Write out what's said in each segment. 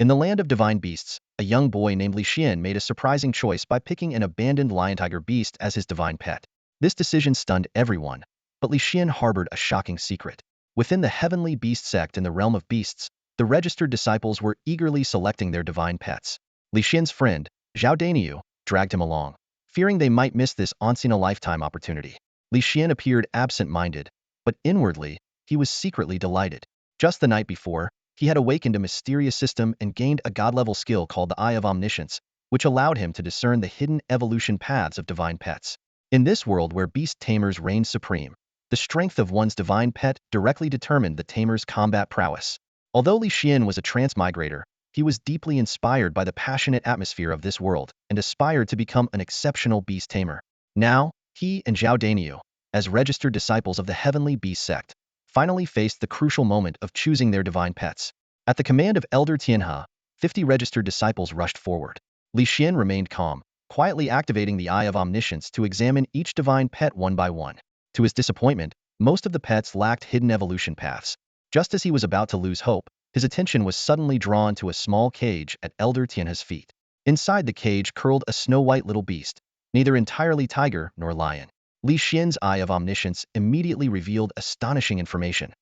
In the land of divine beasts, a young boy named Li Xian made a surprising choice by picking an abandoned lion-tiger beast as his divine pet. This decision stunned everyone, but Li Xian harbored a shocking secret. Within the heavenly beast sect in the realm of beasts, the registered disciples were eagerly selecting their divine pets. Li Xian's friend, Zhao Daniu, dragged him along, fearing they might miss this once-in-a-lifetime opportunity. Li Xian appeared absent-minded, but inwardly, he was secretly delighted. Just the night before, he had awakened a mysterious system and gained a god-level skill called the Eye of Omniscience, which allowed him to discern the hidden evolution paths of divine pets. In this world where beast tamers reigned supreme, the strength of one's divine pet directly determined the tamer's combat prowess. Although Li Xian was a transmigrator, he was deeply inspired by the passionate atmosphere of this world and aspired to become an exceptional beast tamer. Now, he and Zhao Daniu, as registered disciples of the heavenly beast sect, finally faced the crucial moment of choosing their divine pets. At the command of Elder Tianhe, 50 registered disciples rushed forward. Li Xian remained calm, quietly activating the Eye of Omniscience to examine each divine pet one by one. To his disappointment, most of the pets lacked hidden evolution paths. Just as he was about to lose hope, his attention was suddenly drawn to a small cage at Elder Tianhe's feet. Inside the cage curled a snow-white little beast, neither entirely tiger nor lion. Li Xian's Eye of Omniscience immediately revealed astonishing information.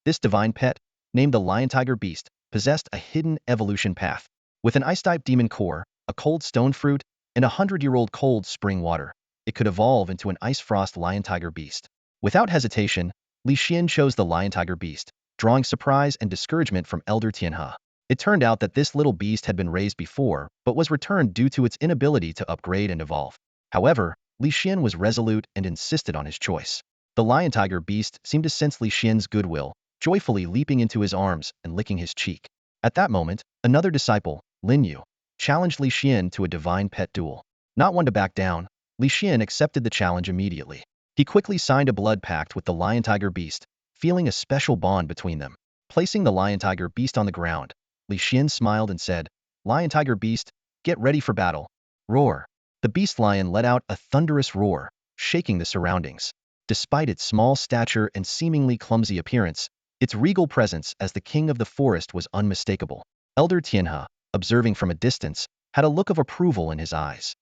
This divine pet, named the lion-tiger beast, possessed a hidden evolution path. With an ice-type demon core, a cold stone fruit, and 100-year-old cold spring water, it could evolve into an ice-frost lion-tiger beast. Without hesitation, Li Xian chose the lion-tiger beast, drawing surprise and discouragement from Elder Tianhe. It turned out that this little beast had been raised before, but was returned due to its inability to upgrade and evolve. However, Li Xian was resolute and insisted on his choice. The lion-tiger beast seemed to sense Li Xian's goodwill, joyfully leaping into his arms and licking his cheek. At that moment, another disciple, Lin Yu, challenged Li Xian to a divine pet duel. Not one to back down, Li Xian accepted the challenge immediately. He quickly signed a blood pact with the lion-tiger beast, feeling a special bond between them. Placing the lion-tiger beast on the ground, Li Xian smiled and said, "Lion-tiger beast, get ready for battle." Roar. The beast lion let out a thunderous roar, shaking the surroundings. Despite its small stature and seemingly clumsy appearance, its regal presence as the king of the forest was unmistakable. Elder Tianhe, observing from a distance, had a look of approval in his eyes.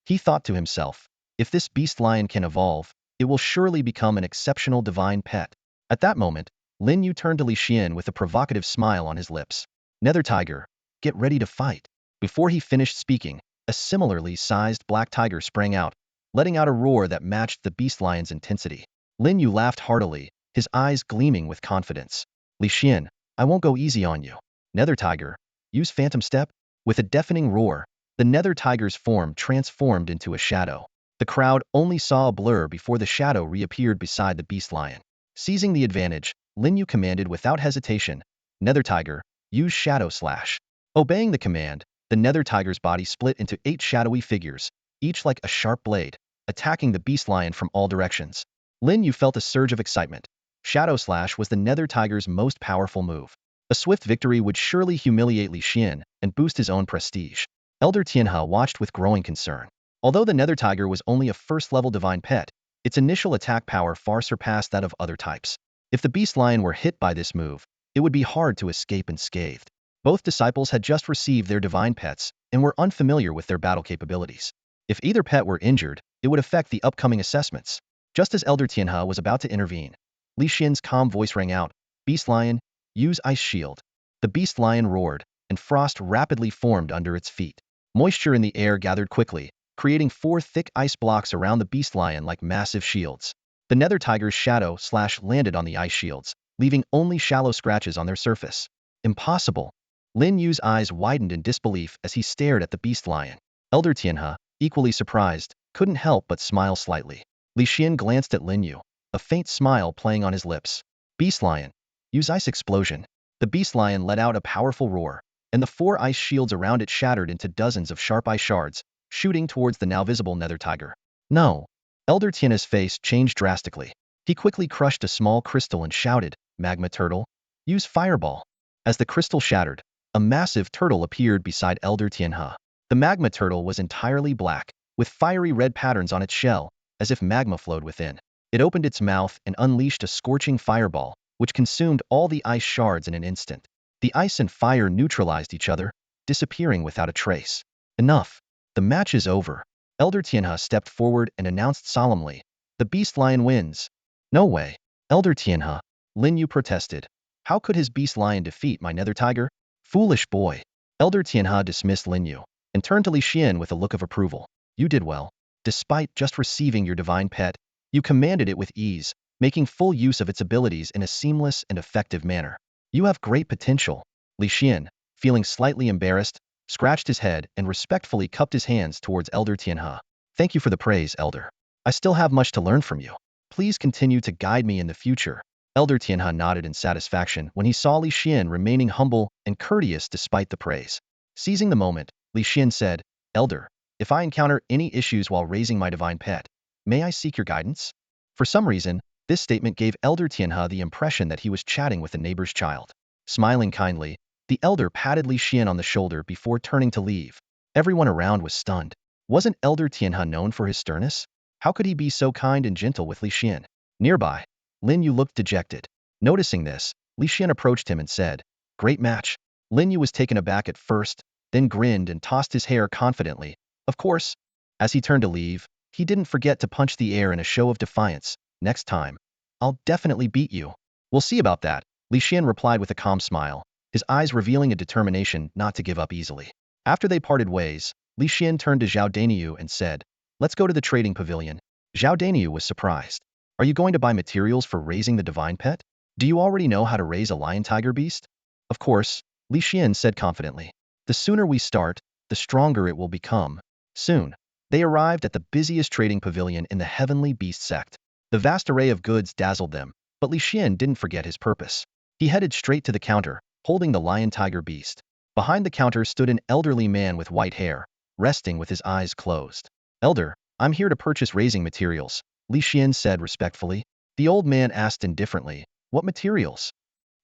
He thought to himself, if this beast lion can evolve, it will surely become an exceptional divine pet. At that moment, Lin Yu turned to Li Xian with a provocative smile on his lips. "Nether tiger, get ready to fight." Before he finished speaking, a similarly sized black tiger sprang out, letting out a roar that matched the beast lion's intensity. Lin Yu laughed heartily, his eyes gleaming with confidence. "Li Xian, I won't go easy on you. Nether tiger, use phantom step." With a deafening roar, the nether tiger's form transformed into a shadow. The crowd only saw a blur before the shadow reappeared beside the beast lion. Seizing the advantage, Lin Yu commanded without hesitation, "Nether tiger, use shadow slash." Obeying the command, the nether tiger's body split into 8 shadowy figures, each like a sharp blade, attacking the beast lion from all directions. Lin Yu felt a surge of excitement. Shadow slash was the nether tiger's most powerful move. A swift victory would surely humiliate Li Xian and boost his own prestige. Elder Tianhe watched with growing concern. Although the nether tiger was only a first-level divine pet, its initial attack power far surpassed that of other types. If the beast lion were hit by this move, it would be hard to escape unscathed. Both disciples had just received their divine pets and were unfamiliar with their battle capabilities. If either pet were injured, it would affect the upcoming assessments. Just as Elder Tianhe was about to intervene, Li Xian's calm voice rang out, "Beast lion, use ice shield." The beast lion roared, and frost rapidly formed under its feet. Moisture in the air gathered quickly, creating 4 thick ice blocks around the beast lion like massive shields. The nether tiger's shadow slash landed on the ice shields, leaving only shallow scratches on their surface. Impossible. Lin Yu's eyes widened in disbelief as he stared at the beast lion. Elder Tianhe, equally surprised, couldn't help but smile slightly. Li Xian glanced at Lin Yu, a faint smile playing on his lips. "Beast lion, use ice explosion." The beast lion let out a powerful roar, and the 4 ice shields around it shattered into dozens of sharp ice shards, shooting towards the now visible nether tiger. "No." Elder Tianhe's face changed drastically. He quickly crushed a small crystal and shouted, "Magma turtle, use fireball." As the crystal shattered, a massive turtle appeared beside Elder Tianhe. The magma turtle was entirely black, with fiery red patterns on its shell, as if magma flowed within. It opened its mouth and unleashed a scorching fireball, which consumed all the ice shards in an instant. The ice and fire neutralized each other, disappearing without a trace. Enough. The match is over. Elder Tianhe stepped forward and announced solemnly, "The beast lion wins." "No way." Elder Tianhe, Lin Yu protested. "How could his beast lion defeat my nether tiger?" "Foolish boy." Elder Tianhe dismissed Lin Yu and turned to Li Xian with a look of approval. "You did well. Despite just receiving your divine pet, you commanded it with ease, making full use of its abilities in a seamless and effective manner. You have great potential." Li Xian, feeling slightly embarrassed, scratched his head and respectfully cupped his hands towards Elder Tianhe. "Thank you for the praise, Elder. I still have much to learn from you. Please continue to guide me in the future." Elder Tianhe nodded in satisfaction when he saw Li Xian remaining humble and courteous despite the praise. Seizing the moment, Li Xian said, "Elder, if I encounter any issues while raising my divine pet, may I seek your guidance?" For some reason, this statement gave Elder Tianhe the impression that he was chatting with a neighbor's child. Smiling kindly, the elder patted Li Xian on the shoulder before turning to leave. Everyone around was stunned. Wasn't Elder Tianhe known for his sternness? How could he be so kind and gentle with Li Xian? Nearby, Lin Yu looked dejected. Noticing this, Li Xian approached him and said, "Great match." Lin Yu was taken aback at first, then grinned and tossed his hair confidently. Of course. As he turned to leave, he didn't forget to punch the air in a show of defiance. "Next time, I'll definitely beat you." "We'll see about that," Li Xian replied with a calm smile, his eyes revealing a determination not to give up easily. After they parted ways, Li Xian turned to Zhao Daniyu and said, "Let's go to the trading pavilion." Zhao Daniyu was surprised. "Are you going to buy materials for raising the divine pet? Do you already know how to raise a lion-tiger beast?" "Of course," Li Xian said confidently. "The sooner we start, the stronger it will become." Soon, they arrived at the busiest trading pavilion in the heavenly beast sect. The vast array of goods dazzled them, but Li Xian didn't forget his purpose. He headed straight to the counter, holding the lion-tiger beast. Behind the counter stood an elderly man with white hair, resting with his eyes closed. "Elder, I'm here to purchase raising materials," Li Xian said respectfully. The old man asked indifferently, "What materials?"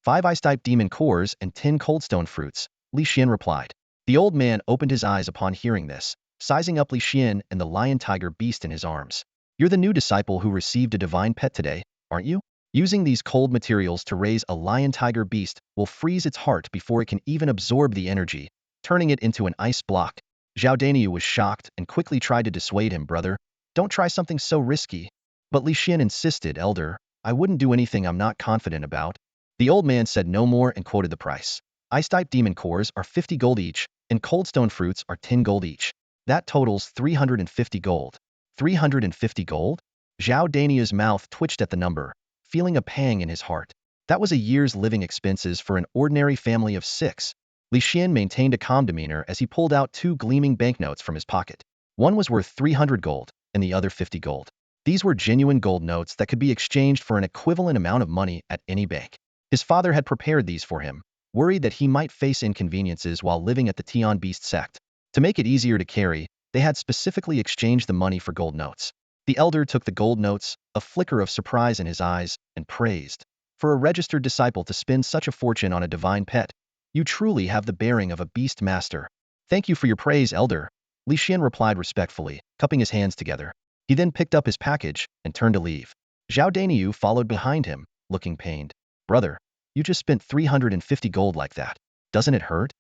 "5 ice-type demon cores and 10 coldstone fruits," Li Xian replied. The old man opened his eyes upon hearing this, sizing up Li Xian and the lion-tiger beast in his arms. "You're the new disciple who received a divine pet today, aren't you? Using these cold materials to raise a lion-tiger beast will freeze its heart before it can even absorb the energy, turning it into an ice block." Zhao Daniyu was shocked and quickly tried to dissuade him. "Brother, don't try something so risky." But Li Xian insisted, "Elder, I wouldn't do anything I'm not confident about." The old man said no more and quoted the price. "Ice-type demon cores are 50 gold each, and coldstone fruits are 10 gold each. That totals 350 gold. 350 gold? Zhao Daniyu's mouth twitched at the number, feeling a pang in his heart. That was a year's living expenses for an ordinary family of 6. Li Xian maintained a calm demeanor as he pulled out 2 gleaming banknotes from his pocket. One was worth 300 gold, and the other 50 gold. These were genuine gold notes that could be exchanged for an equivalent amount of money at any bank. His father had prepared these for him, worried that he might face inconveniences while living at the Tian Beast sect. To make it easier to carry, they had specifically exchanged the money for gold notes. The elder took the gold notes, a flicker of surprise in his eyes, and praised. "For a registered disciple to spend such a fortune on a divine pet, you truly have the bearing of a beast master." "Thank you for your praise, Elder," Li Xian replied respectfully, cupping his hands together. He then picked up his package and turned to leave. Zhao Daniyu followed behind him, looking pained. "Brother, you just spent 350 gold like that. Doesn't it hurt?"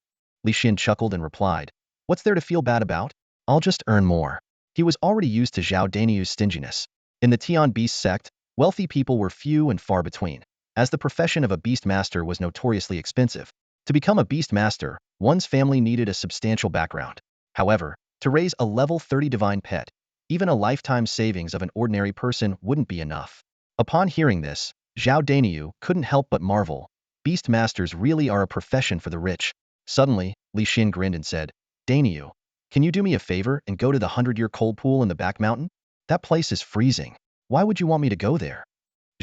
Li Xian chuckled and replied, "What's there to feel bad about? I'll just earn more." He was already used to Zhao Daniyu's stinginess. In the Tian Beast sect, wealthy people were few and far between, as the profession of a beast master was notoriously expensive. To become a beast master, one's family needed a substantial background. However, to raise a level 30 divine pet, even a lifetime savings of an ordinary person wouldn't be enough. Upon hearing this, Zhao Daniyu couldn't help but marvel. Beast masters really are a profession for the rich. Suddenly, Li Xian grinned and said, "Daniyu, can you do me a favor and go to the 100-year cold pool in the back mountain? That place is freezing. Why would you want me to go there?"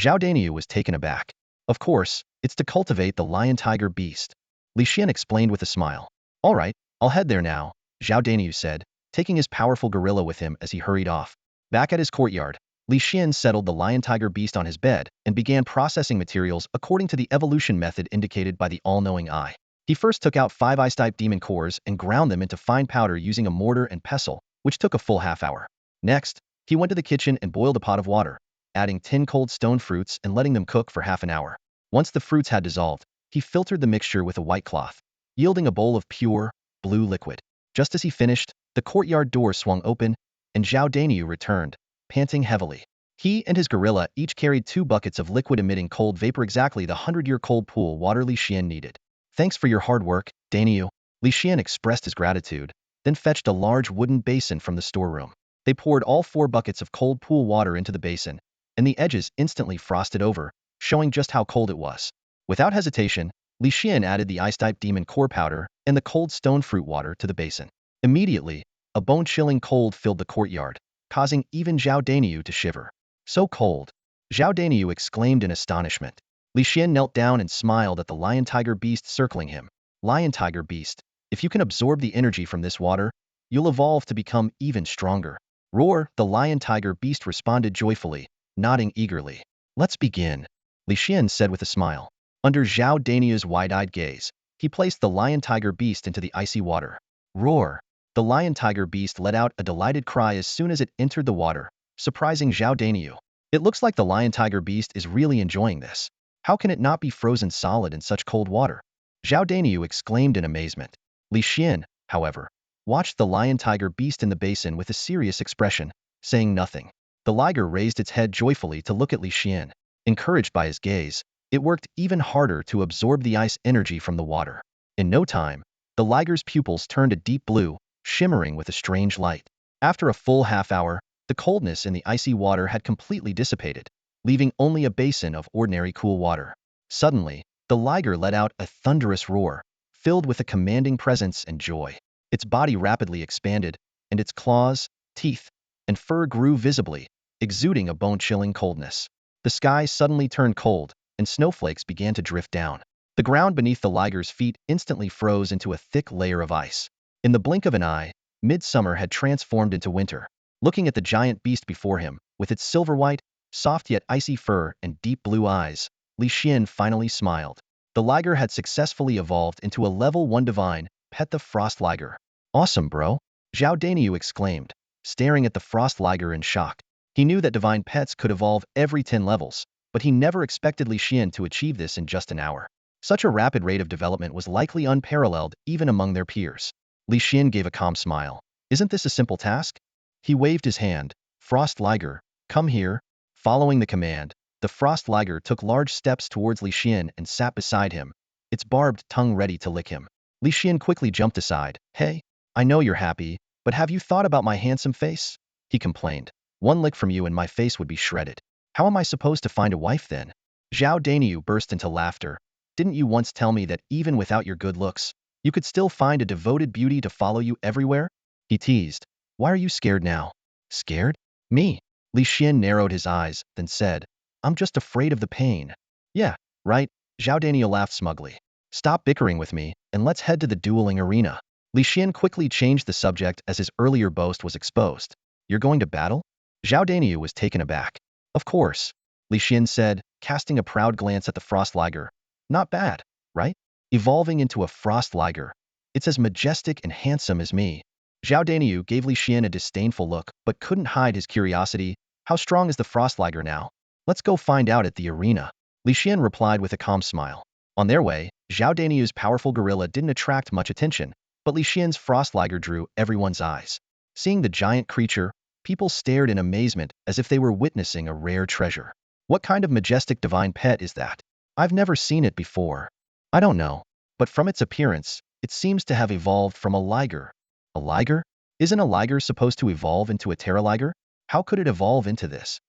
Zhao Daniyu was taken aback. "Of course, it's to cultivate the lion-tiger beast," Li Xian explained with a smile. "All right, I'll head there now," Zhao Daniyu said, taking his powerful gorilla with him as he hurried off. Back at his courtyard, Li Xian settled the lion-tiger beast on his bed and began processing materials according to the evolution method indicated by the all-knowing eye. He first took out 5 ice-type demon cores and ground them into fine powder using a mortar and pestle, which took a full half hour. Next, he went to the kitchen and boiled a pot of water, adding 10 cold stone fruits and letting them cook for half an hour. Once the fruits had dissolved, He filtered the mixture with a white cloth, yielding a bowl of pure, blue liquid. Just as he finished, the courtyard door swung open, and Zhao Daniu returned, panting heavily. He and his gorilla each carried 2 buckets of liquid-emitting cold vapor, exactly the 100-year cold pool water Li Xian needed. Thanks for your hard work, Daniu. Li Xian expressed his gratitude, then fetched a large wooden basin from the storeroom. They poured all 4 buckets of cold pool water into the basin, and the edges instantly frosted over, showing just how cold it was. Without hesitation, Li Xian added the ice-type demon core powder and the cold stone fruit water to the basin. Immediately, a bone-chilling cold filled the courtyard, causing even Zhao Daniu to shiver. So cold! Zhao Daniu exclaimed in astonishment. Li Xian knelt down and smiled at the lion-tiger beast circling him. Lion-tiger beast, if you can absorb the energy from this water, you'll evolve to become even stronger. Roar! The lion-tiger beast responded joyfully, nodding eagerly. Let's begin, Li Xian said with a smile. Under Zhao Daniu's wide-eyed gaze, he placed the lion-tiger beast into the icy water. Roar! The lion-tiger beast let out a delighted cry as soon as it entered the water, surprising Zhao Daniu. It looks like the lion-tiger beast is really enjoying this. How can it not be frozen solid in such cold water? Zhao Daniu exclaimed in amazement. Li Xian, however, watched the lion-tiger beast in the basin with a serious expression, saying nothing. The liger raised its head joyfully to look at Li Xian. Encouraged by his gaze, it worked even harder to absorb the ice energy from the water. In no time, the liger's pupils turned a deep blue, shimmering with a strange light. After a full half-hour, the coldness in the icy water had completely dissipated, leaving only a basin of ordinary cool water. Suddenly, the liger let out a thunderous roar, filled with a commanding presence and joy. Its body rapidly expanded, and its claws, teeth, and fur grew visibly, exuding a bone-chilling coldness. The sky suddenly turned cold, and snowflakes began to drift down. The ground beneath the liger's feet instantly froze into a thick layer of ice. In the blink of an eye, midsummer had transformed into winter. Looking at the giant beast before him, with its silver-white, soft yet icy fur and deep blue eyes, Li Xian finally smiled. The liger had successfully evolved into a level 1 divine, Pet the Frost Liger. Awesome, bro! Zhao Daniu exclaimed, staring at the frost liger in shock. He knew that divine pets could evolve every 10 levels, but he never expected Li Xian to achieve this in just an hour. Such a rapid rate of development was likely unparalleled even among their peers. Li Xian gave a calm smile. Isn't this a simple task? He waved his hand. Frost Liger, come here. Following the command, the Frost Liger took large steps towards Li Xian and sat beside him, its barbed tongue ready to lick him. Li Xian quickly jumped aside. Hey, I know you're happy, but have you thought about my handsome face? He complained. One lick from you and my face would be shredded. How am I supposed to find a wife then? Zhao Daniu burst into laughter. Didn't you once tell me that even without your good looks, you could still find a devoted beauty to follow you everywhere? He teased. Why are you scared now? Scared? Me? Li Xian narrowed his eyes, then said, I'm just afraid of the pain. Yeah, right, Zhao Daniel laughed smugly. Stop bickering with me, and let's head to the dueling arena. Li Xian quickly changed the subject as his earlier boast was exposed. You're going to battle? Zhao Daniu was taken aback. Of course, Li Xian said, casting a proud glance at the frost liger. Not bad, right? Evolving into a frost liger. It's as majestic and handsome as me. Zhao Daniu gave Li Xian a disdainful look, but couldn't hide his curiosity. How strong is the frost liger now? Let's go find out at the arena. Li Xian replied with a calm smile. On their way, Zhao Daniu's powerful gorilla didn't attract much attention, but Li Xian's frost liger drew everyone's eyes. Seeing the giant creature, people stared in amazement as if they were witnessing a rare treasure. What kind of majestic divine pet is that? I've never seen it before. I don't know, but from its appearance, it seems to have evolved from a liger. A liger? Isn't a liger supposed to evolve into a terraliger? How could it evolve into this?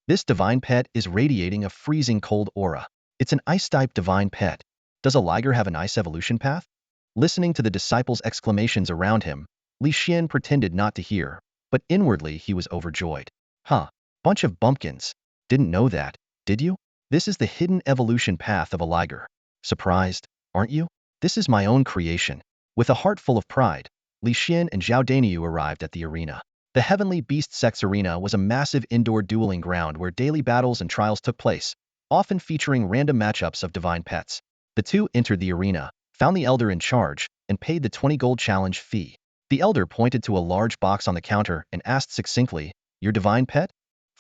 This divine pet is radiating a freezing cold aura. It's an ice-type divine pet. Does a liger have an ice evolution path? Listening to the disciples' exclamations around him, Li Xian pretended not to hear, but inwardly he was overjoyed. Huh, bunch of bumpkins. Didn't know that, did you? This is the hidden evolution path of a liger. Surprised, aren't you? This is my own creation. With a heart full of pride, Li Xian and Zhao Daniu arrived at the arena. The Heavenly Beast Sex Arena was a massive indoor dueling ground where daily battles and trials took place, often featuring random matchups of divine pets. The two entered the arena, found the elder in charge, and paid the 20 gold challenge fee. The elder pointed to a large box on the counter and asked succinctly, Your divine pet?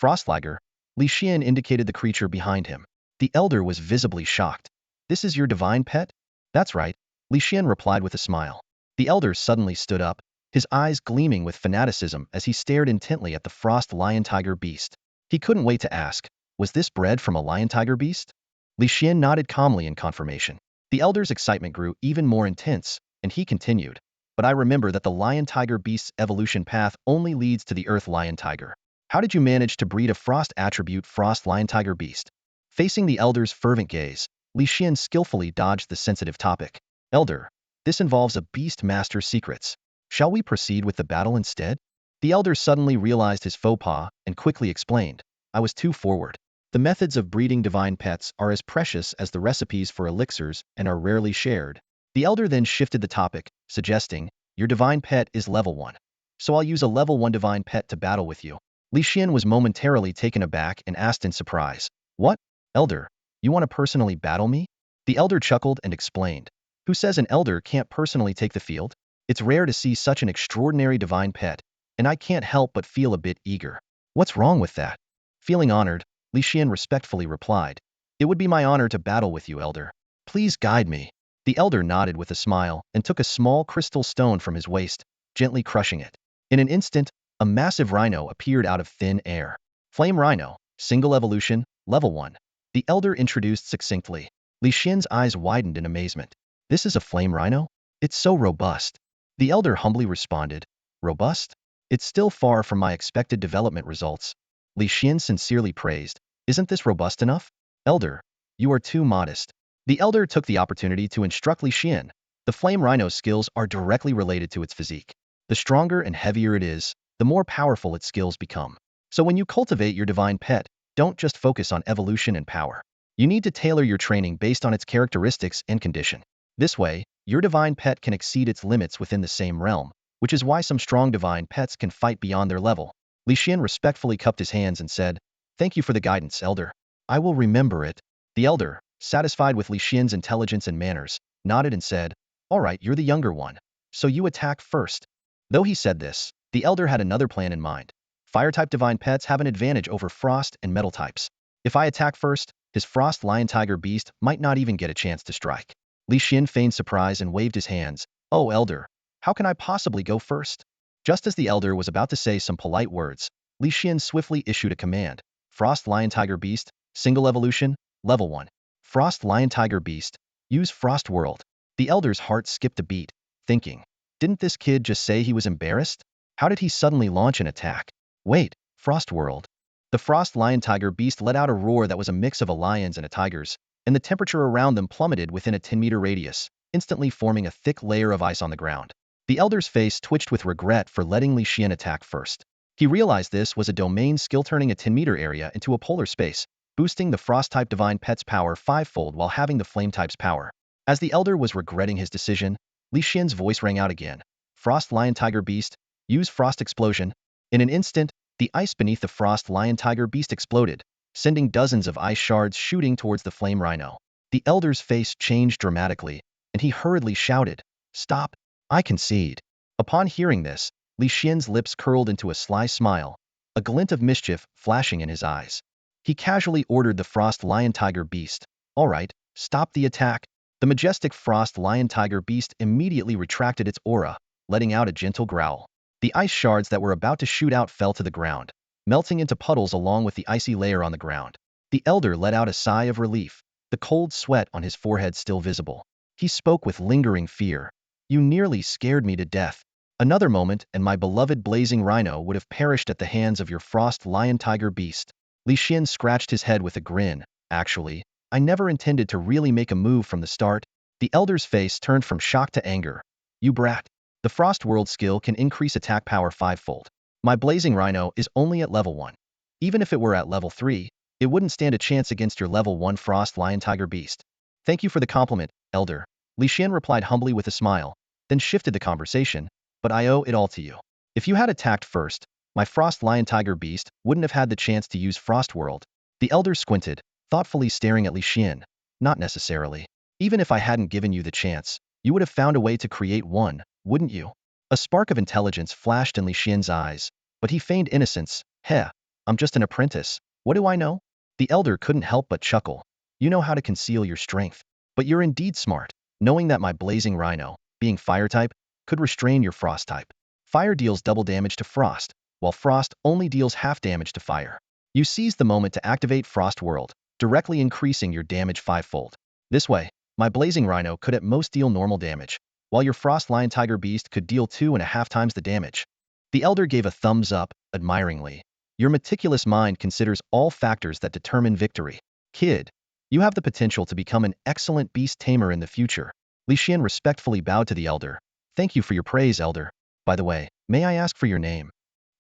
Frostliger. Li Xian indicated the creature behind him. The elder was visibly shocked. This is your divine pet? That's right, Li Xian replied with a smile. The elder suddenly stood up, his eyes gleaming with fanaticism as he stared intently at the frost lion-tiger beast. He couldn't wait to ask, was this bred from a lion-tiger beast? Li Xian nodded calmly in confirmation. The elder's excitement grew even more intense, and he continued, but I remember that the lion-tiger beast's evolution path only leads to the earth lion-tiger. How did you manage to breed a frost attribute frost lion-tiger beast? Facing the elder's fervent gaze, Li Xian skillfully dodged the sensitive topic. Elder, this involves a beast master's secrets. Shall we proceed with the battle instead? The elder suddenly realized his faux pas and quickly explained, I was too forward. The methods of breeding divine pets are as precious as the recipes for elixirs and are rarely shared. The elder then shifted the topic, suggesting, your divine pet is level 1. So I'll use a level 1 divine pet to battle with you. Li Xian was momentarily taken aback and asked in surprise, what? Elder, you want to personally battle me? The elder chuckled and explained, who says an elder can't personally take the field? It's rare to see such an extraordinary divine pet, and I can't help but feel a bit eager. What's wrong with that? Feeling honored, Li Xian respectfully replied, it would be my honor to battle with you, elder. Please guide me. The elder nodded with a smile and took a small crystal stone from his waist, gently crushing it. In an instant, a massive rhino appeared out of thin air. Flame Rhino, single evolution, level 1. The elder introduced succinctly. Li Xian's eyes widened in amazement. This is a flame rhino? It's so robust. The elder humbly responded, robust? It's still far from my expected development results. Li Xian sincerely praised, isn't this robust enough? Elder, you are too modest. The elder took the opportunity to instruct Li Xian. The flame rhino's skills are directly related to its physique. The stronger and heavier it is, the more powerful its skills become. So when you cultivate your divine pet, don't just focus on evolution and power. You need to tailor your training based on its characteristics and condition. This way, your divine pet can exceed its limits within the same realm, which is why some strong divine pets can fight beyond their level. Li Xian respectfully cupped his hands and said, thank you for the guidance, elder. I will remember it. The elder, satisfied with Li Xian's intelligence and manners, nodded and said, all right, you're the younger one, so you attack first. Though he said this, the elder had another plan in mind. Fire-type divine pets have an advantage over frost and metal types. If I attack first, his frost lion-tiger beast might not even get a chance to strike. Li Xian feigned surprise and waved his hands. Oh, elder, how can I possibly go first? Just as the elder was about to say some polite words, Li Xian swiftly issued a command. Frost lion-tiger beast, single evolution, level 1. Frost lion-tiger beast, use frost world. The elder's heart skipped a beat, thinking, didn't this kid just say he was embarrassed? How did he suddenly launch an attack? Wait, frost world. The frost lion-tiger beast let out a roar that was a mix of a lion's and a tiger's, and the temperature around them plummeted within a 10-meter radius, instantly forming a thick layer of ice on the ground. The elder's face twitched with regret for letting Li Xian attack first. He realized this was a domain skill turning a 10-meter area into a polar space, boosting the frost-type divine pet's power 5-fold while having the flame-type's power. As the elder was regretting his decision, Li Xian's voice rang out again. Frost lion-tiger beast, use frost explosion. In an instant, the ice beneath the frost lion-tiger beast exploded, sending dozens of ice shards shooting towards the flame rhino. The elder's face changed dramatically, and he hurriedly shouted, stop, I concede. Upon hearing this, Li Xian's lips curled into a sly smile, a glint of mischief flashing in his eyes. He casually ordered the frost lion-tiger beast, all right, stop the attack. The majestic frost lion-tiger beast immediately retracted its aura, letting out a gentle growl. The ice shards that were about to shoot out fell to the ground, melting into puddles along with the icy layer on the ground. The elder let out a sigh of relief, the cold sweat on his forehead still visible. He spoke with lingering fear. You nearly scared me to death. Another moment and my beloved blazing rhino would have perished at the hands of your frost lion-tiger beast. Li Xian scratched his head with a grin. Actually, I never intended to really make a move from the start. The elder's face turned from shock to anger. You brat. The Frost World skill can increase attack power 5-fold. My Blazing Rhino is only at level 1. Even if it were at level 3, it wouldn't stand a chance against your level 1 Frost Lion-Tiger Beast. Thank you for the compliment, Elder. Li Xian replied humbly with a smile, then shifted the conversation, but I owe it all to you. If you had attacked first, my Frost Lion-Tiger Beast wouldn't have had the chance to use Frost World. The Elder squinted, thoughtfully staring at Li Xian. Not necessarily. Even if I hadn't given you the chance, you would have found a way to create one, wouldn't you? A spark of intelligence flashed in Li Xian's eyes, but he feigned innocence. Heh, I'm just an apprentice. What do I know? The elder couldn't help but chuckle. You know how to conceal your strength. But you're indeed smart, knowing that my blazing rhino, being fire type, could restrain your frost type. Fire deals double damage to frost, while frost only deals half damage to fire. You seize the moment to activate Frost World, directly increasing your damage fivefold. This way, my blazing rhino could at most deal normal damage, while your frost lion tiger beast could deal 2.5 times the damage. The elder gave a thumbs up, admiringly. Your meticulous mind considers all factors that determine victory. Kid, you have the potential to become an excellent beast tamer in the future. Li Xian respectfully bowed to the elder. Thank you for your praise, elder. By the way, may I ask for your name?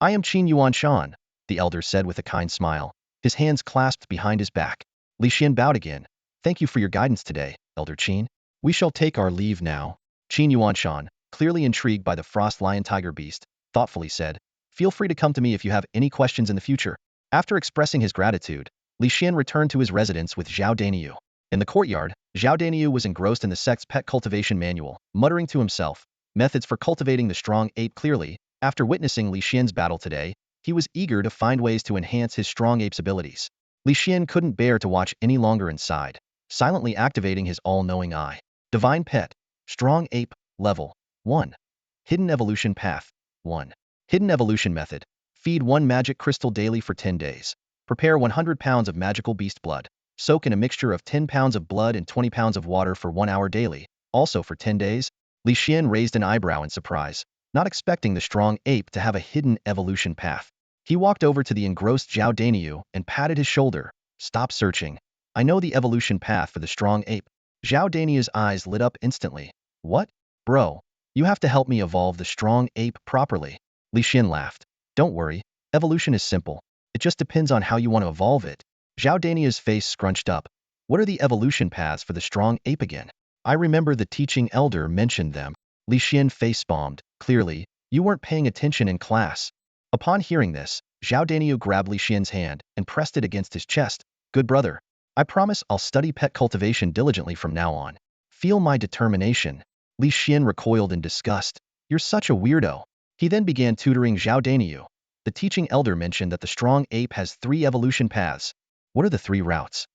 I am Qin Yuan Shan, the elder said with a kind smile, his hands clasped behind his back. Li Xian bowed again. Thank you for your guidance today, Elder Qin. We shall take our leave now. Qin Yuan Shan, clearly intrigued by the frost lion tiger beast, thoughtfully said, feel free to come to me if you have any questions in the future. After expressing his gratitude, Li Xian returned to his residence with Zhao Daniyu. In the courtyard, Zhao Daniyu was engrossed in the sect's pet cultivation manual, muttering to himself, methods for cultivating the strong ape. Clearly, after witnessing Li Xian's battle today, he was eager to find ways to enhance his strong ape's abilities. Li Xian couldn't bear to watch any longer inside, silently activating his all-knowing eye. Divine Pet, Strong Ape, Level 1. Hidden Evolution Path 1. Hidden Evolution Method. Feed 1 magic crystal daily for 10 days. Prepare 100 pounds of magical beast blood. Soak in a mixture of 10 pounds of blood and 20 pounds of water for 1 hour daily, also for 10 days. Li Xian raised an eyebrow in surprise, not expecting the strong ape to have a hidden evolution path. He walked over to the engrossed Zhao Daniyu and patted his shoulder. Stop searching. I know the evolution path for the strong ape. Zhao Daniyu's eyes lit up instantly. What? Bro, you have to help me evolve the strong ape properly. Li Xian laughed. Don't worry, evolution is simple. It just depends on how you want to evolve it. Zhao Daniyu's face scrunched up. What are the evolution paths for the strong ape again? I remember the teaching elder mentioned them. Li Xian face-palmed. Clearly, you weren't paying attention in class. Upon hearing this, Zhao Daniyu grabbed Li Xian's hand and pressed it against his chest. Good brother. I promise I'll study pet cultivation diligently from now on. Feel my determination. Li Xian recoiled in disgust. You're such a weirdo. He then began tutoring Zhao Daniyu. The teaching elder mentioned that the strong ape has 3 evolution paths. What are the 3 routes?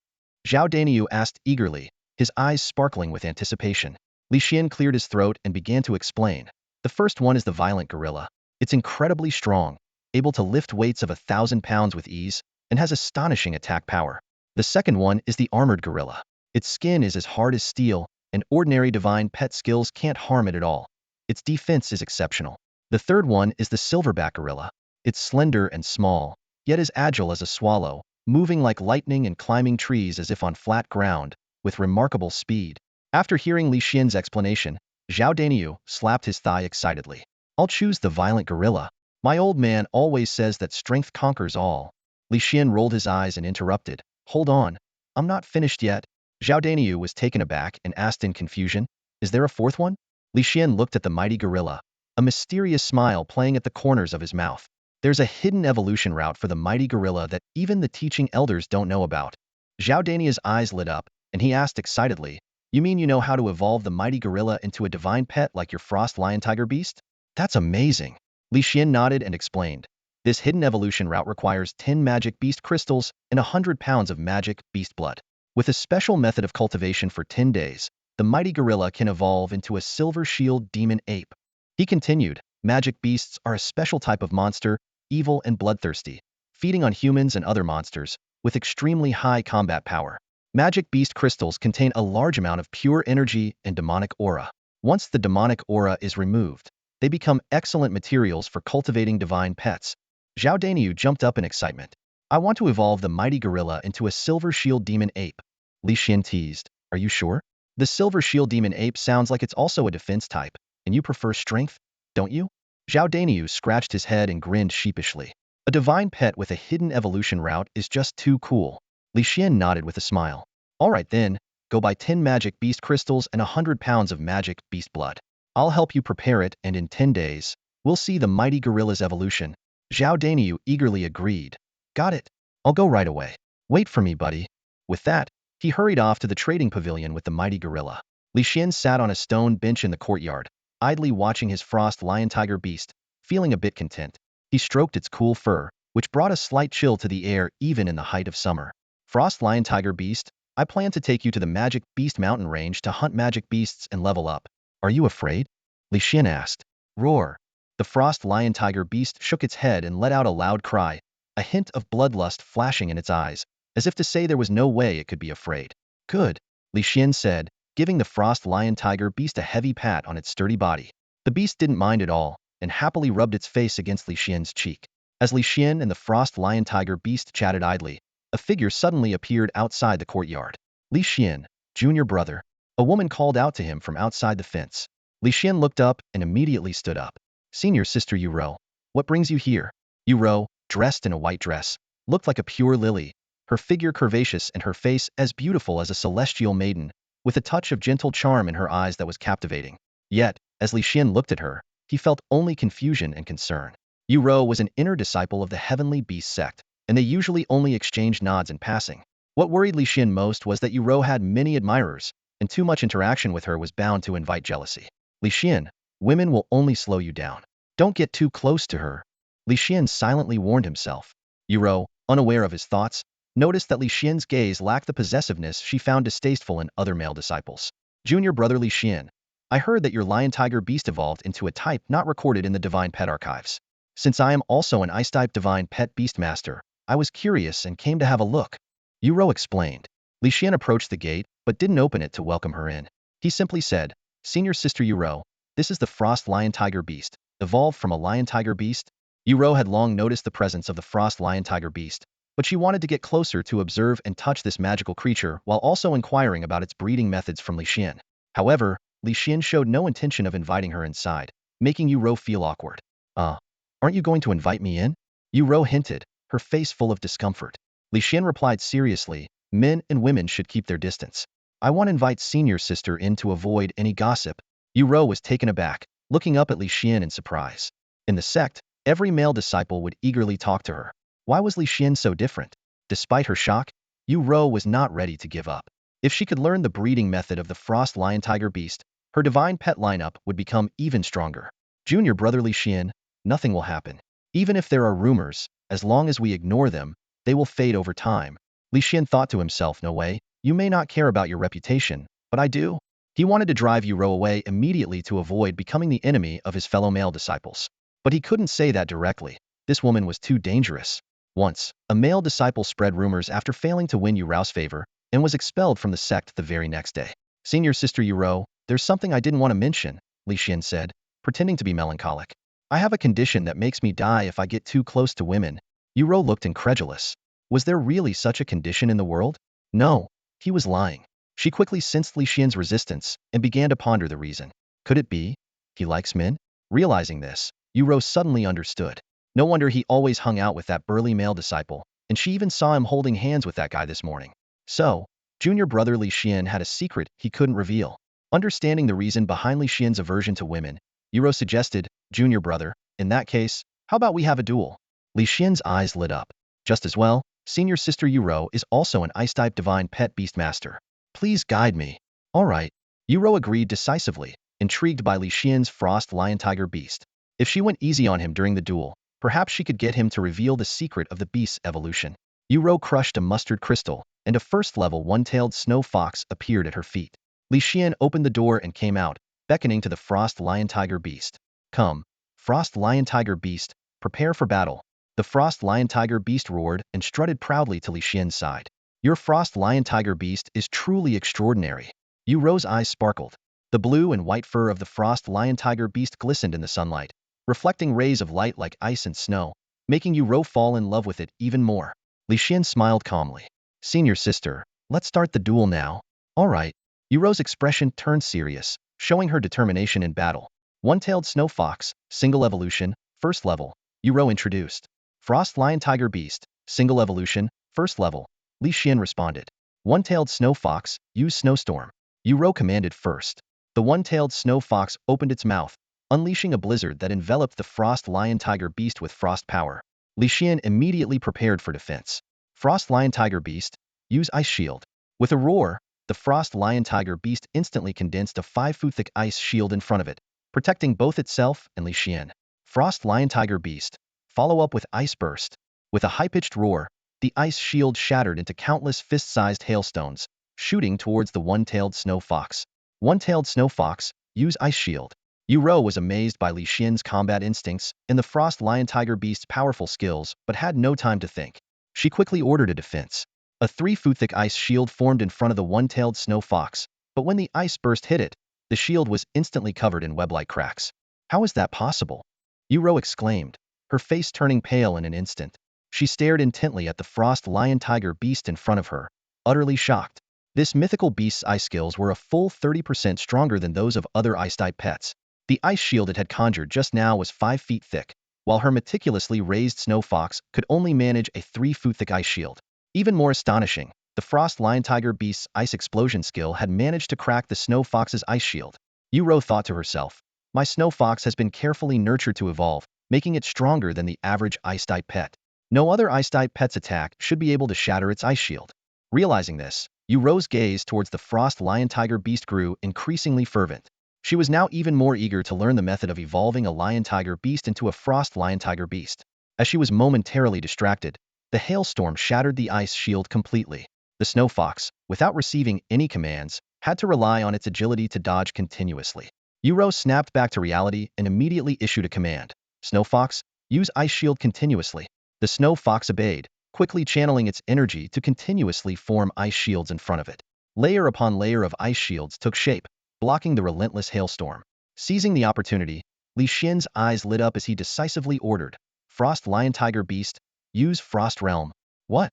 Zhao Daniyu asked eagerly, his eyes sparkling with anticipation. Li Xian cleared his throat and began to explain. The first one is the violent gorilla. It's incredibly strong, able to lift weights of 1,000 pounds with ease, and has astonishing attack power. The second one is the armored gorilla. Its skin is as hard as steel, and ordinary divine pet skills can't harm it at all. Its defense is exceptional. The third one is the silverback gorilla. It's slender and small, yet as agile as a swallow, moving like lightning and climbing trees as if on flat ground, with remarkable speed. After hearing Li Xian's explanation, Zhao Daniyu slapped his thigh excitedly. I'll choose the violent gorilla. My old man always says that strength conquers all. Li Xian rolled his eyes and interrupted. Hold on. I'm not finished yet. Zhao Daniyu was taken aback and asked in confusion, is there a fourth one? Li Xian looked at the mighty gorilla, a mysterious smile playing at the corners of his mouth. There's a hidden evolution route for the mighty gorilla that even the teaching elders don't know about. Zhao Daniyu's eyes lit up, and he asked excitedly, you mean you know how to evolve the mighty gorilla into a divine pet like your frost lion tiger beast? That's amazing. Li Xian nodded and explained. This hidden evolution route requires 10 magic beast crystals and 100 pounds of magic beast blood. With a special method of cultivation for 10 days, the mighty gorilla can evolve into a silver shield demon ape. He continued, magic beasts are a special type of monster, evil and bloodthirsty, feeding on humans and other monsters, with extremely high combat power. Magic beast crystals contain a large amount of pure energy and demonic aura. Once the demonic aura is removed, they become excellent materials for cultivating divine pets. Zhao Daniyu jumped up in excitement. I want to evolve the mighty gorilla into a silver shield demon ape. Li Xian teased. Are you sure? The silver shield demon ape sounds like it's also a defense type, and you prefer strength, don't you? Zhao Daniyu scratched his head and grinned sheepishly. A divine pet with a hidden evolution route is just too cool. Li Xian nodded with a smile. All right then, go buy 10 magic beast crystals and 100 pounds of magic beast blood. I'll help you prepare it, and in 10 days, we'll see the mighty gorilla's evolution. Zhao Daniyu eagerly agreed. Got it. I'll go right away. Wait for me, buddy. With that, he hurried off to the trading pavilion with the mighty gorilla. Li Xian sat on a stone bench in the courtyard, idly watching his frost lion tiger beast, feeling a bit content. He stroked its cool fur, which brought a slight chill to the air even in the height of summer. Frost lion tiger beast, I plan to take you to the Magic Beast Mountain Range to hunt magic beasts and level up. Are you afraid? Li Xian asked. Roar. The frost lion tiger beast shook its head and let out a loud cry, a hint of bloodlust flashing in its eyes, as if to say there was no way it could be afraid. Good, Li Xian said, giving the frost lion tiger beast a heavy pat on its sturdy body. The beast didn't mind at all, and happily rubbed its face against Li Xian's cheek. As Li Xian and the frost lion tiger beast chatted idly, a figure suddenly appeared outside the courtyard. Li Xian, junior brother. A woman called out to him from outside the fence. Li Xian looked up and immediately stood up. Senior sister Yuro, what brings you here? Yuro, dressed in a white dress, looked like a pure lily, her figure curvaceous and her face as beautiful as a celestial maiden, with a touch of gentle charm in her eyes that was captivating. Yet, as Li Xian looked at her, he felt only confusion and concern. Yuro was an inner disciple of the Heavenly Beast sect, and they usually only exchanged nods in passing. What worried Li Xian most was that Yuro had many admirers, and too much interaction with her was bound to invite jealousy. Li Xian, women will only slow you down. Don't get too close to her. Li Xian silently warned himself. Yuro, unaware of his thoughts, noticed that Li Xian's gaze lacked the possessiveness she found distasteful in other male disciples. Junior brother Li Xian, I heard that your lion-tiger beast evolved into a type not recorded in the Divine Pet Archives. Since I am also an ice-type Divine Pet Beastmaster, I was curious and came to have a look. Yuro explained. Li Xian approached the gate, but didn't open it to welcome her in. He simply said, Senior sister Yuro, this is the Frost Lion-Tiger Beast, evolved from a Lion-Tiger Beast. Yuro had long noticed the presence of the Frost Lion-Tiger Beast, but she wanted to get closer to observe and touch this magical creature while also inquiring about its breeding methods from Li Xian. However, Li Xian showed no intention of inviting her inside, making Yuro feel awkward. Aren't you going to invite me in? Yuro hinted, her face full of discomfort. Li Xian replied seriously, men and women should keep their distance. I want to invite senior sister in to avoid any gossip. Yuro was taken aback, looking up at Li Xian in surprise. In the sect, every male disciple would eagerly talk to her. Why was Li Xian so different? Despite her shock, Yuro was not ready to give up. If she could learn the breeding method of the Frost Lion Tiger Beast, her divine pet lineup would become even stronger. Junior brother Li Xian, nothing will happen. Even if there are rumors, as long as we ignore them, they will fade over time. Li Xian thought to himself, no way, you may not care about your reputation, but I do. He wanted to drive Yuro away immediately to avoid becoming the enemy of his fellow male disciples. But he couldn't say that directly. This woman was too dangerous. Once, a male disciple spread rumors after failing to win Yuro's favor, and was expelled from the sect the very next day. Senior sister Yuro, there's something I didn't want to mention, Li Xian said, pretending to be melancholic. I have a condition that makes me die if I get too close to women. Yuro looked incredulous. Was there really such a condition in the world? No, he was lying. She quickly sensed Li Xian's resistance and began to ponder the reason. Could it be? He likes men? Realizing this, Yuro suddenly understood. No wonder he always hung out with that burly male disciple, and she even saw him holding hands with that guy this morning. So, junior brother Li Xian had a secret he couldn't reveal. Understanding the reason behind Li Xian's aversion to women, Yuro suggested, Junior brother, in that case, how about we have a duel? Li Xian's eyes lit up. Just as well, senior sister Yuro is also an ice-type divine pet beastmaster. Please guide me. All right. Yuro agreed decisively, intrigued by Li Xian's Frost Lion Tiger Beast. If she went easy on him during the duel, perhaps she could get him to reveal the secret of the beast's evolution. Yuro crushed a mustard crystal, and a first-level one-tailed snow fox appeared at her feet. Li Xian opened the door and came out, beckoning to the Frost Lion Tiger Beast. Come, Frost Lion Tiger Beast, prepare for battle. The Frost Lion Tiger Beast roared and strutted proudly to Li Xian's side. Your Frost Lion Tiger Beast is truly extraordinary. Yuro's eyes sparkled. The blue and white fur of the Frost Lion Tiger Beast glistened in the sunlight, reflecting rays of light like ice and snow, making Yuro fall in love with it even more. Li Xian smiled calmly. Senior sister, let's start the duel now. All right. Yuro's expression turned serious, showing her determination in battle. One-tailed snow fox, single evolution, first level. Yuro introduced. Frost Lion Tiger Beast, single evolution, first level. Li Xian responded. One-tailed snow fox, use snowstorm. Yuro commanded first. The one-tailed snow fox opened its mouth, unleashing a blizzard that enveloped the Frost Lion Tiger Beast with frost power. Li Xian immediately prepared for defense. Frost Lion Tiger Beast, use ice shield. With a roar, the Frost Lion Tiger Beast instantly condensed a 5-foot-thick ice shield in front of it, protecting both itself and Li Xian. Frost Lion Tiger Beast, follow up with Ice Burst. With a high-pitched roar, the ice shield shattered into countless fist-sized hailstones, shooting towards the one-tailed snow fox. One-tailed snow fox, use ice shield. Yu Rou was amazed by Li Xian's combat instincts and the frost lion tiger beast's powerful skills, but had no time to think. She quickly ordered a defense. A 3-foot-thick ice shield formed in front of the one-tailed snow fox, but when the ice burst hit it, the shield was instantly covered in web-like cracks. How is that possible? Yu Rou exclaimed, her face turning pale in an instant. She stared intently at the frost lion tiger beast in front of her, utterly shocked. This mythical beast's ice skills were a full 30% stronger than those of other ice-type pets. The ice shield it had conjured just now was 5 feet thick, while her meticulously raised snow fox could only manage a 3-foot-thick ice shield. Even more astonishing, the frost lion tiger beast's ice explosion skill had managed to crack the snow fox's ice shield. Yu Rou thought to herself, my snow fox has been carefully nurtured to evolve, making it stronger than the average ice-type pet. No other ice-type pet's attack should be able to shatter its ice shield. Realizing this, Yu Rou's gaze towards the frost lion tiger beast grew increasingly fervent. She was now even more eager to learn the method of evolving a lion-tiger beast into a frost lion-tiger beast. As she was momentarily distracted, the hailstorm shattered the ice shield completely. The snow fox, without receiving any commands, had to rely on its agility to dodge continuously. Yu Rou snapped back to reality and immediately issued a command. Snow fox, use ice shield continuously. The snow fox obeyed, quickly channeling its energy to continuously form ice shields in front of it. Layer upon layer of ice shields took shape, blocking the relentless hailstorm. Seizing the opportunity, Li Xian's eyes lit up as he decisively ordered, Frost Lion Tiger Beast, use Frost Realm. What?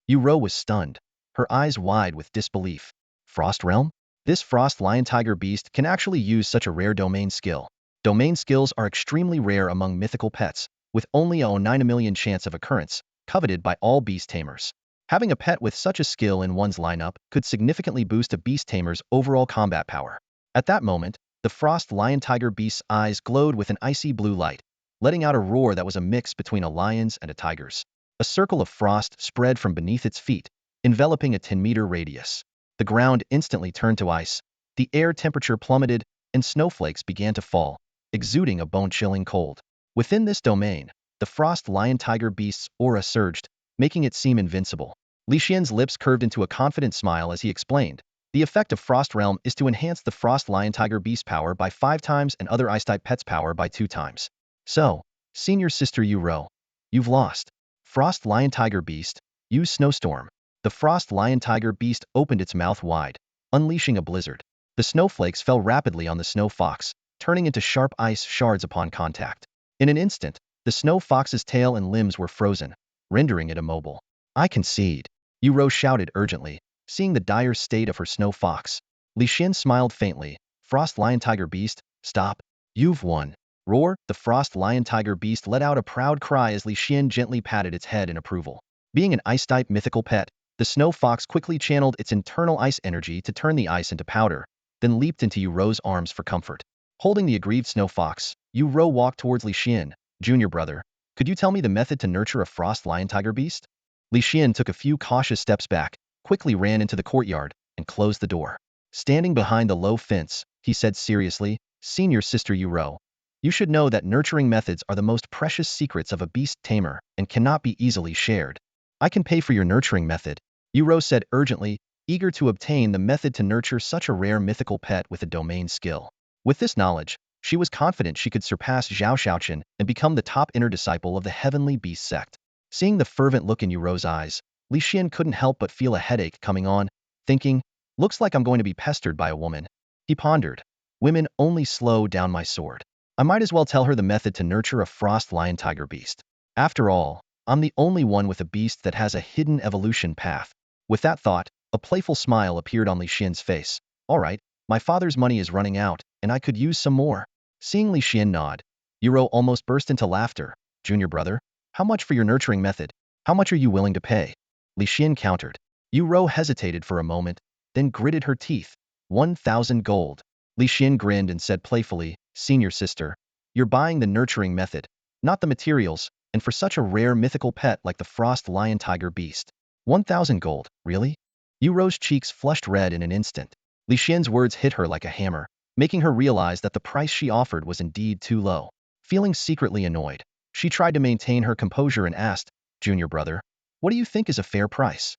Yu Rou was stunned, her eyes wide with disbelief. Frost Realm? This Frost Lion Tiger Beast can actually use such a rare domain skill. Domain skills are extremely rare among mythical pets, with only a 9 million chance of occurrence, coveted by all beast tamers. Having a pet with such a skill in one's lineup could significantly boost a beast tamer's overall combat power. At that moment, the frost lion tiger beast's eyes glowed with an icy blue light, letting out a roar that was a mix between a lion's and a tiger's. A circle of frost spread from beneath its feet, enveloping a 10-meter radius. The ground instantly turned to ice, the air temperature plummeted, and snowflakes began to fall, exuding a bone-chilling cold. Within this domain, the frost lion tiger beast's aura surged, making it seem invincible. Li Xian's lips curved into a confident smile as he explained, the effect of Frost Realm is to enhance the Frost Lion Tiger Beast power by 5 times and other Ice-type pets' power by 2 times. So, senior sister Yu Rou, you've lost. Frost Lion Tiger Beast, use Snowstorm. The Frost Lion Tiger Beast opened its mouth wide, unleashing a blizzard. The snowflakes fell rapidly on the snow fox, turning into sharp ice shards upon contact. In an instant, the snow fox's tail and limbs were frozen, rendering it immobile. I concede, Yu Rou shouted urgently, seeing the dire state of her snow fox. Li Xian smiled faintly. Frost Lion Tiger Beast, stop. You've won. Roar, the Frost Lion Tiger Beast let out a proud cry as Li Xian gently patted its head in approval. Being an ice-type mythical pet, the snow fox quickly channeled its internal ice energy to turn the ice into powder, then leaped into Yu Rou's arms for comfort. Holding the aggrieved snow fox, Yu Rou walked towards Li Xian. Junior brother, could you tell me the method to nurture a Frost Lion Tiger Beast? Li Xian took a few cautious steps back, quickly ran into the courtyard, and closed the door. Standing behind the low fence, he said seriously, Senior sister Yu Rou, you should know that nurturing methods are the most precious secrets of a beast tamer and cannot be easily shared. I can pay for your nurturing method, Yu Rou said urgently, eager to obtain the method to nurture such a rare mythical pet with a domain skill. With this knowledge, she was confident she could surpass Zhao Shaoqian and become the top inner disciple of the heavenly beast sect. Seeing the fervent look in Yu Rou's eyes, Li Xian couldn't help but feel a headache coming on, thinking, looks like I'm going to be pestered by a woman. He pondered, women only slow down my sword. I might as well tell her the method to nurture a Frost Lion Tiger Beast. After all, I'm the only one with a beast that has a hidden evolution path. With that thought, a playful smile appeared on Li Xian's face. All right, my father's money is running out, and I could use some more. Seeing Li Xian nod, Yu Rou almost burst into laughter. Junior brother, how much for your nurturing method? How much are you willing to pay? Li Xian countered. Yu Rou hesitated for a moment, then gritted her teeth. 1,000 gold. Li Xian grinned and said playfully, Senior sister, you're buying the nurturing method, not the materials, and for such a rare mythical pet like the Frost Lion Tiger Beast. 1,000 gold, really? Yu Rou's cheeks flushed red in an instant. Li Xian's words hit her like a hammer, making her realize that the price she offered was indeed too low. Feeling secretly annoyed, she tried to maintain her composure and asked, Junior brother, what do you think is a fair price?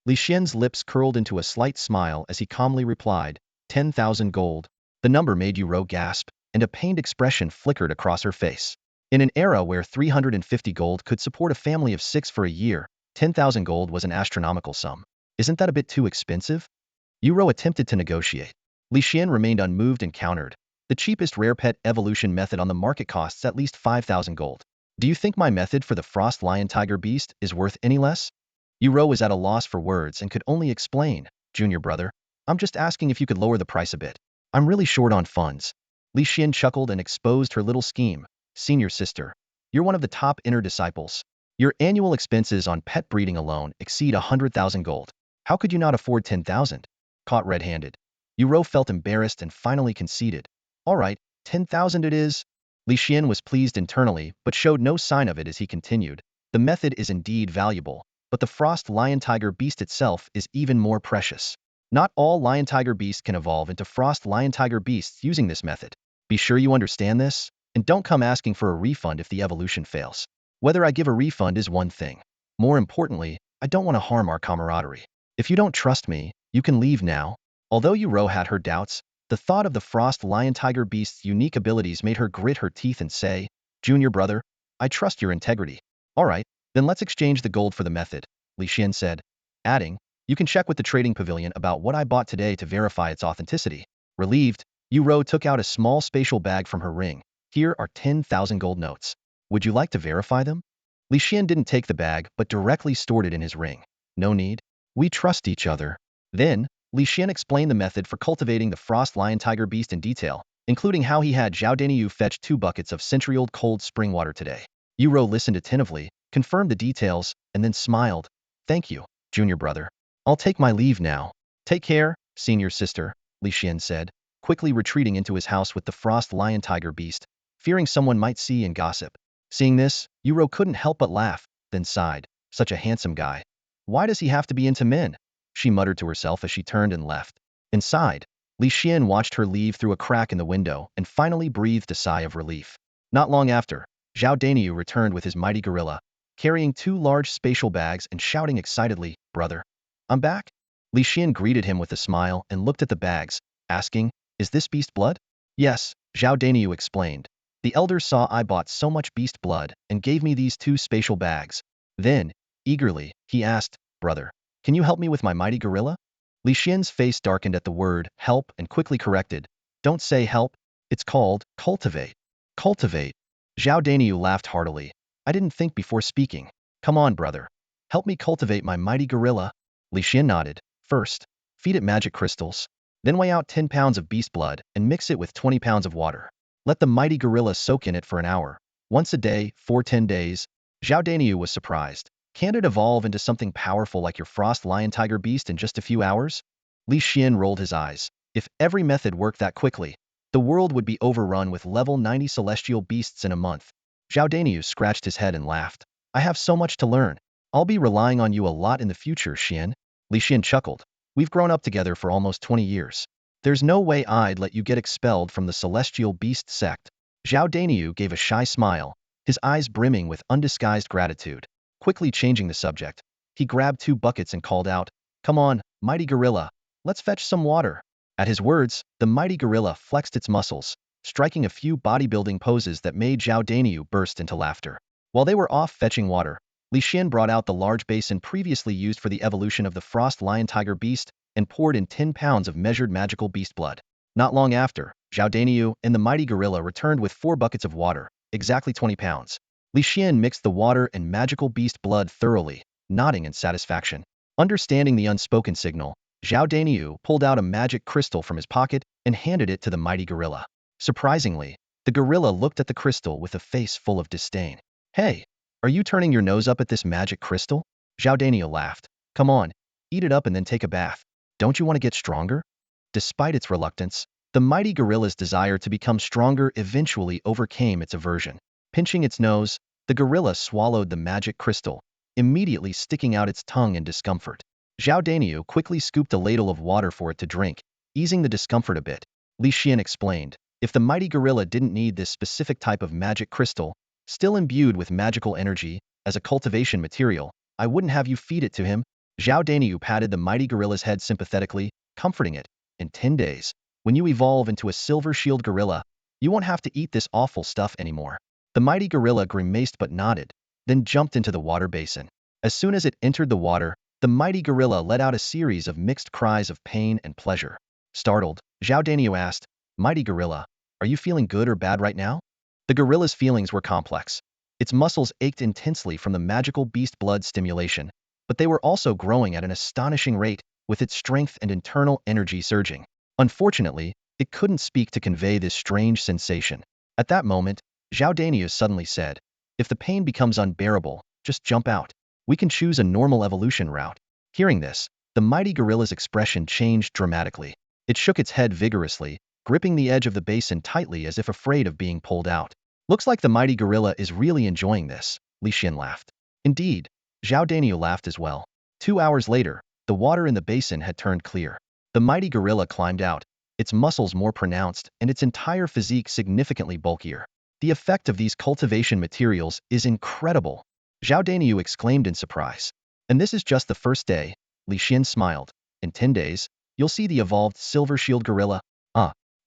Li Xian's lips curled into a slight smile as he calmly replied, 10,000 gold. The number made Yu gasp, and a pained expression flickered across her face. In an era where 350 gold could support a family of 6 for a year, 10,000 gold was an astronomical sum. Isn't that a bit too expensive? Yu attempted to negotiate. Li Xian remained unmoved and countered. The cheapest rare pet evolution method on the market costs at least 5,000 gold. Do you think my method for the frost lion tiger beast is worth any less? Yu was at a loss for words and could only explain, Junior brother, I'm just asking if you could lower the price a bit. I'm really short on funds. Li Xian chuckled and exposed her little scheme. Senior sister, you're one of the top inner disciples. Your annual expenses on pet breeding alone exceed 100,000 gold. How could you not afford 10,000? Caught red-handed. Yu felt embarrassed and finally conceded. All right, 10,000 it is. Li Xian was pleased internally, but showed no sign of it as he continued. The method is indeed valuable, but the frost lion tiger beast itself is even more precious. Not all lion tiger beasts can evolve into frost lion tiger beasts using this method. Be sure you understand this, and don't come asking for a refund if the evolution fails. Whether I give a refund is one thing. More importantly, I don't want to harm our camaraderie. If you don't trust me, you can leave now. Although Yu had her doubts, the thought of the frost lion tiger beast's unique abilities made her grit her teeth and say, Junior brother, I trust your integrity. All right, then let's exchange the gold for the method, Li Xian said, adding, you can check with the trading pavilion about what I bought today to verify its authenticity. Relieved, Yu took out a small spatial bag from her ring. Here are 10,000 gold notes. Would you like to verify them? Li Xian didn't take the bag but directly stored it in his ring. No need. We trust each other. Then, Li Xian explained the method for cultivating the frost lion tiger beast in detail, including how he had Zhao Daniyu fetch 2 buckets of century-old cold spring water today. Yu listened attentively, confirmed the details, and then smiled. Thank you, Junior brother. I'll take my leave now. Take care, senior sister, Li Xian said, quickly retreating into his house with the frost lion tiger beast, fearing someone might see and gossip. Seeing this, Yu couldn't help but laugh, then sighed. Such a handsome guy. Why does he have to be into men? She muttered to herself as she turned and left. Inside, Li Xian watched her leave through a crack in the window and finally breathed a sigh of relief. Not long after, Zhao Daniyu returned with his mighty gorilla, carrying 2 large spatial bags and shouting excitedly, brother, I'm back? Li Xian greeted him with a smile and looked at the bags, asking, is this beast blood? Yes, Zhao Daniyu explained. The elder saw I bought so much beast blood and gave me these 2 spatial bags. Then, eagerly, he asked, brother, can you help me with my mighty gorilla? Li Xian's face darkened at the word help and quickly corrected. Don't say help, it's called cultivate. Cultivate. Zhao Daniyu laughed heartily. I didn't think before speaking. Come on, brother. Help me cultivate my mighty gorilla. Li Xian nodded. First, feed it magic crystals. Then weigh out 10 pounds of beast blood and mix it with 20 pounds of water. Let the mighty gorilla soak in it for an hour. Once a day, for 10 days. Zhao Daniyu was surprised. Can't it evolve into something powerful like your frost lion tiger beast in just a few hours? Li Xian rolled his eyes. If every method worked that quickly, the world would be overrun with level 90 celestial beasts in a month. Zhao Daniyu scratched his head and laughed. I have so much to learn. I'll be relying on you a lot in the future, Xian. Li Xian chuckled. We've grown up together for almost 20 years. There's no way I'd let you get expelled from the celestial beast sect. Zhao Daniyu gave a shy smile, his eyes brimming with undisguised gratitude. Quickly changing the subject, he grabbed 2 buckets and called out, come on, mighty gorilla, let's fetch some water. At his words, the mighty gorilla flexed its muscles, striking a few bodybuilding poses that made Zhao Daniyu burst into laughter. While they were off fetching water, Li Xian brought out the large basin previously used for the evolution of the frost lion tiger beast and poured in 10 pounds of measured magical beast blood. Not long after, Zhao Daniyu and the mighty gorilla returned with 4 buckets of water, exactly 20 pounds. Li Xian mixed the water and magical beast blood thoroughly, nodding in satisfaction. Understanding the unspoken signal, Zhao Daniyu pulled out a magic crystal from his pocket and handed it to the mighty gorilla. Surprisingly, the gorilla looked at the crystal with a face full of disdain. Hey, are you turning your nose up at this magic crystal? Zhao Daniyu laughed. Come on, eat it up and then take a bath. Don't you want to get stronger? Despite its reluctance, the mighty gorilla's desire to become stronger eventually overcame its aversion. Pinching its nose, the gorilla swallowed the magic crystal, immediately sticking out its tongue in discomfort. Zhao Daniyu quickly scooped a ladle of water for it to drink, easing the discomfort a bit. Li Xian explained, if the mighty gorilla didn't need this specific type of magic crystal, still imbued with magical energy, as a cultivation material, I wouldn't have you feed it to him. Zhao Daniu patted the mighty gorilla's head sympathetically, comforting it. In 10 days, when you evolve into a silver shield gorilla, you won't have to eat this awful stuff anymore. The mighty gorilla grimaced but nodded, then jumped into the water basin. As soon as it entered the water, the mighty gorilla let out a series of mixed cries of pain and pleasure. Startled, Zhao Daniu asked, "Mighty gorilla, are you feeling good or bad right now?" The gorilla's feelings were complex. Its muscles ached intensely from the magical beast blood stimulation, but they were also growing at an astonishing rate, with its strength and internal energy surging. Unfortunately, it couldn't speak to convey this strange sensation. At that moment, Zhao Danius suddenly said, "If the pain becomes unbearable, just jump out. We can choose a normal evolution route." Hearing this, the mighty gorilla's expression changed dramatically. It shook its head vigorously, gripping the edge of the basin tightly as if afraid of being pulled out. "Looks like the mighty gorilla is really enjoying this," Li Xian laughed. Indeed, Zhao Daniu laughed as well. 2 hours later, the water in the basin had turned clear. The mighty gorilla climbed out, its muscles more pronounced and its entire physique significantly bulkier. "The effect of these cultivation materials is incredible," Zhao Daniu exclaimed in surprise. "And this is just the first day," Li Xian smiled. "In 10 days, you'll see the evolved silver shield gorilla."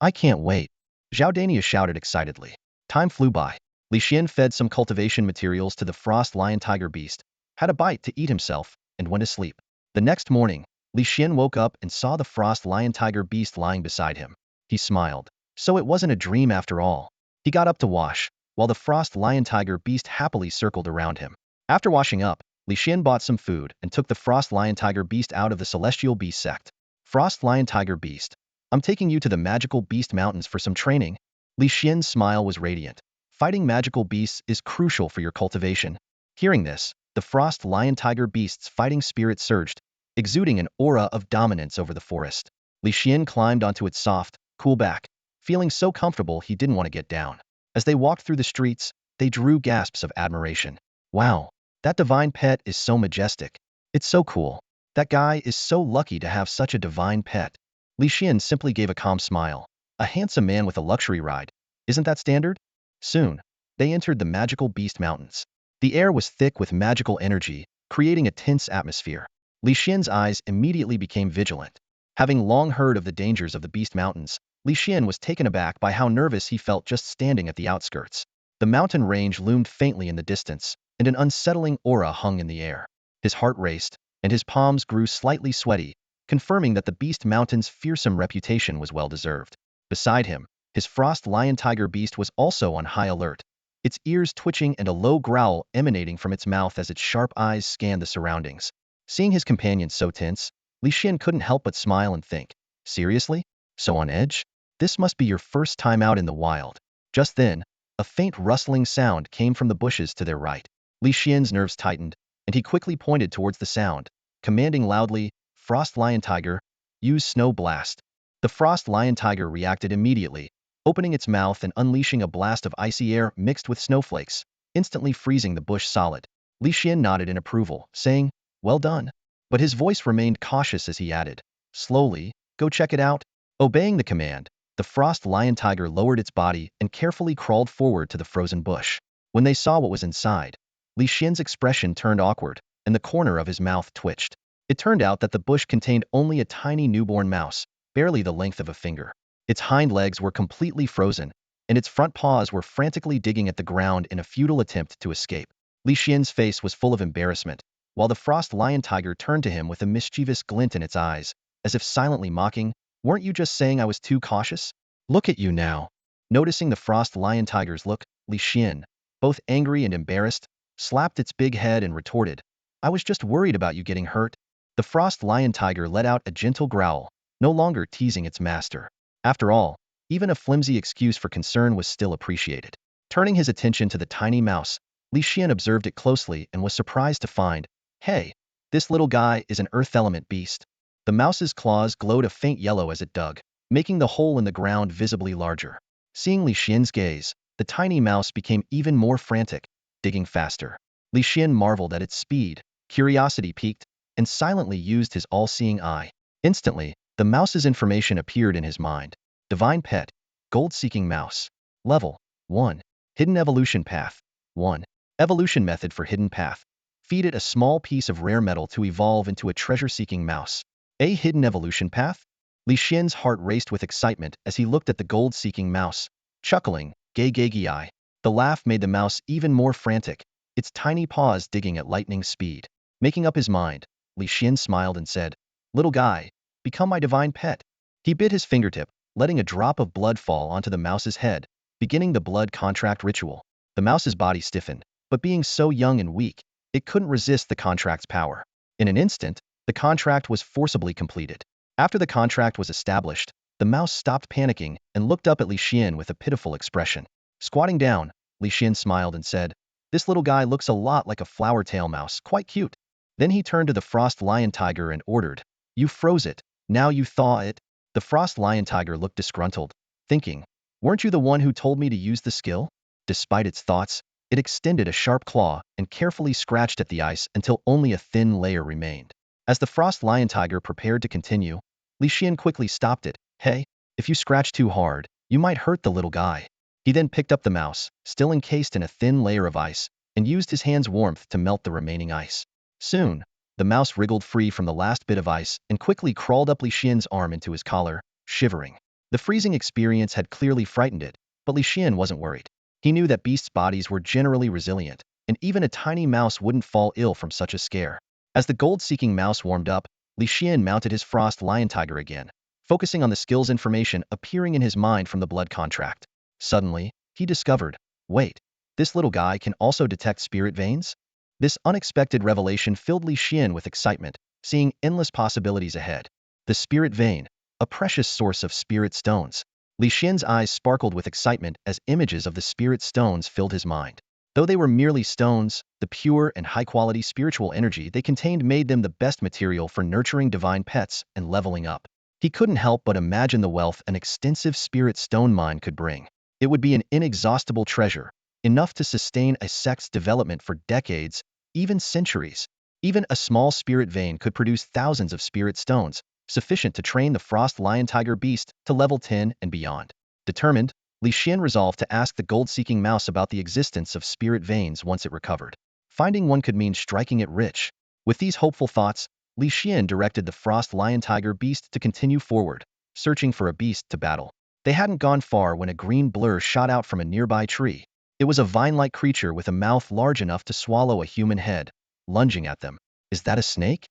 I can't wait," Zhao Daniu shouted excitedly. Time flew by. Li Xian fed some cultivation materials to the frost lion tiger beast, had a bite to eat himself, and went to sleep. The next morning, Li Xian woke up and saw the frost lion tiger beast lying beside him. He smiled. So it wasn't a dream after all. He got up to wash, while the frost lion tiger beast happily circled around him. After washing up, Li Xian bought some food and took the frost lion tiger beast out of the celestial beast sect. "Frost lion tiger beast, I'm taking you to the magical beast mountains for some training." Li Xian's smile was radiant. "Fighting magical beasts is crucial for your cultivation." Hearing this, the frost lion tiger beast's fighting spirit surged, exuding an aura of dominance over the forest. Li Xian climbed onto its soft, cool back, feeling so comfortable he didn't want to get down. As they walked through the streets, they drew gasps of admiration. "Wow, that divine pet is so majestic. It's so cool. That guy is so lucky to have such a divine pet." Li Xian simply gave a calm smile. "A handsome man with a luxury ride. Isn't that standard?" Soon, they entered the magical beast mountains. The air was thick with magical energy, creating a tense atmosphere. Li Xian's eyes immediately became vigilant. Having long heard of the dangers of the beast mountains, Li Xian was taken aback by how nervous he felt just standing at the outskirts. The mountain range loomed faintly in the distance, and an unsettling aura hung in the air. His heart raced, and his palms grew slightly sweaty, confirming that the Beast Mountain's fearsome reputation was well-deserved. Beside him, his frost lion tiger beast was also on high alert, its ears twitching and a low growl emanating from its mouth as its sharp eyes scanned the surroundings. Seeing his companion so tense, Li Xian couldn't help but smile and think, "Seriously? So on edge? This must be your first time out in the wild." Just then, a faint rustling sound came from the bushes to their right. Li Xian's nerves tightened, and he quickly pointed towards the sound, commanding loudly, "Frost Lion Tiger, use Snow Blast." The Frost Lion Tiger reacted immediately, opening its mouth and unleashing a blast of icy air mixed with snowflakes, instantly freezing the bush solid. Li Xian nodded in approval, saying, "Well done." But his voice remained cautious as he added, "Slowly, go check it out." Obeying the command, the Frost Lion Tiger lowered its body and carefully crawled forward to the frozen bush. When they saw what was inside, Li Xian's expression turned awkward, and the corner of his mouth twitched. It turned out that the bush contained only a tiny newborn mouse, barely the length of a finger. Its hind legs were completely frozen, and its front paws were frantically digging at the ground in a futile attempt to escape. Li Xian's face was full of embarrassment, while the Frost Lion Tiger turned to him with a mischievous glint in its eyes, as if silently mocking, "Weren't you just saying I was too cautious? Look at you now." Noticing the Frost Lion Tiger's look, Li Xian, both angry and embarrassed, slapped its big head and retorted, "I was just worried about you getting hurt." The Frost Lion Tiger let out a gentle growl, no longer teasing its master. After all, even a flimsy excuse for concern was still appreciated. Turning his attention to the tiny mouse, Li Xian observed it closely and was surprised to find, "Hey, this little guy is an earth element beast." The mouse's claws glowed a faint yellow as it dug, making the hole in the ground visibly larger. Seeing Li Xian's gaze, the tiny mouse became even more frantic, digging faster. Li Xian marveled at its speed, curiosity piqued, and silently used his all-seeing eye. Instantly, the mouse's information appeared in his mind. Divine Pet, Gold-Seeking Mouse. Level 1. Hidden Evolution Path 1. Evolution Method for Hidden Path. feed it a small piece of rare metal to evolve into a treasure-seeking mouse. A hidden evolution path? Li Xian's heart raced with excitement as he looked at the gold-seeking mouse. Chuckling, gay gay. The laugh made the mouse even more frantic, its tiny paws digging at lightning speed. Making up his mind, Li Xian smiled and said, "Little guy, become my divine pet." He bit his fingertip, letting a drop of blood fall onto the mouse's head, beginning the blood contract ritual. The mouse's body stiffened, but being so young and weak, it couldn't resist the contract's power. In an instant, the contract was forcibly completed. After the contract was established, the mouse stopped panicking and looked up at Li Xian with a pitiful expression. Squatting down, Li Xian smiled and said, "This little guy looks a lot like a flower tail mouse, quite cute." Then he turned to the frost lion tiger and ordered, "You froze it, now you thaw it." The frost lion tiger looked disgruntled, thinking, "Weren't you the one who told me to use the skill?" Despite its thoughts, it extended a sharp claw and carefully scratched at the ice until only a thin layer remained. As the frost lion tiger prepared to continue, Li Xian quickly stopped it. "Hey, if you scratch too hard, you might hurt the little guy." He then picked up the mouse, still encased in a thin layer of ice, and used his hand's warmth to melt the remaining ice. Soon, the mouse wriggled free from the last bit of ice and quickly crawled up Li Xian's arm into his collar, shivering. The freezing experience had clearly frightened it, but Li Xian wasn't worried. He knew that beasts' bodies were generally resilient, and even a tiny mouse wouldn't fall ill from such a scare. As the gold-seeking mouse warmed up, Li Xian mounted his frost lion tiger again, focusing on the skills information appearing in his mind from the blood contract. Suddenly, he discovered, wait, this little guy can also detect spirit veins? This unexpected revelation filled Li Xian with excitement, seeing endless possibilities ahead. The spirit vein, a precious source of spirit stones. Li Xian's eyes sparkled with excitement as images of the spirit stones filled his mind. Though they were merely stones, the pure and high-quality spiritual energy they contained made them the best material for nurturing divine pets and leveling up. He couldn't help but imagine the wealth an extensive spirit stone mine could bring. It would be an inexhaustible treasure, enough to sustain a sect's development for decades, even centuries. Even a small spirit vein could produce thousands of spirit stones, sufficient to train the frost lion tiger beast to level 10 and beyond. Determined, Li Xian resolved to ask the gold-seeking mouse about the existence of spirit veins once it recovered. Finding one could mean striking it rich. With these hopeful thoughts, Li Xian directed the frost lion tiger beast to continue forward, searching for a beast to battle. They hadn't gone far when a green blur shot out from a nearby tree. It was a vine-like creature with a mouth large enough to swallow a human head, lunging at them. "Is that a snake?"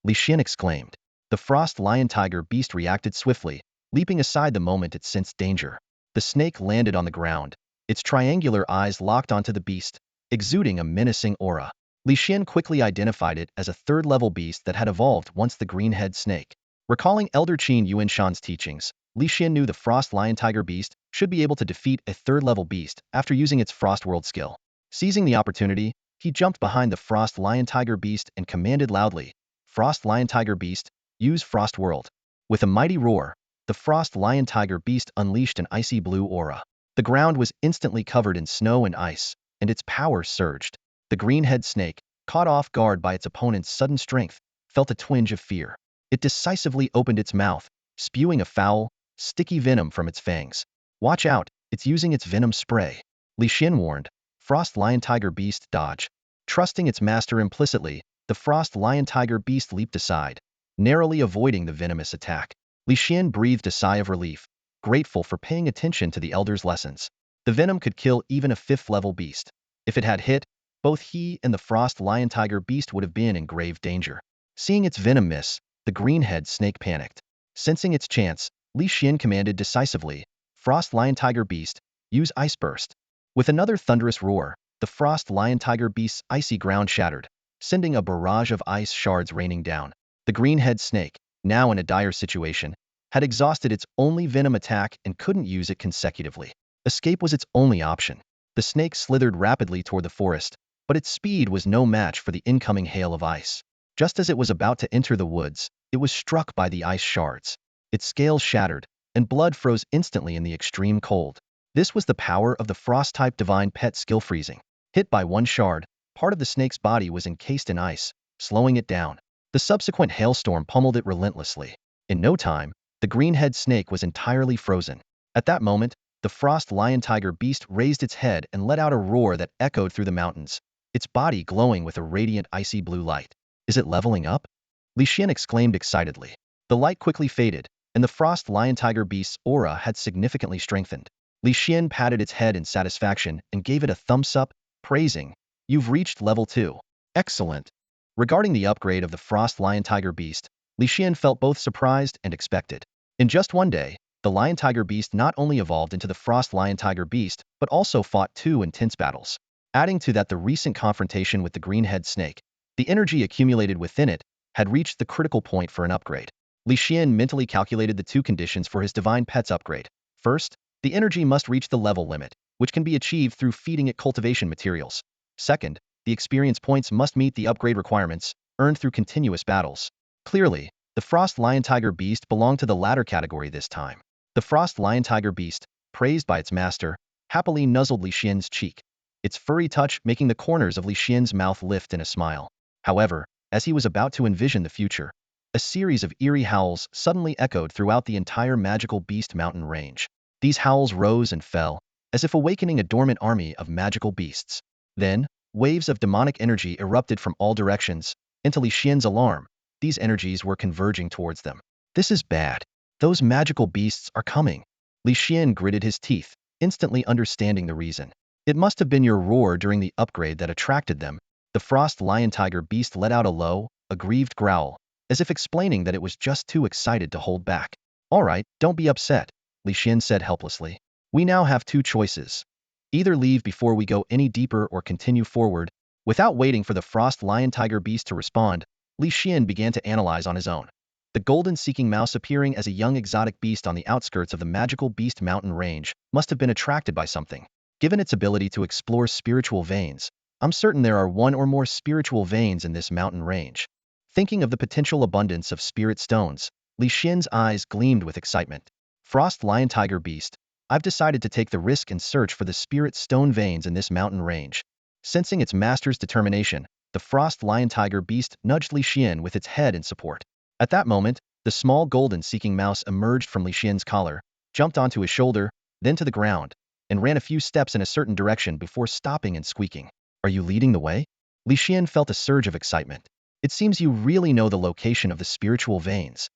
Li Xian exclaimed. The frost lion tiger beast reacted swiftly, leaping aside the moment it sensed danger. The snake landed on the ground, its triangular eyes locked onto the beast, exuding a menacing aura. Li Xian quickly identified it as a third-level beast that had evolved once the green-head snake. Recalling Elder Qin Yuanshan's teachings, Li Xian knew the frost lion tiger beast should be able to defeat a third-level beast after using its frost world skill. Seizing the opportunity, he jumped behind the frost lion tiger beast and commanded loudly, "Frost lion tiger beast, use frost world." With a mighty roar, the frost lion tiger beast unleashed an icy blue aura. The ground was instantly covered in snow and ice, and its power surged. The green-head snake, caught off guard by its opponent's sudden strength, felt a twinge of fear. It decisively opened its mouth, spewing a foul, sticky venom from its fangs. "Watch out, it's using its venom spray," Li Xian warned. Frost lion tiger beast dodge. Trusting its master implicitly, the frost lion tiger beast leaped aside, narrowly avoiding the venomous attack. Li Xian breathed a sigh of relief, grateful for paying attention to the elder's lessons. The venom could kill even a fifth-level beast. If it had hit, both he and the frost lion tiger beast would have been in grave danger. Seeing its venom miss, the green-head snake panicked. Sensing its chance, Li Xian commanded decisively, "Frost lion tiger beast, use ice burst." With another thunderous roar, the frost lion tiger beast's icy ground shattered, sending a barrage of ice shards raining down. The green-head snake, now in a dire situation, had exhausted its only venom attack and couldn't use it consecutively. Escape was its only option. The snake slithered rapidly toward the forest, but its speed was no match for the incoming hail of ice. Just as it was about to enter the woods, it was struck by the ice shards. Its scales shattered, and blood froze instantly in the extreme cold. This was the power of the frost-type divine pet skill freezing. Hit by one shard, part of the snake's body was encased in ice, slowing it down. The subsequent hailstorm pummeled it relentlessly. In no time, the green-head snake was entirely frozen. At that moment, the frost lion tiger beast raised its head and let out a roar that echoed through the mountains. its body glowing with a radiant icy blue light. Is it leveling up? Li Xian exclaimed excitedly. The light quickly faded, and the frost lion tiger beast's aura had significantly strengthened. Li Xian patted its head in satisfaction and gave it a thumbs up, praising, "You've reached level 2. Excellent." Regarding the upgrade of the frost lion tiger beast, Li Xian felt both surprised and expected. In just one day, the lion tiger beast not only evolved into the frost lion tiger beast, but also fought 2 intense battles. Adding to that the recent confrontation with the green-head snake, the energy accumulated within it had reached the critical point for an upgrade. Li Xian mentally calculated the 2 conditions for his divine pet's upgrade. First, the energy must reach the level limit, which can be achieved through feeding it cultivation materials. Second, the experience points must meet the upgrade requirements, earned through continuous battles. Clearly, the frost lion tiger beast belonged to the latter category this time. The frost lion tiger beast, praised by its master, happily nuzzled Li Xian's cheek, its furry touch making the corners of Li Xian's mouth lift in a smile. However, as he was about to envision the future, a series of eerie howls suddenly echoed throughout the entire magical beast mountain range. These howls rose and fell, as if awakening a dormant army of magical beasts. Then, waves of demonic energy erupted from all directions, and to Li Xian's alarm, these energies were converging towards them. This is bad. Those magical beasts are coming. Li Xian gritted his teeth, instantly understanding the reason. It must have been your roar during the upgrade that attracted them. The frost lion tiger beast let out a low, aggrieved growl, as if explaining that it was just too excited to hold back. All right, don't be upset, Li Xian said helplessly. We now have 2 choices. Either leave before we go any deeper or continue forward. Without waiting for the frost lion tiger beast to respond, Li Xian began to analyze on his own. The golden-seeking mouse appearing as a young exotic beast on the outskirts of the magical beast mountain range must have been attracted by something. Given its ability to explore spiritual veins, I'm certain there are 1 or more spiritual veins in this mountain range. Thinking of the potential abundance of spirit stones, Li Xian's eyes gleamed with excitement. Frost lion tiger beast, I've decided to take the risk and search for the spirit stone veins in this mountain range. Sensing its master's determination, the frost lion tiger beast nudged Li Xian with its head in support. At that moment, the small golden-seeking mouse emerged from Li Xian's collar, jumped onto his shoulder, then to the ground, and ran a few steps in a certain direction before stopping and squeaking. Are you leading the way? Li Xian felt a surge of excitement. It seems you really know the location of the spiritual veins.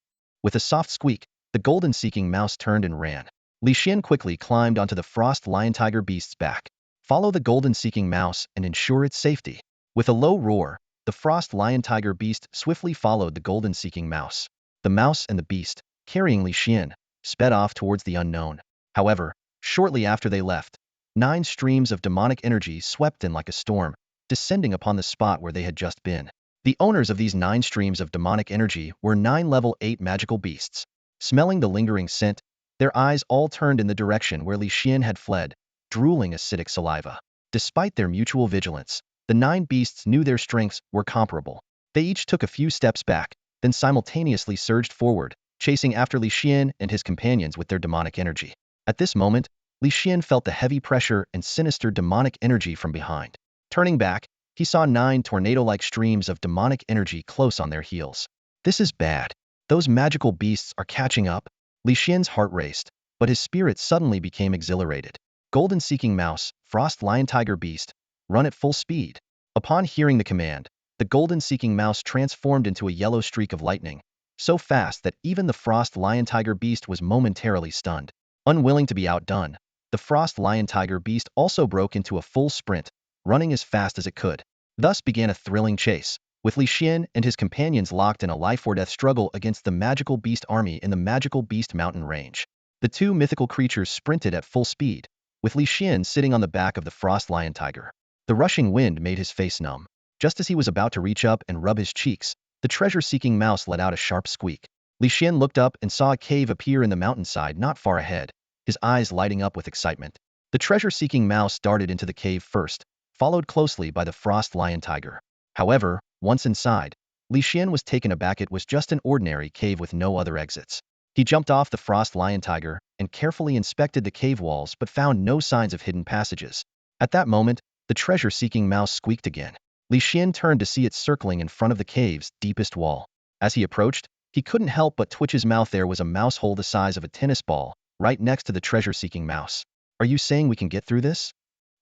With a soft squeak, the golden-seeking mouse turned and ran. Li Xian quickly climbed onto the frost lion tiger beast's back. Follow the golden-seeking mouse and ensure its safety. With a low roar, the frost lion tiger beast swiftly followed the golden-seeking mouse. The mouse and the beast, carrying Li Xian, sped off towards the unknown. However, shortly after they left, 9 streams of demonic energy swept in like a storm, descending upon the spot where they had just been. The owners of these 9 streams of demonic energy were 9 level 8 magical beasts. Smelling the lingering scent, their eyes all turned in the direction where Li Xian had fled, drooling acidic saliva. Despite their mutual vigilance, the 9 beasts knew their strengths were comparable. They each took a few steps back, then simultaneously surged forward, chasing after Li Xian and his companions with their demonic energy. At this moment, Li Xian felt the heavy pressure and sinister demonic energy from behind. Turning back, he saw 9 tornado-like streams of demonic energy close on their heels. This is bad. Those magical beasts are catching up. Li Xian's heart raced, but his spirit suddenly became exhilarated. Golden-seeking mouse, frost lion tiger beast, run at full speed. Upon hearing the command, the golden-seeking mouse transformed into a yellow streak of lightning, so fast that even the frost lion tiger beast was momentarily stunned. Unwilling to be outdone, the frost lion tiger beast also broke into a full sprint, running as fast as it could. Thus began a thrilling chase, with Li Xian and his companions locked in a life-or-death struggle against the magical beast army in the magical beast mountain range. The 2 mythical creatures sprinted at full speed, with Li Xian sitting on the back of the frost lion tiger. The rushing wind made his face numb. Just as he was about to reach up and rub his cheeks, the treasure-seeking mouse let out a sharp squeak. Li Xian looked up and saw a cave appear in the mountainside not far ahead, his eyes lighting up with excitement. The treasure-seeking mouse darted into the cave first, followed closely by the frost lion tiger. However, once inside, Li Xian was taken aback. It was just an ordinary cave with no other exits. He jumped off the frost lion tiger and carefully inspected the cave walls but found no signs of hidden passages. At that moment, the treasure-seeking mouse squeaked again. Li Xian turned to see it circling in front of the cave's deepest wall. As he approached, he couldn't help but twitch his mouth. There was a mouse hole the size of a tennis ball, right next to the treasure-seeking mouse. Are you saying we can get through this?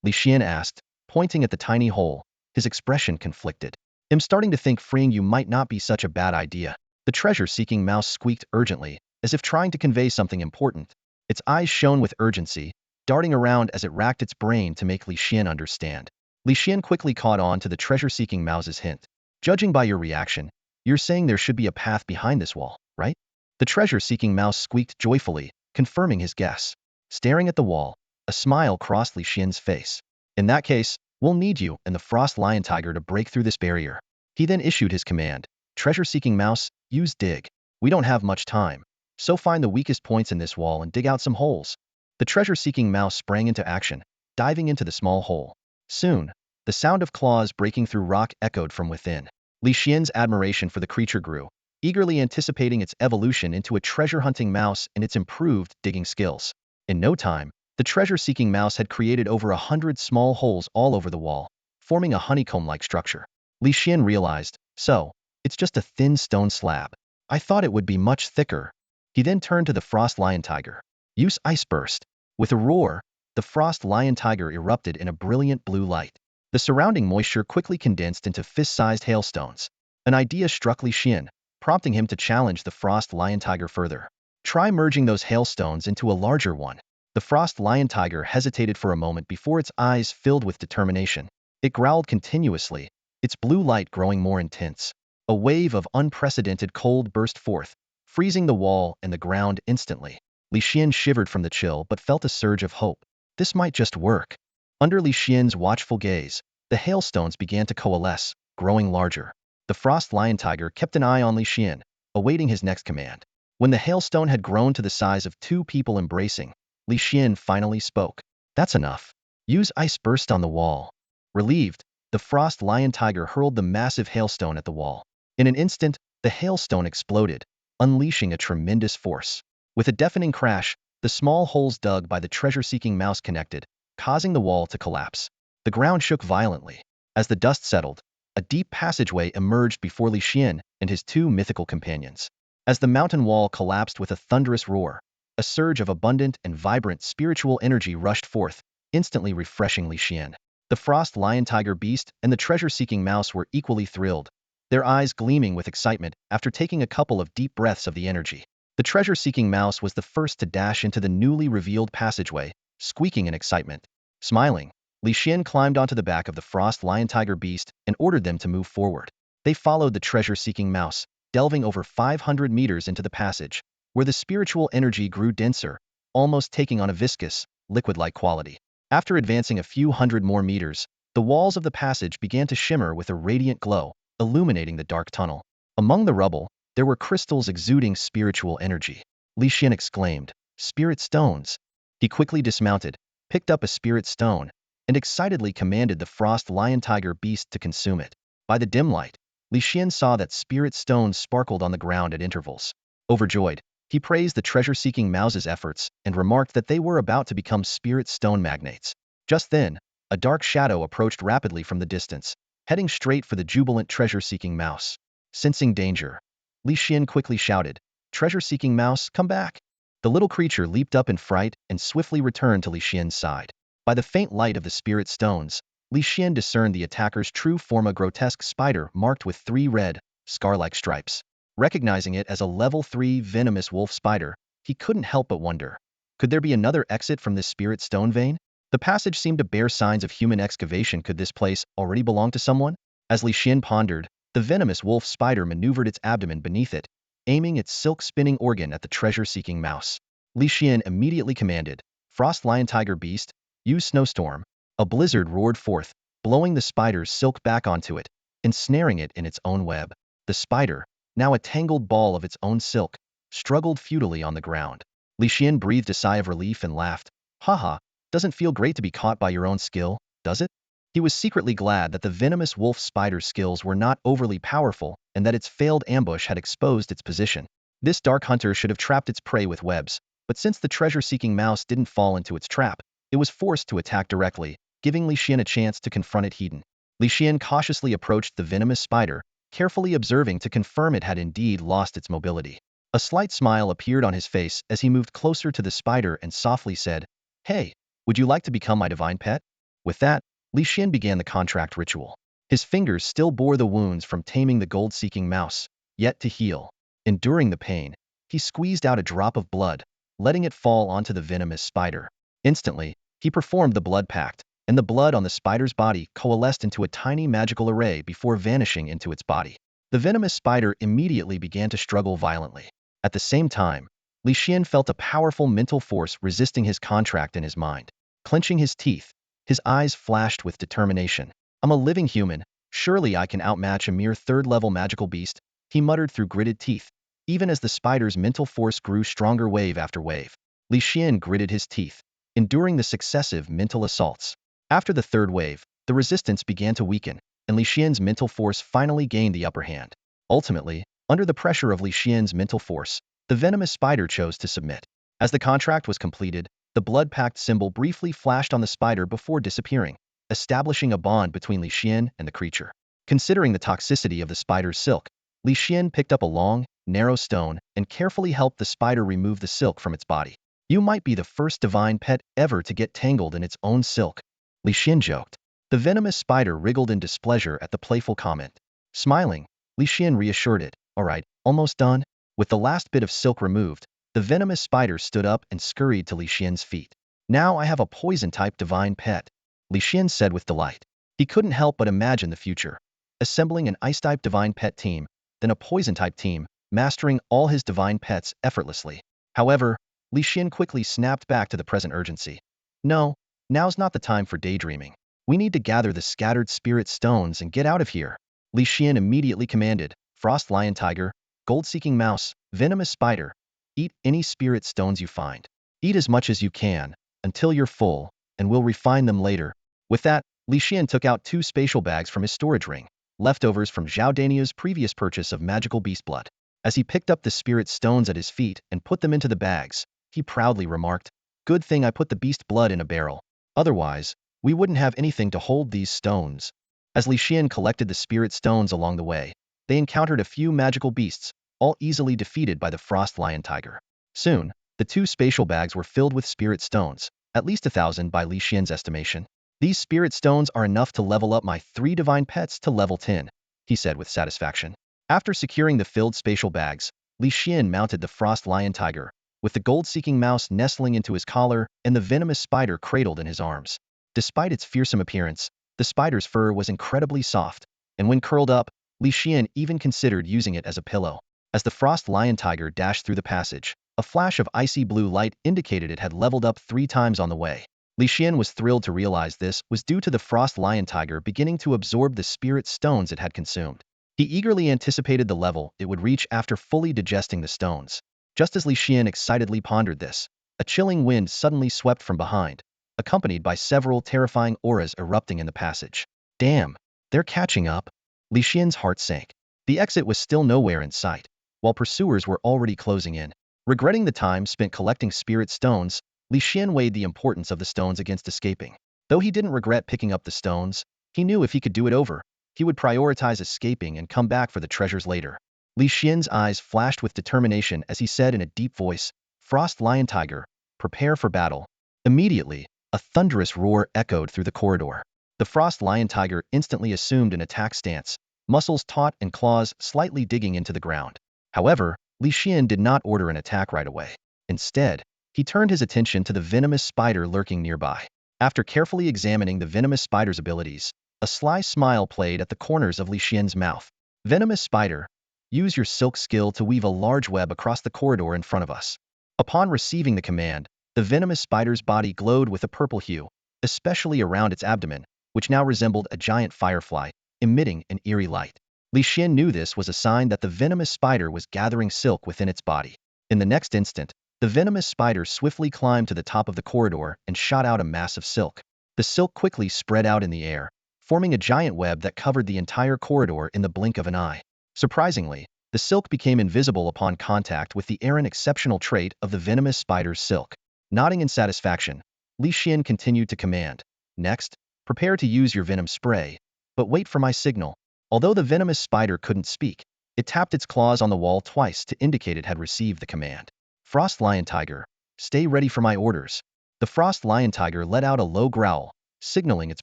Li Xian asked, pointing at the tiny hole, his expression conflicted. "I'm starting to think freeing you might not be such a bad idea." The treasure-seeking mouse squeaked urgently, as if trying to convey something important. Its eyes shone with urgency, darting around as it racked its brain to make Li Xian understand. Li Xian quickly caught on to the treasure-seeking mouse's hint. "Judging by your reaction, you're saying there should be a path behind this wall, right?" The treasure-seeking mouse squeaked joyfully, confirming his guess. Staring at the wall, a smile crossed Li Xian's face. "In that case, we'll need you and the frost lion tiger to break through this barrier." He then issued his command. "Treasure-seeking mouse, use dig. We don't have much time, so find the weakest points in this wall and dig out some holes." The treasure-seeking mouse sprang into action, diving into the small hole. Soon, the sound of claws breaking through rock echoed from within. Li Xian's admiration for the creature grew, eagerly anticipating its evolution into a treasure-hunting mouse and its improved digging skills. In no time, the treasure-seeking mouse had created over 100 small holes all over the wall, forming a honeycomb-like structure. Li Xian realized, "So, it's just a thin stone slab. I thought it would be much thicker." He then turned to the frost lion tiger. "Use ice burst." With a roar, the frost lion tiger erupted in a brilliant blue light. The surrounding moisture quickly condensed into fist-sized hailstones. An idea struck Li Xian, prompting him to challenge the frost lion tiger further. "Try merging those hailstones into a larger one." The frost lion tiger hesitated for a moment before its eyes filled with determination. It growled continuously, its blue light growing more intense. A wave of unprecedented cold burst forth, freezing the wall and the ground instantly. Li Xian shivered from the chill but felt a surge of hope. This might just work. Under Li Xian's watchful gaze, the hailstones began to coalesce, growing larger. The frost lion tiger kept an eye on Li Xian, awaiting his next command. When the hailstone had grown to the size of two people embracing, Li Xian finally spoke. "That's enough. Use ice burst on the wall." Relieved, the frost lion tiger hurled the massive hailstone at the wall. In an instant, the hailstone exploded, unleashing a tremendous force. With a deafening crash, the small holes dug by the treasure-seeking mouse connected, causing the wall to collapse. The ground shook violently. As the dust settled, a deep passageway emerged before Li Xian and his two mythical companions. As the mountain wall collapsed with a thunderous roar, a surge of abundant and vibrant spiritual energy rushed forth, instantly refreshing Li Xian. The frost lion tiger beast and the treasure-seeking mouse were equally thrilled, their eyes gleaming with excitement after taking a couple of deep breaths of the energy. The treasure-seeking mouse was the first to dash into the newly revealed passageway, squeaking in excitement. Smiling, Li Xian climbed onto the back of the frost lion tiger beast and ordered them to move forward. They followed the treasure-seeking mouse, delving over 500 meters into the passage, where the spiritual energy grew denser, almost taking on a viscous, liquid-like quality. After advancing a few hundred more meters, the walls of the passage began to shimmer with a radiant glow, illuminating the dark tunnel. Among the rubble, there were crystals exuding spiritual energy. Li Xian exclaimed, "Spirit stones!" He quickly dismounted, picked up a spirit stone, and excitedly commanded the frost lion tiger beast to consume it. By the dim light, Li Xian saw that spirit stones sparkled on the ground at intervals. Overjoyed, he praised the treasure-seeking mouse's efforts and remarked that they were about to become spirit stone magnates. Just then, a dark shadow approached rapidly from the distance, heading straight for the jubilant treasure-seeking mouse. Sensing danger, Li Xian quickly shouted, "Treasure-seeking mouse, come back!" The little creature leaped up in fright and swiftly returned to Li Xian's side. By the faint light of the spirit stones, Li Xian discerned the attacker's true form, a grotesque spider marked with 3 red, scar-like stripes. Recognizing it as a level 3 venomous wolf spider, he couldn't help but wonder, could there be another exit from this spirit stone vein? The passage seemed to bear signs of human excavation. Could this place already belong to someone? As Li Xian pondered, the venomous wolf spider maneuvered its abdomen beneath it, aiming its silk-spinning organ at the treasure-seeking mouse. Li Xian immediately commanded, "Frost lion tiger beast, use snowstorm." A blizzard roared forth, blowing the spider's silk back onto it, ensnaring it in its own web. The spider, now a tangled ball of its own silk, struggled futilely on the ground. Li Xian breathed a sigh of relief and laughed. "Haha, doesn't feel great to be caught by your own skill, does it?" He was secretly glad that the venomous wolf spider's skills were not overly powerful and that its failed ambush had exposed its position. This dark hunter should have trapped its prey with webs, but since the treasure-seeking mouse didn't fall into its trap, it was forced to attack directly, giving Li Xian a chance to confront it hidden. Li Xian cautiously approached the venomous spider, carefully observing to confirm it had indeed lost its mobility. A slight smile appeared on his face as he moved closer to the spider and softly said, "Hey, would you like to become my divine pet?" With that, Li Xian began the contract ritual. His fingers still bore the wounds from taming the gold-seeking mouse, yet to heal. Enduring the pain, he squeezed out a drop of blood, letting it fall onto the venomous spider. Instantly, he performed the blood pact, and the blood on the spider's body coalesced into a tiny magical array before vanishing into its body. The venomous spider immediately began to struggle violently. At the same time, Li Xian felt a powerful mental force resisting his contract in his mind. Clenching his teeth, his eyes flashed with determination. I'm a living human, surely I can outmatch a mere third-level magical beast, he muttered through gritted teeth, even as the spider's mental force grew stronger wave after wave. Li Xian gritted his teeth, enduring the successive mental assaults. After the third wave, the resistance began to weaken, and Li Xian's mental force finally gained the upper hand. Ultimately, under the pressure of Li Xian's mental force, the venomous spider chose to submit. As the contract was completed, the blood pact symbol briefly flashed on the spider before disappearing, establishing a bond between Li Xian and the creature. Considering the toxicity of the spider's silk, Li Xian picked up a long, narrow stone and carefully helped the spider remove the silk from its body. You might be the first divine pet ever to get tangled in its own silk, Li Xian joked. The venomous spider wriggled in displeasure at the playful comment. Smiling, Li Xian reassured it, all right, almost done. With the last bit of silk removed, the venomous spider stood up and scurried to Li Xian's feet. Now I have a poison-type divine pet, Li Xian said with delight. He couldn't help but imagine the future, assembling an ice-type divine pet team, then a poison-type team, mastering all his divine pets effortlessly. However, Li Xian quickly snapped back to the present urgency. No, now's not the time for daydreaming. We need to gather the scattered spirit stones and get out of here. Li Xian immediately commanded, Frost Lion Tiger, Gold-Seeking Mouse, Venomous Spider, eat any spirit stones you find. Eat as much as you can, until you're full, and we'll refine them later. With that, Li Xian took out 2 spatial bags from his storage ring, leftovers from Zhao Dania's previous purchase of magical beast blood. As he picked up the spirit stones at his feet and put them into the bags, he proudly remarked, good thing I put the beast blood in a barrel. Otherwise, we wouldn't have anything to hold these stones. As Li Xian collected the spirit stones along the way, they encountered a few magical beasts, all easily defeated by the Frost Lion Tiger. Soon, the 2 spatial bags were filled with spirit stones, at least 1,000 by Li Xian's estimation. These spirit stones are enough to level up my 3 divine pets to level 10, he said with satisfaction. After securing the filled spatial bags, Li Xian mounted the Frost Lion Tiger, with the gold-seeking mouse nestling into his collar and the venomous spider cradled in his arms. Despite its fearsome appearance, the spider's fur was incredibly soft, and when curled up, Li Xian even considered using it as a pillow. As the Frost Lion Tiger dashed through the passage, a flash of icy blue light indicated it had leveled up 3 times on the way. Li Xian was thrilled to realize this was due to the Frost Lion Tiger beginning to absorb the spirit stones it had consumed. He eagerly anticipated the level it would reach after fully digesting the stones. Just as Li Xian excitedly pondered this, a chilling wind suddenly swept from behind, accompanied by several terrifying auras erupting in the passage. Damn, they're catching up. Li Xian's heart sank. The exit was still nowhere in sight, while pursuers were already closing in. Regretting the time spent collecting spirit stones, Li Xian weighed the importance of the stones against escaping. Though he didn't regret picking up the stones, he knew if he could do it over, he would prioritize escaping and come back for the treasures later. Li Xian's eyes flashed with determination as he said in a deep voice, Frost Lion Tiger, prepare for battle. Immediately, a thunderous roar echoed through the corridor. The Frost Lion Tiger instantly assumed an attack stance, muscles taut and claws slightly digging into the ground. However, Li Xian did not order an attack right away. Instead, he turned his attention to the venomous spider lurking nearby. After carefully examining the venomous spider's abilities, a sly smile played at the corners of Li Xian's mouth. Venomous spider, use your silk skill to weave a large web across the corridor in front of us. Upon receiving the command, the venomous spider's body glowed with a purple hue, especially around its abdomen, which now resembled a giant firefly, emitting an eerie light. Li Xian knew this was a sign that the venomous spider was gathering silk within its body. In the next instant, the venomous spider swiftly climbed to the top of the corridor and shot out a mass of silk. The silk quickly spread out in the air, forming a giant web that covered the entire corridor in the blink of an eye. Surprisingly, the silk became invisible upon contact with the errant exceptional trait of the venomous spider's silk. Nodding in satisfaction, Li Xian continued to command, next, prepare to use your venom spray, but wait for my signal. Although the venomous spider couldn't speak, it tapped its claws on the wall twice to indicate it had received the command. Frost Lion Tiger, stay ready for my orders. The Frost Lion Tiger let out a low growl, signaling its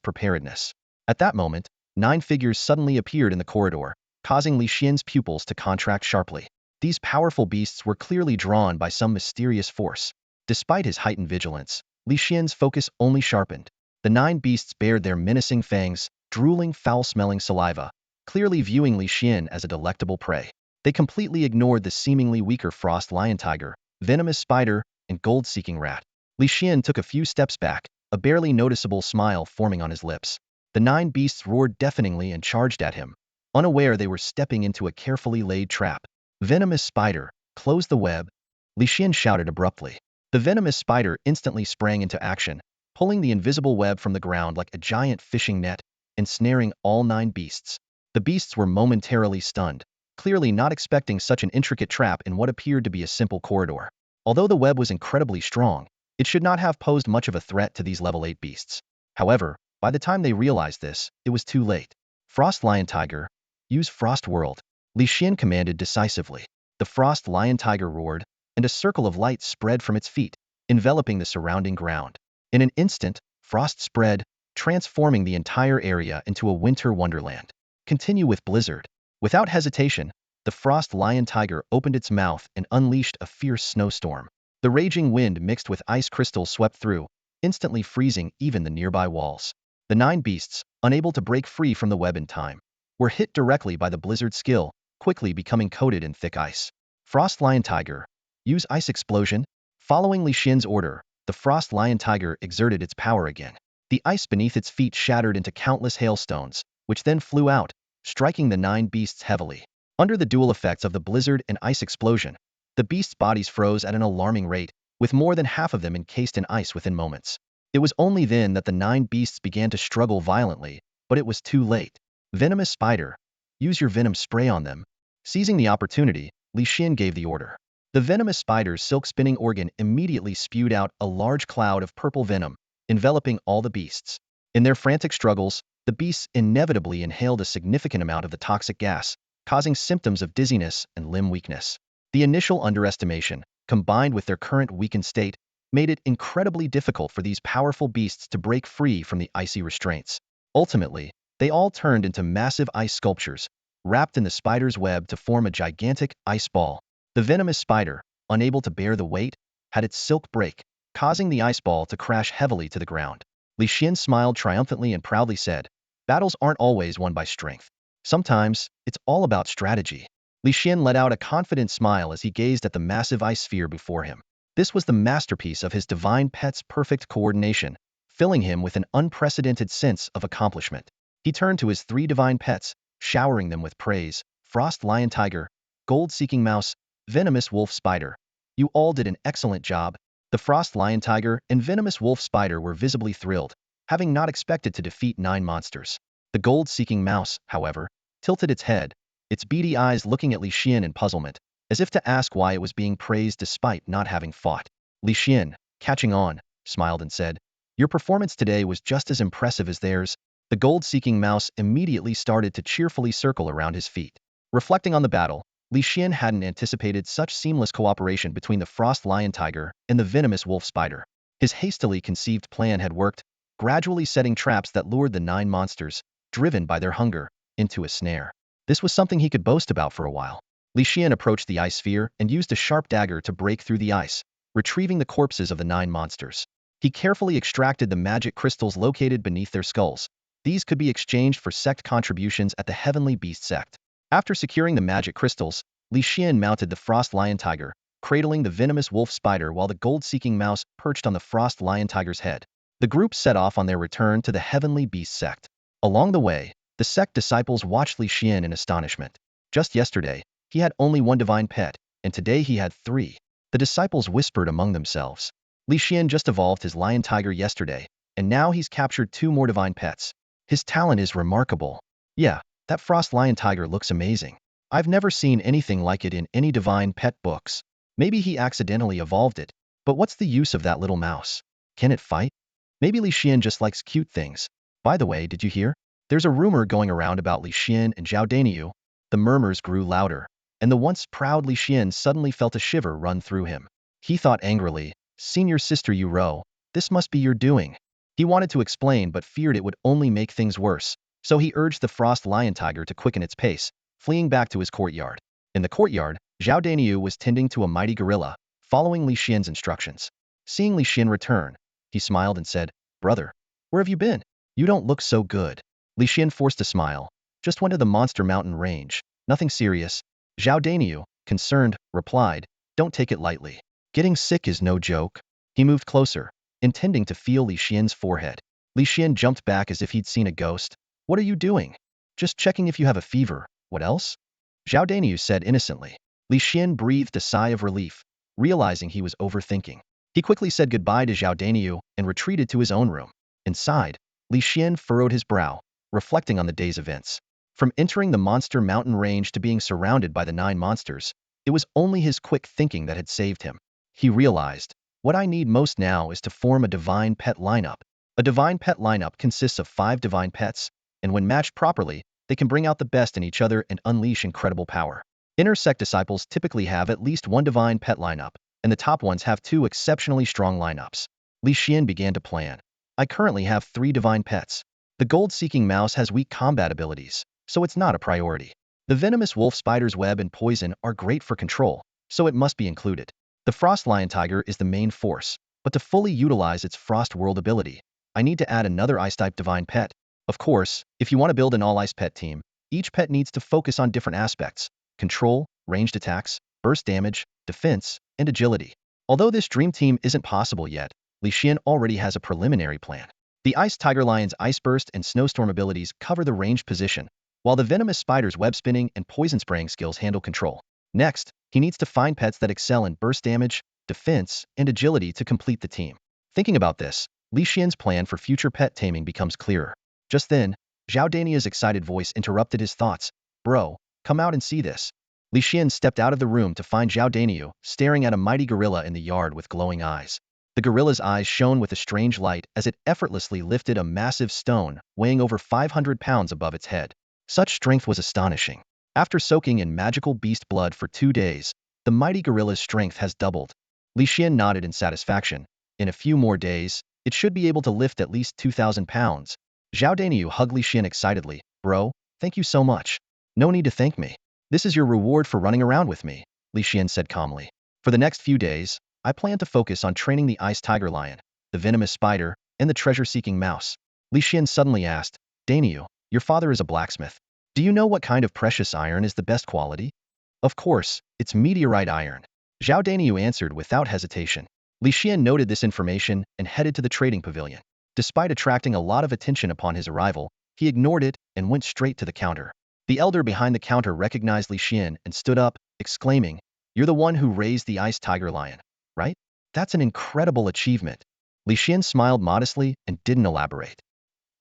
preparedness. At that moment, 9 figures suddenly appeared in the corridor, causing Li Xian's pupils to contract sharply. These powerful beasts were clearly drawn by some mysterious force. Despite his heightened vigilance, Li Xian's focus only sharpened. The 9 beasts bared their menacing fangs, drooling foul-smelling saliva, clearly viewing Li Xian as a delectable prey. They completely ignored the seemingly weaker frost lion tiger, venomous spider, and gold-seeking rat. Li Xian took a few steps back, a barely noticeable smile forming on his lips. The 9 beasts roared deafeningly and charged at him, unaware they were stepping into a carefully laid trap. Venomous spider, close the web, Li Xian shouted abruptly. The venomous spider instantly sprang into action, pulling the invisible web from the ground like a giant fishing net, ensnaring all 9 beasts. The beasts were momentarily stunned, clearly not expecting such an intricate trap in what appeared to be a simple corridor. Although the web was incredibly strong, it should not have posed much of a threat to these level 8 beasts. However, by the time they realized this, it was too late. Frost Lion Tiger, use Frost World, Li Xian commanded decisively. The Frost Lion Tiger roared, and a circle of light spread from its feet, enveloping the surrounding ground. In an instant, frost spread, transforming the entire area into a winter wonderland. Continue with blizzard. Without hesitation, the Frost Lion Tiger opened its mouth and unleashed a fierce snowstorm. The raging wind mixed with ice crystals swept through, instantly freezing even the nearby walls. The 9 beasts, unable to break free from the web in time, were hit directly by the blizzard's skill, quickly becoming coated in thick ice. Frost Lion Tiger, use Ice Explosion. Following Li Xian's order, the Frost Lion Tiger exerted its power again. The ice beneath its feet shattered into countless hailstones, which then flew out, striking the 9 beasts heavily. Under the dual effects of the blizzard and ice explosion, the beasts' bodies froze at an alarming rate, with more than half of them encased in ice within moments. It was only then that the 9 beasts began to struggle violently, but it was too late. Venomous spider, use your venom spray on them. Seizing the opportunity, Li Xian gave the order. The venomous spider's silk-spinning organ immediately spewed out a large cloud of purple venom, enveloping all the beasts. In their frantic struggles, the beasts inevitably inhaled a significant amount of the toxic gas, causing symptoms of dizziness and limb weakness. The initial underestimation, combined with their current weakened state, made it incredibly difficult for these powerful beasts to break free from the icy restraints. Ultimately, they all turned into massive ice sculptures, wrapped in the spider's web to form a gigantic ice ball. The venomous spider, unable to bear the weight, had its silk break, causing the ice ball to crash heavily to the ground. Li Xian smiled triumphantly and proudly said, "Battles aren't always won by strength. Sometimes, it's all about strategy." Li Xian let out a confident smile as he gazed at the massive ice sphere before him. This was the masterpiece of his divine pet's perfect coordination, filling him with an unprecedented sense of accomplishment. He turned to his 3 divine pets, showering them with praise. Frost Lion Tiger, Gold-Seeking Mouse, Venomous Wolf Spider. You all did an excellent job. The Frost Lion Tiger and Venomous Wolf Spider were visibly thrilled, having not expected to defeat 9 monsters. The Gold-Seeking Mouse, however, tilted its head, its beady eyes looking at Li Xian in puzzlement, as if to ask why it was being praised despite not having fought. Li Xian, catching on, smiled and said, "Your performance today was just as impressive as theirs." The gold-seeking mouse immediately started to cheerfully circle around his feet. Reflecting on the battle, Li Xian hadn't anticipated such seamless cooperation between the Frost Lion Tiger and the Venomous Wolf Spider. His hastily conceived plan had worked, gradually setting traps that lured the 9 monsters, driven by their hunger, into a snare. This was something he could boast about for a while. Li Xian approached the ice sphere and used a sharp dagger to break through the ice, retrieving the corpses of the 9 monsters. He carefully extracted the magic crystals located beneath their skulls. These could be exchanged for sect contributions at the Heavenly Beast Sect. After securing the magic crystals, Li Xian mounted the Frost Lion Tiger, cradling the Venomous Wolf Spider while the gold-seeking mouse perched on the Frost Lion Tiger's head. The group set off on their return to the Heavenly Beast Sect. Along the way, the sect disciples watched Li Xian in astonishment. Just yesterday, he had only 1 divine pet, and today he had 3. The disciples whispered among themselves. Li Xian just evolved his lion tiger yesterday, and now he's captured 2 more divine pets. His talent is remarkable. Yeah, that Frost Lion Tiger looks amazing. I've never seen anything like it in any divine pet books. Maybe he accidentally evolved it, but what's the use of that little mouse? Can it fight? Maybe Li Xian just likes cute things. By the way, did you hear? There's a rumor going around about Li Xian and Zhao Daniyu. The murmurs grew louder, and the once proud Li Xian suddenly felt a shiver run through him. He thought angrily, "Senior sister Yu, this must be your doing." He wanted to explain but feared it would only make things worse, So he urged the frost lion tiger to quicken its pace, fleeing back to his courtyard. In the courtyard, Zhao Daniu was tending to a mighty gorilla, following Li Xian's instructions. Seeing Li Xian return, he smiled and said, "Brother, where have you been? You don't look so good." Li Xian forced a smile. "Just went to the monster mountain range. Nothing serious." Zhao Daniu, concerned, replied, "Don't take it lightly. Getting sick is no joke." He moved closer, intending to feel Li Xian's forehead. Li Xian jumped back as if he'd seen a ghost. "What are you doing?" "Just checking if you have a fever. What else?" Zhao Daniu said innocently. Li Xian breathed a sigh of relief, realizing he was overthinking. He quickly said goodbye to Zhao Daniu and retreated to his own room. Inside, Li Xian furrowed his brow, reflecting on the day's events. From entering the monster mountain range to being surrounded by the 9 monsters, it was only his quick thinking that had saved him. He realized, what I need most now is to form a divine pet lineup. A divine pet lineup consists of 5 divine pets, and when matched properly, they can bring out the best in each other and unleash incredible power. Inner sect disciples typically have at least 1 divine pet lineup, and the top ones have 2 exceptionally strong lineups. Li Xian began to plan. I currently have 3 divine pets. The gold-seeking mouse has weak combat abilities, so it's not a priority. The venomous wolf spider's web and poison are great for control, so it must be included. The frost lion tiger is the main force, but to fully utilize its frost world ability, I need to add another ice-type divine pet. Of course, if you want to build an all-ice pet team, each pet needs to focus on different aspects: control, ranged attacks, burst damage, defense, and agility. Although this dream team isn't possible yet, Li Xian already has a preliminary plan. The Ice Tiger Lion's Ice Burst and Snowstorm abilities cover the ranged position, while the venomous spider's web spinning and poison spraying skills handle control. Next, he needs to find pets that excel in burst damage, defense, and agility to complete the team. Thinking about this, Li Xian's plan for future pet taming becomes clearer. Just then, Zhao Dania's excited voice interrupted his thoughts. "Bro, come out and see this." Li Xian stepped out of the room to find Zhao Daniu staring at a mighty gorilla in the yard with glowing eyes. The gorilla's eyes shone with a strange light as it effortlessly lifted a massive stone weighing over 500 pounds above its head. Such strength was astonishing. After soaking in magical beast blood for 2 days, the mighty gorilla's strength has doubled. Li Xian nodded in satisfaction. In a few more days, it should be able to lift at least 2,000 pounds. Zhao Daniu hugged Li Xian excitedly. "Bro, thank you so much." "No need to thank me. This is your reward for running around with me," Li Xian said calmly. "For the next few days, I plan to focus on training the Ice Tiger Lion, the venomous spider, and the treasure-seeking mouse." Li Xian suddenly asked, "Daniu, your father is a blacksmith. Do you know what kind of precious iron is the best quality?" "Of course, it's meteorite iron," Zhao Daniu answered without hesitation. Li Xian noted this information and headed to the trading pavilion. Despite attracting a lot of attention upon his arrival, he ignored it and went straight to the counter. The elder behind the counter recognized Li Xian and stood up, exclaiming, "You're the one who raised the Ice Tiger Lion, right? That's an incredible achievement." Li Xian smiled modestly and didn't elaborate.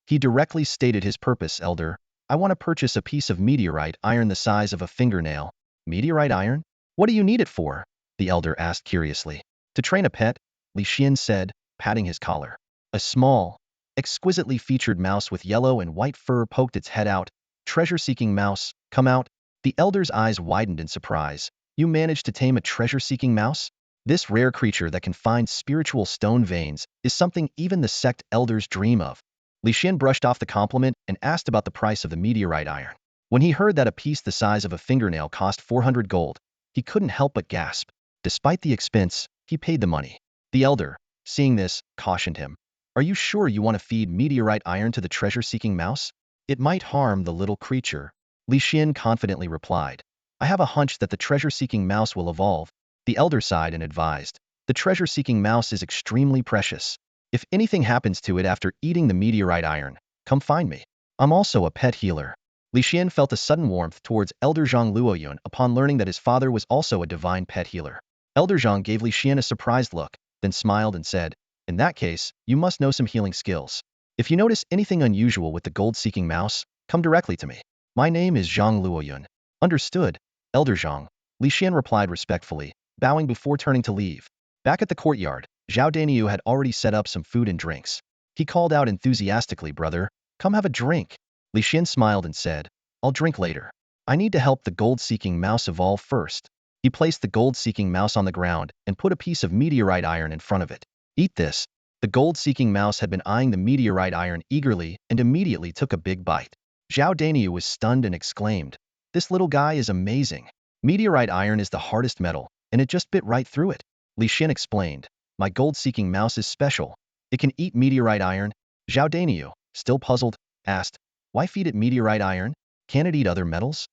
He directly stated his purpose. "Elder, I want to purchase a piece of meteorite iron the size of a fingernail." "Meteorite iron? What do you need it for?" the elder asked curiously. "To train a pet," Li Xian said, patting his collar. A small, exquisitely featured mouse with yellow and white fur poked its head out. "Treasure-seeking mouse, come out." The elder's eyes widened in surprise. "You managed to tame a treasure-seeking mouse? This rare creature that can find spiritual stone veins is something even the sect elders dream of." Li Xian brushed off the compliment and asked about the price of the meteorite iron. When he heard that a piece the size of a fingernail cost 400 gold, he couldn't help but gasp. Despite the expense, he paid the money. The elder, seeing this, cautioned him. "Are you sure you want to feed meteorite iron to the treasure-seeking mouse? It might harm the little creature." Li Xian confidently replied. "I have a hunch that the treasure-seeking mouse will evolve." The elder sighed and advised. "The treasure-seeking mouse is extremely precious. If anything happens to it after eating the meteorite iron, come find me. I'm also a pet healer." Li Xian felt a sudden warmth towards Elder Zhang Luoyun upon learning that his father was also a divine pet healer. Elder Zhang gave Li Xian a surprised look, then smiled and said, "In that case, you must know some healing skills. If you notice anything unusual with the gold-seeking mouse, come directly to me. My name is Zhang Luoyun." "Understood, Elder Zhang," Li Xian replied respectfully, bowing before turning to leave. Back at the courtyard, Zhao Daniu had already set up some food and drinks. He called out enthusiastically, "Brother, come have a drink." Li Xian smiled and said, "I'll drink later. I need to help the gold-seeking mouse evolve first." He placed the gold-seeking mouse on the ground and put a piece of meteorite iron in front of it. "Eat this." The gold-seeking mouse had been eyeing the meteorite iron eagerly and immediately took a big bite. Zhao Daniu was stunned and exclaimed, "This little guy is amazing. Meteorite iron is the hardest metal, and it just bit right through it." Li Xin explained, "My gold-seeking mouse is special. It can eat meteorite iron." Zhao Daniu, still puzzled, asked, "Why feed it meteorite iron? Can it eat other metals?"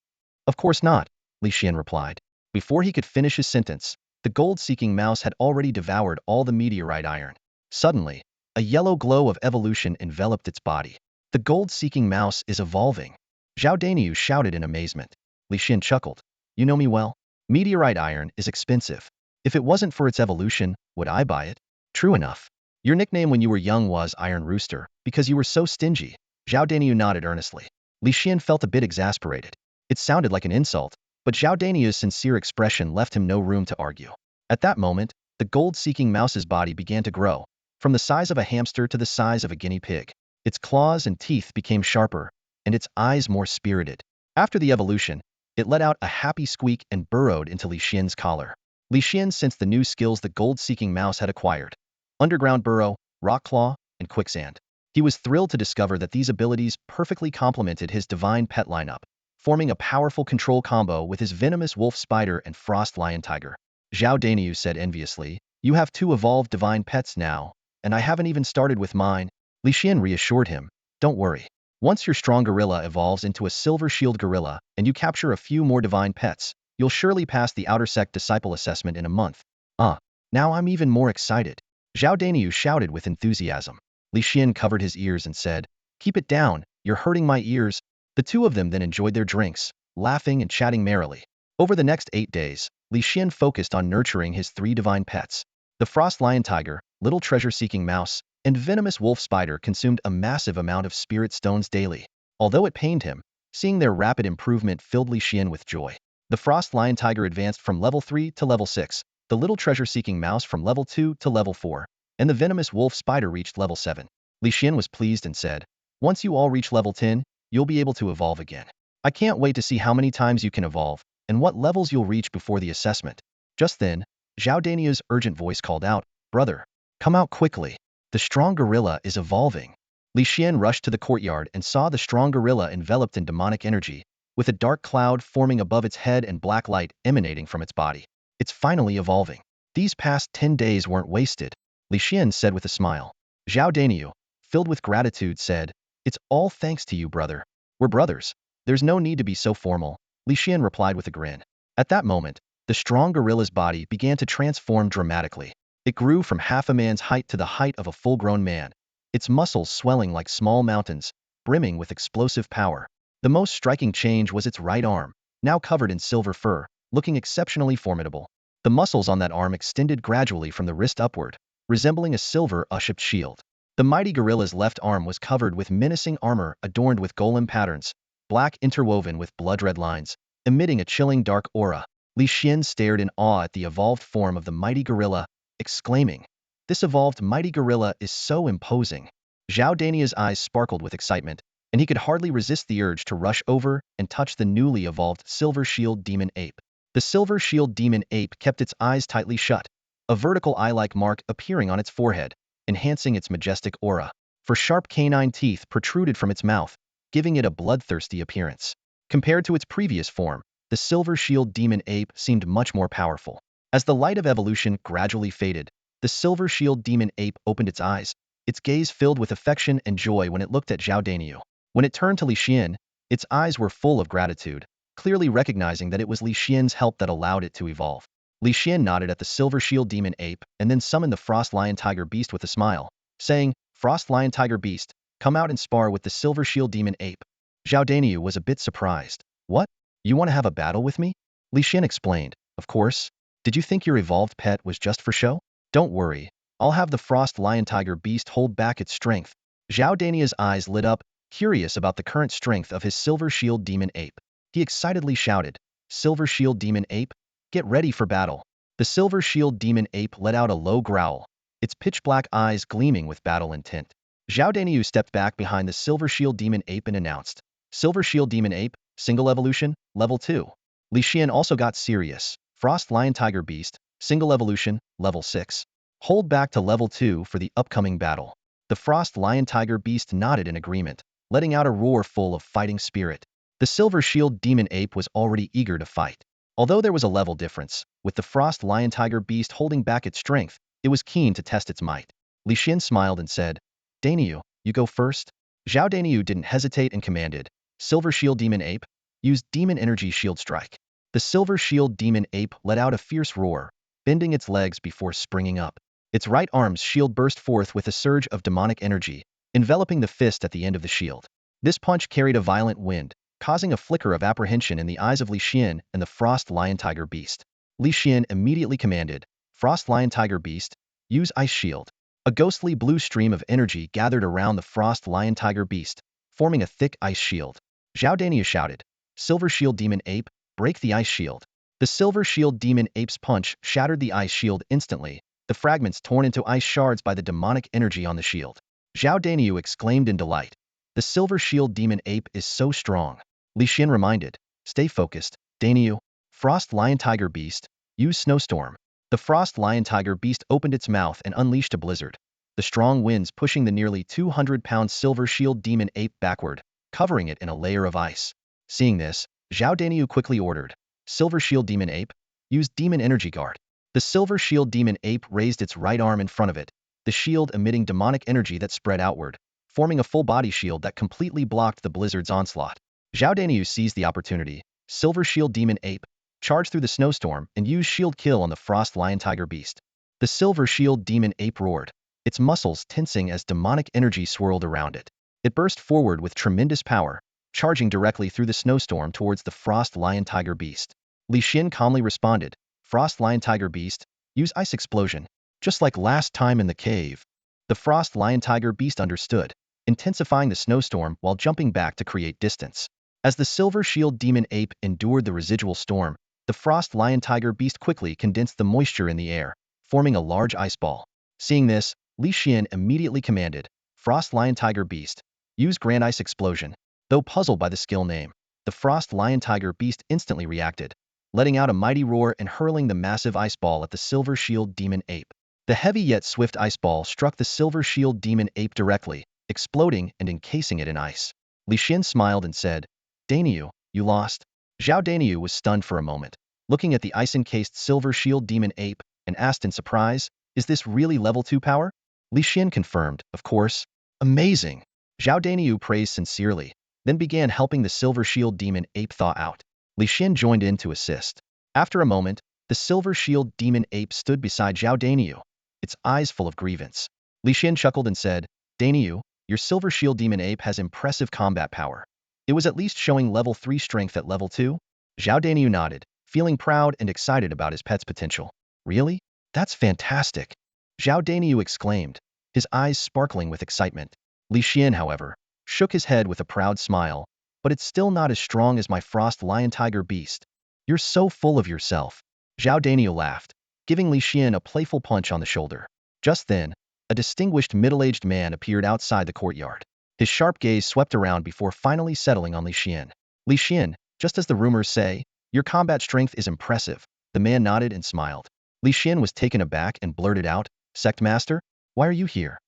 "Of course not," Li Xian replied. Before he could finish his sentence, the gold-seeking mouse had already devoured all the meteorite iron. Suddenly, a yellow glow of evolution enveloped its body. "The gold-seeking mouse is evolving." Zhao Daniu shouted in amazement. Li Xian chuckled. "You know me well. Meteorite iron is expensive. If it wasn't for its evolution, would I buy it?" "True enough. Your nickname when you were young was Iron Rooster, because you were so stingy." Zhao Daniu nodded earnestly. Li Xian felt a bit exasperated. It sounded like an insult, but Zhao Daniu's sincere expression left him no room to argue. At that moment, the gold-seeking mouse's body began to grow, from the size of a hamster to the size of a guinea pig. Its claws and teeth became sharper, and its eyes more spirited. After the evolution, it let out a happy squeak and burrowed into Li Xian's collar. Li Xian sensed the new skills the gold-seeking mouse had acquired: underground burrow, rock claw, and quicksand. He was thrilled to discover that these abilities perfectly complemented his divine pet lineup, forming a powerful control combo with his venomous wolf spider and frost lion tiger. Zhao Daniu said enviously, "You have 2 evolved divine pets now, and I haven't even started with mine." Li Xian reassured him, "Don't worry. Once your strong gorilla evolves into a silver shield gorilla and you capture a few more divine pets, you'll surely pass the outer sect disciple assessment in a month." "Ah, now I'm even more excited." Zhao Daniu shouted with enthusiasm. Li Xian covered his ears and said, "Keep it down, you're hurting my ears." The two of them then enjoyed their drinks, laughing and chatting merrily. Over the next 8 days, Li Xian focused on nurturing his 3 divine pets. The frost lion tiger, little treasure-seeking mouse, and venomous wolf spider consumed a massive amount of spirit stones daily. Although it pained him, seeing their rapid improvement filled Li Xian with joy. The frost lion tiger advanced from level 3 to level 6, the little treasure-seeking mouse from level 2 to level 4, and the venomous wolf spider reached level 7. Li Xian was pleased and said, "Once you all reach level 10, you'll be able to evolve again. I can't wait to see how many times you can evolve, and what levels you'll reach before the assessment." Just then, Zhao Daniu's urgent voice called out, "Brother, come out quickly. The strong gorilla is evolving." Li Xian rushed to the courtyard and saw the strong gorilla enveloped in demonic energy, with a dark cloud forming above its head and black light emanating from its body. "It's finally evolving. These past 10 days weren't wasted," Li Xian said with a smile. Zhao Daniu, filled with gratitude, said, "It's all thanks to you, brother. We're brothers. There's no need to be so formal," Li Xian replied with a grin. At that moment, the strong gorilla's body began to transform dramatically. It grew from half a man's height to the height of a full-grown man, its muscles swelling like small mountains, brimming with explosive power. The most striking change was its right arm, now covered in silver fur, looking exceptionally formidable. The muscles on that arm extended gradually from the wrist upward, resembling a silver U-shaped shield. The mighty gorilla's left arm was covered with menacing armor adorned with golem patterns, black interwoven with blood-red lines, emitting a chilling dark aura. Li Xian stared in awe at the evolved form of the mighty gorilla, exclaiming, "This evolved mighty gorilla is so imposing." Zhao Dania's eyes sparkled with excitement, and he could hardly resist the urge to rush over and touch the newly evolved Silver Shield Demon Ape. The Silver Shield Demon Ape kept its eyes tightly shut, a vertical eye-like mark appearing on its forehead, enhancing its majestic aura. For sharp canine teeth protruded from its mouth, giving it a bloodthirsty appearance. Compared to its previous form, the Silver Shield Demon Ape seemed much more powerful. As the light of evolution gradually faded, the Silver Shield Demon Ape opened its eyes, its gaze filled with affection and joy when it looked at Zhao Daniu. When it turned to Li Xian, its eyes were full of gratitude, clearly recognizing that it was Li Xian's help that allowed it to evolve. Li Xian nodded at the Silver Shield Demon Ape and then summoned the Frost Lion Tiger Beast with a smile, saying, "Frost Lion Tiger Beast, come out and spar with the Silver Shield Demon Ape." Zhao Daniu was a bit surprised. "What? You want to have a battle with me?" Li Xian explained, "Of course. Did you think your evolved pet was just for show? Don't worry. I'll have the Frost Lion Tiger Beast hold back its strength." Zhao Dania's eyes lit up, curious about the current strength of his Silver Shield Demon Ape. He excitedly shouted, "Silver Shield Demon Ape, get ready for battle." The Silver Shield Demon Ape let out a low growl, its pitch-black eyes gleaming with battle intent. Zhao Daniu stepped back behind the Silver Shield Demon Ape and announced, "Silver Shield Demon Ape, single evolution, level 2. Li Xian also got serious. Frost Lion Tiger Beast, single evolution, level 6. Hold back to level 2 for the upcoming battle." The Frost Lion Tiger Beast nodded in agreement, letting out a roar full of fighting spirit. The silver shield demon ape was already eager to fight. Although there was a level difference, with the frost lion tiger beast holding back its strength, it was keen to test its might. Li Xian smiled and said, Daniu, you go first? Zhao Daniu didn't hesitate and commanded, Silver shield demon ape, use demon energy shield strike. The silver shield demon ape let out a fierce roar, bending its legs before springing up. Its right arm's shield burst forth with a surge of demonic energy, enveloping the fist at the end of the shield. This punch carried a violent wind, causing a flicker of apprehension in the eyes of Li Xian and the frost lion tiger beast. Li Xian immediately commanded, Frost lion tiger beast, use ice shield. A ghostly blue stream of energy gathered around the frost lion tiger beast, forming a thick ice shield. Zhao Daniu shouted, Silver shield demon ape, break the ice shield. The silver shield demon ape's punch shattered the ice shield instantly, the fragments torn into ice shards by the demonic energy on the shield. Zhao Daniu exclaimed in delight, the silver shield demon ape is so strong. Li Xian reminded, stay focused, Daniu. Frost lion tiger beast, use snowstorm. The frost lion tiger beast opened its mouth and unleashed a blizzard, the strong winds pushing the nearly 200-pound silver shield demon ape backward, covering it in a layer of ice. Seeing this, Zhao Daniu quickly ordered, Silver shield demon ape, use demon energy guard. The silver shield demon ape raised its right arm in front of it, the shield emitting demonic energy that spread outward, forming a full-body shield that completely blocked the blizzard's onslaught. Zhao Daniu seized the opportunity, Silver shield demon ape, charge through the snowstorm and use shield kill on the frost lion tiger beast. The silver shield demon ape roared, its muscles tensing as demonic energy swirled around it. It burst forward with tremendous power, charging directly through the snowstorm towards the frost lion tiger beast. Li Xian calmly responded, Frost lion tiger beast, use ice explosion. Just like last time in the cave. The frost lion tiger beast understood, intensifying the snowstorm while jumping back to create distance. As the silver shield demon ape endured the residual storm, the frost lion tiger beast quickly condensed the moisture in the air, forming a large ice ball. Seeing this, Li Xian immediately commanded, Frost lion tiger beast, use grand ice explosion. Though puzzled by the skill name, the frost lion tiger beast instantly reacted, letting out a mighty roar and hurling the massive ice ball at the silver shield demon ape. The heavy yet swift ice ball struck the silver shield demon ape directly, exploding and encasing it in ice. Li Xian smiled and said, Daniu, you lost. Zhao Daniu was stunned for a moment, looking at the ice-encased silver shield demon ape, and asked in surprise, is this really level 2 power? Li Xian confirmed, of course. Amazing. Zhao Daniu praised sincerely, then began helping the silver shield demon ape thaw out. Li Xian joined in to assist. After a moment, the silver shield demon ape stood beside Zhao Daniu, its eyes full of grievance. Li Xian chuckled and said, Daniu, your silver shield demon ape has impressive combat power. It was at least showing level 3 strength at level 2? Zhao Daniu nodded, feeling proud and excited about his pet's potential. Really? That's fantastic. Zhao Daniu exclaimed, his eyes sparkling with excitement. Li Xian, however, shook his head with a proud smile, but it's still not as strong as my frost lion tiger beast. You're so full of yourself. Zhao Daniu laughed, giving Li Xian a playful punch on the shoulder. Just then, a distinguished middle-aged man appeared outside the courtyard. His sharp gaze swept around before finally settling on Li Xian. Li Xian, just as the rumors say, your combat strength is impressive. The man nodded and smiled. Li Xian was taken aback and blurted out, Sect Master, why are you here?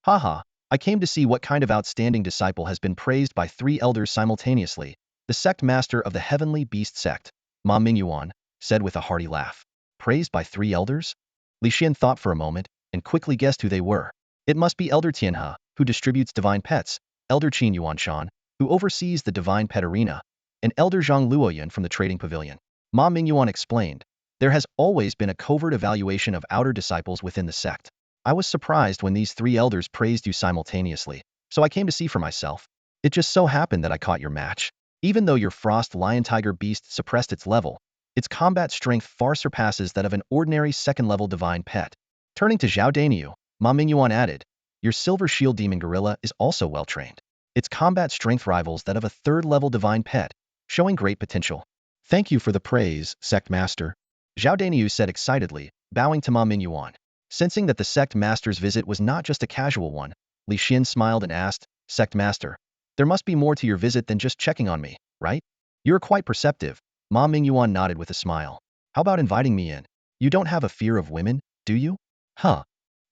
Haha, I came to see what kind of outstanding disciple has been praised by 3 elders simultaneously, the Sect Master of the Heavenly Beast Sect, Ma Mingyuan, said with a hearty laugh. Praised by 3 elders? Li Xian thought for a moment, and quickly guessed who they were. It must be Elder Tianhe, who distributes divine pets, Elder Qin Yuanshan, who oversees the divine pet arena, and Elder Zhang Luoyan from the trading pavilion. Ma Mingyuan explained, there has always been a covert evaluation of outer disciples within the sect. I was surprised when these 3 elders praised you simultaneously, so I came to see for myself. It just so happened that I caught your match. Even though your frost lion tiger beast suppressed its level, its combat strength far surpasses that of an ordinary second-level divine pet. Turning to Zhao Daniu, Ma Mingyuan added, your silver shield demon gorilla is also well-trained. Its combat strength rivals that of a third-level divine pet, showing great potential. Thank you for the praise, Sect Master. Zhao Daniu said excitedly, bowing to Ma Mingyuan. Sensing that the Sect Master's visit was not just a casual one, Li Xian smiled and asked, Sect Master, there must be more to your visit than just checking on me, right? You're quite perceptive. Ma Mingyuan nodded with a smile. How about inviting me in? You don't have a fear of women, do you? Huh.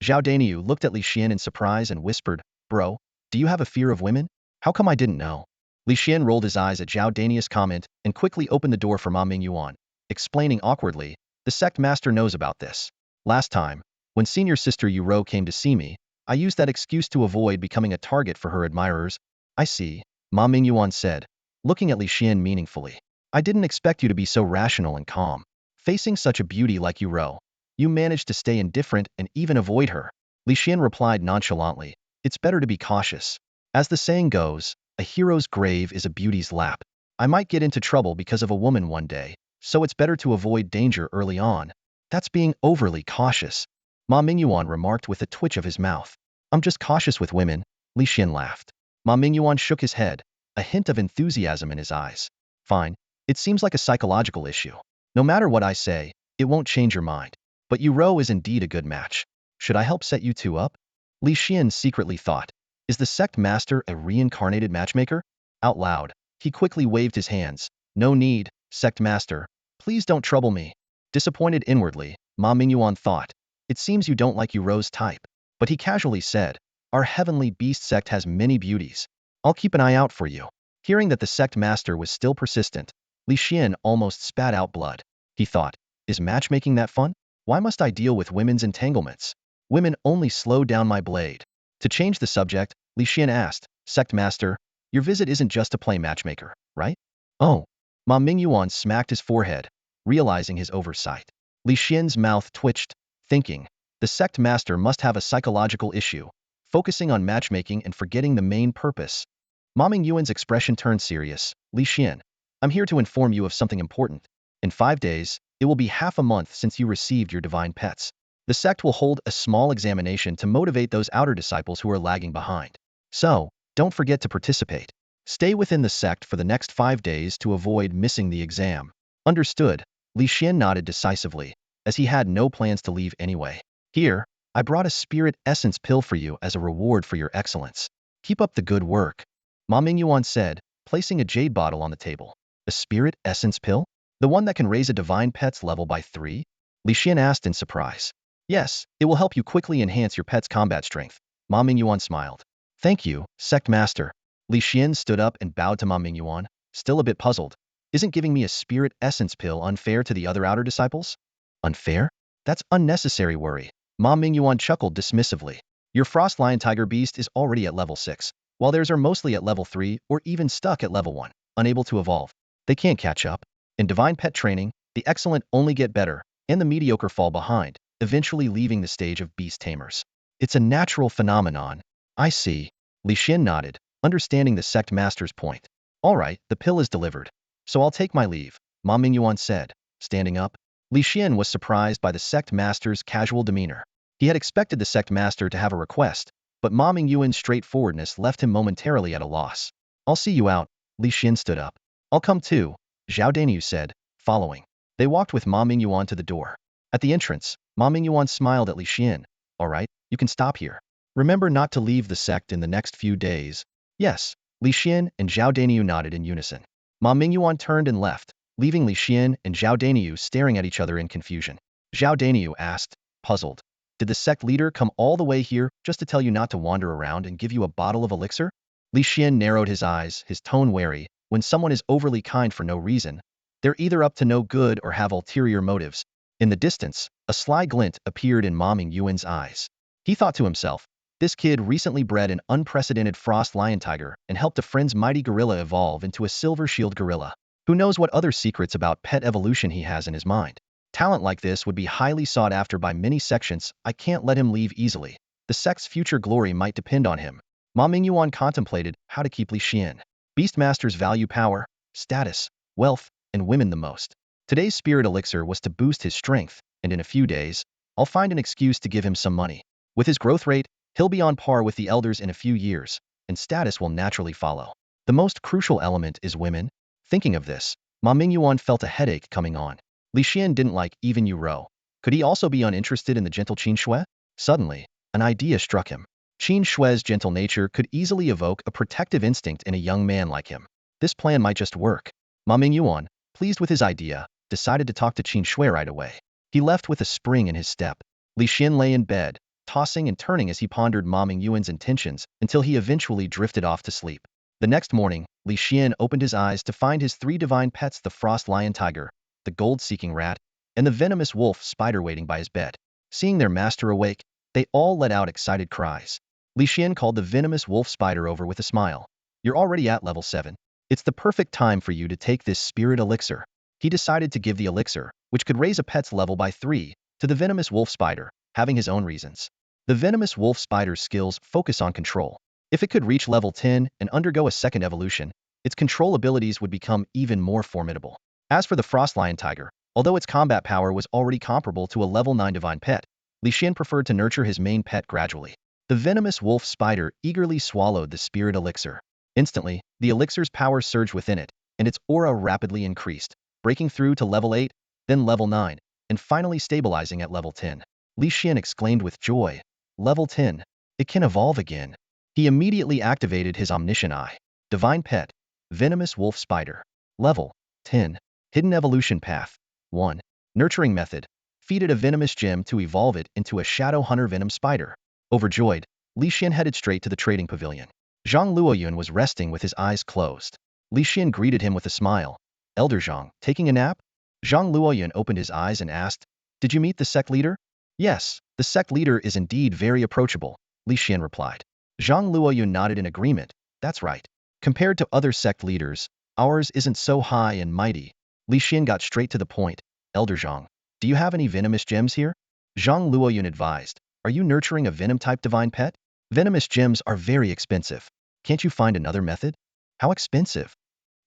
Zhao Daniu looked at Li Xian in surprise and whispered, Bro, do you have a fear of women? How come I didn't know? Li Xian rolled his eyes at Zhao Dania's comment and quickly opened the door for Ma Mingyuan, explaining awkwardly, the sect master knows about this. Last time, when senior sister Yu came to see me, I used that excuse to avoid becoming a target for her admirers. I see, Ma Mingyuan said, looking at Li Xian meaningfully. I didn't expect you to be so rational and calm. Facing such a beauty like Yu, you managed to stay indifferent and even avoid her. Li Xian replied nonchalantly, it's better to be cautious. As the saying goes, a hero's grave is a beauty's lap. I might get into trouble because of a woman one day, so it's better to avoid danger early on. That's being overly cautious, Ma Mingyuan remarked with a twitch of his mouth. I'm just cautious with women, Li Xian laughed. Ma Mingyuan shook his head, a hint of enthusiasm in his eyes. Fine, it seems like a psychological issue. No matter what I say, it won't change your mind. But Yu is indeed a good match. Should I help set you two up? Li Xian secretly thought. Is the sect master a reincarnated matchmaker? Out loud, he quickly waved his hands. No need, sect master. Please don't trouble me. Disappointed inwardly, Ma Mingyuan thought. It seems you don't like Yu's type. But he casually said, our heavenly beast sect has many beauties. I'll keep an eye out for you. Hearing that the sect master was still persistent, Li Xian almost spat out blood. He thought, is matchmaking that fun? Why must I deal with women's entanglements? Women only slow down my blade. To change the subject, Li Xian asked, sect master, your visit isn't just to play matchmaker, right? Oh. Ma Mingyuan smacked his forehead, realizing his oversight. Li Xian's mouth twitched, thinking, the sect master must have a psychological issue, focusing on matchmaking and forgetting the main purpose. Ma Mingyuan's expression turned serious. Li Xian, I'm here to inform you of something important. In 5 days, it will be half a month since you received your divine pets. The sect will hold a small examination to motivate those outer disciples who are lagging behind. So, don't forget to participate. Stay within the sect for the next 5 days to avoid missing the exam. Understood, Li Xian nodded decisively, as he had no plans to leave anyway. Here, I brought a spirit essence pill for you as a reward for your excellence. Keep up the good work. Ma Mingyuan said, placing a jade bottle on the table. A spirit essence pill? The one that can raise a divine pet's level by 3? Li Xian asked in surprise. Yes, it will help you quickly enhance your pet's combat strength. Ma Mingyuan smiled. Thank you, sect master. Li Xian stood up and bowed to Ma Mingyuan, still a bit puzzled. Isn't giving me a spirit essence pill unfair to the other outer disciples? Unfair? That's unnecessary worry. Ma Mingyuan chuckled dismissively. Your frost lion tiger beast is already at level 6, while theirs are mostly at level 3 or even stuck at level 1, unable to evolve. They can't catch up. In divine pet training, the excellent only get better, and the mediocre fall behind, eventually leaving the stage of beast tamers. It's a natural phenomenon. I see. Li Xian nodded, understanding the sect master's point. All right, the pill is delivered. So I'll take my leave, Ma Mingyuan said, standing up. Li Xian was surprised by the sect master's casual demeanor. He had expected the sect master to have a request, but Ma Mingyuan's straightforwardness left him momentarily at a loss. I'll see you out. Li Xian stood up. I'll come too, Zhao Daniu said, following. They walked with Ma Mingyuan to the door. At the entrance, Ma Mingyuan smiled at Li Xian. All right, you can stop here. Remember not to leave the sect in the next few days. Yes, Li Xian and Zhao Daniu nodded in unison. Ma Mingyuan turned and left, leaving Li Xian and Zhao Daniu staring at each other in confusion. Zhao Daniu asked, puzzled. Did the sect leader come all the way here just to tell you not to wander around and give you a bottle of elixir? Li Xian narrowed his eyes, his tone wary. When someone is overly kind for no reason, they're either up to no good or have ulterior motives. In the distance, a sly glint appeared in Ma Mingyuan's eyes. He thought to himself, this kid recently bred an unprecedented frost lion tiger and helped a friend's mighty gorilla evolve into a silver shield gorilla. Who knows what other secrets about pet evolution he has in his mind. Talent like this would be highly sought after by many sections. I can't let him leave easily. The sect's future glory might depend on him. Ma Mingyuan contemplated how to keep Li Xian. Beastmasters value power, status, wealth, and women the most. Today's spirit elixir was to boost his strength, and in a few days, I'll find an excuse to give him some money. With his growth rate, he'll be on par with the elders in a few years, and status will naturally follow. The most crucial element is women. Thinking of this, Ma Mingyuan felt a headache coming on. Li Xian didn't like even Yu. Could he also be uninterested in the gentle Qin Shui? Suddenly, an idea struck him. Qin Shui's gentle nature could easily evoke a protective instinct in a young man like him. This plan might just work. Ma Mingyuan, pleased with his idea, decided to talk to Qin Shui right away. He left with a spring in his step. Li Xian lay in bed, tossing and turning as he pondered Ma Mingyuan's intentions until he eventually drifted off to sleep. The next morning, Li Xian opened his eyes to find his three divine pets, the frost lion tiger, the gold-seeking rat, and the venomous wolf spider waiting by his bed. Seeing their master awake, they all let out excited cries. Li Xian called the venomous wolf spider over with a smile. You're already at level 7. It's the perfect time for you to take this spirit elixir. He decided to give the elixir, which could raise a pet's level by 3, to the venomous wolf spider, having his own reasons. The venomous wolf spider's skills focus on control. If it could reach level 10 and undergo a second evolution, its control abilities would become even more formidable. As for the frost lion tiger, although its combat power was already comparable to a level 9 divine pet, Li Xian preferred to nurture his main pet gradually. The venomous wolf spider eagerly swallowed the spirit elixir. Instantly, the elixir's power surged within it, and its aura rapidly increased, breaking through to level 8, then level 9, and finally stabilizing at level 10. Li Xian exclaimed with joy, "Level 10. It can evolve again." He immediately activated his omniscient eye. Divine Pet, Venomous Wolf Spider. Level 10. Hidden Evolution Path 1. Nurturing Method. Feed it a venomous gem to evolve it into a Shadow Hunter Venom Spider. Overjoyed, Li Xian headed straight to the trading pavilion. Zhang Luoyun was resting with his eyes closed. Li Xian greeted him with a smile. "Elder Zhang, taking a nap?" Zhang Luoyun opened his eyes and asked, "Did you meet the sect leader?" "Yes, the sect leader is indeed very approachable," Li Xian replied. Zhang Luoyun nodded in agreement. "That's right. Compared to other sect leaders, ours isn't so high and mighty." Li Xian got straight to the point. "Elder Zhang, do you have any venomous gems here?" Zhang Luoyun advised. "Are you nurturing a venom-type divine pet? Venomous gems are very expensive. Can't you find another method?" "How expensive?"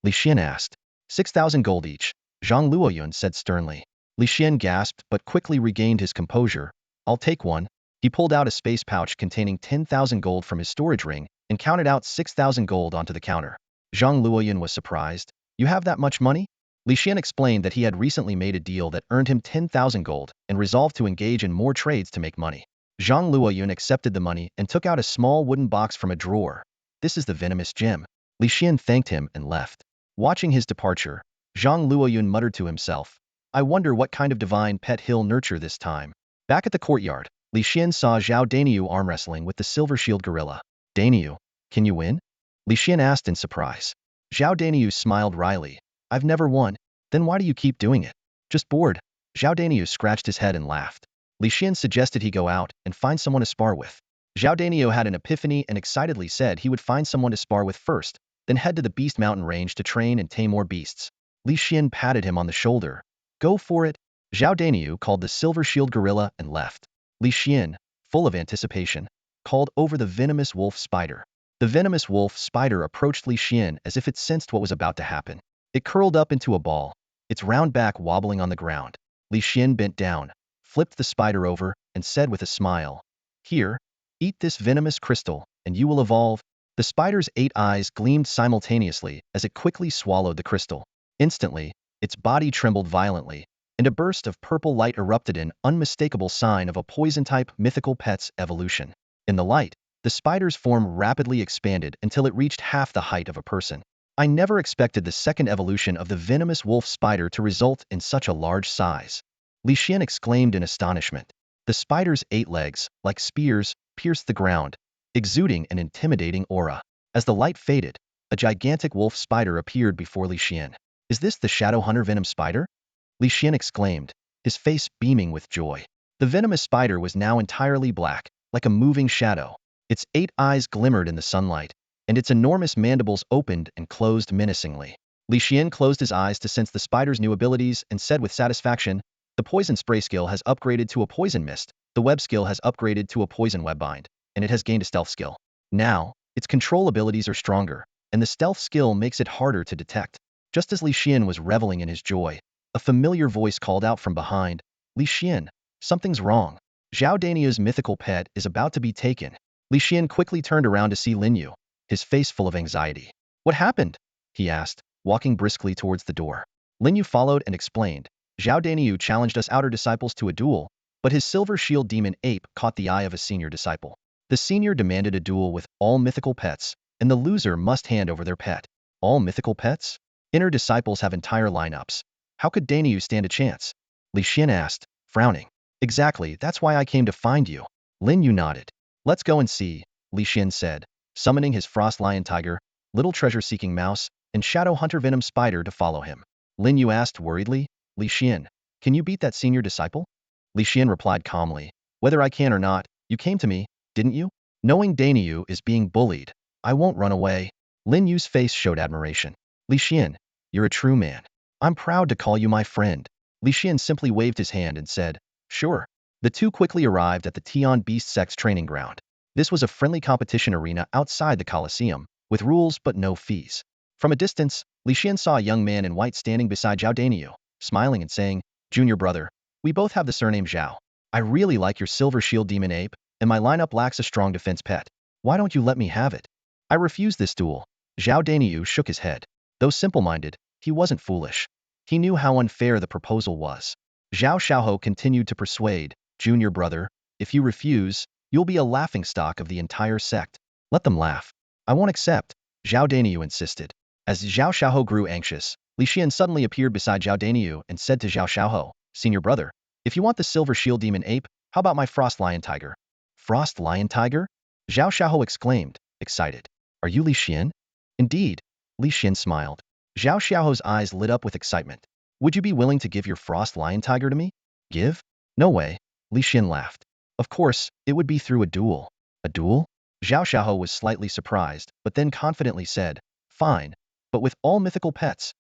Li Xian asked. 6,000 gold each, Zhang Luoyun said sternly. Li Xian gasped but quickly regained his composure. "I'll take one." He pulled out a space pouch containing 10,000 gold from his storage ring and counted out 6,000 gold onto the counter. Zhang Luoyun was surprised. "You have that much money?" Li Xian explained that he had recently made a deal that earned him 10,000 gold and resolved to engage in more trades to make money. Zhang Luoyun accepted the money and took out a small wooden box from a drawer. "This is the venomous gem." Li Xian thanked him and left. Watching his departure, Zhang Luoyun muttered to himself, "I wonder what kind of divine pet he'll nurture this time." Back at the courtyard, Li Xian saw Zhao Daniu arm wrestling with the Silver Shield Gorilla. "Daniu, can you win?" Li Xian asked in surprise. Zhao Daniu smiled wryly. "I've never won." "Then why do you keep doing it?" "Just bored." Zhao Daniu scratched his head and laughed. Li Xian suggested he go out and find someone to spar with. Zhao Daniu had an epiphany and excitedly said he would find someone to spar with first, then head to the Beast Mountain range to train and tame more beasts. Li Xian patted him on the shoulder. "Go for it." Zhao Daniu called the Silver Shield Gorilla and left. Li Xian, full of anticipation, called over the venomous wolf spider. The venomous wolf spider approached Li Xian as if it sensed what was about to happen. It curled up into a ball, its round back wobbling on the ground. Li Xian bent down, flipped the spider over, and said with a smile, "Here, eat this venomous crystal, and you will evolve." The spider's 8 eyes gleamed simultaneously as it quickly swallowed the crystal. Instantly, its body trembled violently, and a burst of purple light erupted, an unmistakable sign of a poison-type mythical pet's evolution. In the light, the spider's form rapidly expanded until it reached half the height of a person. "I never expected the second evolution of the venomous wolf spider to result in such a large size." Li Xian exclaimed in astonishment. The spider's 8 legs, like spears, pierced the ground, exuding an intimidating aura. As the light faded, a gigantic wolf spider appeared before Li Xian. "Is this the Shadow Hunter Venom Spider?" Li Xian exclaimed, his face beaming with joy. The venomous spider was now entirely black, like a moving shadow. Its 8 eyes glimmered in the sunlight, and its enormous mandibles opened and closed menacingly. Li Xian closed his eyes to sense the spider's new abilities and said with satisfaction, "The poison spray skill has upgraded to a poison mist, the web skill has upgraded to a poison web bind, and it has gained a stealth skill. Now, its control abilities are stronger, and the stealth skill makes it harder to detect." Just as Li Xian was reveling in his joy, a familiar voice called out from behind, "Li Xian, something's wrong. Zhao Daniu's mythical pet is about to be taken." Li Xian quickly turned around to see Lin Yu, his face full of anxiety. "What happened?" he asked, walking briskly towards the door. Lin Yu followed and explained, "Zhao Daniu challenged us outer disciples to a duel, but his silver shield demon ape caught the eye of a senior disciple. The senior demanded a duel with all mythical pets, and the loser must hand over their pet." "All mythical pets? Inner disciples have entire lineups. How could Daniu stand a chance?" Li Xian asked, frowning. "Exactly, that's why I came to find you." Lin Yu nodded. "Let's go and see," Li Xian said, summoning his frost lion tiger. little treasure-seeking mouse, and shadow hunter venom spider to follow him. Lin Yu asked worriedly, Li Xian, can you beat that senior disciple? Li Xian replied calmly, whether I can or not, you came to me, didn't you? Knowing Danyu is being bullied, I won't run away. Lin Yu's face showed admiration. Li Xian, you're a true man. I'm proud to call you my friend. Li Xian simply waved his hand and said, sure. The two quickly arrived at the Tian Beast Sex training ground. This was a friendly competition arena outside the Colosseum, with rules but no fees. From a distance, Li Xian saw a young man in white standing beside Zhao Danyu, smiling and saying, Junior brother, we both have the surname Zhao. I really like your silver shield demon ape, and my lineup lacks a strong defense pet. Why don't you let me have it? I refuse this duel. Zhao Danyu shook his head. Though simple-minded, he wasn't foolish. He knew how unfair the proposal was. Zhao Xiaohou continued to persuade, Junior brother, if you refuse, you'll be a laughingstock of the entire sect. Let them laugh. I won't accept, Zhao Danyu insisted. As Zhao Xiaohou grew anxious, Li Xian suddenly appeared beside Zhao Danyu and said to Zhao Xiaohou, Senior brother, if you want the silver shield demon ape, how about my frost lion tiger? Frost lion tiger? Zhao Xiaohou exclaimed, excited. Are you Li Xian? Indeed. Li Xian smiled. Zhao Xiaohou's eyes lit up with excitement. Would you be willing to give your frost lion tiger to me? Give? No way. Li Xian laughed. Of course, it would be through a duel. A duel? Zhao Xiaohou was slightly surprised, but then confidently said, fine, but with all mythical pets.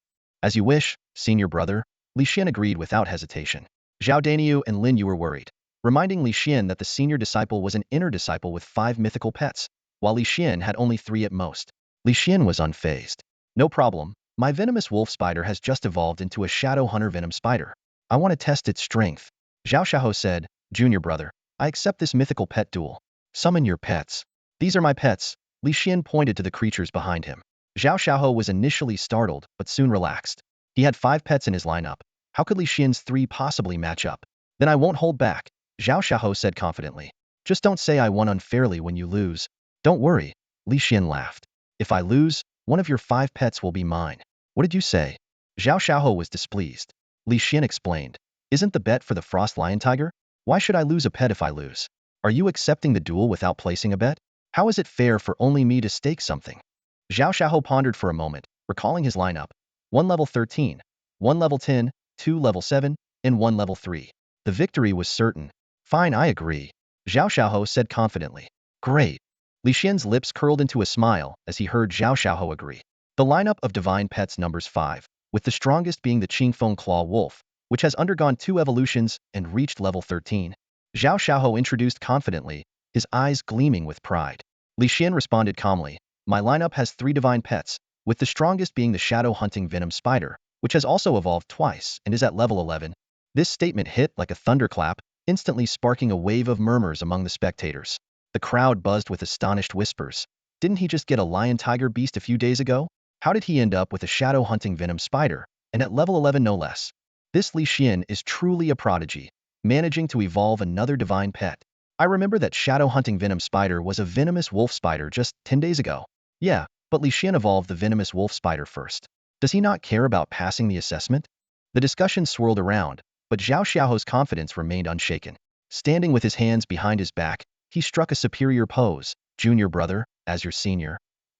As you wish, senior brother, Li Xian agreed without hesitation. Zhao Danyu and Lin Yu were worried, reminding Li Xian that the senior disciple was an inner disciple with 5 mythical pets, while Li Xian had only 3 at most. Li Xian was unfazed. No problem, my venomous wolf spider has just evolved into a shadow hunter venom spider. I want to test its strength. Zhao Xiaohou said, Junior brother, I accept this mythical pet duel. Summon your pets. These are my pets. Li Xian pointed to the creatures behind him. Zhao Xiaohou was initially startled, but soon relaxed. He had 5 pets in his lineup. How could Li Xian's 3 possibly match up? Then I won't hold back, Zhao Xiaohou said confidently. Just don't say I won unfairly when you lose. Don't worry, Li Xian laughed. If I lose, one of your 5 pets will be mine. What did you say? Zhao Xiaohou was displeased. Li Xian explained. Isn't the bet for the frost lion tiger? Why should I lose a pet if I lose? Are you accepting the duel without placing a bet? How is it fair for only me to stake something? Zhao Xiaohou pondered for a moment, recalling his lineup. 1 level 13, 1 level 10, 2 level 7, and 1 level 3. The victory was certain. Fine, I agree, Zhao Xiaohou said confidently. Great. Li Xian's lips curled into a smile as he heard Zhao Xiaohou agree. The lineup of divine pets numbers 5, with the strongest being the Qingfeng Claw Wolf, which has undergone 2 evolutions and reached level 13. Zhao Xiaohou introduced confidently, his eyes gleaming with pride. Li Xian responded calmly, my lineup has 3 divine pets, with the strongest being the shadow hunting venom spider, which has also evolved twice and is at level 11. This statement hit like a thunderclap, instantly sparking a wave of murmurs among the spectators. The crowd buzzed with astonished whispers. Didn't he just get a lion-tiger beast a few days ago? How did he end up with a shadow-hunting venom spider, and at level 11 no less? This Li Xian is truly a prodigy, managing to evolve another divine pet. I remember that shadow-hunting venom spider was a venomous wolf spider just 10 days ago. Yeah, but Li Xian evolved the venomous wolf spider first. Does he not care about passing the assessment? The discussion swirled around, but Zhao Xiaohou's confidence remained unshaken. Standing with his hands behind his back, he struck a superior pose. Junior brother, as your senior,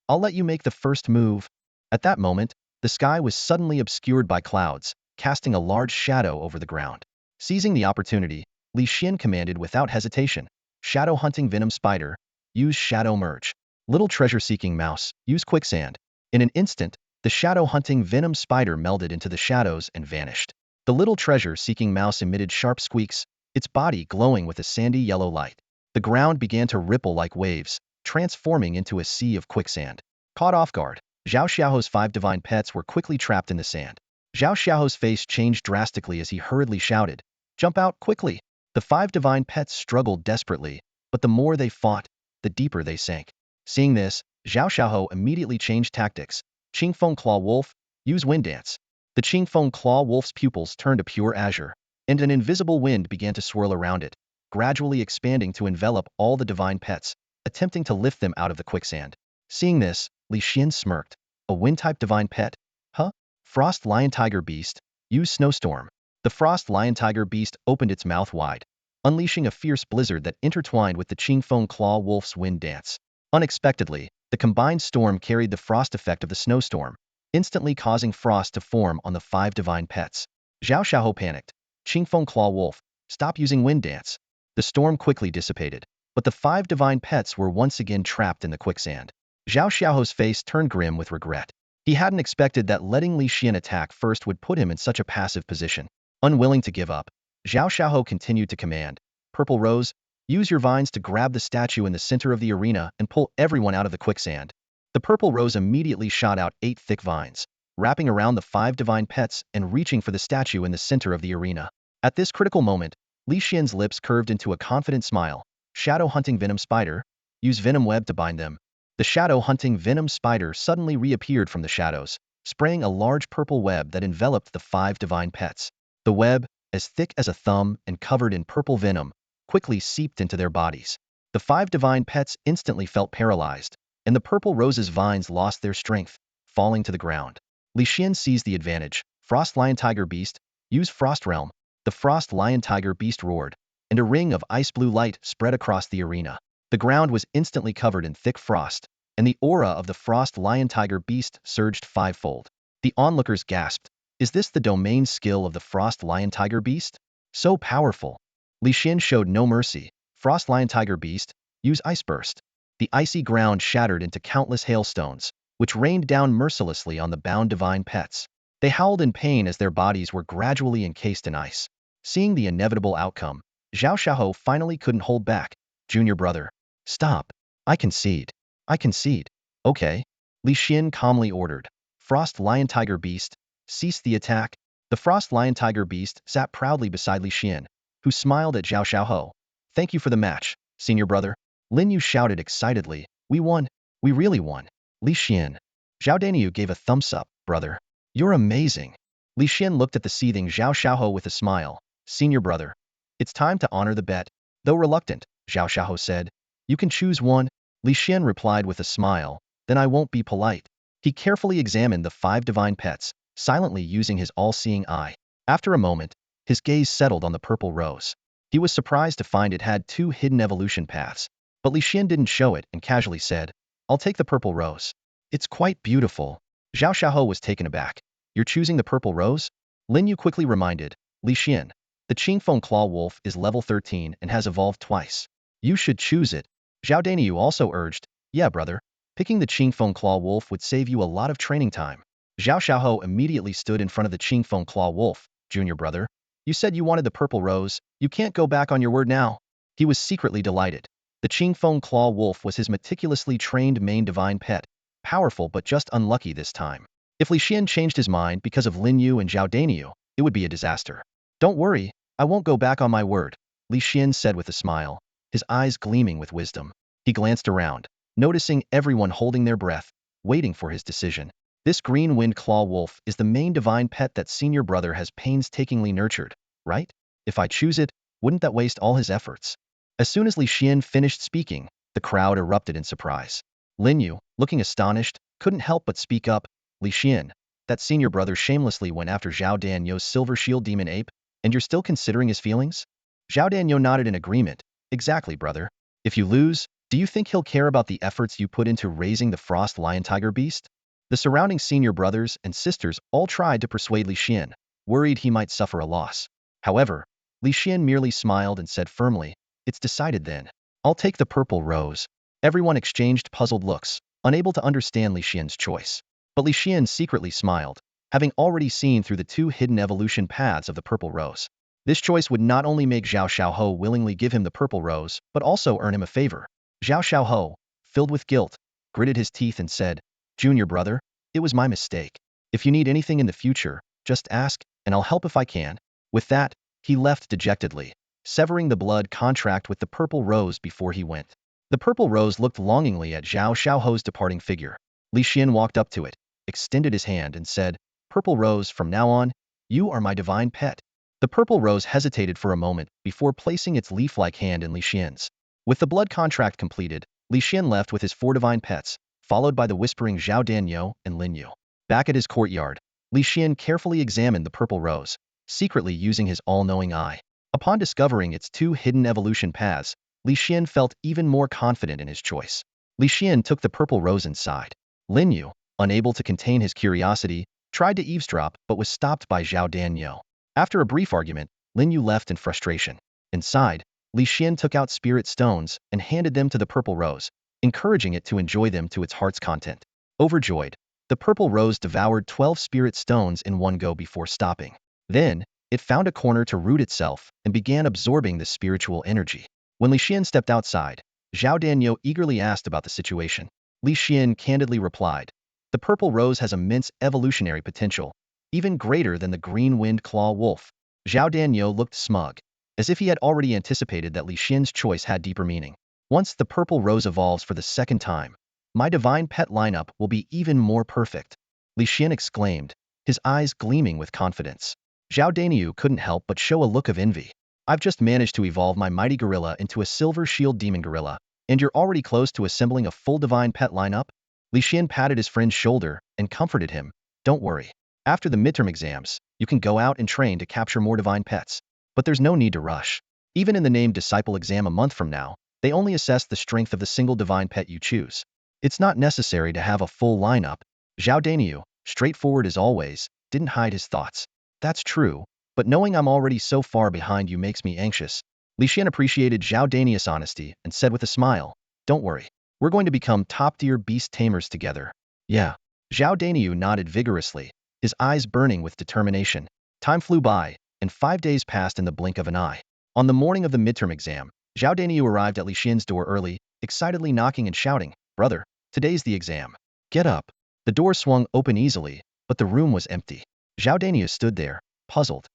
I'll let you make the first move. At that moment, the sky was suddenly obscured by clouds, casting a large shadow over the ground. Seizing the opportunity, Li Xian commanded without hesitation, Shadow Hunting Venom Spider, use Shadow Merge. Little Treasure-Seeking Mouse, use Quicksand. In an instant, the Shadow Hunting Venom Spider melded into the shadows and vanished. The little treasure-seeking mouse emitted sharp squeaks, its body glowing with a sandy yellow light. The ground began to ripple like waves, transforming into a sea of quicksand. Caught off guard, Zhao Xiaohou's 5 divine pets were quickly trapped in the sand. Zhao Xiaohou's face changed drastically as he hurriedly shouted, "Jump out, quickly!" The 5 divine pets struggled desperately, but the more they fought, the deeper they sank. Seeing this, Zhao Xiaohou immediately changed tactics. Qingfeng Claw Wolf, use Wind Dance. The Qingfeng Claw Wolf's pupils turned a pure azure, and an invisible wind began to swirl around it, gradually expanding to envelop all the divine pets, attempting to lift them out of the quicksand. Seeing this, Li Xian smirked. A wind-type divine pet? Huh? Frost Lion Tiger Beast, use Snowstorm. The Frost Lion Tiger Beast opened its mouth wide, unleashing a fierce blizzard that intertwined with the Qingfeng Claw Wolf's wind dance. Unexpectedly, The combined storm carried the frost effect of the snowstorm, instantly causing frost to form on the 5 divine pets. Zhao Xiaoho panicked. Qingfeng Claw Wolf, stop using wind dance. The storm quickly dissipated, but the 5 divine pets were once again trapped in the quicksand. Zhao Xiaoho's face turned grim with regret. He hadn't expected that letting Li Xian attack first would put him in such a passive position. Unwilling to give up, Zhao Xiaoho continued to command, Purple Rose, use your vines to grab the statue in the center of the arena and pull everyone out of the quicksand. The Purple Rose immediately shot out 8 thick vines, wrapping around the 5 divine pets and reaching for the statue in the center of the arena. At this critical moment, Li Xian's lips curved into a confident smile. Shadow Hunting Venom Spider, use Venom Web to bind them. The Shadow Hunting Venom Spider suddenly reappeared from the shadows, spraying a large purple web that enveloped the 5 divine pets. The web, as thick as a thumb and covered in purple venom, quickly seeped into their bodies. The 5 divine pets instantly felt paralyzed, and the Purple Rose's vines lost their strength, falling to the ground. Li Xian seized the advantage. Frost Lion Tiger Beast, use Frost Realm. The Frost Lion Tiger Beast roared, and a ring of ice blue light spread across the arena. The ground was instantly covered in thick frost, and the aura of the Frost Lion Tiger Beast surged 5-fold. The onlookers gasped, is this the domain skill of the Frost Lion Tiger Beast? So powerful. Li Xian showed no mercy. Frost Lion Tiger Beast, use Ice Burst. The icy ground shattered into countless hailstones, which rained down mercilessly on the bound divine pets. They howled in pain as their bodies were gradually encased in ice. Seeing the inevitable outcome, Zhao Xiaoho finally couldn't hold back. Junior brother, stop. I concede. I concede. Okay. Li Xian calmly ordered. Frost Lion Tiger Beast, cease the attack. The Frost Lion Tiger Beast sat proudly beside Li Xian, who smiled at Zhao Xiaoho. Thank you for the match, senior brother. Lin Yu shouted excitedly. We won. We really won. Li Xian. Zhao Daniu gave a thumbs up, brother. You're amazing. Li Xian looked at the seething Zhao Xiaoho with a smile. Senior brother. It's time to honor the bet. Though reluctant, Zhao Xiaoho said. You can choose one. Li Xian replied with a smile. Then I won't be polite. He carefully examined the 5 divine pets, silently using his all-seeing eye. After a moment, his gaze settled on the Purple Rose. He was surprised to find it had 2 hidden evolution paths, but Li Xian didn't show it and casually said, I'll take the Purple Rose. It's quite beautiful. Zhao Xiaoho was taken aback. You're choosing the Purple Rose? Lin Yu quickly reminded, Li Xian, the Qingfeng Claw Wolf is level 13 and has evolved twice. You should choose it. Zhao Daniu also urged, yeah brother, picking the Qingfeng Claw Wolf would save you a lot of training time. Zhao Xiaoho immediately stood in front of the Qingfeng Claw Wolf. Junior brother, you said you wanted the Purple Rose, you can't go back on your word now. He was secretly delighted. The Qingfeng Claw Wolf was his meticulously trained main divine pet, powerful but just unlucky this time. If Li Xian changed his mind because of Lin Yu and Zhao Daniu, it would be a disaster. Don't worry, I won't go back on my word, Li Xian said with a smile, his eyes gleaming with wisdom. He glanced around, noticing everyone holding their breath, waiting for his decision. This green-winged claw wolf is the main divine pet that senior brother has painstakingly nurtured, right? If I choose it, wouldn't that waste all his efforts? As soon as Li Xian finished speaking, the crowd erupted in surprise. Lin Yu, looking astonished, couldn't help but speak up. Li Xian, that senior brother shamelessly went after Zhao Danyo's Silver Shield Demon Ape, and you're still considering his feelings? Zhao Danyo nodded in agreement. Exactly, brother. If you lose, do you think he'll care about the efforts you put into raising the Frost Lion Tiger Beast? The surrounding senior brothers and sisters all tried to persuade Li Xian, worried he might suffer a loss. However, Li Xian merely smiled and said firmly, it's decided then. I'll take the Purple Rose. Everyone exchanged puzzled looks, unable to understand Li Xian's choice. But Li Xian secretly smiled, having already seen through the 2 hidden evolution paths of the Purple Rose. This choice would not only make Zhao Xiaoho willingly give him the Purple Rose, but also earn him a favor. Zhao Xiaoho, filled with guilt, gritted his teeth and said, Junior brother, it was my mistake. If you need anything in the future, just ask, and I'll help if I can. With that, he left dejectedly, severing the blood contract with the Purple Rose before he went. The Purple Rose looked longingly at Zhao Xiaoho's departing figure. Li Xian walked up to it, extended his hand and said, Purple Rose, from now on, you are my divine pet. The Purple Rose hesitated for a moment before placing its leaf-like hand in Li Xian's. With the blood contract completed, Li Xian left with his 4 divine pets, followed by the whispering Zhao Danyo and Lin Yu. Back at his courtyard, Li Xian carefully examined the Purple Rose, secretly using his all-knowing eye. Upon discovering its 2 hidden evolution paths, Li Xian felt even more confident in his choice. Li Xian took the purple rose inside. Lin Yu, unable to contain his curiosity, tried to eavesdrop but was stopped by Zhao Danyo. After a brief argument, Lin Yu left in frustration. Inside, Li Xian took out spirit stones and handed them to the purple rose, encouraging it to enjoy them to its heart's content. Overjoyed, the purple rose devoured 12 spirit stones in one go before stopping. Then, it found a corner to root itself and began absorbing the spiritual energy. When Li Xian stepped outside, Zhao Danyo eagerly asked about the situation. Li Xian candidly replied, "The purple rose has immense evolutionary potential, even greater than the green wind claw wolf." Zhao Danyo looked smug, as if he had already anticipated that Li Xian's choice had deeper meaning. "Once the purple rose evolves for the second time, my divine pet lineup will be even more perfect," Li Xian exclaimed, his eyes gleaming with confidence. Zhao Danyu couldn't help but show a look of envy. "I've just managed to evolve my mighty gorilla into a silver shield demon gorilla, and you're already close to assembling a full divine pet lineup?" Li Xian patted his friend's shoulder and comforted him. "Don't worry. After the midterm exams, you can go out and train to capture more divine pets. But there's no need to rush. Even in the named disciple exam a month from now, they only assess the strength of the single divine pet you choose. It's not necessary to have a full lineup." Zhao Danyu, straightforward as always, didn't hide his thoughts. "That's true, but knowing I'm already so far behind you makes me anxious." Li Xian appreciated Zhao Danyu's honesty and said with a smile, "Don't worry. We're going to become top-tier beast tamers together." "Yeah." Zhao Danyu nodded vigorously, his eyes burning with determination. Time flew by, and 5 days passed in the blink of an eye. On the morning of the midterm exam, Zhao Danyu arrived at Li Xian's door early, excitedly knocking and shouting, "Brother, today's the exam. Get up." The door swung open easily, but the room was empty. Zhao Danyu stood there, puzzled.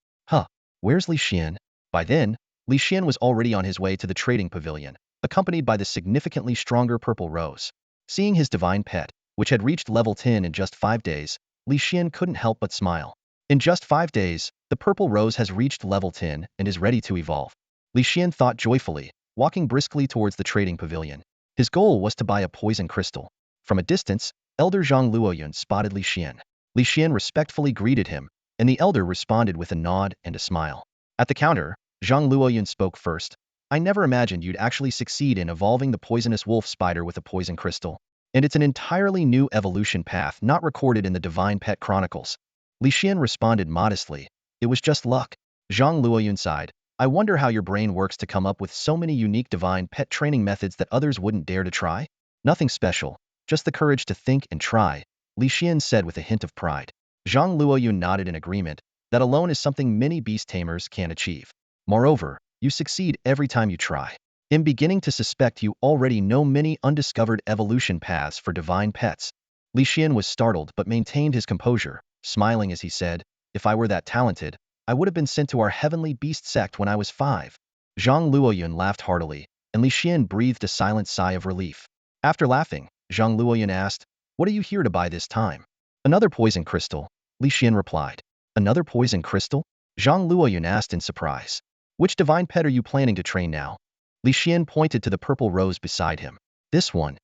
Where's Li Xian? By then, Li Xian was already on his way to the trading pavilion, accompanied by the significantly stronger purple rose. Seeing his divine pet, which had reached level 10 in just 5 days, Li Xian couldn't help but smile. In just 5 days, the purple rose has reached level 10 and is ready to evolve. Li Xian thought joyfully, walking briskly towards the trading pavilion. His goal was to buy a poison crystal. From a distance, Elder Zhang Luoyun spotted Li Xian. Li Xian respectfully greeted him, and the elder responded with a nod and a smile. At the counter, Zhang Luoyun spoke first. "I never imagined you'd actually succeed in evolving the poisonous wolf spider with a poison crystal. And it's an entirely new evolution path not recorded in the Divine Pet Chronicles." Li Xian responded modestly, "It was just luck." Zhang Luoyun sighed, "I wonder how your brain works to come up with so many unique divine pet training methods that others wouldn't dare to try." "Nothing special, just the courage to think and try," Li Xian said with a hint of pride. Zhang Luoyun nodded in agreement. That alone is something many beast tamers can achieve. Moreover, you succeed every time you try. I'm beginning to suspect you already know many undiscovered evolution paths for divine pets." Li Xian was startled but maintained his composure, smiling as he said, "If I were that talented, I would have been sent to our heavenly beast sect when I was 5. Zhang Luoyun laughed heartily, and Li Xian breathed a silent sigh of relief. After laughing, Zhang Luoyun asked, "What are you here to buy this time?" "Another poison crystal," Li Xian replied. "Another poison crystal?" Zhang Luoyun asked in surprise. "Which divine pet are you planning to train now?" Li Xian pointed to the purple rose beside him. "This one."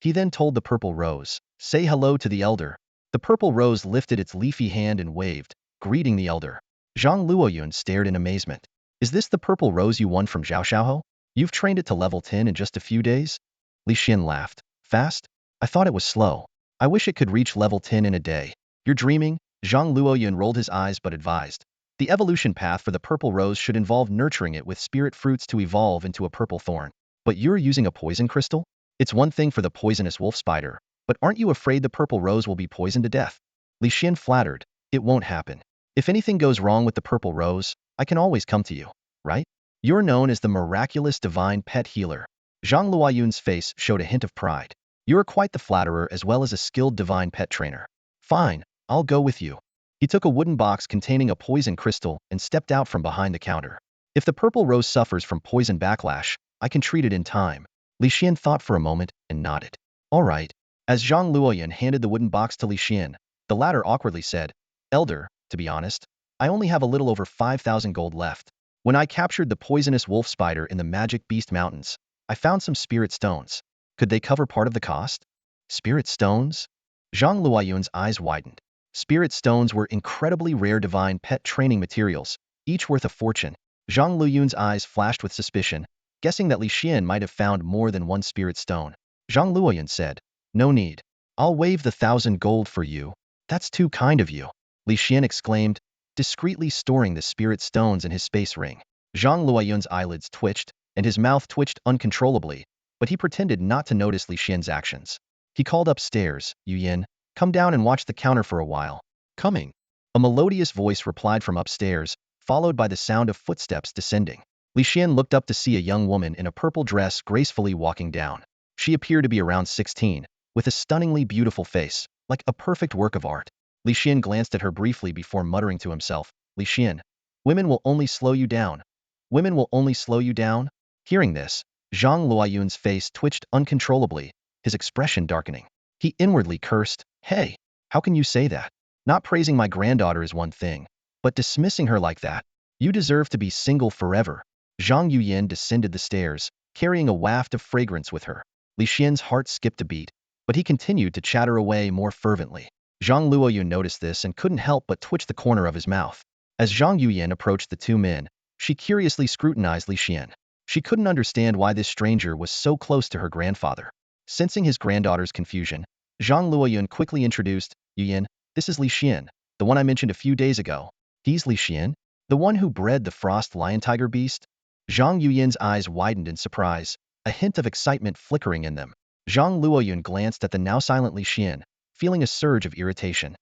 He then told the purple rose, "Say hello to the elder." The purple rose lifted its leafy hand and waved, greeting the elder. Zhang Luoyun stared in amazement. "Is this the purple rose you won from Zhao Xiaohou? You've trained it to level 10 in just a few days?" Li Xian laughed. "Fast? I thought it was slow. I wish it could reach level 10 in a day." "You're dreaming?" Zhang Luoyun rolled his eyes but advised. "The evolution path for the purple rose should involve nurturing it with spirit fruits to evolve into a purple thorn. But you're using a poison crystal? It's one thing for the poisonous wolf spider, but aren't you afraid the purple rose will be poisoned to death?" Li Xian flattered, "It won't happen. If anything goes wrong with the purple rose, I can always come to you, right? You're known as the miraculous divine pet healer." Zhang Luoyun's face showed a hint of pride. "You're quite the flatterer as well as a skilled divine pet trainer. Fine, I'll go with you." He took a wooden box containing a poison crystal and stepped out from behind the counter. "If the purple rose suffers from poison backlash, I can treat it in time." Li Xian thought for a moment and nodded. "All right." As Zhang Luoyun handed the wooden box to Li Xian, the latter awkwardly said, "Elder, to be honest, I only have a little over 5,000 gold left. When I captured the poisonous wolf spider in the Magic Beast Mountains, I found some spirit stones. Could they cover part of the cost?" "Spirit stones?" Zhang Luoyun's eyes widened. Spirit stones were incredibly rare divine pet training materials, each worth a fortune. Zhang Luoyun's eyes flashed with suspicion, guessing that Li Xian might have found more than one spirit stone. Zhang Luoyan said. No need. I'll waive the 1,000 gold for you. That's too kind of you. Li Xian exclaimed, discreetly storing the spirit stones in his space ring. Zhang Luoyan's eyelids twitched, and his mouth twitched uncontrollably, but he pretended not to notice Li Xian's actions. He called upstairs, Yu Yin, come down and watch the counter for a while. Coming. A melodious voice replied from upstairs, followed by the sound of footsteps descending. Li Xian looked up to see a young woman in a purple dress gracefully walking down. She appeared to be around 16, with a stunningly beautiful face, like a perfect work of art. Li Xian glanced at her briefly before muttering to himself, Li Xian, women will only slow you down. Women will only slow you down? Hearing this, Zhang Luoyun's face twitched uncontrollably, his expression darkening. He inwardly cursed, hey, how can you say that? Not praising my granddaughter is one thing, but dismissing her like that. You deserve to be single forever. Zhang Yuyin descended the stairs, carrying a waft of fragrance with her. Li Xian's heart skipped a beat, but he continued to chatter away more fervently. Zhang Luoyun noticed this and couldn't help but twitch the corner of his mouth. As Zhang Yuyin approached the two men, she curiously scrutinized Li Xian. She couldn't understand why this stranger was so close to her grandfather. Sensing his granddaughter's confusion, Zhang Luoyun quickly introduced, Yuyin, this is Li Xian, the one I mentioned a few days ago. He's Li Xian? The one who bred the frost lion-tiger beast? Zhang Yuyin's eyes widened in surprise, a hint of excitement flickering in them. Zhang Luoyun glanced at the now silent Li Xian, feeling a surge of irritation.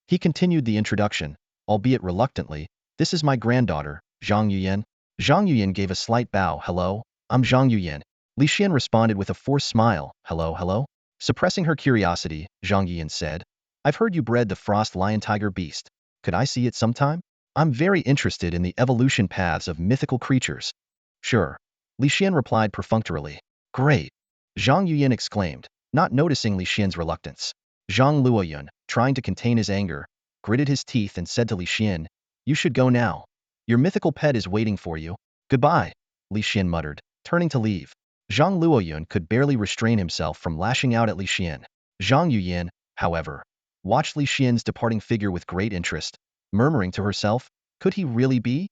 He continued the introduction, albeit reluctantly, this is my granddaughter, Zhang Yuyin. Zhang Yuyin gave a slight bow, hello, I'm Zhang Yuyin. Li Xian responded with a forced smile, hello, hello. Suppressing her curiosity, Zhang Yuyin said, I've heard you bred the frost lion-tiger beast. Could I see it sometime? I'm very interested in the evolution paths of mythical creatures. Sure. Li Xian replied perfunctorily. Great. Zhang Yuyin exclaimed, not noticing Li Xian's reluctance. Zhang Luoyun, trying to contain his anger, gritted his teeth and said to Li Xian, you should go now. Your mythical pet is waiting for you. Goodbye, Li Xian muttered, turning to leave. Zhang Luoyun could barely restrain himself from lashing out at Li Xian. Zhang Yuyin, however, watched Li Xian's departing figure with great interest, murmuring to herself, could he really be?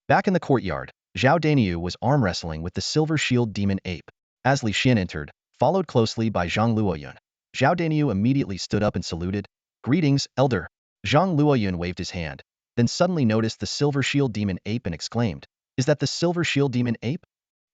Back in the courtyard, Zhao Daniu was arm wrestling with the silver shield demon ape. As Li Xian entered, followed closely by Zhang Luoyun, Zhao Daniu immediately stood up and saluted. Greetings, elder. Zhang Luoyun waved his hand, then suddenly noticed the silver shield demon ape and exclaimed, is that the silver shield demon ape?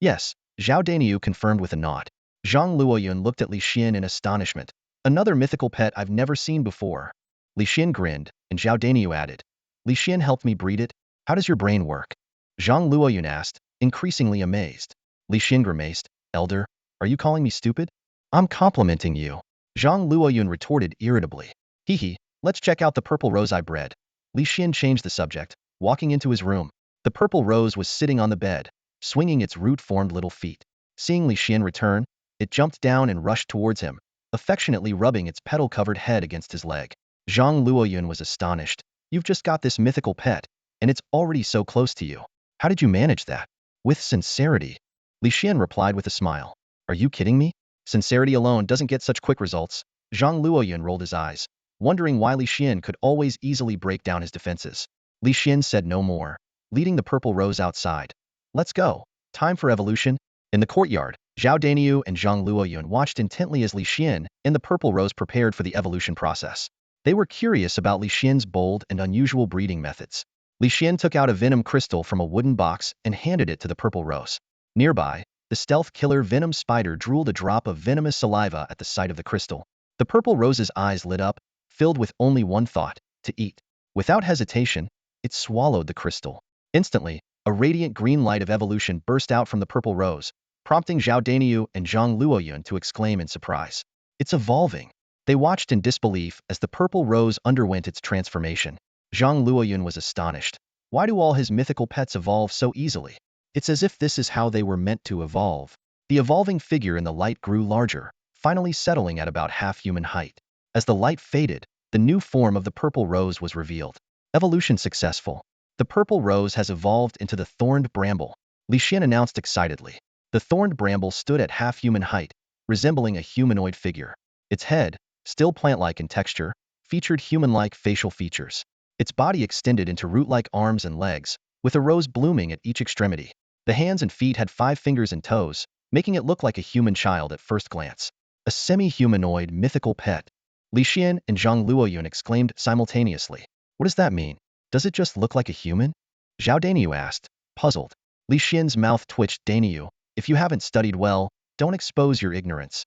Yes, Zhao Daniu confirmed with a nod. Zhang Luoyun looked at Li Xian in astonishment. Another mythical pet I've never seen before. Li Xian grinned, and Zhao Daniu added, Li Xian helped me breed it. How does your brain work? Zhang Luoyun asked, increasingly amazed. Li Xian grimaced, elder, are you calling me stupid? I'm complimenting you. Zhang Luoyun retorted irritably. Hee, let's check out the purple rose I bred. Li Xian changed the subject, walking into his room. The purple rose was sitting on the bed, swinging its root-formed little feet. Seeing Li Xian return, it jumped down and rushed towards him, affectionately rubbing its petal-covered head against his leg. Zhang Luoyun was astonished. You've just got this mythical pet, and it's already so close to you. How did you manage that? With sincerity. Li Xian replied with a smile. Are you kidding me? Sincerity alone doesn't get such quick results. Zhang Luoyun rolled his eyes, wondering why Li Xian could always easily break down his defenses. Li Xian said no more, leading the purple rose outside. Let's go. Time for evolution. In the courtyard, Zhao Daniu and Zhang Luoyun watched intently as Li Xian and the purple rose prepared for the evolution process. They were curious about Li Xian's bold and unusual breeding methods. Li Xian took out a venom crystal from a wooden box and handed it to the purple rose. Nearby, the stealth killer venom spider drooled a drop of venomous saliva at the sight of the crystal. The purple rose's eyes lit up, filled with only one thought, to eat. Without hesitation, it swallowed the crystal. Instantly, a radiant green light of evolution burst out from the purple rose, prompting Zhao Daniu and Zhang Luoyun to exclaim in surprise. It's evolving. They watched in disbelief as the purple rose underwent its transformation. Zhang Luoyun was astonished. Why do all his mythical pets evolve so easily? It's as if this is how they were meant to evolve. The evolving figure in the light grew larger, finally settling at about half-human height. As the light faded, the new form of the purple rose was revealed. Evolution successful. The purple rose has evolved into the thorned bramble, Li Xian announced excitedly. The thorned bramble stood at half-human height, resembling a humanoid figure. Its head, still plant-like in texture, featured human-like facial features. Its body extended into root-like arms and legs, with a rose blooming at each extremity. The hands and feet had 5 fingers and toes, making it look like a human child at first glance. A semi-humanoid mythical pet. Li Xian and Zhang Luoyun exclaimed simultaneously. What does that mean? Does it just look like a human? Zhao Daniu asked, puzzled. Li Xian's mouth twitched. Daniu, if you haven't studied well, don't expose your ignorance.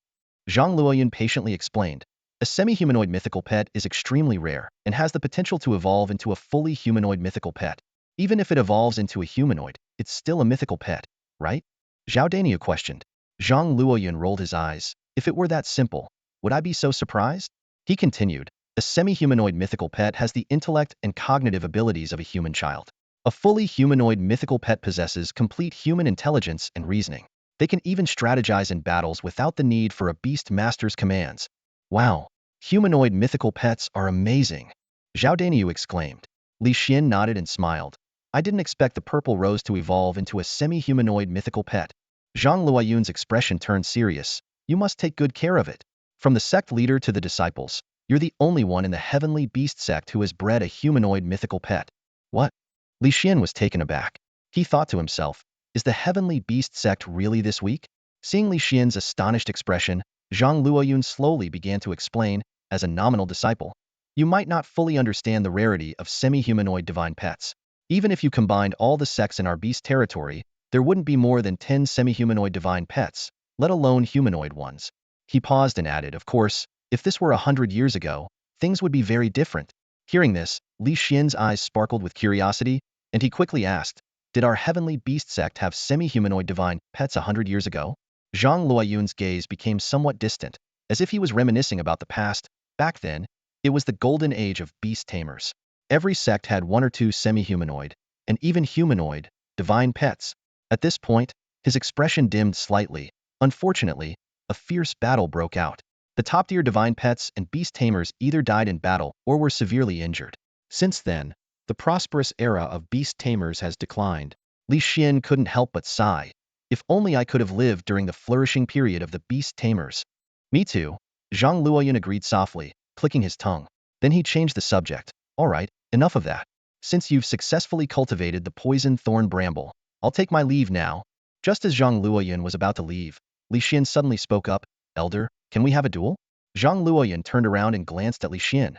Zhang Luoyun patiently explained. A semi-humanoid mythical pet is extremely rare and has the potential to evolve into a fully humanoid mythical pet. Even if it evolves into a humanoid, it's still a mythical pet, right? Zhao Daniu questioned. Zhang Luoyun rolled his eyes. If it were that simple, would I be so surprised? He continued. A semi-humanoid mythical pet has the intellect and cognitive abilities of a human child. A fully humanoid mythical pet possesses complete human intelligence and reasoning. They can even strategize in battles without the need for a beast master's commands. Wow, humanoid mythical pets are amazing, Zhao Daniu exclaimed. Li Xian nodded and smiled. I didn't expect the purple rose to evolve into a semi-humanoid mythical pet. Zhang Luoyun's expression turned serious. You must take good care of it. From the sect leader to the disciples, you're the only one in the heavenly beast sect who has bred a humanoid mythical pet. What? Li Xian was taken aback. He thought to himself, is the heavenly beast sect really this weak? Seeing Li Xian's astonished expression, Zhang Luoyun slowly began to explain, as a nominal disciple, you might not fully understand the rarity of semi-humanoid divine pets. Even if you combined all the sects in our beast territory, there wouldn't be more than 10 semi-humanoid divine pets, let alone humanoid ones. He paused and added, of course, if this were 100 years ago, things would be very different. Hearing this, Li Xian's eyes sparkled with curiosity, and he quickly asked, did our heavenly beast sect have semi-humanoid divine pets 100 years ago? Zhang Luoyun's gaze became somewhat distant, as if he was reminiscing about the past. Back then, it was the golden age of beast tamers. Every sect had one or two semi-humanoid, and even humanoid, divine pets. At this point, his expression dimmed slightly. Unfortunately, a fierce battle broke out. The top-tier divine pets and beast tamers either died in battle or were severely injured. Since then, the prosperous era of beast tamers has declined. Li Xian couldn't help but sigh. If only I could have lived during the flourishing period of the beast tamers. Me too, Zhang Luoyun agreed softly, clicking his tongue. Then he changed the subject. All right, enough of that. Since you've successfully cultivated the poison thorn bramble, I'll take my leave now. Just as Zhang Luoyun was about to leave, Li Xian suddenly spoke up. Elder, can we have a duel? Zhang Luoyun turned around and glanced at Li Xian.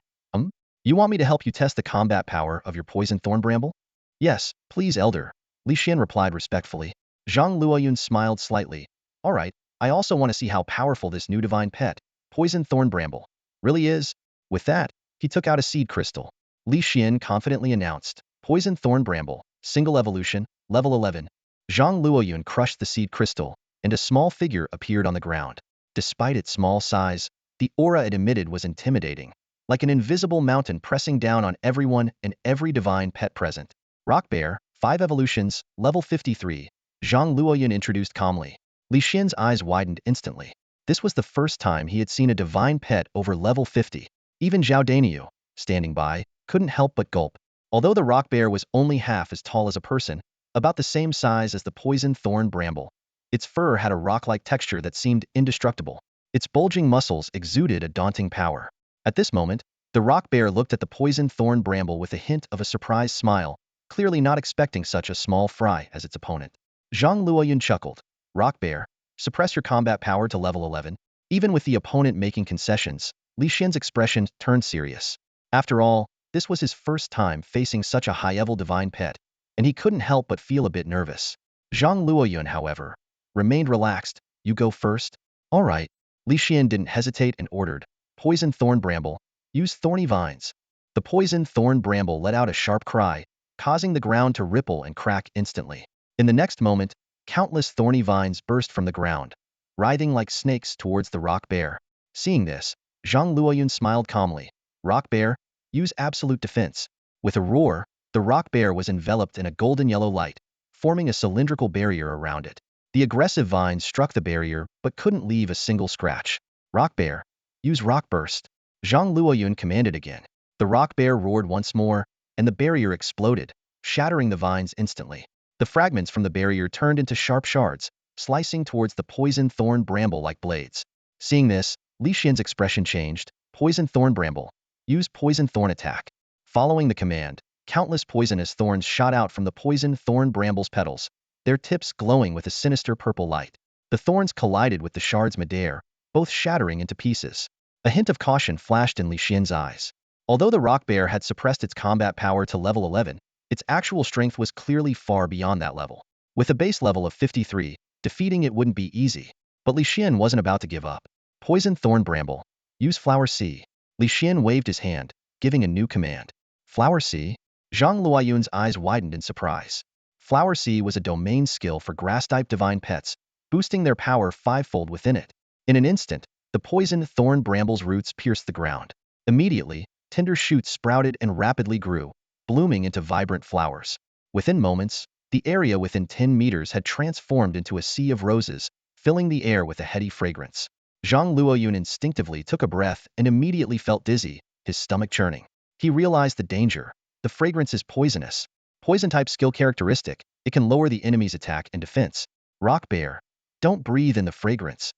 You want me to help you test the combat power of your poison thorn bramble? Yes, please, Elder, Li Xian replied respectfully. Zhang Luoyun smiled slightly. All right, I also want to see how powerful this new divine pet, poison thorn bramble, really is. With that, he took out a seed crystal. Li Xian confidently announced, poison thorn bramble, single evolution, level 11. Zhang Luoyun crushed the seed crystal, and a small figure appeared on the ground. Despite its small size, the aura it emitted was intimidating, like an invisible mountain pressing down on everyone and every divine pet present. Rock Bear, 5 evolutions, level 53, Zhang Luoyun introduced calmly. Li Xian's eyes widened instantly. This was the first time he had seen a divine pet over level 50. Even Zhao Daniu, standing by, couldn't help but gulp. Although the rock bear was only half as tall as a person, about the same size as the poison thorn bramble, its fur had a rock-like texture that seemed indestructible. Its bulging muscles exuded a daunting power. At this moment, the rock bear looked at the poison thorn bramble with a hint of a surprised smile, clearly not expecting such a small fry as its opponent. Zhang Luoyun chuckled. Rock bear, suppress your combat power to level 11. Even with the opponent making concessions, Li Xian's expression turned serious. After all, this was his first time facing such a high-level divine pet, and he couldn't help but feel a bit nervous. Zhang Luoyun, however, remained relaxed. You go first? All right. Li Xian didn't hesitate and ordered, poison thorn bramble, use thorny vines. The poison thorn bramble let out a sharp cry, causing the ground to ripple and crack instantly. In the next moment, countless thorny vines burst from the ground, writhing like snakes towards the rock bear. Seeing this, Zhang Luoyun smiled calmly. Rock bear, use absolute defense. With a roar, the rock bear was enveloped in a golden yellow light, forming a cylindrical barrier around it. The aggressive vines struck the barrier but couldn't leave a single scratch. Rock bear, use rock burst. Zhang Luoyun commanded again. The rock bear roared once more, and the barrier exploded, shattering the vines instantly. The fragments from the barrier turned into sharp shards, slicing towards the poison thorn bramble like blades. Seeing this, Li Xian's expression changed. Poison thorn bramble, use poison thorn attack. Following the command, countless poisonous thorns shot out from the poison thorn bramble's petals, their tips glowing with a sinister purple light. The thorns collided with the shards midair, both shattering into pieces. A hint of caution flashed in Li Xian's eyes. Although the rock bear had suppressed its combat power to level 11, its actual strength was clearly far beyond that level. With a base level of 53, defeating it wouldn't be easy. But Li Xian wasn't about to give up. Poison Thorn Bramble. Use Flower C. Li Xian waved his hand, giving a new command. Flower C? Zhang Luoyun's eyes widened in surprise. Flower C was a domain skill for grass-type divine pets, boosting their power fivefold within it. In an instant, the poison thorn bramble's roots pierced the ground. Immediately, tender shoots sprouted and rapidly grew, blooming into vibrant flowers. Within moments, the area within 10 meters had transformed into a sea of roses, filling the air with a heady fragrance. Zhang Luoyun instinctively took a breath and immediately felt dizzy, his stomach churning. He realized the danger. The fragrance is poisonous. Poison-type skill characteristic, it can lower the enemy's attack and defense. Rock Bear, don't breathe in the fragrance.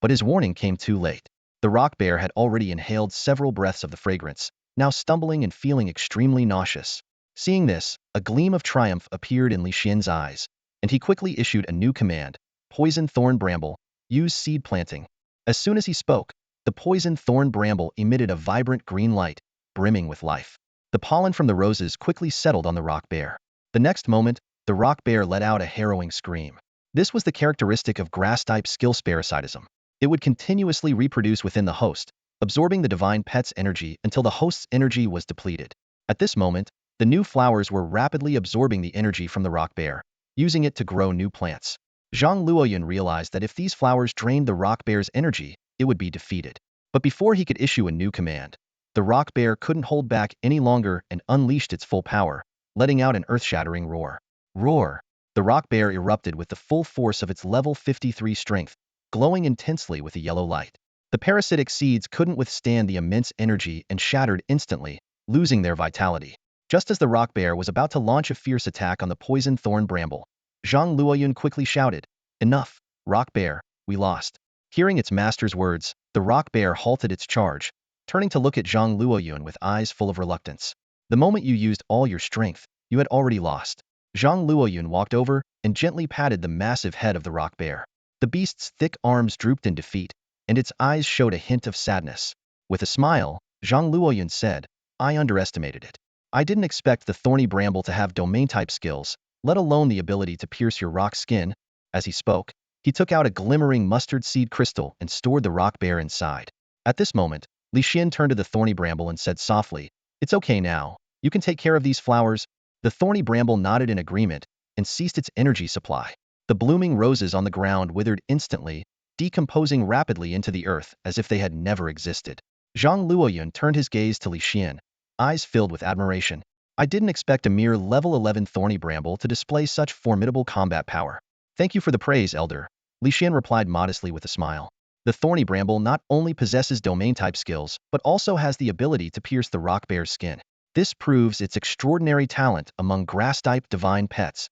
But his warning came too late. The rock bear had already inhaled several breaths of the fragrance, now stumbling and feeling extremely nauseous. Seeing this, a gleam of triumph appeared in Li Xian's eyes, and he quickly issued a new command. Poison Thorn Bramble, use seed planting. As soon as he spoke, the poison thorn bramble emitted a vibrant green light, brimming with life. The pollen from the roses quickly settled on the rock bear. The next moment, the rock bear let out a harrowing scream. This was the characteristic of grass-type skill parasitism. It would continuously reproduce within the host, absorbing the divine pet's energy until the host's energy was depleted. At this moment, the new flowers were rapidly absorbing the energy from the rock bear, using it to grow new plants. Zhang Luoyun realized that if these flowers drained the rock bear's energy, it would be defeated. But before he could issue a new command, the rock bear couldn't hold back any longer and unleashed its full power, letting out an earth-shattering roar. Roar! The rock bear erupted with the full force of its level 53 strength, glowing intensely with a yellow light. The parasitic seeds couldn't withstand the immense energy and shattered instantly, losing their vitality. Just as the rock bear was about to launch a fierce attack on the poison thorn bramble, Zhang Luoyun quickly shouted, "Enough, rock bear, we lost." Hearing its master's words, the rock bear halted its charge, turning to look at Zhang Luoyun with eyes full of reluctance. The moment you used all your strength, you had already lost. Zhang Luoyun walked over and gently patted the massive head of the rock bear. The beast's thick arms drooped in defeat, and its eyes showed a hint of sadness. With a smile, Zhang Luoyun said, "I underestimated it. I didn't expect the thorny bramble to have domain-type skills, let alone the ability to pierce your rock skin." As he spoke, he took out a glimmering mustard seed crystal and stored the rock bear inside. At this moment, Li Xian turned to the thorny bramble and said softly, "It's okay now. You can take care of these flowers." The thorny bramble nodded in agreement and ceased its energy supply. The blooming roses on the ground withered instantly, decomposing rapidly into the earth as if they had never existed. Zhang Luoyun turned his gaze to Li Xian, eyes filled with admiration. "I didn't expect a mere level 11 thorny bramble to display such formidable combat power." "Thank you for the praise, Elder," Li Xian replied modestly with a smile. The thorny bramble not only possesses domain-type skills, but also has the ability to pierce the rock bear's skin. This proves its extraordinary talent among grass-type divine pets.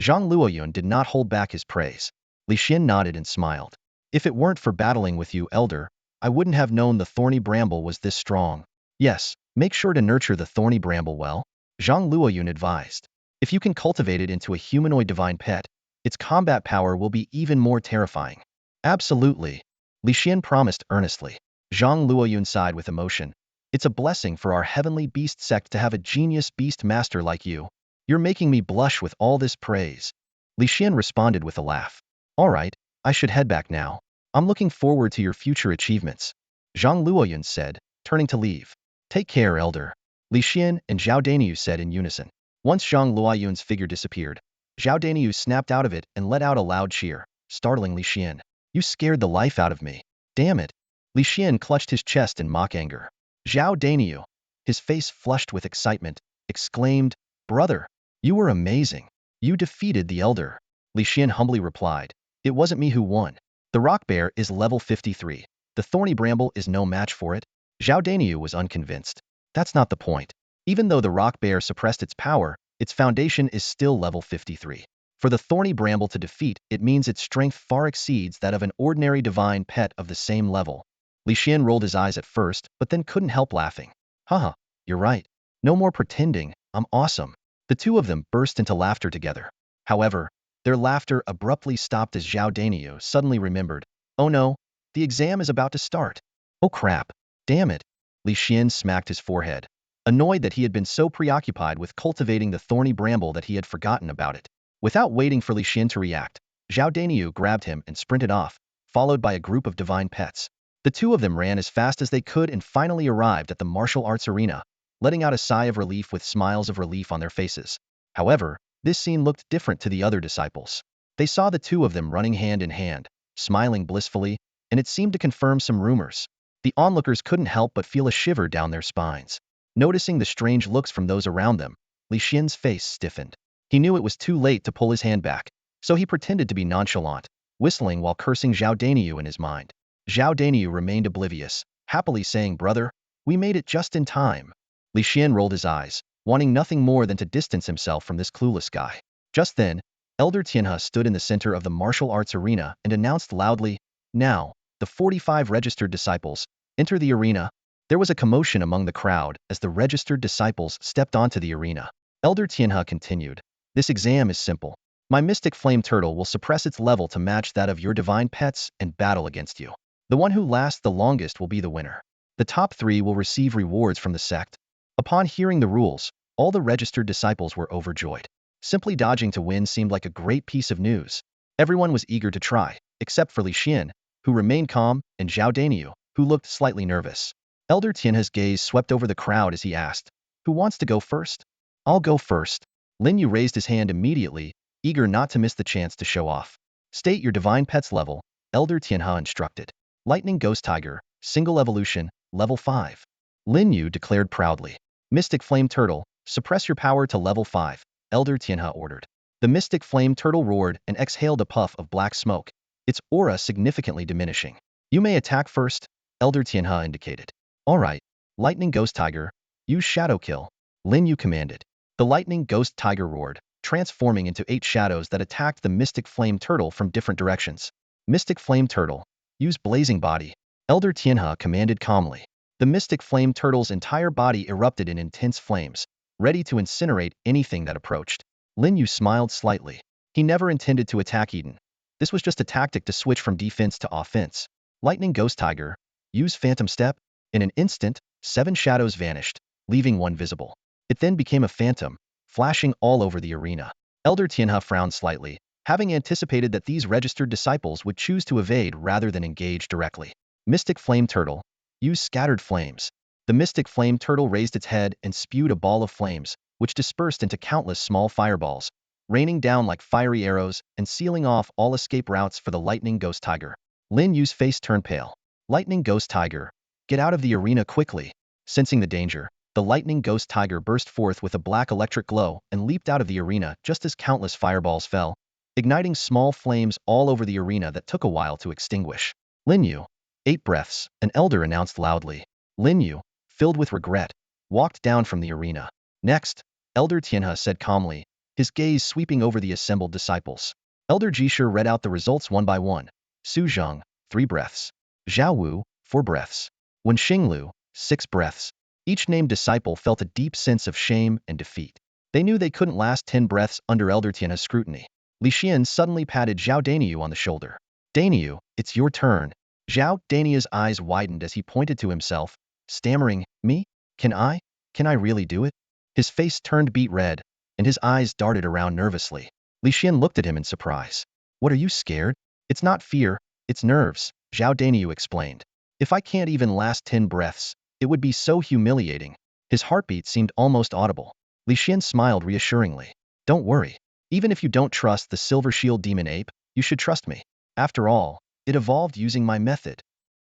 Zhang Luoyun did not hold back his praise. Li Xian nodded and smiled. "If it weren't for battling with you, Elder, I wouldn't have known the thorny bramble was this strong." "Yes, make sure to nurture the thorny bramble well," Zhang Luoyun advised. "If you can cultivate it into a humanoid divine pet, its combat power will be even more terrifying." "Absolutely," Li Xian promised earnestly. Zhang Luoyun sighed with emotion. "It's a blessing for our heavenly beast sect to have a genius beast master like you. You're making me blush with all this praise." Li Xian responded with a laugh. "All right, I should head back now. I'm looking forward to your future achievements," Zhang Luoyun said, turning to leave. "Take care, Elder," Li Xian and Zhao Daniu said in unison. Once Zhang Luoyun's figure disappeared, Zhao Daniu snapped out of it and let out a loud cheer, startling Li Xian. "You scared the life out of me. Damn it." Li Xian clutched his chest in mock anger. Zhao Daniu, his face flushed with excitement, exclaimed, "Brother, you were amazing. You defeated the Elder." Li Xian humbly replied, "It wasn't me who won. The rock bear is level 53. The thorny bramble is no match for it." Zhao Daniu was unconvinced. "That's not the point. Even though the rock bear suppressed its power, its foundation is still level 53. For the thorny bramble to defeat, it means its strength far exceeds that of an ordinary divine pet of the same level." Li Xian rolled his eyes at first, but then couldn't help laughing. "Haha, you're right. No more pretending, I'm awesome." The two of them burst into laughter together. However, their laughter abruptly stopped as Zhao Daniu suddenly remembered, "Oh no, The exam is about to start. Oh crap. Damn it. Li Xian smacked his forehead, annoyed that he had been so preoccupied with cultivating the thorny bramble that he had forgotten about it. Without waiting for Li Xian to react, Zhao Daniu grabbed him and sprinted off, followed by a group of divine pets. The two of them ran as fast as they could and finally arrived at the martial arts arena, letting out a sigh of relief with smiles of relief on their faces. However, this scene looked different to the other disciples. They saw the two of them running hand in hand, smiling blissfully, and it seemed to confirm some rumors. The onlookers couldn't help but feel a shiver down their spines. Noticing the strange looks from those around them, Li Xian's face stiffened. He knew it was too late to pull his hand back, so he pretended to be nonchalant, whistling while cursing Zhao Daniu in his mind. Zhao Daniu remained oblivious, happily saying, "Brother, we made it just in time." Li Xian rolled his eyes, wanting nothing more than to distance himself from this clueless guy. Just then, Elder Tianhe stood in the center of the martial arts arena and announced loudly, "Now, the 45 registered disciples, enter the arena." There was a commotion among the crowd as the registered disciples stepped onto the arena. Elder Tianhe continued, "This exam is simple. My mystic flame turtle will suppress its level to match that of your divine pets and battle against you. The one who lasts the longest will be the winner. The top 3 will receive rewards from the sect." Upon hearing the rules, all the registered disciples were overjoyed. Simply dodging to win seemed like a great piece of news. Everyone was eager to try, except for Li Xian, who remained calm, and Zhao Daniu, who looked slightly nervous. Elder Tianhe's gaze swept over the crowd as he asked, "Who wants to go first?" "I'll go first." Lin Yu raised his hand immediately, eager not to miss the chance to show off. "State your divine pet's level," Elder Tianhe instructed. "Lightning Ghost Tiger, single evolution, level 5. Lin Yu declared proudly. "Mystic Flame Turtle, suppress your power to level 5, Elder Tianhe ordered. The Mystic Flame Turtle roared and exhaled a puff of black smoke, its aura significantly diminishing. "You may attack first," Elder Tianhe indicated. "All right, Lightning Ghost Tiger, use Shadow Kill," Lin Yu commanded. The Lightning Ghost Tiger roared, transforming into 8 shadows that attacked the Mystic Flame Turtle from different directions. "Mystic Flame Turtle, use Blazing Body," Elder Tianhe commanded calmly. The Mystic Flame Turtle's entire body erupted in intense flames, ready to incinerate anything that approached. Lin Yu smiled slightly. He never intended to attack Eden. This was just a tactic to switch from defense to offense. "Lightning Ghost Tiger, use Phantom Step." In an instant, 7 shadows vanished, leaving one visible. It then became a phantom, flashing all over the arena. Elder Tianhe frowned slightly, having anticipated that these registered disciples would choose to evade rather than engage directly. "Mystic Flame Turtle, use Scattered Flames." The Mystic Flame Turtle raised its head and spewed a ball of flames, which dispersed into countless small fireballs, raining down like fiery arrows and sealing off all escape routes for the Lightning Ghost Tiger. Lin Yu's face turned pale. "Lightning Ghost Tiger, get out of the arena quickly." Sensing the danger, the Lightning Ghost Tiger burst forth with a black electric glow and leaped out of the arena just as countless fireballs fell, igniting small flames all over the arena that took a while to extinguish. "Lin Yu, 8 breaths," an elder announced loudly. Lin Yu, filled with regret, walked down from the arena. "Next," Elder Tianhe said calmly, his gaze sweeping over the assembled disciples. Elder Jisher read out the results one by one. Su Zheng, 3 breaths. Zhao Wu, 4 breaths. Wen Xinglu, 6 breaths. Each named disciple felt a deep sense of shame and defeat. They knew they couldn't last 10 breaths under Elder Tianhe's scrutiny. Li Xian suddenly patted Zhao Daniu on the shoulder. "Daniu, it's your turn." Zhao Daniu's eyes widened as he pointed to himself, stammering, "Me? Can I? Can I really do it?" His face turned beet red, and his eyes darted around nervously. Li Xian looked at him in surprise. "What, are you scared?" "It's not fear, it's nerves," Zhao Daniu explained. "If I can't even last 10 breaths, it would be so humiliating." His heartbeat seemed almost audible. Li Xian smiled reassuringly. "Don't worry. Even if you don't trust the Silver Shield Demon Ape, you should trust me. After all, it evolved using my method."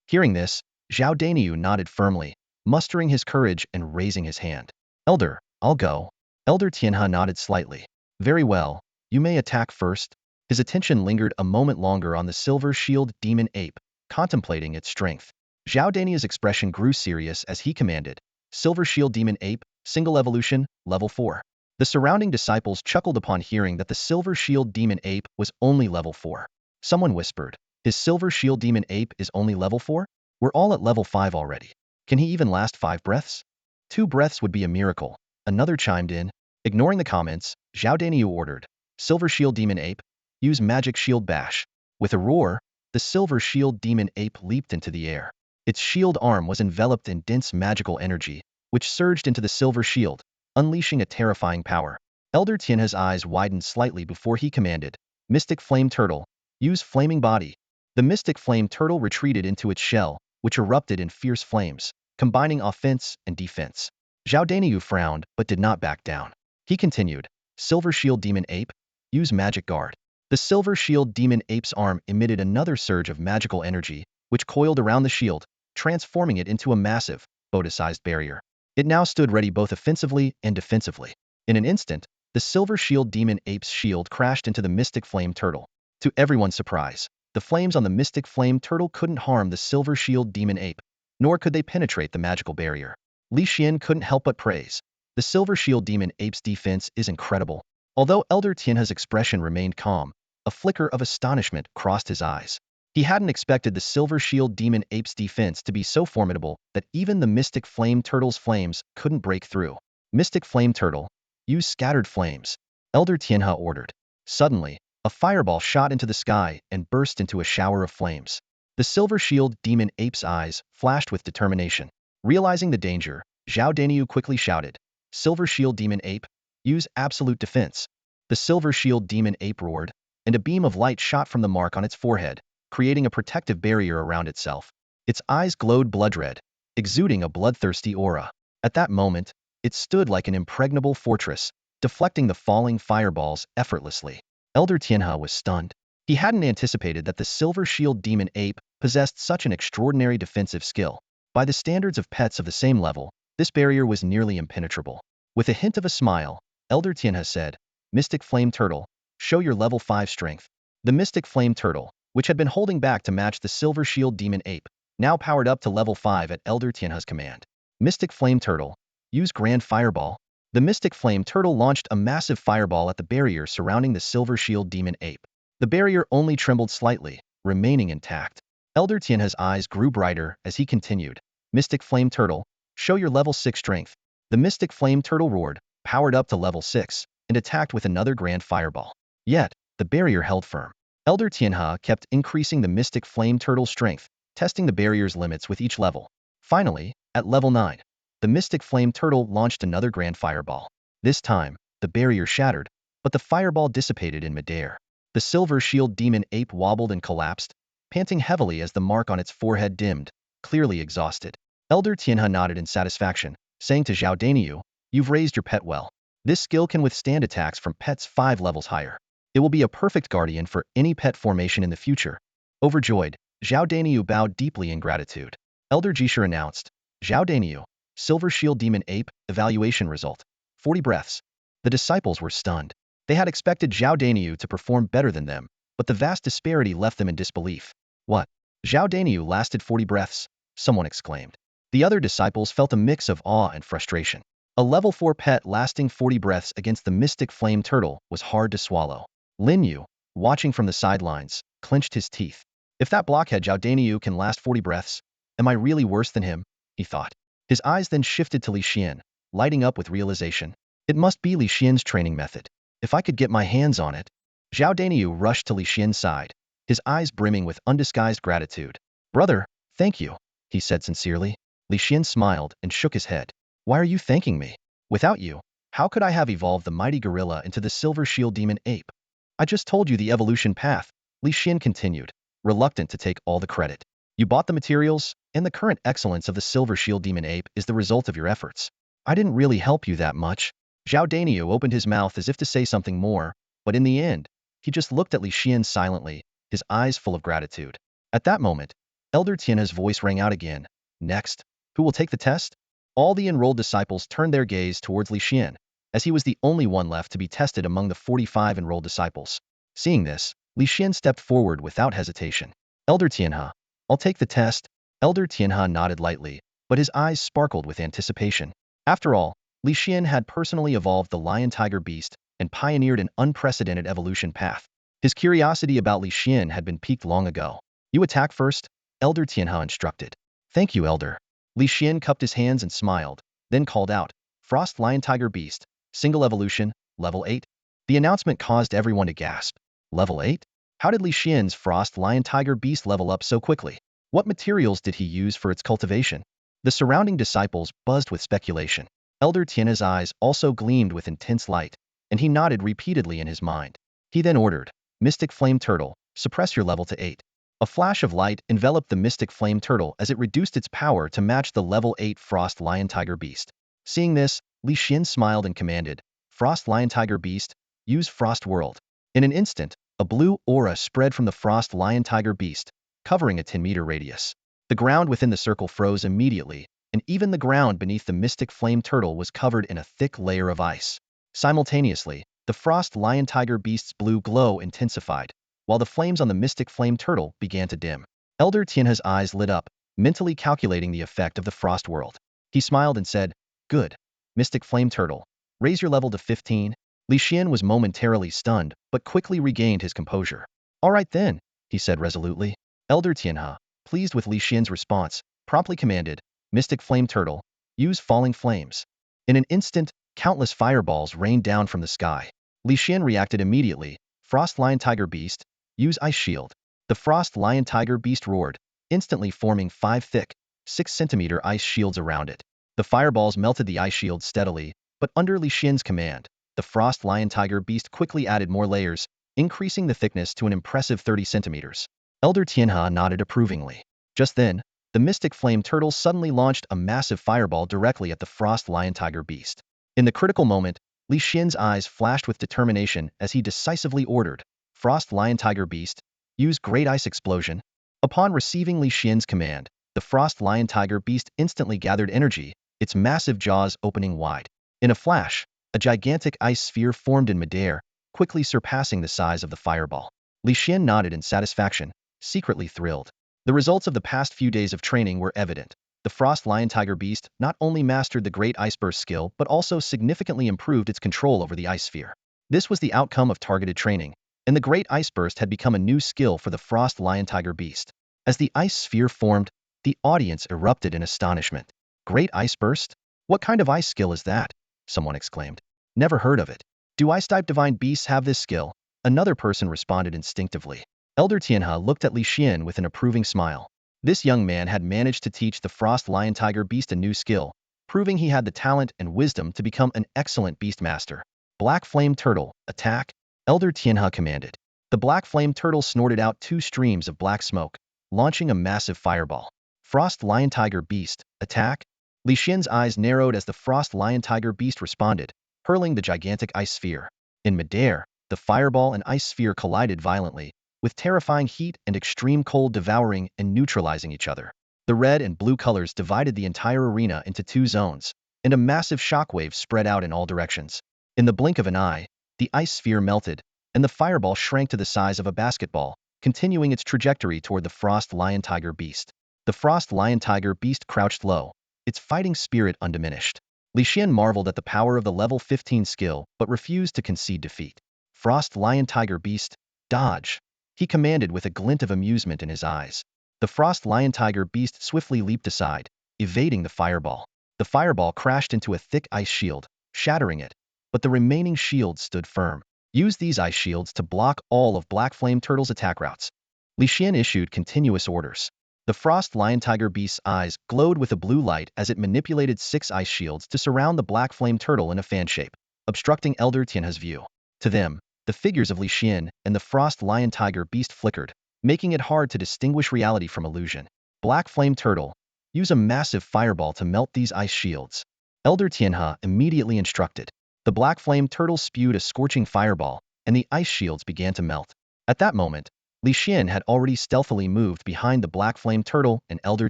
Hearing this, Zhao Daniu nodded firmly, mustering his courage and raising his hand. "Elder, I'll go." Elder Tianhe nodded slightly. "Very well, you may attack first." His attention lingered a moment longer on the Silver Shield Demon Ape, contemplating its strength. Zhao Daniu's expression grew serious as he commanded, "Silver Shield Demon Ape, single evolution, level 4. The surrounding disciples chuckled upon hearing that the Silver Shield Demon Ape was only level 4. Someone whispered, "His Silver Shield Demon Ape is only level 4? We're all at level 5 already. Can he even last 5 breaths?" 2 breaths would be a miracle, another chimed in. Ignoring the comments, Zhao Daniu ordered, "Silver Shield Demon Ape, use Magic Shield Bash." With a roar, the silver shield demon ape leaped into the air. Its shield arm was enveloped in dense magical energy, which surged into the silver shield, unleashing a terrifying power. Elder Tianhe's eyes widened slightly before he commanded, Mystic Flame Turtle, use Flaming Body. The Mystic Flame Turtle retreated into its shell, which erupted in fierce flames, combining offense and defense. Zhao Daniyu frowned but did not back down. He continued, Silver Shield Demon Ape, use Magic Guard. The Silver Shield Demon Ape's arm emitted another surge of magical energy, which coiled around the shield, transforming it into a massive, Buddha-sized barrier. It now stood ready both offensively and defensively. In an instant, the Silver Shield Demon Ape's shield crashed into the Mystic Flame Turtle. To everyone's surprise, the flames on the Mystic Flame Turtle couldn't harm the Silver Shield Demon Ape, nor could they penetrate the magical barrier. Li Xian couldn't help but praise. The Silver Shield Demon Ape's defense is incredible. Although Elder Tianhe's expression remained calm, a flicker of astonishment crossed his eyes. He hadn't expected the Silver Shield Demon Ape's defense to be so formidable that even the Mystic Flame Turtle's flames couldn't break through. Mystic Flame Turtle, use Scattered Flames, Elder Tianhe ordered. Suddenly, a fireball shot into the sky and burst into a shower of flames. The Silver Shield Demon Ape's eyes flashed with determination. Realizing the danger, Zhao Daniyu quickly shouted, Silver Shield Demon Ape, use Absolute Defense. The Silver Shield Demon Ape roared, and a beam of light shot from the mark on its forehead, creating a protective barrier around itself. Its eyes glowed blood red, exuding a bloodthirsty aura. At that moment, it stood like an impregnable fortress, deflecting the falling fireballs effortlessly. Elder Tianhe was stunned. He hadn't anticipated that the Silver Shield Demon Ape possessed such an extraordinary defensive skill. By the standards of pets of the same level, this barrier was nearly impenetrable. With a hint of a smile, Elder Tianhe said, Mystic Flame Turtle, show your level 5 strength. The Mystic Flame Turtle, which had been holding back to match the Silver Shield Demon Ape, now powered up to level 5 at Elder Tianhe's command. Mystic Flame Turtle, use Grand Fireball. The Mystic Flame Turtle launched a massive fireball at the barrier surrounding the Silver Shield Demon Ape. The barrier only trembled slightly, remaining intact. Elder Tianhe's eyes grew brighter as he continued, Mystic Flame Turtle, show your level 6 strength. The Mystic Flame Turtle roared, powered up to level 6, and attacked with another Grand Fireball. Yet, the barrier held firm. Elder Tianhe kept increasing the Mystic Flame Turtle's strength, testing the barrier's limits with each level. Finally, at level 9, the Mystic Flame Turtle launched another Grand Fireball. This time, the barrier shattered, but the fireball dissipated in midair. The Silver Shield Demon Ape wobbled and collapsed, panting heavily as the mark on its forehead dimmed, clearly exhausted. Elder Tianhe nodded in satisfaction, saying to Zhao Daniyu, you've raised your pet well. This skill can withstand attacks from pets 5 levels higher. It will be a perfect guardian for any pet formation in the future. Overjoyed, Zhao Daniyu bowed deeply in gratitude. Elder Jisher announced, Zhao Daniyu, Silver Shield Demon Ape, evaluation result, 40 breaths. The disciples were stunned. They had expected Zhao Daniyu to perform better than them, but the vast disparity left them in disbelief. What? Zhao Daniyu lasted 40 breaths? Someone exclaimed. The other disciples felt a mix of awe and frustration. A level 4 pet lasting 40 breaths against the Mystic Flame Turtle was hard to swallow. Lin Yu, watching from the sidelines, clenched his teeth. If that blockhead Zhao Daniyu can last 40 breaths, am I really worse than him? He thought. His eyes then shifted to Li Xian, lighting up with realization. It must be Li Xian's training method. If I could get my hands on it. Zhao Daniyu rushed to Li Xian's side, his eyes brimming with undisguised gratitude. Brother, thank you, he said sincerely. Li Xian smiled and shook his head. Why are you thanking me? Without you, how could I have evolved the mighty gorilla into the Silver Shield Demon Ape? I just told you the evolution path, Li Xian continued, reluctant to take all the credit. You bought the materials, and the current excellence of the Silver Shield Demon Ape is the result of your efforts. I didn't really help you that much. Zhao Daniyu opened his mouth as if to say something more, but in the end, he just looked at Li Xian silently, his eyes full of gratitude. At that moment, Elder Tianhe's voice rang out again. Next, who will take the test? All the enrolled disciples turned their gaze towards Li Xian, as he was the only one left to be tested among the 45 enrolled disciples. Seeing this, Li Xian stepped forward without hesitation. Elder Tianhe, I'll take the test. Elder Tianhe nodded lightly, but his eyes sparkled with anticipation. After all, Li Xian had personally evolved the lion-tiger beast and pioneered an unprecedented evolution path. His curiosity about Li Xian had been piqued long ago. You attack first, Elder Tianhe instructed. Thank you, Elder. Li Xian cupped his hands and smiled, then called out, Frost Lion-Tiger Beast, single evolution, level 8. The announcement caused everyone to gasp. Level 8? How did Li Xian's frost lion tiger beast level up so quickly? What materials did he use for its cultivation? The surrounding disciples buzzed with speculation. Elder Tian's eyes also gleamed with intense light, and he nodded repeatedly in his mind. He then ordered, Mystic Flame Turtle, suppress your level to 8. A flash of light enveloped the Mystic Flame Turtle as it reduced its power to match the level 8 Frost Lion Tiger Beast. Seeing this, Li Xian smiled and commanded, Frost Lion Tiger Beast, use Frost World. In an instant, a blue aura spread from the Frost Lion Tiger Beast, covering a 10-meter radius. The ground within the circle froze immediately, and even the ground beneath the Mystic Flame Turtle was covered in a thick layer of ice. Simultaneously, the Frost Lion Tiger Beast's blue glow intensified, while the flames on the Mystic Flame Turtle began to dim. Elder Tianhe's eyes lit up, mentally calculating the effect of the Frost World. He smiled and said, Good. Mystic Flame Turtle, raise your level to 15. Li Xian was momentarily stunned, but quickly regained his composure. All right then, he said resolutely. Elder Tianhe, pleased with Li Xian's response, promptly commanded, Mystic Flame Turtle, use Falling Flames. In an instant, countless fireballs rained down from the sky. Li Xian reacted immediately, Frost Lion Tiger Beast, use Ice Shield. The Frost Lion Tiger Beast roared, instantly forming 5 thick, 6-centimeter ice shields around it. The fireballs melted the ice shields steadily, but under Li Xian's command, the Frost Lion Tiger Beast quickly added more layers, increasing the thickness to an impressive 30 centimeters. Elder Tianhe nodded approvingly. Just then, the Mystic Flame Turtle suddenly launched a massive fireball directly at the Frost Lion Tiger Beast. In the critical moment, Li Xian's eyes flashed with determination as he decisively ordered, Frost Lion Tiger Beast, use Great Ice Explosion. Upon receiving Li Xian's command, the Frost Lion Tiger Beast instantly gathered energy, its massive jaws opening wide. In a flash, a gigantic ice sphere formed in midair, quickly surpassing the size of the fireball. Li Xian nodded in satisfaction, secretly thrilled. The results of the past few days of training were evident. The Frost Lion Tiger Beast not only mastered the Great Ice Burst skill but also significantly improved its control over the ice sphere. This was the outcome of targeted training, and the Great Ice Burst had become a new skill for the Frost Lion Tiger Beast. As the ice sphere formed, the audience erupted in astonishment. Great Ice Burst? What kind of ice skill is that? Someone exclaimed. Never heard of it. Do ice-type divine beasts have this skill? Another person responded instinctively. Elder Tianhe looked at Li Xian with an approving smile. This young man had managed to teach the Frost Lion Tiger Beast a new skill, proving he had the talent and wisdom to become an excellent beast master. Black Flame Turtle, attack! Elder Tianhe commanded. The Black Flame Turtle snorted out 2 streams of black smoke, launching a massive fireball. Frost Lion Tiger Beast, attack! Li Xian's eyes narrowed as the Frost Lion Tiger Beast responded, hurling the gigantic ice sphere. In midair, the fireball and ice sphere collided violently, with terrifying heat and extreme cold devouring and neutralizing each other. The red and blue colors divided the entire arena into 2 zones, and a massive shockwave spread out in all directions. In the blink of an eye, the ice sphere melted, and the fireball shrank to the size of a basketball, continuing its trajectory toward the Frost Lion Tiger Beast. The Frost Lion Tiger Beast crouched low, its fighting spirit undiminished. Li Xian marveled at the power of the level 15 skill but refused to concede defeat. Frost Lion Tiger Beast, dodge! He commanded with a glint of amusement in his eyes. The Frost Lion Tiger Beast swiftly leaped aside, evading the fireball. The fireball crashed into a thick ice shield, shattering it, but the remaining shields stood firm. Use these ice shields to block all of Black Flame Turtle's attack routes. Li Xian issued continuous orders. The Frost Lion Tiger Beast's eyes glowed with a blue light as it manipulated 6 ice shields to surround the Black Flame Turtle in a fan shape, obstructing Elder Tianhe's view. To them, the figures of Li Xian and the Frost Lion Tiger Beast flickered, making it hard to distinguish reality from illusion. Black Flame Turtle, use a massive fireball to melt these ice shields. Elder Tianhe immediately instructed. The Black Flame Turtle spewed a scorching fireball, and the ice shields began to melt. At that moment, Li Xian had already stealthily moved behind the Black Flame Turtle and Elder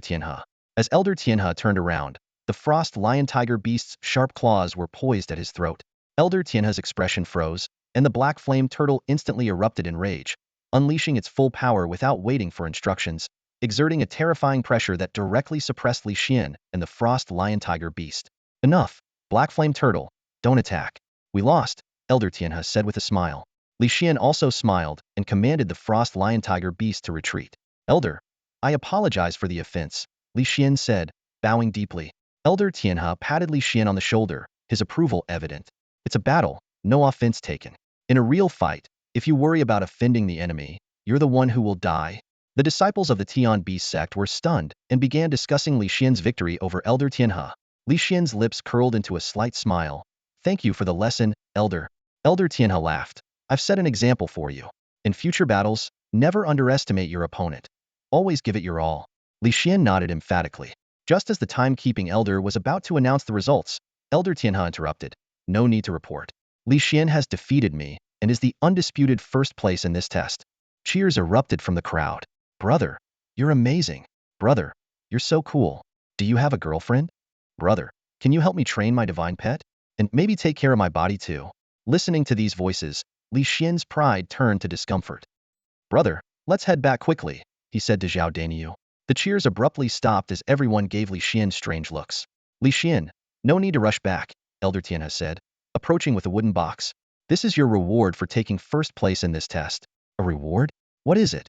Tianhe. As Elder Tianhe turned around, the Frost Lion Tiger Beast's sharp claws were poised at his throat. Elder Tianhe's expression froze, and the Black Flame Turtle instantly erupted in rage, unleashing its full power without waiting for instructions, exerting a terrifying pressure that directly suppressed Li Xian and the Frost Lion Tiger Beast. Enough, Black Flame Turtle, don't attack. We lost, Elder Tianhe said with a smile. Li Xian also smiled and commanded the Frost Lion Tiger Beast to retreat. Elder, I apologize for the offense, Li Xian said, bowing deeply. Elder Tianhe patted Li Xian on the shoulder, his approval evident. It's a battle, no offense taken. In a real fight, if you worry about offending the enemy, You're the one who will die? The disciples of the Tian Beast sect were stunned and began discussing Li Xian's victory over Elder Tianhe. Li Xian's lips curled into a slight smile. Thank you for the lesson, Elder. Elder Tianhe laughed. I've set an example for you. In future battles, never underestimate your opponent. Always give it your all. Li Xian nodded emphatically. Just as the timekeeping elder was about to announce the results, Elder Tianhe interrupted. No need to report. Li Xian has defeated me and is the undisputed first place in this test. Cheers erupted from the crowd. Brother, you're amazing. Brother, you're so cool. Do you have a girlfriend? Brother, can you help me train my divine pet? And maybe take care of my body too? Listening to these voices, Li Xian's pride turned to discomfort. Brother, let's head back quickly, he said to Zhao Daniyu. The cheers abruptly stopped as everyone gave Li Xian strange looks. Li Xian, no need to rush back, Elder Tianhe said, approaching with a wooden box. This is your reward for taking first place in this test. A reward? What is it?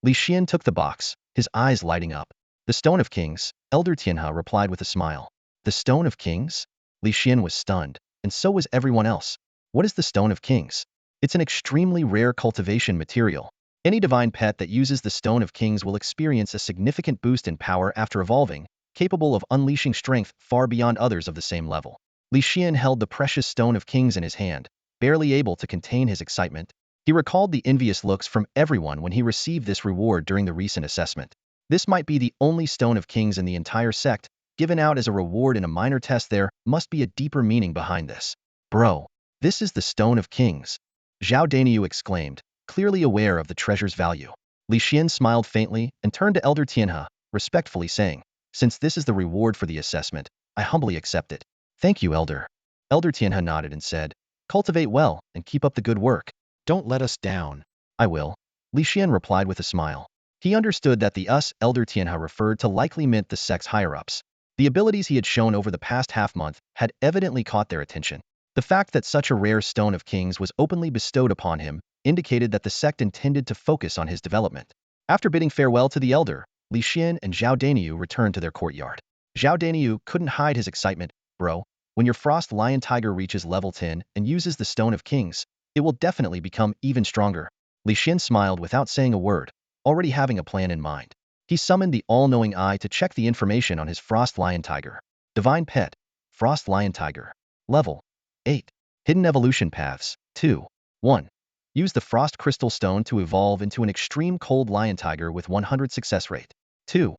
Li Xian took the box, his eyes lighting up. The Stone of Kings, Elder Tianhe replied with a smile. The Stone of Kings? Li Xian was stunned, and so was everyone else. What is the Stone of Kings? It's an extremely rare cultivation material. Any divine pet that uses the Stone of Kings will experience a significant boost in power after evolving, capable of unleashing strength far beyond others of the same level. Li Xian held the precious Stone of Kings in his hand, barely able to contain his excitement. He recalled the envious looks from everyone when he received this reward during the recent assessment. This might be the only Stone of Kings in the entire sect, given out as a reward in a minor test. There must be a deeper meaning behind this. Bro, this is the Stone of Kings. Zhao Daniyu exclaimed, clearly aware of the treasure's value. Li Xian smiled faintly and turned to Elder Tianhe, respectfully saying, since this is the reward for the assessment, I humbly accept it. Thank you, Elder. Elder Tianhe nodded and said, cultivate well and keep up the good work. Don't let us down. I will. Li Xian replied with a smile. He understood that the Elder Tianhe referred to likely meant the sect's higher-ups. The abilities he had shown over the past half-month had evidently caught their attention. The fact that such a rare Stone of Kings was openly bestowed upon him indicated that the sect intended to focus on his development. After bidding farewell to the elder, Li Xian and Zhao Daniyu returned to their courtyard. Zhao Daniyu couldn't hide his excitement. Bro, when your Frost Lion Tiger reaches level 10 and uses the Stone of Kings, it will definitely become even stronger. Li Xian smiled without saying a word, already having a plan in mind. He summoned the all-knowing eye to check the information on his Frost Lion Tiger. Divine Pet, Frost Lion Tiger. Level 8. Hidden Evolution Paths. 2. 1. Use the Frost Crystal Stone to evolve into an extreme cold lion tiger with 100 success rate. 2.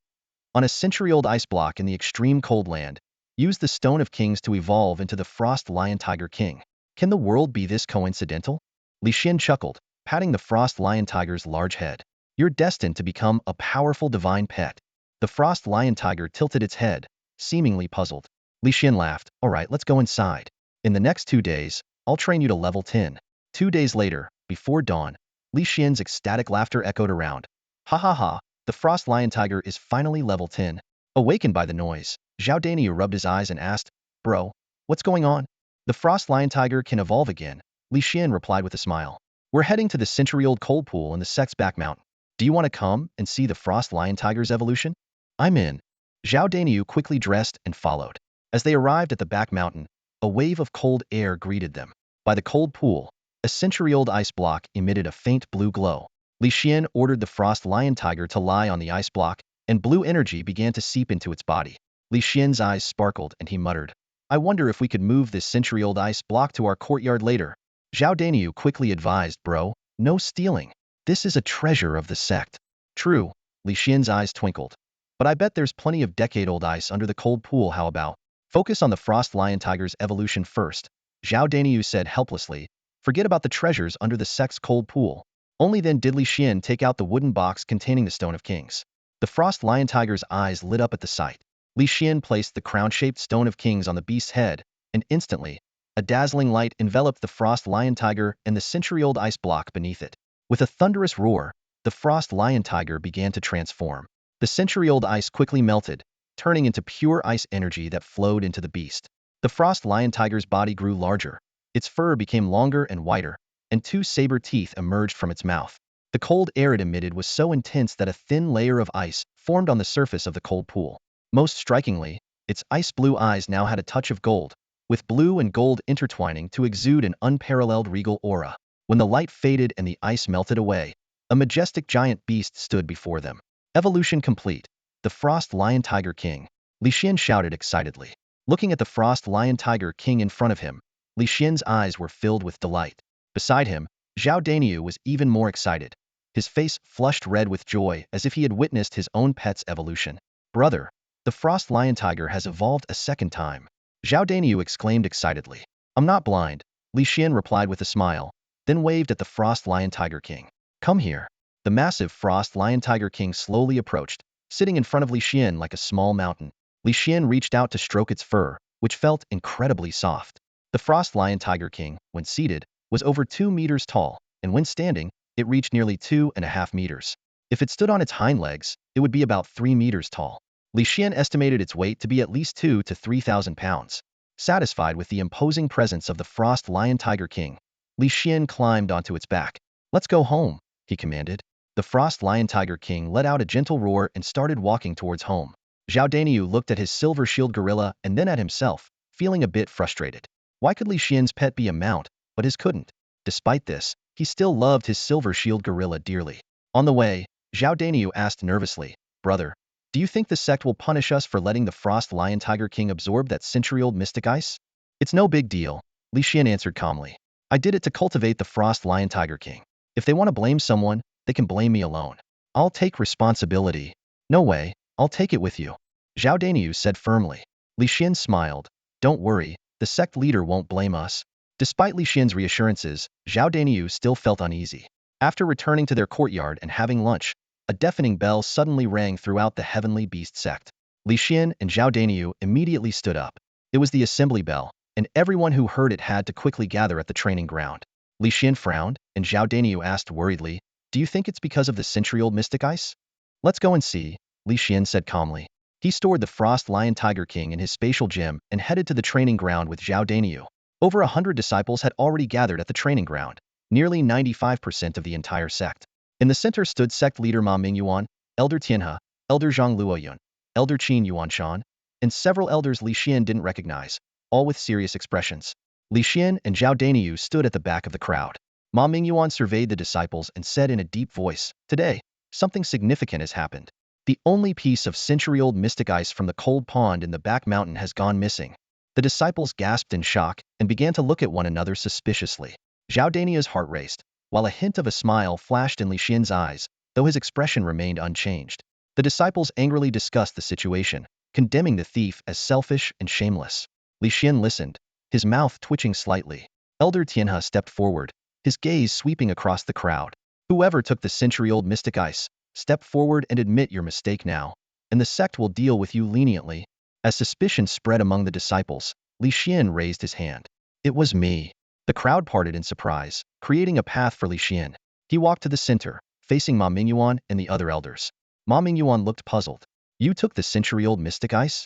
On a century-old ice block in the extreme cold land, use the Stone of Kings to evolve into the Frost Lion Tiger King. Can the world be this coincidental? Li Xian chuckled, patting the Frost Lion Tiger's large head. You're destined to become a powerful divine pet. The Frost Lion Tiger tilted its head, seemingly puzzled. Li Xian laughed. All right, let's go inside. In the next 2 days, I'll train you to level 10. 2 days later, before dawn, Li Xian's ecstatic laughter echoed around. Ha ha ha, the Frost Lion Tiger is finally level 10. Awakened by the noise, Zhao Daniyu rubbed his eyes and asked, Bro, what's going on? The Frost Lion Tiger can evolve again, Li Xian replied with a smile. We're heading to the century-old cold pool in the sect's back mountain. Do you want to come and see the Frost Lion Tiger's evolution? I'm in. Zhao Daniyu quickly dressed and followed. As they arrived at the back mountain, a wave of cold air greeted them. By the cold pool, a century-old ice block emitted a faint blue glow. Li Xian ordered the Frost Lion Tiger to lie on the ice block, and blue energy began to seep into its body. Li Xian's eyes sparkled and he muttered, I wonder if we could move this century-old ice block to our courtyard later. Zhao Daniyu quickly advised, Bro, no stealing. This is a treasure of the sect. True, Li Xian's eyes twinkled. But I bet there's plenty of decade-old ice under the cold pool. How about? Focus on the Frost Lion Tiger's evolution first, Zhao Daniyu said helplessly. Forget about the treasures under the sect's cold pool. Only then did Li Xian take out the wooden box containing the Stone of Kings. The Frost Lion Tiger's eyes lit up at the sight. Li Xian placed the crown-shaped Stone of Kings on the beast's head, and instantly, a dazzling light enveloped the Frost Lion Tiger and the century-old ice block beneath it. With a thunderous roar, the Frost Lion Tiger began to transform. The century-old ice quickly melted, turning into pure ice energy that flowed into the beast. The Frost Lion Tiger's body grew larger. Its fur became longer and whiter, and 2 saber teeth emerged from its mouth. The cold air it emitted was so intense that a thin layer of ice formed on the surface of the cold pool. Most strikingly, its ice-blue eyes now had a touch of gold, with blue and gold intertwining to exude an unparalleled regal aura. When the light faded and the ice melted away, A majestic giant beast stood before them. Evolution complete. The Frost Lion Tiger King. Li Xian shouted excitedly. Looking at the Frost Lion Tiger King in front of him, Li Xian's eyes were filled with delight. Beside him, Zhao Daniu was even more excited. His face flushed red with joy as if he had witnessed his own pet's evolution. Brother, the Frost Lion Tiger has evolved a second time. Zhao Daniu exclaimed excitedly. I'm not blind, Li Xian replied with a smile, then waved at the Frost Lion Tiger King. Come here. The massive Frost Lion Tiger King slowly approached, sitting in front of Li Xian like a small mountain. Li Xian reached out to stroke its fur, which felt incredibly soft. The Frost Lion Tiger King, when seated, was over 2 meters tall, and when standing, it reached nearly 2.5 meters. If it stood on its hind legs, it would be about 3 meters tall. Li Xian estimated its weight to be at least 2,000 to 3,000 pounds. Satisfied with the imposing presence of the Frost Lion Tiger King, Li Xian climbed onto its back. Let's go home, he commanded. The Frost Lion Tiger King let out a gentle roar and started walking towards home. Zhao Daniu looked at his silver shield gorilla and then at himself, feeling a bit frustrated. Why could Li Xian's pet be a mount, but his couldn't? Despite this, he still loved his silver shield gorilla dearly. On the way, Zhao Daniu asked nervously, Brother, do you think the sect will punish us for letting the Frost Lion Tiger King absorb that century-old mystic ice? It's no big deal, Li Xian answered calmly. I did it to cultivate the Frost Lion Tiger King. If they want to blame someone, they can blame me alone. I'll take responsibility. No way, I'll take it with you, Zhao Daniu said firmly. Li Xian smiled. Don't worry, the sect leader won't blame us. Despite Li Xian's reassurances, Zhao Daniu still felt uneasy. After returning to their courtyard and having lunch, a deafening bell suddenly rang throughout the heavenly beast sect. Li Xian and Zhao Daniu immediately stood up. It was the assembly bell, and everyone who heard it had to quickly gather at the training ground. Li Xian frowned, and Zhao Daniu asked worriedly, Do you think it's because of the century-old mystic ice? Let's go and see, Li Xian said calmly. He stored the Frost Lion Tiger King in his spatial gem and headed to the training ground with Zhao Daniu. Over 100 disciples had already gathered at the training ground, nearly 95% of the entire sect. In the center stood sect leader Ma Mingyuan, Elder Tianhe, Elder Zhang Luoyun, Elder Qin Yuanshan, and several elders Li Xian didn't recognize, all with serious expressions. Li Xian and Zhao Daniu stood at the back of the crowd. Ma Mingyuan surveyed the disciples and said in a deep voice, Today, something significant has happened. The only piece of century-old mystic ice from the cold pond in the back mountain has gone missing. The disciples gasped in shock and began to look at one another suspiciously. Zhao Daniu's heart raced, while a hint of a smile flashed in Li Xian's eyes, though his expression remained unchanged. The disciples angrily discussed the situation, condemning the thief as selfish and shameless. Li Xian listened, his mouth twitching slightly. Elder Tianhe stepped forward, his gaze sweeping across the crowd. Whoever took the century-old mystic ice, step forward and admit your mistake now, and the sect will deal with you leniently. As suspicion spread among the disciples, Li Xian raised his hand. It was me. The crowd parted in surprise, creating a path for Li Xian. He walked to the center, facing Ma Mingyuan and the other elders. Ma Mingyuan looked puzzled. You took the century-old mystic ice?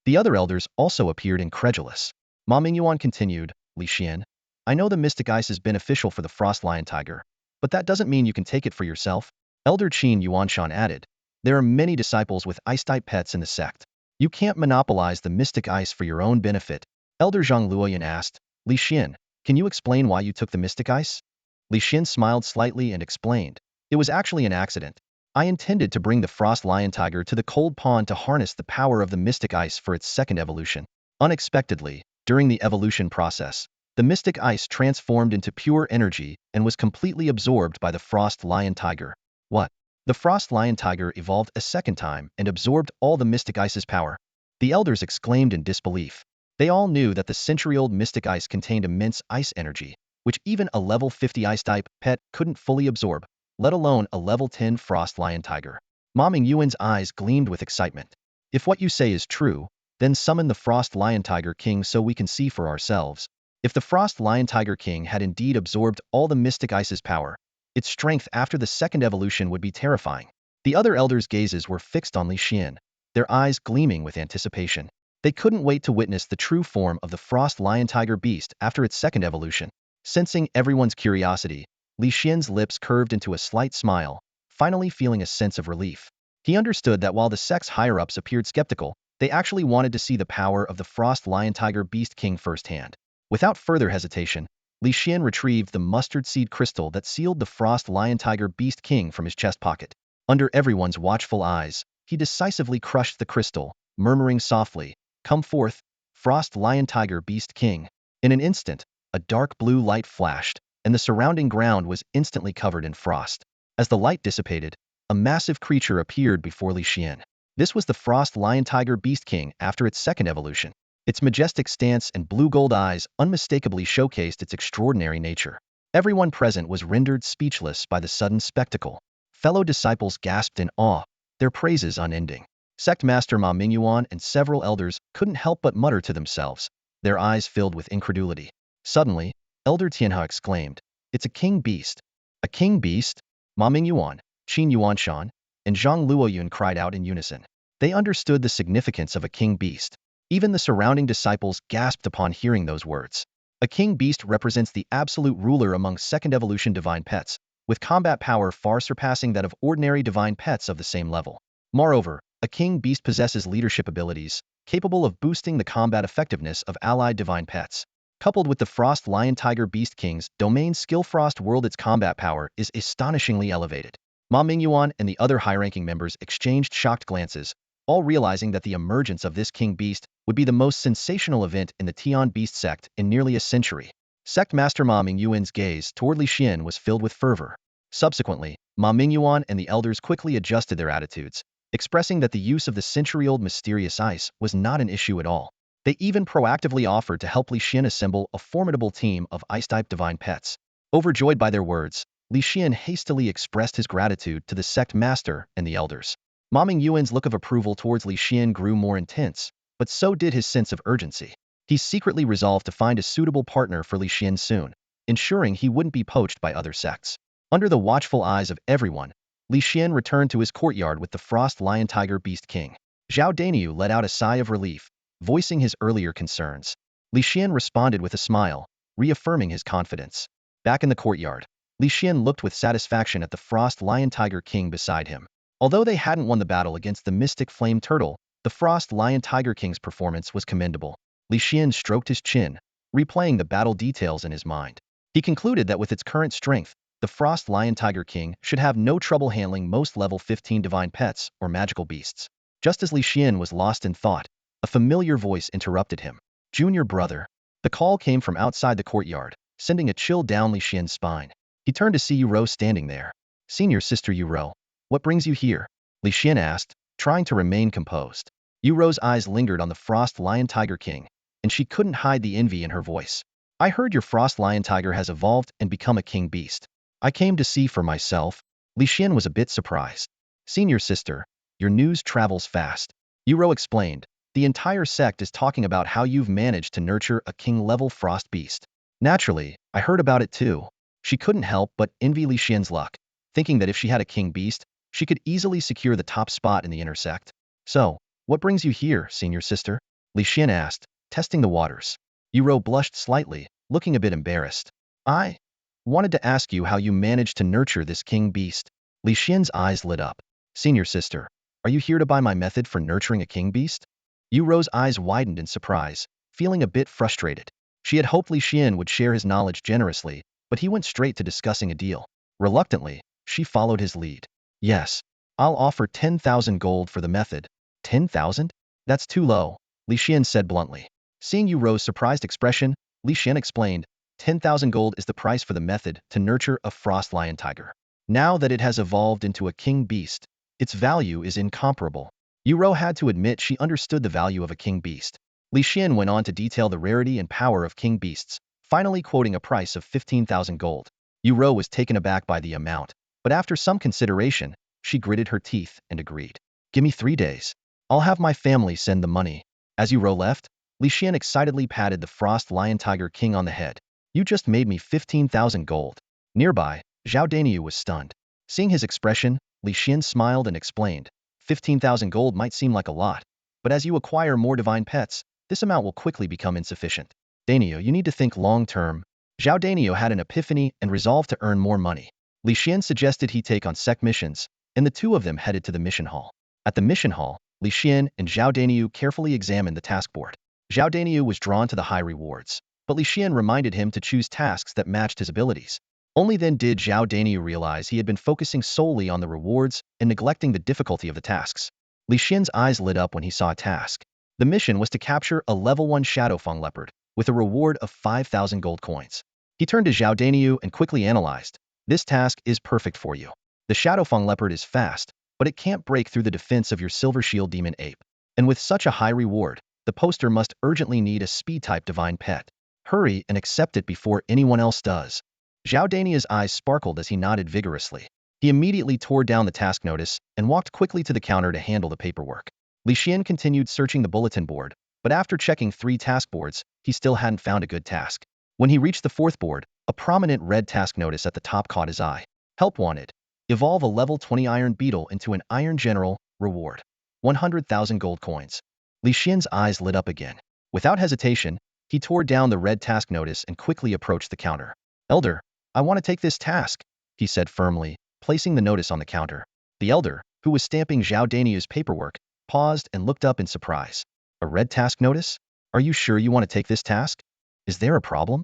The other elders also appeared incredulous. Ma Mingyuan continued, Li Xian, I know the mystic ice is beneficial for the Frost Lion Tiger, but that doesn't mean you can take it for yourself. Elder Qin Yuanshan added, There are many disciples with ice-type pets in the sect. You can't monopolize the mystic ice for your own benefit. Elder Zhang Luoyun asked, Li Xian, can you explain why you took the mystic ice? Li Xian smiled slightly and explained, It was actually an accident. I intended to bring the Frost Lion Tiger to the cold pond to harness the power of the mystic ice for its second evolution. Unexpectedly, during the evolution process, the mystic ice transformed into pure energy and was completely absorbed by the Frost Lion Tiger. What? The Frost Lion Tiger evolved a second time and absorbed all the mystic ice's power. The elders exclaimed in disbelief. They all knew that the century-old mystic ice contained immense ice energy, which even a level 50 ice-type pet couldn't fully absorb, let alone a level 10 Frost Lion Tiger. Ma Mingyuan's eyes gleamed with excitement. If what you say is true, then summon the Frost Lion Tiger King so we can see for ourselves. If the Frost Lion Tiger King had indeed absorbed all the mystic ice's power, its strength after the second evolution would be terrifying. The other elders' gazes were fixed on Li Xian, their eyes gleaming with anticipation. They couldn't wait to witness the true form of the Frost Lion Tiger beast after its second evolution. Sensing everyone's curiosity, Li Xian's lips curved into a slight smile, finally feeling a sense of relief. He understood that while the sect's higher-ups appeared skeptical, they actually wanted to see the power of the Frost Lion Tiger Beast King firsthand. Without further hesitation, Li Xian retrieved the mustard seed crystal that sealed the frost lion tiger beast king from his chest pocket. Under everyone's watchful eyes, he decisively crushed the crystal, murmuring softly, "Come forth, frost lion tiger beast king." In an instant, a dark blue light flashed, and the surrounding ground was instantly covered in frost. As the light dissipated, a massive creature appeared before Li Xian. This was the frost lion tiger beast king after its second evolution. Its majestic stance and blue-gold eyes unmistakably showcased its extraordinary nature. Everyone present was rendered speechless by the sudden spectacle. Fellow disciples gasped in awe, their praises unending. Sect Master Ma Mingyuan and several elders couldn't help but mutter to themselves, their eyes filled with incredulity. Suddenly, Elder Tianhe exclaimed, "It's a king beast." "A king beast?" Ma Mingyuan, Qin Yuanshan, and Zhang Luoyun cried out in unison. They understood the significance of a king beast. Even the surrounding disciples gasped upon hearing those words. A king beast represents the absolute ruler among second evolution divine pets, with combat power far surpassing that of ordinary divine pets of the same level. Moreover, a king beast possesses leadership abilities, capable of boosting the combat effectiveness of allied divine pets. Coupled with the Frost Lion Tiger Beast King's domain skill Frost World, its combat power is astonishingly elevated. Ma Mingyuan and the other high-ranking members exchanged shocked glances, all realizing that the emergence of this king beast would be the most sensational event in the Tian Beast sect in nearly a century. Sect Master Ma Mingyuan's gaze toward Li Xian was filled with fervor. Subsequently, Ma Mingyuan and the elders quickly adjusted their attitudes, expressing that the use of the century-old mysterious ice was not an issue at all. They even proactively offered to help Li Xian assemble a formidable team of ice-type divine pets. Overjoyed by their words, Li Xian hastily expressed his gratitude to the sect master and the elders. Ma Mingyuan's look of approval towards Li Xian grew more intense, but so did his sense of urgency. He secretly resolved to find a suitable partner for Li Xian soon, ensuring he wouldn't be poached by other sects. Under the watchful eyes of everyone, Li Xian returned to his courtyard with the Frost Lion Tiger Beast King. Zhao Daniu let out a sigh of relief, voicing his earlier concerns. Li Xian responded with a smile, reaffirming his confidence. Back in the courtyard, Li Xian looked with satisfaction at the Frost Lion Tiger King beside him. Although they hadn't won the battle against the mystic flame turtle, the Frost Lion Tiger King's performance was commendable. Li Xian stroked his chin, replaying the battle details in his mind. He concluded that with its current strength, the Frost Lion Tiger King should have no trouble handling most level 15 divine pets or magical beasts. Just as Li Xian was lost in thought, a familiar voice interrupted him. "Junior brother." The call came from outside the courtyard, sending a chill down Li Xian's spine. He turned to see Yuro standing there. "Senior sister Yuro, what brings you here?" Li Xian asked, trying to remain composed. Yuro's eyes lingered on the Frost Lion Tiger King, and she couldn't hide the envy in her voice. "I heard your Frost Lion Tiger has evolved and become a king beast. I came to see for myself." Li Xian was a bit surprised. "Senior sister, your news travels fast." Yuro explained, "The entire sect is talking about how you've managed to nurture a king-level frost beast. Naturally, I heard about it too." She couldn't help but envy Li Xian's luck, thinking that if she had a king beast, she could easily secure the top spot in the inner sect. "So, what brings you here, senior sister?" Li Xian asked, testing the waters. Yuro blushed slightly, looking a bit embarrassed. "I wanted to ask you how you managed to nurture this king beast." Li Xian's eyes lit up. "Senior sister, are you here to buy my method for nurturing a king beast?" Yuro's eyes widened in surprise, feeling a bit frustrated. She had hoped Li Xian would share his knowledge generously, but he went straight to discussing a deal. Reluctantly, she followed his lead. "Yes, I'll offer 10,000 gold for the method." 10,000? That's too low, Li Xian said bluntly. Seeing Yuro's surprised expression, Li Xian explained, 10,000 gold is the price for the method to nurture a frost lion tiger. Now that it has evolved into a king beast, its value is incomparable. Yuro had to admit she understood the value of a king beast. Li Xian went on to detail the rarity and power of king beasts, finally quoting a price of 15,000 gold. Yuro was taken aback by the amount, but after some consideration, she gritted her teeth and agreed. "Give me 3 days. I'll have my family send the money." As Yuro left, Li Xian excitedly patted the Frost Lion Tiger King on the head. "You just made me 15,000 gold." Nearby, Zhao Daniu was stunned. Seeing his expression, Li Xian smiled and explained, 15,000 gold might seem like a lot, but as you acquire more divine pets, this amount will quickly become insufficient. Daniu, you need to think long-term. Zhao Daniu had an epiphany and resolved to earn more money. Li Xian suggested he take on sect missions, and the two of them headed to the mission hall. At the mission hall, Li Xian and Zhao Daniu carefully examined the task board. Zhao Daniu was drawn to the high rewards. but Li Xian reminded him to choose tasks that matched his abilities. Only then did Zhao Daniu realize he had been focusing solely on the rewards and neglecting the difficulty of the tasks. Li Xian's eyes lit up when he saw a task. The mission was to capture a level 1 Shadowfang leopard, with a reward of 5,000 gold coins. He turned to Zhao Daniu and quickly analyzed. This task is perfect for you. The Shadowfang leopard is fast, but it can't break through the defense of your Silver Shield demon ape. And with such a high reward, the poster must urgently need a speed-type divine pet. Hurry and accept it before anyone else does. Zhao Dania's eyes sparkled as he nodded vigorously. He immediately tore down the task notice and walked quickly to the counter to handle the paperwork. Li Xian continued searching the bulletin board, but after checking 3 task boards, he still hadn't found a good task. When he reached the 4th board, a prominent red task notice at the top caught his eye. Help wanted. Evolve a level 20 iron beetle into an iron general. Reward 100,000 gold coins. Li Xian's eyes lit up again. Without hesitation, he tore down the red task notice and quickly approached the counter. Elder, I want to take this task, he said firmly, placing the notice on the counter. The elder, who was stamping Zhao Daniu's paperwork, paused and looked up in surprise. A red task notice? Are you sure you want to take this task? Is there a problem?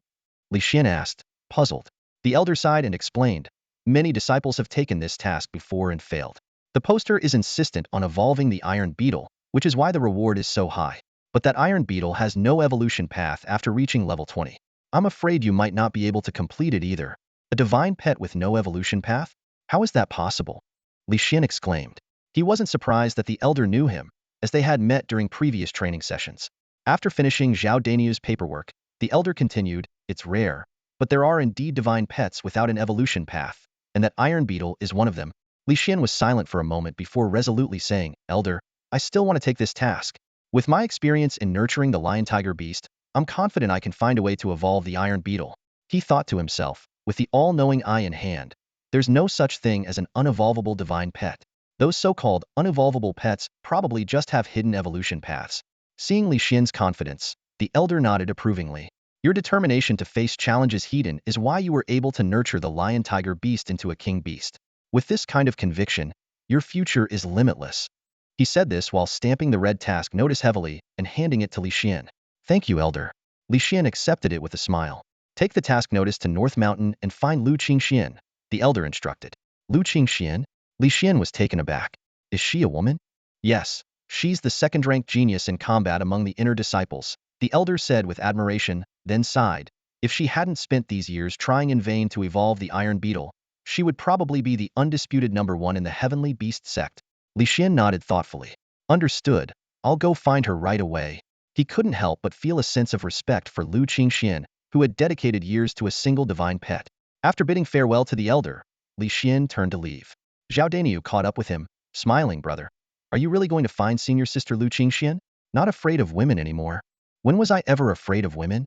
Li Xian asked, puzzled. The elder sighed and explained. Many disciples have taken this task before and failed. The poster is insistent on evolving the iron beetle, which is why the reward is so high. But that iron beetle has no evolution path after reaching level 20. I'm afraid you might not be able to complete it either. A divine pet with no evolution path? How is that possible? Li Xian exclaimed. He wasn't surprised that the elder knew him, as they had met during previous training sessions. After finishing Zhao Daniu's paperwork, the elder continued, it's rare, but there are indeed divine pets without an evolution path, and that iron beetle is one of them. Li Xian was silent for a moment before resolutely saying, Elder, I still want to take this task. With my experience in nurturing the lion-tiger beast, I'm confident I can find a way to evolve the iron beetle. He thought to himself, with the all-knowing eye in hand, there's no such thing as an unevolvable divine pet. Those so-called unevolvable pets probably just have hidden evolution paths. Seeing Li Xian's confidence, the elder nodded approvingly. Your determination to face challenges hidden is why you were able to nurture the lion-tiger beast into a king beast. With this kind of conviction, your future is limitless. He said this while stamping the red task notice heavily and handing it to Li Xian. Thank you, Elder. Li Xian accepted it with a smile. Take the task notice to North Mountain and find Lu Qingxian, the elder instructed. Lu Qingxian? Li Xian was taken aback. Is she a woman? Yes, she's the second-ranked genius in combat among the inner disciples, the elder said with admiration, then sighed. If she hadn't spent these years trying in vain to evolve the iron beetle, she would probably be the undisputed #1 in the heavenly beast sect. Li Xian nodded thoughtfully. Understood. I'll go find her right away. He couldn't help but feel a sense of respect for Lu Qingxian, who had dedicated years to a single divine pet. After bidding farewell to the elder, Li Xian turned to leave. Zhao Daniu caught up with him, smiling, brother. Are you really going to find senior sister Lu Qingxian? Not afraid of women anymore. When was I ever afraid of women?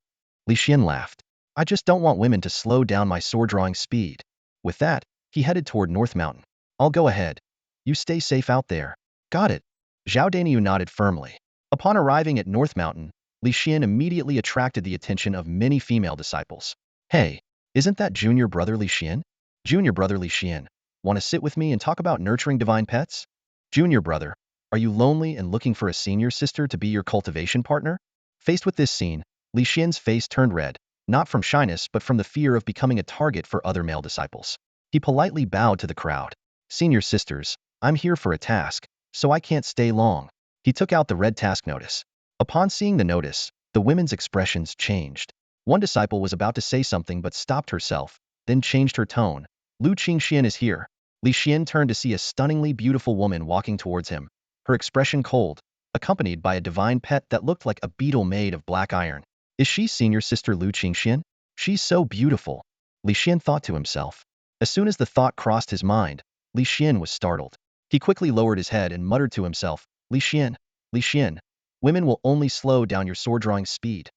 Li Xian laughed. I just don't want women to slow down my sword-drawing speed. With that, he headed toward North Mountain. I'll go ahead. You stay safe out there. Got it. Zhao Daniu nodded firmly. Upon arriving at North Mountain, Li Xian immediately attracted the attention of many female disciples. Hey, isn't that junior brother Li Xian? Junior brother Li Xian, want to sit with me and talk about nurturing divine pets? Junior brother, are you lonely and looking for a senior sister to be your cultivation partner? Faced with this scene, Li Xian's face turned red, not from shyness but from the fear of becoming a target for other male disciples. He politely bowed to the crowd. Senior sisters, I'm here for a task, so I can't stay long. He took out the red task notice. Upon seeing the notice, the women's expressions changed. One disciple was about to say something but stopped herself, then changed her tone. Lu Qingxian is here. Li Xian turned to see a stunningly beautiful woman walking towards him, her expression cold, accompanied by a divine pet that looked like a beetle made of black iron. Is she senior sister Lu Qingxian? She's so beautiful. Li Xian thought to himself. As soon as the thought crossed his mind, Li Xian was startled. He quickly lowered his head and muttered to himself, Li Xian, women will only slow down your sword-drawing speed.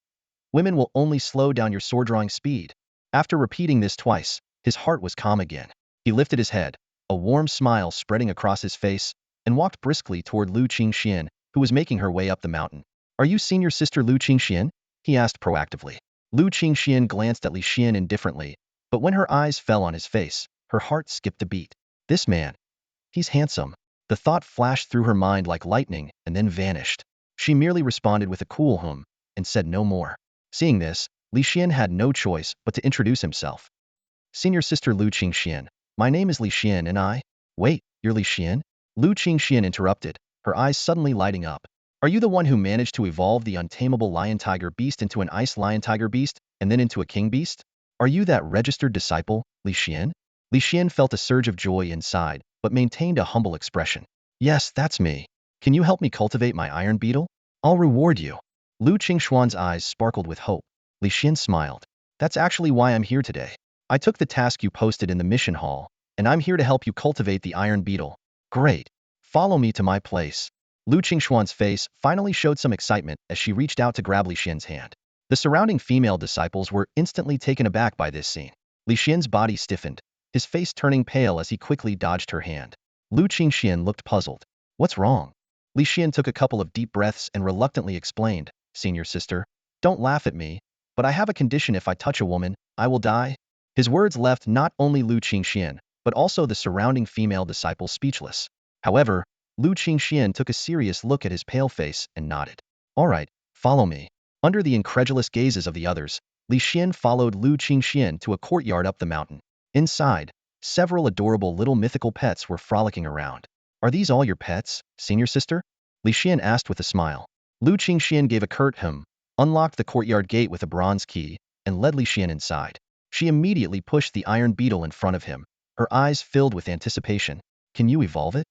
Women will only slow down your sword-drawing speed. After repeating this twice, his heart was calm again. He lifted his head, a warm smile spreading across his face, and walked briskly toward Lu Qingxian, who was making her way up the mountain. Are you senior sister Lu Qingxian? He asked proactively. Lu Qingxian glanced at Li Xian indifferently, but when her eyes fell on his face, her heart skipped a beat. This man. He's handsome. The thought flashed through her mind like lightning and then vanished. She merely responded with a cool hum and said no more. Seeing this, Li Xian had no choice but to introduce himself. Senior Sister Lu Qingxian, my name is Li Xian and I… Wait, you're Li Xian? Lu Qingxian interrupted, her eyes suddenly lighting up. Are you the one who managed to evolve the untamable lion-tiger beast into an ice lion-tiger beast, and then into a king beast? Are you that registered disciple, Li Xian? Li Xian felt a surge of joy inside, but maintained a humble expression. Yes, that's me. Can you help me cultivate my iron beetle? I'll reward you. Lu Qingxuan's eyes sparkled with hope. Li Xian smiled. That's actually why I'm here today. I took the task you posted in the mission hall, and I'm here to help you cultivate the iron beetle. Great. Follow me to my place. Lu Qingxuan's face finally showed some excitement as she reached out to grab Li Xian's hand. The surrounding female disciples were instantly taken aback by this scene. Li Xian's body stiffened, his face turning pale as he quickly dodged her hand. Lu Qingxian looked puzzled. What's wrong? Li Xian took a couple of deep breaths and reluctantly explained, Senior Sister, don't laugh at me, but I have a condition. If I touch a woman, I will die. His words left not only Lu Qingxian, but also the surrounding female disciples speechless. However, Lu Qingxian took a serious look at his pale face and nodded. All right, follow me. Under the incredulous gazes of the others, Li Xian followed Lu Qingxian to a courtyard up the mountain. Inside, several adorable little mythical pets were frolicking around. Are these all your pets, Senior Sister? Li Xian asked with a smile. Lu Qingxian gave a curt unlocked the courtyard gate with a bronze key, and led Li Xian inside. She immediately pushed the iron beetle in front of him, her eyes filled with anticipation. Can you evolve it?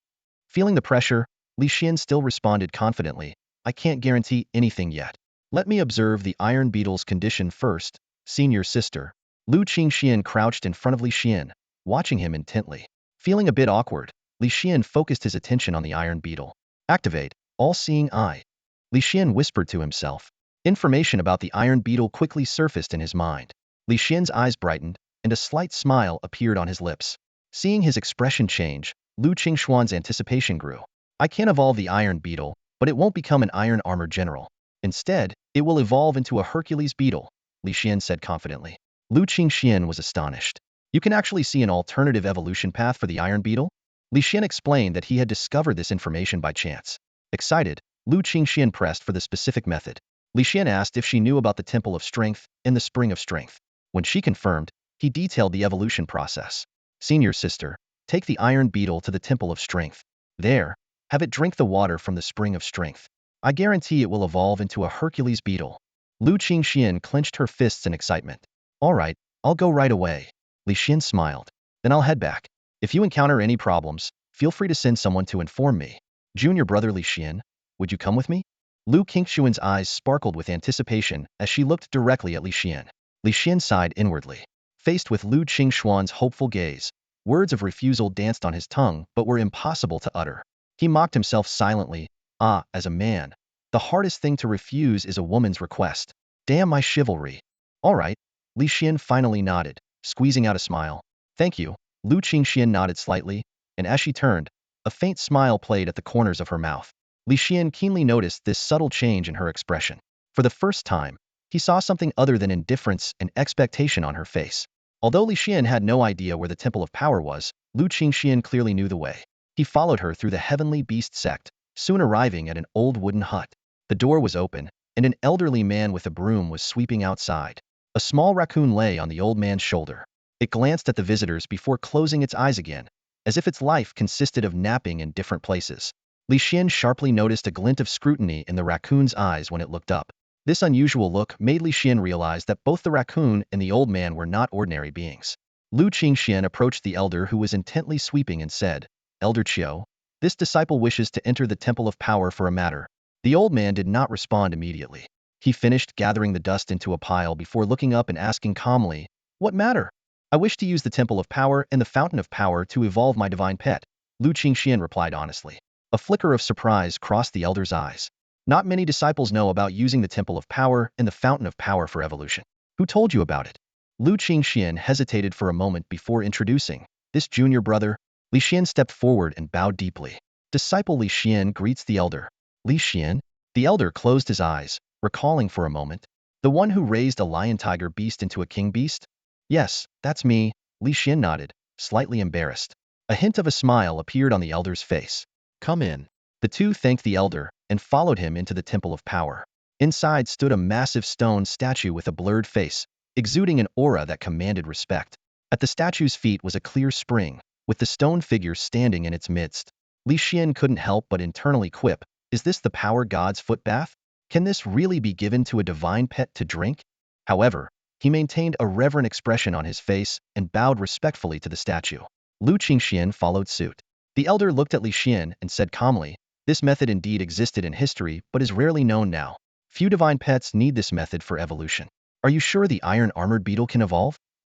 Feeling the pressure, Li Xian still responded confidently, I can't guarantee anything yet. Let me observe the iron beetle's condition first, Senior Sister. Lu Qingxian crouched in front of Li Xian, watching him intently. Feeling a bit awkward, Li Xian focused his attention on the iron beetle. Activate, all-seeing eye. Li Xian whispered to himself. Information about the iron beetle quickly surfaced in his mind. Li Xian's eyes brightened, and a slight smile appeared on his lips. Seeing his expression change, Lu Qingxuan's anticipation grew. I can evolve the iron beetle, but it won't become an iron armor general. Instead, it will evolve into a Hercules beetle, Li Xian said confidently. Lu Qingxian was astonished. You can actually see an alternative evolution path for the iron beetle? Li Xian explained that he had discovered this information by chance. Excited, Lu Qingxian pressed for the specific method. Li Xian asked if she knew about the Temple of Strength and the Spring of Strength. When she confirmed, he detailed the evolution process. Senior Sister, take the iron beetle to the Temple of Strength. There, have it drink the water from the Spring of Strength. I guarantee it will evolve into a Hercules beetle. Lu Qingxian clenched her fists in excitement. All right, I'll go right away. Li Xian smiled. Then I'll head back. If you encounter any problems, feel free to send someone to inform me. Junior brother Li Xian, would you come with me? Lu Qingxuan's eyes sparkled with anticipation as she looked directly at Li Xian. Li Xian sighed inwardly. Faced with Lu Qingxuan's hopeful gaze, words of refusal danced on his tongue but were impossible to utter. He mocked himself silently. As a man, the hardest thing to refuse is a woman's request. Damn my chivalry. All right. Li Xian finally nodded, squeezing out a smile. Thank you. Lu Qingxian nodded slightly, and as she turned, a faint smile played at the corners of her mouth. Li Xian keenly noticed this subtle change in her expression. For the first time, he saw something other than indifference and expectation on her face. Although Li Xian had no idea where the Temple of Power was, Lu Qingxian clearly knew the way. He followed her through the Heavenly Beast sect, soon arriving at an old wooden hut. The door was open, and an elderly man with a broom was sweeping outside. A small raccoon lay on the old man's shoulder. It glanced at the visitors before closing its eyes again, as if its life consisted of napping in different places. Li Xian sharply noticed a glint of scrutiny in the raccoon's eyes when it looked up. This unusual look made Li Xian realize that both the raccoon and the old man were not ordinary beings. Lu Qingxian approached the elder who was intently sweeping and said, Elder Qiu, this disciple wishes to enter the Temple of Power for a matter. The old man did not respond immediately. He finished gathering the dust into a pile before looking up and asking calmly, What matter? I wish to use the Temple of Power and the Fountain of Power to evolve my divine pet. Lu Qingxian replied honestly. A flicker of surprise crossed the elder's eyes. Not many disciples know about using the Temple of Power and the Fountain of Power for evolution. Who told you about it? Lu Qingxian hesitated for a moment before introducing this junior brother. Li Xian stepped forward and bowed deeply. Disciple Li Xian greets the elder. Li Xian? The elder closed his eyes, recalling for a moment. The one who raised a lion-tiger beast into a king beast? Yes, that's me. Li Xian nodded, slightly embarrassed. A hint of a smile appeared on the elder's face. Come in. The two thanked the elder and followed him into the Temple of Power. Inside stood a massive stone statue with a blurred face, exuding an aura that commanded respect. At the statue's feet was a clear spring, with the stone figure standing in its midst. Li Xian couldn't help but internally quip, "Is this the power god's foot bath? Can this really be given to a divine pet to drink?" However, he maintained a reverent expression on his face and bowed respectfully to the statue. Lu Qingxian followed suit. The elder looked at Li Xian and said calmly, "This method indeed existed in history but is rarely known now. Few divine pets need this method for evolution. Are you sure the iron-armored beetle can evolve?"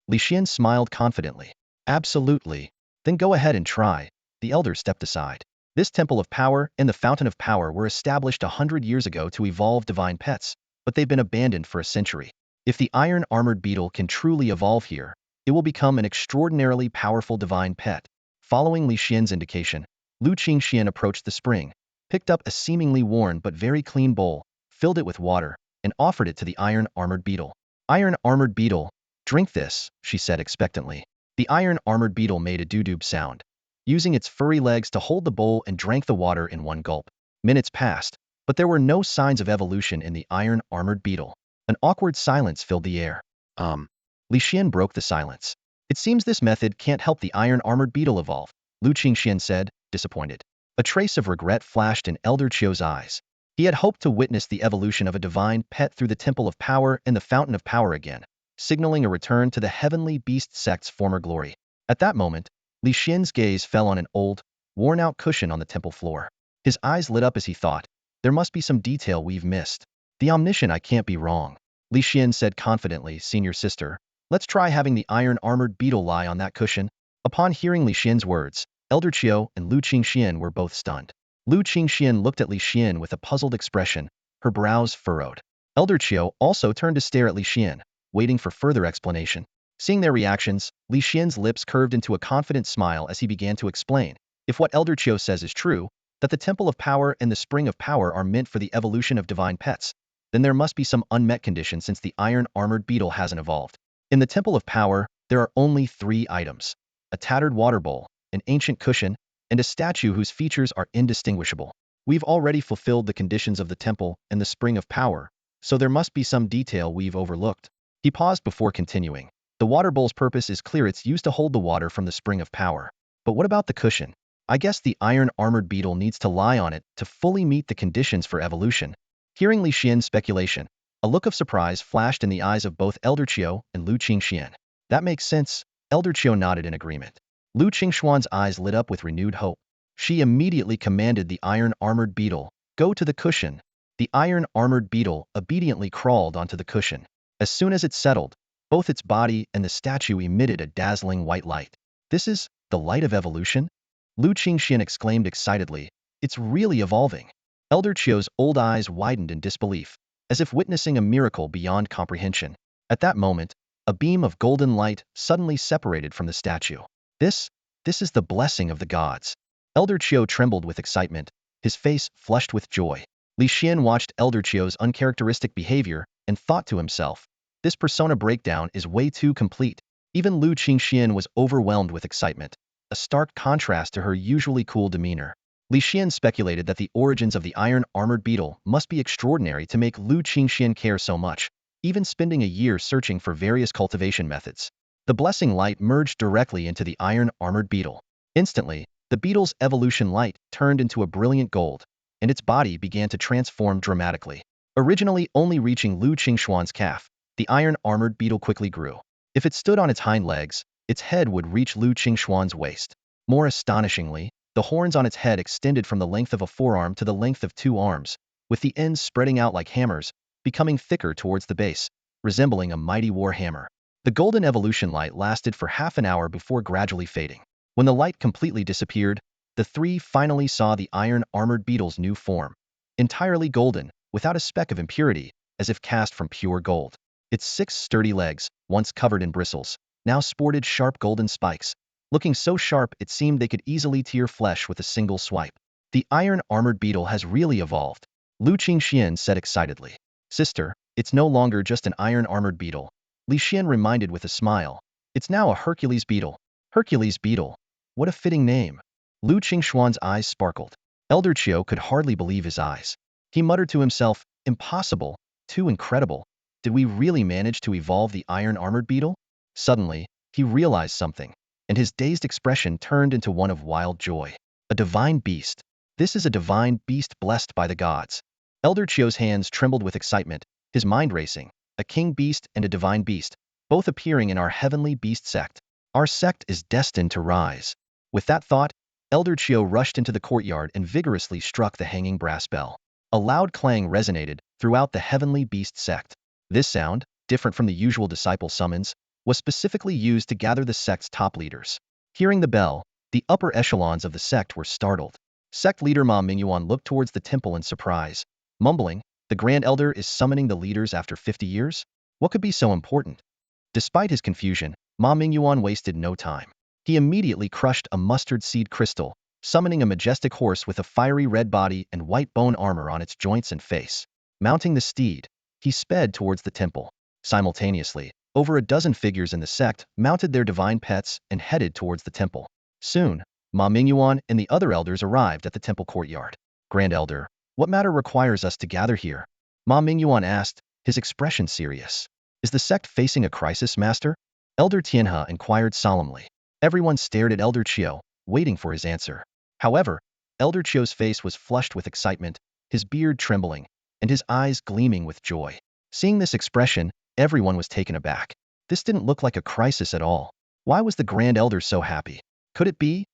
Li Xian smiled confidently. "Absolutely. Then go ahead and try." The elder stepped aside. This temple of power and the fountain of power were established 100 years ago to evolve divine pets, but they've been abandoned for a century. If the iron-armored beetle can truly evolve here, it will become an extraordinarily powerful divine pet. Following Li Xian's indication, Lu Qingxian approached the spring, picked up a seemingly worn but very clean bowl, filled it with water, and offered it to the iron-armored beetle. "Iron-armored beetle, drink this," she said expectantly. The iron-armored beetle made a doo-doo sound, using its furry legs to hold the bowl and drank the water in one gulp. Minutes passed, but there were no signs of evolution in the iron-armored beetle. An awkward silence filled the air. Li Xian broke the silence. "It seems this method can't help the iron-armored beetle evolve," Lu Qingxian said, disappointed. A trace of regret flashed in Elder Chio's eyes. He had hoped to witness the evolution of a divine pet through the Temple of Power and the Fountain of Power again, signaling a return to the heavenly beast sect's former glory. At that moment, Li Xian's gaze fell on an old, worn-out cushion on the temple floor. His eyes lit up as he thought, "There must be some detail we've missed. The omniscient I can't be wrong." Li Xian said confidently, "Senior sister, let's try having the iron-armored beetle lie on that cushion." Upon hearing Li Xian's words, Elder Chio and Lu Qingxian were both stunned. Lu Qingxian looked at Li Xian with a puzzled expression, her brows furrowed. Elder Chio also turned to stare at Li Xian, waiting for further explanation. Seeing their reactions, Li Xian's lips curved into a confident smile as he began to explain, "If what Elder Chio says is true, that the Temple of Power and the Spring of Power are meant for the evolution of divine pets, then there must be some unmet condition since the iron-armored beetle hasn't evolved. In the Temple of Power, there are only 3 items: a tattered water bowl, an ancient cushion, and a statue whose features are indistinguishable. We've already fulfilled the conditions of the Temple and the Spring of Power, so there must be some detail we've overlooked." He paused before continuing. "The water bowl's purpose is clear, it's used to hold the water from the Spring of Power. But what about the cushion? I guess the iron-armored beetle needs to lie on it to fully meet the conditions for evolution." Hearing Li Xian's speculation, a look of surprise flashed in the eyes of both Elder Chio and Lu Qingxian. "That makes sense." Elder Chio nodded in agreement. Lu Qingxuan's eyes lit up with renewed hope. She immediately commanded the iron-armored beetle, "Go to the cushion." The iron-armored beetle obediently crawled onto the cushion. As soon as it settled, both its body and the statue emitted a dazzling white light. "This is the light of evolution?" Lu Qingxian exclaimed excitedly. "It's really evolving." Elder Chio's old eyes widened in disbelief, as if witnessing a miracle beyond comprehension. At that moment, a beam of golden light suddenly separated from the statue. This is the blessing of the gods." Elder Chio trembled with excitement, his face flushed with joy. Li Xian watched Elder Chio's uncharacteristic behavior and thought to himself, "This persona breakdown is way too complete." Even Lu Qingxian was overwhelmed with excitement, a stark contrast to her usually cool demeanor. Li Xian speculated that the origins of the iron-armored beetle must be extraordinary to make Lu Qingxian care so much, even spending a year searching for various cultivation methods. The blessing light merged directly into the iron-armored beetle. Instantly, the beetle's evolution light turned into a brilliant gold, and its body began to transform dramatically. Originally only reaching Lu Qingxuan's calf, the iron-armored beetle quickly grew. If it stood on its hind legs, its head would reach Lu Qingxuan's waist. More astonishingly, the horns on its head extended from the length of a forearm to the length of 2 arms, with the ends spreading out like hammers, becoming thicker towards the base, resembling a mighty war hammer. The golden evolution light lasted for half an hour before gradually fading. When the light completely disappeared, the 3 finally saw the iron-armored beetle's new form, entirely golden, without a speck of impurity, as if cast from pure gold. Its 6 sturdy legs, once covered in bristles, now sported sharp golden spikes, looking so sharp it seemed they could easily tear flesh with a single swipe. "The iron-armored beetle has really evolved," Lu Qingxian said excitedly. "Sister, it's no longer just an iron-armored beetle," Li Xian reminded with a smile. "It's now a Hercules beetle." Hercules beetle. What a fitting name. Lu Qingxuan's eyes sparkled. Elder Chio could hardly believe his eyes. He muttered to himself, Impossible. Too incredible. Did we really manage to evolve the iron-armored beetle? Suddenly, he realized something, and his dazed expression turned into one of wild joy. A divine beast. This is a divine beast blessed by the gods. Elder Chio's hands trembled with excitement, his mind racing. A king beast and a divine beast, both appearing in our heavenly beast sect. Our sect is destined to rise. With that thought, Elder Chio rushed into the courtyard and vigorously struck the hanging brass bell. A loud clang resonated throughout the heavenly beast sect. This sound, different from the usual disciple summons, was specifically used to gather the sect's top leaders. Hearing the bell, the upper echelons of the sect were startled. Sect leader Ma Mingyuan looked towards the temple in surprise, mumbling, "The Grand Elder is summoning the leaders after 50 years? What could be so important?" Despite his confusion, Ma Mingyuan wasted no time. He immediately crushed a mustard seed crystal, summoning a majestic horse with a fiery red body and white bone armor on its joints and face. Mounting the steed, he sped towards the temple. Simultaneously, over a dozen figures in the sect mounted their divine pets and headed towards the temple. Soon, Ma Mingyuan and the other elders arrived at the temple courtyard. "Grand Elder, what matter requires us to gather here?" Ma Mingyuan asked, his expression serious. "Is the sect facing a crisis, Master?" Elder Tianhe inquired solemnly. Everyone stared at Elder Chio, waiting for his answer. However, Elder Chio's face was flushed with excitement, his beard trembling, and his eyes gleaming with joy. Seeing this expression, everyone was taken aback. This didn't look like a crisis at all. Why was the Grand Elder so happy? Could it be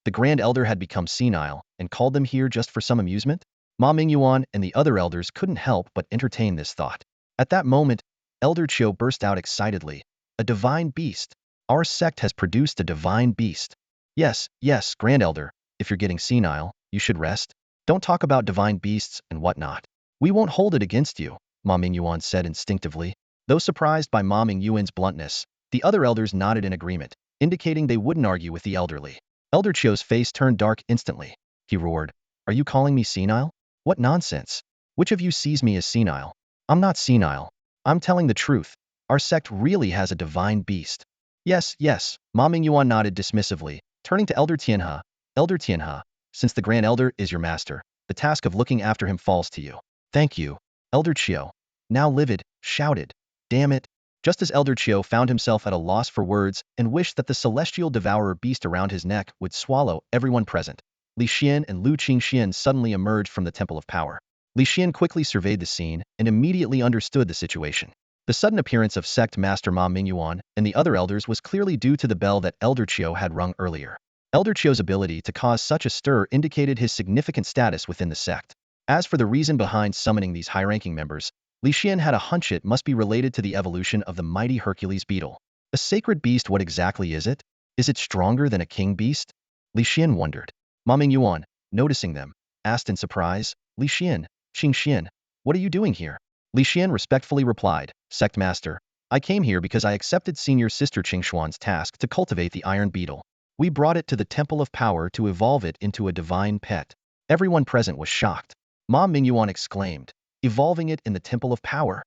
the Grand Elder had become senile and called them here just for some amusement? Ma Mingyuan and the other elders couldn't help but entertain this thought. At that moment, Elder Chio burst out excitedly. "A divine beast! Our sect has produced a divine beast." Yes, yes, Grand Elder, if you're getting senile, you should rest. Don't talk about divine beasts and whatnot. We won't hold it against you, Ma Mingyuan said instinctively. Though surprised by Ma Mingyuan's bluntness, the other elders nodded in agreement, indicating they wouldn't argue with the elderly. Elder Chio's face turned dark instantly. He roared, "Are you calling me senile? What nonsense! Which of you sees me as senile? I'm not senile. I'm telling the truth. Our sect really has a divine beast." "Yes, yes," Ma Mingyuan nodded dismissively, turning to Elder Tianhe. "Elder Tianhe, since the Grand Elder is your master, the task of looking after him falls to you." "Thank you." Elder Chio, now livid, shouted, "Damn it." Just as Elder Chio found himself at a loss for words and wished that the celestial devourer beast around his neck would swallow everyone present, Li Xian and Lu Qingxian suddenly emerged from the Temple of Power. Li Xian quickly surveyed the scene and immediately understood the situation. The sudden appearance of sect master Ma Mingyuan and the other elders was clearly due to the bell that Elder Chio had rung earlier. Elder Chio's ability to cause such a stir indicated his significant status within the sect. As for the reason behind summoning these high-ranking members, Li Xian had a hunch it must be related to the evolution of the mighty Hercules beetle. A sacred beast, what exactly is it? Is it stronger than a king beast? Li Xian wondered. Ma Mingyuan, noticing them, asked in surprise, "Li Xian, Qingxian, what are you doing here?" Li Xian respectfully replied, "Sect Master, I came here because I accepted Senior Sister Qingxuan's task to cultivate the iron beetle. We brought it to the Temple of Power to evolve it into a divine pet." Everyone present was shocked. Ma Mingyuan exclaimed, "Evolving it in the Temple of Power?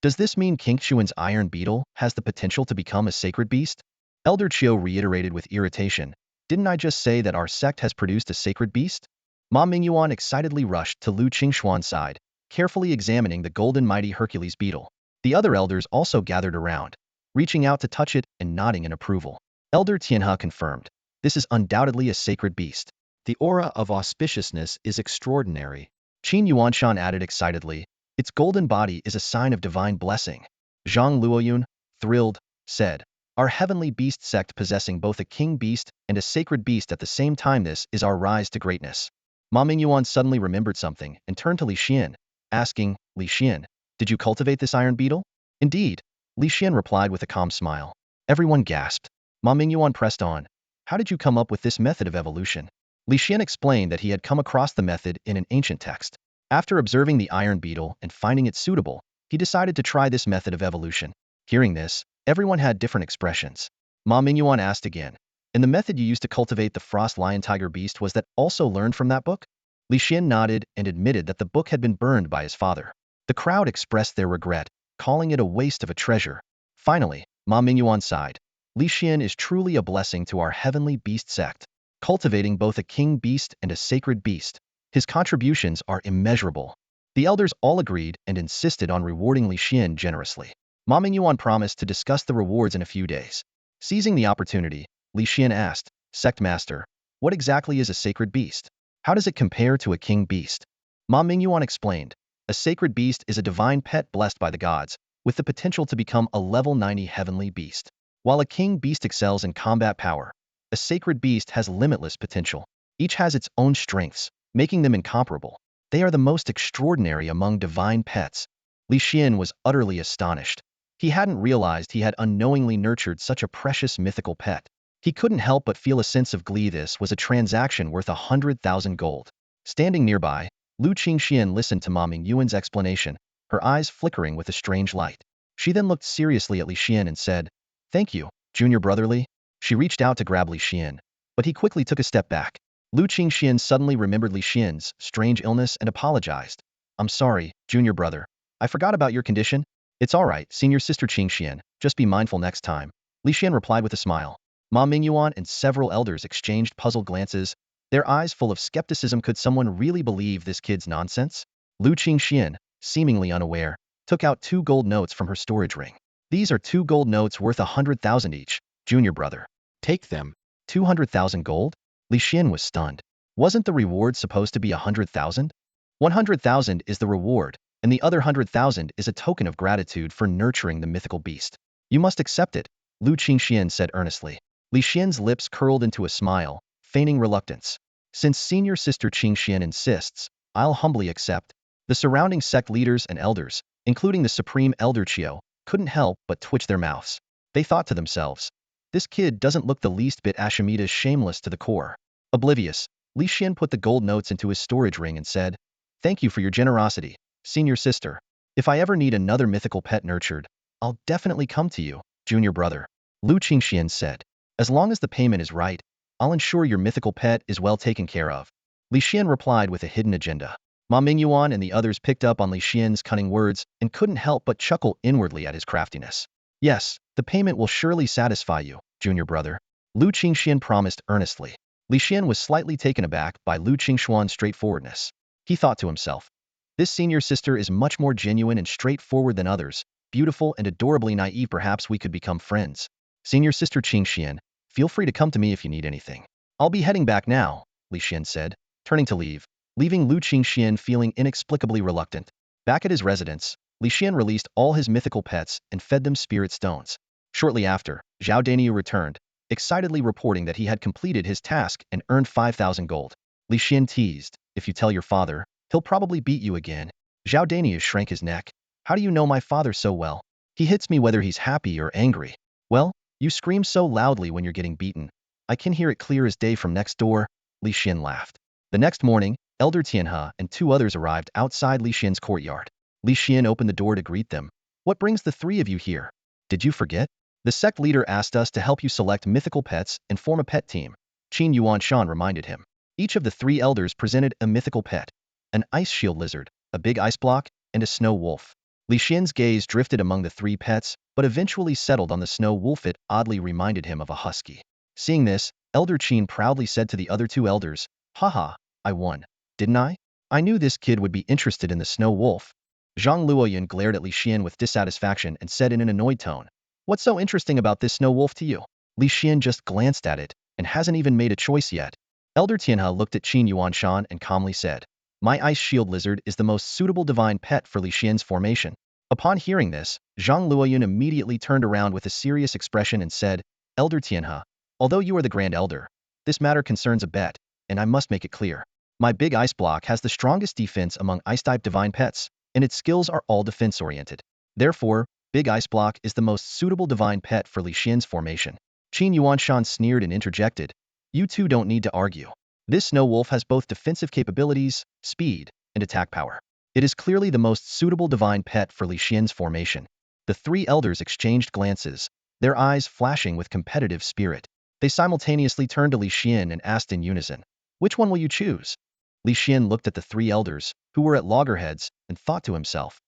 Does this mean Qingxuan's iron beetle has the potential to become a sacred beast?" Elder Chio reiterated with irritation, "Didn't I just say that our sect has produced a sacred beast?" Ma Mingyuan excitedly rushed to Lu Qingxuan's side, carefully examining the golden mighty Hercules beetle. The other elders also gathered around, reaching out to touch it and nodding in approval. Elder Tianhe confirmed, "This is undoubtedly a sacred beast. The aura of auspiciousness is extraordinary." Qin Yuanshan added excitedly, "Its golden body is a sign of divine blessing." Zhang Luoyun, thrilled, said, "Our heavenly beast sect possessing both a king beast and a sacred beast at the same time, this is our rise to greatness." Ma Mingyuan suddenly remembered something and turned to Li Xian, asking, "Li Xian, did you cultivate this iron beetle?" "Indeed," Li Xian replied with a calm smile. Everyone gasped. Ma Mingyuan pressed on, "How did you come up with this method of evolution?" Li Xian explained that he had come across the method in an ancient text. After observing the iron beetle and finding it suitable, he decided to try this method of evolution. Hearing this, everyone had different expressions. Ma Mingyuan asked again, "And the method you used to cultivate the frost lion tiger beast, was that also learned from that book?" Li Xian nodded and admitted that the book had been burned by his father. The crowd expressed their regret, calling it a waste of a treasure. Finally, Ma Mingyuan sighed. "Li Xian is truly a blessing to our heavenly beast sect, cultivating both a king beast and a sacred beast. His contributions are immeasurable." The elders all agreed and insisted on rewarding Li Xian generously. Ma Mingyuan promised to discuss the rewards in a few days. Seizing the opportunity, Li Xian asked, Sect Master, what exactly is a sacred beast? How does it compare to a king beast? Ma Mingyuan explained, a sacred beast is a divine pet blessed by the gods, with the potential to become a level 90 heavenly beast. While a king beast excels in combat power, a sacred beast has limitless potential. Each has its own strengths, making them incomparable. They are the most extraordinary among divine pets. Li Xian was utterly astonished. He hadn't realized he had unknowingly nurtured such a precious mythical pet. He couldn't help but feel a sense of glee. This was a transaction worth 100,000 gold. Standing nearby, Lu Qingxian listened to Ma Mingyuan's explanation, her eyes flickering with a strange light. She then looked seriously at Li Xian and said, Thank you, junior brotherly. She reached out to grab Li Xian, but he quickly took a step back. Lu Qingxian suddenly remembered Li Xian's strange illness and apologized. I'm sorry, junior brother. I forgot about your condition. It's all right, senior sister Qingxian. Just be mindful next time. Li Xian replied with a smile. Ma Mingyuan and several elders exchanged puzzled glances, their eyes full of skepticism. Could someone really believe this kid's nonsense? Lu Qingxian, seemingly unaware, took out 2 gold notes from her storage ring. These are 2 gold notes worth 100,000 each, junior brother. Take them. 200,000 gold? Li Xian was stunned. Wasn't the reward supposed to be 100,000? 100,000 is the reward, and the other 100,000 is a token of gratitude for nurturing the mythical beast. You must accept it, Lu Qingxian said earnestly. Li Xian's lips curled into a smile, feigning reluctance. Since senior sister Qingxian insists, I'll humbly accept. The surrounding sect leaders and elders, including the supreme elder Qiu, couldn't help but twitch their mouths. They thought to themselves, this kid doesn't look the least bit Ashamitas shameless to the core. Oblivious, Li Xian put the gold notes into his storage ring and said, Thank you for your generosity, senior sister. If I ever need another mythical pet nurtured, I'll definitely come to you, junior brother. Lu Qingxian said, As long as the payment is right, I'll ensure your mythical pet is well taken care of. Li Xian replied with a hidden agenda. Ma Mingyuan and the others picked up on Li Xian's cunning words and couldn't help but chuckle inwardly at his craftiness. Yes, the payment will surely satisfy you, junior brother. Lu Qingxian promised earnestly. Li Xian was slightly taken aback by Lu Qingshuan's straightforwardness. He thought to himself, this senior sister is much more genuine and straightforward than others, beautiful and adorably naive. Perhaps we could become friends. Senior sister Qingxian, feel free to come to me if you need anything. I'll be heading back now, Li Xian said, turning to leave, leaving Lu Qingxian feeling inexplicably reluctant. Back at his residence, Li Xian released all his mythical pets and fed them spirit stones. Shortly after, Zhao Daniu returned, excitedly reporting that he had completed his task and earned 5,000 gold. Li Xian teased, if you tell your father, he'll probably beat you again. Zhao Daniu shrank his neck. How do you know my father so well? He hits me whether he's happy or angry. Well, you scream so loudly when you're getting beaten. I can hear it clear as day from next door. Li Xian laughed. The next morning, Elder Tianhe and 2 others arrived outside Li Xian's courtyard. Li Xian opened the door to greet them. What brings the 3 of you here? Did you forget? The sect leader asked us to help you select mythical pets and form a pet team. Qin Yuanshan reminded him. Each of the 3 elders presented a mythical pet. An ice shield lizard, a big ice block, and a snow wolf. Li Xian's gaze drifted among the 3 pets, but eventually settled on the snow wolf. It oddly reminded him of a husky. Seeing this, Elder Qin proudly said to the other 2 elders, Haha, I won. Didn't I? I knew this kid would be interested in the snow wolf. Zhang Luoyun glared at Li Xian with dissatisfaction and said in an annoyed tone, What's so interesting about this snow wolf to you? Li Xian just glanced at it, and hasn't even made a choice yet. Elder Tianhe looked at Qin Yuanshan and calmly said, My ice shield lizard is the most suitable divine pet for Li Xian's formation. Upon hearing this, Zhang Luoyun immediately turned around with a serious expression and said, Elder Tianhe, although you are the Grand Elder, this matter concerns a bet, and I must make it clear. My big ice block has the strongest defense among ice-type divine pets, and its skills are all defense-oriented. Therefore, Big Ice Block is the most suitable divine pet for Li Xian's formation. Qin Yuanshan sneered and interjected, You 2 don't need to argue. This snow wolf has both defensive capabilities, speed, and attack power. It is clearly the most suitable divine pet for Li Xian's formation. The 3 elders exchanged glances, their eyes flashing with competitive spirit. They simultaneously turned to Li Xian and asked in unison, Which one will you choose? Li Xian looked at the 3 elders, who were at loggerheads, and thought to himself,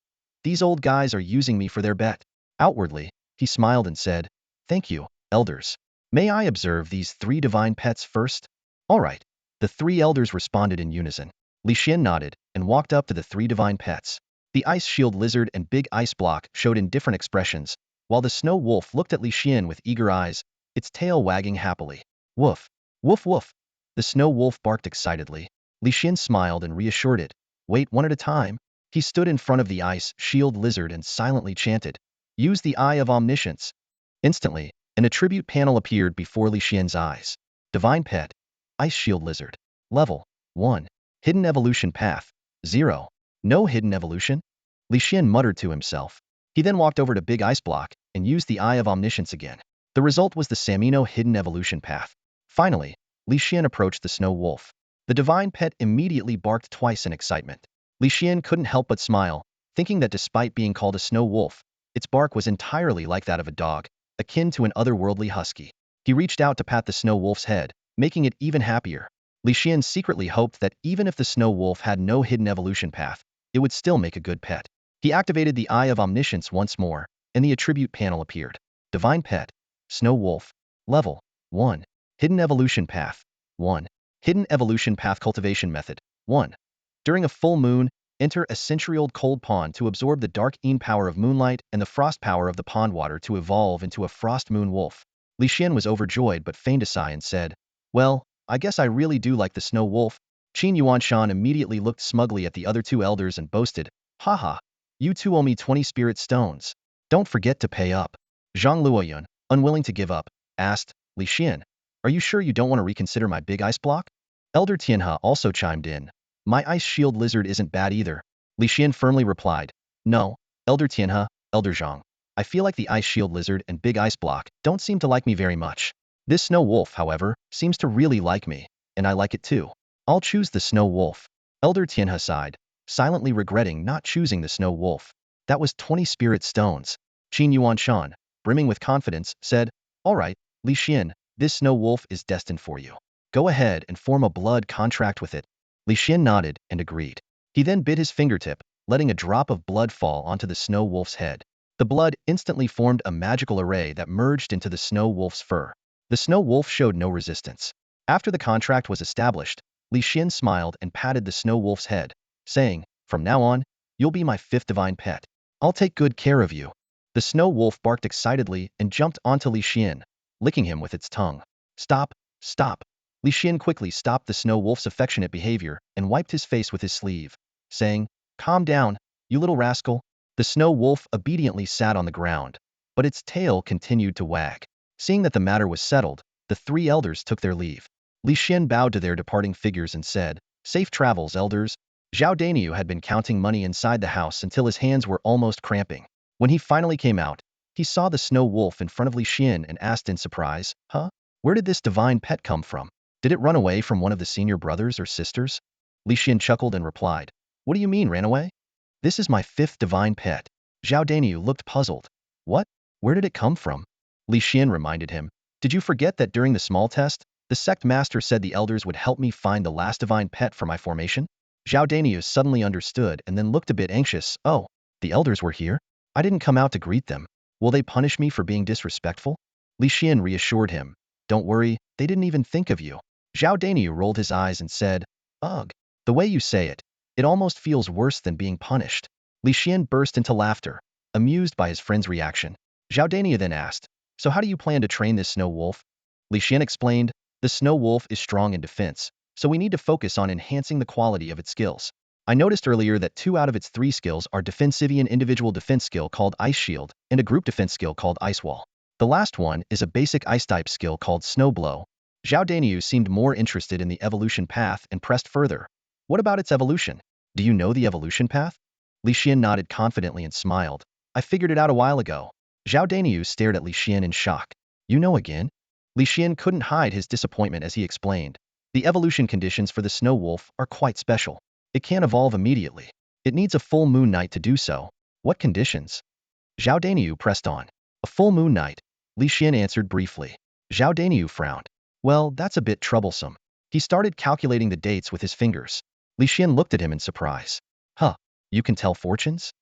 These old guys are using me for their bet. Outwardly, he smiled and said, Thank you, elders. May I observe these 3 divine pets first? All right. The 3 elders responded in unison. Li Xian nodded and walked up to the three divine pets. The ice shield lizard and big ice block showed indifferent expressions, while the snow wolf looked at Li Xian with eager eyes, its tail wagging happily. Woof! Woof woof! The snow wolf barked excitedly. Li Xian smiled and reassured it. Wait, one at a time. He stood in front of the ice shield lizard and silently chanted, "Use the Eye of Omniscience." Instantly, an attribute panel appeared before Li Xian's eyes. Divine Pet, Ice Shield Lizard. Level 1. Hidden Evolution Path 0. No hidden evolution? Li Xian muttered to himself. He then walked over to Big Ice Block and used the Eye of Omniscience again. The result was the Samino Hidden Evolution Path. Finally, Li Xian approached the snow wolf. The divine pet immediately barked twice in excitement. Li Xian couldn't help but smile, thinking that despite being called a snow wolf, its bark was entirely like that of a dog, akin to an otherworldly husky. He reached out to pat the snow wolf's head, making it even happier. Li Xian secretly hoped that even if the snow wolf had no hidden evolution path, it would still make a good pet. He activated the Eye of Omniscience once more, and the attribute panel appeared. Divine Pet, Snow Wolf. Level 1. Hidden Evolution Path 1. Hidden Evolution Path Cultivation Method 1. During a full moon, enter a century-old cold pond to absorb the dark power of moonlight and the frost power of the pond water to evolve into a frost moon wolf. Li Xian was overjoyed but feigned a sigh and said, "Well, I guess I really do like the snow wolf." Qin Yuanshan immediately looked smugly at the other two elders and boasted, "Haha, you two owe me 20 spirit stones. Don't forget to pay up." Zhang Luoyun, unwilling to give up, asked, "Li Xian, are you sure you don't want to reconsider my big ice block?" Elder Tianhe also chimed in, "My ice shield lizard isn't bad either." Li Xian firmly replied, "No, Elder Tianhe, Elder Zhang, I feel like the ice shield lizard and big ice block don't seem to like me very much. This snow wolf, however, seems to really like me, and I like it too. I'll choose the snow wolf." Elder Tianhe sighed, silently regretting not choosing the snow wolf. That was 20 spirit stones. Qin Yuanshan, brimming with confidence, said, "All right, Li Xian, this snow wolf is destined for you. Go ahead and form a blood contract with it." Li Xian nodded and agreed. He then bit his fingertip, letting a drop of blood fall onto the snow wolf's head. The blood instantly formed a magical array that merged into the snow wolf's fur. The snow wolf showed no resistance. After the contract was established, Li Xian smiled and patted the snow wolf's head, saying, "From now on, you'll be my 5th divine pet. I'll take good care of you." The snow wolf barked excitedly and jumped onto Li Xian, licking him with its tongue. "Stop, stop." Li Xian quickly stopped the snow wolf's affectionate behavior and wiped his face with his sleeve, saying, "Calm down, you little rascal." The snow wolf obediently sat on the ground, but its tail continued to wag. Seeing that the matter was settled, the three elders took their leave. Li Xian bowed to their departing figures and said, "Safe travels, elders." Zhao Daniu had been counting money inside the house until his hands were almost cramping. When he finally came out, he saw the snow wolf in front of Li Xian and asked in surprise, "Huh? Where did this divine pet come from? Did it run away from one of the senior brothers or sisters?" Li Xian chuckled and replied, "What do you mean, ran away? This is my 5th divine pet." Zhao Daniu looked puzzled. "What? Where did it come from?" Li Xian reminded him, "Did you forget that during the small test, the sect master said the elders would help me find the last divine pet for my formation?" Zhao Daniu suddenly understood and then looked a bit anxious. "Oh, the elders were here? I didn't come out to greet them. Will they punish me for being disrespectful?" Li Xian reassured him, "Don't worry, they didn't even think of you." Zhao Daniu rolled his eyes and said, "Ugh, the way you say it, it almost feels worse than being punished." Li Xian burst into laughter, amused by his friend's reaction. Zhao Daniu then asked, "So how do you plan to train this snow wolf?" Li Xian explained, "The snow wolf is strong in defense, so we need to focus on enhancing the quality of its skills. I noticed earlier that 2 out of its 3 skills are defensive: an individual defense skill called Ice Shield and a group defense skill called Ice Wall. The last one is a basic ice type skill called Snow Blow." Zhao Daniu seemed more interested in the evolution path and pressed further, "What about its evolution? Do you know the evolution path?" Li Xian nodded confidently and smiled, "I figured it out a while ago." Zhao Daniu stared at Li Xian in shock. "You know again?" Li Xian couldn't hide his disappointment as he explained, "The evolution conditions for the snow wolf are quite special. It can't evolve immediately. It needs a full moon night to do so." "What conditions?" Zhao Daniu pressed on. "A full moon night," Li Xian answered briefly. Zhao Daniu frowned. "Well, that's a bit troublesome." He started calculating the dates with his fingers. Li Xian looked at him in surprise. "Huh, you can tell fortunes?"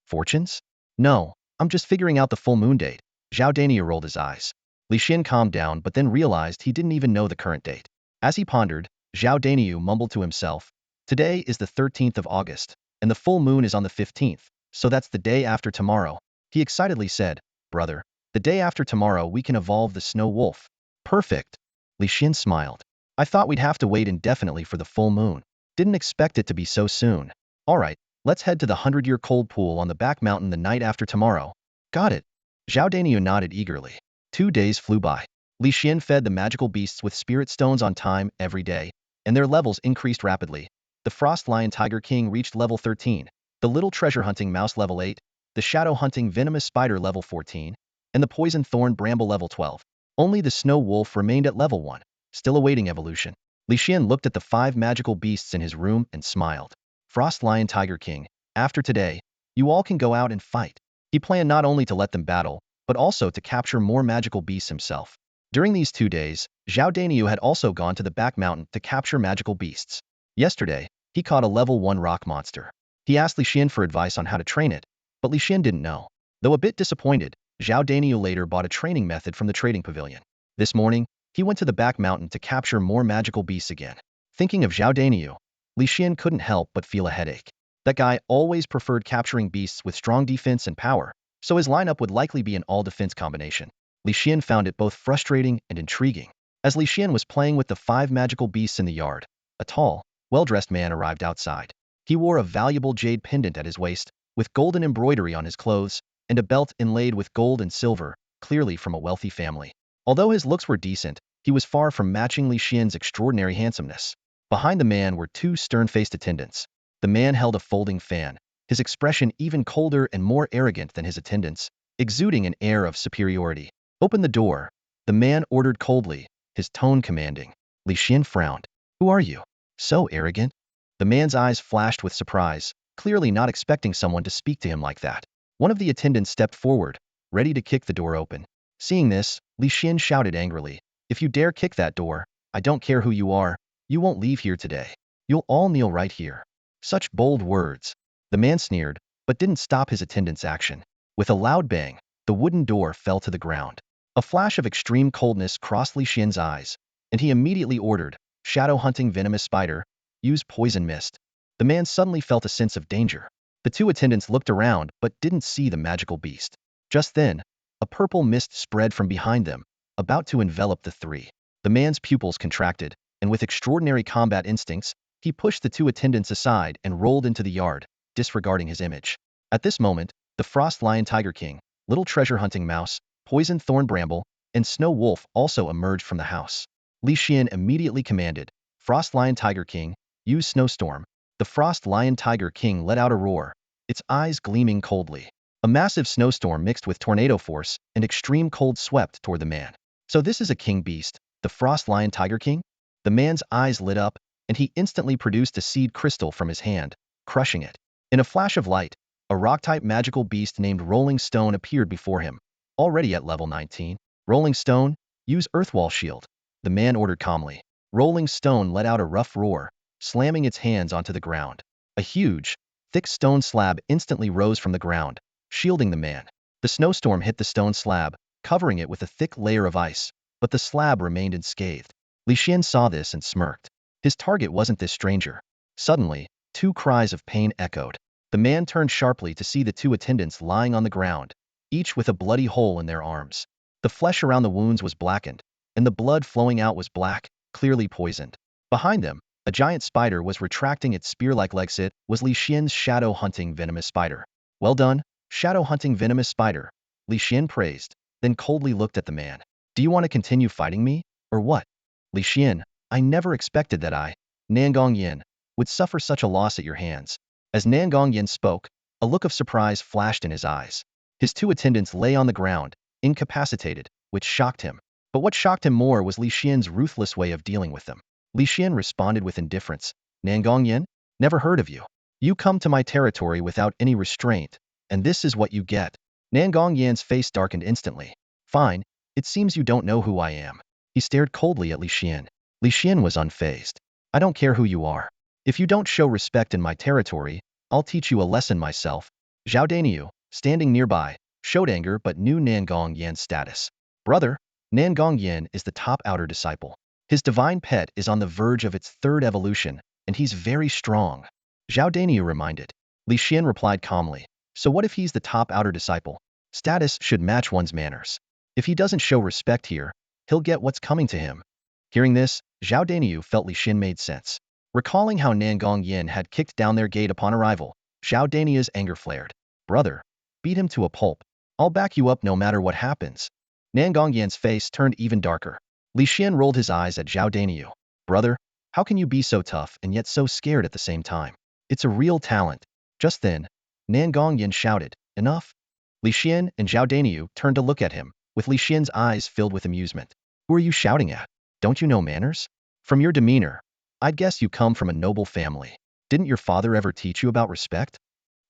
"Fortunes? No, I'm just figuring out the full moon date." Zhao Daniu rolled his eyes. Li Xian calmed down but then realized he didn't even know the current date. As he pondered, Zhao Daniu mumbled to himself, Today is the 13th of August, and the full moon is on the 15th, so that's the day after tomorrow. He excitedly said, brother, the day after tomorrow we can evolve the snow wolf. Perfect. Li Xian smiled. I thought we'd have to wait indefinitely for the full moon. Didn't expect it to be so soon. All right, let's head to the 100-year cold pool on the back mountain the night after tomorrow. Got it. Zhao Daniu nodded eagerly. 2 days flew by. Li Xian fed the magical beasts with spirit stones on time every day, and their levels increased rapidly. The Frost Lion Tiger King reached level 13, the Little Treasure Hunting Mouse level 8, the Shadow Hunting Venomous Spider level 14, and the Poison Thorn Bramble level 12. Only the Snow Wolf remained at level 1, still awaiting evolution. Li Xian looked at the 5 magical beasts in his room and smiled. Frost Lion Tiger King, after today, you all can go out and fight. He planned not only to let them battle, but also to capture more magical beasts himself. During these 2 days, Zhao Daniu had also gone to the back mountain to capture magical beasts. Yesterday, he caught a level 1 rock monster. He asked Li Xian for advice on how to train it, but Li Xian didn't know. Though a bit disappointed, Zhao Daniu later bought a training method from the trading pavilion. This morning, he went to the back mountain to capture more magical beasts again. Thinking of Zhao Daniu, Li Xian couldn't help but feel a headache. That guy always preferred capturing beasts with strong defense and power, so his lineup would likely be an all-defense combination. Li Xian found it both frustrating and intriguing. As Li Xian was playing with the 5 magical beasts in the yard, a tall, well-dressed man arrived outside. He wore a valuable jade pendant at his waist, with golden embroidery on his clothes, and a belt inlaid with gold and silver, clearly from a wealthy family. Although his looks were decent, he was far from matching Li Xian's extraordinary handsomeness. Behind the man were 2 stern-faced attendants. The man held a folding fan, his expression even colder and more arrogant than his attendants, exuding an air of superiority. Open the door, the man ordered coldly, his tone commanding. Li Xian frowned. Who are you? So arrogant? The man's eyes flashed with surprise, clearly not expecting someone to speak to him like that. One of the attendants stepped forward, ready to kick the door open. Seeing this, Li Xian shouted angrily, if you dare kick that door, I don't care who you are, you won't leave here today. You'll all kneel right here. Such bold words. The man sneered, but didn't stop his attendant's action. With a loud bang, the wooden door fell to the ground. A flash of extreme coldness crossed Li Xian's eyes, and he immediately ordered, Shadow Hunting Venomous Spider, use Poison Mist. The man suddenly felt a sense of danger. The 2 attendants looked around but didn't see the magical beast. Just then, a purple mist spread from behind them, about to envelop the 3. The man's pupils contracted, and with extraordinary combat instincts, he pushed the 2 attendants aside and rolled into the yard, disregarding his image. At this moment, the Frost Lion Tiger King, Little Treasure Hunting Mouse, Poison Thorn Bramble, and Snow Wolf also emerged from the house. Li Xian immediately commanded, Frost Lion Tiger King, use Snowstorm. The Frost Lion Tiger King let out a roar, its eyes gleaming coldly. A massive snowstorm mixed with tornado force and extreme cold swept toward the man. So this is a king beast, the Frost Lion Tiger King? The man's eyes lit up, and he instantly produced a seed crystal from his hand, crushing it. In a flash of light, a rock-type magical beast named Rolling Stone appeared before him, already at level 19. Rolling Stone, use Earthwall Shield. The man ordered calmly. Rolling Stone let out a rough roar, slamming its hands onto the ground. A huge, thick stone slab instantly rose from the ground, shielding the man. The snowstorm hit the stone slab, covering it with a thick layer of ice, but the slab remained unscathed. Li Xian saw this and smirked. His target wasn't this stranger. Suddenly, 2 cries of pain echoed. The man turned sharply to see the 2 attendants lying on the ground, each with a bloody hole in their arms. The flesh around the wounds was blackened, and the blood flowing out was black, clearly poisoned. Behind them, a giant spider was retracting its spear-like legs. It was Li Xian's Shadow Hunting Venomous Spider. Well done, Shadow Hunting Venomous Spider, Li Xian praised, then coldly looked at the man. Do you want to continue fighting me, or what? Li Xian, I never expected that I, Nangong Yin, would suffer such a loss at your hands. As Nangong Yin spoke, a look of surprise flashed in his eyes. His 2 attendants lay on the ground, incapacitated, which shocked him. But what shocked him more was Li Xian's ruthless way of dealing with them. Li Xian responded with indifference. Nangong Yin? Never heard of you. You come to my territory without any restraint, and this is what you get. Nangong Yan's face darkened instantly. Fine, it seems you don't know who I am. He stared coldly at Li Xian. Li Xian was unfazed. I don't care who you are. If you don't show respect in my territory, I'll teach you a lesson myself. Zhao Daniu, standing nearby, showed anger but knew Nangong Yan's status. Brother, Nangong Yan is the top outer disciple. His divine pet is on the verge of its 3rd evolution, and he's very strong. Zhao Daniu reminded. Li Xian replied calmly. So what if he's the top outer disciple? Status should match one's manners. If he doesn't show respect here, he'll get what's coming to him. Hearing this, Zhao Daniu felt Li Xian made sense. Recalling how Nangong Yin had kicked down their gate upon arrival, Zhao Daniu's anger flared. Brother, beat him to a pulp. I'll back you up no matter what happens. Nangong Yin's face turned even darker. Li Xian rolled his eyes at Zhao Daniu. Brother, how can you be so tough and yet so scared at the same time? It's a real talent. Just then, Nangong Yin shouted, enough. Li Xian and Zhao Daniu turned to look at him, with Li Xian's eyes filled with amusement. Who are you shouting at? Don't you know manners? From your demeanor, I'd guess you come from a noble family. Didn't your father ever teach you about respect?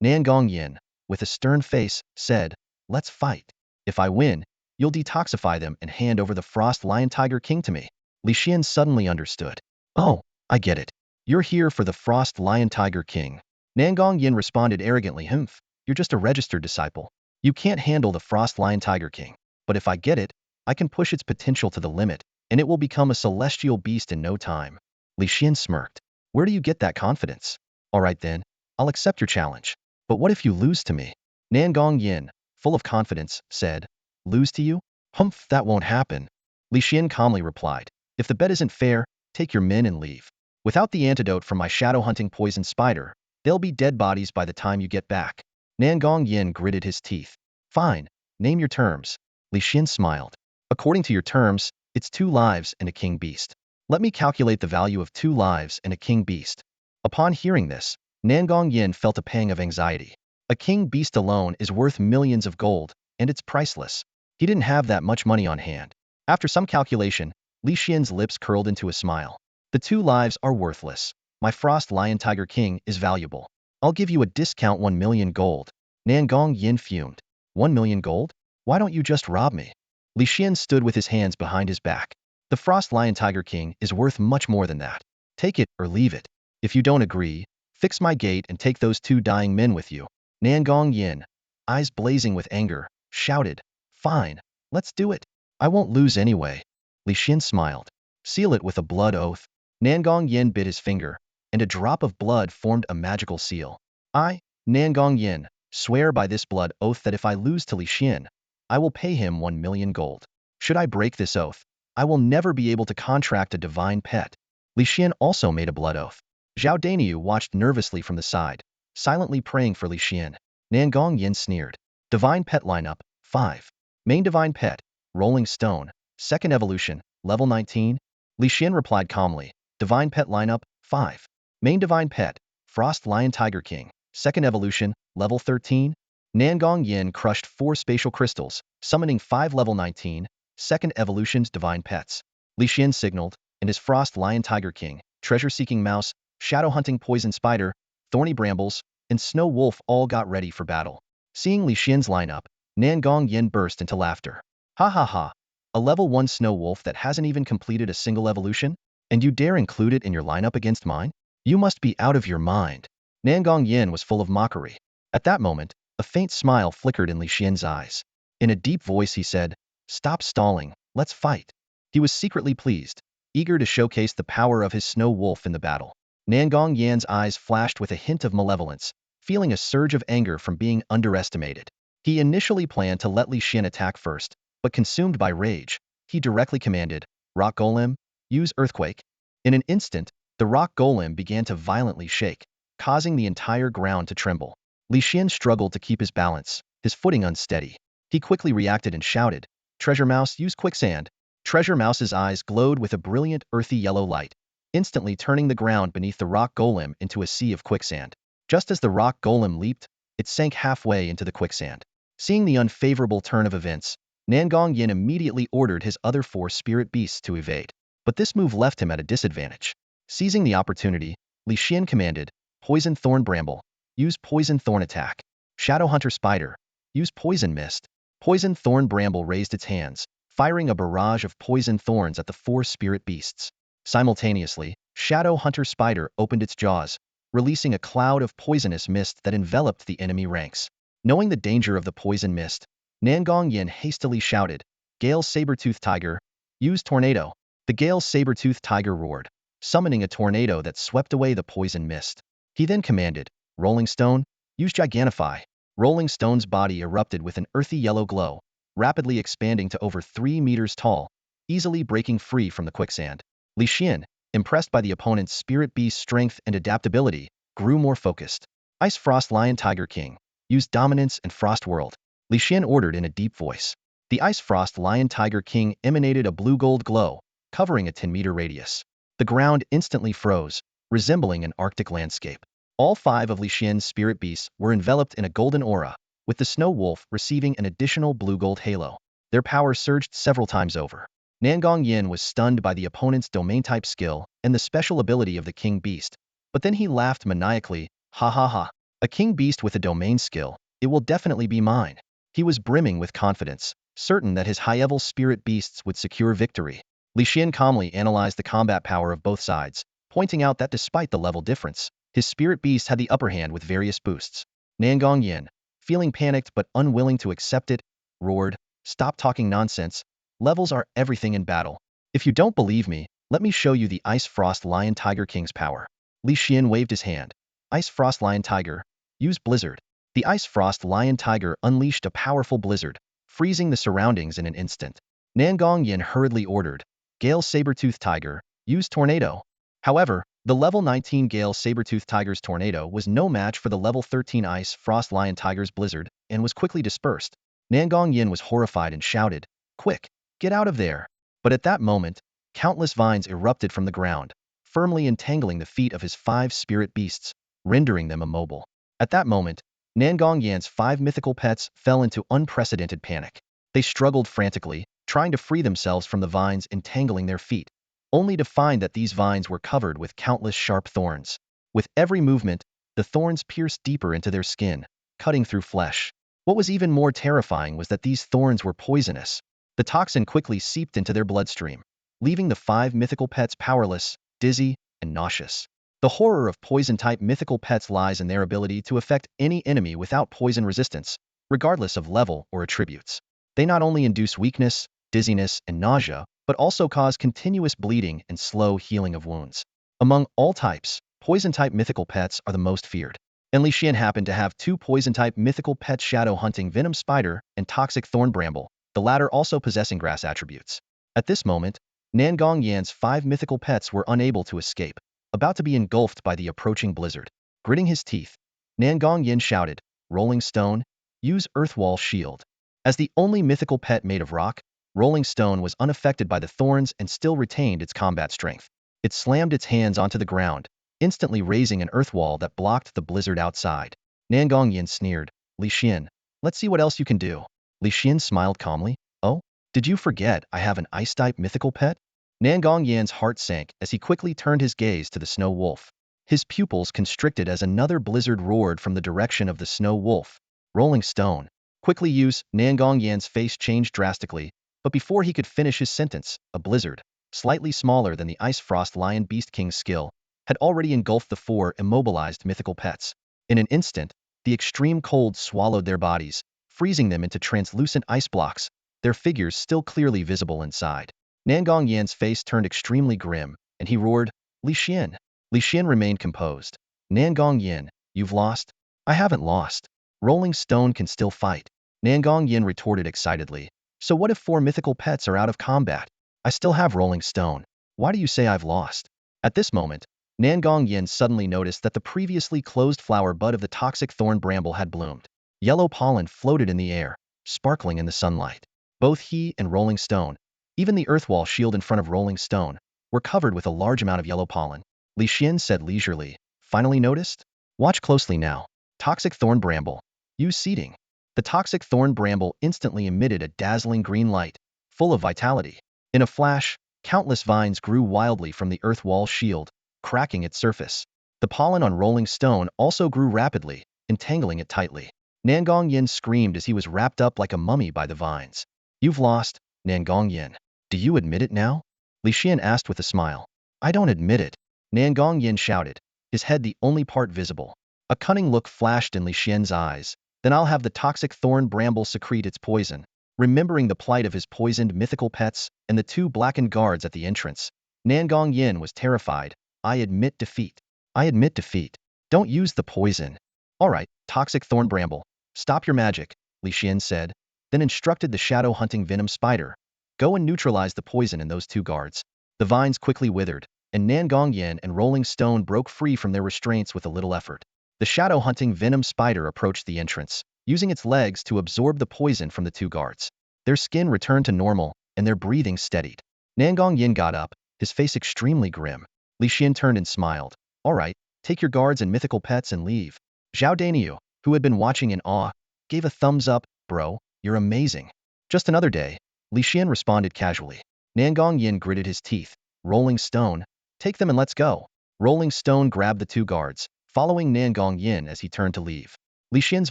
Nangong Yin, with a stern face, said, let's fight. If I win, you'll detoxify them and hand over the Frost Lion Tiger King to me. Li Xian suddenly understood. Oh, I get it. You're here for the Frost Lion Tiger King. Nangong Yin responded arrogantly, humph, you're just a registered disciple. You can't handle the Frost Lion Tiger King. But if I get it, I can push its potential to the limit, and it will become a celestial beast in no time. Li Xian smirked. Where do you get that confidence? All right then, I'll accept your challenge. But what if you lose to me? Nangong Yin, full of confidence, said. Lose to you? Humph, that won't happen. Li Xian calmly replied. If the bet isn't fair, take your men and leave. Without the antidote from my shadow-hunting poison spider, they'll be dead bodies by the time you get back. Nangong Yin gritted his teeth. Fine, name your terms. Li Xian smiled. According to your terms, it's 2 lives and a king beast. Let me calculate the value of 2 lives and a king beast. Upon hearing this, Nangong Yin felt a pang of anxiety. A king beast alone is worth millions of gold, and it's priceless. He didn't have that much money on hand. After some calculation, Li Xian's lips curled into a smile. The 2 lives are worthless. My Frost Lion Tiger King is valuable. I'll give you a discount 1 million gold. Nangong Yin fumed. 1 million gold? Why don't you just rob me? Li Xian stood with his hands behind his back. The Frost Lion Tiger King is worth much more than that. Take it or leave it. If you don't agree, fix my gate and take those 2 dying men with you. Nangong Yin, eyes blazing with anger, shouted. Fine, let's do it. I won't lose anyway. Li Xian smiled. Seal it with a blood oath. Nangong Yin bit his finger, and a drop of blood formed a magical seal. I, Nangong Yin, swear by this blood oath that if I lose to Li Xian, I will pay him 1 million gold. Should I break this oath, I will never be able to contract a divine pet. Li Xian also made a blood oath. Zhao Daniu watched nervously from the side, silently praying for Li Xian. Nangong Yin sneered. Divine pet lineup, 5. Main divine pet, Rolling Stone, 2nd evolution, level 19. Li Xian replied calmly. Divine pet lineup, 5. Main divine pet, Frost Lion Tiger King, 2nd evolution, level 13. Nangong Yin crushed 4 spatial crystals, summoning 5 level 19, 2nd evolution's divine pets. Li Xian signaled, and his Frost Lion Tiger King, treasure-seeking mouse, shadow-hunting poison spider, thorny brambles, and snow wolf all got ready for battle. Seeing Li Xian's lineup, Nangong Yin burst into laughter. Ha ha ha, a level 1 snow wolf that hasn't even completed a single evolution? And you dare include it in your lineup against mine? You must be out of your mind. Nangong Yin was full of mockery. At that moment, a faint smile flickered in Li Xian's eyes. In a deep voice he said, Stop stalling, let's fight. He was secretly pleased, eager to showcase the power of his snow wolf in the battle. Nangong Yan's eyes flashed with a hint of malevolence, feeling a surge of anger from being underestimated. He initially planned to let Li Xian attack first, but consumed by rage, he directly commanded, Rock Golem, use Earthquake. In an instant, the rock golem began to violently shake, causing the entire ground to tremble. Li Xian struggled to keep his balance, his footing unsteady. He quickly reacted and shouted, Treasure Mouse, use Quicksand. Treasure Mouse's eyes glowed with a brilliant earthy yellow light, instantly turning the ground beneath the rock golem into a sea of quicksand. Just as the rock golem leaped, it sank halfway into the quicksand. Seeing the unfavorable turn of events, Nangong Yin immediately ordered his other 4 spirit beasts to evade. But this move left him at a disadvantage. Seizing the opportunity, Li Xian commanded, Poison Thorn Bramble, use Poison Thorn Attack. Shadow Hunter Spider, use Poison Mist. Poison Thorn Bramble raised its hands, firing a barrage of poison thorns at the 4 spirit beasts. Simultaneously, Shadow Hunter Spider opened its jaws, releasing a cloud of poisonous mist that enveloped the enemy ranks. Knowing the danger of the poison mist, Nangong Yin hastily shouted, Gale Saber-Tooth Tiger, use Tornado. The Gale Saber-Tooth Tiger roared, summoning a tornado that swept away the poison mist. He then commanded, Rolling Stone, use Gigantify. Rolling Stone's body erupted with an earthy yellow glow, rapidly expanding to over 3 meters tall, easily breaking free from the quicksand. Li Xian, impressed by the opponent's spirit beast's strength and adaptability, grew more focused. Ice Frost Lion Tiger King, use Dominance and Frost World. Li Xian ordered in a deep voice. The Ice Frost Lion Tiger King emanated a blue-gold glow, covering a 10-meter radius. The ground instantly froze, resembling an Arctic landscape. All 5 of Li Xian's spirit beasts were enveloped in a golden aura, with the Snow Wolf receiving an additional blue-gold halo. Their power surged several times over. Nangong Yin was stunned by the opponent's domain-type skill and the special ability of the King Beast, but then he laughed maniacally, ha ha ha. A King Beast with a domain skill, it will definitely be mine. He was brimming with confidence, certain that his high-level spirit beasts would secure victory. Li Xian calmly analyzed the combat power of both sides, pointing out that despite the level difference, his spirit beast had the upper hand with various boosts. Nangong Yin, feeling panicked but unwilling to accept it, roared, "Stop talking nonsense. Levels are everything in battle. If you don't believe me, let me show you the Ice Frost Lion Tiger King's power." Li Xian waved his hand. Ice Frost Lion Tiger, use Blizzard. The Ice Frost Lion Tiger unleashed a powerful blizzard, freezing the surroundings in an instant. Nangong Yin hurriedly ordered, Gale Sabertooth Tiger, use Tornado. However, the level 19 Gale Sabertooth Tiger's Tornado was no match for the level 13 Ice Frost Lion Tiger's Blizzard and was quickly dispersed. Nangong Yin was horrified and shouted, "Quick, get out of there!" But at that moment, countless vines erupted from the ground, firmly entangling the feet of his 5 spirit beasts, rendering them immobile. At that moment, Nangong Yan's 5 mythical pets fell into unprecedented panic. They struggled frantically, trying to free themselves from the vines entangling their feet, only to find that these vines were covered with countless sharp thorns. With every movement, the thorns pierced deeper into their skin, cutting through flesh. What was even more terrifying was that these thorns were poisonous. The toxin quickly seeped into their bloodstream, leaving the 5 mythical pets powerless, dizzy, and nauseous. The horror of poison-type mythical pets lies in their ability to affect any enemy without poison resistance, regardless of level or attributes. They not only induce weakness, dizziness, and nausea, but also cause continuous bleeding and slow healing of wounds. Among all types, poison-type mythical pets are the most feared. And Li Xian happened to have 2 poison-type mythical pets, shadow-hunting venom spider and toxic thorn bramble, the latter also possessing grass attributes. At this moment, Nangong Yan's 5 mythical pets were unable to escape, about to be engulfed by the approaching blizzard. Gritting his teeth, Nangong Yin shouted, "Rolling Stone, use Earthwall Shield." As the only mythical pet made of rock, Rolling Stone was unaffected by the thorns and still retained its combat strength. It slammed its hands onto the ground, instantly raising an earth wall that blocked the blizzard outside. Nangong Yin sneered, "Li Xian, let's see what else you can do." Li Xian smiled calmly, "Oh, did you forget I have an ice-type mythical pet?" Nangong Yan's heart sank as he quickly turned his gaze to the Snow Wolf. His pupils constricted as another blizzard roared from the direction of the Snow Wolf. Rolling Stone. Quickly use, Nangong Yan's face changed drastically, but before he could finish his sentence, a blizzard, slightly smaller than the Ice Frost Lion Beast King's skill, had already engulfed the 4 immobilized mythical pets. In an instant, the extreme cold swallowed their bodies, freezing them into translucent ice blocks, their figures still clearly visible inside. Nangong Yan's face turned extremely grim, and he roared, "Li Xian." Li Xian remained composed. "Nangong Yin, you've lost?" "I haven't lost. Rolling Stone can still fight." Nangong Yin retorted excitedly. "So what if 4 mythical pets are out of combat? I still have Rolling Stone. Why do you say I've lost?" At this moment, Nangong Yin suddenly noticed that the previously closed flower bud of the toxic thorn bramble had bloomed. Yellow pollen floated in the air, sparkling in the sunlight. Both he and Rolling Stone, even the Earthwall Shield in front of Rolling Stone, were covered with a large amount of yellow pollen. Li Xian said leisurely, "Finally noticed? Watch closely now. Toxic thorn bramble. Use seeding." The toxic thorn bramble instantly emitted a dazzling green light, full of vitality. In a flash, countless vines grew wildly from the Earthwall Shield, cracking its surface. The pollen on Rolling Stone also grew rapidly, entangling it tightly. Nangong Yin screamed as he was wrapped up like a mummy by the vines. "You've lost, Nangong Yin. Do you admit it now?" Li Xian asked with a smile. "I don't admit it," Nangong Yin shouted, his head the only part visible. A cunning look flashed in Li Xian's eyes. "Then I'll have the toxic thorn bramble secrete its poison." Remembering the plight of his poisoned mythical pets and the 2 blackened guards at the entrance, Nangong Yin was terrified. I admit defeat. I admit defeat. Don't use the poison. All right, toxic thorn bramble. Stop your magic, Li Xian said, then instructed the shadow-hunting venom spider. Go and neutralize the poison in those two guards. The vines quickly withered, and Nangong Yin and Rolling Stone broke free from their restraints with a little effort. The shadow-hunting venom spider approached the entrance, using its legs to absorb the poison from the two guards. Their skin returned to normal, and their breathing steadied. Nangong Yin got up, his face extremely grim. Li Xian turned and smiled. All right, take your guards and mythical pets and leave. Zhao Daniu, who had been watching in awe, gave a thumbs up. Bro, you're amazing. Just another day, Li Xian responded casually. Nangong Yin gritted his teeth. Rolling Stone, take them and let's go. Rolling Stone grabbed the two guards, following Nangong Yin as he turned to leave. Li Xian's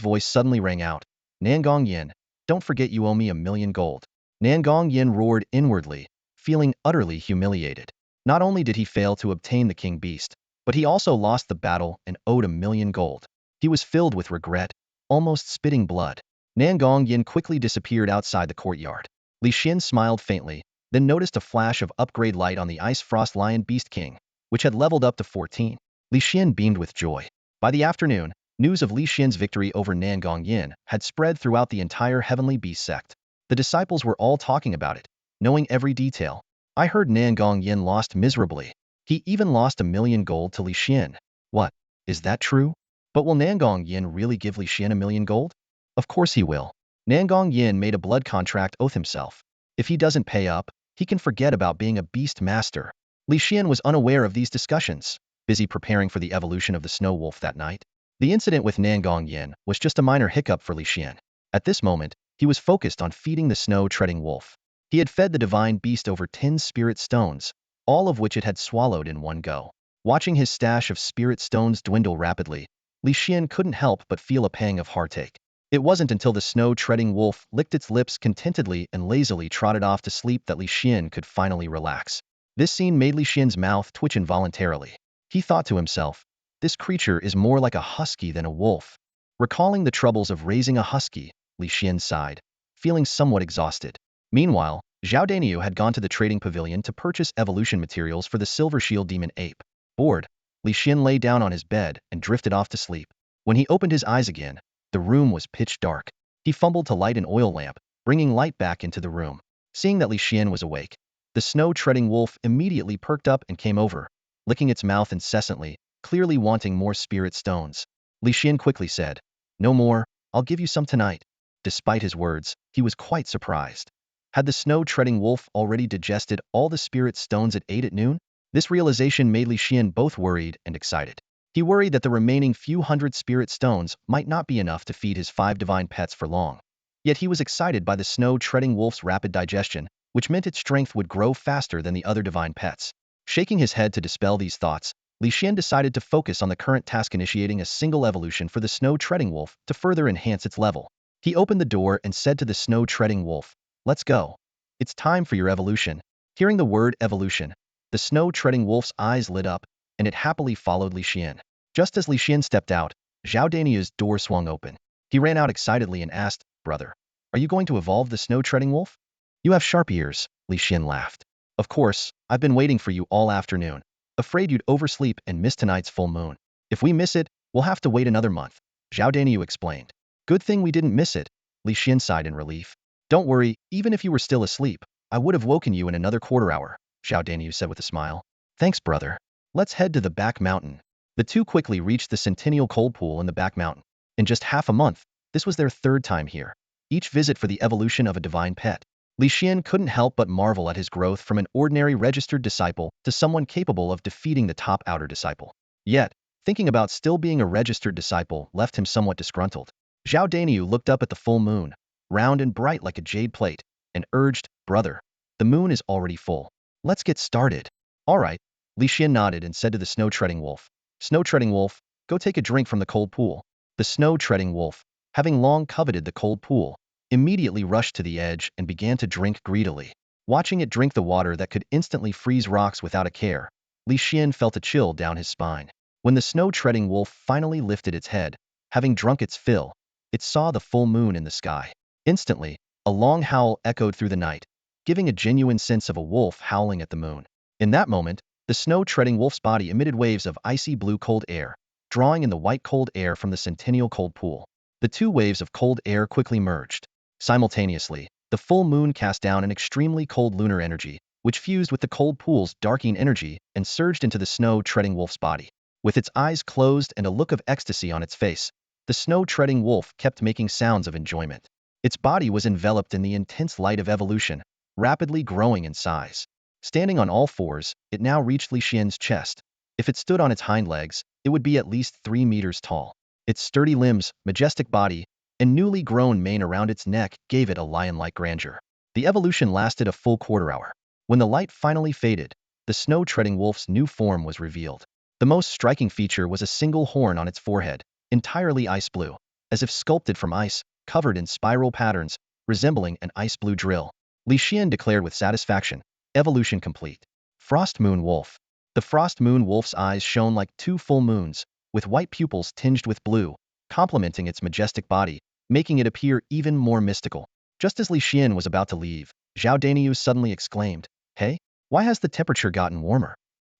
voice suddenly rang out. Nangong Yin, don't forget you owe me 1,000,000 gold. Nangong Yin roared inwardly, feeling utterly humiliated. Not only did he fail to obtain the king beast, but he also lost the battle and owed 1,000,000 gold. He was filled with regret, almost spitting blood. Nangong Yin quickly disappeared outside the courtyard. Li Xian smiled faintly, then noticed a flash of upgrade light on the Ice Frost Lion Beast King, which had leveled up to 14. Li Xian beamed with joy. By the afternoon, news of Li Xian's victory over Nangong Yin had spread throughout the entire Heavenly Beast sect. The disciples were all talking about it, knowing every detail. I heard Nangong Yin lost miserably. He even lost 1,000,000 gold to Li Xian. What? Is that true? But will Nangong Yin really give Li Xian 1,000,000 gold? Of course he will. Nangong Yin made a blood contract oath himself. If he doesn't pay up, he can forget about being a beast master. Li Xian was unaware of these discussions, busy preparing for the evolution of the snow wolf that night. The incident with Nangong Yin was just a minor hiccup for Li Xian. At this moment, he was focused on feeding the snow-treading wolf. He had fed the divine beast over 10 spirit stones, all of which it had swallowed in one go. Watching his stash of spirit stones dwindle rapidly, Li Xian couldn't help but feel a pang of heartache. It wasn't until the snow-treading wolf licked its lips contentedly and lazily trotted off to sleep that Li Xian could finally relax. This scene made Li Xian's mouth twitch involuntarily. He thought to himself, this creature is more like a husky than a wolf. Recalling the troubles of raising a husky, Li Xian sighed, feeling somewhat exhausted. Meanwhile, Zhao Daniu had gone to the trading pavilion to purchase evolution materials for the Silver Shield Demon Ape. Bored, Li Xian lay down on his bed and drifted off to sleep. When he opened his eyes again, the room was pitch dark. He fumbled to light an oil lamp, bringing light back into the room. Seeing that Li Xian was awake, the snow-treading wolf immediately perked up and came over, licking its mouth incessantly, clearly wanting more spirit stones. Li Xian quickly said, "No more, I'll give you some tonight." Despite his words, he was quite surprised. Had the snow-treading wolf already digested all the spirit stones it ate at noon? This realization made Li Xian both worried and excited. He worried that the remaining few hundred spirit stones might not be enough to feed his 5 divine pets for long. Yet he was excited by the snow-treading wolf's rapid digestion, which meant its strength would grow faster than the other divine pets. Shaking his head to dispel these thoughts, Li Xian decided to focus on the current task, initiating a single evolution for the snow-treading wolf to further enhance its level. He opened the door and said to the snow-treading wolf, "Let's go. It's time for your evolution." Hearing the word evolution, the snow-treading wolf's eyes lit up, and it happily followed Li Xian. Just as Li Xian stepped out, Zhao Daniu's door swung open. He ran out excitedly and asked, "Brother, are you going to evolve the snow-treading wolf?" "You have sharp ears," Li Xian laughed. "Of course, I've been waiting for you all afternoon. Afraid you'd oversleep and miss tonight's full moon. If we miss it, we'll have to wait another month," Zhao Daniu explained. "Good thing we didn't miss it," Li Xian sighed in relief. "Don't worry, even if you were still asleep, I would have woken you in another quarter hour," Zhao Daniu said with a smile. "Thanks, brother. Let's head to the back mountain." The two quickly reached the Centennial Cold Pool in the back mountain. In just half a month, this was their third time here, each visit for the evolution of a divine pet. Li Xian couldn't help but marvel at his growth from an ordinary registered disciple to someone capable of defeating the top outer disciple. Yet, thinking about still being a registered disciple left him somewhat disgruntled. Zhao Daniu looked up at the full moon, round and bright like a jade plate, and urged, "Brother, the moon is already full. Let's get started." "All right," Li Xian nodded and said to the snow-treading wolf, "Snow-treading wolf, go take a drink from the cold pool." The snow-treading wolf, having long coveted the cold pool, immediately rushed to the edge and began to drink greedily. Watching it drink the water that could instantly freeze rocks without a care, Li Xian felt a chill down his spine. When the snow-treading wolf finally lifted its head, having drunk its fill, it saw the full moon in the sky. Instantly, a long howl echoed through the night, giving a genuine sense of a wolf howling at the moon. In that moment, the snow-treading wolf's body emitted waves of icy blue cold air, drawing in the white cold air from the centennial cold pool. The two waves of cold air quickly merged. Simultaneously, the full moon cast down an extremely cold lunar energy, which fused with the cold pool's darkening energy and surged into the snow-treading wolf's body. With its eyes closed and a look of ecstasy on its face, the snow-treading wolf kept making sounds of enjoyment. Its body was enveloped in the intense light of evolution, rapidly growing in size. Standing on all fours, it now reached Li Xian's chest. If it stood on its hind legs, it would be at least 3 meters tall. Its sturdy limbs, majestic body, and newly grown mane around its neck gave it a lion-like grandeur. The evolution lasted a full quarter hour. When the light finally faded, the snow-treading wolf's new form was revealed. The most striking feature was a single horn on its forehead, entirely ice blue, as if sculpted from ice, covered in spiral patterns, resembling an ice blue drill. Li Xian declared with satisfaction, evolution complete. Frost Moon Wolf. The Frost Moon Wolf's eyes shone like two full moons, with white pupils tinged with blue, complementing its majestic body, making it appear even more mystical. Just as Li Xian was about to leave, Zhao Daniu suddenly exclaimed, "Hey, why has the temperature gotten warmer?"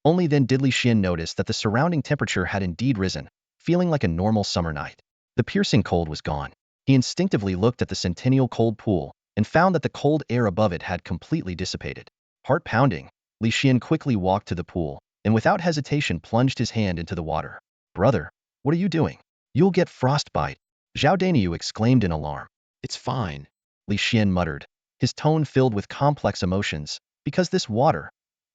Only then did Li Xian notice that the surrounding temperature had indeed risen, feeling like a normal summer night. The piercing cold was gone. He instinctively looked at the centennial cold pool and found that the cold air above it had completely dissipated. Heart pounding, Li Xian quickly walked to the pool and without hesitation plunged his hand into the water. "Brother, what are you doing? You'll get frostbite," Zhao Daniu exclaimed in alarm. It's fine, Li Xian muttered, his tone filled with complex emotions, because this water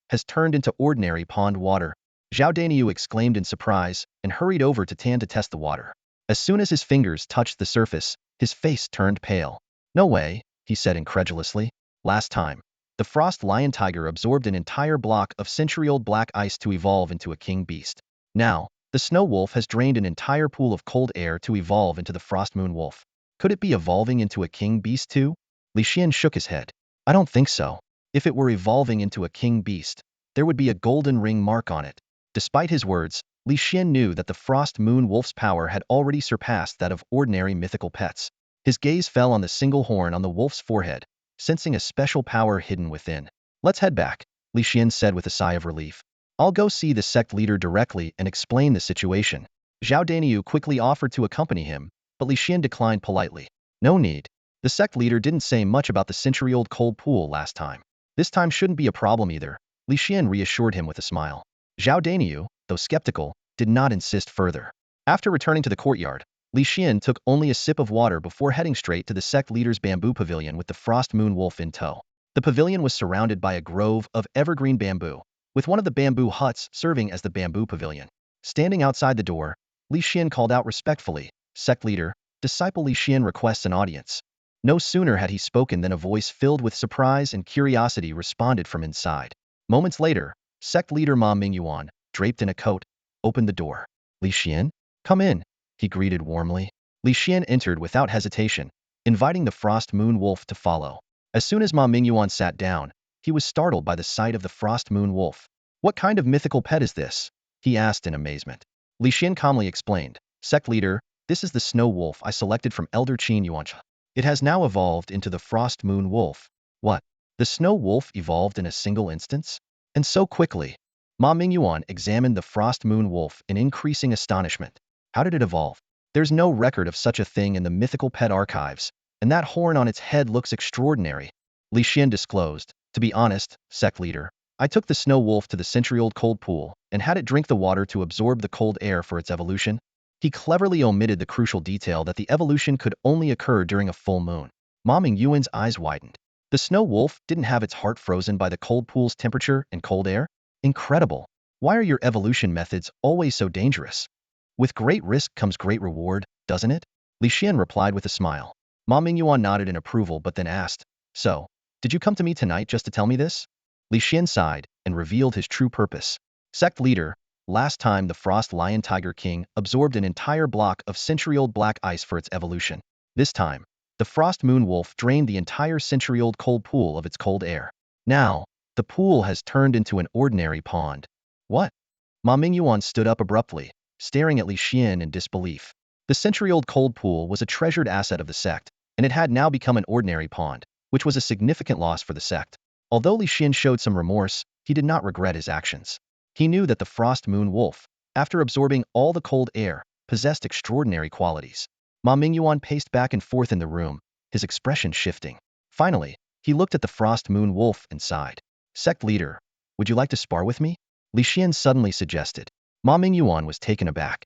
has turned into ordinary pond water. Zhao Daniu exclaimed in surprise and hurried over to Tan to test the water. As soon as his fingers touched the surface, his face turned pale. "No way," he said incredulously. "Last time, the frost lion tiger absorbed an entire block of century-old black ice to evolve into a king beast. Now, the snow wolf has drained an entire pool of cold air to evolve into the frost moon wolf. Could it be evolving into a king beast too?" Li Xian shook his head. "I don't think so. If it were evolving into a king beast, there would be a golden ring mark on it." Despite his words, Li Xian knew that the frost moon wolf's power had already surpassed that of ordinary mythical pets. His gaze fell on the single horn on the wolf's forehead, sensing a special power hidden within. "Let's head back," Li Xian said with a sigh of relief. "I'll go see the sect leader directly and explain the situation." Zhao Daniu quickly offered to accompany him, but Li Xian declined politely. "No need. The sect leader didn't say much about the century-old cold pool last time. This time shouldn't be a problem either," Li Xian reassured him with a smile. Zhao Daniu, though skeptical, did not insist further. After returning to the courtyard, Li Xian took only a sip of water before heading straight to the sect leader's bamboo pavilion with the frost moon wolf in tow. The pavilion was surrounded by a grove of evergreen bamboo, with one of the bamboo huts serving as the bamboo pavilion. Standing outside the door, Li Xian called out respectfully, "Sect leader, disciple Li Xian requests an audience." No sooner had he spoken than a voice filled with surprise and curiosity responded from inside. Moments later, sect leader Ma Mingyuan, draped in a coat, opened the door. "Li Xian, come in," he greeted warmly. Li Xian entered without hesitation, inviting the frost moon wolf to follow. As soon as Ma Mingyuan sat down, he was startled by the sight of the frost moon wolf. "What kind of mythical pet is this?" he asked in amazement. Li Xian calmly explained, "Sect leader, this is the snow wolf I selected from Elder Qin Yuancha. It has now evolved into the frost moon wolf." "What? The snow wolf evolved in a single instance? And so quickly?" Ma Mingyuan examined the frost moon wolf in increasing astonishment. "How did it evolve? There's no record of such a thing in the mythical pet archives, and that horn on its head looks extraordinary." Li Xian disclosed, "To be honest, sect leader, I took the snow wolf to the century-old cold pool and had it drink the water to absorb the cold air for its evolution." He cleverly omitted the crucial detail that the evolution could only occur during a full moon. Ma Mingyuan's eyes widened. The snow wolf didn't have its heart frozen by the cold pool's temperature and cold air? Incredible. Why are your evolution methods always so dangerous? With great risk comes great reward, doesn't it? Li Xian replied with a smile. Ma Mingyuan nodded in approval but then asked, "So, did you come to me tonight just to tell me this?" Li Xian sighed and revealed his true purpose. "Sect leader, last time the frost lion tiger king absorbed an entire block of century-old black ice for its evolution. This time, the frost moon wolf drained the entire century-old cold pool of its cold air. Now, the pool has turned into an ordinary pond." "What?" Ma Mingyuan stood up abruptly, staring at Li Xian in disbelief. The century-old cold pool was a treasured asset of the sect, and it had now become an ordinary pond, which was a significant loss for the sect. Although Li Xian showed some remorse, he he did not regret his actions. He knew that the frost moon wolf, after absorbing all the cold air, possessed extraordinary qualities. Ma Mingyuan paced back and forth in the room, his expression shifting. Finally, he looked at the frost moon wolf and sighed. Sect leader, would you like to spar with me? Li Xian suddenly suggested. Ma Mingyuan was taken aback.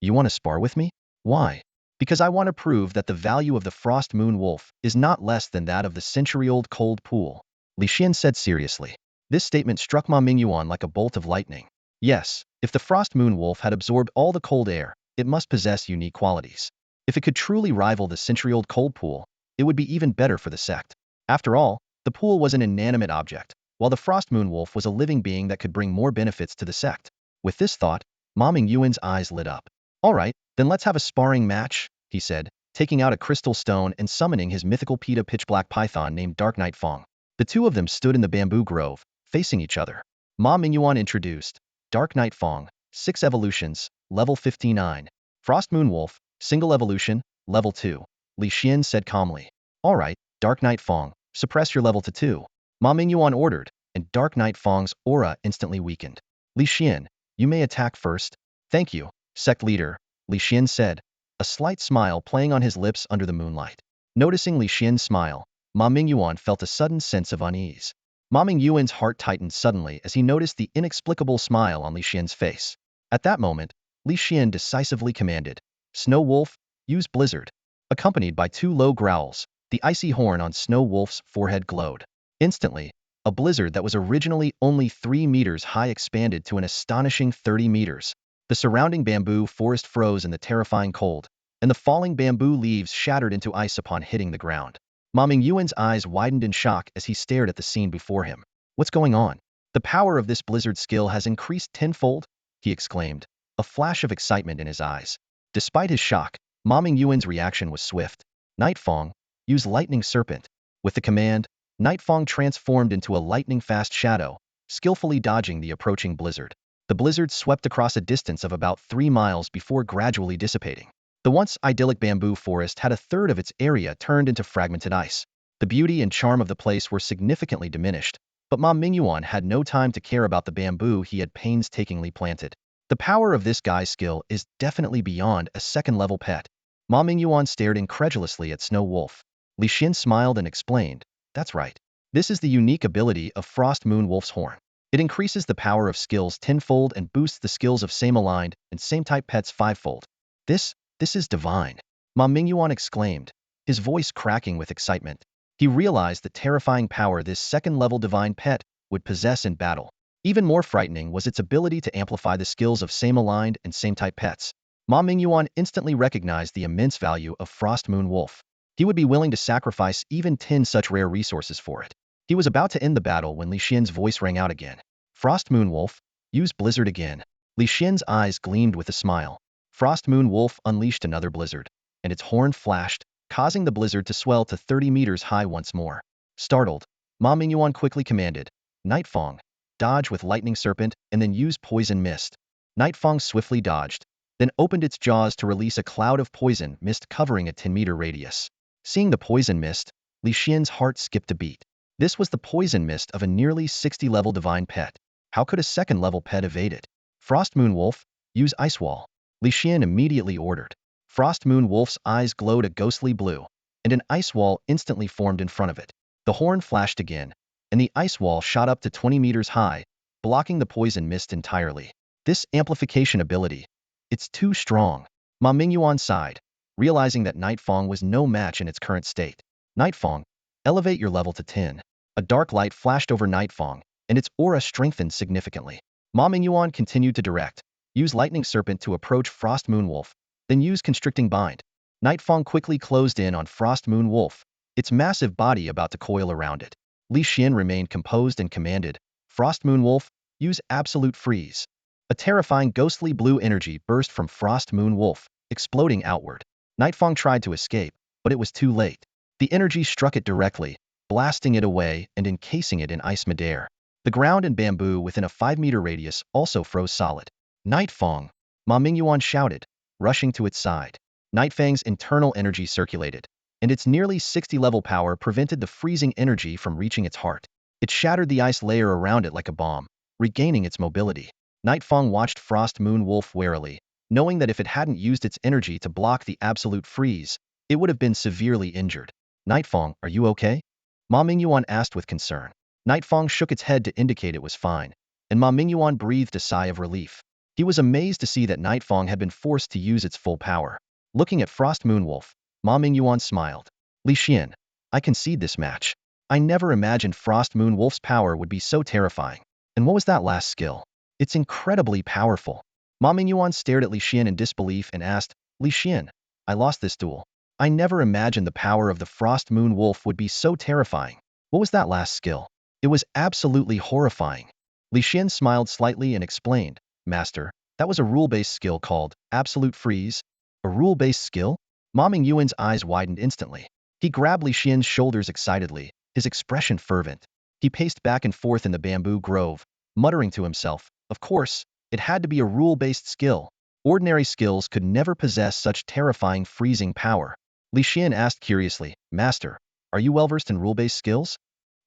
You want to spar with me? Why? Because I want to prove that the value of the frost moon wolf is not less than that of the century-old cold pool. Li Xian said seriously. This statement struck Ma Mingyuan like a bolt of lightning. Yes, if the frost moon wolf had absorbed all the cold air, it must possess unique qualities. If it could truly rival the century-old cold pool, it would be even better for the sect. After all, the pool was an inanimate object, while the frost moon wolf was a living being that could bring more benefits to the sect. With this thought, Ma Mingyuan's eyes lit up. All right, then let's have a sparring match, he said, taking out a crystal stone and summoning his mythical PETA pitch-black python named Dark Night Fong. The two of them stood in the bamboo grove, facing each other. Ma Mingyuan introduced Dark Night Fong, 6 evolutions, level 59. Frost Moon Wolf, single evolution, level 2. Li Xian said calmly. All right, Dark Night Fong, suppress your level to 2. Ma Mingyuan ordered, and Dark Night Fong's aura instantly weakened. Li Xian, you may attack first. Thank you, sect leader, Li Xian said, a slight smile playing on his lips under the moonlight. Noticing Li Xian's smile, Ma Mingyuan felt a sudden sense of unease. Ma Mingyuan's heart tightened suddenly as he noticed the inexplicable smile on Li Xian's face. At that moment, Li Xian decisively commanded, Snow Wolf, use Blizzard. Accompanied by 2 low growls, the icy horn on Snow Wolf's forehead glowed. Instantly, a blizzard that was originally only 3 meters high expanded to an astonishing 30 meters. The surrounding bamboo forest froze in the terrifying cold, and the falling bamboo leaves shattered into ice upon hitting the ground. Ma Mingyuan's eyes widened in shock as he stared at the scene before him. What's going on? The power of this blizzard skill has increased tenfold, he exclaimed, a flash of excitement in his eyes. Despite his shock, Ma Mingyuan's reaction was swift. Nightfang, use Lightning Serpent. With the command, Nightfang transformed into a lightning-fast shadow, skillfully dodging the approaching blizzard. The blizzard swept across a distance of about 3 miles before gradually dissipating. The once idyllic bamboo forest had a third of its area turned into fragmented ice. The beauty and charm of the place were significantly diminished, but Ma Mingyuan had no time to care about the bamboo he had painstakingly planted. The power of this guy's skill is definitely beyond a second-level pet. Ma Mingyuan stared incredulously at Snow Wolf. Li Xian smiled and explained, that's right. This is the unique ability of Frost Moon Wolf's horn. It increases the power of skills tenfold and boosts the skills of same-aligned and same-type pets 5-fold. This is divine, Ma Mingyuan exclaimed, his voice cracking with excitement. He realized the terrifying power this second-level divine pet would possess in battle. Even more frightening was its ability to amplify the skills of same-aligned and same-type pets. Ma Mingyuan instantly recognized the immense value of Frost Moon Wolf. He would be willing to sacrifice even 10 such rare resources for it. He was about to end the battle when Li Xian's voice rang out again. Frost Moon Wolf, use Blizzard again. Li Xian's eyes gleamed with a smile. Frost Moon Wolf unleashed another blizzard, and its horn flashed, causing the blizzard to swell to 30 meters high once more. Startled, Ma Mingyuan quickly commanded, Nightfang, dodge with Lightning Serpent and then use Poison Mist. Nightfang swiftly dodged, then opened its jaws to release a cloud of poison mist covering a 10-meter radius. Seeing the poison mist, Li Xian's heart skipped a beat. This was the poison mist of a nearly 60-level divine pet. How could a second-level pet evade it? Frost Moon Wolf, use Ice Wall. Li Xian immediately ordered. Frost Moon Wolf's eyes glowed a ghostly blue, and an ice wall instantly formed in front of it. The horn flashed again, and the ice wall shot up to 20 meters high, blocking the poison mist entirely. This amplification ability, it's too strong. Ma Mingyuan sighed, realizing that Nightfang was no match in its current state. Nightfang, elevate your level to 10. A dark light flashed over Nightfang, and its aura strengthened significantly. Ma Mingyuan continued to direct. Use Lightning Serpent to approach Frost Moon Wolf, then use Constricting Bind. Nightfang quickly closed in on Frost Moon Wolf, its massive body about to coil around it. Li Xian remained composed and commanded, Frost Moon Wolf, use Absolute Freeze. A terrifying ghostly blue energy burst from Frost Moon Wolf, exploding outward. Nightfang tried to escape, but it was too late. The energy struck it directly, blasting it away and encasing it in ice midair. The ground and bamboo within a 5-meter radius also froze solid. Nightfang, Ma Mingyuan shouted, rushing to its side. Nightfang's internal energy circulated, and its nearly 60-level power prevented the freezing energy from reaching its heart. It shattered the ice layer around it like a bomb, regaining its mobility. Nightfang watched Frost Moon Wolf warily, knowing that if it hadn't used its energy to block the absolute freeze, it would have been severely injured. Nightfang, are you okay? Ma Mingyuan asked with concern. Nightfang shook its head to indicate it was fine, and Ma Mingyuan breathed a sigh of relief. He was amazed to see that Nightfang had been forced to use its full power. Looking at Frost Moon Wolf, Ma Mingyuan smiled. Li Xian, I concede this match. I never imagined Frost Moon Wolf's power would be so terrifying. And what was that last skill? It's incredibly powerful. Ma Mingyuan stared at Li Xian in disbelief and asked, Li Xian, I lost this duel. I never imagined the power of the Frost Moon Wolf would be so terrifying. What was that last skill? It was absolutely horrifying. Li Xian smiled slightly and explained, Master, that was a rule-based skill called Absolute Freeze. A rule-based skill? Ma Mingyuan's eyes widened instantly. He grabbed Li Xian's shoulders excitedly, his expression fervent. He paced back and forth in the bamboo grove, muttering to himself, of course, it had to be a rule-based skill. Ordinary skills could never possess such terrifying freezing power. Li Xian asked curiously, Master, are you well-versed in rule-based skills?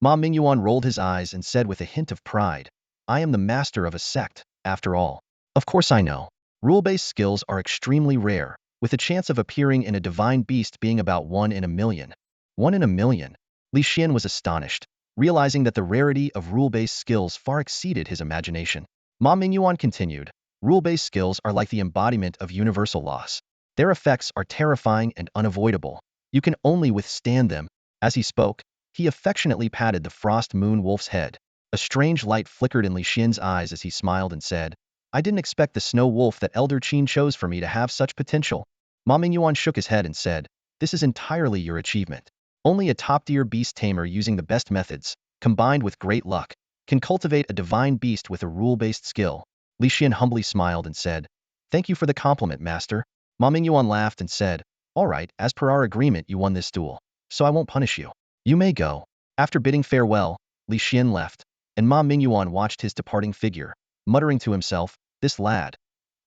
Ma Mingyuan rolled his eyes and said with a hint of pride, I am the master of a sect, after all. Of course I know. Rule-based skills are extremely rare, with a chance of appearing in a divine beast being about 1 in a million. 1 in a million? Li Xian was astonished, realizing that the rarity of rule-based skills far exceeded his imagination. Ma Mingyuan continued, rule-based skills are like the embodiment of universal laws. Their effects are terrifying and unavoidable. You can only withstand them. As he spoke, he affectionately patted the Frost Moon Wolf's head. A strange light flickered in Li Xian's eyes as he smiled and said, I didn't expect the snow wolf that Elder Qin chose for me to have such potential. Ma Mingyuan shook his head and said, this is entirely your achievement. Only a top-tier beast tamer using the best methods, combined with great luck, can cultivate a divine beast with a rule-based skill. Li Xian humbly smiled and said, thank you for the compliment, Master. Ma Mingyuan laughed and said, all right, as per our agreement you won this duel, so I won't punish you. You may go. After bidding farewell, Li Xian left, and Ma Mingyuan watched his departing figure, muttering to himself, this lad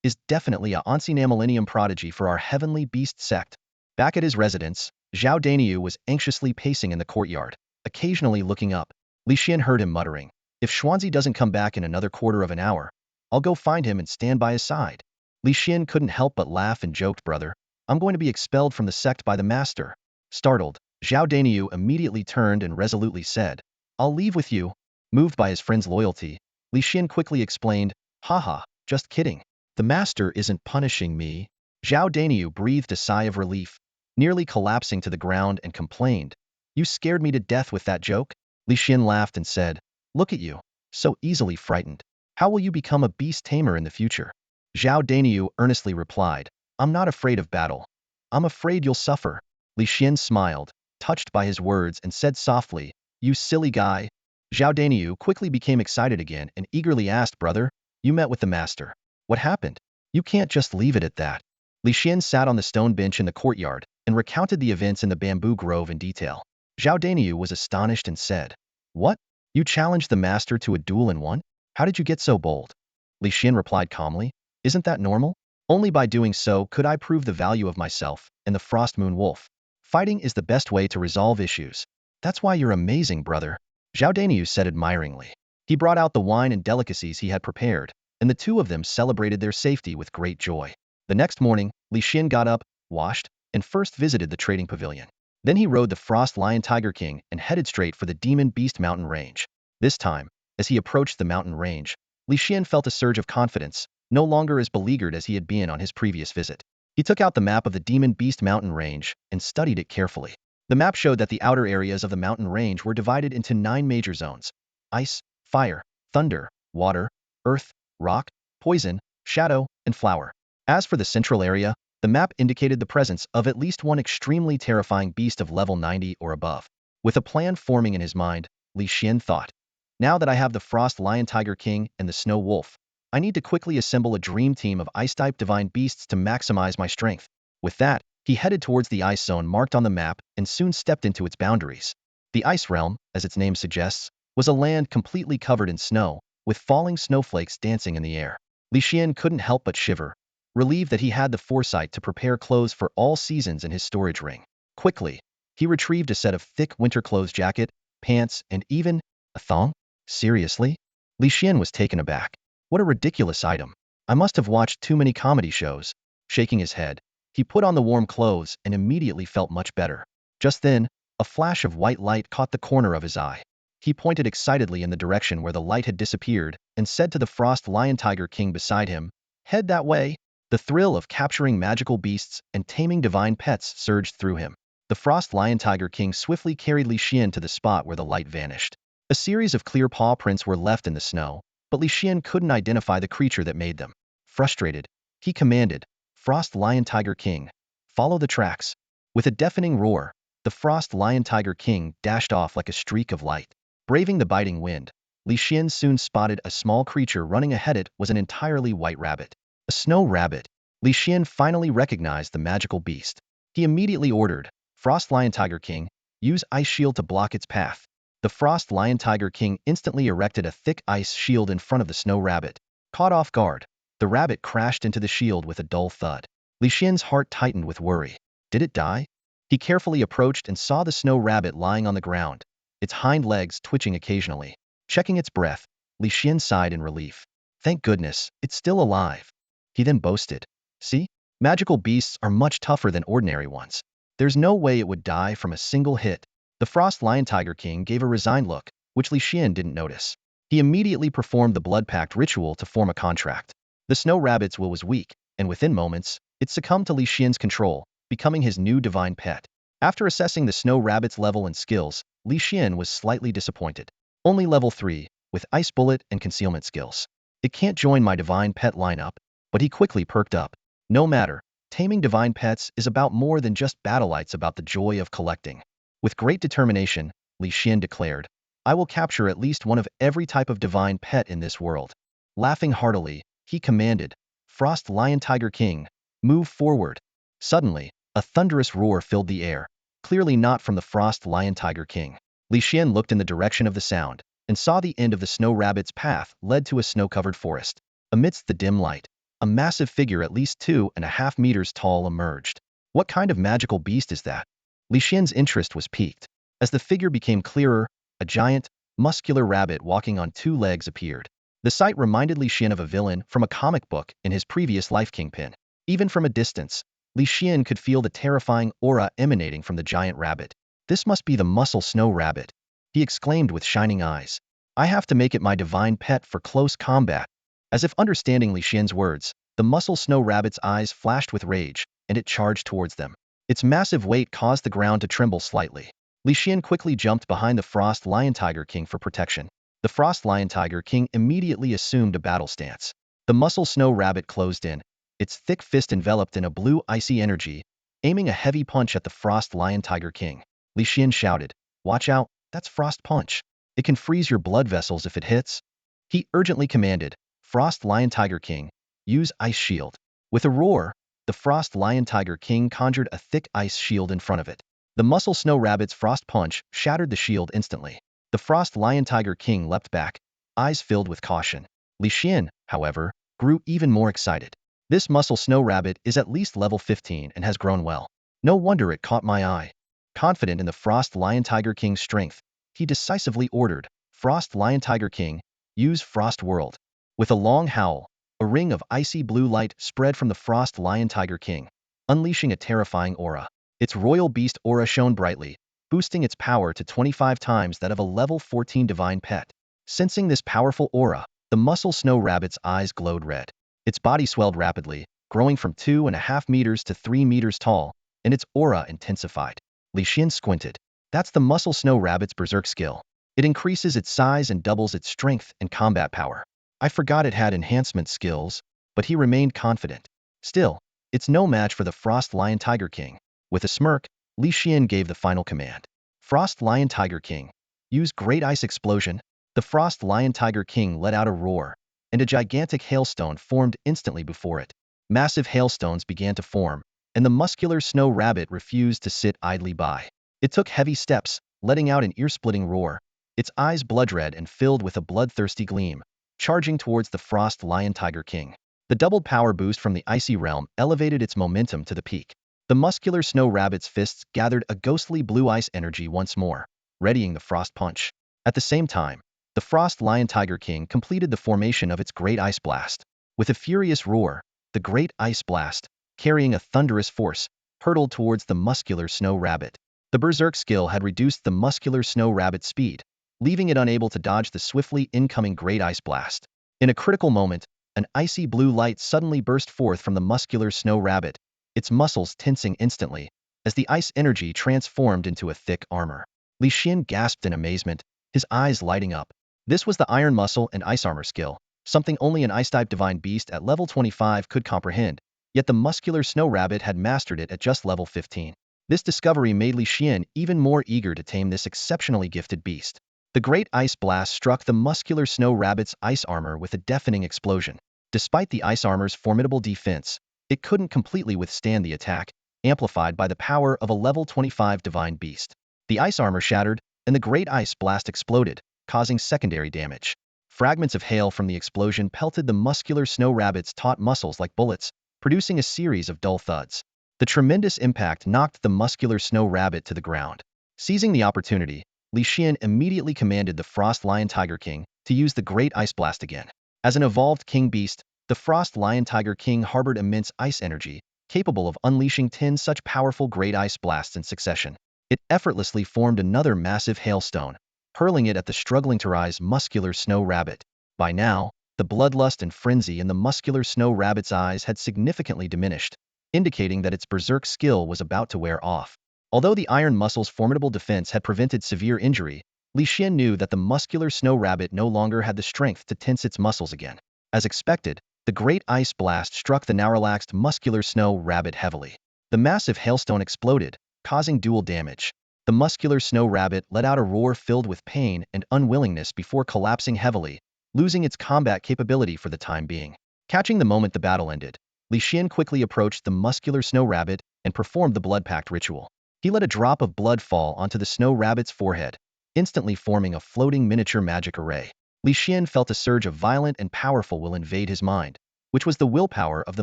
is definitely a ancient millennium prodigy for our heavenly beast sect. Back at his residence, Zhao Daniu was anxiously pacing in the courtyard, occasionally looking up. Li Xian heard him muttering, if Xuanzi doesn't come back in another quarter of an hour, I'll go find him and stand by his side. Li Xian couldn't help but laugh and joked, brother, I'm going to be expelled from the sect by the master. Startled, Zhao Daniu immediately turned and resolutely said, I'll leave with you. Moved by his friend's loyalty, Li Xian quickly explained, haha, just kidding. The master isn't punishing me. Zhao Daniu breathed a sigh of relief, nearly collapsing to the ground and complained, you scared me to death with that joke? Li Xian laughed and said, look at you, so easily frightened. How will you become a beast tamer in the future? Zhao Daniu earnestly replied, I'm not afraid of battle. I'm afraid you'll suffer. Li Xian smiled, touched by his words, and said softly, you silly guy. Zhao Daniu quickly became excited again and eagerly asked, brother, you met with the master. What happened? You can't just leave it at that. Li Xian sat on the stone bench in the courtyard and recounted the events in the bamboo grove in detail. Zhao Daniu was astonished and said, what? You challenged the master to a duel and won? How did you get so bold? Li Xian replied calmly, isn't that normal? Only by doing so could I prove the value of myself and the Frost Moon Wolf. Fighting is the best way to resolve issues. That's why you're amazing, brother. Zhao Daniu said admiringly. He brought out the wine and delicacies he had prepared, and the two of them celebrated their safety with great joy. The next morning, Li Xian got up, washed, and first visited the trading pavilion. Then he rode the Frost Lion Tiger King and headed straight for the Demon Beast Mountain Range. This time, as he approached the mountain range, Li Xian felt a surge of confidence, no longer as beleaguered as he had been on his previous visit. He took out the map of the Demon Beast Mountain Range and studied it carefully. The map showed that the outer areas of the mountain range were divided into 9 major zones: ice, fire, thunder, water, earth, rock, poison, shadow, and flower. As for the central area, the map indicated the presence of at least one extremely terrifying beast of level 90 or above. With a plan forming in his mind, Li Xian thought, now that I have the Frost Lion Tiger King and the Snow Wolf, I need to quickly assemble a dream team of ice-type divine beasts to maximize my strength. With that, he headed towards the ice zone marked on the map and soon stepped into its boundaries. The Ice Realm, as its name suggests, was a land completely covered in snow, with falling snowflakes dancing in the air. Li Xian couldn't help but shiver, relieved that he had the foresight to prepare clothes for all seasons in his storage ring. Quickly, he retrieved a set of thick winter clothes, jacket, pants, and even A thong? Seriously? Li Xian was taken aback. What a ridiculous item. I must have watched too many comedy shows. Shaking his head, he put on the warm clothes and immediately felt much better. Just then, a flash of white light caught the corner of his eye. He pointed excitedly in the direction where the light had disappeared and said to the Frost Lion Tiger King beside him, "Head that way." The thrill of capturing magical beasts and taming divine pets surged through him. The Frost Lion Tiger King swiftly carried Li Xian to the spot where the light vanished. A series of clear paw prints were left in the snow, but Li Xian couldn't identify the creature that made them. Frustrated, he commanded, "Frost Lion Tiger King, follow the tracks." With a deafening roar, the Frost Lion Tiger King dashed off like a streak of light. Braving the biting wind, Li Xian soon spotted a small creature running ahead. It was an entirely white rabbit. A snow rabbit. Li Xian finally recognized the magical beast. He immediately ordered, "Frost Lion Tiger King, use ice shield to block its path." The Frost Lion Tiger King instantly erected a thick ice shield in front of the snow rabbit. Caught off guard, the rabbit crashed into the shield with a dull thud. Li Xian's heart tightened with worry. Did it die? He carefully approached and saw the snow rabbit lying on the ground, its hind legs twitching occasionally. Checking its breath, Li Xian sighed in relief. Thank goodness, it's still alive. He then boasted, "See? Magical beasts are much tougher than ordinary ones. There's no way it would die from a single hit." The Frost Lion Tiger King gave a resigned look, which Li Xian didn't notice. He immediately performed the blood pact ritual to form a contract. The snow rabbit's will was weak, and within moments, it succumbed to Li Xian's control, becoming his new divine pet. After assessing the snow rabbit's level and skills, Li Xian was slightly disappointed. Only level 3, with ice bullet and concealment skills. It can't join my divine pet lineup, but he quickly perked up. No matter, taming divine pets is about more than just battle. It's about the joy of collecting. With great determination, Li Xian declared, "I will capture at least one of every type of divine pet in this world." Laughing heartily, he commanded, "Frost Lion Tiger King, move forward." Suddenly, a thunderous roar filled the air, clearly not from the Frost Lion Tiger King. Li Xian looked in the direction of the sound and saw the end of the snow rabbit's path led to a snow-covered forest. Amidst the dim light, a massive figure at least 2.5 meters tall emerged. What kind of magical beast is that? Li Xian's interest was piqued. As the figure became clearer, a giant, muscular rabbit walking on 2 legs appeared. The sight reminded Li Xian of a villain from a comic book in his previous life, Kingpin. Even from a distance, Li Xian could feel the terrifying aura emanating from the giant rabbit. "This must be the muscle snow rabbit," he exclaimed with shining eyes. "I have to make it my divine pet for close combat." As if understanding Li Xian's words, the muscle snow rabbit's eyes flashed with rage, and it charged towards them. Its massive weight caused the ground to tremble slightly. Li Xian quickly jumped behind the Frost Lion Tiger King for protection. The Frost Lion Tiger King immediately assumed a battle stance. The muscle snow rabbit closed in, its thick fist enveloped in a blue icy energy, aiming a heavy punch at the Frost Lion Tiger King. Li Xian shouted, "Watch out, that's Frost Punch. It can freeze your blood vessels if it hits." He urgently commanded, "Frost Lion Tiger King, use Ice Shield." With a roar, the Frost Lion Tiger King conjured a thick ice shield in front of it. The muscle snow rabbit's frost punch shattered the shield instantly. The Frost Lion Tiger King leapt back, eyes filled with caution. Li Xian, however, grew even more excited. This muscle snow rabbit is at least level 15 and has grown well. No wonder it caught my eye. Confident in the Frost Lion Tiger King's strength, he decisively ordered, "Frost Lion Tiger King, use Frost World." With a long howl, a ring of icy blue light spread from the Frost Lion Tiger King, unleashing a terrifying aura. Its royal beast aura shone brightly, boosting its power to 25 times that of a level 14 divine pet. Sensing this powerful aura, the muscle snow rabbit's eyes glowed red. Its body swelled rapidly, growing from 2.5 meters to 3 meters tall, and its aura intensified. Li Xian squinted. That's the muscle snow rabbit's berserk skill. It increases its size and doubles its strength and combat power. I forgot it had enhancement skills, but he remained confident. Still, it's no match for the Frost Lion Tiger King. With a smirk, Li Xian gave the final command. "Frost Lion Tiger King, use Great Ice Explosion." The Frost Lion Tiger King let out a roar, and a gigantic hailstone formed instantly before it. Massive hailstones began to form, and the muscular snow rabbit refused to sit idly by. It took heavy steps, letting out an ear-splitting roar, its eyes blood-red and filled with a bloodthirsty gleam, charging towards the Frost Lion Tiger King. The doubled power boost from the icy realm elevated its momentum to the peak. The muscular snow rabbit's fists gathered a ghostly blue ice energy once more, readying the frost punch. At the same time, the Frost Lion Tiger King completed the formation of its Great Ice Blast. With a furious roar, the Great Ice Blast, carrying a thunderous force, hurtled towards the muscular Snow Rabbit. The Berserk skill had reduced the muscular Snow Rabbit's speed, leaving it unable to dodge the swiftly incoming Great Ice Blast. In a critical moment, an icy blue light suddenly burst forth from the muscular Snow Rabbit, its muscles tensing instantly, as the ice energy transformed into a thick armor. Li Xian gasped in amazement, his eyes lighting up. This was the Iron Muscle and Ice Armor skill, something only an Ice-type Divine Beast at level 25 could comprehend, yet the muscular Snow Rabbit had mastered it at just level 15. This discovery made Li Xian even more eager to tame this exceptionally gifted beast. The Great Ice Blast struck the muscular Snow Rabbit's ice armor with a deafening explosion. Despite the ice armor's formidable defense, it couldn't completely withstand the attack, amplified by the power of a level 25 Divine Beast. The ice armor shattered, and the Great Ice Blast exploded, causing secondary damage. Fragments of hail from the explosion pelted the muscular Snow Rabbit's taut muscles like bullets, producing a series of dull thuds. The tremendous impact knocked the muscular Snow Rabbit to the ground. Seizing the opportunity, Li Xian immediately commanded the Frost Lion Tiger King to use the Great Ice Blast again. As an evolved king beast, the Frost Lion Tiger King harbored immense ice energy, capable of unleashing 10 such powerful Great Ice Blasts in succession. It effortlessly formed another massive hailstone, hurling it at the struggling to rise muscular Snow Rabbit. By now, the bloodlust and frenzy in the muscular Snow Rabbit's eyes had significantly diminished, indicating that its berserk skill was about to wear off. Although the Iron Muscle's formidable defense had prevented severe injury, Li Xian knew that the muscular Snow Rabbit no longer had the strength to tense its muscles again. As expected, the Great Ice Blast struck the now relaxed muscular Snow Rabbit heavily. The massive hailstone exploded, causing dual damage. The muscular Snow Rabbit let out a roar filled with pain and unwillingness before collapsing heavily, losing its combat capability for the time being. Catching the moment the battle ended, Li Xian quickly approached the muscular Snow Rabbit and performed the blood pact ritual. He let a drop of blood fall onto the Snow Rabbit's forehead, instantly forming a floating miniature magic array. Li Xian felt a surge of violent and powerful will invade his mind, which was the willpower of the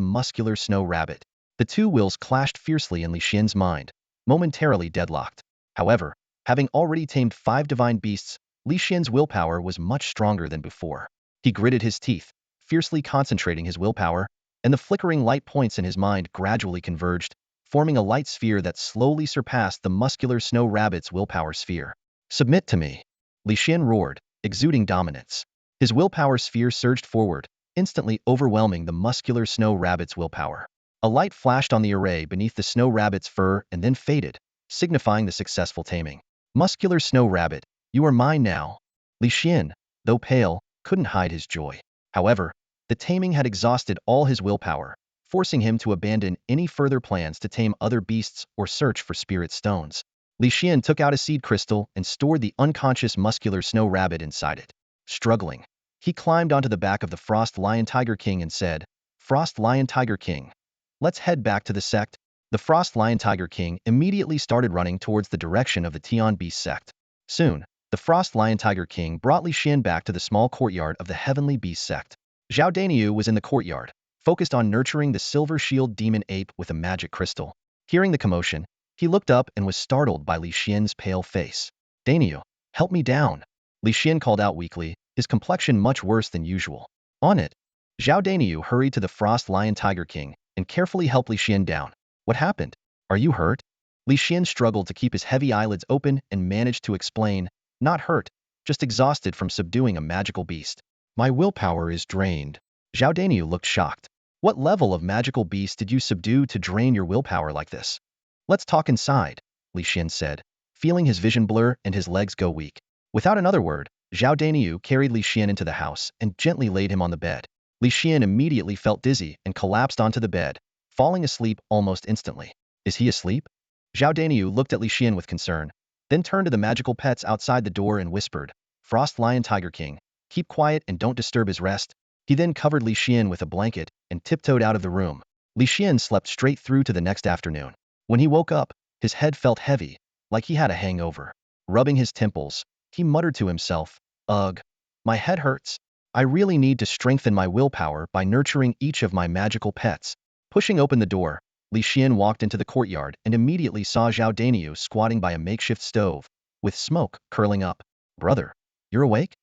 muscular Snow Rabbit. The two wills clashed fiercely in Li Xian's mind, momentarily deadlocked. However, having already tamed 5 divine beasts, Li Xian's willpower was much stronger than before. He gritted his teeth, fiercely concentrating his willpower, and the flickering light points in his mind gradually converged, forming a light sphere that slowly surpassed the muscular Snow Rabbit's willpower sphere. "Submit to me," Li Xian roared, exuding dominance. His willpower sphere surged forward, instantly overwhelming the muscular Snow Rabbit's willpower. A light flashed on the array beneath the Snow Rabbit's fur and then faded, signifying the successful taming. "Muscular Snow Rabbit, you are mine now." Li Xian, though pale, couldn't hide his joy. However, the taming had exhausted all his willpower, forcing him to abandon any further plans to tame other beasts or search for spirit stones. Li Xian took out a seed crystal and stored the unconscious muscular Snow Rabbit inside it. Struggling, he climbed onto the back of the Frost Lion Tiger King and said, "Frost Lion Tiger King, let's head back to the sect." The Frost Lion Tiger King immediately started running towards the direction of the Tian Beast sect. Soon, the Frost Lion Tiger King brought Li Xian back to the small courtyard of the Heavenly Beast sect. Zhao Daniu was in the courtyard, focused on nurturing the Silver Shield Demon Ape with a magic crystal. Hearing the commotion, he looked up and was startled by Li Xian's pale face. "Daniu, help me down," Li Xian called out weakly, his complexion much worse than usual. "On it." Zhao Daniu hurried to the Frost Lion Tiger King and carefully helped Li Xian down. "What happened? Are you hurt?" Li Xian struggled to keep his heavy eyelids open and managed to explain, "Not hurt, just exhausted from subduing a magical beast. My willpower is drained." Zhao Daniu looked shocked. "What level of magical beast did you subdue to drain your willpower like this?" "Let's talk inside," Li Xian said, feeling his vision blur and his legs go weak. Without another word, Zhao Daniu carried Li Xian into the house and gently laid him on the bed. Li Xian immediately felt dizzy and collapsed onto the bed, falling asleep almost instantly. "Is he asleep?" Zhao Daniu looked at Li Xian with concern, then turned to the magical pets outside the door and whispered, "Frost Lion Tiger King, keep quiet and don't disturb his rest." He then covered Li Xian with a blanket and tiptoed out of the room. Li Xian slept straight through to the next afternoon. When he woke up, his head felt heavy, like he had a hangover. Rubbing his temples, he muttered to himself, "Ugh, my head hurts. I really need to strengthen my willpower by nurturing each of my magical pets." Pushing open the door, Li Xian walked into the courtyard and immediately saw Zhao Daniu squatting by a makeshift stove, with smoke curling up. "Brother, you're awake?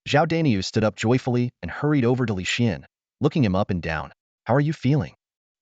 Zhao Daniu stood up joyfully and hurried over to Li Xian, looking him up and down. How are you feeling?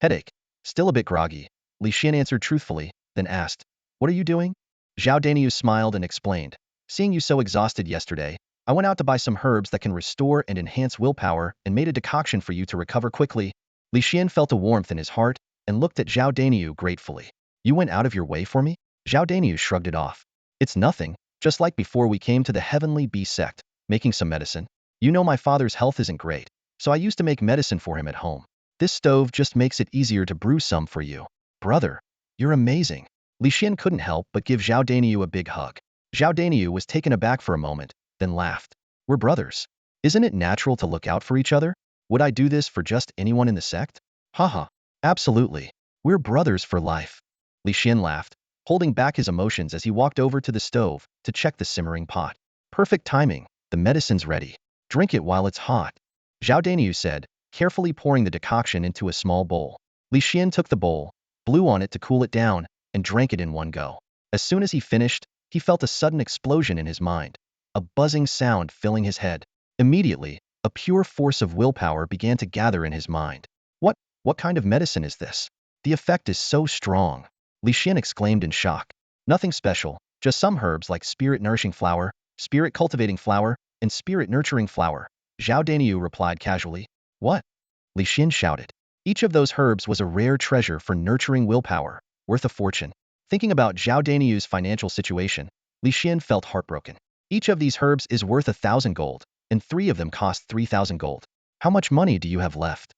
Headache. Still a bit groggy. Li Xian answered truthfully, then asked, what are you doing? Zhao Daniu smiled and explained, seeing you so exhausted yesterday, I went out to buy some herbs that can restore and enhance willpower and made a decoction for you to recover quickly. Li Xian felt a warmth in his heart and looked at Zhao Daniu gratefully. You went out of your way for me? Zhao Daniu shrugged it off. It's nothing, just like before we came to the Heavenly Bee sect, making some medicine. You know my father's health isn't great, so I used to make medicine for him at home. This stove just makes it easier to brew some for you. Brother, you're amazing. Li Xian couldn't help but give Zhao Daniu a big hug. Zhao Daniu was taken aback for a moment, then laughed. We're brothers. Isn't it natural to look out for each other? Would I do this for just anyone in the sect? Haha. Absolutely. We're brothers for life. Li Xian laughed, holding back his emotions as he walked over to the stove to check the simmering pot. Perfect timing. The medicine's ready. Drink it while it's hot. Zhao Daniu said, carefully pouring the decoction into a small bowl. Li Xian took the bowl, blew on it to cool it down, and drank it in one go. As soon as he finished, he felt a sudden explosion in his mind, a buzzing sound filling his head. Immediately, a pure force of willpower began to gather in his mind. What kind of medicine is this? The effect is so strong. Li Xian exclaimed in shock. Nothing special, just some herbs like spirit-nourishing flower, spirit-cultivating flower, and spirit-nurturing flower. Zhao Daniu replied casually. What? Li Xian shouted. Each of those herbs was a rare treasure for nurturing willpower, worth a fortune. Thinking about Zhao Daniu's financial situation, Li Xian felt heartbroken. Each of these herbs is worth 1,000 gold, and 3 of them cost 3,000 gold. How much money do you have left?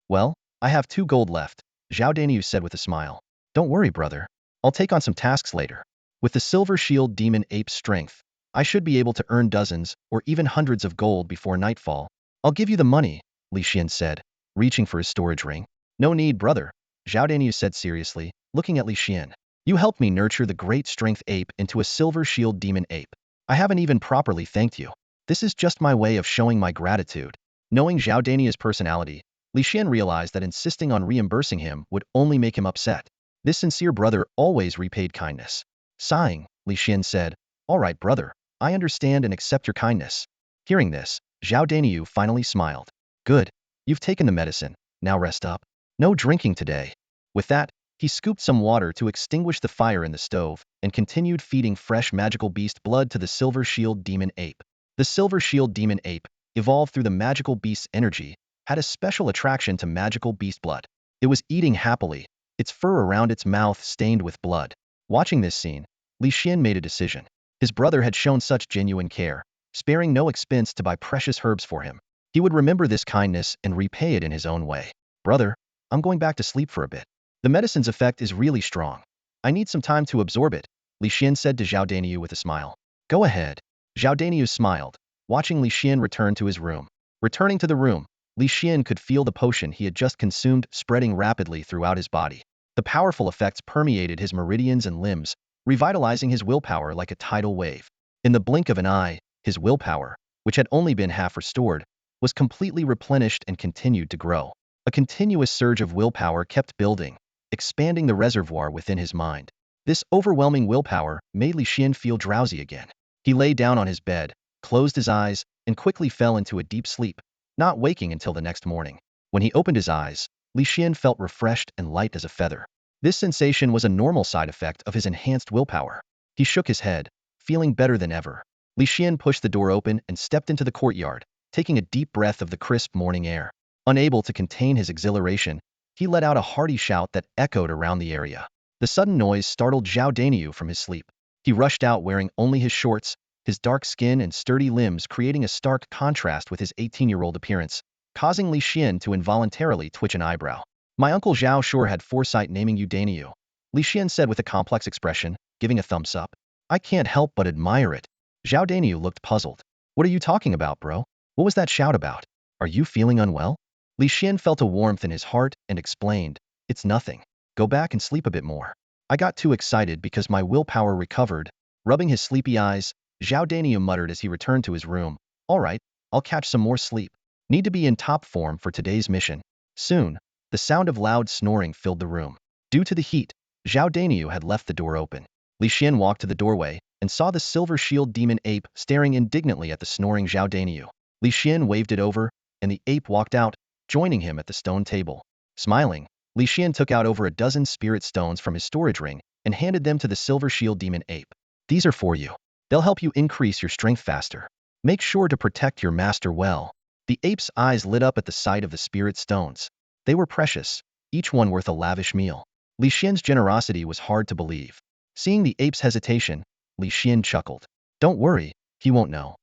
Well, I have 2 gold left, Zhao Daniu said with a smile. Don't worry, brother. I'll take on some tasks later. With the silver shield demon ape's strength, I should be able to earn dozens or even hundreds of gold before nightfall. I'll give you the money, Li Xian said, reaching for his storage ring. No need, brother, Zhao Daniu said seriously, looking at Li Xian. You helped me nurture the great strength ape into a silver shield demon ape. I haven't even properly thanked you. This is just my way of showing my gratitude. Knowing Zhao Daniu's personality, Li Xian realized that insisting on reimbursing him would only make him upset. This sincere brother always repaid kindness. Sighing, Li Xian said, All right, brother, I understand and accept your kindness. Hearing this, Zhao Daniu finally smiled. Good. You've taken the medicine. Now rest up. No drinking today. With that, he scooped some water to extinguish the fire in the stove and continued feeding fresh magical beast blood to the silver shield demon ape. The silver shield demon ape, evolved through the magical beast's energy, had a special attraction to magical beast blood. It was eating happily, its fur around its mouth stained with blood. Watching this scene, Li Xian made a decision. His brother had shown such genuine care, sparing no expense to buy precious herbs for him. He would remember this kindness and repay it in his own way. Brother, I'm going back to sleep for a bit. The medicine's effect is really strong. I need some time to absorb it, Li Xian said to Zhao Daniu with a smile. Go ahead. Zhao Daniu smiled, watching Li Xian return to his room. Returning to the room, Li Xian could feel the potion he had just consumed spreading rapidly throughout his body. The powerful effects permeated his meridians and limbs, revitalizing his willpower like a tidal wave. In the blink of an eye, his willpower, which had only been half restored, was completely replenished and continued to grow. A continuous surge of willpower kept building, expanding the reservoir within his mind. This overwhelming willpower made Li Xian feel drowsy again. He lay down on his bed, closed his eyes, and quickly fell into a deep sleep, not waking until the next morning. When he opened his eyes, Li Xian felt refreshed and light as a feather. This sensation was a normal side effect of his enhanced willpower. He shook his head, feeling better than ever. Li Xian pushed the door open and stepped into the courtyard, taking a deep breath of the crisp morning air. Unable to contain his exhilaration, he let out a hearty shout that echoed around the area. The sudden noise startled Zhao Daniu from his sleep. He rushed out wearing only his shorts, his dark skin and sturdy limbs creating a stark contrast with his 18-year-old appearance, causing Li Xian to involuntarily twitch an eyebrow. My uncle Zhao sure had foresight naming you Daniu, Li Xian said with a complex expression, giving a thumbs up. I can't help but admire it. Zhao Daniu looked puzzled. What are you talking about, bro? What was that shout about? Are you feeling unwell? Li Xian felt a warmth in his heart and explained, It's nothing. Go back and sleep a bit more. I got too excited because my willpower recovered. Rubbing his sleepy eyes, Zhao Daniu muttered as he returned to his room. All right, I'll catch some more sleep. Need to be in top form for today's mission. Soon, the sound of loud snoring filled the room. Due to the heat, Zhao Daniu had left the door open. Li Xian walked to the doorway, and saw the silver shield demon ape staring indignantly at the snoring Zhao Daniu. Li Xian waved it over, and the ape walked out, joining him at the stone table. Smiling, Li Xian took out over a dozen spirit stones from his storage ring and handed them to the silver shield demon ape. These are for you. They'll help you increase your strength faster. Make sure to protect your master well. The ape's eyes lit up at the sight of the spirit stones. They were precious, each one worth a lavish meal. Li Xian's generosity was hard to believe. Seeing the ape's hesitation, Li Xian chuckled. Don't worry, he won't know.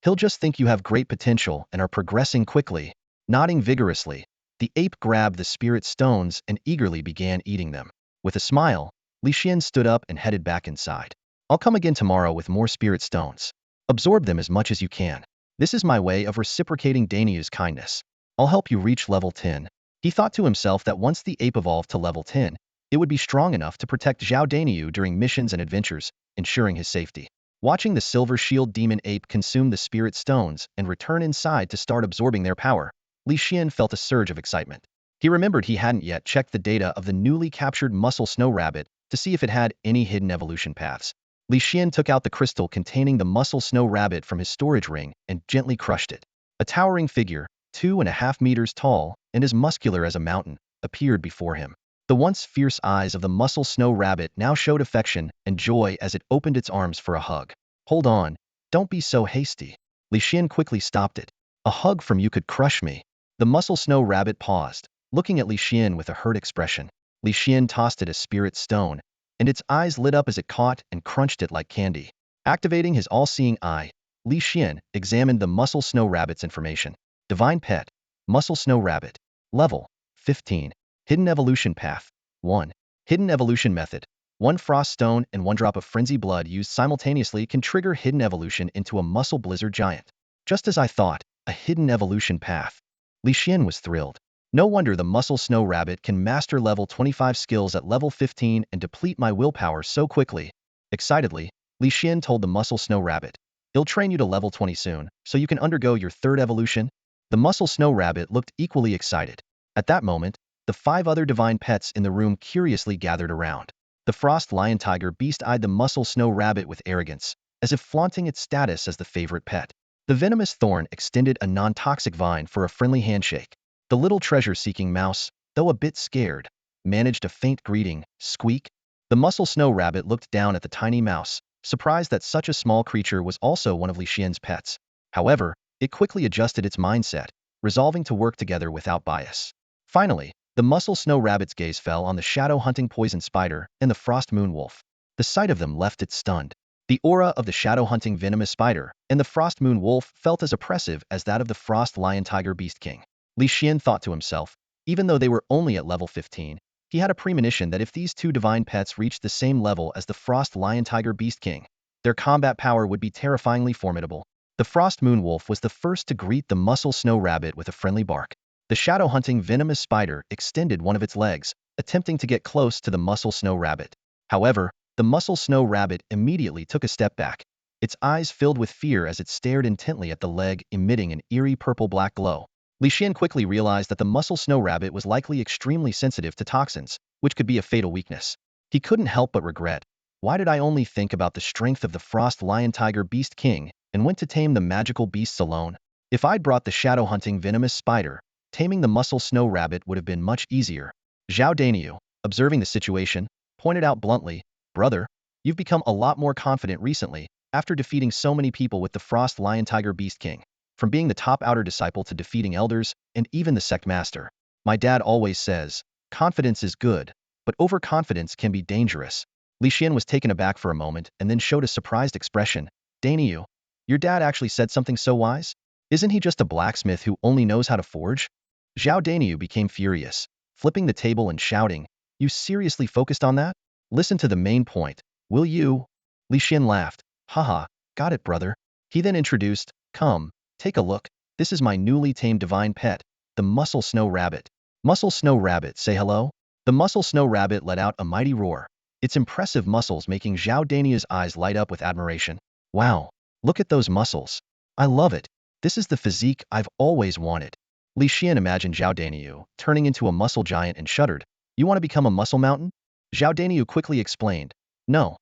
He'll just think you have great potential and are progressing quickly. Nodding vigorously, the ape grabbed the spirit stones and eagerly began eating them. With a smile, Li Xian stood up and headed back inside. I'll come again tomorrow with more spirit stones. Absorb them as much as you can. This is my way of reciprocating Daniu's kindness. I'll help you reach level 10. He thought to himself that once the ape evolved to level 10, it would be strong enough to protect Zhao Daniu during missions and adventures, ensuring his safety. Watching the silver shield demon ape consume the spirit stones and return inside to start absorbing their power, Li Xian felt a surge of excitement. He remembered he hadn't yet checked the data of the newly captured muscle snow rabbit to see if it had any hidden evolution paths. Li Xian took out the crystal containing the muscle snow rabbit from his storage ring and gently crushed it. A towering figure, 2.5 meters tall and as muscular as a mountain, appeared before him. The once fierce eyes of the muscle snow rabbit now showed affection and joy as it opened its arms for a hug. Hold on, don't be so hasty. Li Xian quickly stopped it. A hug from you could crush me. The muscle snow rabbit paused, looking at Li Xian with a hurt expression. Li Xian tossed it a spirit stone, and its eyes lit up as it caught and crunched it like candy. Activating his all-seeing eye, Li Xian examined the muscle snow rabbit's information. Divine Pet, Muscle Snow Rabbit. Level, 15. Hidden Evolution Path, 1. Hidden Evolution Method. 1 frost stone and 1 drop of frenzy blood used simultaneously can trigger hidden evolution into a muscle blizzard giant. Just as I thought, a hidden evolution path. Li Xian was thrilled. No wonder the muscle snow rabbit can master level 25 skills at level 15 and deplete my willpower so quickly. Excitedly, Li Xian told the muscle snow rabbit, "He'll train you to level 20 soon, so you can undergo your 3rd evolution." The muscle snow rabbit looked equally excited. At that moment, the 5 other divine pets in the room curiously gathered around. The frost lion tiger beast eyed the muscle snow rabbit with arrogance, as if flaunting its status as the favorite pet. The venomous thorn extended a non-toxic vine for a friendly handshake. The little treasure-seeking mouse, though a bit scared, managed a faint greeting, squeak. The muscle snow rabbit looked down at the tiny mouse, surprised that such a small creature was also one of Li Xian's pets. However, it quickly adjusted its mindset, resolving to work together without bias. Finally, the muscle snow rabbit's gaze fell on the shadow-hunting poison spider and the frost moon wolf. The sight of them left it stunned. The aura of the shadow-hunting venomous spider and the frost moon wolf felt as oppressive as that of the frost lion tiger beast king. Li Xian thought to himself, even though they were only at level 15, he had a premonition that if these 2 divine pets reached the same level as the frost lion tiger beast king, their combat power would be terrifyingly formidable. The frost moon wolf was the first to greet the muscle snow rabbit with a friendly bark. The shadow-hunting venomous spider extended one of its legs, attempting to get close to the muscle snow rabbit. However, the muscle snow rabbit immediately took a step back. Its eyes filled with fear as it stared intently at the leg, emitting an eerie purple-black glow. Li Xian quickly realized that the muscle snow rabbit was likely extremely sensitive to toxins, which could be a fatal weakness. He couldn't help but regret. Why did I only think about the strength of the frost lion tiger beast king and went to tame the magical beasts alone? If I'd brought the shadow-hunting venomous spider, taming the muscle snow rabbit would have been much easier. Zhao Daniu, observing the situation, pointed out bluntly, "Brother, you've become a lot more confident recently, after defeating so many people with the frost lion tiger beast king. From being the top outer disciple to defeating elders, and even the sect master. My dad always says, confidence is good, but overconfidence can be dangerous." Li Xian was taken aback for a moment and then showed a surprised expression. "Daniu, your dad actually said something so wise? Isn't he just a blacksmith who only knows how to forge?" Zhao Daniu became furious, flipping the table and shouting, "You seriously focused on that? Listen to the main point, will you?" Li Xian laughed. "Haha, got it, brother." He then introduced, "Come, take a look. This is my newly tamed divine pet, the muscle snow rabbit." Muscle snow rabbit, say hello? The muscle snow rabbit let out a mighty roar, its impressive muscles making Zhao Daniu's eyes light up with admiration. "Wow, look at those muscles. I love it. This is the physique I've always wanted." Li Xian imagined Zhao Daniu turning into a muscle giant and shuddered. "You want to become a muscle mountain?" Zhao Daniu quickly explained. No,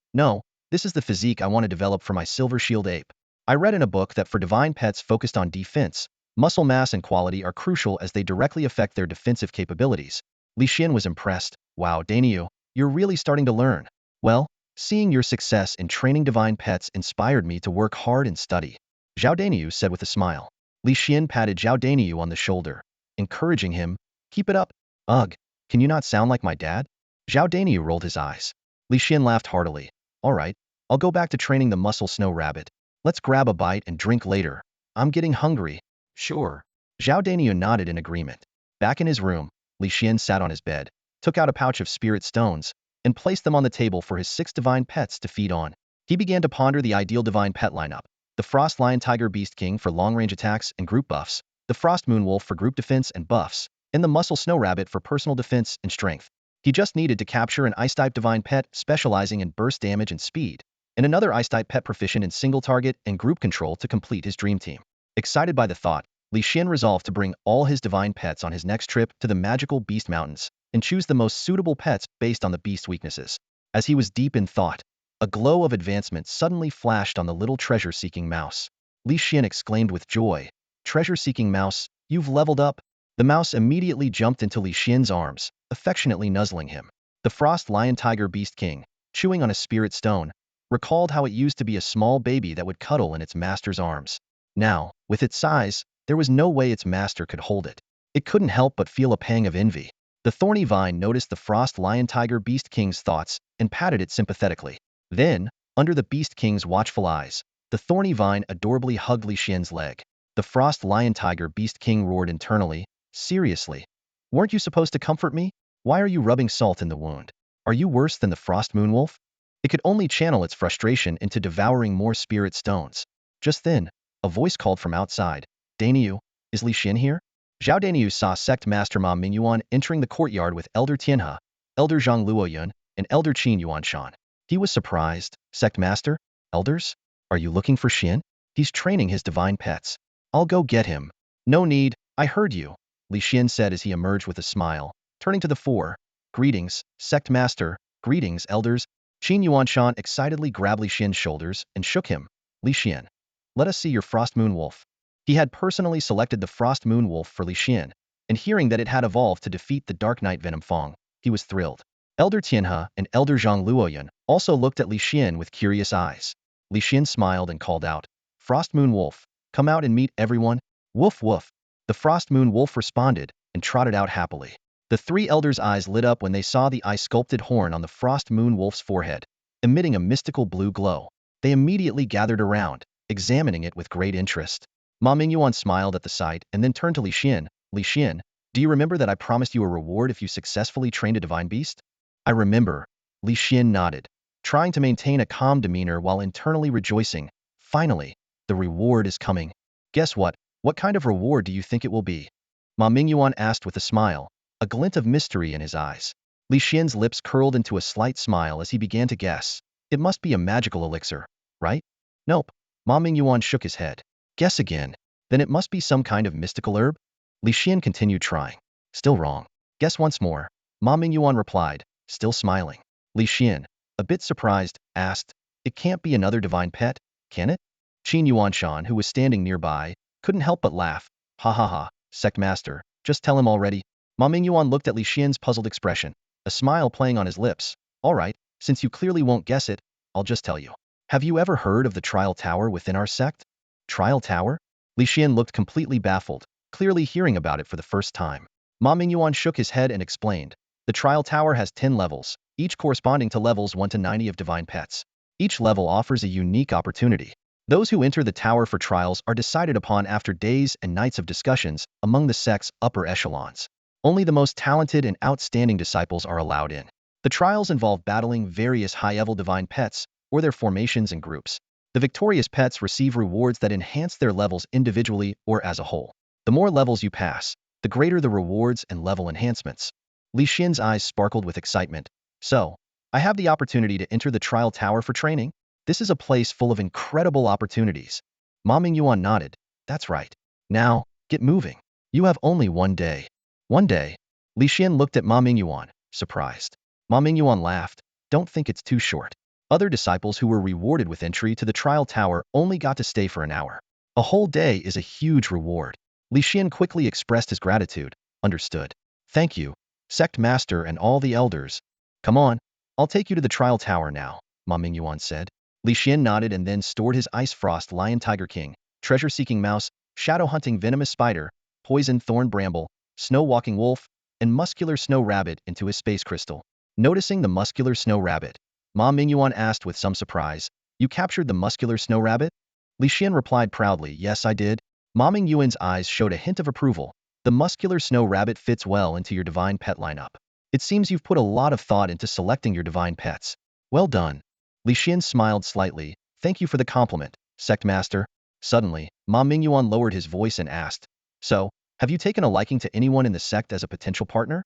This is the physique I want to develop for my silver shield ape. I read in a book that for divine pets focused on defense, muscle mass and quality are crucial as they directly affect their defensive capabilities. Li Xian was impressed. Wow, Daniel, you're really starting to learn. Well, seeing your success in training divine pets inspired me to work hard and study. Zhao Daniel said with a smile. Li Xian patted Zhao Daniel on the shoulder, encouraging him, keep it up. Ugh, can you not sound like my dad? Zhao Daniel rolled his eyes. Li Xian laughed heartily. All right, I'll go back to training the muscle snow rabbit. Let's grab a bite and drink later. I'm getting hungry. Sure. Zhao Daniel nodded in agreement. Back in his room, Li Xian sat on his bed, took out a pouch of spirit stones, and placed them on the table for his 6 divine pets to feed on. He began to ponder the ideal divine pet lineup. The Frost Lion Tiger Beast King for long-range attacks and group buffs, the Frost Moon Wolf for group defense and buffs, and the Muscle Snow Rabbit for personal defense and strength. He just needed to capture an Ice-type divine pet specializing in burst damage and speed, and another Ice-type pet proficient in single target and group control to complete his dream team. Excited by the thought, Li Xian resolved to bring all his divine pets on his next trip to the magical Beast Mountains and choose the most suitable pets based on the beast's weaknesses. As he was deep in thought, a glow of advancement suddenly flashed on the little treasure-seeking mouse. Li Xian exclaimed with joy, "Treasure-seeking mouse, you've leveled up." The mouse immediately jumped into Li Xian's arms, affectionately nuzzling him. The Frost Lion Tiger Beast King, chewing on a spirit stone, recalled how it used to be a small baby that would cuddle in its master's arms. Now, with its size, there was no way its master could hold it. It couldn't help but feel a pang of envy. The thorny vine noticed the Frost Lion Tiger Beast King's thoughts and patted it sympathetically. Then, under the Beast King's watchful eyes, the thorny vine adorably hugged Li Xian's leg. The Frost Lion Tiger Beast King roared internally, "Seriously? Weren't you supposed to comfort me? Why are you rubbing salt in the wound? Are you worse than the Frost Moon Wolf?" It could only channel its frustration into devouring more spirit stones. Just then, a voice called from outside, "Daniel, is Li Xian here?" Zhao Daniel saw Sect Master Ma Mingyuan entering the courtyard with Elder Tianhe, Elder Zhang Luoyun, and Elder Qin Yuanshan. He was surprised. "Sect Master? Elders? Are you looking for Xian? He's training his divine pets. I'll go get him." "No need, I heard you," Li Xian said as he emerged with a smile, turning to the four. "Greetings, Sect Master. Greetings, Elders." Qin Yuanshan excitedly grabbed Li Xian's shoulders and shook him. "Li Xian, let us see your Frost Moon Wolf." He had personally selected the Frost Moon Wolf for Li Xian, and hearing that it had evolved to defeat the Dark Knight Venom Fong, he was thrilled. Elder Tianhe and Elder Zhang Luoyun also looked at Li Xian with curious eyes. Li Xian smiled and called out, "Frost Moon Wolf, come out and meet everyone." "Woof woof." The Frost Moon Wolf responded and trotted out happily. The 3 elders' eyes lit up when they saw the eye-sculpted horn on the Frost Moon Wolf's forehead, emitting a mystical blue glow. They immediately gathered around, examining it with great interest. Ma Mingyuan smiled at the sight and then turned to Li Xian. "Li Xian, do you remember that I promised you a reward if you successfully trained a divine beast?" "I remember." Li Xian nodded, trying to maintain a calm demeanor while internally rejoicing. "Finally, the reward is coming." "Guess what? What kind of reward do you think it will be?" Ma Mingyuan asked with a smile, a glint of mystery in his eyes. Li Xian's lips curled into a slight smile as he began to guess. "It must be a magical elixir, right?" "Nope." Ma Mingyuan shook his head. "Guess again." "Then it must be some kind of mystical herb?" Li Xian continued trying. "Still wrong." "Guess once more." Ma Mingyuan replied, still smiling. Li Xian, a bit surprised, asked, "It can't be another divine pet, can it?" Qin Yuanshan, who was standing nearby, couldn't help but laugh. "Ha ha ha, Sect Master, just tell him already." Ma Mingyuan looked at Li Xian's puzzled expression, a smile playing on his lips. "All right, since you clearly won't guess it, I'll just tell you. Have you ever heard of the Trial Tower within our sect?" "Trial Tower?" Li Xian looked completely baffled, clearly hearing about it for the first time. Ma Mingyuan shook his head and explained. The Trial Tower has 10 levels, each corresponding to levels 1 to 90 of divine pets. Each level offers a unique opportunity. Those who enter the tower for trials are decided upon after days and nights of discussions among the sect's upper echelons. Only the most talented and outstanding disciples are allowed in. The trials involve battling various high-level divine pets or their formations and groups. The victorious pets receive rewards that enhance their levels individually or as a whole. The more levels you pass, the greater the rewards and level enhancements. Li Xian's eyes sparkled with excitement. "So, I have the opportunity to enter the Trial Tower for training? This is a place full of incredible opportunities." Ma Mingyuan nodded. "That's right. Now, get moving. You have only 1 day." "1 day?" Li Xian looked at Ma Mingyuan, surprised. Ma Mingyuan laughed. "Don't think it's too short. Other disciples who were rewarded with entry to the trial tower only got to stay for an hour. A whole day is a huge reward. Li Xian quickly expressed his gratitude. Understood. Thank you, sect master and all the elders. Come on, I'll take you to the trial tower now, Ma Mingyuan said. Li Xian nodded and then stored his ice frost lion tiger king, treasure-seeking mouse, shadow-hunting venomous spider, poison thorn bramble, snow-walking wolf, and muscular snow rabbit into his space crystal. Noticing the muscular snow rabbit, Ma Mingyuan asked with some surprise, "You captured the muscular snow rabbit?" Li Xian replied proudly, "Yes, I did." Ma Mingyuan's eyes showed a hint of approval. "The muscular snow rabbit fits well into your divine pet lineup. It seems you've put a lot of thought into selecting your divine pets. Well done." Li Xian smiled slightly. "Thank you for the compliment, sect master." Suddenly, Ma Mingyuan lowered his voice and asked, "So, have you taken a liking to anyone in the sect as a potential partner?"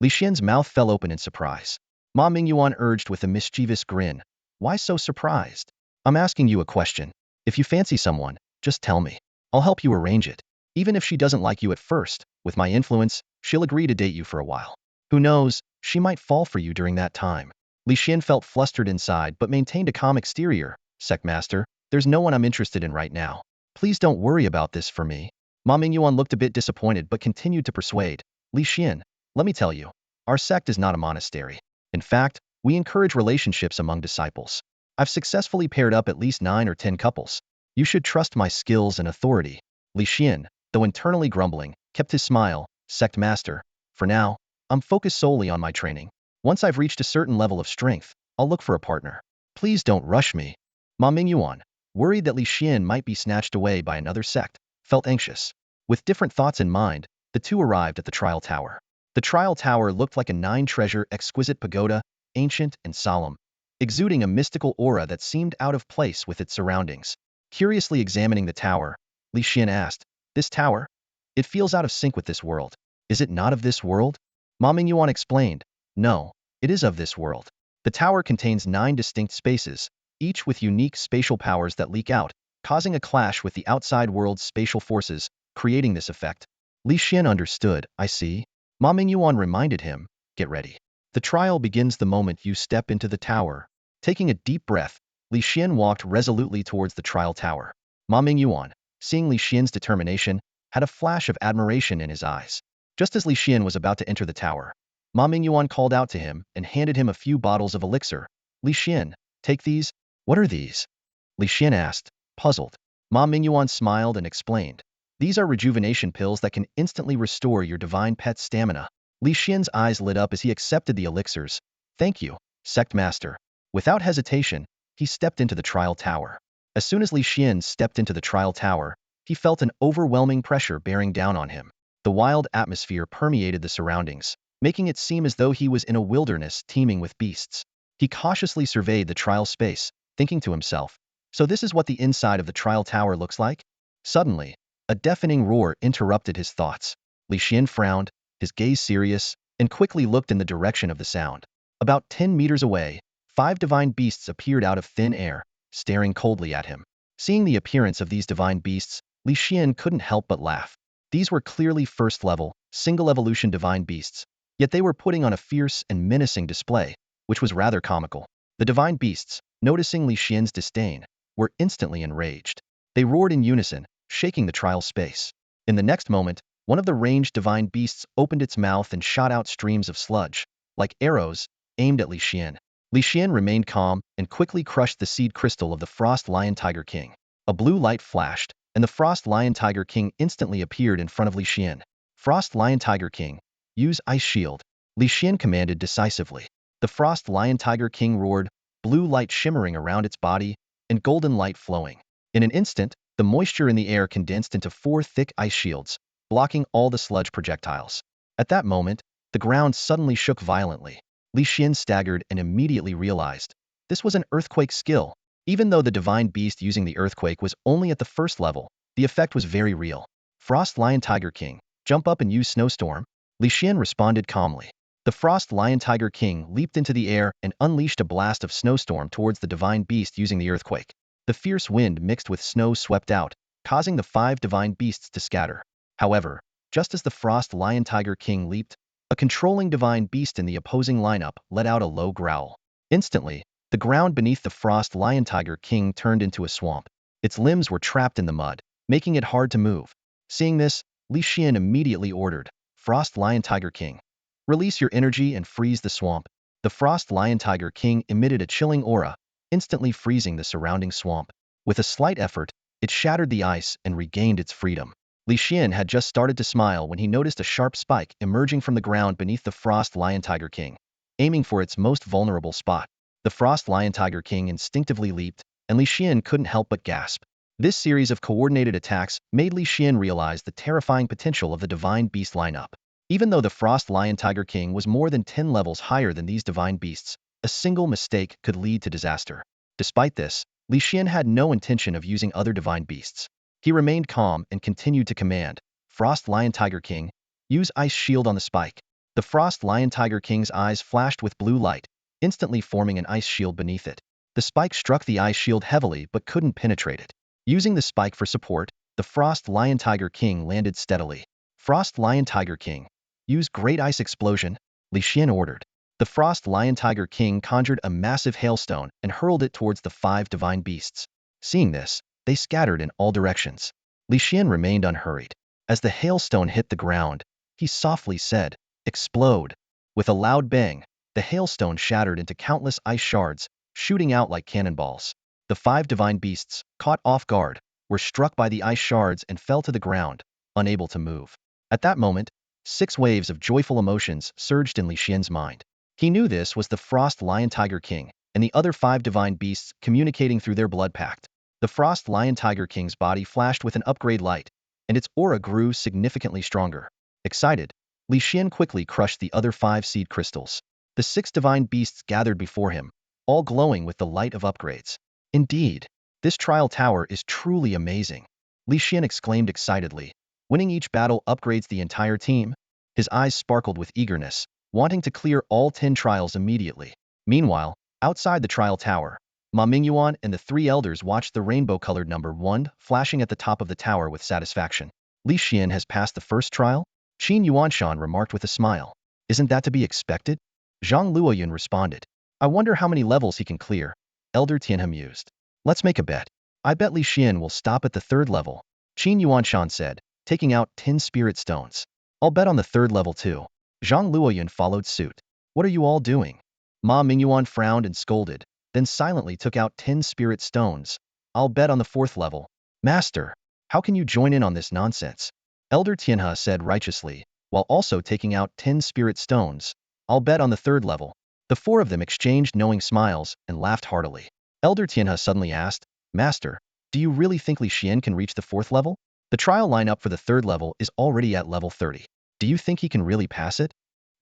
Li Xian's mouth fell open in surprise. Ma Mingyuan urged with a mischievous grin, "Why so surprised? I'm asking you a question. If you fancy someone, just tell me. I'll help you arrange it. Even if she doesn't like you at first, with my influence, she'll agree to date you for a while. Who knows, she might fall for you during that time." Li Xian felt flustered inside but maintained a calm exterior. "Sect master, there's no one I'm interested in right now. Please don't worry about this for me." Ma Mingyuan looked a bit disappointed but continued to persuade. "Li Xian, let me tell you, our sect is not a monastery. In fact, we encourage relationships among disciples. I've successfully paired up at least 9 or 10 couples. You should trust my skills and authority." Li Xian, though internally grumbling, kept his smile. "Sect master, for now, I'm focused solely on my training. Once I've reached a certain level of strength, I'll look for a partner. Please don't rush me." Ma Mingyuan, worried that Li Xian might be snatched away by another sect, felt anxious. With different thoughts in mind, the two arrived at the trial tower. The trial tower looked like a 9-treasure exquisite pagoda, ancient and solemn, exuding a mystical aura that seemed out of place with its surroundings. Curiously examining the tower, Li Xian asked, "This tower? It feels out of sync with this world. Is it not of this world?" Ma Mingyuan explained, "No, it is of this world. The tower contains 9 distinct spaces, each with unique spatial powers that leak out, causing a clash with the outside world's spatial forces, creating this effect." Li Xian understood. "I see." Ma Mingyuan reminded him, "Get ready. The trial begins the moment you step into the tower." Taking a deep breath, Li Xian walked resolutely towards the trial tower. Ma Mingyuan, seeing Li Xian's determination, had a flash of admiration in his eyes. Just as Li Xian was about to enter the tower, Ma Mingyuan called out to him and handed him a few bottles of elixir. "Li Xian, take these." "What are these?" Li Xian asked, puzzled. Ma Mingyuan smiled and explained, "These are rejuvenation pills that can instantly restore your divine pet's stamina." Li Xian's eyes lit up as he accepted the elixirs. "Thank you, sect master." Without hesitation, he stepped into the trial tower. As soon as Li Xian stepped into the trial tower, he felt an overwhelming pressure bearing down on him. The wild atmosphere permeated the surroundings, making it seem as though he was in a wilderness teeming with beasts. He cautiously surveyed the trial space, thinking to himself, "So this is what the inside of the trial tower looks like?" Suddenly, a deafening roar interrupted his thoughts. Li Xian frowned, his gaze serious, and quickly looked in the direction of the sound. About 10 meters away, 5 divine beasts appeared out of thin air, staring coldly at him. Seeing the appearance of these divine beasts, Li Xian couldn't help but laugh. These were clearly first-level, single-evolution divine beasts, yet they were putting on a fierce and menacing display, which was rather comical. The divine beasts, noticing Li Xian's disdain, were instantly enraged. They roared in unison, shaking the trial space. In the next moment, one of the ranged divine beasts opened its mouth and shot out streams of sludge, like arrows, aimed at Li Xian. Li Xian remained calm and quickly crushed the seed crystal of the Frost Lion Tiger King. A blue light flashed, and the Frost Lion Tiger King instantly appeared in front of Li Xian. "Frost Lion Tiger King, use Ice Shield," Li Xian commanded decisively. The Frost Lion Tiger King roared, blue light shimmering around its body, and golden light flowing. In an instant, the moisture in the air condensed into 4 thick ice shields, blocking all the sludge projectiles. At that moment, the ground suddenly shook violently. Li Xian staggered and immediately realized this was an earthquake skill. Even though the divine beast using the earthquake was only at the first level, the effect was very real. "Frost Lion Tiger King, jump up and use Snowstorm." Li Xian responded calmly. The Frost Lion Tiger King leaped into the air and unleashed a blast of snowstorm towards the divine beast using the earthquake. The fierce wind mixed with snow swept out, causing the 5 divine beasts to scatter. However, just as the Frost Lion Tiger King leaped, a controlling divine beast in the opposing lineup let out a low growl. Instantly, The ground beneath the Frost Lion Tiger King turned into a swamp. Its limbs were trapped in the mud, making it hard to move. Seeing this, Li Xian immediately ordered, Frost Lion Tiger King, release your energy and freeze the swamp. The Frost Lion Tiger King emitted a chilling aura, instantly freezing the surrounding swamp. With a slight effort, it shattered the ice and regained its freedom. Li Xian had just started to smile when he noticed a sharp spike emerging from the ground beneath the Frost Lion Tiger King, aiming for its most vulnerable spot. The Frost Lion Tiger King instinctively leaped, and Li Xian couldn't help but gasp. This series of coordinated attacks made Li Xian realize the terrifying potential of the Divine Beast lineup. Even though the Frost Lion Tiger King was more than 10 levels higher than these divine beasts, a single mistake could lead to disaster. Despite this, Li Xian had no intention of using other divine beasts. He remained calm and continued to command, Frost Lion Tiger King, use Ice Shield on the spike. The Frost Lion Tiger King's eyes flashed with blue light, instantly forming an ice shield beneath it. The spike struck the ice shield heavily but couldn't penetrate it. Using the spike for support, the Frost Lion Tiger King landed steadily. Frost Lion Tiger King, use Great Ice Explosion, Li Xian ordered. The Frost Lion Tiger King conjured a massive hailstone and hurled it towards the 5 divine beasts. Seeing this, they scattered in all directions. Li Xian remained unhurried. As the hailstone hit the ground, he softly said, explode. With a loud bang, the hailstone shattered into countless ice shards, shooting out like cannonballs. The 5 divine beasts, caught off guard, were struck by the ice shards and fell to the ground, unable to move. At that moment, 6 waves of joyful emotions surged in Li Xian's mind. He knew this was the Frost Lion Tiger King and the other 5 divine beasts communicating through their blood pact. The Frost Lion Tiger King's body flashed with an upgrade light, and its aura grew significantly stronger. Excited, Li Xian quickly crushed the other 5 seed crystals. The 6 divine beasts gathered before him, all glowing with the light of upgrades. Indeed, this trial tower is truly amazing, Li Xian exclaimed excitedly. Winning each battle upgrades the entire team. His eyes sparkled with eagerness, wanting to clear all 10 trials immediately. Meanwhile, outside the trial tower, Ma Mingyuan and the 3 elders watched the rainbow-colored number 1 flashing at the top of the tower with satisfaction. Li Xian has passed the first trial? Qin Yuanshan remarked with a smile. Isn't that to be expected? Zhang Luoyun responded. I wonder how many levels he can clear. Elder Tianhe mused. Let's make a bet. I bet Li Xian will stop at the 3rd level. Qin Yuanshan said, taking out 10 spirit stones. I'll bet on the 3rd level too. Zhang Luoyun followed suit. What are you all doing? Ma Mingyuan frowned and scolded, then silently took out 10 spirit stones. I'll bet on the 4th level. Master, how can you join in on this nonsense? Elder Tianhe said righteously, while also taking out 10 spirit stones. I'll bet on the 3rd level. The 4 of them exchanged knowing smiles and laughed heartily. Elder Tianhe suddenly asked, Master, do you really think Li Xian can reach the 4th level? The trial lineup for the 3rd level is already at level 30. Do you think he can really pass it?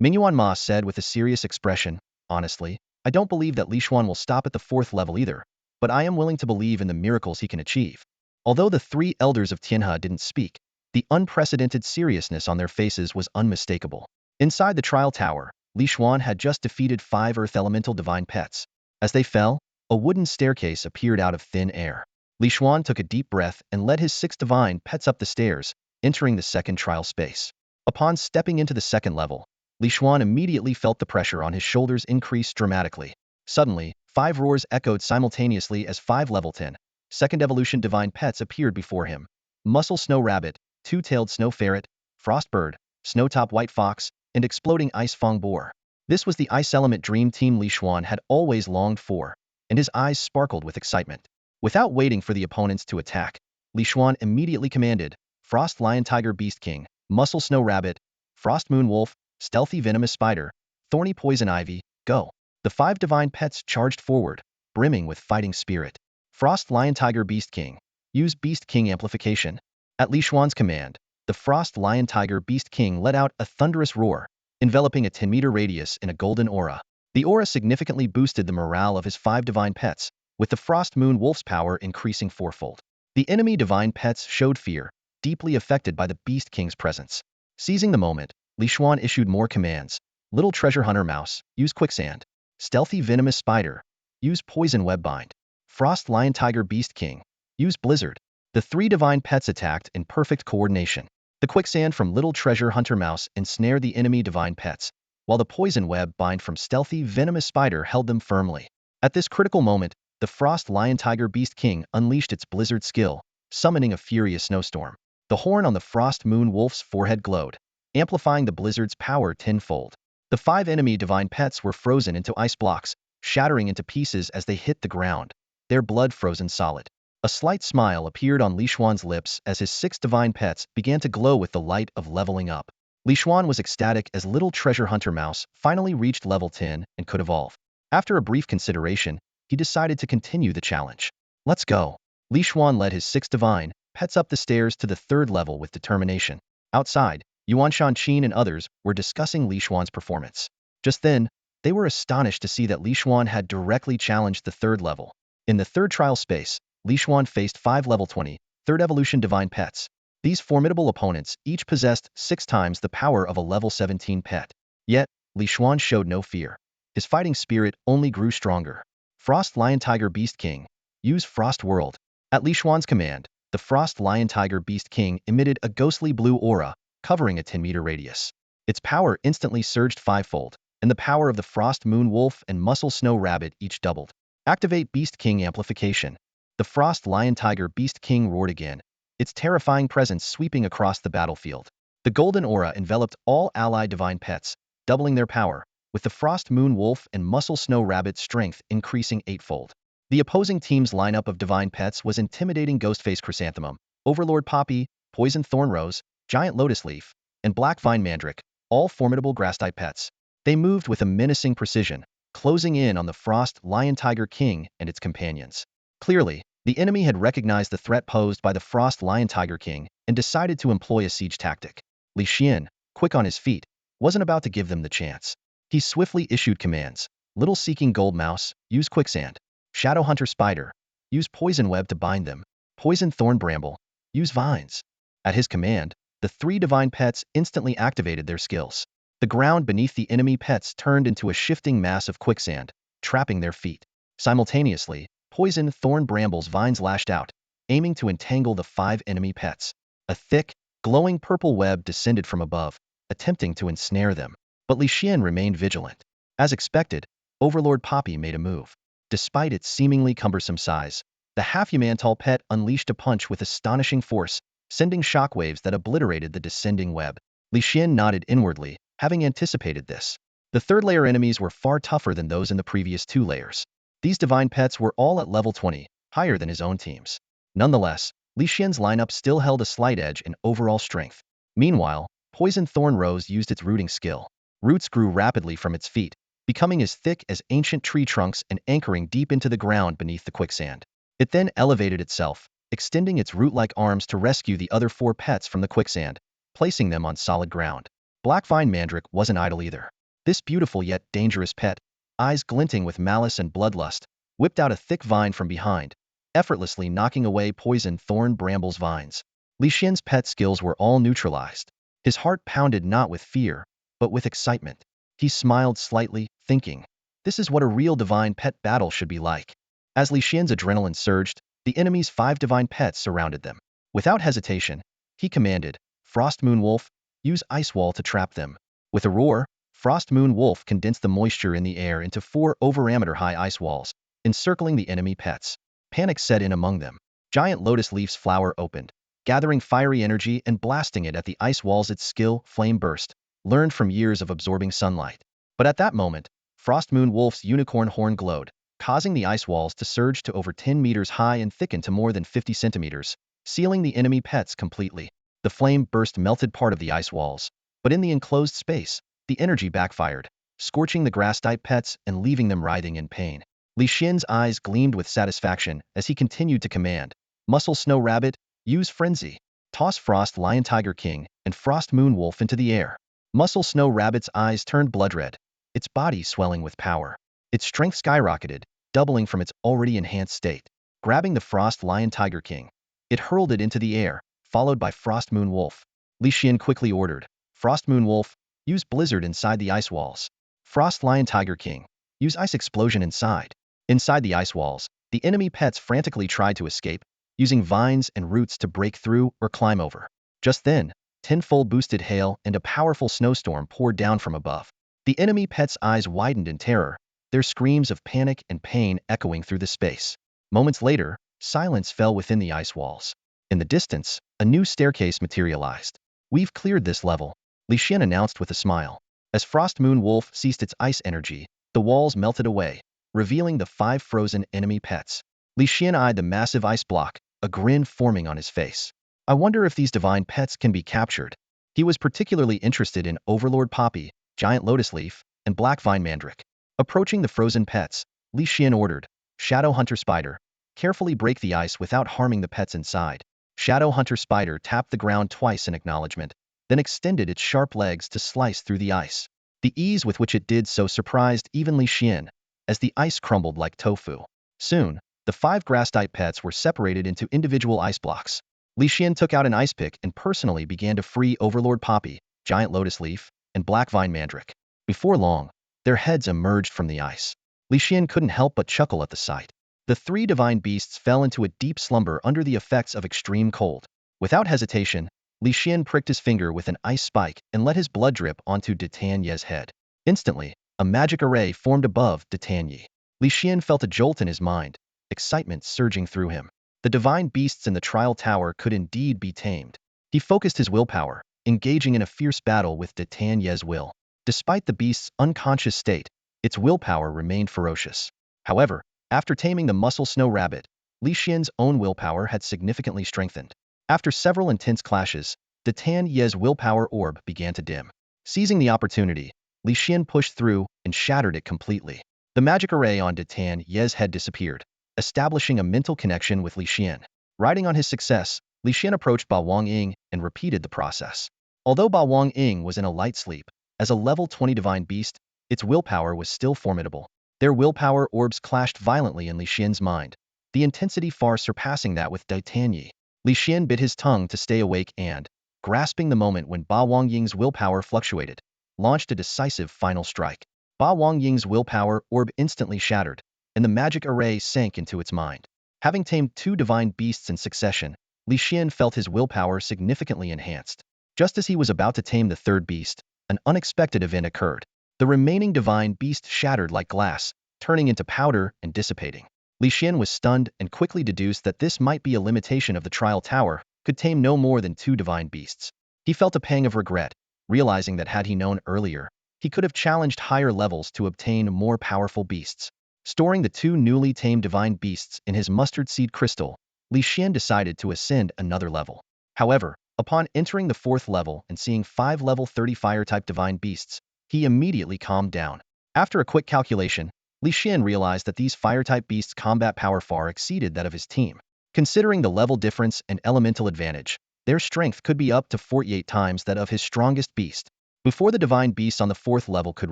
Mingyuan Ma said with a serious expression, honestly, I don't believe that Li Xuan will stop at the 4th level either, but I am willing to believe in the miracles he can achieve. Although the 3 elders of Tianhe didn't speak, the unprecedented seriousness on their faces was unmistakable. Inside the trial tower, Li Xuan had just defeated 5 earth elemental divine pets. As they fell, a wooden staircase appeared out of thin air. Li Xuan took a deep breath and led his 6 divine pets up the stairs, entering the 2nd trial space. Upon stepping into the 2nd level, Li Xuan immediately felt the pressure on his shoulders increase dramatically. Suddenly, 5 roars echoed simultaneously as 5 level 10, 2nd evolution divine pets appeared before him. Muscle Snow Rabbit, Two-Tailed Snow Ferret, Frostbird, Snowtop White Fox, and Exploding Ice Fong Boar. This was the Ice Element Dream Team Li Xuan had always longed for, and his eyes sparkled with excitement. Without waiting for the opponents to attack, Li Xuan immediately commanded, Frost Lion Tiger Beast King, Muscle Snow Rabbit, Frost Moon Wolf, Stealthy Venomous Spider, Thorny Poison Ivy, go. The 5 divine pets charged forward, brimming with fighting spirit. Frost Lion Tiger Beast King, use Beast King Amplification. At Li Xuan's command, the Frost Lion Tiger Beast King let out a thunderous roar, enveloping a 10-meter radius in a golden aura. The aura significantly boosted the morale of his 5 divine pets, with the Frost Moon Wolf's power increasing 4-fold. The enemy divine pets showed fear, deeply affected by the Beast King's presence. Seizing the moment, Li Xuan issued more commands. Little Treasure Hunter Mouse, use Quicksand. Stealthy Venomous Spider, use Poison Web Bind. Frost Lion Tiger Beast King, use Blizzard. The 3 divine pets attacked in perfect coordination. The Quicksand from Little Treasure Hunter Mouse ensnared the enemy divine pets, while the Poison Web Bind from Stealthy Venomous Spider held them firmly. At this critical moment, the Frost Lion Tiger Beast King unleashed its blizzard skill, summoning a furious snowstorm. The horn on the Frost Moon Wolf's forehead glowed, amplifying the blizzard's power tenfold. The 5 enemy divine pets were frozen into ice blocks, shattering into pieces as they hit the ground, their blood frozen solid. A slight smile appeared on Xuan's lips as his 6 divine pets began to glow with the light of leveling up. Xuan was ecstatic as little treasure hunter mouse finally reached level 10 and could evolve. After a brief consideration, he decided to continue the challenge. Let's go. Xuan led his 6 divine pets up the stairs to the 3rd level with determination. Outside, Yuan Shanqin and others were discussing Xuan's performance. Just then, they were astonished to see that Xuan had directly challenged the 3rd level. In the 3rd trial space, Xuan faced 5 level 20, 3rd evolution divine pets. These formidable opponents each possessed 6 times the power of a level 17 pet. Yet, Xuan showed no fear. His fighting spirit only grew stronger. Frost Lion Tiger Beast King, use Frost World. At Xuan's command, the Frost Lion Tiger Beast King emitted a ghostly blue aura, covering a 10-meter radius. Its power instantly surged 5-fold, and the power of the Frost Moon Wolf and Muscle Snow Rabbit each doubled. Activate Beast King Amplification. The Frost Lion Tiger Beast King roared again, its terrifying presence sweeping across the battlefield. The golden aura enveloped all allied divine pets, doubling their power, with the Frost Moon Wolf and Muscle Snow Rabbit's strength increasing 8-fold. The opposing team's lineup of divine pets was intimidating Ghostface Chrysanthemum, Overlord Poppy, Poison Thorn Rose, Giant Lotus Leaf, and Black Vine Mandrake, all formidable grass-type pets. They moved with a menacing precision, closing in on the Frost Lion Tiger King and its companions. Clearly, the enemy had recognized the threat posed by the Frost Lion Tiger King and decided to employ a siege tactic. Li Xian, quick on his feet, wasn't about to give them the chance. He swiftly issued commands. Little Seeking Gold Mouse, use Quicksand. Shadow Hunter Spider, use Poison Web to bind them. Poison Thorn Bramble, use Vines. At his command, the 3 divine pets instantly activated their skills. The ground beneath the enemy pets turned into a shifting mass of quicksand, trapping their feet. Simultaneously, Poison Thorn Bramble's vines lashed out, aiming to entangle the 5 enemy pets. A thick, glowing purple web descended from above, attempting to ensnare them. But Li Xian remained vigilant. As expected, Overlord Poppy made a move. Despite its seemingly cumbersome size, the half-human-tall pet unleashed a punch with astonishing force, sending shockwaves that obliterated the descending web. Li Xian nodded inwardly, having anticipated this. The 3rd layer enemies were far tougher than those in the previous 2 layers. These divine pets were all at level 20, higher than his own team's. Nonetheless, Li Xian's lineup still held a slight edge in overall strength. Meanwhile, Poison Thorn Rose used its rooting skill. Roots grew rapidly from its feet, becoming as thick as ancient tree trunks and anchoring deep into the ground beneath the quicksand. It then elevated itself, extending its root-like arms to rescue the other 4 pets from the quicksand, placing them on solid ground. Black Vine Mandrake wasn't idle either. This beautiful yet dangerous pet, eyes glinting with malice and bloodlust, whipped out a thick vine from behind, effortlessly knocking away Poison Thorn Bramble's vines. Li Xian's pet skills were all neutralized. His heart pounded not with fear, but with excitement. He smiled slightly, thinking, this is what a real divine pet battle should be like. As Li Xian's adrenaline surged, the enemy's 5 divine pets surrounded them. Without hesitation, he commanded, Frost Moon Wolf, use Ice Wall to trap them. With a roar, Frost Moon Wolf condensed the moisture in the air into 4 over-amateur-high ice walls, encircling the enemy pets. Panic set in among them. Giant Lotus Leaf's flower opened, gathering fiery energy and blasting it at the ice walls. Its skill, Flame Burst, learned from years of absorbing sunlight. But at that moment, Frost Moon Wolf's unicorn horn glowed, causing the ice walls to surge to over 10 meters high and thicken to more than 50 centimeters, sealing the enemy pets completely. The flame burst melted part of the ice walls, but in the enclosed space, the energy backfired, scorching the grass-type pets and leaving them writhing in pain. Li Xian's eyes gleamed with satisfaction as he continued to command, Muscle Snow Rabbit, use Frenzy. Toss Frost Lion Tiger King and Frost Moon Wolf into the air. Muscle Snow Rabbit's eyes turned blood red, its body swelling with power. Its strength skyrocketed, doubling from its already enhanced state. Grabbing the Frost Lion Tiger King, it hurled it into the air, followed by Frost Moon Wolf. Li Xian quickly ordered, Frost Moon Wolf, use Blizzard inside the ice walls. Frost Lion Tiger King, use Ice Explosion inside. Inside the ice walls, the enemy pets frantically tried to escape, using vines and roots to break through or climb over. Just then, tenfold boosted hail and a powerful snowstorm poured down from above. The enemy pets' eyes widened in terror, their screams of panic and pain echoing through the space. Moments later, silence fell within the ice walls. In the distance, a new staircase materialized. "We've cleared this level," Li Xian announced with a smile. As Frost Moon Wolf ceased its ice energy, the walls melted away, revealing the 5 frozen enemy pets. Li Xian eyed the massive ice block, a grin forming on his face. "I wonder if these divine pets can be captured." He was particularly interested in Overlord Poppy, Giant Lotus Leaf, and Black Vine Mandrake. Approaching the frozen pets, Li Xian ordered, "Shadow Hunter Spider, carefully break the ice without harming the pets inside." Shadow Hunter Spider tapped the ground twice in acknowledgement, then extended its sharp legs to slice through the ice. The ease with which it did so surprised even Li Xian, as the ice crumbled like tofu. Soon, the 5 grass-type pets were separated into individual ice blocks. Li Xian took out an ice pick and personally began to free Overlord Poppy, Giant Lotus Leaf, and Black Vine Mandrake. Before long, their heads emerged from the ice. Li Xian couldn't help but chuckle at the sight. The 3 divine beasts fell into a deep slumber under the effects of extreme cold. Without hesitation, Li Xian pricked his finger with an ice spike and let his blood drip onto De Tanye's head. Instantly, a magic array formed above De Tanye. Li Xian felt a jolt in his mind, excitement surging through him. The divine beasts in the trial tower could indeed be tamed. He focused his willpower, engaging in a fierce battle with De Tanye's will. Despite the beast's unconscious state, its willpower remained ferocious. However, after taming the muscle snow rabbit, Li Xian's own willpower had significantly strengthened. After several intense clashes, De Tanye's willpower orb began to dim. Seizing the opportunity, Li Xian pushed through and shattered it completely. The magic array on De Tanye's head disappeared, establishing a mental connection with Li Xian. Riding on his success, Li Xian approached Ba Wang and repeated the process. Although Ba Wang was in a light sleep, as a level 20 divine beast, its willpower was still formidable. Their willpower orbs clashed violently in Li Xian's mind, the intensity far surpassing that with De Tanye. Li Xian bit his tongue to stay awake and, grasping the moment when Ba Wangying's willpower fluctuated, launched a decisive final strike. Ba Wangying's willpower orb instantly shattered, and the magic array sank into its mind. Having tamed 2 divine beasts in succession, Li Xian felt his willpower significantly enhanced. Just as he was about to tame the 3rd beast, an unexpected event occurred. The remaining divine beast shattered like glass, turning into powder and dissipating. Li Xian was stunned and quickly deduced that this might be a limitation of the trial tower, could tame no more than 2 divine beasts. He felt a pang of regret, realizing that had he known earlier, he could have challenged higher levels to obtain more powerful beasts. Storing the 2 newly tamed divine beasts in his mustard seed crystal, Li Xian decided to ascend another level. However, upon entering the 4th level and seeing 5 level 30 fire-type divine beasts, he immediately calmed down. After a quick calculation, Li Xian realized that these fire-type beasts' combat power far exceeded that of his team. Considering the level difference and elemental advantage, their strength could be up to 48 times that of his strongest beast. Before the divine beasts on the 4th level could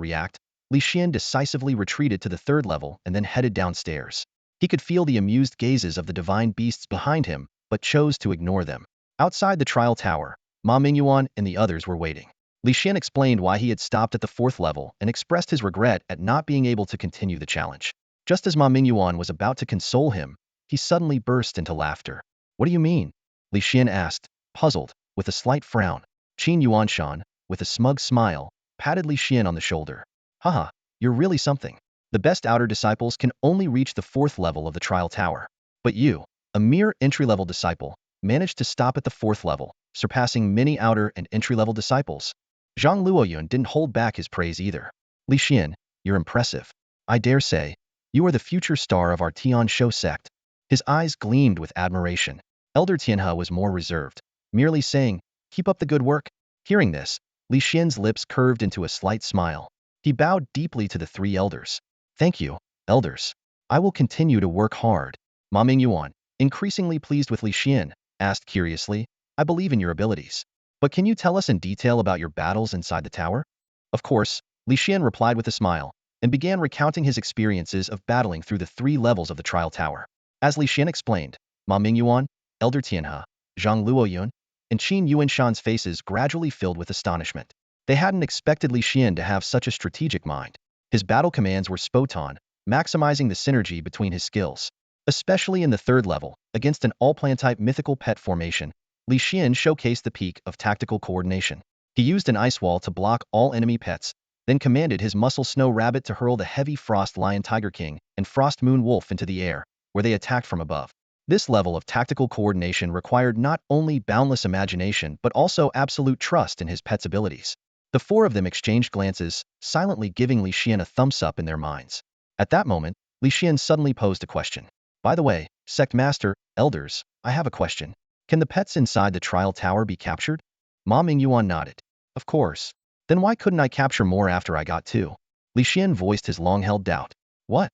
react, Li Xian decisively retreated to the 3rd level and then headed downstairs. He could feel the amused gazes of the divine beasts behind him, but chose to ignore them. Outside the trial tower, Ma Mingyuan and the others were waiting. Li Xian explained why he had stopped at the 4th level and expressed his regret at not being able to continue the challenge. Just as Ma Mingyuan was about to console him, he suddenly burst into laughter. "What do you mean?" Li Xian asked, puzzled, with a slight frown. Qin Yuanshan, with a smug smile, patted Li Xian on the shoulder. "Haha, you're really something. The best outer disciples can only reach the 4th level of the trial tower. But you, a mere entry-level disciple, managed to stop at the 4th level, surpassing many outer and entry-level disciples." Zhang Luoyun didn't hold back his praise either. "Li Xian, you're impressive. I dare say, you are the future star of our Tian Shou sect." His eyes gleamed with admiration. Elder Tianhe was more reserved, merely saying, "Keep up the good work." Hearing this, Li Xian's lips curved into a slight smile. He bowed deeply to the 3 elders. "Thank you, elders. I will continue to work hard." Ma Mingyuan, increasingly pleased with Li Xian, asked curiously, "I believe in your abilities. But can you tell us in detail about your battles inside the tower?" "Of course," Li Xian replied with a smile, and began recounting his experiences of battling through the 3 levels of the trial tower. As Li Xian explained, Ma Mingyuan, Elder Tianhe, Zhang Luoyun, and Qin Yuanshan's faces gradually filled with astonishment. They hadn't expected Li Xian to have such a strategic mind. His battle commands were spot-on, maximizing the synergy between his skills. Especially in the 3rd level, against an all-plant-type mythical pet formation, Li Xian showcased the peak of tactical coordination. He used an ice wall to block all enemy pets, then commanded his muscle snow rabbit to hurl the heavy frost lion tiger king and frost moon wolf into the air, where they attacked from above. This level of tactical coordination required not only boundless imagination but also absolute trust in his pet's abilities. The four of them exchanged glances, silently giving Li Xian a thumbs up in their minds. At that moment, Li Xian suddenly posed a question. By the way, Sect Master, Elders, I have a question. Can the pets inside the trial tower be captured? Ma Mingyuan nodded. Of course. Then why couldn't I capture more after I got two? Li Xian voiced his long-held doubt. What?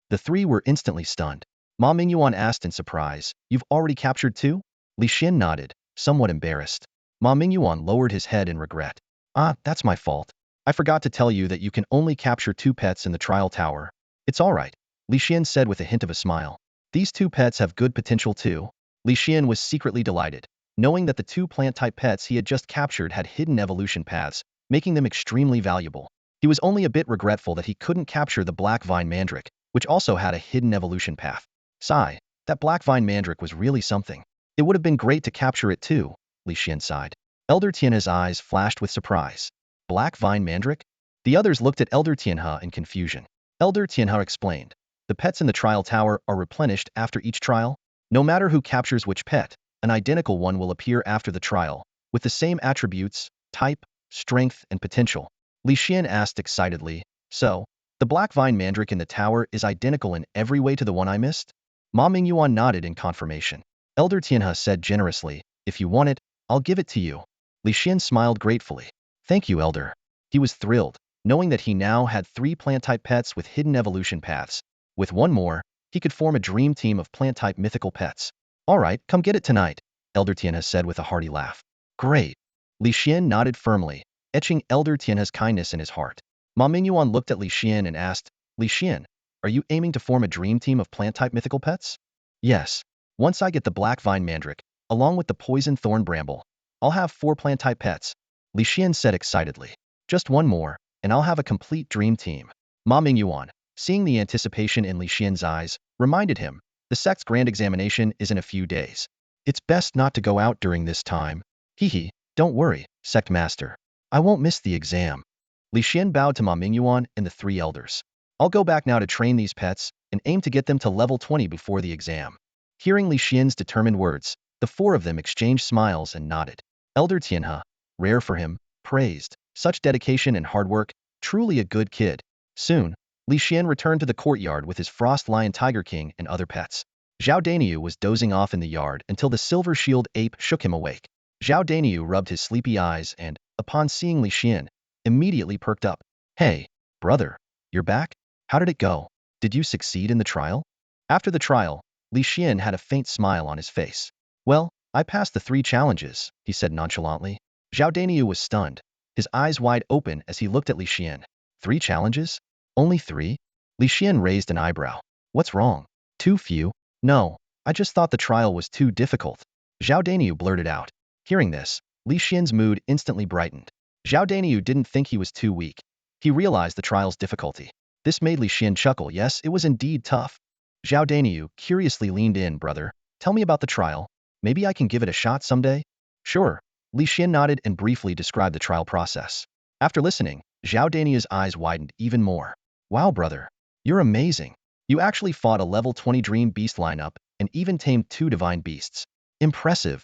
The three were instantly stunned. Ma Mingyuan asked in surprise, You've already captured two? Li Xian nodded, somewhat embarrassed. Ma Mingyuan lowered his head in regret. Ah, that's my fault. I forgot to tell you that you can only capture two pets in the trial tower. It's all right, Li Xian said with a hint of a smile. These two pets have good potential too. Li Xian was secretly delighted, knowing that the two plant-type pets he had just captured had hidden evolution paths, making them extremely valuable. He was only a bit regretful that he couldn't capture the black vine mandrake, which also had a hidden evolution path. Sigh, that black vine mandrake was really something. It would have been great to capture it too, Li Xian sighed. Elder Tianhe's eyes flashed with surprise. Black vine mandrake? The others looked at Elder Tianhe in confusion. Elder Tianhe explained. The pets in the trial tower are replenished after each trial. No matter who captures which pet, an identical one will appear after the trial, with the same attributes, type, strength, and potential. Li Xian asked excitedly, So, the black vine mandrake in the tower is identical in every way to the one I missed? Ma Mingyuan nodded in confirmation. Elder Tianhe said generously, If you want it, I'll give it to you. Li Xian smiled gratefully. Thank you, Elder. He was thrilled, knowing that he now had three plant-type pets with hidden evolution paths. With one more, he could form a dream team of plant-type mythical pets. All right, come get it tonight, Elder Tianhe said with a hearty laugh. Great. Li Xian nodded firmly, etching Elder Tianhe's kindness in his heart. Ma Mingyuan looked at Li Xian and asked, Li Xian, are you aiming to form a dream team of plant-type mythical pets? Yes. Once I get the black vine mandrake, along with the poison thorn bramble, I'll have four plant-type pets, Li Xian said excitedly. Just one more, and I'll have a complete dream team. Ma Mingyuan, seeing the anticipation in Li Xian's eyes, reminded him, the sect's grand examination is in a few days. It's best not to go out during this time. Hee, don't worry, sect master. I won't miss the exam. Li Xian bowed to Ma Mingyuan and the three elders. I'll go back now to train these pets and aim to get them to level 20 before the exam. Hearing Li Xian's determined words, the four of them exchanged smiles and nodded. Elder Tianhe, rare for him, praised. Such dedication and hard work, truly a good kid. Soon, Li Xian returned to the courtyard with his frost lion tiger king and other pets. Zhao Daniu was dozing off in the yard until the silver shield ape shook him awake. Zhao Daniu rubbed his sleepy eyes and, upon seeing Li Xian, immediately perked up. Hey, brother, you're back? How did it go? Did you succeed in the trial? After the trial, Li Xian had a faint smile on his face. Well, I passed the 3 challenges, he said nonchalantly. Zhao Daniu was stunned, his eyes wide open as he looked at Li Xian. 3 challenges? Only 3? Li Xian raised an eyebrow. What's wrong? Too few? No, I just thought the trial was too difficult. Zhao Daniu blurted out. Hearing this, Li Xian's mood instantly brightened. Zhao Daniu didn't think he was too weak. He realized the trial's difficulty. This made Li Xian chuckle. Yes, it was indeed tough. Zhao Daniu curiously leaned in. Brother, tell me about the trial. Maybe I can give it a shot someday? Sure. Li Xian nodded and briefly described the trial process. After listening, Zhao Daniu's eyes widened even more. Wow, brother. You're amazing. You actually fought a level 20 dream beast lineup and even tamed 2 divine beasts. Impressive.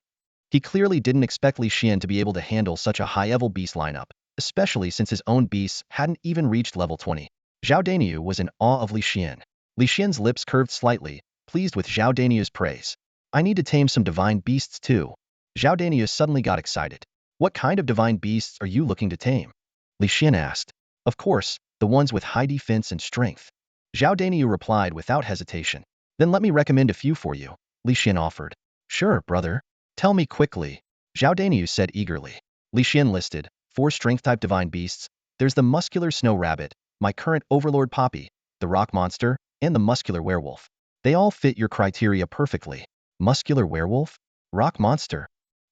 He clearly didn't expect Li Xian to be able to handle such a high-level beast lineup, especially since his own beasts hadn't even reached level 20. Zhao Daniu was in awe of Li Xian. Li Xian's lips curved slightly, pleased with Zhao Daniu's praise. I need to tame some divine beasts too. Zhao Daniu suddenly got excited. What kind of divine beasts are you looking to tame? Li Xian asked. Of course, the ones with high defense and strength. Zhao Daniu replied without hesitation. Then let me recommend a few for you, Li Xian offered. Sure, brother. Tell me quickly, Zhao Daniu said eagerly. Li Xian listed 4 strength-type divine beasts. There's the muscular snow rabbit, my current overlord Poppy, the rock monster, and the muscular werewolf. They all fit your criteria perfectly. Muscular werewolf? Rock monster?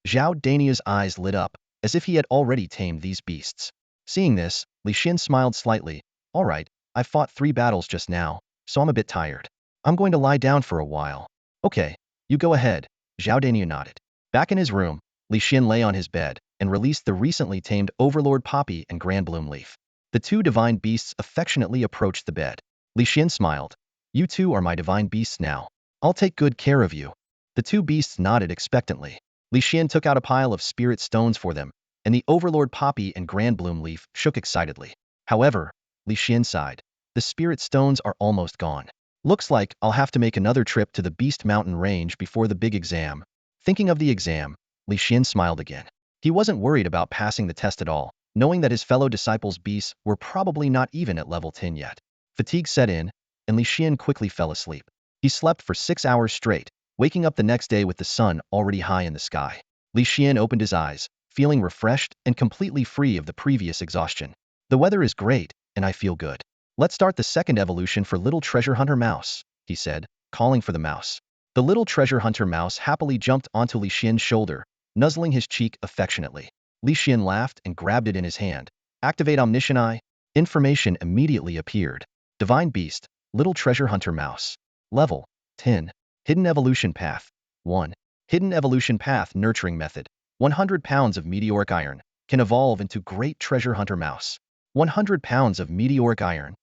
Zhao Daniu's eyes lit up, as if he had already tamed these beasts. Seeing this, Li Xian smiled slightly. All right, I fought 3 battles just now, so I'm a bit tired. I'm going to lie down for a while. Okay, you go ahead, Zhao Daniu nodded. Back in his room, Li Xian lay on his bed and released the recently tamed Overlord Poppy and Grand Bloom Leaf. The two divine beasts affectionately approached the bed. Li Xian smiled. You two are my divine beasts now. I'll take good care of you. The two beasts nodded expectantly. Li Xian took out a pile of spirit stones for them, and the Overlord Poppy and Grand Bloom Leaf shook excitedly. However, Li Xian sighed. The spirit stones are almost gone. Looks like I'll have to make another trip to the Beast Mountain Range before the big exam. Thinking of the exam, Li Xian smiled again. He wasn't worried about passing the test at all, knowing that his fellow disciples' beasts were probably not even at level 10 yet. Fatigue set in, and Li Xian quickly fell asleep. He slept for 6 hours straight, waking up the next day with the sun already high in the sky. Li Xian opened his eyes, feeling refreshed and completely free of the previous exhaustion. The weather is great, and I feel good. Let's start the second evolution for Little Treasure Hunter Mouse, he said, calling for the mouse. The Little Treasure Hunter Mouse happily jumped onto Li Xian's shoulder, nuzzling his cheek affectionately. Li Xian laughed and grabbed it in his hand. Activate Omniscient Eye. Information immediately appeared. Divine Beast, Little Treasure Hunter Mouse. Level 10. Hidden Evolution Path 1. Hidden Evolution Path Nurturing Method. 100 pounds of meteoric iron can evolve into Great Treasure Hunter Mouse. 100 pounds of meteoric iron.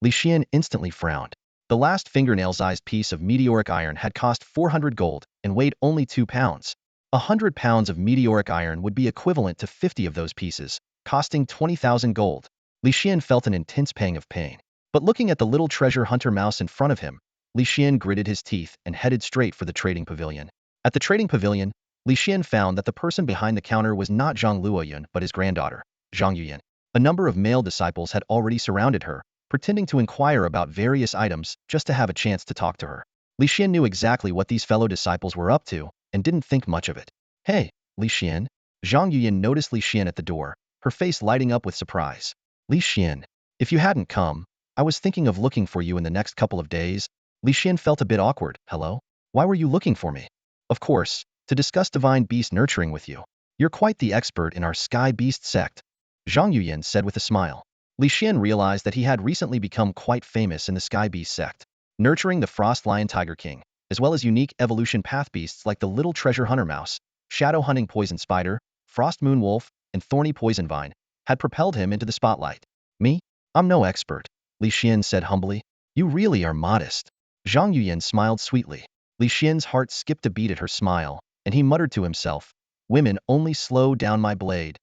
Li Xian instantly frowned. The last fingernail-sized piece of meteoric iron had cost 400 gold and weighed only 2 pounds. 100 pounds of meteoric iron would be equivalent to 50 of those pieces, costing 20,000 gold. Li Xian felt an intense pang of pain. But looking at the Little Treasure Hunter Mouse in front of him, Li Xian gritted his teeth and headed straight for the trading pavilion. At the trading pavilion, Li Xian found that the person behind the counter was not Zhang Luoyun but his granddaughter, Zhang Yuyan. A number of male disciples had already surrounded her, pretending to inquire about various items just to have a chance to talk to her. Li Xian knew exactly what these fellow disciples were up to and didn't think much of it. Hey, Li Xian. Zhang Yuyan noticed Li Xian at the door, her face lighting up with surprise. Li Xian, if you hadn't come, I was thinking of looking for you in the next couple of days. Li Xian felt a bit awkward. Hello? Why were you looking for me? Of course, to discuss divine beast nurturing with you. You're quite the expert in our sky beast sect, Zhang Yuyan said with a smile. Li Xian realized that he had recently become quite famous in the Sky Beast sect, nurturing the Frost Lion Tiger King, as well as unique evolution path beasts like the Little Treasure Hunter Mouse, Shadow Hunting Poison Spider, Frost Moon Wolf, and Thorny Poison Vine, had propelled him into the spotlight. Me? I'm no expert, Li Xian said humbly. You really are modest. Zhang Yuyan smiled sweetly. Li Xian's heart skipped a beat at her smile, and he muttered to himself, women only slow down my blade.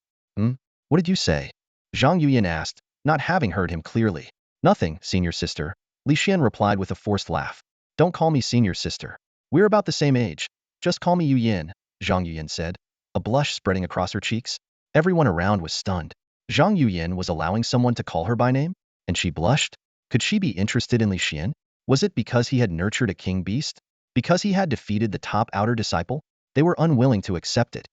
What did you say? Zhang Yuyan asked, not having heard him clearly. Nothing, senior sister, Li Xian replied with a forced laugh. Don't call me senior sister. We're about the same age. Just call me Yuyan, Zhang Yuyan said, a blush spreading across her cheeks. Everyone around was stunned. Zhang Yuyan was allowing someone to call her by name? And she blushed? Could she be interested in Li Xian? Was it because he had nurtured a king beast? Because he had defeated the top outer disciple? They were unwilling to accept it.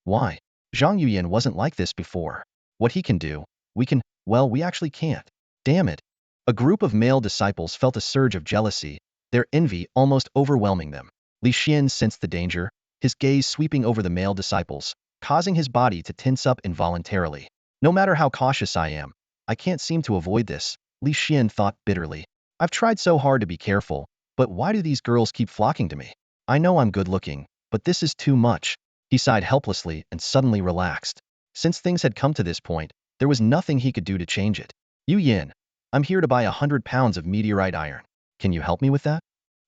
Why? Zhang Yuyan wasn't like this before. What he can do, we can, well, we actually can't. Damn it. A group of male disciples felt a surge of jealousy, their envy almost overwhelming them. Li Xian sensed the danger, his gaze sweeping over the male disciples, causing his body to tense up involuntarily. No matter how cautious I am, I can't seem to avoid this, Li Xian thought bitterly. I've tried so hard to be careful, but why do these girls keep flocking to me? I know I'm good looking, but this is too much. He sighed helplessly and suddenly relaxed. Since things had come to this point, there was nothing he could do to change it. Yu Yin, I'm here to buy 100 pounds of meteorite iron. Can you help me with that?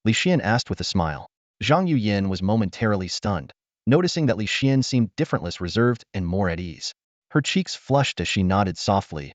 Li Xian asked with a smile. Zhang Yuyan was momentarily stunned, noticing that Li Xian seemed different, reserved, and more at ease. Her cheeks flushed as she nodded softly.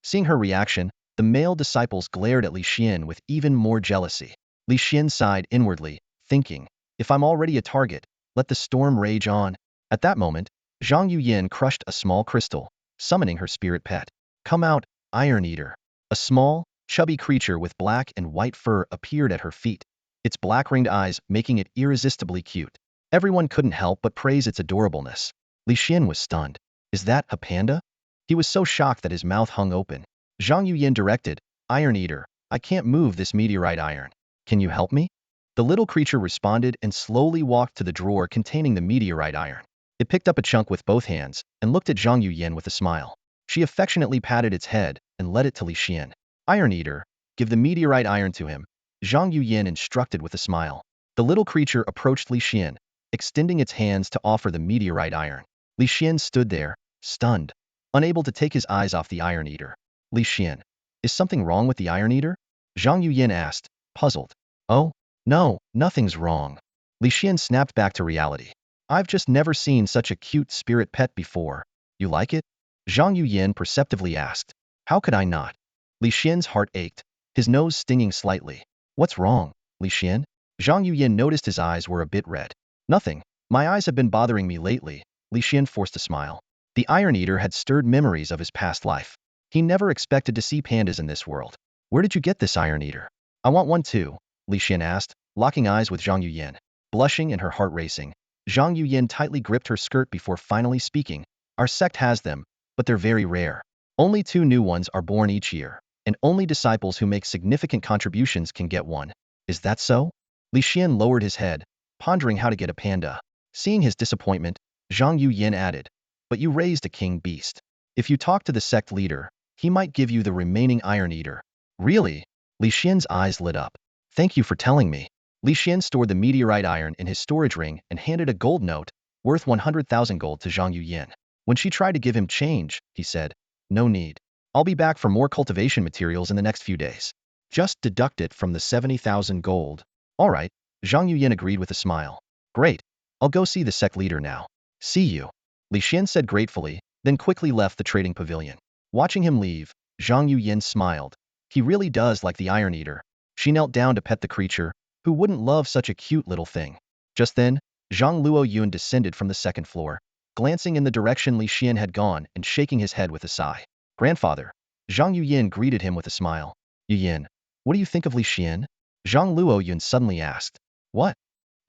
Seeing her reaction, the male disciples glared at Li Xian with even more jealousy. Li Xian sighed inwardly, thinking, if I'm already a target, let the storm rage on. At that moment, Zhang Yuyan crushed a small crystal, summoning her spirit pet. Come out, Iron Eater. A small, chubby creature with black and white fur appeared at her feet, its black-ringed eyes making it irresistibly cute. Everyone couldn't help but praise its adorableness. Li Xian was stunned. Is that a panda? He was so shocked that his mouth hung open. Zhang Yuyan directed, Iron Eater, I can't move this meteorite iron. Can you help me? The little creature responded and slowly walked to the drawer containing the meteorite iron. It picked up a chunk with both hands and looked at Zhang Yuyan with a smile. She affectionately patted its head and led it to Li Xian. Iron Eater, give the meteorite iron to him, Zhang Yuyan instructed with a smile. The little creature approached Li Xian, extending its hands to offer the meteorite iron. Li Xian stood there, stunned, unable to take his eyes off the Iron Eater. Li Xian. Is something wrong with the Iron Eater? Zhang Yuyin asked, puzzled. Oh, no, nothing's wrong. Li Xian snapped back to reality. I've just never seen such a cute spirit pet before. You like it? Zhang Yuyin perceptively asked. How could I not? Li Xian's heart ached, his nose stinging slightly. What's wrong, Li Xian? Zhang Yuyin noticed his eyes were a bit red. Nothing. My eyes have been bothering me lately. Li Xian forced a smile. The Iron Eater had stirred memories of his past life. He never expected to see pandas in this world. Where did you get this Iron Eater? I want one too, Li Xian asked, locking eyes with Zhang Yuyin. Blushing and her heart racing, Zhang Yuyin tightly gripped her skirt before finally speaking. Our sect has them, but they're very rare. Only 2 new ones are born each year, and only disciples who make significant contributions can get one. Is that so? Li Xian lowered his head, pondering how to get a panda. Seeing his disappointment, Zhang Yuyin added, but you raised a king beast. If you talk to the sect leader, he might give you the remaining Iron Eater. Really? Li Xian's eyes lit up. Thank you for telling me. Li Xian stored the meteorite iron in his storage ring and handed a gold note, worth 100,000 gold to Zhang Yuyin. When she tried to give him change, he said, no need. I'll be back for more cultivation materials in the next few days. Just deduct it from the 70,000 gold. All right, Zhang Yuyin agreed with a smile. Great. I'll go see the sect leader now. See you. Li Xian said gratefully, then quickly left the trading pavilion. Watching him leave, Zhang Yuyin smiled. He really does like the Iron Eater. She knelt down to pet the creature. Who wouldn't love such a cute little thing? Just then, Zhang Luoyun descended from the 2nd floor, glancing in the direction Li Xian had gone and shaking his head with a sigh. Grandfather. Zhang Yuyin greeted him with a smile. Yuyin, what do you think of Li Xian? Zhang Luoyun suddenly asked. What?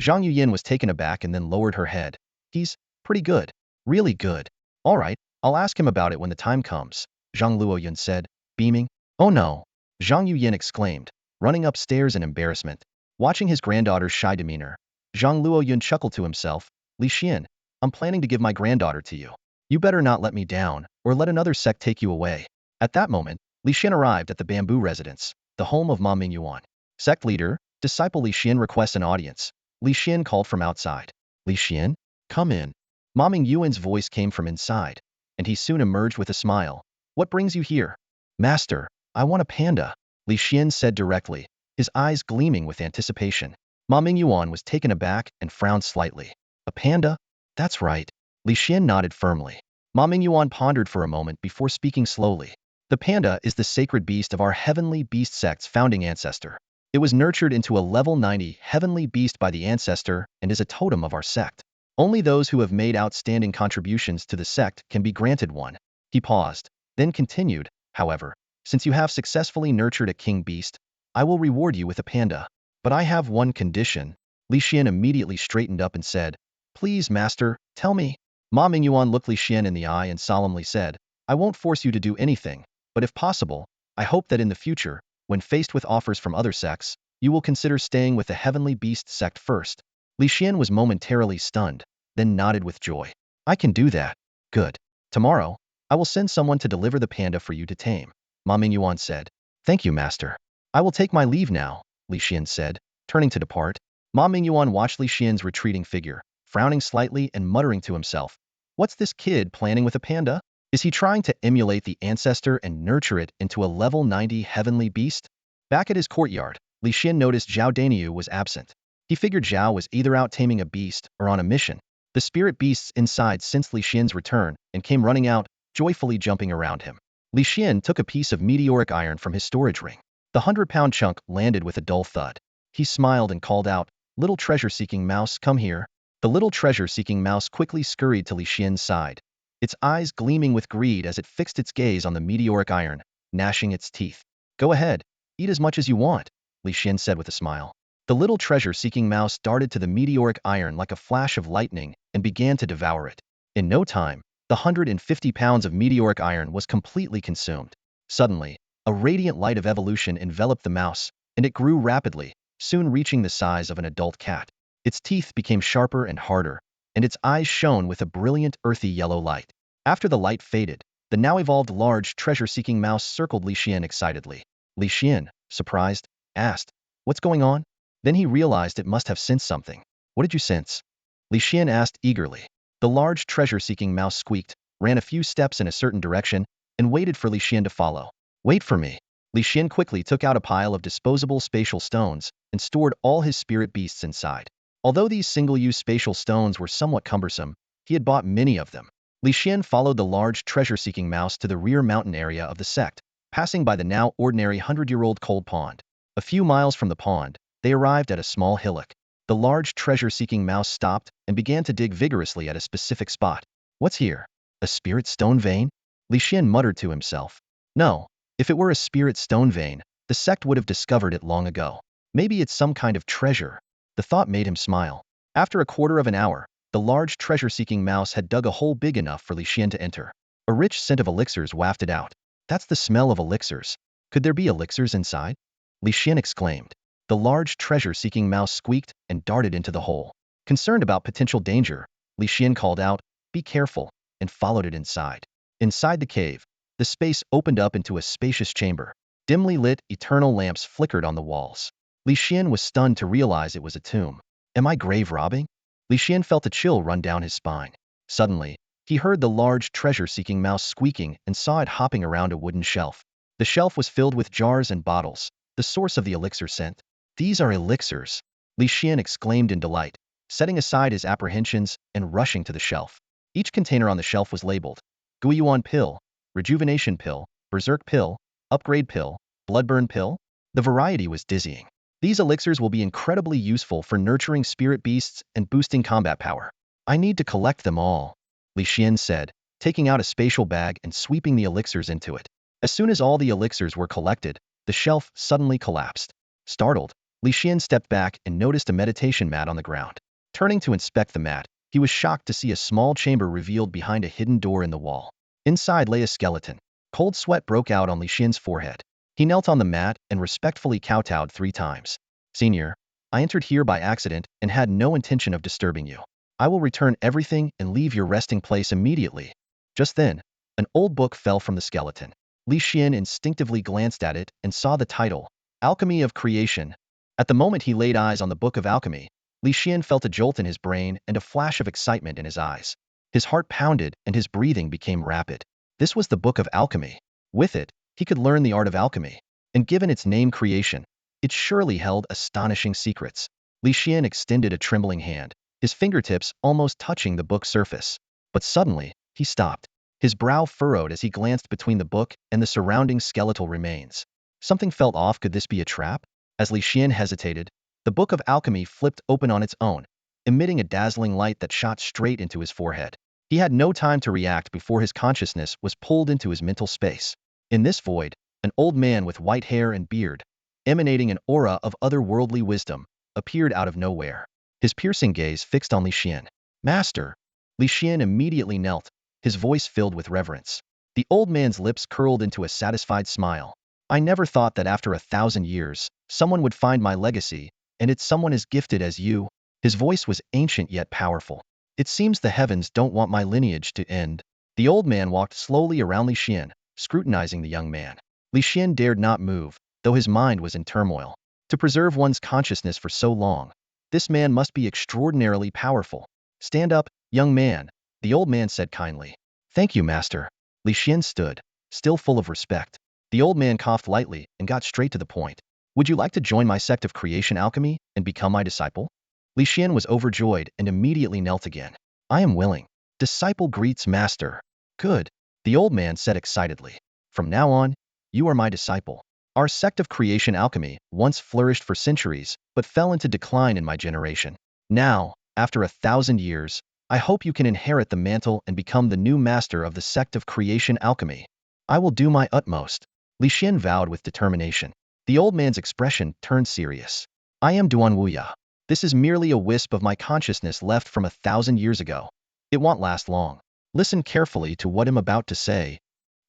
Zhang Yuyin was taken aback and then lowered her head. He's pretty good. Really good. All right, I'll ask him about it when the time comes, Zhang Luoyun said, beaming. Oh no, Zhang Yuyin exclaimed, running upstairs in embarrassment. Watching his granddaughter's shy demeanor, Zhang Luoyun chuckled to himself. Li Xian, I'm planning to give my granddaughter to you. You better not let me down, or let another sect take you away. At that moment, Li Xian arrived at the bamboo residence, the home of Ma Mingyuan. Sect leader, disciple Li Xian requests an audience. Li Xian called from outside. Li Xian, come in. Ma Mingyuan's voice came from inside, and he soon emerged with a smile. What brings you here? Master, I want a panda, Li Xian said directly, his eyes gleaming with anticipation. Ma Mingyuan was taken aback and frowned slightly. A panda? That's right. Li Xian nodded firmly. Ma Mingyuan pondered for a moment before speaking slowly. The panda is the sacred beast of our heavenly beast sect's founding ancestor. It was nurtured into a level 90 heavenly beast by the ancestor and is a totem of our sect. Only those who have made outstanding contributions to the sect can be granted one. He paused, then continued, however, since you have successfully nurtured a king beast, I will reward you with a panda. But I have one condition. Li Xian immediately straightened up and said, Please, master, tell me. Ma Mingyuan looked Li Xian in the eye and solemnly said, I won't force you to do anything, but if possible, I hope that in the future, when faced with offers from other sects, you will consider staying with the Heavenly Beast sect first. Li Xian was momentarily stunned, then nodded with joy. I can do that. Good. Tomorrow, I will send someone to deliver the panda for you to tame, Ma Mingyuan said. Thank you, master. I will take my leave now, Li Xian said, turning to depart. Ma Mingyuan watched Li Xian's retreating figure, frowning slightly and muttering to himself. What's this kid planning with a panda? Is he trying to emulate the ancestor and nurture it into a level 90 heavenly beast? Back at his courtyard, Li Xian noticed Zhao Daniu was absent. He figured Zhao was either out taming a beast or on a mission. The spirit beasts inside sensed Li Xian's return and came running out, joyfully jumping around him. Li Xian took a piece of meteoric iron from his storage ring. The 100-pound chunk landed with a dull thud. He smiled and called out, Little treasure-seeking mouse, come here. The little treasure-seeking mouse quickly scurried to Li Xian's side, its eyes gleaming with greed as it fixed its gaze on the meteoric iron, gnashing its teeth. Go ahead, eat as much as you want, Li Xian said with a smile. The little treasure-seeking mouse darted to the meteoric iron like a flash of lightning and began to devour it. In no time, the 150 pounds of meteoric iron was completely consumed. Suddenly, a radiant light of evolution enveloped the mouse, and it grew rapidly, soon reaching the size of an adult cat. Its teeth became sharper and harder, and its eyes shone with a brilliant earthy yellow light. After the light faded, the now evolved large treasure-seeking mouse circled Li Xian excitedly. Li Xian, surprised, asked, What's going on? Then he realized it must have sensed something. What did you sense? Li Xian asked eagerly. The large treasure-seeking mouse squeaked, ran a few steps in a certain direction, and waited for Li Xian to follow. Wait for me. Li Xian quickly took out a pile of disposable spatial stones and stored all his spirit beasts inside. Although these single-use spatial stones were somewhat cumbersome, he had bought many of them. Li Xian followed the large treasure-seeking mouse to the rear mountain area of the sect, passing by the now ordinary 100-year-old cold pond. A few miles from the pond, they arrived at a small hillock. The large treasure-seeking mouse stopped and began to dig vigorously at a specific spot. What's here? A spirit stone vein? Li Xian muttered to himself. No. If it were a spirit stone vein, the sect would have discovered it long ago. Maybe it's some kind of treasure. The thought made him smile. After a quarter of an hour, the large treasure-seeking mouse had dug a hole big enough for Li Xian to enter. A rich scent of elixirs wafted out. That's the smell of elixirs. Could there be elixirs inside? Li Xian exclaimed. The large treasure-seeking mouse squeaked and darted into the hole. Concerned about potential danger, Li Xian called out, "Be careful," and followed it inside. Inside the cave, the space opened up into a spacious chamber. Dimly lit, eternal lamps flickered on the walls. Li Xian was stunned to realize it was a tomb. Am I grave robbing? Li Xian felt a chill run down his spine. Suddenly, he heard the large treasure-seeking mouse squeaking and saw it hopping around a wooden shelf. The shelf was filled with jars and bottles, the source of the elixir scent. These are elixirs, Li Xian exclaimed in delight, setting aside his apprehensions and rushing to the shelf. Each container on the shelf was labeled Xuan pill, rejuvenation pill, berserk pill, upgrade pill, bloodburn pill. The variety was dizzying. These elixirs will be incredibly useful for nurturing spirit beasts and boosting combat power. I need to collect them all, Li Xian said, taking out a spatial bag and sweeping the elixirs into it. As soon as all the elixirs were collected, the shelf suddenly collapsed. Startled, Li Xian stepped back and noticed a meditation mat on the ground. Turning to inspect the mat, he was shocked to see a small chamber revealed behind a hidden door in the wall. Inside lay a skeleton. Cold sweat broke out on Li Xian's forehead. He knelt on the mat and respectfully kowtowed 3 times. Senior, I entered here by accident and had no intention of disturbing you. I will return everything and leave your resting place immediately. Just then, an old book fell from the skeleton. Li Xian instinctively glanced at it and saw the title, Alchemy of Creation. At the moment he laid eyes on the Book of Alchemy, Li Xian felt a jolt in his brain and a flash of excitement in his eyes. His heart pounded and his breathing became rapid. This was the Book of Alchemy. With it, he could learn the art of alchemy. And given its name Creation, it surely held astonishing secrets. Li Xian extended a trembling hand, his fingertips almost touching the book's surface. But suddenly, he stopped. His brow furrowed as he glanced between the book and the surrounding skeletal remains. Something felt off. Could this be a trap? As Li Xian hesitated, the Book of Alchemy flipped open on its own, emitting a dazzling light that shot straight into his forehead. He had no time to react before his consciousness was pulled into his mental space. In this void, an old man with white hair and beard, emanating an aura of otherworldly wisdom, appeared out of nowhere. His piercing gaze fixed on Li Xian. Master! Li Xian immediately knelt, his voice filled with reverence. The old man's lips curled into a satisfied smile. I never thought that after 1,000 years, someone would find my legacy, and it's someone as gifted as you. His voice was ancient yet powerful. It seems the heavens don't want my lineage to end. The old man walked slowly around Li Xian, scrutinizing the young man. Li Xian dared not move, though his mind was in turmoil. To preserve one's consciousness for so long, this man must be extraordinarily powerful. Stand up, young man, the old man said kindly. Thank you, master. Li Xian stood, still full of respect. The old man coughed lightly and got straight to the point. Would you like to join my sect of creation alchemy and become my disciple? Li Xian was overjoyed and immediately knelt again. I am willing. Disciple greets master. Good, the old man said excitedly. From now on, you are my disciple. Our sect of creation alchemy once flourished for centuries, but fell into decline in my generation. Now, after 1,000 years, I hope you can inherit the mantle and become the new master of the sect of creation alchemy. I will do my utmost. Li Xian vowed with determination. The old man's expression turned serious. I am Duan Wuya. This is merely a wisp of my consciousness left from 1,000 years ago. It won't last long. Listen carefully to what I'm about to say.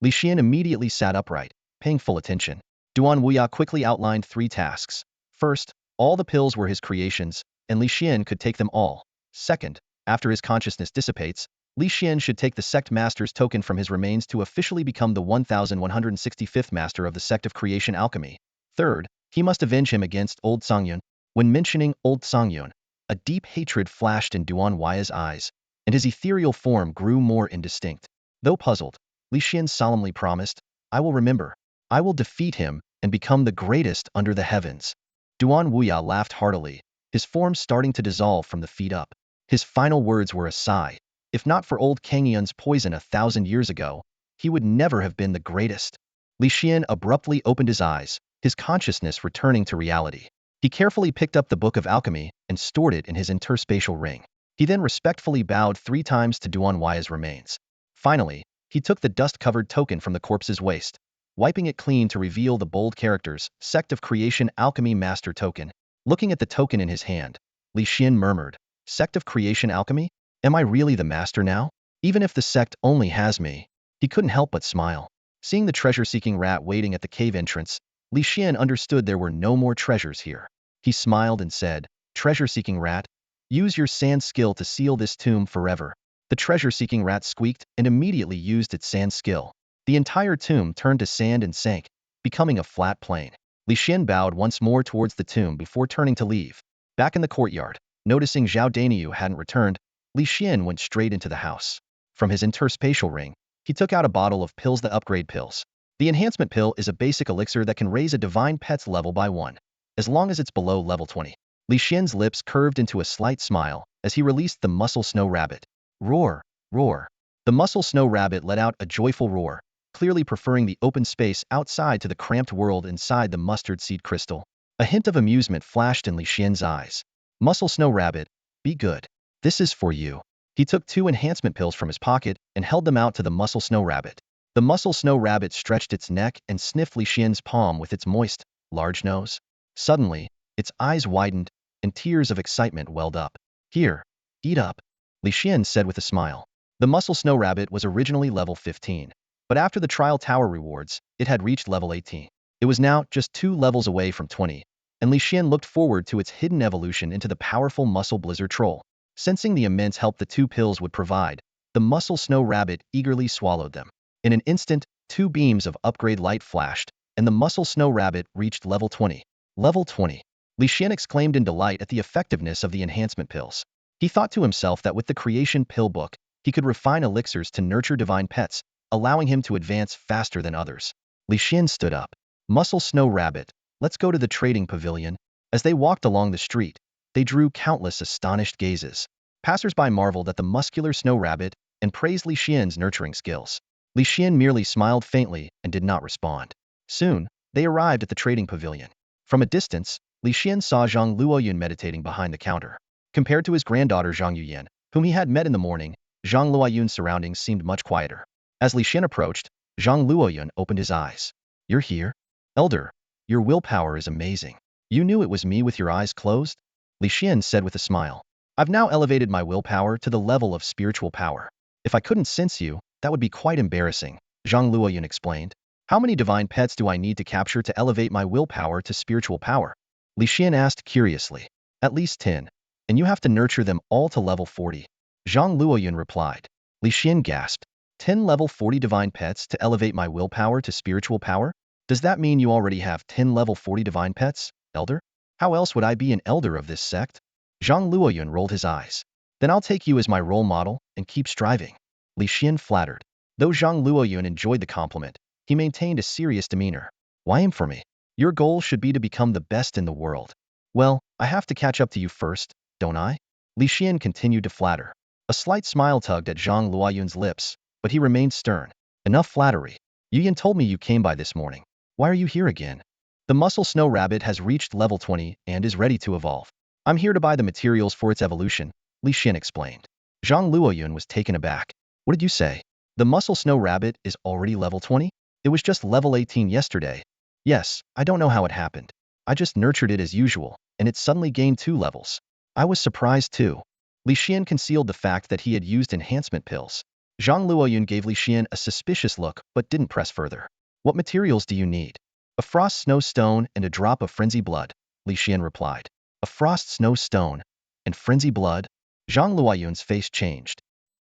Li Xian immediately sat upright, paying full attention. Duan Wuya quickly outlined 3 tasks. First, all the pills were his creations, and Li Xian could take them all. Second, after his consciousness dissipates, Li Xian should take the sect master's token from his remains to officially become the 1165th master of the sect of creation alchemy. Third, he must avenge him against Old Songyun. When mentioning Old Songyun, a deep hatred flashed in Duan Wuya's eyes, and his ethereal form grew more indistinct. Though puzzled, Li Xian solemnly promised, I will remember. I will defeat him and become the greatest under the heavens. Duan Wuya laughed heartily, his form starting to dissolve from the feet up. His final words were a sigh. If not for old Kangyun's poison 1,000 years ago, he would never have been the greatest. Li Xian abruptly opened his eyes, his consciousness returning to reality. He carefully picked up the Book of Alchemy and stored it in his interspatial ring. He then respectfully bowed 3 times to Duan Wuya's remains. Finally, he took the dust-covered token from the corpse's waist, wiping it clean to reveal the bold characters, Sect of Creation Alchemy Master Token. Looking at the token in his hand, Li Xian murmured, Sect of Creation Alchemy? Am I really the master now? Even if the sect only has me. He couldn't help but smile. Seeing the treasure-seeking rat waiting at the cave entrance, Li Xian understood there were no more treasures here. He smiled and said, Treasure-seeking rat, use your sand skill to seal this tomb forever. The treasure-seeking rat squeaked and immediately used its sand skill. The entire tomb turned to sand and sank, becoming a flat plain. Li Xian bowed once more towards the tomb before turning to leave. Back in the courtyard, noticing Zhao Danyu hadn't returned, Li Xian went straight into the house. From his interspatial ring, he took out a bottle of pills, the upgrade pills. The enhancement pill is a basic elixir that can raise a divine pet's level by 1, as long as it's below level 20. Li Xian's lips curved into a slight smile as he released the muscle snow rabbit. Roar, roar. The muscle snow rabbit let out a joyful roar, clearly preferring the open space outside to the cramped world inside the mustard seed crystal. A hint of amusement flashed in Li Xian's eyes. Muscle snow rabbit, be good. This is for you. He took 2 enhancement pills from his pocket and held them out to the muscle snow rabbit. The muscle snow rabbit stretched its neck and sniffed Li Xian's palm with its moist, large nose. Suddenly, its eyes widened and tears of excitement welled up. Here, eat up, Li Xian said with a smile. The muscle snow rabbit was originally level 15, but after the trial tower rewards, it had reached level 18. It was now just 2 levels away from 20, and Li Xian looked forward to its hidden evolution into the powerful muscle blizzard troll. Sensing the immense help the 2 pills would provide, the muscle snow rabbit eagerly swallowed them. In an instant, 2 beams of upgrade light flashed, and the muscle snow rabbit reached level 20. Level 20. Li Xian exclaimed in delight at the effectiveness of the enhancement pills. He thought to himself that with the creation pill book, he could refine elixirs to nurture divine pets, allowing him to advance faster than others. Li Xian stood up. Muscle snow rabbit, let's go to the trading pavilion. As they walked along the street, they drew countless astonished gazes. Passers-by marveled at the muscular snow rabbit and praised Li Xian's nurturing skills. Li Xian merely smiled faintly and did not respond. Soon, they arrived at the trading pavilion. From a distance, Li Xian saw Zhang Luoyun meditating behind the counter. Compared to his granddaughter Zhang Yuyan, whom he had met in the morning, Zhang Luoyun's surroundings seemed much quieter. As Li Xian approached, Zhang Luoyun opened his eyes. You're here? Elder, your willpower is amazing. You knew it was me with your eyes closed? Li Xian said with a smile. I've now elevated my willpower to the level of spiritual power. If I couldn't sense you, that would be quite embarrassing, Zhang Luoyun explained. How many divine pets do I need to capture to elevate my willpower to spiritual power? Li Xian asked curiously. At least 10, and you have to nurture them all to level 40. Zhang Luoyun replied. Li Xian gasped. 10 level 40 divine pets to elevate my willpower to spiritual power? Does that mean you already have 10 level 40 divine pets, elder? How else would I be an elder of this sect? Zhang Luoyun rolled his eyes. Then I'll take you as my role model and keep striving. Li Xian flattered. Though Zhang Luoyun enjoyed the compliment, he maintained a serious demeanor. Why aim for me? Your goal should be to become the best in the world. Well, I have to catch up to you first, don't I? Li Xian continued to flatter. A slight smile tugged at Zhang Luoyun's lips, but he remained stern. Enough flattery. Yuyan told me you came by this morning. Why are you here again? The muscle snow rabbit has reached level 20 and is ready to evolve. I'm here to buy the materials for its evolution, Li Xian explained. Zhang Luoyun was taken aback. What did you say? The muscle snow rabbit is already level 20? It was just level 18 yesterday. Yes, I don't know how it happened. I just nurtured it as usual, and it suddenly gained 2 levels. I was surprised too. Li Xian concealed the fact that he had used enhancement pills. Zhang Luoyun gave Li Xian a suspicious look but didn't press further. What materials do you need? A frost snow stone and a drop of frenzy blood, Li Xian replied. A frost snow stone and frenzy blood? Zhang Luoyun's face changed.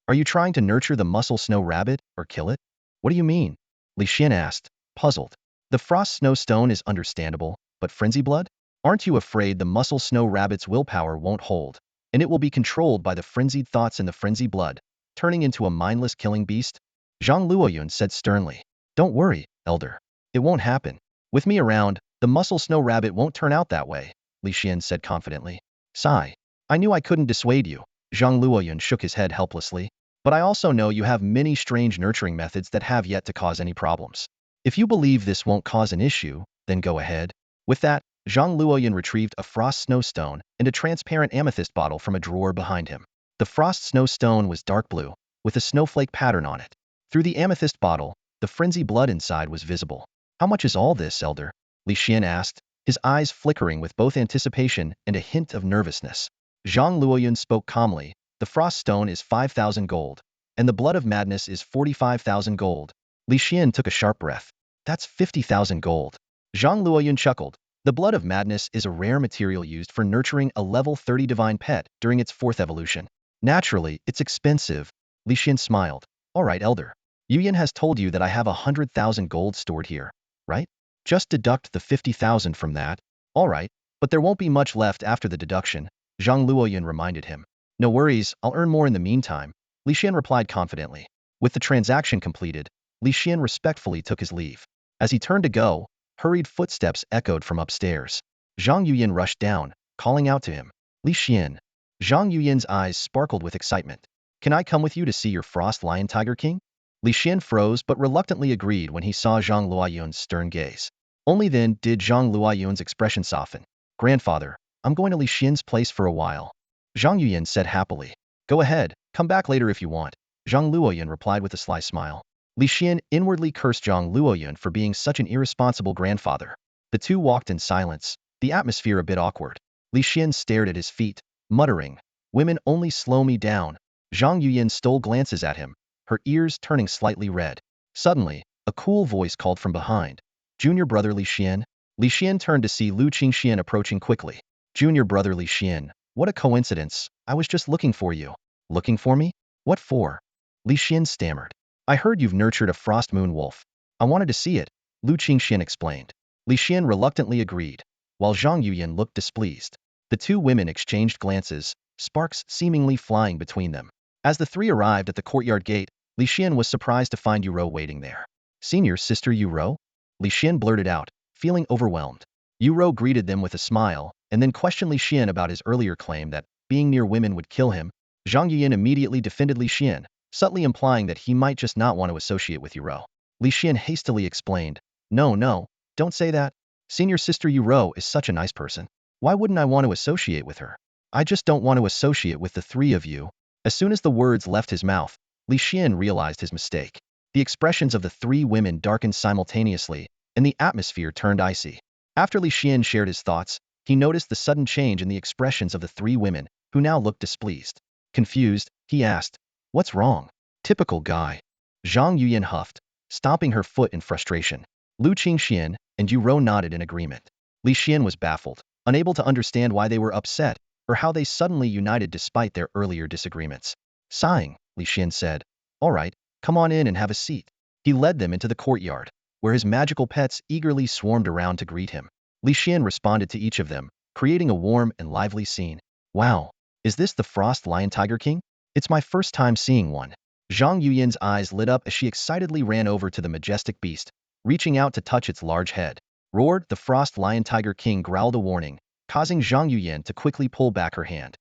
Are you trying to nurture the muscle snow rabbit or kill it? What do you mean? Li Xian asked, puzzled. The frost snow stone is understandable, but frenzy blood? Aren't you afraid the muscle snow rabbit's willpower won't hold, and it will be controlled by the frenzied thoughts in the frenzy blood, turning into a mindless killing beast? Zhang Luoyun said sternly. Don't worry, elder. It won't happen. With me around, the muscle snow rabbit won't turn out that way, Li Xian said confidently. Sigh. I knew I couldn't dissuade you. Zhang Luoyun shook his head helplessly. But I also know you have many strange nurturing methods that have yet to cause any problems. If you believe this won't cause an issue, then go ahead. With that, Zhang Luoyun retrieved a frost snow stone and a transparent amethyst bottle from a drawer behind him. The frost snow stone was dark blue, with a snowflake pattern on it. Through the amethyst bottle, the frenzy blood inside was visible. How much is all this, Elder? Li Xian asked, his eyes flickering with both anticipation and a hint of nervousness. Zhang Luoyun spoke calmly. The frost stone is 5,000 gold, and the blood of madness is 45,000 gold. Li Xian took a sharp breath. That's 50,000 gold. Zhang Luoyun chuckled. The blood of madness is a rare material used for nurturing a level 30 divine pet during its 4th evolution. Naturally, it's expensive. Li Xian smiled. All right, Elder. Yuyan has told you that I have 100,000 gold stored here, right? Just deduct the 50,000 from that. All right, but there won't be much left after the deduction, Zhang Luoyun reminded him. No worries, I'll earn more in the meantime, Li Xian replied confidently. With the transaction completed, Li Xian respectfully took his leave. As he turned to go, hurried footsteps echoed from upstairs. Zhang Yuyan rushed down, calling out to him. Li Xian. Zhang Yuyan's eyes sparkled with excitement. Can I come with you to see your Frost Lion Tiger King? Li Xian froze but reluctantly agreed when he saw Zhang Luoyun's stern gaze. Only then did Zhang Luoyun's expression soften. Grandfather, I'm going to Li Xian's place for a while. Zhang Yuyan said happily. Go ahead, come back later if you want, Zhang Luoyun replied with a sly smile. Li Xian inwardly cursed Zhang Luoyun for being such an irresponsible grandfather. The two walked in silence, the atmosphere a bit awkward. Li Xian stared at his feet, muttering, women only slow me down. Zhang Yuyan stole glances at him, her ears turning slightly red. Suddenly, a cool voice called from behind. Junior brother Li Xian? Li Xian turned to see Lu Qingxian approaching quickly. Junior brother Li Xian, what a coincidence, I was just looking for you. Looking for me? What for? Li Xian stammered. I heard you've nurtured a frost moon wolf. I wanted to see it, Lu Qingxian explained. Li Xian reluctantly agreed, while Zhang Yuyan looked displeased. The two women exchanged glances, sparks seemingly flying between them. As the three arrived at the courtyard gate, Li Xian was surprised to find Yuro waiting there. Senior sister Yuro? Li Xian blurted out, feeling overwhelmed. Yuro greeted them with a smile, and then questioned Li Xian about his earlier claim that being near women would kill him. Zhang Yuyan immediately defended Li Xian, subtly implying that he might just not want to associate with Yuro. Li Xian hastily explained, No, don't say that. Senior sister Yuro is such a nice person. Why wouldn't I want to associate with her? I just don't want to associate with the three of you. As soon as the words left his mouth, Li Xian realized his mistake. The expressions of the three women darkened simultaneously, and the atmosphere turned icy. After Li Xian shared his thoughts, he noticed the sudden change in the expressions of the three women, who now looked displeased. Confused, he asked, What's wrong? Typical guy. Zhang Yuyan huffed, stomping her foot in frustration. Lu Qingxian and Yuro nodded in agreement. Li Xian was baffled, unable to understand why they were upset, or how they suddenly united despite their earlier disagreements. Sighing, Li Xian said, All right, come on in and have a seat. He led them into the courtyard, where his magical pets eagerly swarmed around to greet him. Li Xian responded to each of them, creating a warm and lively scene. Wow, is this the Frost Lion Tiger King? It's my first time seeing one. Zhang Yuyan's eyes lit up as she excitedly ran over to the majestic beast, reaching out to touch its large head. Roared, the Frost Lion Tiger King growled a warning, causing Zhang Yuyan to quickly pull back her hand.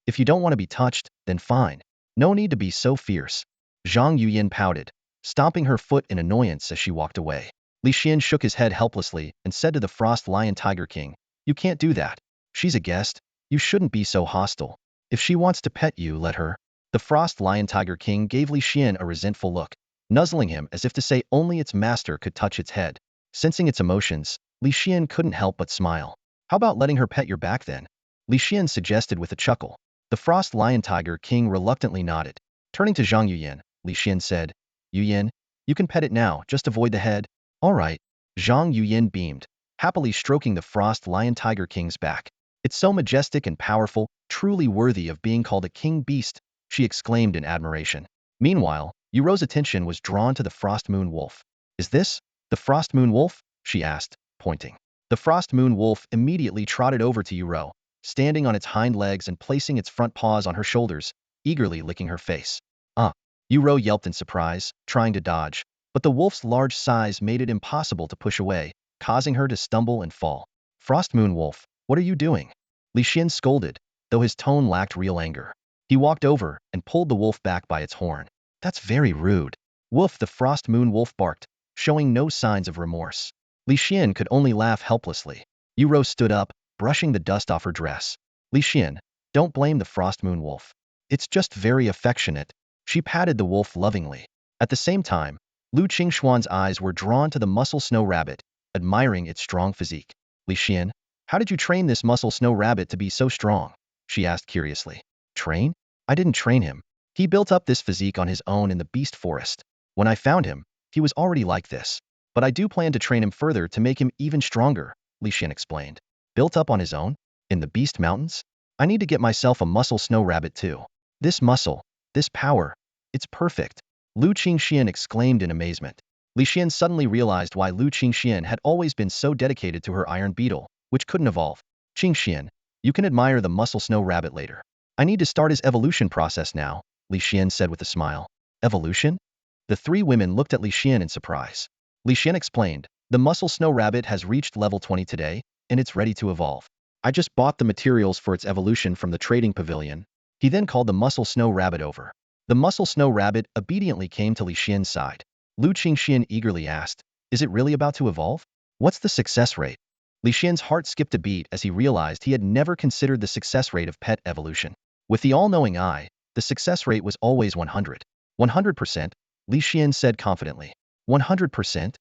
If you don't want to be touched, then fine. No need to be so fierce. Zhang Yuyan pouted, stomping her foot in annoyance as she walked away. Li Xian shook his head helplessly and said to the Frost Lion Tiger King, You can't do that. She's a guest. You shouldn't be so hostile. If she wants to pet you, let her. The Frost Lion Tiger King gave Li Xian a resentful look, nuzzling him as if to say only its master could touch its head. Sensing its emotions, Li Xian couldn't help but smile. How about letting her pet your back then? Li Xian suggested with a chuckle. The Frost Lion Tiger King reluctantly nodded. Turning to Zhang Yuyan, Li Xian said, Yuyan, you can pet it now, just avoid the head. All right. Zhang Yuyan beamed, happily stroking the Frost Lion Tiger King's back. It's so majestic and powerful, truly worthy of being called a king beast, she exclaimed in admiration. Meanwhile, Yuro's attention was drawn to the Frost Moon Wolf. Is this the Frost Moon Wolf? She asked, pointing. The Frost Moon Wolf immediately trotted over to Yuro, standing on its hind legs and placing its front paws on her shoulders, eagerly licking her face. Yuro yelped in surprise, trying to dodge. but the wolf's large size made it impossible to push away, causing her to stumble and fall. Frost Moon Wolf, what are you doing? Li Xian scolded, though his tone lacked real anger. He walked over and pulled the wolf back by its horn. That's very rude. Woof, the Frost Moon Wolf barked, showing no signs of remorse. Li Xian could only laugh helplessly. Yuro stood up, brushing the dust off her dress. Li Xian, don't blame the Frost Moon Wolf. It's just very affectionate. She patted the wolf lovingly. At the same time, Lu Qingxuan's eyes were drawn to the muscle snow rabbit, admiring its strong physique. Li Xian, how did you train this muscle snow rabbit to be so strong? She asked curiously. Train? I didn't train him. He built up this physique on his own in the beast forest. When I found him, he was already like this. But I do plan to train him further to make him even stronger, Li Xian explained. Built up on his own? In the beast mountains? I need to get myself a muscle snow rabbit too. This muscle, this power, it's perfect. Lu Qingxian exclaimed in amazement. Li Xian suddenly realized why Lu Qingxian had always been so dedicated to her iron beetle, which couldn't evolve. Qingxian, you can admire the muscle snow rabbit later. I need to start his evolution process now, Li Xian said with a smile. Evolution? The three women looked at Li Xian in surprise. Li Xian explained, the muscle snow rabbit has reached level 20 today, and it's ready to evolve. I just bought the materials for its evolution from the trading pavilion. He then called the muscle snow rabbit over. The muscle snow rabbit obediently came to Li Xian's side. Lu Qingxian eagerly asked, is it really about to evolve? What's the success rate? Li Xian's heart skipped a beat as he realized he had never considered the success rate of pet evolution. With the all-knowing eye, the success rate was always 100. 100%, Li Xian said confidently. 100%?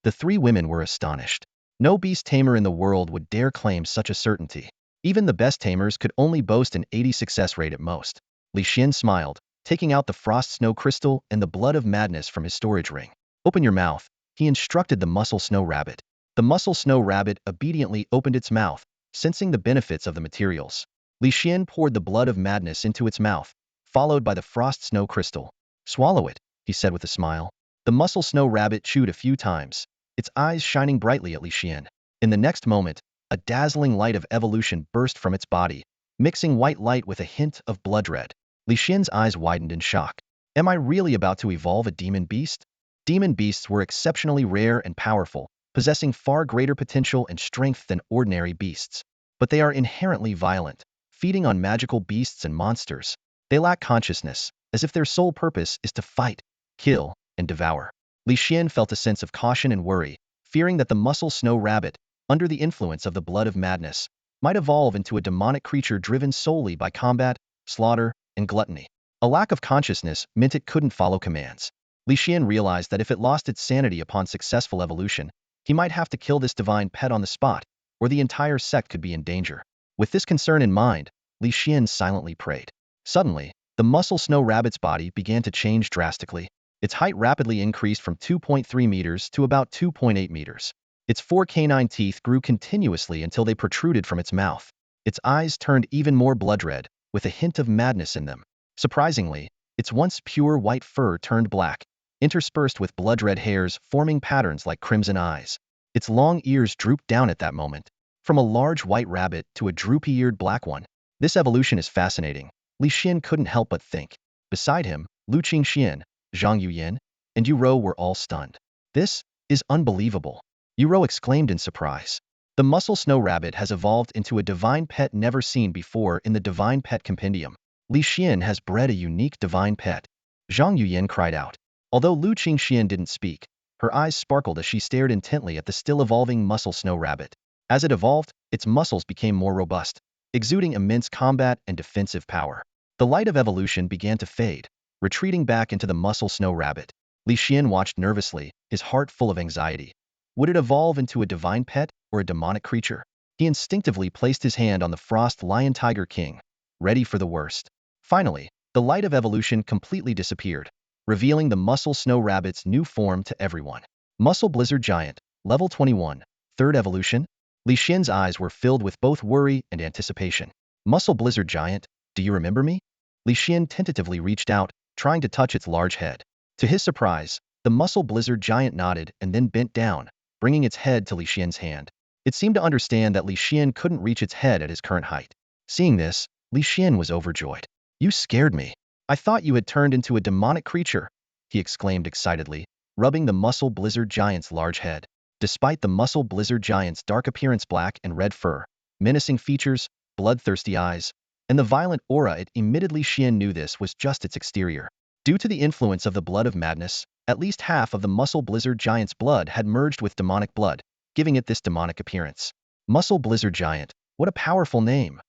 The three women were astonished. No beast tamer in the world would dare claim such a certainty. Even the best tamers could only boast an 80 success rate at most. Li Xian smiled, taking out the frost snow crystal and the blood of madness from his storage ring. Open your mouth, he instructed the muscle snow rabbit. The muscle snow rabbit obediently opened its mouth, sensing the benefits of the materials. Li Xian poured the blood of madness into its mouth, followed by the frost snow crystal. Swallow it, he said with a smile. The muscle snow rabbit chewed a few times, its eyes shining brightly at Li Xian. In the next moment, a dazzling light of evolution burst from its body, mixing white light with a hint of blood red. Li Xian's eyes widened in shock. Am I really about to evolve a demon beast? Demon beasts were exceptionally rare and powerful, possessing far greater potential and strength than ordinary beasts. But they are inherently violent, feeding on magical beasts and monsters. They lack consciousness, as if their sole purpose is to fight, kill, and devour. Li Xian felt a sense of caution and worry, fearing that the muscle snow rabbit, under the influence of the blood of madness, might evolve into a demonic creature driven solely by combat, slaughter, and gluttony. A lack of consciousness meant it couldn't follow commands. Li Xian realized that if it lost its sanity upon successful evolution, he might have to kill this divine pet on the spot, or the entire sect could be in danger. With this concern in mind, Li Xian silently prayed. Suddenly, the muscle snow rabbit's body began to change drastically. Its height rapidly increased from 2.3 meters to about 2.8 meters. Its four canine teeth grew continuously until they protruded from its mouth. Its eyes turned even more blood red, with a hint of madness in them. Surprisingly, its once pure white fur turned black, interspersed with blood-red hairs forming patterns like crimson eyes. Its long ears drooped down at that moment, from a large white rabbit to a droopy-eared black one. This evolution is fascinating, Li Xian couldn't help but think. Beside him, Lu Qingxian, Zhang Yuyin, and Yuro were all stunned. This is unbelievable, Yuro exclaimed in surprise. The muscle snow rabbit has evolved into a divine pet never seen before in the Divine Pet Compendium. Li Xian has bred a unique divine pet, Zhang Yuyin cried out. Although Lu Qingxian didn't speak, her eyes sparkled as she stared intently at the still-evolving muscle snow rabbit. As it evolved, its muscles became more robust, exuding immense combat and defensive power. The light of evolution began to fade, retreating back into the muscle snow rabbit. Li Xian watched nervously, his heart full of anxiety. Would it evolve into a divine pet or a demonic creature? He instinctively placed his hand on the Frost Lion Tiger King, ready for the worst. Finally, the light of evolution completely disappeared, revealing the muscle snow rabbit's new form to everyone. Muscle Blizzard Giant, level 21, third evolution? Li Xian's eyes were filled with both worry and anticipation. Muscle Blizzard Giant, do you remember me? Li Xian tentatively reached out, trying to touch its large head. To his surprise, the Muscle Blizzard Giant nodded and then bent down, bringing its head to Li Xian's hand. It seemed to understand that Li Xian couldn't reach its head at his current height. Seeing this, Li Xian was overjoyed. You scared me. I thought you had turned into a demonic creature, he exclaimed excitedly, rubbing the muscle blizzard giant's large head. Despite the muscle blizzard giant's dark appearance, black and red fur, menacing features, bloodthirsty eyes, and the violent aura it emitted, Xian knew this was just its exterior. Due to the influence of the blood of madness, at least half of the muscle blizzard giant's blood had merged with demonic blood, giving it this demonic appearance. Muscle blizzard giant, what a powerful name.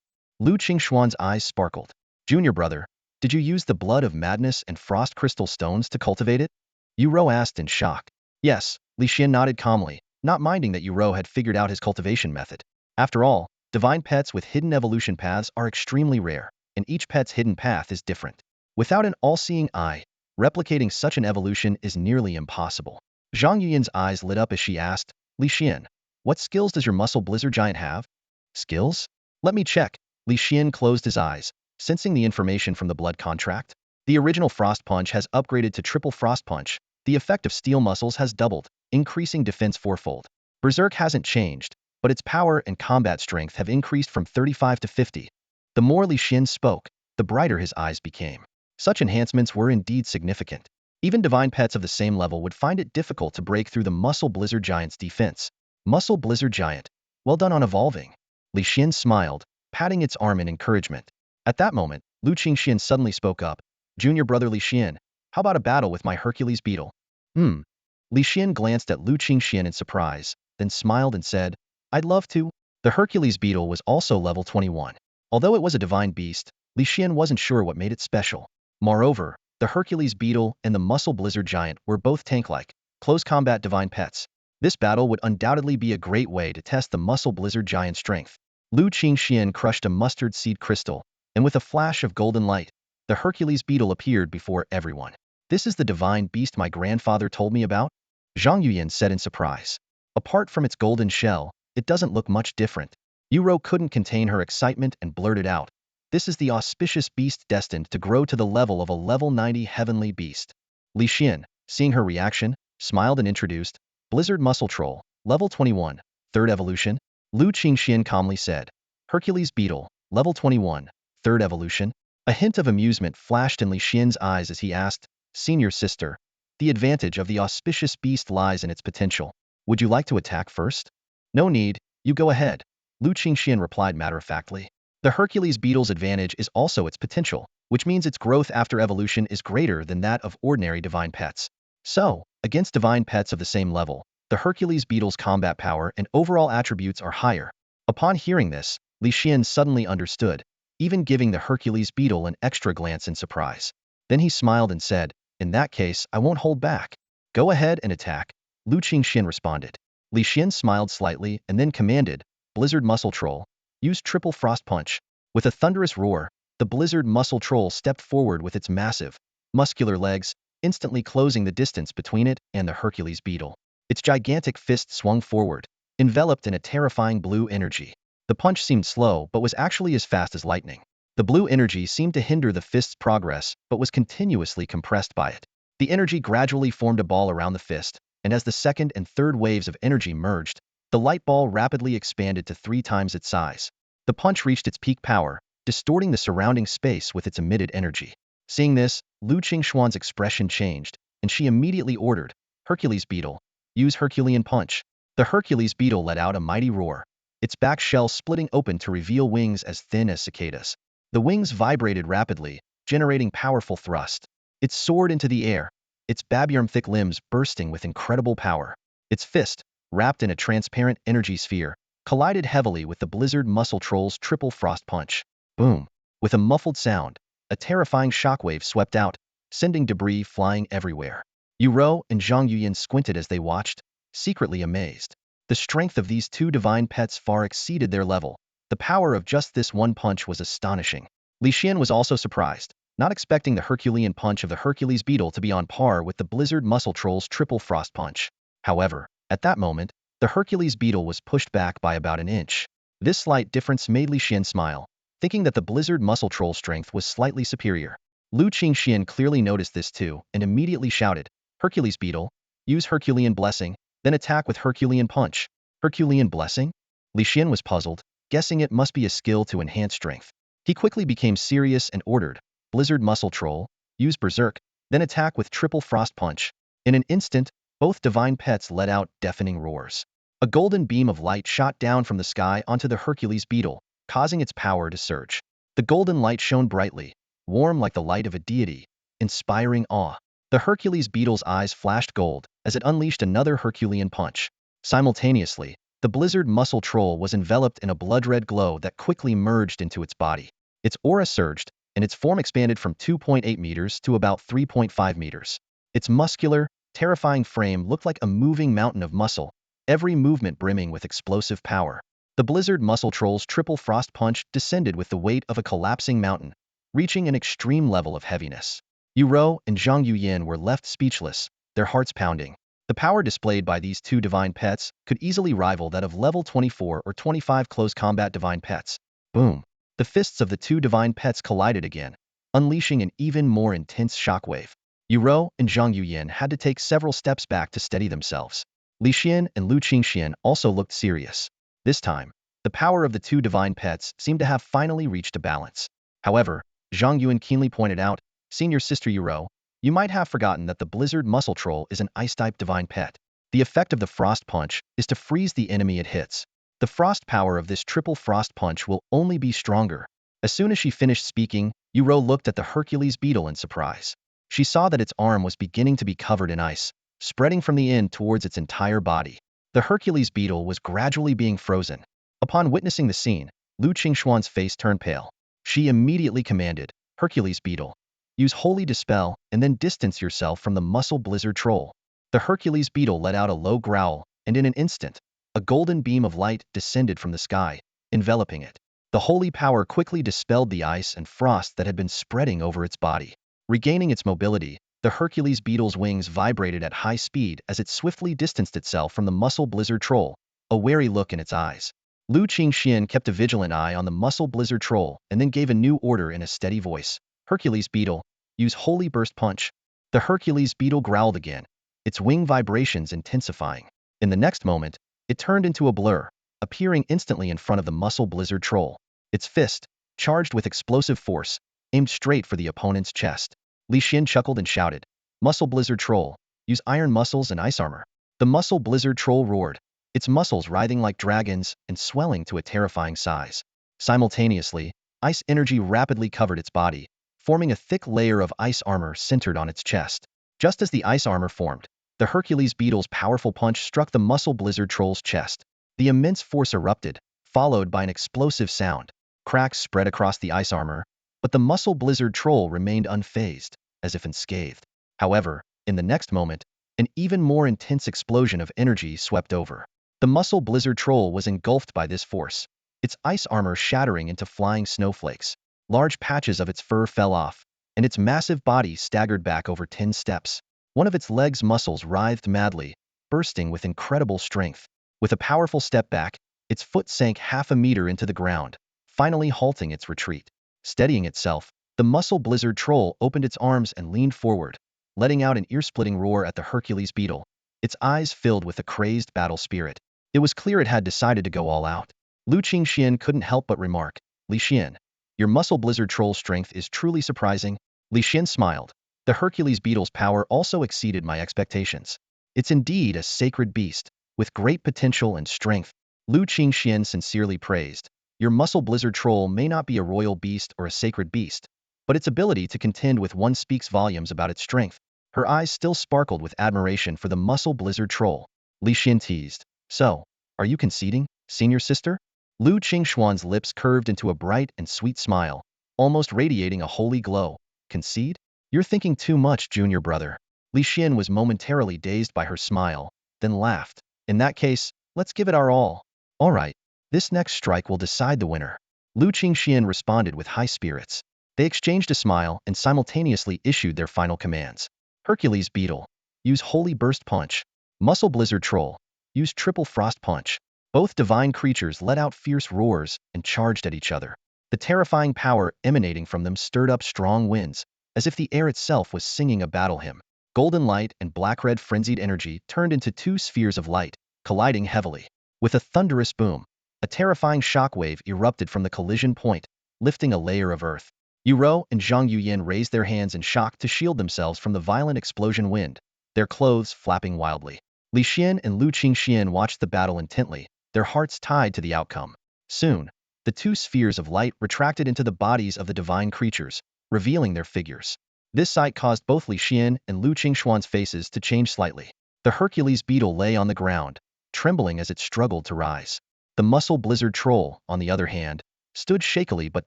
Xuan's eyes sparkled. Junior brother, did you use the blood of madness and frost crystal stones to cultivate it? Yu asked in shock. Yes, Xian nodded calmly, not minding that Yu had figured out his cultivation method. After all, divine pets with hidden evolution paths are extremely rare, and each pet's hidden path is different. Without an all-seeing eye, replicating such an evolution is nearly impossible. Zhang Yuyan's eyes lit up as she asked, Xian, what skills does your muscle blizzard giant have? Skills? Let me check. Xian closed his eyes, sensing the information from the blood contract. The original Frost Punch has upgraded to Triple Frost Punch. The effect of Steel Muscles has doubled, increasing defense fourfold. Berserk hasn't changed, but its power and combat strength have increased from 35 to 50. The more Xian spoke, the brighter his eyes became. Such enhancements were indeed significant. Even divine pets of the same level would find it difficult to break through the Muscle Blizzard Giant's defense. Muscle Blizzard Giant, well done on evolving. Xian smiled, patting its arm in encouragement. At that moment, Xian suddenly spoke up. Junior brother Xian, how about a battle with my Hercules beetle? Xian glanced at Xian in surprise, then smiled and said, I'd love to. The Hercules beetle was also level 21. Although it was a divine beast, Xian wasn't sure what made it special. Moreover, the Hercules beetle and the Muscle Blizzard Giant were both tank-like, close combat divine pets. This battle would undoubtedly be a great way to test the Muscle Blizzard Giant's strength. Xian crushed a mustard seed crystal, and with a flash of golden light, the Hercules beetle appeared before everyone. This is the divine beast my grandfather told me about? Zhang Yuyan said in surprise. Apart from its golden shell, it doesn't look much different. Yu couldn't contain her excitement and blurted out, this is the auspicious beast destined to grow to the level of a level 90 heavenly beast. Xian, seeing her reaction, smiled and introduced, Blizzard Muscle Troll, level 21, third evolution. Xian calmly said, Hercules Beetle, level 21, third evolution. A hint of amusement flashed in Xian's eyes as he asked, Senior sister, the advantage of the auspicious beast lies in its potential. Would you like to attack first? No need, you go ahead. Xian replied matter-of-factly. The Hercules beetle's advantage is also its potential, which means its growth after evolution is greater than that of ordinary divine pets. So, against divine pets of the same level, the Hercules beetle's combat power and overall attributes are higher. Upon hearing this, Xian suddenly understood, even giving the Hercules beetle an extra glance in surprise. Then he smiled and said, in that case, I won't hold back. Go ahead and attack. Xian responded. Xian smiled slightly and then commanded, Blizzard Muscle Troll, use Triple Frost Punch. With a thunderous roar, the Blizzard Muscle Troll stepped forward with its massive, muscular legs, instantly closing the distance between it and the Hercules beetle. Its gigantic fist swung forward, enveloped in a terrifying blue energy. The punch seemed slow but was actually as fast as lightning. The blue energy seemed to hinder the fist's progress but was continuously compressed by it. The energy gradually formed a ball around the fist, and as the second and third waves of energy merged, the light ball rapidly expanded to 3 times its size. The punch reached its peak power, distorting the surrounding space with its emitted energy. Seeing this, Xuan's expression changed, and she immediately ordered, Hercules Beetle, use Herculean Punch. The Hercules Beetle let out a mighty roar, its back shell splitting open to reveal wings as thin as cicadas. The wings vibrated rapidly, generating powerful thrust. It soared into the air, its babyarm-thick limbs bursting with incredible power. Its fist, wrapped in a transparent energy sphere, collided heavily with the Blizzard Muscle Troll's Triple Frost Punch. Boom! With a muffled sound, a terrifying shockwave swept out, sending debris flying everywhere. Yu and Zhang Yuyan squinted as they watched, secretly amazed. The strength of these two divine pets far exceeded their level. The power of just this one punch was astonishing. Xian was also surprised, not expecting the Herculean punch of the Hercules beetle to be on par with the Blizzard Muscle Troll's Triple Frost Punch. However, at that moment, the Hercules beetle was pushed back by about an inch. This slight difference made Xian smile, thinking that the Blizzard Muscle Troll strength was slightly superior. Xian clearly noticed this too and immediately shouted, Hercules beetle, use Herculean Blessing, then attack with Herculean Punch. Herculean Blessing? Xian was puzzled, guessing it must be a skill to enhance strength. He quickly became serious and ordered, Blizzard Muscle Troll, use Berserk, then attack with Triple Frost Punch. In an instant, both divine pets let out deafening roars. A golden beam of light shot down from the sky onto the Hercules beetle, causing its power to surge. The golden light shone brightly, warm like the light of a deity, inspiring awe. The Hercules beetle's eyes flashed gold as it unleashed another Herculean punch. Simultaneously, the blizzard muscle troll was enveloped in a blood-red glow that quickly merged into its body. Its aura surged, and its form expanded from 2.8 meters to about 3.5 meters. Its muscular, terrifying frame looked like a moving mountain of muscle, every movement brimming with explosive power. The blizzard muscle troll's triple frost punch descended with the weight of a collapsing mountain, reaching an extreme level of heaviness. Yu and Zhang Yuyin were left speechless, their hearts pounding. The power displayed by these two divine pets could easily rival that of level 24 or 25 close combat divine pets. Boom! The fists of the two divine pets collided again, unleashing an even more intense shockwave. Yu and Zhang Yuyin had to take several steps back to steady themselves. Li Xian and Lu Qingxian also looked serious. This time, the power of the two divine pets seemed to have finally reached a balance. However, Zhang Yuan keenly pointed out, "Senior Sister Yu, you might have forgotten that the blizzard muscle troll is an ice-type divine pet. The effect of the frost punch is to freeze the enemy it hits. The frost power of this triple frost punch will only be stronger." As soon as she finished speaking, Yu looked at the Hercules beetle in surprise. She saw that its arm was beginning to be covered in ice, spreading from the end towards its entire body. The Hercules beetle was gradually being frozen. Upon witnessing the scene, Lu Qingxuan's face turned pale. She immediately commanded, "Hercules beetle, use holy dispel and then distance yourself from the muscle blizzard troll." The Hercules beetle let out a low growl, and in an instant, a golden beam of light descended from the sky, enveloping it. The holy power quickly dispelled the ice and frost that had been spreading over its body. Regaining its mobility, the Hercules beetle's wings vibrated at high speed as it swiftly distanced itself from the muscle blizzard troll, a wary look in its eyes. Lu Qingxian kept a vigilant eye on the muscle blizzard troll and then gave a new order in a steady voice. "Hercules beetle, use holy burst punch." The Hercules beetle growled again, its wing vibrations intensifying. In the next moment, it turned into a blur, appearing instantly in front of the muscle blizzard troll. Its fist, charged with explosive force, aimed straight for the opponent's chest. Li Xian chuckled and shouted, "Muscle blizzard troll, use iron muscles and ice armor." The muscle blizzard troll roared, its muscles writhing like dragons and swelling to a terrifying size. Simultaneously, ice energy rapidly covered its body, forming a thick layer of ice armor centered on its chest. Just as the ice armor formed, the Hercules beetle's powerful punch struck the muscle blizzard troll's chest. The immense force erupted, followed by an explosive sound. Cracks spread across the ice armor, but the muscle blizzard troll remained unfazed, as if unscathed. However, in the next moment, an even more intense explosion of energy swept over. The muscle blizzard troll was engulfed by this force, its ice armor shattering into flying snowflakes. Large patches of its fur fell off, and its massive body staggered back over 10 steps. One of its legs' muscles writhed madly, bursting with incredible strength. With a powerful step back, its foot sank half a meter into the ground, finally halting its retreat. Steadying itself, the muscle blizzard troll opened its arms and leaned forward, letting out an ear-splitting roar at the Hercules beetle, its eyes filled with a crazed battle spirit. It was clear it had decided to go all out. Lu Qingxian couldn't help but remark, "Li Xian, your muscle blizzard troll strength is truly surprising." Li Xian smiled. The Hercules beetle's power also exceeded my expectations. It's indeed a sacred beast, with great potential and strength. Lu Qingxian sincerely praised. Your muscle blizzard troll may not be a royal beast or a sacred beast, but its ability to contend with one speaks volumes about its strength. Her eyes still sparkled with admiration for the muscle blizzard troll. Li Xian teased, "So, are you conceding, senior sister?" Lu Qingxuan's lips curved into a bright and sweet smile, almost radiating a holy glow. "Concede? You're thinking too much, junior brother." Li Xian was momentarily dazed by her smile, then laughed. "In that case, let's give it our all." "All right, this next strike will decide the winner." Lu Qingxian responded with high spirits. They exchanged a smile and simultaneously issued their final commands. "Hercules beetle, use holy burst punch." "Muscle blizzard troll, use triple frost punch." Both divine creatures let out fierce roars and charged at each other. The terrifying power emanating from them stirred up strong winds, as if the air itself was singing a battle hymn. Golden light and black-red frenzied energy turned into two spheres of light, colliding heavily. With a thunderous boom, a terrifying shockwave erupted from the collision point, lifting a layer of earth. Yu and Zhang Yuyin raised their hands in shock to shield themselves from the violent explosion wind, their clothes flapping wildly. Li Xian and Lu Qingxian watched the battle intently, their hearts tied to the outcome. Soon, the two spheres of light retracted into the bodies of the divine creatures, revealing their figures. This sight caused both Li Xian and Lu Qingshuan's faces to change slightly. The Hercules beetle lay on the ground, trembling as it struggled to rise. The muscle blizzard troll, on the other hand, stood shakily but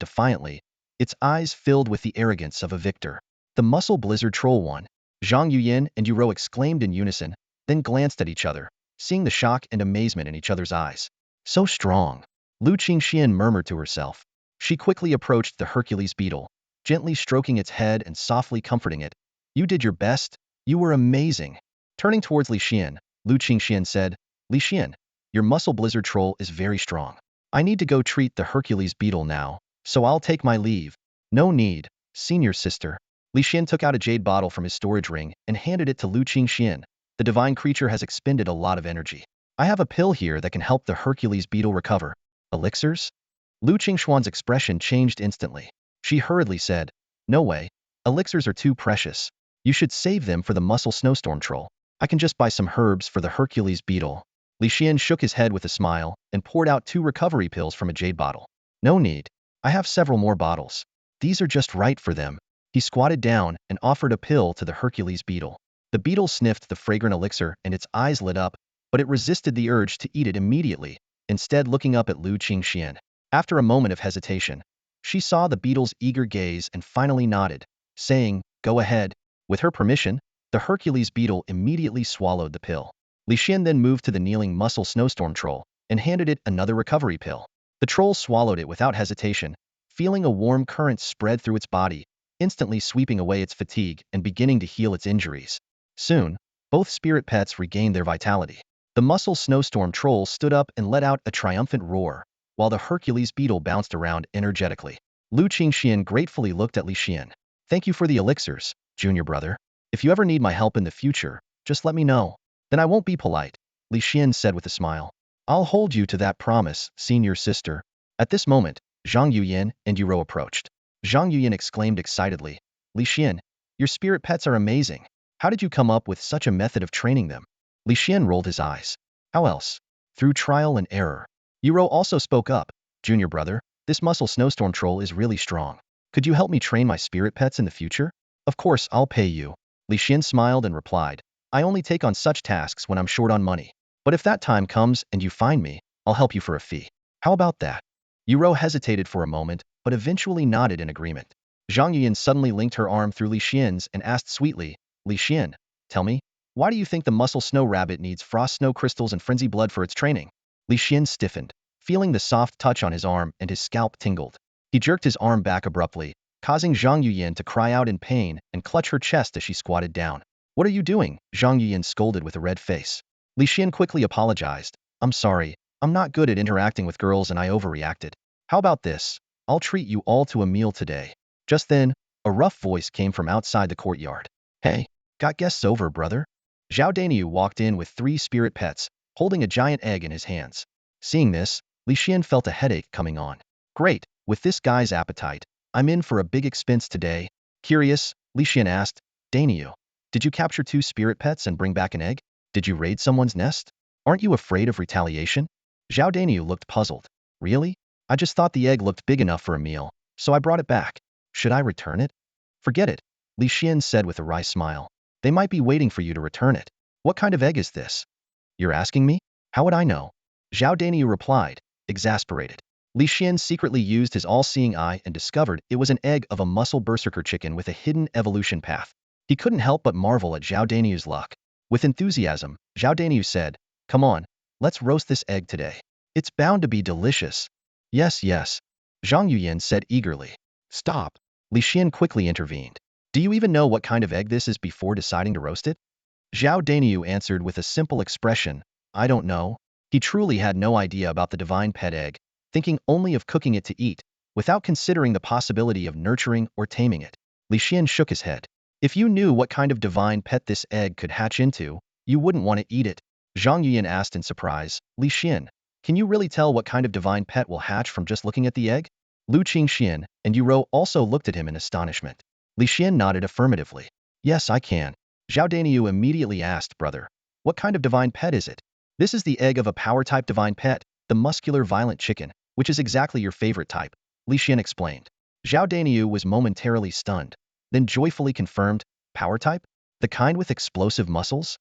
defiantly, its eyes filled with the arrogance of a victor. The muscle blizzard troll won. Zhang Yuyin and Yuro exclaimed in unison, then glanced at each other, seeing the shock and amazement in each other's eyes. So strong. Lu Qingxian murmured to herself. She quickly approached the Hercules beetle, gently stroking its head and softly comforting it. You did your best. You were amazing. Turning towards Li Xian, Lu Qingxian said, Li Xian, your muscle blizzard troll is very strong. I need to go treat the Hercules beetle now, so I'll take my leave. No need, senior sister. Li Xian took out a jade bottle from his storage ring and handed it to Lu Qingxian. The divine creature has expended a lot of energy. I have a pill here that can help the Hercules beetle recover. Elixirs? Lu Qingshuan's expression changed instantly. She hurriedly said, No way. Elixirs are too precious. You should save them for the muscle snowstorm troll. I can just buy some herbs for the Hercules beetle. Li Xian shook his head with a smile and poured out 2 recovery pills from a jade bottle. No need. I have several more bottles. These are just right for them. He squatted down and offered a pill to the Hercules beetle. The beetle sniffed the fragrant elixir and its eyes lit up, but it resisted the urge to eat it immediately, instead looking up at Lu Qingxian. After a moment of hesitation, she saw the beetle's eager gaze and finally nodded, saying, Go ahead. With her permission, the Hercules beetle immediately swallowed the pill. Li Xian then moved to the kneeling muscle snowstorm troll and handed it another recovery pill. The troll swallowed it without hesitation, feeling a warm current spread through its body, instantly sweeping away its fatigue and beginning to heal its injuries. Soon, both spirit pets regained their vitality. The muscle snowstorm troll stood up and let out a triumphant roar, while the Hercules beetle bounced around energetically. Lu Qingxian gratefully looked at Li Xian. Thank you for the elixirs, junior brother. If you ever need my help in the future, just let me know. Then I won't be polite, Li Xian said with a smile. I'll hold you to that promise, senior sister. At this moment, Zhang Yuyin and Yuro approached. Zhang Yuyin exclaimed excitedly, Li Xian, your spirit pets are amazing. How did you come up with such a method of training them? Li Xian rolled his eyes. How else? Through trial and error. Yuro also spoke up. Junior brother, this muscle snowstorm troll is really strong. Could you help me train my spirit pets in the future? Of course, I'll pay you. Li Xian smiled and replied, I only take on such tasks when I'm short on money. But if that time comes and you find me, I'll help you for a fee. How about that? Yuro hesitated for a moment, but eventually nodded in agreement. Zhang Yuyin suddenly linked her arm through Li Xian's and asked sweetly, Li Xian, tell me, why do you think the muscle snow rabbit needs frost snow crystals and frenzy blood for its training? Li Xian stiffened, feeling the soft touch on his arm, and his scalp tingled. He jerked his arm back abruptly, causing Zhang Yuyin to cry out in pain and clutch her chest as she squatted down. What are you doing? Zhang Yuyin scolded with a red face. Li Xian quickly apologized. I'm sorry, I'm not good at interacting with girls and I overreacted. How about this? I'll treat you all to a meal today. Just then, a rough voice came from outside the courtyard. Hey, got guests over, brother? Zhao Daniu walked in with 3 spirit pets, holding a giant egg in his hands. Seeing this, Li Xian felt a headache coming on. Great, with this guy's appetite, I'm in for a big expense today. Curious, Li Xian asked, Daniu, did you capture 2 spirit pets and bring back an egg? Did you raid someone's nest? Aren't you afraid of retaliation? Zhao Daniu looked puzzled. Really? I just thought the egg looked big enough for a meal, so I brought it back. Should I return it? Forget it, Li Xian said with a wry smile. They might be waiting for you to return it. What kind of egg is this? You're asking me? How would I know? Zhao Daniu replied, exasperated. Li Xian secretly used his all-seeing eye and discovered it was an egg of a muscle berserker chicken with a hidden evolution path. He couldn't help but marvel at Zhao Daniu's luck. With enthusiasm, Zhao Daniu said, Come on, let's roast this egg today. It's bound to be delicious. Yes, yes, Zhang Yuyin said eagerly. Stop. Li Xian quickly intervened. Do you even know what kind of egg this is before deciding to roast it? Zhao Daniu answered with a simple expression, I don't know. He truly had no idea about the divine pet egg, thinking only of cooking it to eat, without considering the possibility of nurturing or taming it. Li Xian shook his head. If you knew what kind of divine pet this egg could hatch into, you wouldn't want to eat it. Zhang Yuyin asked in surprise, Li Xian, can you really tell what kind of divine pet will hatch from just looking at the egg? Lu Qingxian and Yuro also looked at him in astonishment. Li Xian nodded affirmatively. Yes, I can. Zhao Daniyu immediately asked, brother, what kind of divine pet is it? This is the egg of a power-type divine pet, the muscular violent chicken, which is exactly your favorite type, Li Xian explained. Zhao Daniyu was momentarily stunned, then joyfully confirmed, power type? The kind with explosive muscles?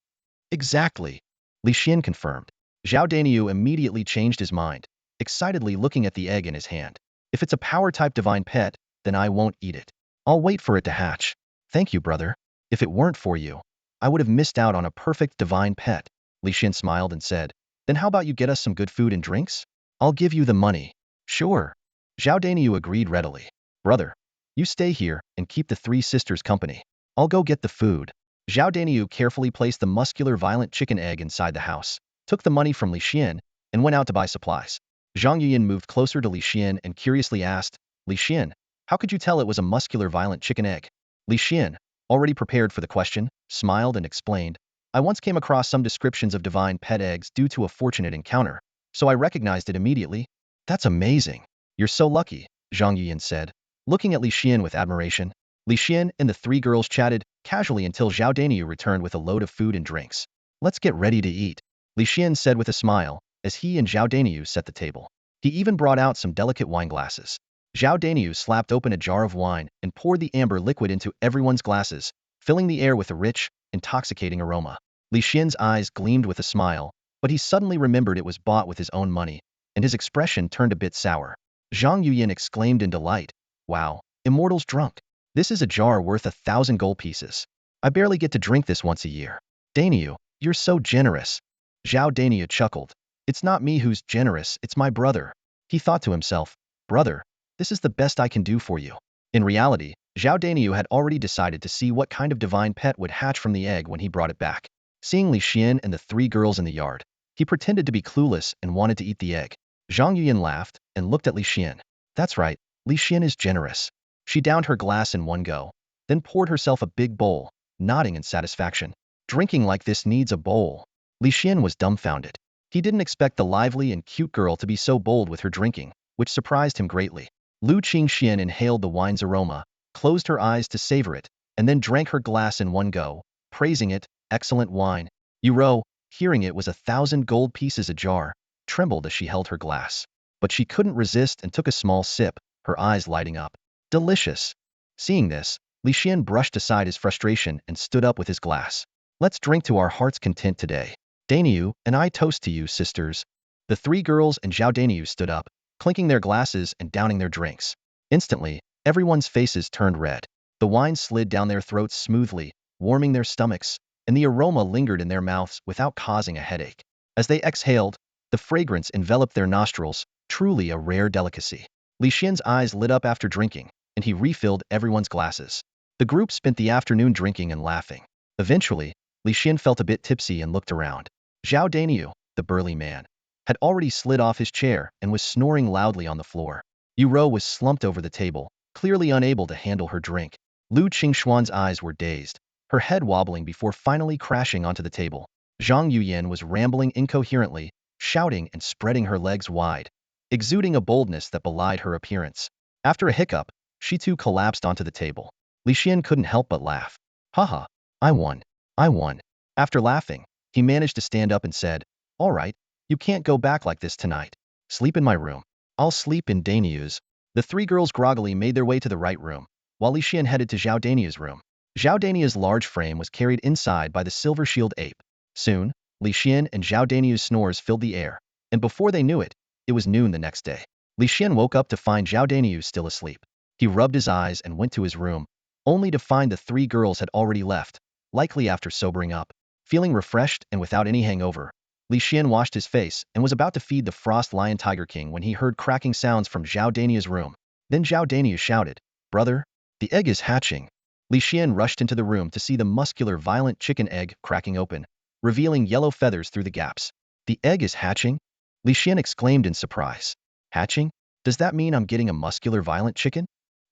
Exactly, Li Xian confirmed. Zhao Daniyu immediately changed his mind, excitedly looking at the egg in his hand. If it's a power-type divine pet, then I won't eat it. I'll wait for it to hatch. Thank you, brother. If it weren't for you, I would have missed out on a perfect divine pet. Li Xian smiled and said, then how about you get us some good food and drinks? I'll give you the money. Sure. Zhao Daniyu agreed readily. Brother, you stay here and keep the three sisters company. I'll go get the food. Zhao Daniyu carefully placed the muscular violent chicken egg inside the house, took the money from Li Xian, and went out to buy supplies. Zhang Yuyin moved closer to Li Xian and curiously asked, Li Xian, how could you tell it was a muscular violent chicken egg? Li Xian, already prepared for the question, smiled and explained, I once came across some descriptions of divine pet eggs due to a fortunate encounter, so I recognized it immediately. That's amazing. You're so lucky, Zhang Yuyin said, looking at Li Xian with admiration. Li Xian and the three girls chatted casually until Zhao Daniyu returned with a load of food and drinks. Let's get ready to eat, Li Xian said with a smile, as he and Zhao Daniyu set the table. He even brought out some delicate wine glasses. Zhao Daniyu slapped open a jar of wine and poured the amber liquid into everyone's glasses, filling the air with a rich, intoxicating aroma. Li Xian's eyes gleamed with a smile, but he suddenly remembered it was bought with his own money, and his expression turned a bit sour. Zhang Yuyin exclaimed in delight, wow, Immortal's drunk. This is a jar worth 1,000 gold pieces. I barely get to drink this once a year. Daniyu, you're so generous. Zhao Daniyu chuckled. It's not me who's generous, it's my brother. He thought to himself, brother, this is the best I can do for you. In reality, Zhao Daniyu had already decided to see what kind of divine pet would hatch from the egg when he brought it back. Seeing Li Xian and the three girls in the yard, he pretended to be clueless and wanted to eat the egg. Zhang Yuyin laughed and looked at Li Xian. That's right, Li Xian is generous. She downed her glass in one go, then poured herself a big bowl, nodding in satisfaction. Drinking like this needs a bowl. Li Xian was dumbfounded. He didn't expect the lively and cute girl to be so bold with her drinking, which surprised him greatly. Lu Qingxian inhaled the wine's aroma, closed her eyes to savor it, and then drank her glass in one go, praising it, excellent wine. Yuro, hearing it was 1,000 gold pieces a jar, trembled as she held her glass. But she couldn't resist and took a small sip, her eyes lighting up. Delicious. Seeing this, Li Xian brushed aside his frustration and stood up with his glass. Let's drink to our heart's content today. Daniyu and I toast to you, sisters. The three girls and Zhao Daniyu stood up, clinking their glasses and downing their drinks. Instantly, everyone's faces turned red. The wine slid down their throats smoothly, warming their stomachs, and the aroma lingered in their mouths without causing a headache. As they exhaled, the fragrance enveloped their nostrils, truly a rare delicacy. Li Xian's eyes lit up after drinking, and he refilled everyone's glasses. The group spent the afternoon drinking and laughing. Eventually, Li Xian felt a bit tipsy and looked around. Zhao Daniyu, the burly man, had already slid off his chair and was snoring loudly on the floor. Yu Rou was slumped over the table, clearly unable to handle her drink. Lu Qingxuan's eyes were dazed, her head wobbling before finally crashing onto the table. Zhang Yuyin was rambling incoherently, shouting and spreading her legs wide, exuding a boldness that belied her appearance. After a hiccup, she too collapsed onto the table. Li Xian couldn't help but laugh. Haha, I won. I won. After laughing, he managed to stand up and said, all right, you can't go back like this tonight. Sleep in my room. I'll sleep in Daniyu's. The three girls groggily made their way to the right room, while Li Xian headed to Zhao Daniyu's room. Zhao Daniyu's large frame was carried inside by the silver shield ape. Soon, Li Xian and Zhao Daniyu's snores filled the air, and before they knew it, it was noon the next day. Li Xian woke up to find Zhao Daniyu still asleep. He rubbed his eyes and went to his room, only to find the three girls had already left, likely after sobering up. Feeling refreshed and without any hangover, Li Xian washed his face and was about to feed the Frost Lion Tiger King when he heard cracking sounds from Zhao Daniyu's room. Then Zhao Daniyu shouted, brother, the egg is hatching. Li Xian rushed into the room to see the muscular violent chicken egg cracking open, revealing yellow feathers through the gaps. The egg is hatching? Li Xian exclaimed in surprise. Hatching? Does that mean I'm getting a muscular violent chicken?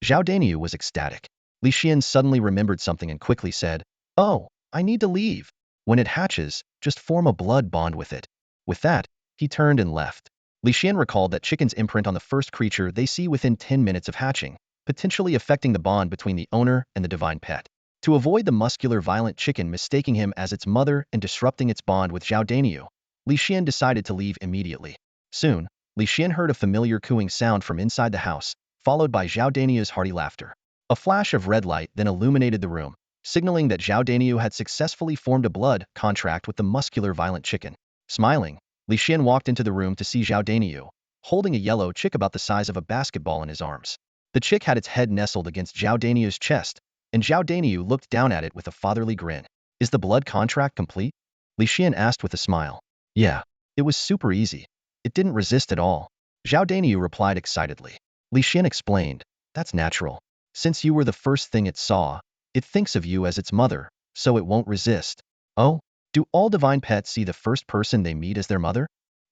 Zhao Daniyu was ecstatic. Li Xian suddenly remembered something and quickly said, oh, I need to leave. When it hatches, just form a blood bond with it. With that, he turned and left. Li Xian recalled that chickens imprint on the first creature they see within 10 minutes of hatching, potentially affecting the bond between the owner and the divine pet. To avoid the muscular violent chicken mistaking him as its mother and disrupting its bond with Zhao Daniu, Li Xian decided to leave immediately. Soon, Li Xian heard a familiar cooing sound from inside the house, followed by Zhao Daniu's hearty laughter. A flash of red light then illuminated the room, signaling that Zhao Daniu had successfully formed a blood contract with the muscular violent chicken. Smiling, Li Xian walked into the room to see Zhao Daniu, holding a yellow chick about the size of a basketball in his arms. The chick had its head nestled against Zhao Daniu's chest, and Zhao Daniu looked down at it with a fatherly grin. Is the blood contract complete? Li Xian asked with a smile. Yeah, it was super easy. It didn't resist at all. Zhao Daniu replied excitedly. Li Xian explained, that's natural. Since you were the first thing it saw, it thinks of you as its mother, so it won't resist. Oh, do all divine pets see the first person they meet as their mother?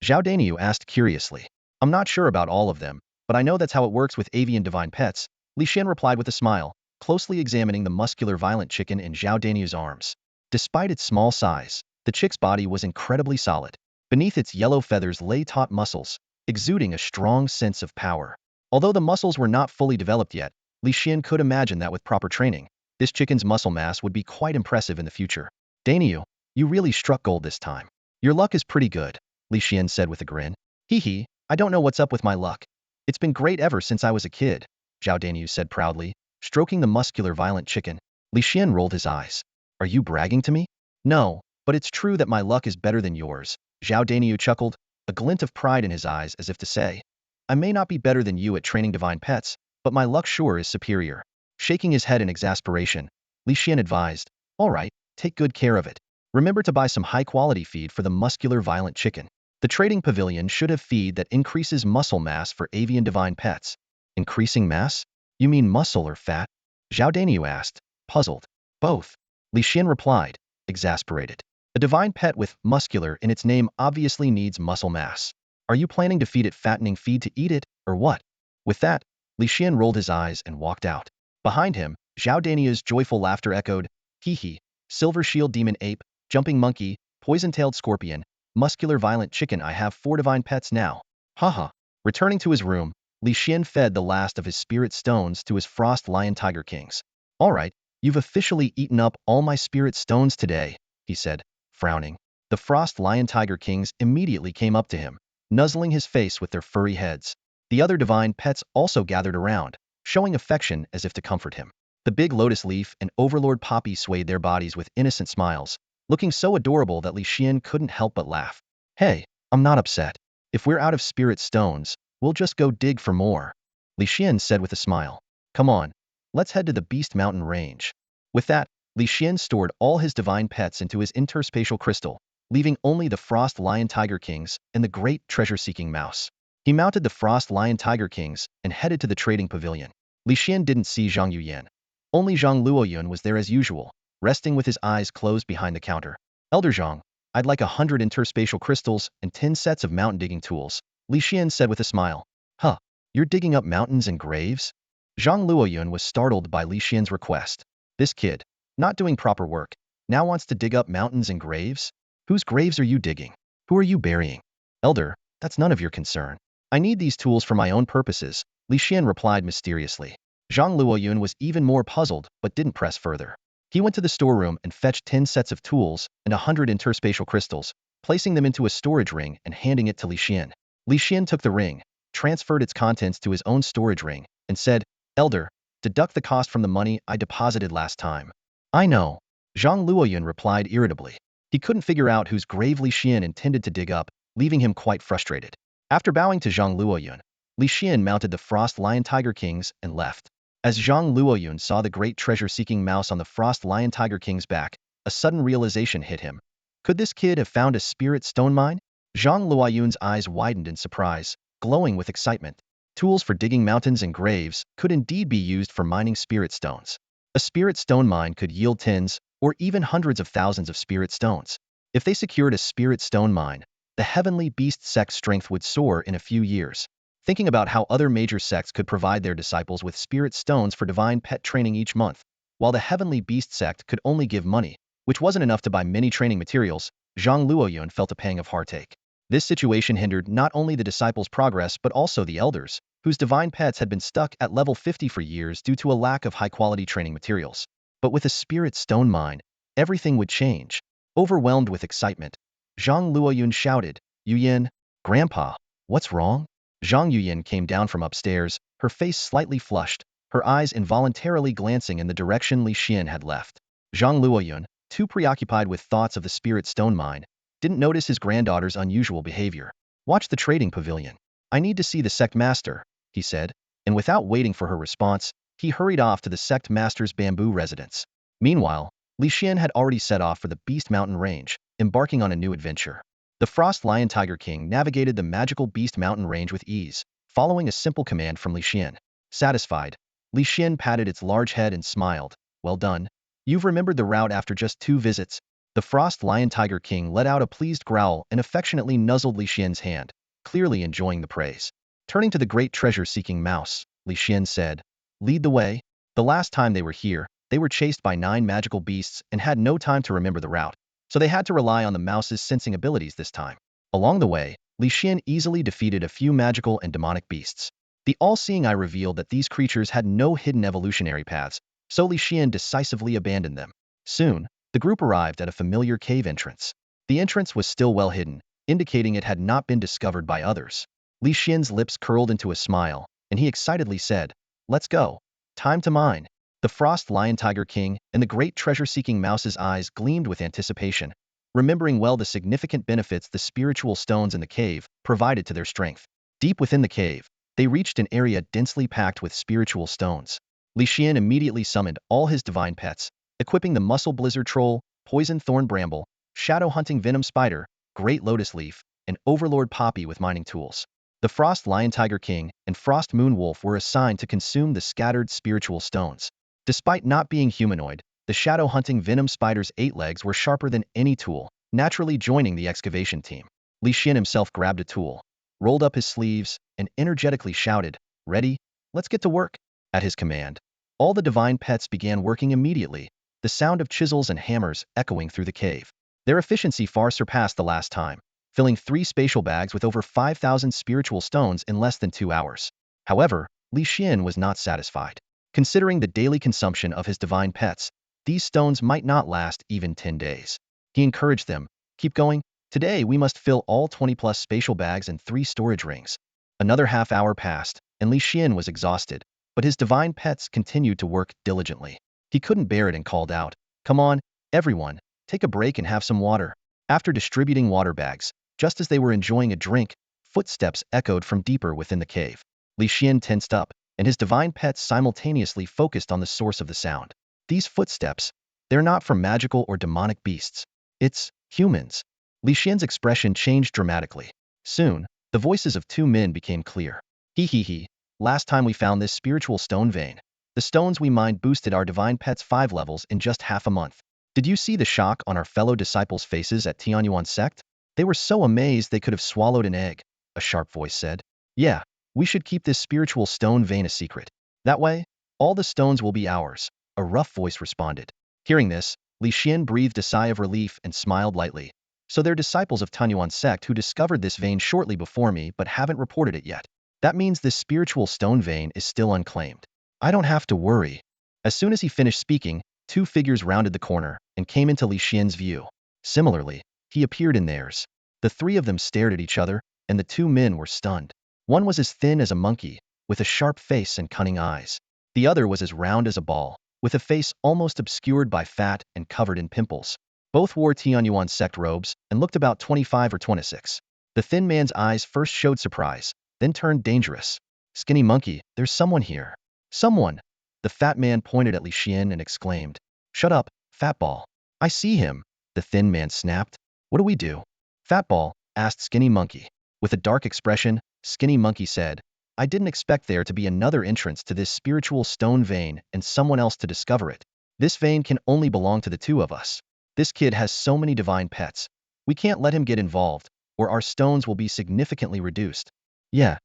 Zhao Daniu asked curiously. I'm not sure about all of them, but I know that's how it works with avian divine pets, Li Xian replied with a smile, closely examining the muscular violent chicken in Zhao Daniu's arms. Despite its small size, the chick's body was incredibly solid. Beneath its yellow feathers lay taut muscles, exuding a strong sense of power. Although the muscles were not fully developed yet, Li Xian could imagine that with proper training, this chicken's muscle mass would be quite impressive in the future. Daniu, you really struck gold this time. Your luck is pretty good, Li Xian said with a grin. Hee hee, I don't know what's up with my luck. It's been great ever since I was a kid, Zhao Daniu said proudly, stroking the muscular violent chicken. Li Xian rolled his eyes. Are you bragging to me? No, but it's true that my luck is better than yours, Zhao Daniu chuckled, a glint of pride in his eyes as if to say, I may not be better than you at training divine pets, but my luck sure is superior. Shaking his head in exasperation, Li Xian advised, all right, take good care of it. Remember to buy some high-quality feed for the muscular violent chicken. The trading pavilion should have feed that increases muscle mass for avian divine pets. Increasing mass? You mean muscle or fat? Zhao Daniu asked, puzzled. Both, Li Xian replied, exasperated. A divine pet with muscular in its name obviously needs muscle mass. Are you planning to feed it fattening feed to eat it, or what? With that, Li Xian rolled his eyes and walked out. Behind him, Zhao Daniu's joyful laughter echoed, hee hee, silver shield demon ape, jumping monkey, poison-tailed scorpion, muscular violent chicken. I have 4 divine pets now. Haha. Returning to his room, Li Xian fed the last of his spirit stones to his frost lion tiger kings. All right, you've officially eaten up all my spirit stones today, he said, frowning. The frost lion tiger kings immediately came up to him, nuzzling his face with their furry heads. The other divine pets also gathered around, showing affection as if to comfort him. The big lotus leaf and overlord poppy swayed their bodies with innocent smiles, looking so adorable that Li Xian couldn't help but laugh. Hey, I'm not upset. If we're out of spirit stones, we'll just go dig for more, Li Xian said with a smile. Come on, let's head to the Beast Mountain range. With that, Li Xian stored all his divine pets into his interspatial crystal, leaving only the Frost Lion Tiger Kings and the great treasure-seeking mouse. He mounted the Frost Lion Tiger Kings and headed to the trading pavilion. Li Xian didn't see Zhang Yuyan. Only Zhang Luoyun was there as usual, resting with his eyes closed behind the counter. Elder Zhang, I'd like 100 interspatial crystals and 10 sets of mountain digging tools, Li Xian said with a smile. Huh, you're digging up mountains and graves? Zhang Luoyun was startled by Li Xian's request. This kid, not doing proper work, now wants to dig up mountains and graves? Whose graves are you digging? Who are you burying? Elder, that's none of your concern. I need these tools for my own purposes, Li Xian replied mysteriously. Zhang Luoyun was even more puzzled but didn't press further. He went to the storeroom and fetched 10 sets of tools and 100 interspatial crystals, placing them into a storage ring and handing it to Li Xian. Li Xian took the ring, transferred its contents to his own storage ring, and said, Elder, deduct the cost from the money I deposited last time. I know, Zhang Luoyun replied irritably. He couldn't figure out whose grave Li Xian intended to dig up, leaving him quite frustrated. After bowing to Zhang Luoyun, Li Xian mounted the Frost Lion Tiger Kings and left. As Zhang Luoyun saw the great treasure-seeking mouse on the Frost Lion Tiger King's back, a sudden realization hit him. Could this kid have found a spirit stone mine? Zhang Luoyun's eyes widened in surprise, glowing with excitement. Tools for digging mountains and graves could indeed be used for mining spirit stones. A spirit stone mine could yield tens, or even hundreds of thousands of spirit stones. If they secured a spirit stone mine, the heavenly beast sect's strength would soar in a few years. Thinking about how other major sects could provide their disciples with spirit stones for divine pet training each month, while the heavenly beast sect could only give money, which wasn't enough to buy many training materials, Zhang Luoyun felt a pang of heartache. This situation hindered not only the disciples' progress but also the elders, whose divine pets had been stuck at level 50 for years due to a lack of high-quality training materials. But with a spirit stone mine, everything would change. Overwhelmed with excitement, Zhang Luoyun shouted, Yuyin, Grandpa, what's wrong? Zhang Yuyin came down from upstairs, her face slightly flushed, her eyes involuntarily glancing in the direction Li Xian had left. Zhang Luoyun, too preoccupied with thoughts of the spirit stone mine, didn't notice his granddaughter's unusual behavior. Watch the trading pavilion. I need to see the sect master, he said, and without waiting for her response, he hurried off to the sect master's bamboo residence. Meanwhile, Li Xian had already set off for the Beast Mountain Range, embarking on a new adventure. The Frost Lion Tiger King navigated the magical Beast Mountain Range with ease, following a simple command from Li Xian. Satisfied, Li Xian patted its large head and smiled. Well done. You've remembered the route after just 2 visits. The Frost Lion Tiger King let out a pleased growl and affectionately nuzzled Li Xian's hand, clearly enjoying the praise. Turning to the great treasure-seeking mouse, Li Xian said, lead the way. The last time they were here, they were chased by 9 magical beasts and had no time to remember the route, so they had to rely on the mouse's sensing abilities this time. Along the way, Li Xian easily defeated a few magical and demonic beasts. The all-seeing eye revealed that these creatures had no hidden evolutionary paths, so Li Xian decisively abandoned them. Soon, the group arrived at a familiar cave entrance. The entrance was still well hidden, indicating it had not been discovered by others. Li Xian's lips curled into a smile, and he excitedly said, let's go. Time to mine. The Frost Lion Tiger King and the great treasure-seeking mouse's eyes gleamed with anticipation, remembering well the significant benefits the spiritual stones in the cave provided to their strength. Deep within the cave, they reached an area densely packed with spiritual stones. Li Xian immediately summoned all his divine pets, equipping the Muscle Blizzard Troll, Poison Thorn Bramble, Shadow Hunting Venom Spider, Great Lotus Leaf, and Overlord Poppy with mining tools. The Frost Lion Tiger King and Frost Moon Wolf were assigned to consume the scattered spiritual stones. Despite not being humanoid, the Shadow Hunting Venom Spider's 8 legs were sharper than any tool, naturally joining the excavation team. Li Xian himself grabbed a tool, rolled up his sleeves, and energetically shouted, ready? Let's get to work. At his command, all the divine pets began working immediately, the sound of chisels and hammers echoing through the cave. Their efficiency far surpassed the last time, filling 3 spatial bags with over 5,000 spiritual stones in less than 2 hours. However, Li Xian was not satisfied. Considering the daily consumption of his divine pets, these stones might not last even 10 days. He encouraged them, keep going. Today we must fill all 20+ spatial bags and 3 storage rings. Another half hour passed, and Li Xian was exhausted, but his divine pets continued to work diligently. He couldn't bear it and called out, come on, everyone, take a break and have some water. After distributing water bags, just as they were enjoying a drink, footsteps echoed from deeper within the cave. Li Xian tensed up, and his divine pets simultaneously focused on the source of the sound. These footsteps, they're not from magical or demonic beasts. It's humans. Li Xian's expression changed dramatically. Soon, the voices of 2 men became clear. He. Last time we found this spiritual stone vein, the stones we mined boosted our divine pets 5 levels in just half a month. Did you see the shock on our fellow disciples' faces at Tianyuan sect? They were so amazed they could have swallowed an egg, a sharp voice said. Yeah, we should keep this spiritual stone vein a secret. That way, all the stones will be ours, a rough voice responded. Hearing this, Li Xian breathed a sigh of relief and smiled lightly. So they're disciples of Tianyuan sect who discovered this vein shortly before me but haven't reported it yet. That means this spiritual stone vein is still unclaimed. I don't have to worry. As soon as he finished speaking, 2 figures rounded the corner and came into Li Xian's view. Similarly, he appeared in theirs. The 3 of them stared at each other, and the 2 men were stunned. One was as thin as a monkey, with a sharp face and cunning eyes. The other was as round as a ball, with a face almost obscured by fat and covered in pimples. Both wore Tianyuan sect robes and looked about 25 or 26. The thin man's eyes first showed surprise, then turned dangerous. Skinny monkey, there's someone here. Someone! The fat man pointed at Li Xian and exclaimed. Shut up, fatball. I see him, the thin man snapped. What do we do? Fatball, asked Skinny Monkey. With a dark expression, Skinny Monkey said, I didn't expect there to be another entrance to this spiritual stone vein and someone else to discover it. This vein can only belong to the 2 of us. This kid has so many divine pets. We can't let him get involved, or our stones will be significantly reduced. Yeah.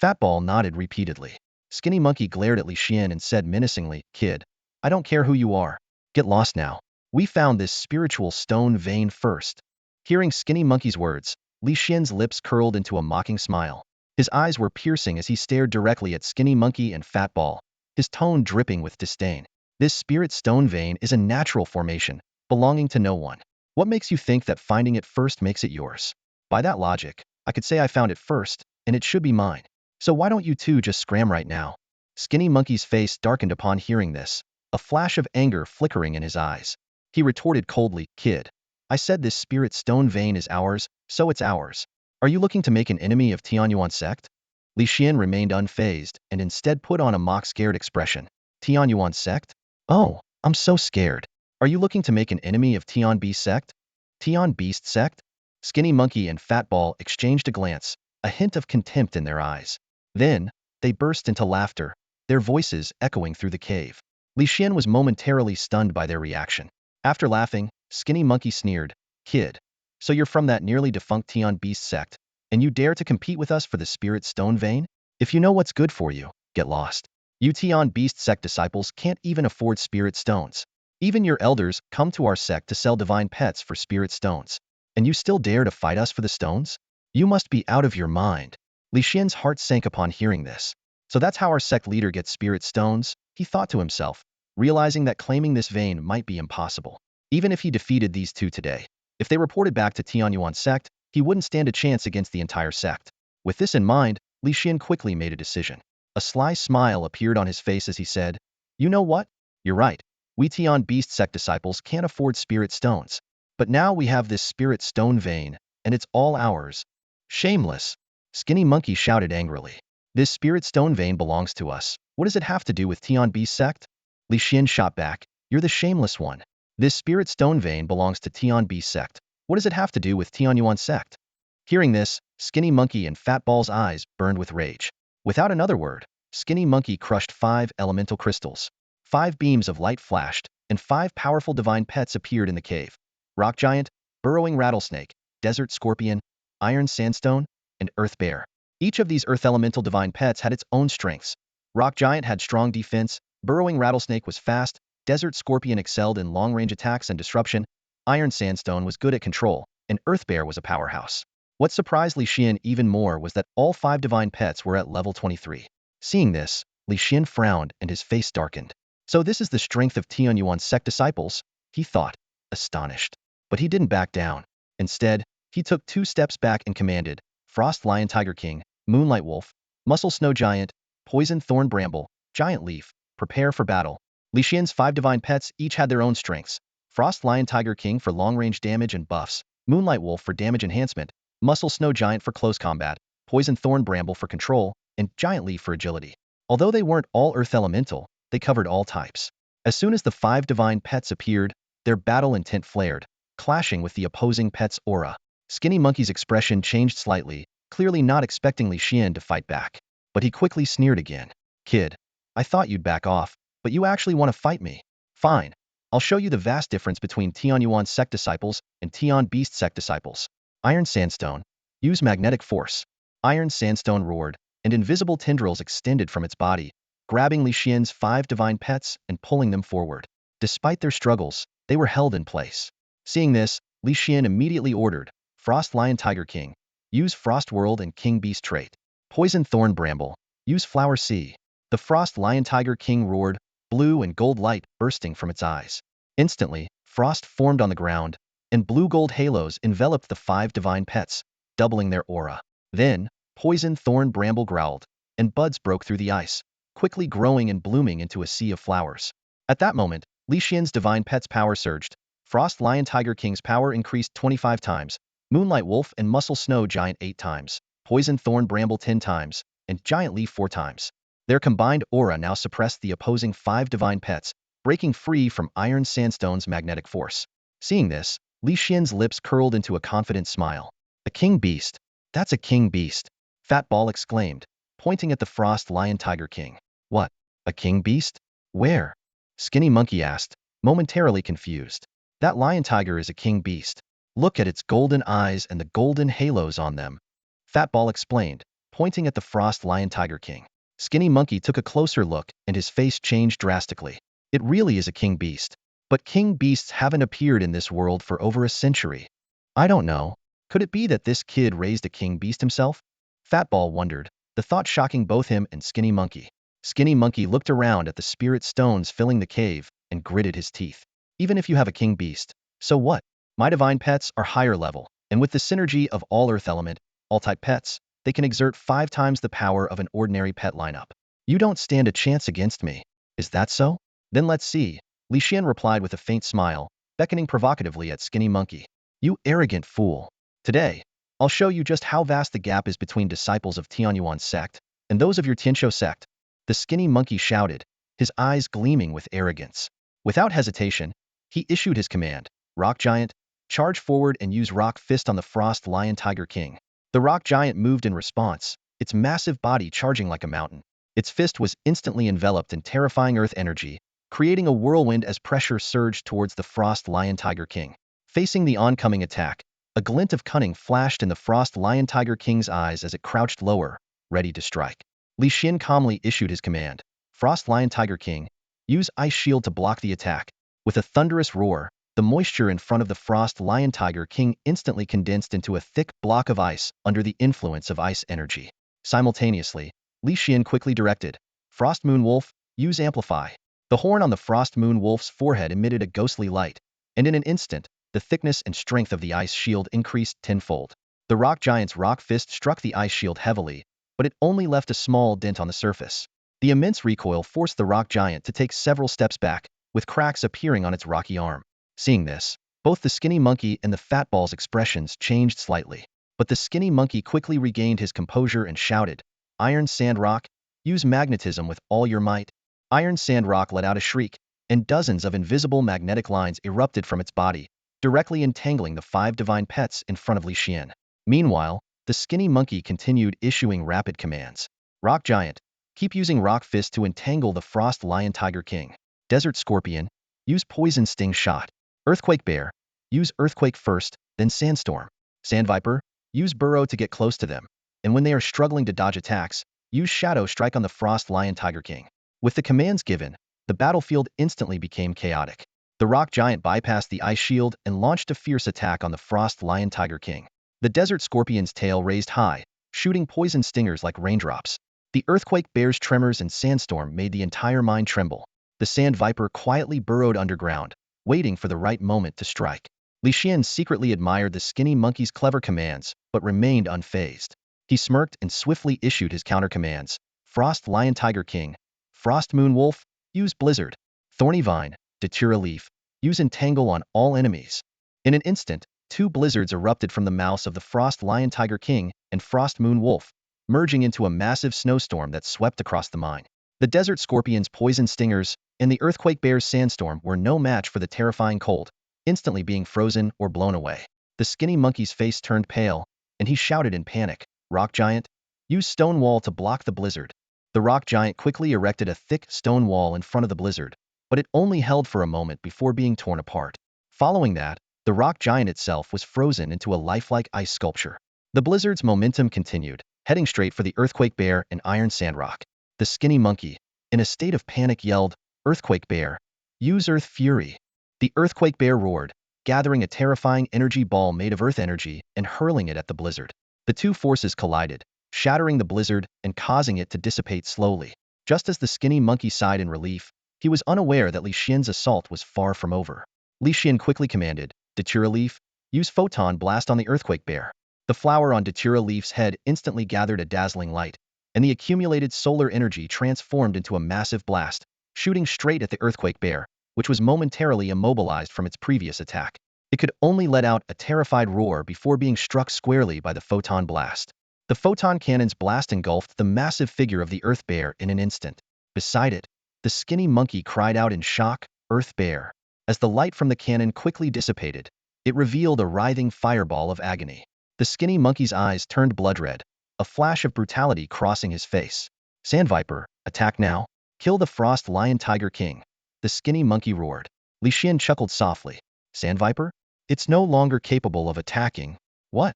Fatball nodded repeatedly. Skinny Monkey glared at Li Xian and said menacingly, Kid, I don't care who you are. Get lost now. We found this spiritual stone vein first. Hearing Skinny Monkey's words, Li Xian's lips curled into a mocking smile. His eyes were piercing as he stared directly at Skinny Monkey and Fatball, his tone dripping with disdain. This spirit stone vein is a natural formation, belonging to no one. What makes you think that finding it first makes it yours? By that logic, I could say I found it first, and it should be mine. So why don't you two just scram right now? Skinny Monkey's face darkened upon hearing this, a flash of anger flickering in his eyes. He retorted coldly, "Kid, I said this spirit stone vein is ours, so it's ours. Are you looking to make an enemy of Tianyuan sect?" Li Xian remained unfazed and instead put on a mock-scared expression. Tianyuan sect? Oh, I'm so scared. Are you looking to make an enemy of Tian Beast sect? Tian Beast sect? Skinny Monkey and Fat Ball exchanged a glance, a hint of contempt in their eyes. Then, they burst into laughter, their voices echoing through the cave. Li Xian was momentarily stunned by their reaction. After laughing, Skinny Monkey sneered, "Kid, so you're from that nearly defunct Tian Beast sect, and you dare to compete with us for the spirit stone vein? If you know what's good for you, get lost. You Tian Beast sect disciples can't even afford spirit stones. Even your elders come to our sect to sell divine pets for spirit stones. And you still dare to fight us for the stones? You must be out of your mind." Li Xian's heart sank upon hearing this. So that's how our sect leader gets spirit stones, he thought to himself, realizing that claiming this vein might be impossible. Even if he defeated these two today, if they reported back to Tianyuan sect, he wouldn't stand a chance against the entire sect. With this in mind, Li Xian quickly made a decision. A sly smile appeared on his face as he said, "You know what? You're right. We Tian Beast sect disciples can't afford spirit stones. But now we have this spirit stone vein, and it's all ours." "Shameless!" Skinny Monkey shouted angrily. "This spirit stone vein belongs to us. What does it have to do with Tian Beast sect?" Li Xian shot back, "You're the shameless one. This spirit stone vein belongs to Tian Beast sect. What does it have to do with Tianyuan sect?" Hearing this, Skinny Monkey and Fat Ball's eyes burned with rage. Without another word, Skinny Monkey crushed 5 elemental crystals. 5 beams of light flashed, and 5 powerful divine pets appeared in the cave. Rock Giant, Burrowing Rattlesnake, Desert Scorpion, Iron Sandstone, and Earth Bear. Each of these earth elemental divine pets had its own strengths. Rock Giant had strong defense, Burrowing Rattlesnake was fast, Desert Scorpion excelled in long-range attacks and disruption, Iron Sandstone was good at control, and Earth Bear was a powerhouse. What surprised Li Xian even more was that all 5 divine pets were at level 23. Seeing this, Li Xian frowned and his face darkened. So this is the strength of Tianyuan sect disciples, he thought, astonished. But he didn't back down. Instead, he took 2 steps back and commanded, "Frost Lion Tiger King, Moonlight Wolf, Muscle Snow Giant, Poison Thorn Bramble, Giant Leaf, prepare for battle." Li Xian's 5 divine pets each had their own strengths. Frost Lion Tiger King for long-range damage and buffs, Moonlight Wolf for damage enhancement, Muscle Snow Giant for close combat, Poison Thorn Bramble for control, and Giant Leaf for agility. Although they weren't all earth elemental, they covered all types. As soon as the 5 divine pets appeared, their battle intent flared, clashing with the opposing pet's aura. Skinny Monkey's expression changed slightly, clearly not expecting Li Xian to fight back. But he quickly sneered again. "Kid, I thought you'd back off, but you actually want to fight me. Fine. I'll show you the vast difference between Tianyuan sect disciples and Tian Beast sect disciples." Iron Sandstone. Use magnetic force. Iron Sandstone roared, and invisible tendrils extended from its body, grabbing Li Xian's 5 divine pets and pulling them forward. Despite their struggles, they were held in place. Seeing this, Li Xian immediately ordered, "Frost Lion Tiger King, use Frost World and King Beast trait. Poison Thorn Bramble, use Flower Sea." The Frost Lion Tiger King roared, blue and gold light bursting from its eyes. Instantly, frost formed on the ground, and blue-gold halos enveloped the 5 divine pets, doubling their aura. Then, Poison Thorn Bramble growled, and buds broke through the ice, quickly growing and blooming into a sea of flowers. At that moment, Li Xian's divine pet's power surged. Frost Lion Tiger King's power increased 25 times, Moonlight Wolf and Muscle Snow Giant 8 times, Poison Thorn Bramble 10 times, and Giant Leaf 4 times. Their combined aura now suppressed the opposing 5 divine pets, breaking free from Iron Sandstone's magnetic force. Seeing this, Li Xian's lips curled into a confident smile. "A king beast. That's a king beast," Fat Ball exclaimed, pointing at the Frost Lion Tiger King. "What? A king beast? Where?" Skinny Monkey asked, momentarily confused. "That lion tiger is a king beast. Look at its golden eyes and the golden halos on them," Fat Ball explained, pointing at the Frost Lion Tiger King. Skinny Monkey took a closer look and his face changed drastically. It really is a king beast. But king beasts haven't appeared in this world for over a century. I don't know. Could it be that this kid raised a king beast himself? Fat Ball wondered, the thought shocking both him and Skinny Monkey. Skinny Monkey looked around at the spirit stones filling the cave and gritted his teeth. Even if you have a king beast, so what? My divine pets are higher level, and with the synergy of all earth element, all type pets, they can exert 5 times the power of an ordinary pet lineup. You don't stand a chance against me. Is that so? Then let's see. Li Xian replied with a faint smile, beckoning provocatively at Skinny Monkey. You arrogant fool. Today, I'll show you just how vast the gap is between disciples of Tianyuan's sect and those of your Tianshou sect. The Skinny Monkey shouted, his eyes gleaming with arrogance. Without hesitation, he issued his command, Rock Giant, charge forward and use Rock Fist on the Frost Lion Tiger King. The Rock Giant moved in response, its massive body charging like a mountain. Its fist was instantly enveloped in terrifying earth energy, creating a whirlwind as pressure surged towards the Frost Lion Tiger King. Facing the oncoming attack, a glint of cunning flashed in the Frost Lion Tiger King's eyes as it crouched lower, ready to strike. Li Xian calmly issued his command, Frost Lion Tiger King, use Ice Shield to block the attack. With a thunderous roar, the moisture in front of the Frost Lion Tiger King instantly condensed into a thick block of ice under the influence of ice energy. Simultaneously, Li Xian quickly directed, Frost Moon Wolf, use Amplify. The horn on the Frost Moon Wolf's forehead emitted a ghostly light, and in an instant, the thickness and strength of the ice shield increased tenfold. The Rock Giant's Rock Fist struck the ice shield heavily, but it only left a small dent on the surface. The immense recoil forced the Rock Giant to take several steps back, with cracks appearing on its rocky arm. Seeing this, both the Skinny Monkey and the Fat Ball's expressions changed slightly. But the Skinny Monkey quickly regained his composure and shouted, Iron Sand Rock, use magnetism with all your might. Iron Sand Rock let out a shriek, and dozens of invisible magnetic lines erupted from its body, directly entangling the 5 divine pets in front of Li Xian. Meanwhile, the Skinny Monkey continued issuing rapid commands. Rock Giant, keep using Rock Fist to entangle the Frost Lion Tiger King. Desert Scorpion, use Poison Sting Shot. Earthquake Bear, use Earthquake first, then Sandstorm. Sand Viper, use Burrow to get close to them. And when they are struggling to dodge attacks, use Shadow Strike on the Frost Lion Tiger King. With the commands given, the battlefield instantly became chaotic. The Rock Giant bypassed the Ice Shield and launched a fierce attack on the Frost Lion Tiger King. The Desert Scorpion's tail raised high, shooting poison stingers like raindrops. The Earthquake Bear's tremors and sandstorm made the entire mine tremble. The Sand Viper quietly burrowed underground, waiting for the right moment to strike. Li Xian secretly admired the Skinny Monkey's clever commands, but remained unfazed. He smirked and swiftly issued his counter-commands. Frost Lion Tiger King, Frost Moon Wolf, use Blizzard. Thorny Vine, Datura Leaf, use Entangle on all enemies. In an instant, 2 blizzards erupted from the mouths of the Frost Lion Tiger King and Frost Moon Wolf, merging into a massive snowstorm that swept across the mine. The Desert Scorpion's poison stingers and the Earthquake Bear's sandstorm were no match for the terrifying cold, instantly being frozen or blown away. The Skinny Monkey's face turned pale, and he shouted in panic, Rock Giant, use Stone Wall to block the blizzard. The Rock Giant quickly erected a thick stone wall in front of the blizzard, but it only held for a moment before being torn apart. Following that, the Rock Giant itself was frozen into a lifelike ice sculpture. The blizzard's momentum continued, heading straight for the Earthquake Bear and Iron Sandrock. The Skinny Monkey, in a state of panic, yelled, Earthquake Bear, use Earth Fury. The Earthquake Bear roared, gathering a terrifying energy ball made of earth energy and hurling it at the blizzard. The 2 forces collided, shattering the blizzard and causing it to dissipate slowly. Just as the Skinny Monkey sighed in relief, he was unaware that Li Xian's assault was far from over. Li Xian quickly commanded, Datura Leaf, use Photon Blast on the Earthquake Bear. The flower on Datura Leaf's head instantly gathered a dazzling light, and the accumulated solar energy transformed into a massive blast, shooting straight at the Earthquake Bear, which was momentarily immobilized from its previous attack. It could only let out a terrified roar before being struck squarely by the photon blast. The photon cannon's blast engulfed the massive figure of the Earth Bear in an instant. Beside it, the Skinny Monkey cried out in shock, Earth Bear. As the light from the cannon quickly dissipated, it revealed a writhing fireball of agony. The Skinny Monkey's eyes turned blood red, a flash of brutality crossing his face. Sand Viper, attack now. Kill the Frost Lion Tiger King. The Skinny Monkey roared. Li Xian chuckled softly. Sand Viper? It's no longer capable of attacking. What?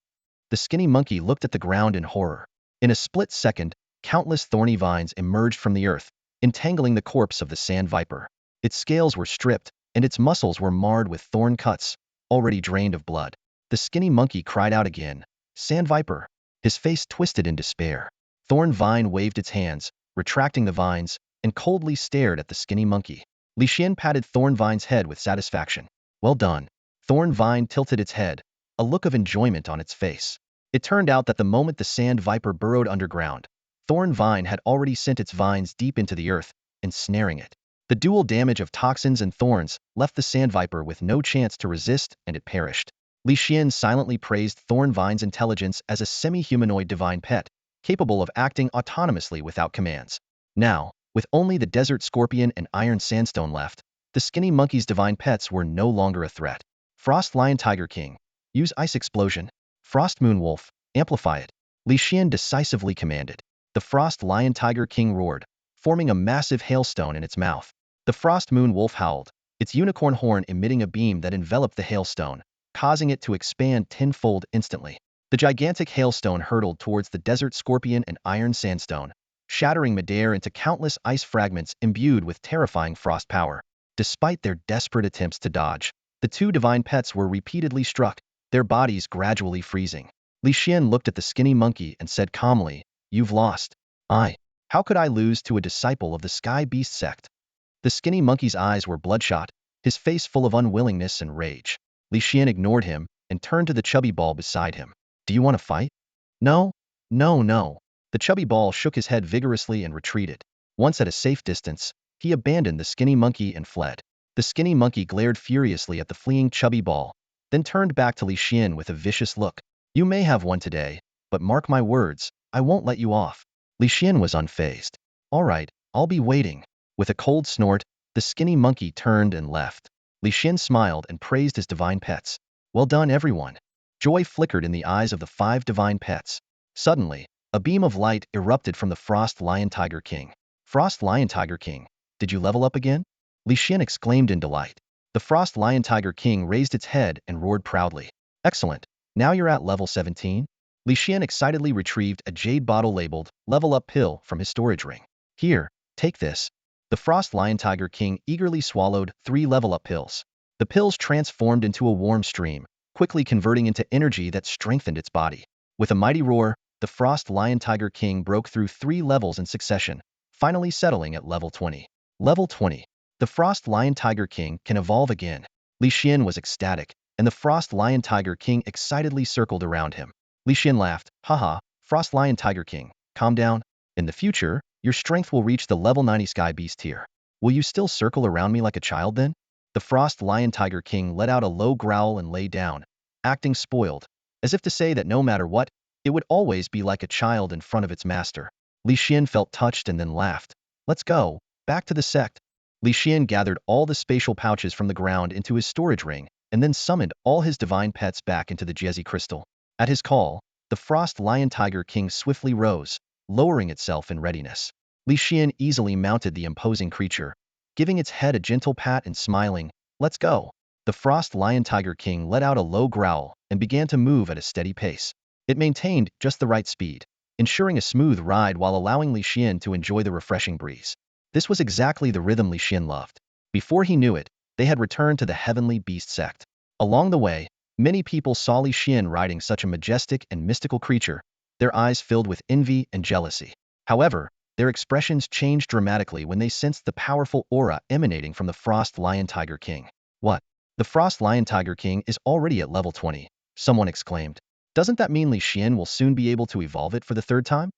The Skinny Monkey looked at the ground in horror. In a split second, countless thorny vines emerged from the earth, entangling the corpse of the Sand Viper. Its scales were stripped, and its muscles were marred with thorn cuts, already drained of blood. The Skinny Monkey cried out again, Sand Viper. His face twisted in despair. Thorn Vine waved its hands, retracting the vines, and coldly stared at the skinny monkey. Li Xian patted Thornvine's head with satisfaction. Well done. Thornvine tilted its head, a look of enjoyment on its face. It turned out that the moment the sand viper burrowed underground, Thornvine had already sent its vines deep into the earth, ensnaring it. The dual damage of toxins and thorns left the sand viper with no chance to resist, and it perished. Li Xian silently praised Thornvine's intelligence as a semi-humanoid divine pet, capable of acting autonomously without commands. Now, with only the desert scorpion and iron sandstone left, the skinny monkey's divine pets were no longer a threat. Frost Lion Tiger King, use Ice Explosion. Frost Moon Wolf, amplify it. Li Xian decisively commanded. The Frost Lion Tiger King roared, forming a massive hailstone in its mouth. The Frost Moon Wolf howled, its unicorn horn emitting a beam that enveloped the hailstone, causing it to expand tenfold instantly. The gigantic hailstone hurtled towards the desert scorpion and iron sandstone, shattering midair into countless ice fragments imbued with terrifying frost power. Despite their desperate attempts to dodge, the two divine pets were repeatedly struck, their bodies gradually freezing. Li Xian looked at the skinny monkey and said calmly, "You've lost." How could I lose to a disciple of the Sky Beast sect?" The skinny monkey's eyes were bloodshot, his face full of unwillingness and rage. Li Xian ignored him and turned to the chubby ball beside him. "Do you want to fight?" "No, no, no." The chubby ball shook his head vigorously and retreated. Once at a safe distance, he abandoned the skinny monkey and fled. The skinny monkey glared furiously at the fleeing chubby ball, then turned back to Li Xian with a vicious look. "You may have won today, but mark my words, I won't let you off." Li Xian was unfazed. "All right, I'll be waiting." With a cold snort, the skinny monkey turned and left. Li Xian smiled and praised his divine pets. "Well done, everyone." Joy flickered in the eyes of the 5 divine pets. Suddenly, a beam of light erupted from the Frost Lion Tiger King. "Frost Lion Tiger King, did you level up again?" Li Xian exclaimed in delight. The Frost Lion Tiger King raised its head and roared proudly. "Excellent, now you're at level 17? Li Xian excitedly retrieved a jade bottle labeled Level Up Pill from his storage ring. "Here, take this." The Frost Lion Tiger King eagerly swallowed 3 level-up pills. The pills transformed into a warm stream, quickly converting into energy that strengthened its body. With a mighty roar, the Frost Lion Tiger King broke through 3 levels in succession, finally settling at level 20. Level 20. The Frost Lion Tiger King can evolve again. Li Xian was ecstatic, and the Frost Lion Tiger King excitedly circled around him. Li Xian laughed, "Haha, Frost Lion Tiger King, calm down. In the future, your strength will reach the level 90 Sky Beast tier. Will you still circle around me like a child then?" The Frost Lion Tiger King let out a low growl and lay down, acting spoiled, as if to say that no matter what, it would always be like a child in front of its master. Li Xian felt touched and then laughed. "Let's go, back to the sect." Li Xian gathered all the spatial pouches from the ground into his storage ring, and then summoned all his divine pets back into the Jezi crystal. At his call, the Frost Lion Tiger King swiftly rose, lowering itself in readiness. Li Xian easily mounted the imposing creature, giving its head a gentle pat and smiling, "Let's go." The Frost Lion Tiger King let out a low growl and began to move at a steady pace. It maintained just the right speed, ensuring a smooth ride while allowing Li Xian to enjoy the refreshing breeze. This was exactly the rhythm Li Xian loved. Before he knew it, they had returned to the Heavenly Beast sect. Along the way, many people saw Li Xian riding such a majestic and mystical creature, their eyes filled with envy and jealousy. However, their expressions changed dramatically when they sensed the powerful aura emanating from the Frost Lion Tiger King. "What? The Frost Lion Tiger King is already at level 20, someone exclaimed. "Doesn't that mean Li Xian will soon be able to evolve it for the 3rd time?"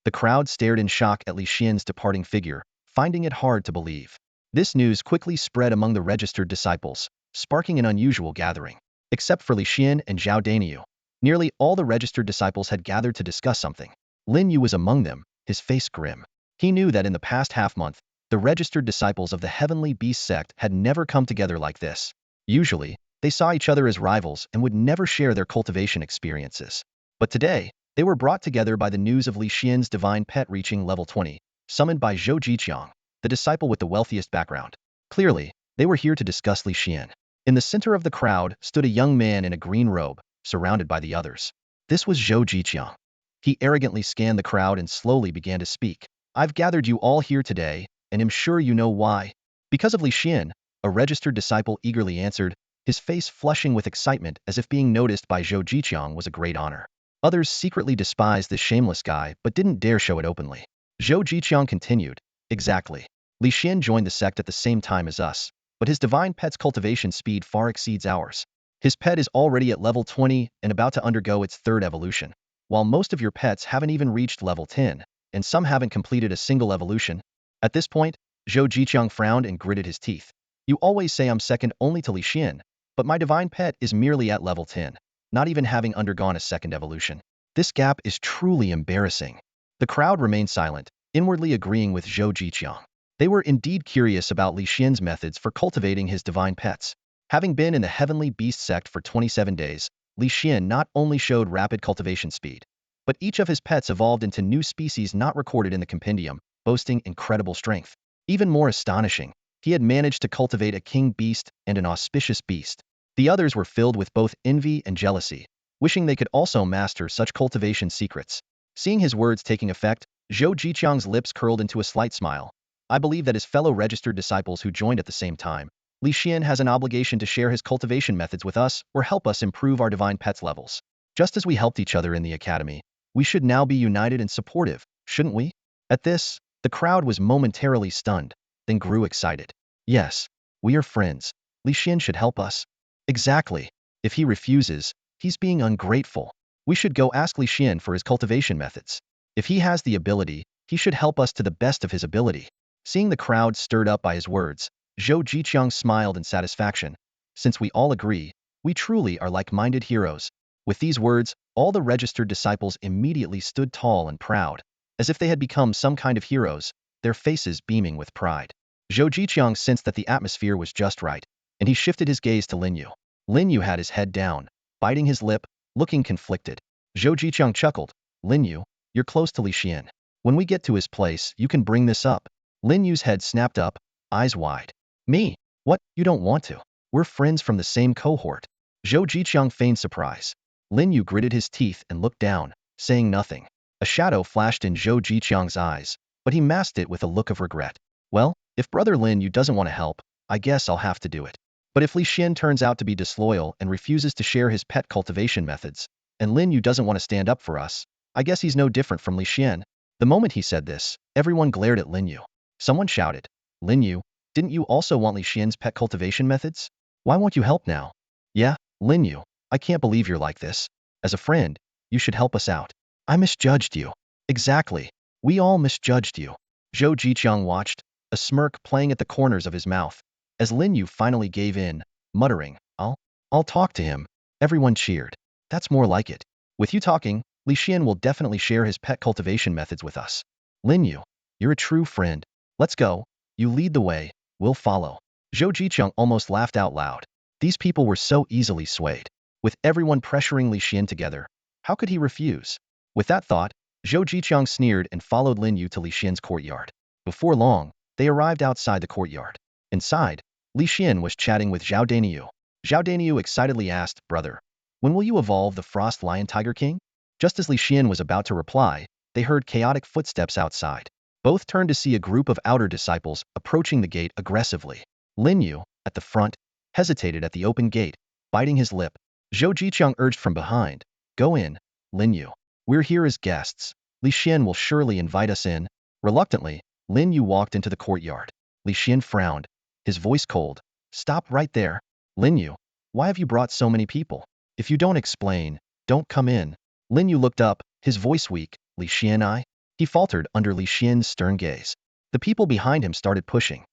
The crowd stared in shock at Li Xian's departing figure, finding it hard to believe. This news quickly spread among the registered disciples, sparking an unusual gathering. Except for Li Xian and Zhao Daniu, nearly all the registered disciples had gathered to discuss something. Lin Yu was among them, his face grim. He knew that in the past half-month, the registered disciples of the Heavenly Beast sect had never come together like this. Usually, they saw each other as rivals and would never share their cultivation experiences. But today, they were brought together by the news of Li Xian's divine pet reaching level 20, summoned by Zhou Jiqiang, the disciple with the wealthiest background. Clearly, they were here to discuss Li Xian. In the center of the crowd stood a young man in a green robe, surrounded by the others. This was Zhou Jiqiang. He arrogantly scanned the crowd and slowly began to speak. "I've gathered you all here today, and am sure you know why." "Because of Li Xian," a registered disciple eagerly answered, his face flushing with excitement as if being noticed by Zhou Jiqiang was a great honor. Others secretly despised this shameless guy but didn't dare show it openly. Zhou Jiqiang continued. Exactly. Li Xian joined the sect at the same time as us, but his divine pet's cultivation speed far exceeds ours. His pet is already at level 20 and about to undergo its third evolution, while most of your pets haven't even reached level 10, and some haven't completed a single evolution. At this point, Zhou Jiqiang frowned and gritted his teeth. You always say I'm second only to Li Xian, but my divine pet is merely at level 10, not even having undergone a second evolution. This gap is truly embarrassing. The crowd remained silent, inwardly agreeing with Zhou Jiqiang. They were indeed curious about Li Xian's methods for cultivating his divine pets. Having been in the Heavenly Beast sect for 27 days, Li Xian not only showed rapid cultivation speed, but each of his pets evolved into new species not recorded in the compendium, boasting incredible strength. Even more astonishing, he had managed to cultivate a king beast and an auspicious beast. The others were filled with both envy and jealousy, wishing they could also master such cultivation secrets. Seeing his words taking effect, Zhou Jiqiang's lips curled into a slight smile. I believe that as fellow registered disciples who joined at the same time, Li Xian has an obligation to share his cultivation methods with us or help us improve our divine pets levels. Just as we helped each other in the academy, we should now be united and supportive, shouldn't we? At this, the crowd was momentarily stunned, then grew excited. Yes, we are friends. Li Xian should help us. Exactly. If he refuses, he's being ungrateful. We should go ask Li Xian for his cultivation methods. If he has the ability, he should help us to the best of his ability. Seeing the crowd stirred up by his words, Zhou Jiqiang smiled in satisfaction. Since we all agree, we truly are like-minded heroes. With these words, all the registered disciples immediately stood tall and proud, as if they had become some kind of heroes, their faces beaming with pride. Zhou Jiqiang sensed that the atmosphere was just right, and he shifted his gaze to Lin Yu. Lin Yu had his head down, biting his lip, looking conflicted. Zhou Jiqiang chuckled. Lin Yu, you're close to Li Xian. When we get to his place, you can bring this up. Lin Yu's head snapped up, eyes wide. Me? What? You don't want to? We're friends from the same cohort. Zhou Jiqiang feigned surprise. Lin Yu gritted his teeth and looked down, saying nothing. A shadow flashed in Zhou Jiqiang's eyes, but he masked it with a look of regret. Well, if brother Lin Yu doesn't want to help, I guess I'll have to do it. But if Li Xian turns out to be disloyal and refuses to share his pet cultivation methods, and Lin Yu doesn't want to stand up for us, I guess he's no different from Li Xian. The moment he said this, everyone glared at Lin Yu. Someone shouted, Lin Yu, didn't you also want Li Xian's pet cultivation methods? Why won't you help now? Yeah, Lin Yu, I can't believe you're like this. As a friend, you should help us out. I misjudged you. Exactly. We all misjudged you. Zhou Jiqiang watched, a smirk playing at the corners of his mouth, as Lin Yu finally gave in, muttering, I'll talk to him. Everyone cheered. That's more like it. With you talking, Li Xian will definitely share his pet cultivation methods with us. Lin Yu, you're a true friend. Let's go. You lead the way, we'll follow. Zhou Jiqiang almost laughed out loud. These people were so easily swayed. With everyone pressuring Li Xian together, how could he refuse? With that thought, Zhou Jiqiang sneered and followed Lin Yu to Li Xian's courtyard. Before long, they arrived outside the courtyard. Inside, Li Xian was chatting with Zhao Daniyu. Zhao Daniyu excitedly asked, Brother, when will you evolve the Frost Lion Tiger King? Just as Li Xian was about to reply, they heard chaotic footsteps outside. Both turned to see a group of outer disciples approaching the gate aggressively. Lin Yu, at the front, hesitated at the open gate, biting his lip. Zhou Jiqiang urged from behind, Go in, Lin Yu. We're here as guests. Li Xian will surely invite us in. Reluctantly, Lin Yu walked into the courtyard. Li Xian frowned, his voice cold. Stop right there. Lin Yu, why have you brought so many people? If you don't explain, don't come in. Lin Yu looked up, his voice weak. Li Xian, He faltered under Li Xian's stern gaze. The people behind him started pushing.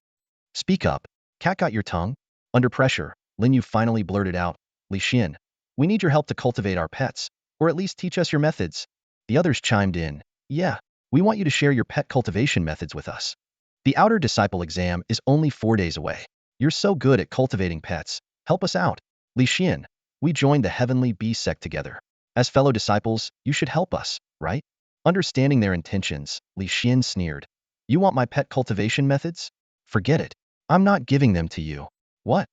Speak up. Cat got your tongue? Under pressure, Lin Yu finally blurted out, Li Xian, we need your help to cultivate our pets, or at least teach us your methods. The others chimed in, Yeah, we want you to share your pet cultivation methods with us. The outer disciple exam is only 4 days away. You're so good at cultivating pets. Help us out. Li Xian, we joined the Heavenly Beast sect together. As fellow disciples, you should help us, right? Understanding their intentions, Li Xian sneered. You want my pet cultivation methods? Forget it. I'm not giving them to you. What?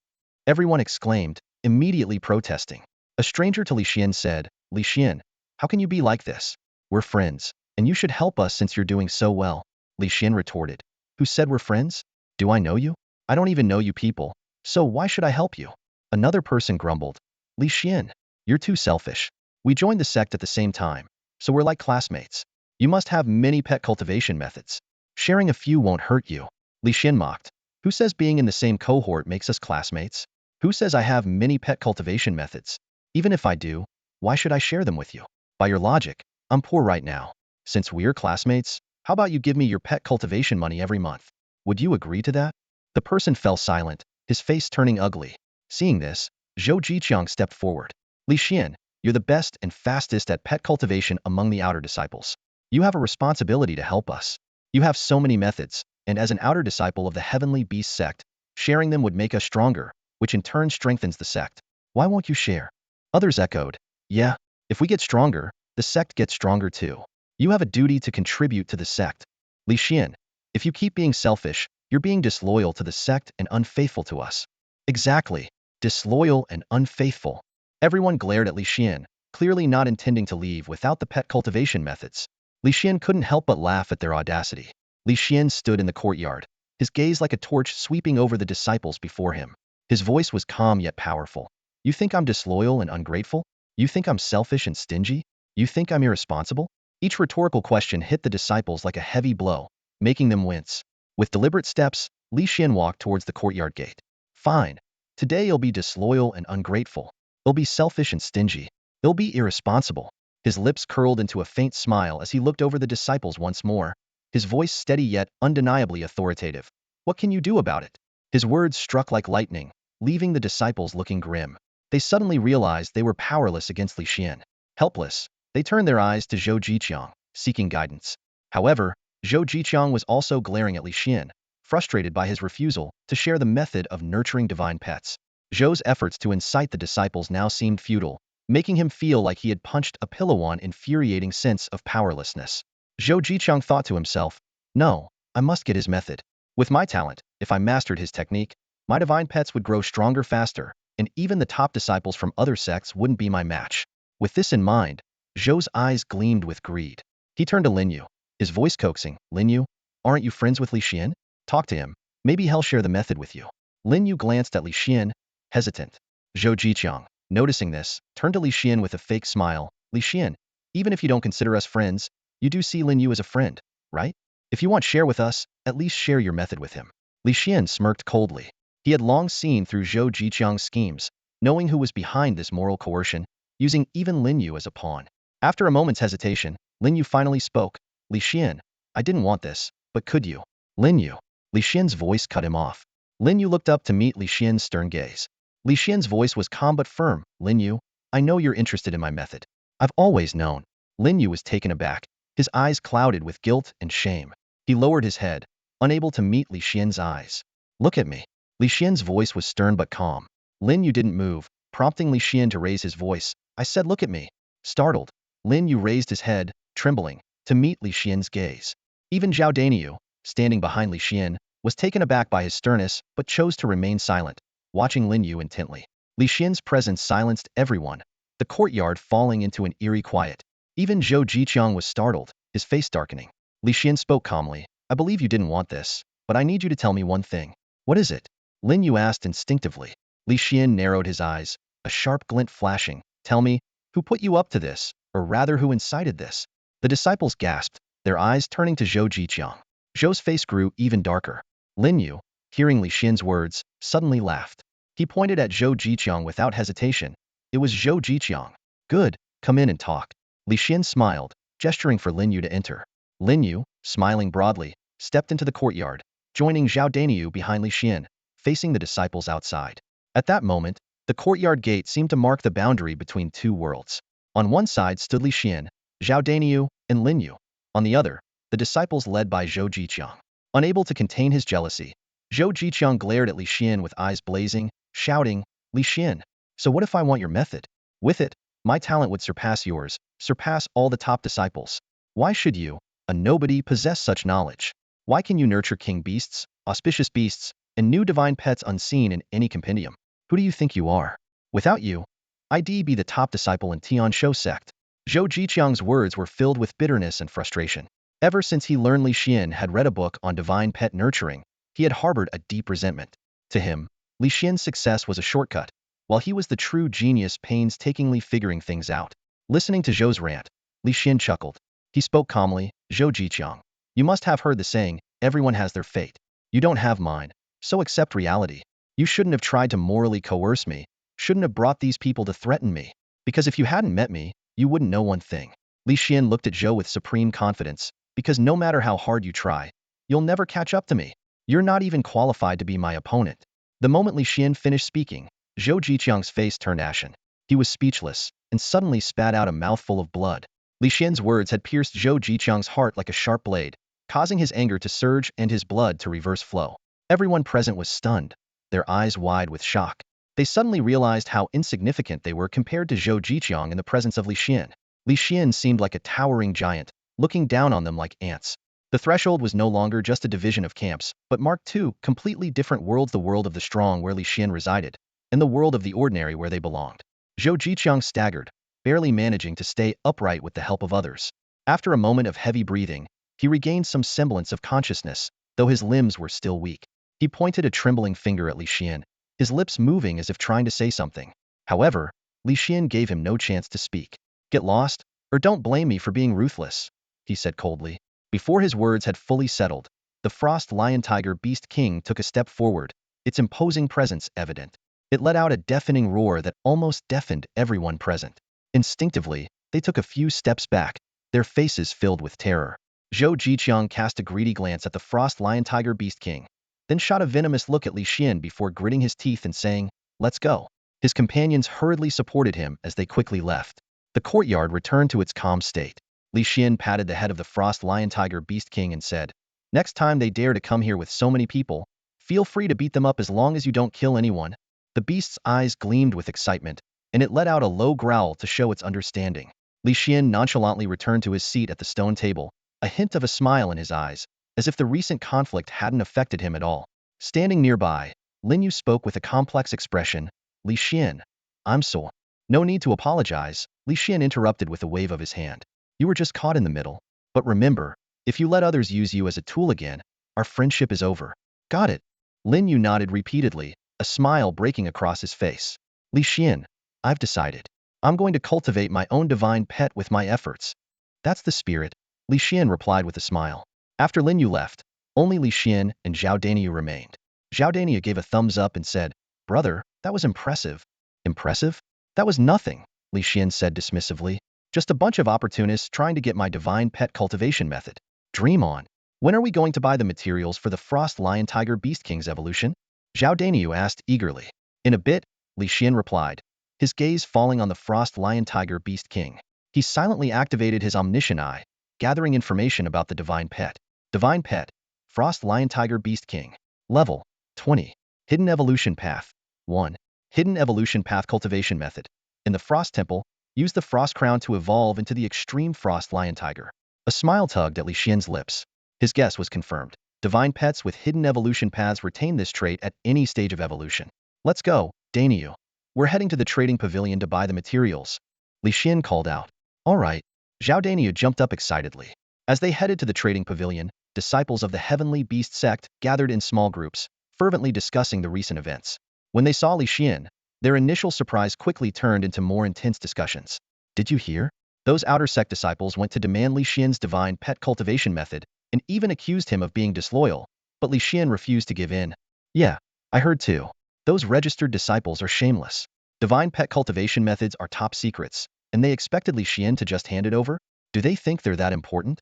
Everyone exclaimed, immediately protesting. A stranger to Li Xian said, Li Xian, how can you be like this? We're friends, and you should help us since you're doing so well. Li Xian retorted. Who said we're friends? Do I know you? I don't even know you people, so why should I help you? Another person grumbled. Li Xian, you're too selfish. We joined the sect at the same time, so we're like classmates. You must have many pet cultivation methods. Sharing a few won't hurt you. Li Xin mocked. Who says being in the same cohort makes us classmates? Who says I have many pet cultivation methods? Even if I do, why should I share them with you? By your logic, I'm poor right now. Since we're classmates, how about you give me your pet cultivation money every month? Would you agree to that? The person fell silent, his face turning ugly. Seeing this, Zhou Jiqiang stepped forward. Li Xian, you're the best and fastest at pet cultivation among the outer disciples. You have a responsibility to help us. You have so many methods, and as an outer disciple of the heavenly beast sect, sharing them would make us stronger, which in turn strengthens the sect. Why won't you share? Others echoed. Yeah, if we get stronger, the sect gets stronger too. You have a duty to contribute to the sect. Li Xian, if you keep being selfish, you're being disloyal to the sect and unfaithful to us. Exactly. Disloyal and unfaithful. Everyone glared at Li Xian, clearly not intending to leave without the pet cultivation methods. Li Xian couldn't help but laugh at their audacity. Li Xian stood in the courtyard, his gaze like a torch sweeping over the disciples before him. His voice was calm yet powerful. You think I'm disloyal and ungrateful? You think I'm selfish and stingy? You think I'm irresponsible? Each rhetorical question hit the disciples like a heavy blow, making them wince. With deliberate steps, Li Xian walked towards the courtyard gate. Fine. Today you'll be disloyal and ungrateful. You'll be selfish and stingy. You'll be irresponsible. His lips curled into a faint smile as he looked over the disciples once more, his voice steady yet undeniably authoritative. What can you do about it? His words struck like lightning, leaving the disciples looking grim. They suddenly realized they were powerless against Li Xian. Helpless, they turned their eyes to Zhou Jiqiang, seeking guidance. However, Zhou Jiqiang was also glaring at Li Xian, frustrated by his refusal to share the method of nurturing divine pets. Zhou's efforts to incite the disciples now seemed futile, making him feel like he had punched a pillow on infuriating sense of powerlessness. Zhou Jiqiang thought to himself, no, I must get his method. With my talent, if I mastered his technique, my divine pets would grow stronger faster, and even the top disciples from other sects wouldn't be my match. With this in mind, Zhou's eyes gleamed with greed. He turned to Linyu, his voice coaxing, Linyu, aren't you friends with Li Xian? Talk to him, maybe he'll share the method with you. Linyu glanced at Li Xian, hesitant. Zhou Jiqiang, noticing this, turned to Li Xian with a fake smile. Li Xian, even if you don't consider us friends, you do see Linyu as a friend, right? If you want share with us, at least share your method with him. Li Xian smirked coldly. He had long seen through Zhou Jiqiang's schemes, knowing who was behind this moral coercion, using even Linyu as a pawn. After a moment's hesitation, Linyu finally spoke. Li Xian, I didn't want this, but could you? Linyu. Li Xian's voice cut him off. Linyu looked up to meet Li Xian's stern gaze. Li Xian's voice was calm but firm. Linyu, I know you're interested in my method. I've always known. Linyu was taken aback, his eyes clouded with guilt and shame. He lowered his head, unable to meet Li Xian's eyes. Look at me. Li Xian's voice was stern but calm. Linyu didn't move, prompting Li Xian to raise his voice. I said look at me. Startled, Linyu raised his head, trembling, to meet Li Xian's gaze. Even Zhao Daniu, standing behind Li Xian, was taken aback by his sternness but chose to remain silent, watching Linyu intently. Li Xian's presence silenced everyone, the courtyard falling into an eerie quiet. Even Zhou Jiqiang was startled, his face darkening. Li Xian spoke calmly. I believe you didn't want this, but I need you to tell me one thing. What is it? Linyu asked instinctively. Li Xian narrowed his eyes, a sharp glint flashing. Tell me, who put you up to this, or rather who incited this? The disciples gasped, their eyes turning to Zhou Jiqiang. Zhou's face grew even darker. Linyu, hearing Li Xian's words, suddenly laughed. He pointed at Zhou Jiqiang without hesitation. It was Zhou Jiqiang. Good, come in and talk. Li Xian smiled, gesturing for Linyu to enter. Linyu, smiling broadly, stepped into the courtyard, joining Zhao Daniu behind Li Xian, facing the disciples outside. At that moment, the courtyard gate seemed to mark the boundary between two worlds. On one side stood Li Xian, Zhao Daniu, and Linyu. On the other, the disciples led by Zhou Jiqiang. Unable to contain his jealousy, Zhou Jiqiang glared at Li Xian with eyes blazing, shouting, Li Xian, so what if I want your method? With it, my talent would surpass yours, surpass all the top disciples. Why should you, a nobody, possess such knowledge? Why can you nurture king beasts, auspicious beasts, and new divine pets unseen in any compendium? Who do you think you are? Without you, I'd be the top disciple in Tian Shou sect. Zhou Jiqiang's words were filled with bitterness and frustration. Ever since he learned Li Xian had read a book on divine pet nurturing, he had harbored a deep resentment. To him, Li Xian's success was a shortcut, while he was the true genius painstakingly figuring things out. Listening to Zhou's rant, Li Xian chuckled. He spoke calmly, Zhou Jiqiang. You must have heard the saying, everyone has their fate. You don't have mine, so accept reality. You shouldn't have tried to morally coerce me, shouldn't have brought these people to threaten me. Because if you hadn't met me, you wouldn't know one thing. Li Xian looked at Zhou with supreme confidence, because no matter how hard you try, you'll never catch up to me. You're not even qualified to be my opponent. The moment Li Xian finished speaking, Zhou Jiqiang's face turned ashen. He was speechless, and suddenly spat out a mouthful of blood. Li Xian's words had pierced Zhou Jiqiang's heart like a sharp blade, causing his anger to surge and his blood to reverse flow. Everyone present was stunned, their eyes wide with shock. They suddenly realized how insignificant they were compared to Zhou Jiqiang in the presence of Li Xian. Li Xian seemed like a towering giant, looking down on them like ants. The threshold was no longer just a division of camps, but marked two completely different worlds: the world of the strong where Li Xian resided, and the world of the ordinary where they belonged. Zhou Jiqiang staggered, barely managing to stay upright with the help of others. After a moment of heavy breathing, he regained some semblance of consciousness, though his limbs were still weak. He pointed a trembling finger at Li Xian, his lips moving as if trying to say something. However, Li Xian gave him no chance to speak. Get lost, or don't blame me for being ruthless, he said coldly. Before his words had fully settled, the Frost Lion Tiger Beast King took a step forward, its imposing presence evident. It let out a deafening roar that almost deafened everyone present. Instinctively, they took a few steps back, their faces filled with terror. Zhou Jiqiang cast a greedy glance at the Frost Lion Tiger Beast King, then shot a venomous look at Li Xian before gritting his teeth and saying, "Let's go." His companions hurriedly supported him as they quickly left. The courtyard returned to its calm state. Li Xian patted the head of the Frost Lion Tiger Beast King and said, "Next time they dare to come here with so many people, feel free to beat them up as long as you don't kill anyone." The beast's eyes gleamed with excitement, and it let out a low growl to show its understanding. Li Xian nonchalantly returned to his seat at the stone table, a hint of a smile in his eyes, as if the recent conflict hadn't affected him at all. Standing nearby, Lin Yu spoke with a complex expression, "Li Xian, I'm sorry." "No need to apologize," Li Xian interrupted with a wave of his hand. "You were just caught in the middle. But remember, if you let others use you as a tool again, our friendship is over." "Got it." Lin Yu nodded repeatedly, a smile breaking across his face. "Li Xian, I've decided. I'm going to cultivate my own divine pet with my efforts." "That's the spirit," Li Xian replied with a smile. After Lin Yu left, only Li Xian and Zhao Daniu remained. Zhao Daniu gave a thumbs up and said, "Brother, that was impressive." "Impressive? That was nothing," Li Xian said dismissively. "Just a bunch of opportunists trying to get my divine pet cultivation method. Dream on. When are we going to buy the materials for the Frost Lion Tiger Beast King's evolution?" Zhao Daniu asked eagerly. "In a bit," Li Xian replied, his gaze falling on the Frost Lion Tiger Beast King. He silently activated his omniscient eye, gathering information about the divine pet. Divine pet, Frost Lion Tiger Beast King. Level 20. Hidden evolution path 1. Hidden evolution path cultivation method. In the Frost Temple, use the Frost Crown to evolve into the extreme Frost Lion Tiger. A smile tugged at Li Xian's lips. His guess was confirmed. Divine pets with hidden evolution paths retain this trait at any stage of evolution. "Let's go, Daniu. We're heading to the trading pavilion to buy the materials," Li Xian called out. "All right." Zhao Daniu jumped up excitedly. As they headed to the trading pavilion, disciples of the Heavenly Beast sect gathered in small groups, fervently discussing the recent events. When they saw Li Xian, their initial surprise quickly turned into more intense discussions. "Did you hear? Those outer sect disciples went to demand Li Xian's divine pet cultivation method and even accused him of being disloyal, but Li Xian refused to give in." "Yeah, I heard too. Those registered disciples are shameless. Divine pet cultivation methods are top secrets, and they expected Li Xian to just hand it over? Do they think they're that important?"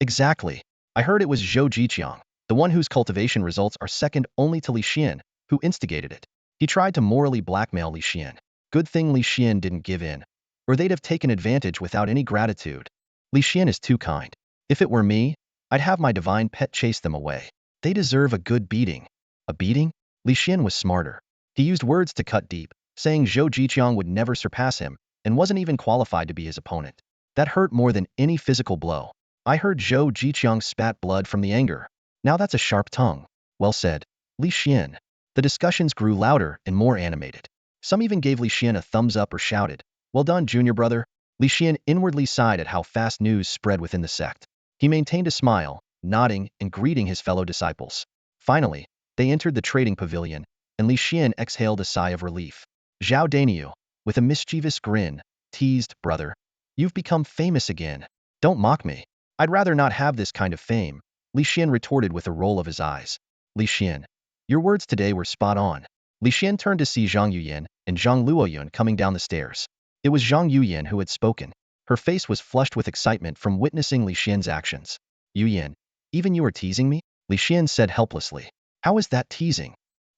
"Exactly. I heard it was Zhou Jiqiang, the one whose cultivation results are second only to Li Xian, who instigated it. He tried to morally blackmail Li Xian. Good thing Li Xian didn't give in, or they'd have taken advantage without any gratitude. Li Xian is too kind. If it were me, I'd have my divine pet chase them away. They deserve a good beating." "A beating?" Li Xian was smarter. He used words to cut deep, saying Zhou Jiqiang would never surpass him and wasn't even qualified to be his opponent. That hurt more than any physical blow. "I heard Zhou Jiqiang spat blood from the anger. Now that's a sharp tongue." "Well said, Li Xian." The discussions grew louder and more animated. Some even gave Li Xian a thumbs up or shouted, "Well done, junior brother." Li Xian inwardly sighed at how fast news spread within the sect. He maintained a smile, nodding and greeting his fellow disciples. Finally, they entered the trading pavilion, and Li Xian exhaled a sigh of relief. Zhao Daniu, with a mischievous grin, teased, "Brother, you've become famous again. Don't mock me." I'd rather not have this kind of fame, Li Xian retorted with a roll of his eyes. Li Xian, your words today were spot on. Li Xian turned to see Zhang Yuyan and Zhang Luoyun coming down the stairs. It was Zhang Yuyan who had spoken. Her face was flushed with excitement from witnessing Li Xian's actions. Yuyan, even you are teasing me? Li Xian said helplessly. How is that teasing?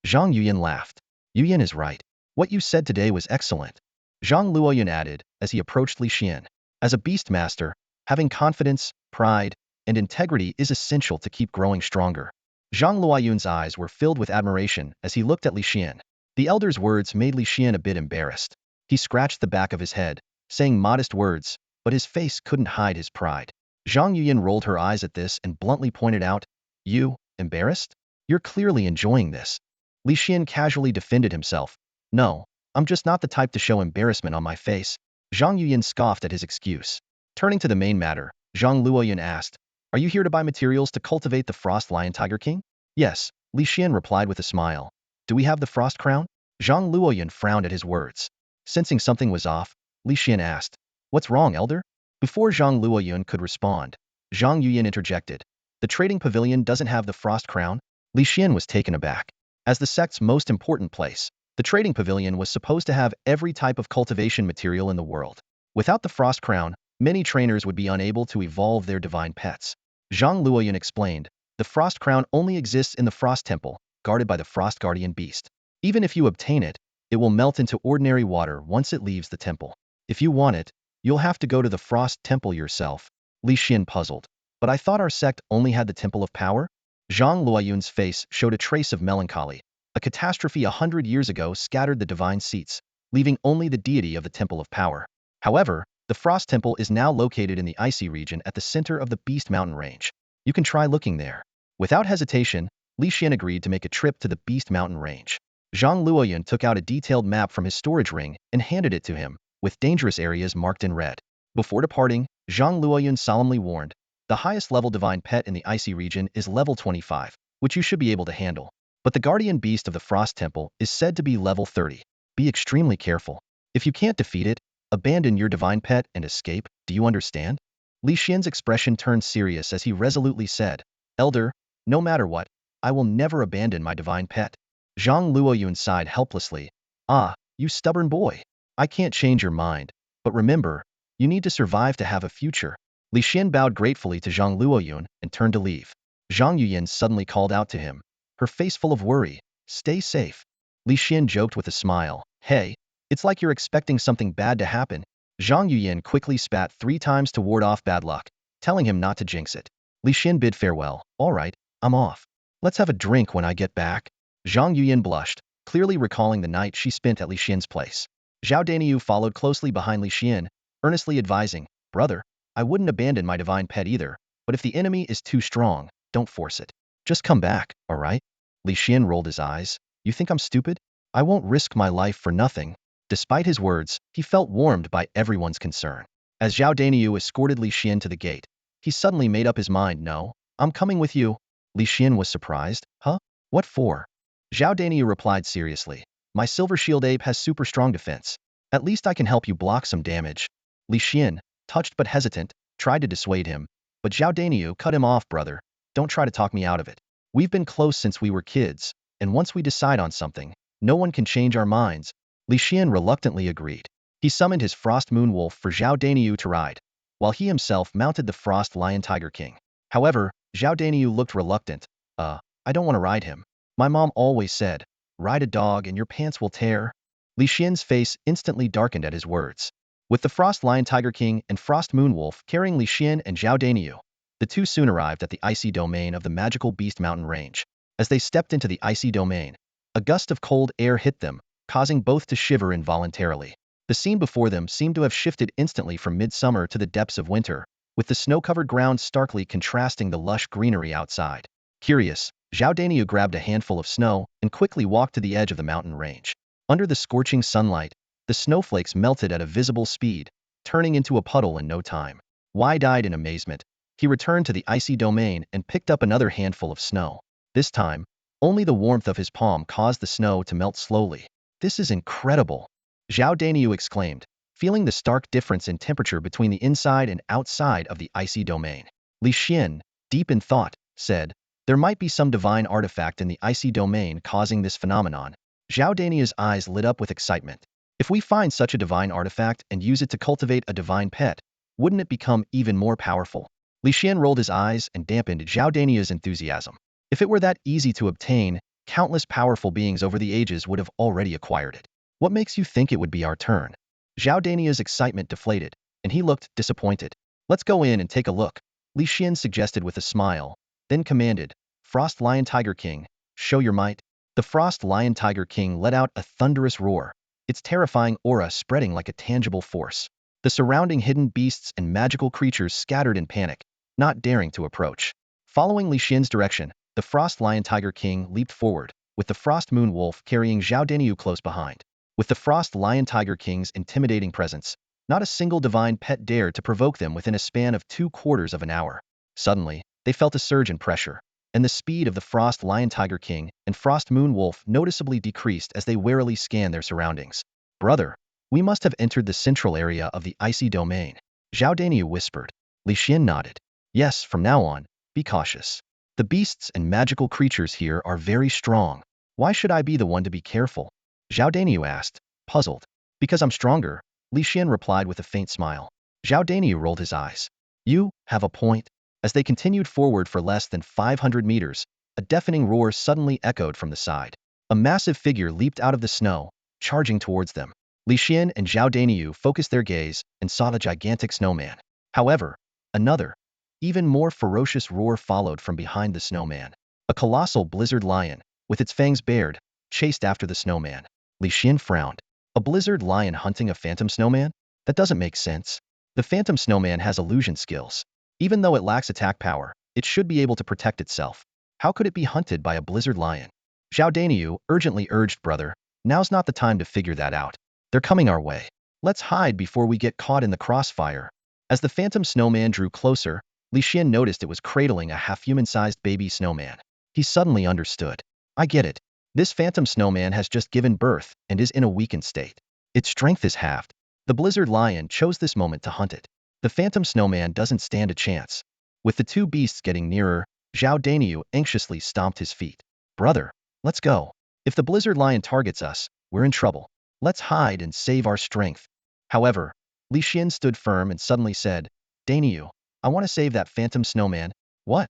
Zhang Yuyan laughed. Yuyan is right. What you said today was excellent. Zhang Luoyun added as he approached Li Xian. As a beast master, having confidence, pride, and integrity is essential to keep growing stronger. Zhang Luoyun's eyes were filled with admiration as he looked at Li Xian. The elder's words made Li Xian a bit embarrassed. He scratched the back of his head, saying modest words, but his face couldn't hide his pride. Zhang Yuyan rolled her eyes at this and bluntly pointed out, You, embarrassed? You're clearly enjoying this. Li Xian casually defended himself. No, I'm just not the type to show embarrassment on my face. Zhang Yuyan scoffed at his excuse. Turning to the main matter, Zhang Luoyun asked, Are you here to buy materials to cultivate the Frost Lion Tiger King? Yes, Li Xian replied with a smile. Do we have the Frost Crown? Zhang Luoyun frowned at his words. Sensing something was off, Li Xian asked, What's wrong, elder? Before Zhang Luoyun could respond, Zhang Yuyan interjected. The trading pavilion doesn't have the Frost Crown? Li Xian was taken aback. As the sect's most important place, the trading pavilion was supposed to have every type of cultivation material in the world. Without the Frost Crown, many trainers would be unable to evolve their divine pets. Zhang Luoyun explained, the Frost Crown only exists in the Frost Temple, guarded by the Frost Guardian Beast. Even if you obtain it, it will melt into ordinary water once it leaves the temple. If you want it, you'll have to go to the Frost Temple yourself. Li Xian puzzled. But I thought our sect only had the Temple of Power? Zhang Luoyun's face showed a trace of melancholy. A catastrophe 100 years ago scattered the divine seats, leaving only the deity of the Temple of Power. However, the Frost Temple is now located in the icy region at the center of the Beast Mountain Range. You can try looking there. Without hesitation, Li Xian agreed to make a trip to the Beast Mountain Range. Zhang Luoyun took out a detailed map from his storage ring and handed it to him, with dangerous areas marked in red. Before departing, Zhang Luoyun solemnly warned, the highest level divine pet in the icy region is level 25, which you should be able to handle. But the guardian beast of the Frost Temple is said to be level 30. Be extremely careful. If you can't defeat it, abandon your divine pet and escape, do you understand? Li Xian's expression turned serious as he resolutely said, Elder, no matter what, I will never abandon my divine pet. Zhang Luoyun sighed helplessly. Ah, you stubborn boy. I can't change your mind, but remember, you need to survive to have a future. Li Xian bowed gratefully to Zhang Luoyun and turned to leave. Zhang Yuyan suddenly called out to him, her face full of worry, Stay safe. Li Xian joked with a smile, Hey, it's like you're expecting something bad to happen. Zhang Yuyan quickly spat 3 times to ward off bad luck, telling him not to jinx it. Li Xian bid farewell. All right, I'm off. Let's have a drink when I get back. Zhang Yuyan blushed, clearly recalling the night she spent at Li Xian's place. Zhao Daniu followed closely behind Li Xian, earnestly advising, Brother, I wouldn't abandon my divine pet either, but if the enemy is too strong, don't force it. Just come back, all right? Li Xian rolled his eyes. You think I'm stupid? I won't risk my life for nothing. Despite his words, he felt warmed by everyone's concern. As Zhao Daniu escorted Li Xian to the gate, he suddenly made up his mind. No, I'm coming with you. Li Xian was surprised. Huh? What for? Zhao Daniu replied seriously. My silver shield ape has super strong defense. At least I can help you block some damage. Li Xian, touched but hesitant, tried to dissuade him, but Zhao Daniu cut him off. Brother, don't try to talk me out of it. We've been close since we were kids, and once we decide on something, no one can change our minds. Li Xian reluctantly agreed. He summoned his Frost Moon Wolf for Zhao Daniu to ride, while he himself mounted the Frost Lion Tiger King. However, Zhao Daniu looked reluctant. I don't want to ride him. My mom always said, ride a dog and your pants will tear. Li Xian's face instantly darkened at his words. With the Frost Lion Tiger King and Frost Moon Wolf carrying Li Xian and Zhao Daniu, the two soon arrived at the icy domain of the magical Beast Mountain Range. As they stepped into the icy domain, a gust of cold air hit them, causing both to shiver involuntarily. The scene before them seemed to have shifted instantly from midsummer to the depths of winter, with the snow-covered ground starkly contrasting the lush greenery outside. Curious, Zhao Daniu grabbed a handful of snow and quickly walked to the edge of the mountain range. Under the scorching sunlight, the snowflakes melted at a visible speed, turning into a puddle in no time. Wide-eyed in amazement, he returned to the icy domain and picked up another handful of snow. This time, only the warmth of his palm caused the snow to melt slowly. This is incredible, Zhao Daniu exclaimed, feeling the stark difference in temperature between the inside and outside of the icy domain. Li Xian, deep in thought, said, there might be some divine artifact in the icy domain causing this phenomenon. Zhao Dania's eyes lit up with excitement. If we find such a divine artifact and use it to cultivate a divine pet, wouldn't it become even more powerful? Li Xian rolled his eyes and dampened Zhao Dania's enthusiasm. If it were that easy to obtain, countless powerful beings over the ages would have already acquired it. What makes you think it would be our turn? Zhao Dania's excitement deflated, and he looked disappointed. Let's go in and take a look, Li Xian suggested with a smile, then commanded, Frost Lion Tiger King, show your might. The Frost Lion Tiger King let out a thunderous roar, its terrifying aura spreading like a tangible force. The surrounding hidden beasts and magical creatures scattered in panic, not daring to approach. Following Li Xian's direction, the Frost Lion Tiger King leaped forward, with the Frost Moon Wolf carrying Zhao Daniyu close behind. With the Frost Lion Tiger King's intimidating presence, not a single divine pet dared to provoke them within a span of 2/4 of an hour. Suddenly, they felt a surge in pressure, and the speed of the Frost Lion Tiger King and Frost Moon Wolf noticeably decreased as they warily scanned their surroundings. Brother, we must have entered the central area of the icy domain, Zhao Daniyu whispered. Li Xian nodded. Yes, from now on, be cautious. The beasts and magical creatures here are very strong. Why should I be the one to be careful? Zhao Daniyu asked, puzzled. Because I'm stronger, Li Xian replied with a faint smile. Zhao Daniyu rolled his eyes. You have a point. As they continued forward for less than 500 meters, a deafening roar suddenly echoed from the side. A massive figure leaped out of the snow, charging towards them. Li Xian and Zhao Daniyu focused their gaze and saw the gigantic snowman. However, another, even more ferocious roar followed from behind the snowman. A colossal blizzard lion, with its fangs bared, chased after the snowman. Li Xian frowned. A blizzard lion hunting a phantom snowman? That doesn't make sense. The phantom snowman has illusion skills. Even though it lacks attack power, it should be able to protect itself. How could it be hunted by a blizzard lion? Zhao Daniyu urgently urged, brother, now's not the time to figure that out. They're coming our way. Let's hide before we get caught in the crossfire. As the phantom snowman drew closer, Li Xian noticed it was cradling a half-human-sized baby snowman. He suddenly understood. I get it. This phantom snowman has just given birth and is in a weakened state. Its strength is halved. The blizzard lion chose this moment to hunt it. The phantom snowman doesn't stand a chance. With the two beasts getting nearer, Zhao Daniyu anxiously stomped his feet. Brother, let's go. If the blizzard lion targets us, we're in trouble. Let's hide and save our strength. However, Li Xian stood firm and suddenly said, Daniyu, I want to save that phantom snowman. What?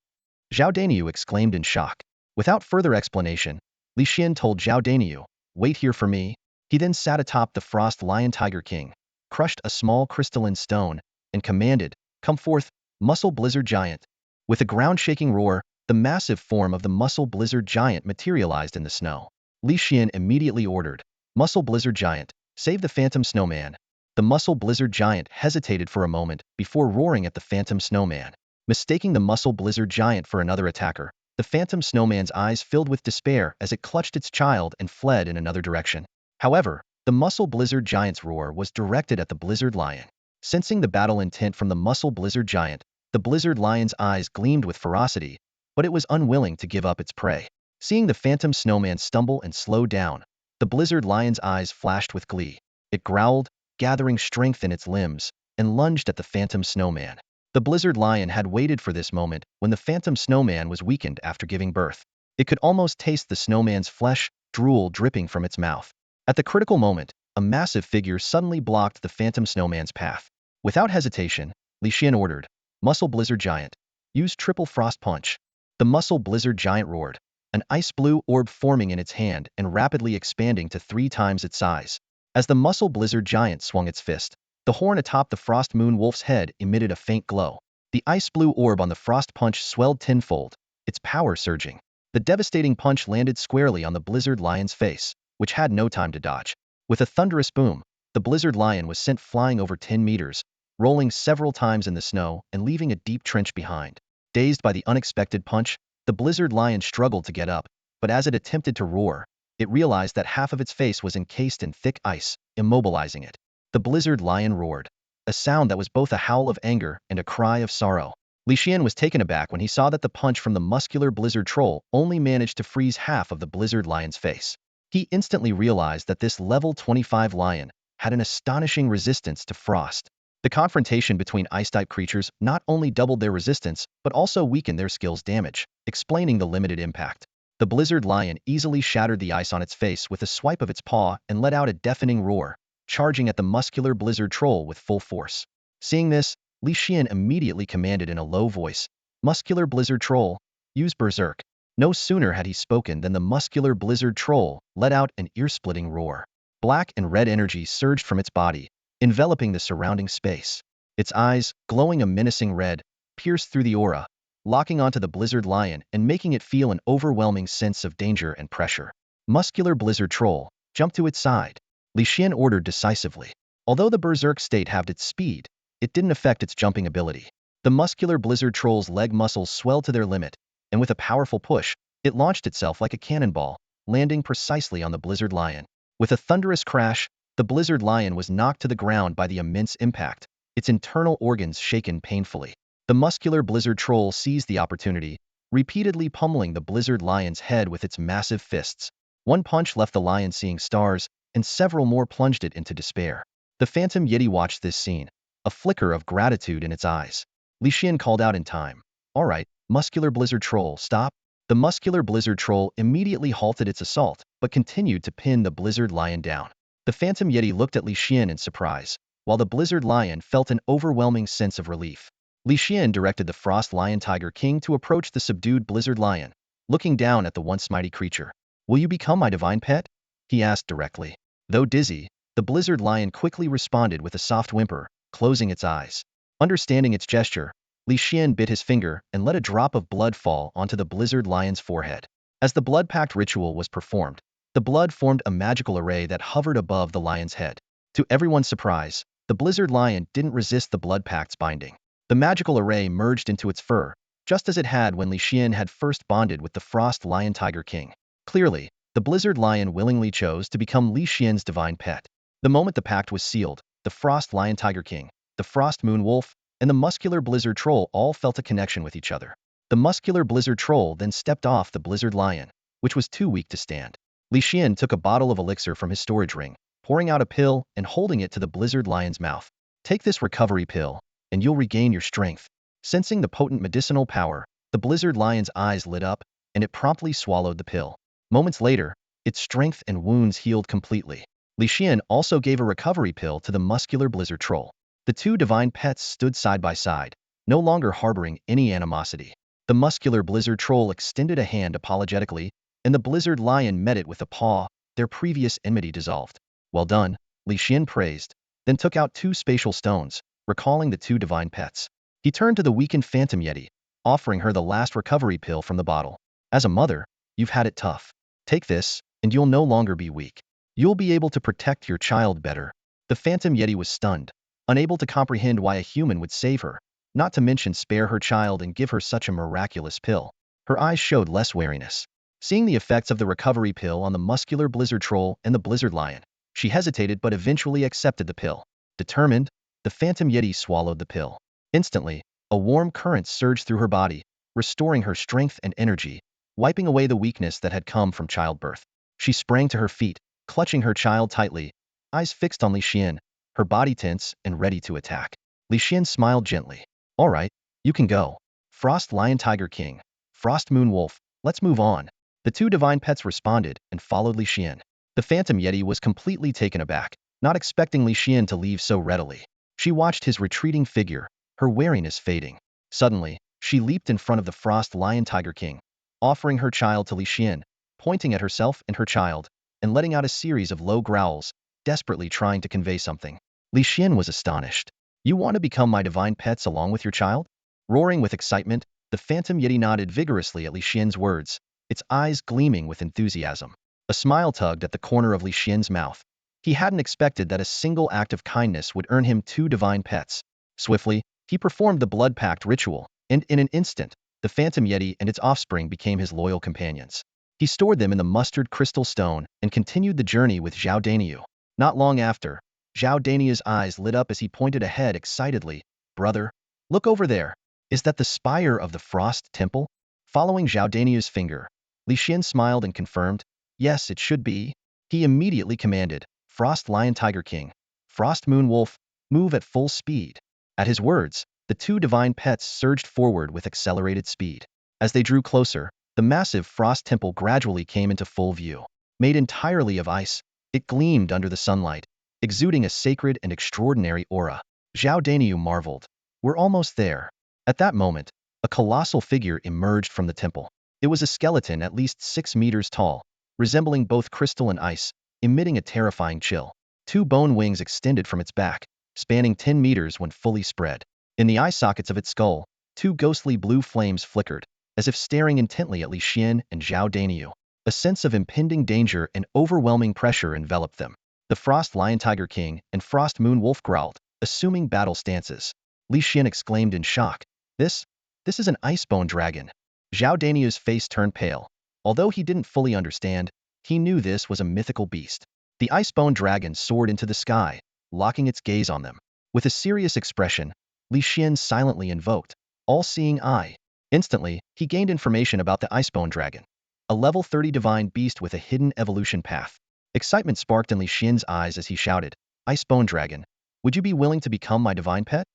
Zhao Daniyu exclaimed in shock. Without further explanation, Li Xian told Zhao Daniyu, wait here for me. He then sat atop the Frost Lion Tiger King, crushed a small crystalline stone, and commanded, come forth, Muscle Blizzard Giant. With a ground-shaking roar, the massive form of the Muscle Blizzard Giant materialized in the snow. Li Xian immediately ordered, Muscle Blizzard Giant, save the Phantom Snowman. The Muscle Blizzard Giant hesitated for a moment before roaring at the Phantom Snowman. Mistaking the Muscle Blizzard Giant for another attacker, the Phantom Snowman's eyes filled with despair as it clutched its child and fled in another direction. However, the Muscle Blizzard Giant's roar was directed at the Blizzard Lion. Sensing the battle intent from the Muscle Blizzard Giant, the Blizzard Lion's eyes gleamed with ferocity, but it was unwilling to give up its prey. Seeing the Phantom Snowman stumble and slow down, the Blizzard Lion's eyes flashed with glee. It growled, gathering strength in its limbs, and lunged at the Phantom Snowman. The Blizzard Lion had waited for this moment when the Phantom Snowman was weakened after giving birth. It could almost taste the snowman's flesh, drool dripping from its mouth. At the critical moment, a massive figure suddenly blocked the Phantom Snowman's path. Without hesitation, Li Xian ordered, Muscle Blizzard Giant, use Triple Frost Punch. The Muscle Blizzard Giant roared, an ice-blue orb forming in its hand and rapidly expanding to 3 times its size. As the Muscle Blizzard Giant swung its fist, the horn atop the Frost Moon Wolf's head emitted a faint glow. The ice-blue orb on the Frost Punch swelled tenfold, its power surging. The devastating punch landed squarely on the Blizzard Lion's face, which had no time to dodge. With a thunderous boom, the Blizzard Lion was sent flying over 10 meters, rolling several times in the snow and leaving a deep trench behind. Dazed by the unexpected punch, the Blizzard Lion struggled to get up, but as it attempted to roar, it realized that half of its face was encased in thick ice, immobilizing it. The Blizzard Lion roared, a sound that was both a howl of anger and a cry of sorrow. Li Xian was taken aback when he saw that the punch from the muscular Blizzard Troll only managed to freeze half of the Blizzard Lion's face. He instantly realized that this level 25 lion had an astonishing resistance to frost. The confrontation between ice-type creatures not only doubled their resistance, but also weakened their skill's damage, explaining the limited impact. The blizzard lion easily shattered the ice on its face with a swipe of its paw and let out a deafening roar, charging at the muscular blizzard troll with full force. Seeing this, Li Xian immediately commanded in a low voice, "Muscular blizzard troll, use berserk." No sooner had he spoken than the muscular blizzard troll let out an ear-splitting roar. Black and red energy surged from its body, enveloping the surrounding space. Its eyes, glowing a menacing red, pierced through the aura, locking onto the blizzard lion and making it feel an overwhelming sense of danger and pressure. Muscular blizzard troll, jump to its side, Li Xian ordered decisively. Although the berserk state halved its speed, it didn't affect its jumping ability. The muscular blizzard troll's leg muscles swelled to their limit, and with a powerful push, it launched itself like a cannonball, landing precisely on the blizzard lion. With a thunderous crash, the blizzard lion was knocked to the ground by the immense impact, its internal organs shaken painfully. The muscular blizzard troll seized the opportunity, repeatedly pummeling the blizzard lion's head with its massive fists. One punch left the lion seeing stars, and several more plunged it into despair. The phantom yeti watched this scene, a flicker of gratitude in its eyes. Li Xian called out in time, "All right, muscular blizzard troll, stop." The muscular blizzard troll immediately halted its assault, but continued to pin the blizzard lion down. The phantom yeti looked at Li Xian in surprise, while the blizzard lion felt an overwhelming sense of relief. Li Xian directed the frost lion tiger king to approach the subdued blizzard lion, looking down at the once mighty creature. "Will you become my divine pet?" he asked directly. Though dizzy, the blizzard lion quickly responded with a soft whimper, closing its eyes. Understanding its gesture, Li Xian bit his finger and let a drop of blood fall onto the blizzard lion's forehead. As the blood pact ritual was performed, the blood formed a magical array that hovered above the lion's head. To everyone's surprise, the blizzard lion didn't resist the blood pact's binding. The magical array merged into its fur, just as it had when Li Xian had first bonded with the frost lion tiger king. Clearly, the blizzard lion willingly chose to become Li Xian's divine pet. The moment the pact was sealed, the frost lion tiger king, the frost moon wolf, and the muscular blizzard troll all felt a connection with each other. The muscular blizzard troll then stepped off the blizzard lion, which was too weak to stand. Li Xian took a bottle of elixir from his storage ring, pouring out a pill and holding it to the blizzard lion's mouth. "Take this recovery pill, and you'll regain your strength." Sensing the potent medicinal power, the blizzard lion's eyes lit up, and it promptly swallowed the pill. Moments later, its strength and wounds healed completely. Li Xian also gave a recovery pill to the muscular blizzard troll. The two divine pets stood side by side, no longer harboring any animosity. The muscular blizzard troll extended a hand apologetically, and the blizzard lion met it with a paw, their previous enmity dissolved. "Well done," Li Xian praised, then took out two spatial stones, recalling the two divine pets. He turned to the weakened phantom yeti, offering her the last recovery pill from the bottle. "As a mother, you've had it tough. Take this, and you'll no longer be weak. You'll be able to protect your child better." The phantom yeti was stunned, unable to comprehend why a human would save her, not to mention spare her child and give her such a miraculous pill. Her eyes showed less wariness. Seeing the effects of the recovery pill on the muscular blizzard troll and the blizzard lion, she hesitated but eventually accepted the pill. Determined, the phantom yeti swallowed the pill. Instantly, a warm current surged through her body, restoring her strength and energy, wiping away the weakness that had come from childbirth. She sprang to her feet, clutching her child tightly, eyes fixed on Li Xian, her body tense and ready to attack. Li Xian smiled gently. "All right, you can go. Frost Lion Tiger King, Frost Moon Wolf, let's move on." The two divine pets responded and followed Li Xian. The phantom yeti was completely taken aback, not expecting Li Xian to leave so readily. She watched his retreating figure, her wariness fading. Suddenly, she leaped in front of the Frost Lion Tiger King, offering her child to Li Xian, pointing at herself and her child, and letting out a series of low growls, desperately trying to convey something. Li Xian was astonished. "You want to become my divine pets along with your child?" Roaring with excitement, the phantom yeti nodded vigorously at Li Xian's words, its eyes gleaming with enthusiasm. A smile tugged at the corner of Li Xian's mouth. He hadn't expected that a single act of kindness would earn him two divine pets. Swiftly, he performed the blood pact ritual, and in an instant, the phantom yeti and its offspring became his loyal companions. He stored them in the mustard crystal stone and continued the journey with Zhao Daniu. Not long after, Zhao Daniu's eyes lit up as he pointed ahead excitedly. "Brother, look over there. Is that the spire of the Frost Temple?" Following Zhao Daniu's finger, Li Xian smiled and confirmed, "Yes, it should be." He immediately commanded, "Frost Lion Tiger King, Frost Moon Wolf, move at full speed. At his words, the two divine pets surged forward with accelerated speed. As they drew closer, the massive frost temple gradually came into full view. Made entirely of ice, it gleamed under the sunlight, exuding a sacred and extraordinary aura. Zhao Daniu marveled. We're almost there. At that moment, a colossal figure emerged from the temple. It was a skeleton at least 6 meters tall, resembling both crystal and ice, emitting a terrifying chill. Two bone wings extended from its back, spanning 10 meters when fully spread. In the eye sockets of its skull, two ghostly blue flames flickered, as if staring intently at Li Xian and Zhao Daniu. A sense of impending danger and overwhelming pressure enveloped them. The Frost Lion Tiger King and Frost Moon Wolf growled, assuming battle stances. Li Xian exclaimed in shock. This is an icebone dragon. Zhao Daniu's face turned pale. Although he didn't fully understand, he knew this was a mythical beast. The icebone dragon soared into the sky, locking its gaze on them. With a serious expression, Li Xian silently invoked all-seeing eye. Instantly, he gained information about the icebone dragon, a level 30 divine beast with a hidden evolution path. Excitement sparked in Li Xian's eyes as he shouted, "Icebone dragon, would you be willing to become my divine pet?"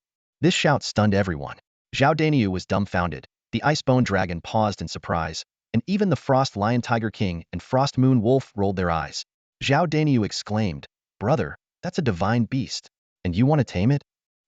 This shout stunned everyone. Zhao Daniu was dumbfounded. The icebone dragon paused in surprise, and even the Frost Lion Tiger King and Frost Moon Wolf rolled their eyes. Zhao Daniu exclaimed, "Brother, that's a divine beast. And you want to tame it?"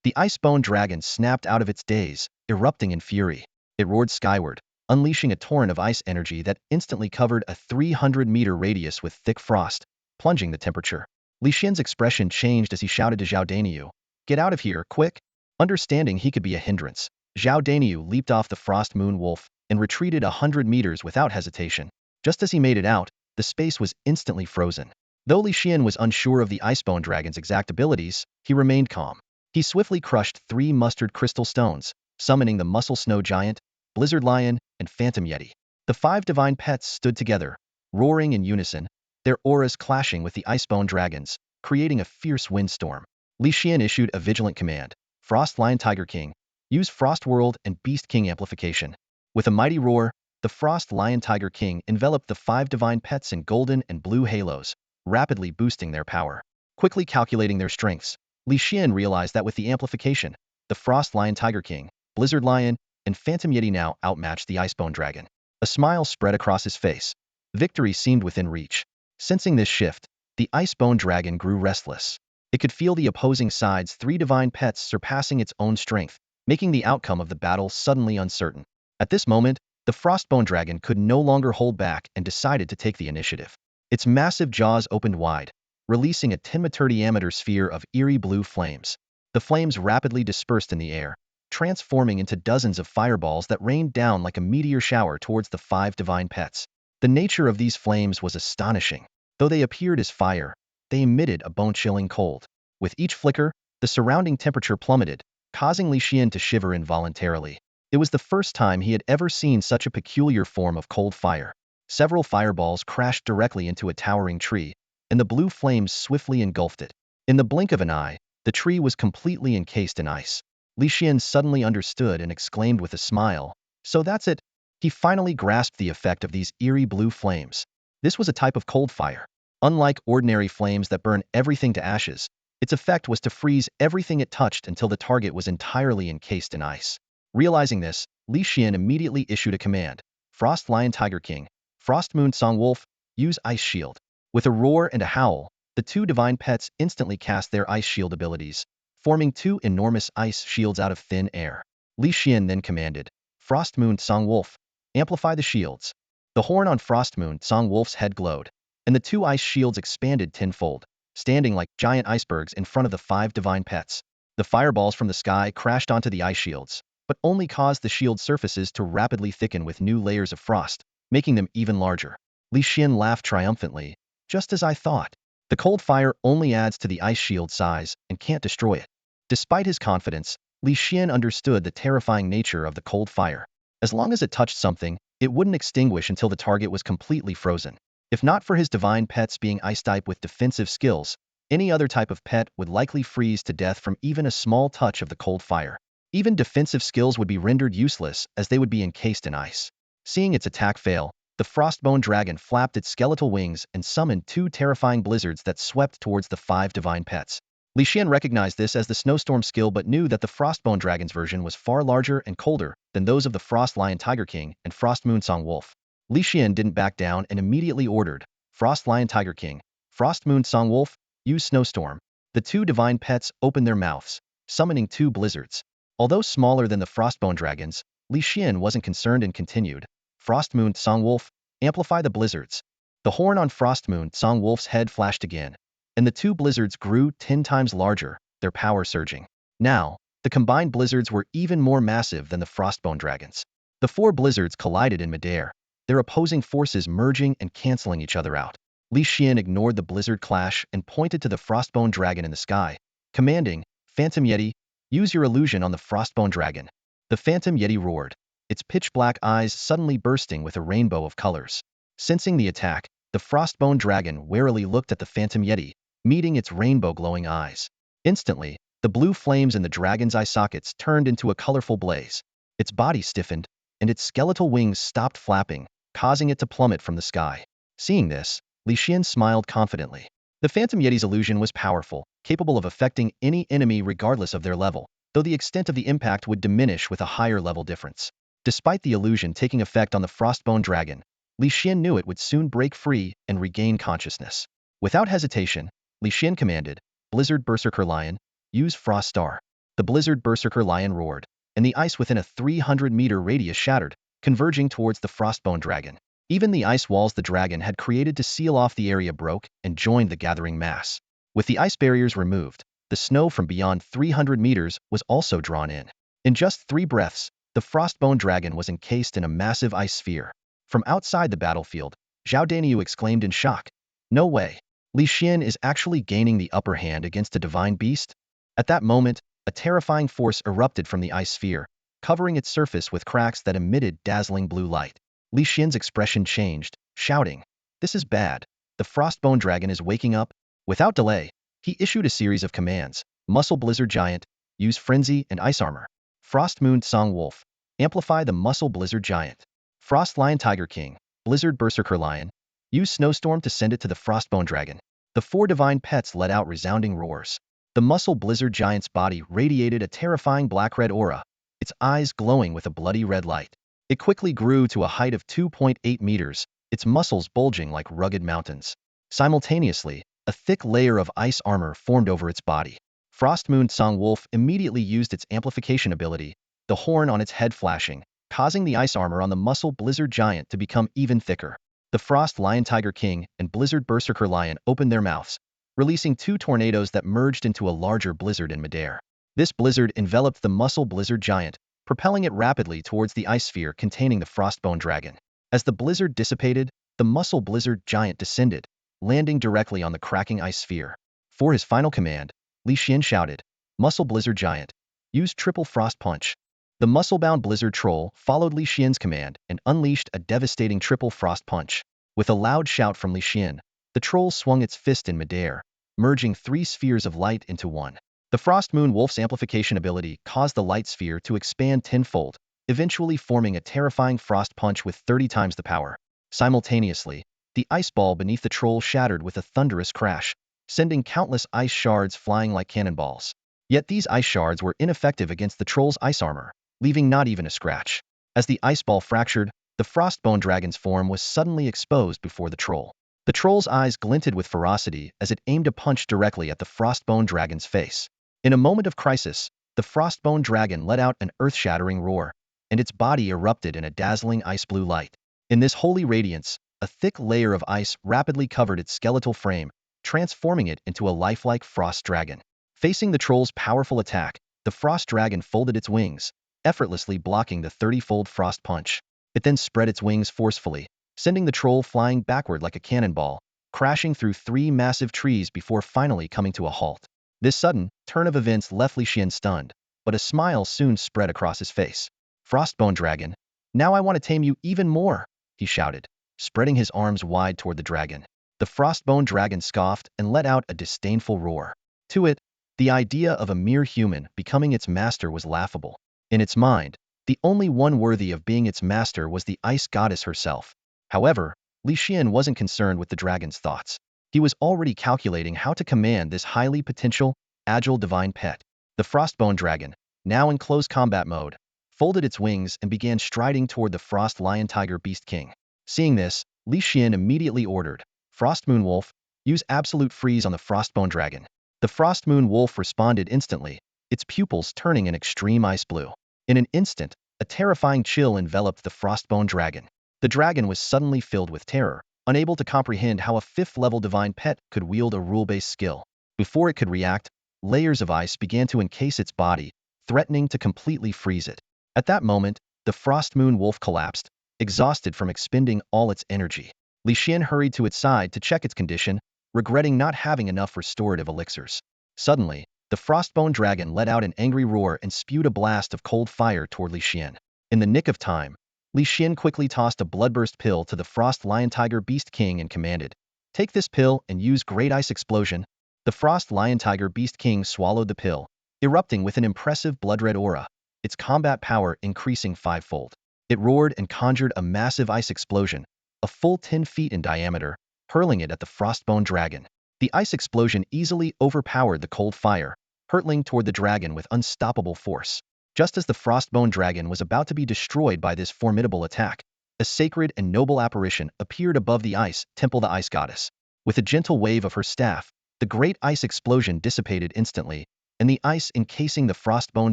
The icebone dragon snapped out of its daze, erupting in fury. It roared skyward, unleashing a torrent of ice energy that instantly covered a 300-meter radius with thick frost, plunging the temperature. Li Xian's expression changed as he shouted to Zhao Daniu, "Get out of here, quick!" Understanding he could be a hindrance, Zhao Daniu leaped off the Frost Moon Wolf and retreated 100 meters without hesitation. Just as he made it out, the space was instantly frozen. Though Li Xian was unsure of the icebone dragon's exact abilities, he remained calm. He swiftly crushed 3 mustard crystal stones, summoning the Muscle Snow Giant, Blizzard Lion, and Phantom Yeti. The 5 divine pets stood together, roaring in unison, their auras clashing with the icebone dragons, creating a fierce windstorm. Li Xian issued a vigilant command, "Frost Lion Tiger King, use Frost World and Beast King amplification." With a mighty roar, the Frost Lion Tiger King enveloped the 5 divine pets in golden and blue halos, rapidly boosting their power. Quickly calculating their strengths, Li Xian realized that with the amplification, the Frost Lion Tiger King, Blizzard Lion, and Phantom Yeti now outmatched the Icebone Dragon. A smile spread across his face. Victory seemed within reach. Sensing this shift, the Icebone Dragon grew restless. It could feel the opposing side's 3 divine pets surpassing its own strength, making the outcome of the battle suddenly uncertain. At this moment, the Frostbone Dragon could no longer hold back and decided to take the initiative. Its massive jaws opened wide, releasing a 10-meter diameter sphere of eerie blue flames. The flames rapidly dispersed in the air, transforming into dozens of fireballs that rained down like a meteor shower towards the 5 divine pets. The nature of these flames was astonishing. Though they appeared as fire, they emitted a bone-chilling cold. With each flicker, the surrounding temperature plummeted, causing Li Xian to shiver involuntarily. It was the first time he had ever seen such a peculiar form of cold fire. Several fireballs crashed directly into a towering tree, and the blue flames swiftly engulfed it. In the blink of an eye, the tree was completely encased in ice. Li Xian suddenly understood and exclaimed with a smile, "So that's it." He finally grasped the effect of these eerie blue flames. This was a type of cold fire. Unlike ordinary flames that burn everything to ashes, its effect was to freeze everything it touched until the target was entirely encased in ice. Realizing this, Li Xian immediately issued a command, "Frost Lion Tiger King, Frost Moon Song Wolf, use Ice Shield." With a roar and a howl, the 2 divine pets instantly cast their Ice Shield abilities, forming 2 enormous ice shields out of thin air. Li Xian then commanded, "Frost Moon Song Wolf, amplify the shields." The horn on Frost Moon Song Wolf's head glowed, and the 2 ice shields expanded tenfold, standing like giant icebergs in front of the 5 divine pets. The fireballs from the sky crashed onto the ice shields, but only caused the shield surfaces to rapidly thicken with new layers of frost, making them even larger. Li Xian laughed triumphantly, "Just as I thought. The cold fire only adds to the ice shield size and can't destroy it." Despite his confidence, Li Xian understood the terrifying nature of the cold fire. As long as it touched something, it wouldn't extinguish until the target was completely frozen. If not for his divine pets being ice-type with defensive skills, any other type of pet would likely freeze to death from even a small touch of the cold fire. Even defensive skills would be rendered useless as they would be encased in ice. Seeing its attack fail, the Frostbone Dragon flapped its skeletal wings and summoned 2 terrifying blizzards that swept towards the 5 divine pets. Li Xian recognized this as the snowstorm skill but knew that the Frostbone Dragon's version was far larger and colder than those of the Frost Lion Tiger King and Frost Moon Song Wolf. Li Xian didn't back down and immediately ordered, Frost Lion Tiger King, Frost Moon Song Wolf, use snowstorm. The two divine pets opened their mouths, summoning two blizzards. Although smaller than the Frostbone Dragons, Li Xian wasn't concerned and continued, Frost Moon Song Wolf, amplify the blizzards. The horn on Frost Moon Song Wolf's head flashed again, and the two blizzards grew 10 times larger, their power surging. Now, the combined blizzards were even more massive than the Frostbone Dragons. The four blizzards collided in midair, their opposing forces merging and canceling each other out. Li Xian ignored the blizzard clash and pointed to the Frostbone Dragon in the sky, commanding, Phantom Yeti, use your illusion on the Frostbone Dragon. The Phantom Yeti roared, its pitch-black eyes suddenly bursting with a rainbow of colors. Sensing the attack, the Frostbone Dragon warily looked at the Phantom Yeti, meeting its rainbow-glowing eyes. Instantly, the blue flames in the dragon's eye sockets turned into a colorful blaze. Its body stiffened, and its skeletal wings stopped flapping, causing it to plummet from the sky. Seeing this, Li Xian smiled confidently. The Phantom Yeti's illusion was powerful, capable of affecting any enemy regardless of their level, though the extent of the impact would diminish with a higher level difference. Despite the illusion taking effect on the Frostbone Dragon, Li Xian knew it would soon break free and regain consciousness. Without hesitation, Li Xian commanded, Blizzard Berserker Lion, use Frost Star. The Blizzard Berserker Lion roared, and the ice within a 300-meter radius shattered, converging towards the Frostbone Dragon. Even the ice walls the dragon had created to seal off the area broke and joined the gathering mass. With the ice barriers removed, the snow from beyond 300 meters was also drawn in. In just 3 breaths, the Frostbone Dragon was encased in a massive ice sphere. From outside the battlefield, Zhao Daniyu exclaimed in shock, no way. Li Xian is actually gaining the upper hand against a divine beast? At that moment, a terrifying force erupted from the ice sphere, covering its surface with cracks that emitted dazzling blue light. Li Xian's expression changed, shouting, this is bad. The Frostbone Dragon is waking up. Without delay, he issued a series of commands. Muscle Blizzard Giant, use Frenzy and Ice Armor. Frost Moon Song Wolf, amplify the Muscle Blizzard Giant. Frost Lion Tiger King, Blizzard Berserker Lion, use Snowstorm to send it to the Frostbone Dragon. The 4 divine pets let out resounding roars. The Muscle Blizzard Giant's body radiated a terrifying black-red aura, its eyes glowing with a bloody red light. It quickly grew to a height of 2.8 meters, its muscles bulging like rugged mountains. Simultaneously, a thick layer of ice armor formed over its body. Frost Moon Song Wolf immediately used its amplification ability, the horn on its head flashing, causing the ice armor on the Muscle Blizzard Giant to become even thicker. The Frost Lion Tiger King and Blizzard Berserker Lion opened their mouths, releasing 2 tornadoes that merged into a larger blizzard in midair. This blizzard enveloped the Muscle Blizzard Giant, propelling it rapidly towards the ice sphere containing the Frostbone Dragon. As the blizzard dissipated, the Muscle Blizzard Giant descended, landing directly on the cracking ice sphere. For his final command, Li Xian shouted, Muscle Blizzard Giant, use Triple Frost Punch. The muscle-bound Blizzard Troll followed Li Xian's command and unleashed a devastating Triple Frost Punch. With a loud shout from Li Xian, the troll swung its fist in midair, merging 3 spheres of light into one. The Frost Moon Wolf's amplification ability caused the light sphere to expand tenfold, eventually forming a terrifying frost punch with 30 times the power. Simultaneously, the ice ball beneath the troll shattered with a thunderous crash, sending countless ice shards flying like cannonballs. Yet these ice shards were ineffective against the troll's ice armor, leaving not even a scratch. As the ice ball fractured, the Frostbone Dragon's form was suddenly exposed before the troll. The troll's eyes glinted with ferocity as it aimed a punch directly at the Frostbone Dragon's face. In a moment of crisis, the Frostbone Dragon let out an earth-shattering roar, and its body erupted in a dazzling ice-blue light. In this holy radiance, a thick layer of ice rapidly covered its skeletal frame, transforming it into a lifelike frost dragon. Facing the troll's powerful attack, the frost dragon folded its wings, effortlessly blocking the 30-fold frost punch. It then spread its wings forcefully, sending the troll flying backward like a cannonball, crashing through 3 massive trees before finally coming to a halt. This sudden turn of events left Li Xian stunned, but a smile soon spread across his face. Frostbone Dragon, now I want to tame you even more, he shouted, spreading his arms wide toward the dragon. The Frostbone Dragon scoffed and let out a disdainful roar. To it, the idea of a mere human becoming its master was laughable. In its mind, the only one worthy of being its master was the ice goddess herself. However, Li Xian wasn't concerned with the dragon's thoughts. He was already calculating how to command this highly potential, agile divine pet. The Frostbone Dragon, now in close combat mode, folded its wings and began striding toward the Frost Lion Tiger Beast King. Seeing this, Li Xian immediately ordered, Frost Moon Wolf, use absolute freeze on the Frostbone Dragon. The Frost Moon Wolf responded instantly, its pupils turning an extreme ice blue. In an instant, a terrifying chill enveloped the Frostbone Dragon. The dragon was suddenly filled with terror, unable to comprehend how a fifth-level divine pet could wield a rule-based skill. Before it could react, layers of ice began to encase its body, threatening to completely freeze it. At that moment, the Frost Moon Wolf collapsed, exhausted from expending all its energy. Li Xian hurried to its side to check its condition, regretting not having enough restorative elixirs. Suddenly, the Frostbone Dragon let out an angry roar and spewed a blast of cold fire toward Li Xian. In the nick of time, Li Xian quickly tossed a bloodburst pill to the Frost Lion Tiger Beast King and commanded, "Take this pill and use Great Ice Explosion." The Frost Lion Tiger Beast King swallowed the pill, erupting with an impressive blood-red aura, its combat power increasing fivefold. It roared and conjured a massive ice explosion, a full 10 feet in diameter, hurling it at the Frostbone Dragon. The ice explosion easily overpowered the cold fire, hurtling toward the dragon with unstoppable force. Just as the Frostbone Dragon was about to be destroyed by this formidable attack, a sacred and noble apparition appeared above the ice temple, the Ice Goddess. With a gentle wave of her staff, the great ice explosion dissipated instantly, and the ice encasing the Frostbone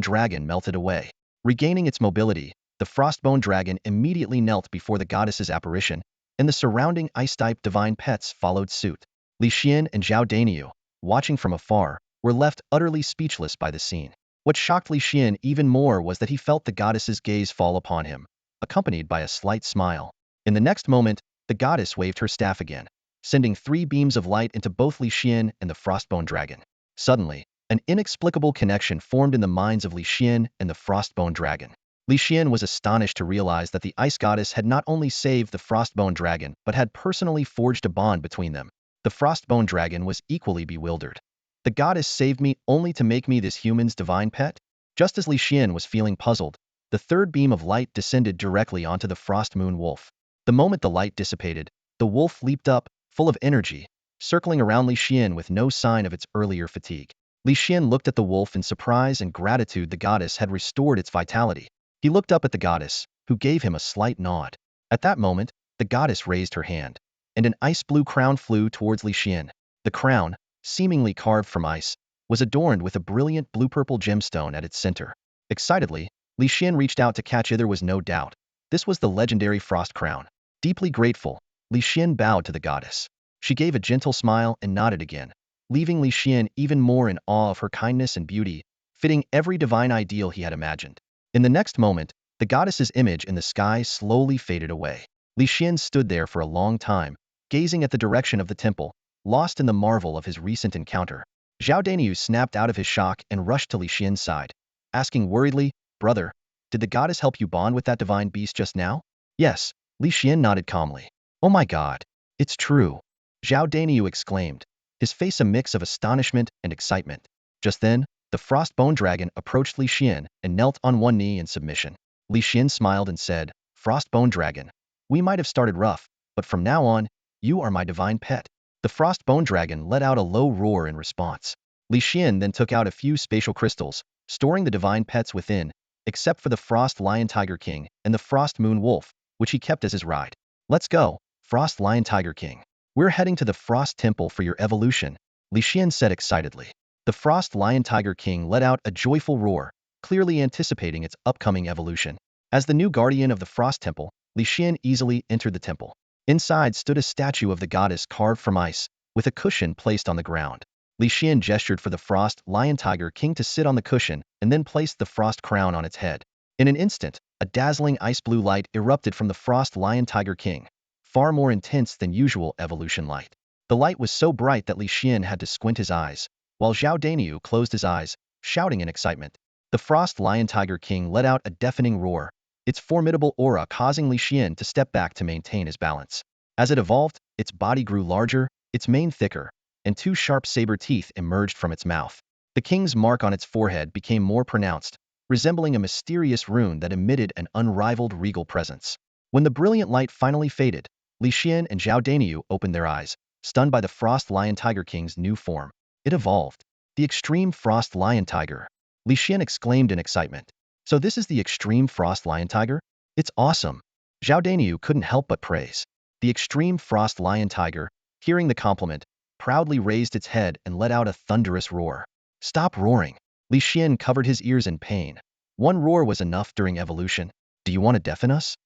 Dragon melted away. Regaining its mobility, the Frostbone Dragon immediately knelt before the goddess's apparition, and the surrounding ice-type divine pets followed suit. Li Xian and Zhao Daniu, watching from afar, were left utterly speechless by the scene. What shocked Li Xian even more was that he felt the goddess's gaze fall upon him, accompanied by a slight smile. In the next moment, the goddess waved her staff again, sending 3 beams of light into both Li Xian and the Frostbone Dragon. Suddenly, an inexplicable connection formed in the minds of Li Xian and the Frostbone Dragon. Li Xian was astonished to realize that the Ice Goddess had not only saved the Frostbone Dragon but had personally forged a bond between them. The Frostbone Dragon was equally bewildered. The goddess saved me only to make me this human's divine pet? Just as Li Xian was feeling puzzled, the 3rd beam of light descended directly onto the Frost Moon Wolf. The moment the light dissipated, the wolf leaped up, full of energy, circling around Li Xian with no sign of its earlier fatigue. Li Xian looked at the wolf in surprise and gratitude. The goddess had restored its vitality. He looked up at the goddess, who gave him a slight nod. At that moment, the goddess raised her hand, and an ice-blue crown flew towards Li Xian. The crown, seemingly carved from ice, was adorned with a brilliant blue-purple gemstone at its center. Excitedly, Li Xian reached out to catch it. There was no doubt. This was the legendary Frost Crown. Deeply grateful, Li Xian bowed to the goddess. She gave a gentle smile and nodded again, leaving Li Xian even more in awe of her kindness and beauty, fitting every divine ideal he had imagined. In the next moment, the goddess's image in the sky slowly faded away. Li Xian stood there for a long time, gazing at the direction of the temple, lost in the marvel of his recent encounter. Zhao Daniu snapped out of his shock and rushed to Li Xian's side, asking worriedly, "Brother, did the goddess help you bond with that divine beast just now?" "Yes," Li Xian nodded calmly. "Oh my god, it's true," Zhao Daniu exclaimed, his face a mix of astonishment and excitement. Just then, the Frostbone Dragon approached Li Xian and knelt on one knee in submission. Li Xian smiled and said, "Frostbone Dragon, we might have started rough, but from now on, you are my divine pet." The Frostbone Dragon let out a low roar in response. Li Xian then took out a few spatial crystals, storing the divine pets within, except for the Frost Lion Tiger King and the Frost Moon Wolf, which he kept as his ride. "Let's go, Frost Lion Tiger King. We're heading to the Frost Temple for your evolution," Li Xian said excitedly. The Frost Lion Tiger King let out a joyful roar, clearly anticipating its upcoming evolution. As the new guardian of the Frost Temple, Li Xian easily entered the temple. Inside stood a statue of the goddess carved from ice, with a cushion placed on the ground. Li Xian gestured for the Frost Lion Tiger King to sit on the cushion and then placed the frost crown on its head. In an instant, a dazzling ice-blue light erupted from the Frost Lion Tiger King, far more intense than usual evolution light. The light was so bright that Li Xian had to squint his eyes, while Zhao Daniu closed his eyes, shouting in excitement. The Frost Lion Tiger King let out a deafening roar, its formidable aura causing Li Xian to step back to maintain his balance. As it evolved, its body grew larger, its mane thicker, and 2 sharp saber teeth emerged from its mouth. The king's mark on its forehead became more pronounced, resembling a mysterious rune that emitted an unrivaled regal presence. When the brilliant light finally faded, Li Xian and Zhao Daniu opened their eyes, stunned by the Frost Lion Tiger King's new form. It evolved. The extreme frost lion tiger. Li Xian exclaimed in excitement. So this is the extreme frost lion tiger? It's awesome. Zhao Daniu couldn't help but praise. The extreme frost lion tiger, hearing the compliment, proudly raised its head and let out a thunderous roar. Stop roaring. Li Xian covered his ears in pain. One roar was enough during evolution. Do you want to deafen us?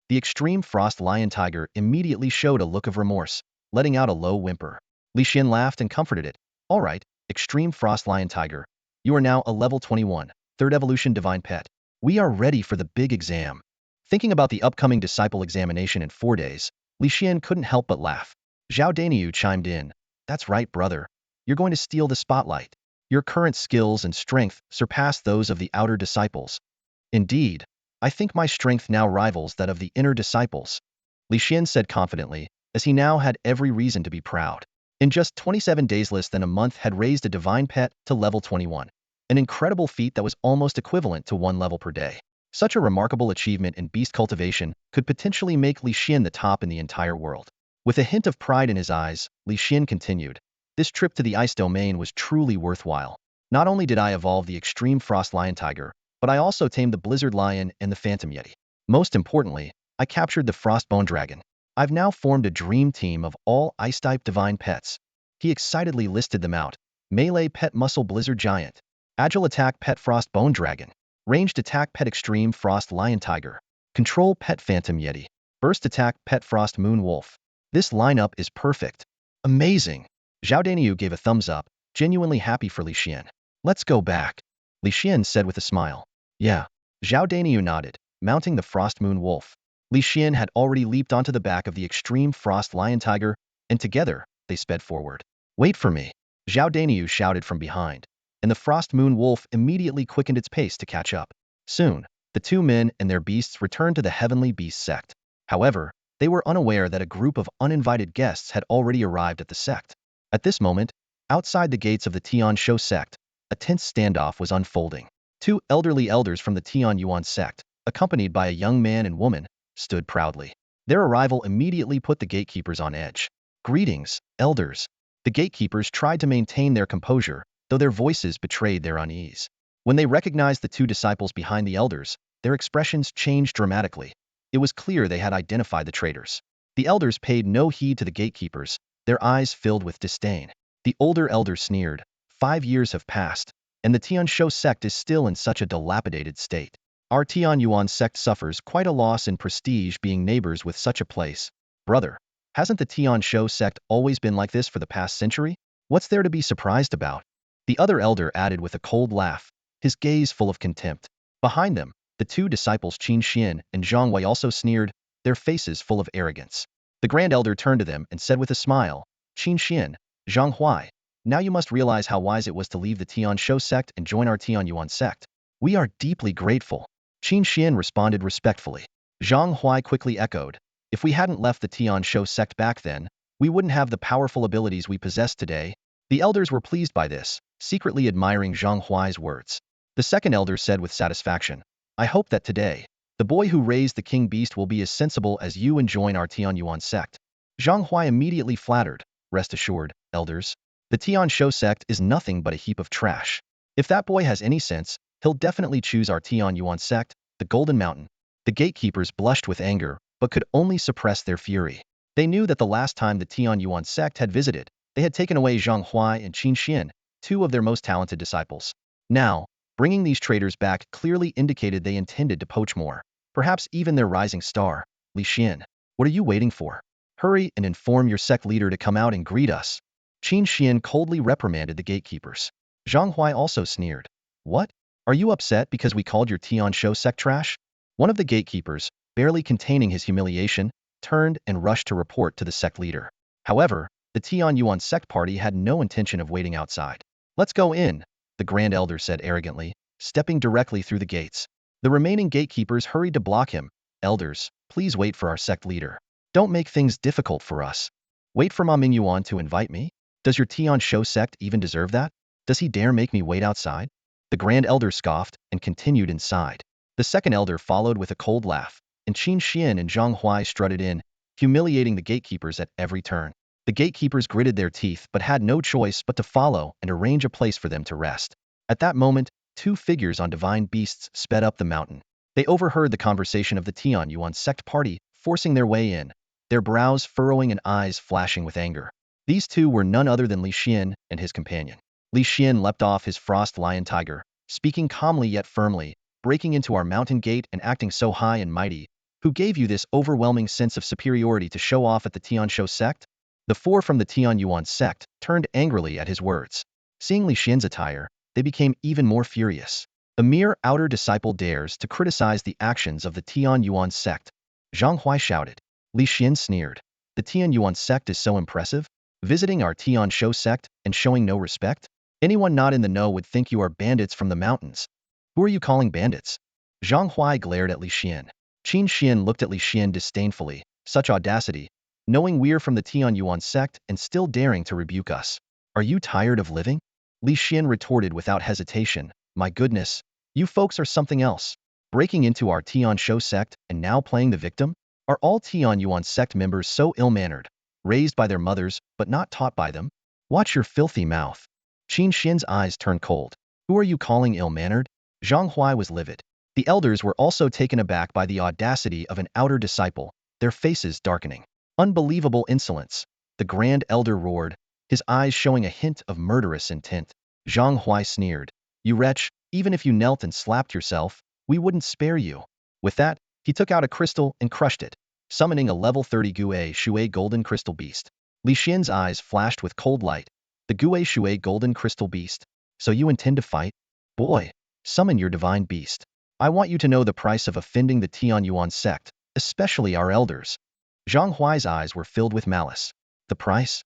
The extreme frost lion tiger immediately showed a look of remorse, letting out a low whimper. Li Xian laughed and comforted it. All right, extreme frost lion tiger. You are now a level 21, third evolution divine pet. We are ready for the big exam. Thinking about the upcoming disciple examination in 4 days, Li Xian couldn't help but laugh. Zhao Daniu chimed in. That's right, brother. You're going to steal the spotlight. Your current skills and strength surpass those of the outer disciples. Indeed, I think my strength now rivals that of the inner disciples, Li Xian said confidently, as he now had every reason to be proud. In just 27 days, less than a month, had raised a divine pet to level 21, an incredible feat that was almost equivalent to 1 level per day. Such a remarkable achievement in beast cultivation could potentially make Li Xian the top in the entire world. With a hint of pride in his eyes, Li Xian continued, this trip to the ice domain was truly worthwhile. Not only did I evolve the extreme frost lion tiger, but I also tamed the blizzard lion and the phantom yeti. Most importantly, I captured the frostbone dragon. I've now formed a dream team of all ice-type divine pets. He excitedly listed them out. Melee pet muscle blizzard giant. Agile attack pet frostbone dragon. Ranged attack pet extreme frost lion tiger. Control pet phantom yeti. Burst attack pet frost moon wolf. This lineup is perfect. Amazing. Zhao Daniu gave a thumbs up, genuinely happy for Li Xian. Let's go back, Li Xian said with a smile. Yeah. Zhao Daniu nodded, mounting the frost moon wolf. Li Xian had already leaped onto the back of the extreme frost lion tiger, and together, they sped forward. Wait for me, Zhao Daniu shouted from behind, and the frost moon wolf immediately quickened its pace to catch up. Soon, the two men and their beasts returned to the heavenly beast sect. However, they were unaware that a group of uninvited guests had already arrived at the sect. At this moment, outside the gates of the Tian Shou sect, a tense standoff was unfolding. 2 elderly elders from the Tian Yuan sect, accompanied by a young man and woman, stood proudly. Their arrival immediately put the gatekeepers on edge. Greetings, elders. The gatekeepers tried to maintain their composure, though their voices betrayed their unease. When they recognized the 2 disciples behind the elders, their expressions changed dramatically. It was clear they had identified the traitors. The elders paid no heed to the gatekeepers, their eyes filled with disdain. The older elder sneered, 5 years have passed, and the Tian Shou sect is still in such a dilapidated state. Our Tian Yuan sect suffers quite a loss in prestige being neighbors with such a place. Brother, hasn't the Tian Shou sect always been like this for the past century? What's there to be surprised about? The other elder added with a cold laugh, his gaze full of contempt. Behind them, the 2 disciples Qin Xian and Zhang Wei also sneered, their faces full of arrogance. The grand elder turned to them and said with a smile, Qin Xian, Zhang Huai, now you must realize how wise it was to leave the Tian Shou sect and join our Tian Yuan sect. We are deeply grateful. Qin Xian responded respectfully. Zhang Huai quickly echoed, if we hadn't left the Tian Shou sect back then, we wouldn't have the powerful abilities we possess today. The elders were pleased by this, secretly admiring Zhang Huai's words. The second elder said with satisfaction, I hope that today, the boy who raised the king beast will be as sensible as you and join our Tian Yuan sect. Zhang Huai immediately flattered, rest assured, elders. The Tian Shou sect is nothing but a heap of trash. If that boy has any sense, he'll definitely choose our Tian Yuan sect, the Golden Mountain. The gatekeepers blushed with anger, but could only suppress their fury. They knew that the last time the Tian Yuan sect had visited, they had taken away Zhang Huai and Qin Xian, 2 of their most talented disciples. Now, bringing these traitors back clearly indicated they intended to poach more. Perhaps even their rising star, Li Xian. What are you waiting for? Hurry and inform your sect leader to come out and greet us. Qin Xian coldly reprimanded the gatekeepers. Zhang Huai also sneered. What? Are you upset because we called your Tian Shou sect trash? One of the gatekeepers, barely containing his humiliation, turned and rushed to report to the sect leader. However, the Tian Yuan sect party had no intention of waiting outside. Let's go in, the grand elder said arrogantly, stepping directly through the gates. The remaining gatekeepers hurried to block him. Elders, please wait for our sect leader. Don't make things difficult for us. Wait for Ma Mingyuan to invite me? Does your Tian Shou sect even deserve that? Does he dare make me wait outside? The grand elder scoffed and continued inside. The second elder followed with a cold laugh, and Qin Xian and Zhang Huai strutted in, humiliating the gatekeepers at every turn. The gatekeepers gritted their teeth but had no choice but to follow and arrange a place for them to rest. At that moment, two figures on divine beasts sped up the mountain. They overheard the conversation of the Yuan sect party, forcing their way in, their brows furrowing and eyes flashing with anger. These two were none other than Li Xian and his companion. Li Xian leapt off his frost lion tiger, speaking calmly yet firmly, breaking into our mountain gate and acting so high and mighty. Who gave you this overwhelming sense of superiority to show off at the Tianshu sect? The four from the Yuan sect turned angrily at his words. Seeing Li Xian's attire, they became even more furious. A mere outer disciple dares to criticize the actions of the Yuan sect. Zhang Huai shouted. Li Xian sneered. The Yuan sect is so impressive? Visiting our Tianshu sect and showing no respect? Anyone not in the know would think you are bandits from the mountains. Who are you calling bandits? Zhang Huai glared at Li Xian. Qin Xian looked at Li Xian disdainfully. Such audacity, knowing we're from the Yuan sect and still daring to rebuke us. Are you tired of living? Li Xian retorted without hesitation. My goodness, you folks are something else. Breaking into our Tianshu sect and now playing the victim? Are all Yuan sect members so ill-mannered, raised by their mothers but not taught by them? Watch your filthy mouth. Qin Xian's eyes turned cold. Who are you calling ill-mannered? Zhang Huai was livid. The elders were also taken aback by the audacity of an outer disciple, their faces darkening. Unbelievable insolence. The Grand Elder roared, his eyes showing a hint of murderous intent. Zhang Huai sneered. You wretch, even if you knelt and slapped yourself, we wouldn't spare you. With that, he took out a crystal and crushed it, summoning a level 30 Gue Shui golden crystal beast. Li Xian's eyes flashed with cold light. The Gue Shui golden crystal beast. So you intend to fight? Boy, summon your divine beast. I want you to know the price of offending the Yuan sect, especially our elders. Zhang Huai's eyes were filled with malice. The price?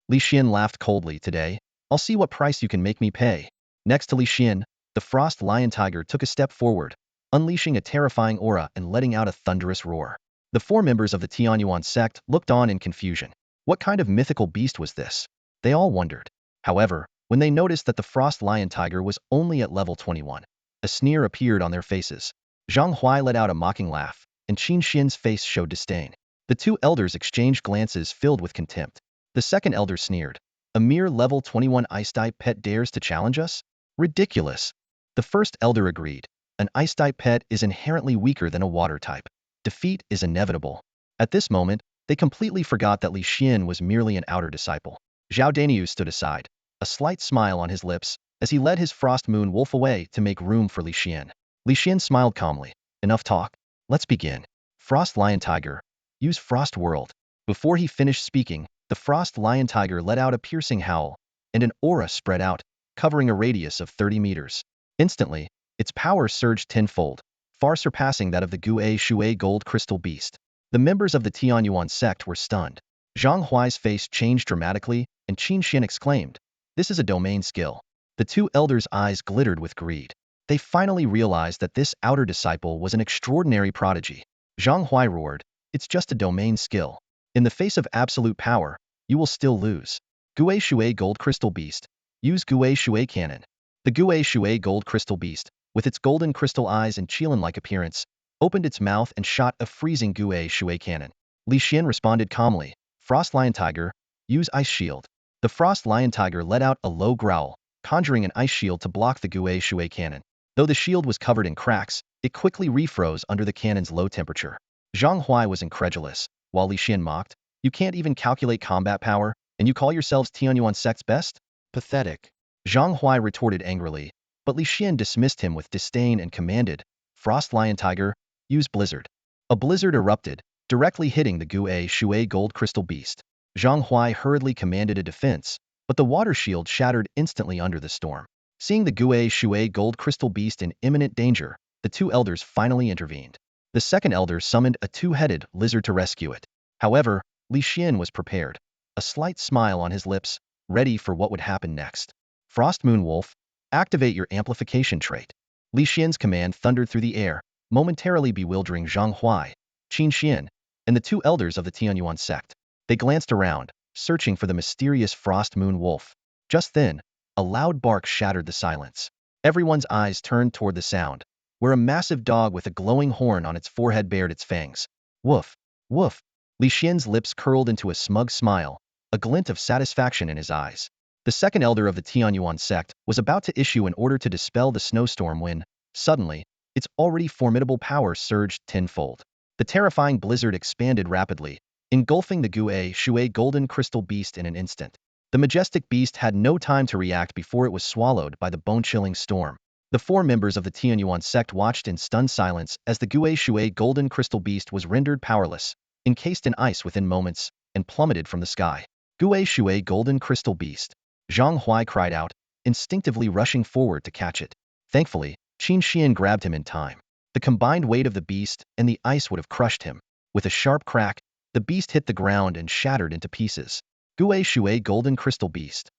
Li Xian laughed coldly. Today, I'll see what price you can make me pay. Next to Li Xian, the frost lion tiger took a step forward, unleashing a terrifying aura and letting out a thunderous roar. The four members of the Yuan sect looked on in confusion. What kind of mythical beast was this? They all wondered. However, when they noticed that the frost lion tiger was only at level 21, a sneer appeared on their faces. Zhang Huai let out a mocking laugh, and Qin Xian's face showed disdain. The two elders exchanged glances filled with contempt. The second elder sneered. A mere level 21 ice-type pet dares to challenge us? Ridiculous. The first elder agreed. An ice-type pet is inherently weaker than a water type. Defeat is inevitable. At this moment, they completely forgot that Li Xian was merely an outer disciple. Zhao Daniu stood aside, a slight smile on his lips, as he led his frost moon wolf away to make room for Li Xian. Li Xian smiled calmly. Enough talk. Let's begin. Frost Lion Tiger. Use Frost World. Before he finished speaking, the Frost Lion Tiger let out a piercing howl, and an aura spread out, covering a radius of 30 meters. Instantly, its power surged tenfold, far surpassing that of the Gue Shui Gold Crystal Beast. The members of the Yuan sect were stunned. Zhang Huai's face changed dramatically, and Qin Xian exclaimed, "This is a domain skill." The two elders' eyes glittered with greed. They finally realized that this outer disciple was an extraordinary prodigy. Zhang Huai roared, "It's just a domain skill. In the face of absolute power, you will still lose. Gue Shui Gold Crystal Beast. Use Gue Shui Cannon." The Gue Shui Gold Crystal Beast, with its golden crystal eyes and Qilin-like appearance, opened its mouth and shot a freezing Gue Shui Cannon. Li Xian responded calmly. Frost Lion Tiger, use Ice Shield. The Frost Lion Tiger let out a low growl, conjuring an ice shield to block the Gue Shui cannon. Though the shield was covered in cracks, it quickly refroze under the cannon's low temperature. Zhang Huai was incredulous, while Li Xian mocked, "You can't even calculate combat power, and you call yourselves Yuan sect's best? Pathetic." Zhang Huai retorted angrily, but Li Xian dismissed him with disdain and commanded, "Frost Lion Tiger, use Blizzard." A blizzard erupted, directly hitting the Gue Shui Gold Crystal Beast. Zhang Huai hurriedly commanded a defense, but the water shield shattered instantly under the storm. Seeing the Gue Shui Gold Crystal Beast in imminent danger, the two elders finally intervened. The second elder summoned a two-headed lizard to rescue it. However, Li Xian was prepared, a slight smile on his lips, ready for what would happen next. Frost Moon Wolf, activate your amplification trait. Li Xian's command thundered through the air, momentarily bewildering Zhang Huai, Qin Xian, and the two elders of the Yuan sect. They glanced around, searching for the mysterious Frost Moon Wolf. Just then, a loud bark shattered the silence. Everyone's eyes turned toward the sound, where a massive dog with a glowing horn on its forehead bared its fangs. Woof, woof. Li Xian's lips curled into a smug smile, a glint of satisfaction in his eyes. The second elder of the Tianyuan sect was about to issue an order to dispel the snowstorm when, suddenly, its already formidable power surged tenfold. The terrifying blizzard expanded rapidly, engulfing the Gue Shui golden crystal beast in an instant. The majestic beast had no time to react before it was swallowed by the bone-chilling storm. The four members of the Tianyuan sect watched in stunned silence as the Gue Shui golden crystal beast was rendered powerless, encased in ice within moments, and plummeted from the sky. Gue Shui golden crystal beast. Zhang Huai cried out, instinctively rushing forward to catch it. Thankfully, Qin Xian grabbed him in time. The combined weight of the beast and the ice would have crushed him. With a sharp crack, the beast hit the ground and shattered into pieces. Gue Shui golden crystal beast.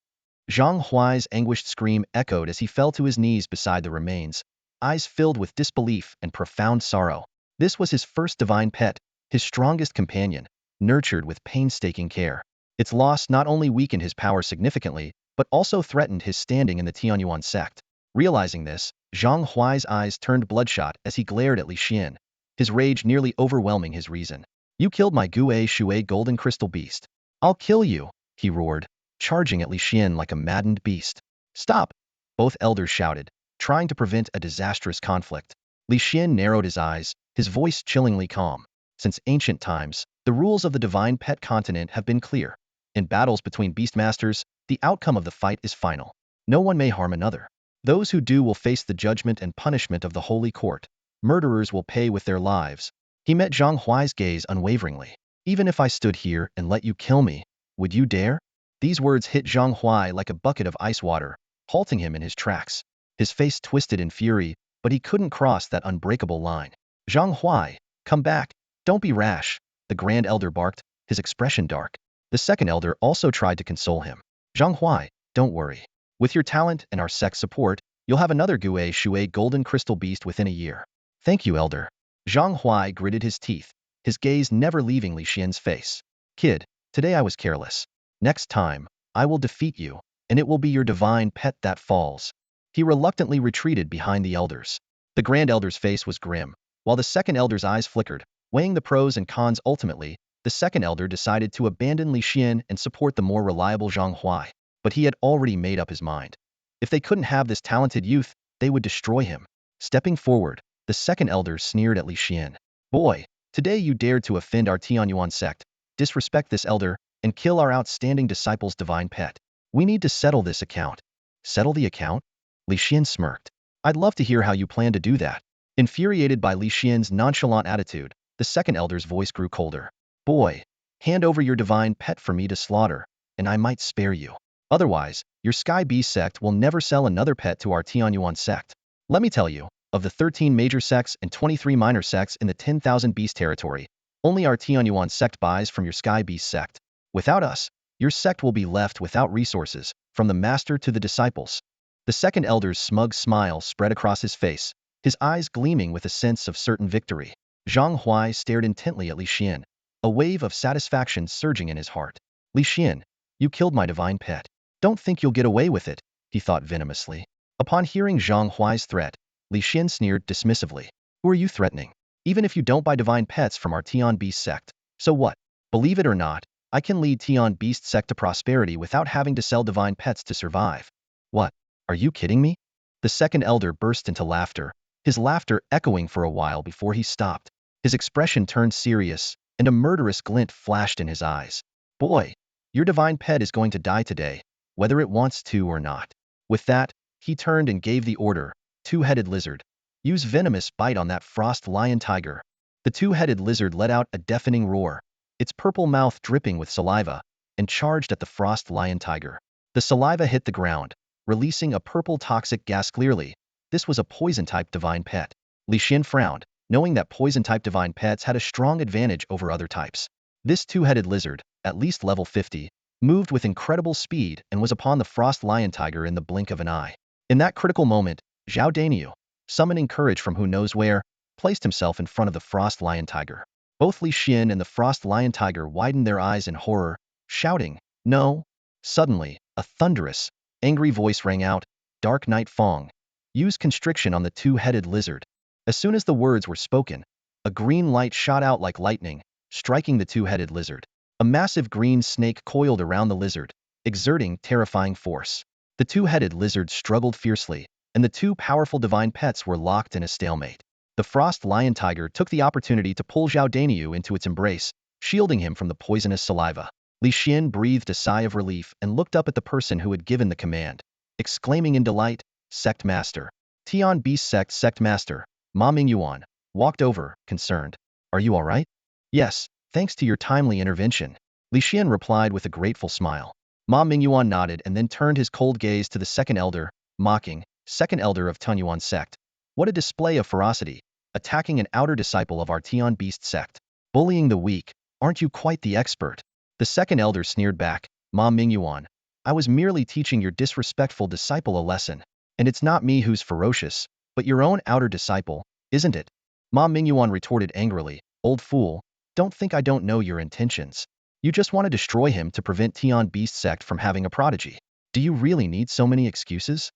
Zhang Huai's anguished scream echoed as he fell to his knees beside the remains, eyes filled with disbelief and profound sorrow. This was his first divine pet, his strongest companion, nurtured with painstaking care. Its loss not only weakened his power significantly, but also threatened his standing in the Tianyuan sect. Realizing this, Zhang Huai's eyes turned bloodshot as he glared at Li Xian, his rage nearly overwhelming his reason. You killed my Gue Shui golden crystal beast. I'll kill you, he roared, charging at Li Xian like a maddened beast. Stop! Both elders shouted, trying to prevent a disastrous conflict. Li Xian narrowed his eyes, his voice chillingly calm. Since ancient times, the rules of the divine pet continent have been clear. In battles between beastmasters, the outcome of the fight is final. No one may harm another. Those who do will face the judgment and punishment of the holy court. Murderers will pay with their lives. He met Zhang Huai's gaze unwaveringly. Even if I stood here and let you kill me, would you dare? These words hit Zhang Huai like a bucket of ice water, halting him in his tracks. His face twisted in fury, but he couldn't cross that unbreakable line. Zhang Huai, come back. Don't be rash, the Grand Elder barked, his expression dark. The second elder also tried to console him. Zhang Huai, don't worry. With your talent and our sect's support, you'll have another Gue Shui golden crystal beast within a year. Thank you, elder. Zhang Huai gritted his teeth, his gaze never leaving Li Xian's face. Kid, today I was careless. Next time, I will defeat you, and it will be your divine pet that falls. He reluctantly retreated behind the elders. The Grand Elder's face was grim, while the second elder's eyes flickered, weighing the pros and cons. Ultimately, the second elder decided to abandon Li Xian and support the more reliable Zhang Huai. But he had already made up his mind. If they couldn't have this talented youth, they would destroy him. Stepping forward, the second elder sneered at Li Xian. Boy, today you dared to offend our Tianyuan sect, disrespect this elder, and kill our outstanding disciple's divine pet. We need to settle this account. Settle the account? Li Xian smirked. I'd love to hear how you plan to do that. Infuriated by Li Xian's nonchalant attitude, the second elder's voice grew colder. Boy, hand over your divine pet for me to slaughter, and I might spare you. Otherwise, your Sky Beast sect will never sell another pet to our Tianyuan sect. Let me tell you, of the 13 major sects and 23 minor sects in the 10,000 beast territory, only our Tianyuan sect buys from your Sky Beast sect. Without us, your sect will be left without resources, from the master to the disciples. The second elder's smug smile spread across his face, his eyes gleaming with a sense of certain victory. Zhang Huai stared intently at Li Xian, a wave of satisfaction surging in his heart. Li Xian, you killed my divine pet. Don't think you'll get away with it, he thought venomously. Upon hearing Zhang Huai's threat, Li Xian sneered dismissively. Who are you threatening? Even if you don't buy divine pets from our Tian Beast sect, so what? Believe it or not, I can lead Tian Beast sect to prosperity without having to sell divine pets to survive. What? Are you kidding me? The second elder burst into laughter, his laughter echoing for a while before he stopped. His expression turned serious, and a murderous glint flashed in his eyes. Boy, your divine pet is going to die today, whether it wants to or not. With that, he turned and gave the order, two-headed lizard. Use venomous bite on that frost lion tiger. The two-headed lizard let out a deafening roar, its purple mouth dripping with saliva, and charged at the frost lion tiger. The saliva hit the ground, releasing a purple toxic gas. Clearly, this was a poison-type divine pet. Li Xian frowned, knowing that poison-type divine pets had a strong advantage over other types. This two-headed lizard, at least level 50, moved with incredible speed and was upon the frost lion tiger in the blink of an eye. In that critical moment, Zhao Daniu, summoning courage from who knows where, placed himself in front of the frost lion tiger. Both Li Xian and the frost lion tiger widened their eyes in horror, shouting, "No!" Suddenly, a thunderous, angry voice rang out, "Dark Night Fong. Use constriction on the two-headed lizard." As soon as the words were spoken, a green light shot out like lightning, striking the two-headed lizard. A massive green snake coiled around the lizard, exerting terrifying force. The two-headed lizard struggled fiercely, and the two powerful divine pets were locked in a stalemate. The frost lion tiger took the opportunity to pull Zhao Daniyu into its embrace, shielding him from the poisonous saliva. Li Xian breathed a sigh of relief and looked up at the person who had given the command, exclaiming in delight, "Sect Master." Tian Beast Sect Master, Ma Mingyuan, walked over, concerned. "Are you all right?" "Yes, thanks to your timely intervention," Li Xian replied with a grateful smile. Ma Mingyuan nodded and then turned his cold gaze to the second elder, mocking, "Second elder of Tunyuan sect. What a display of ferocity, attacking an outer disciple of our Tian Beast sect. Bullying the weak, aren't you quite the expert?" The second elder sneered back, "Ma Mingyuan, I was merely teaching your disrespectful disciple a lesson. And it's not me who's ferocious, but your own outer disciple, isn't it?" Ma Mingyuan retorted angrily, "Old fool, don't think I don't know your intentions. You just want to destroy him to prevent Tian Beast sect from having a prodigy. Do you really need so many excuses?"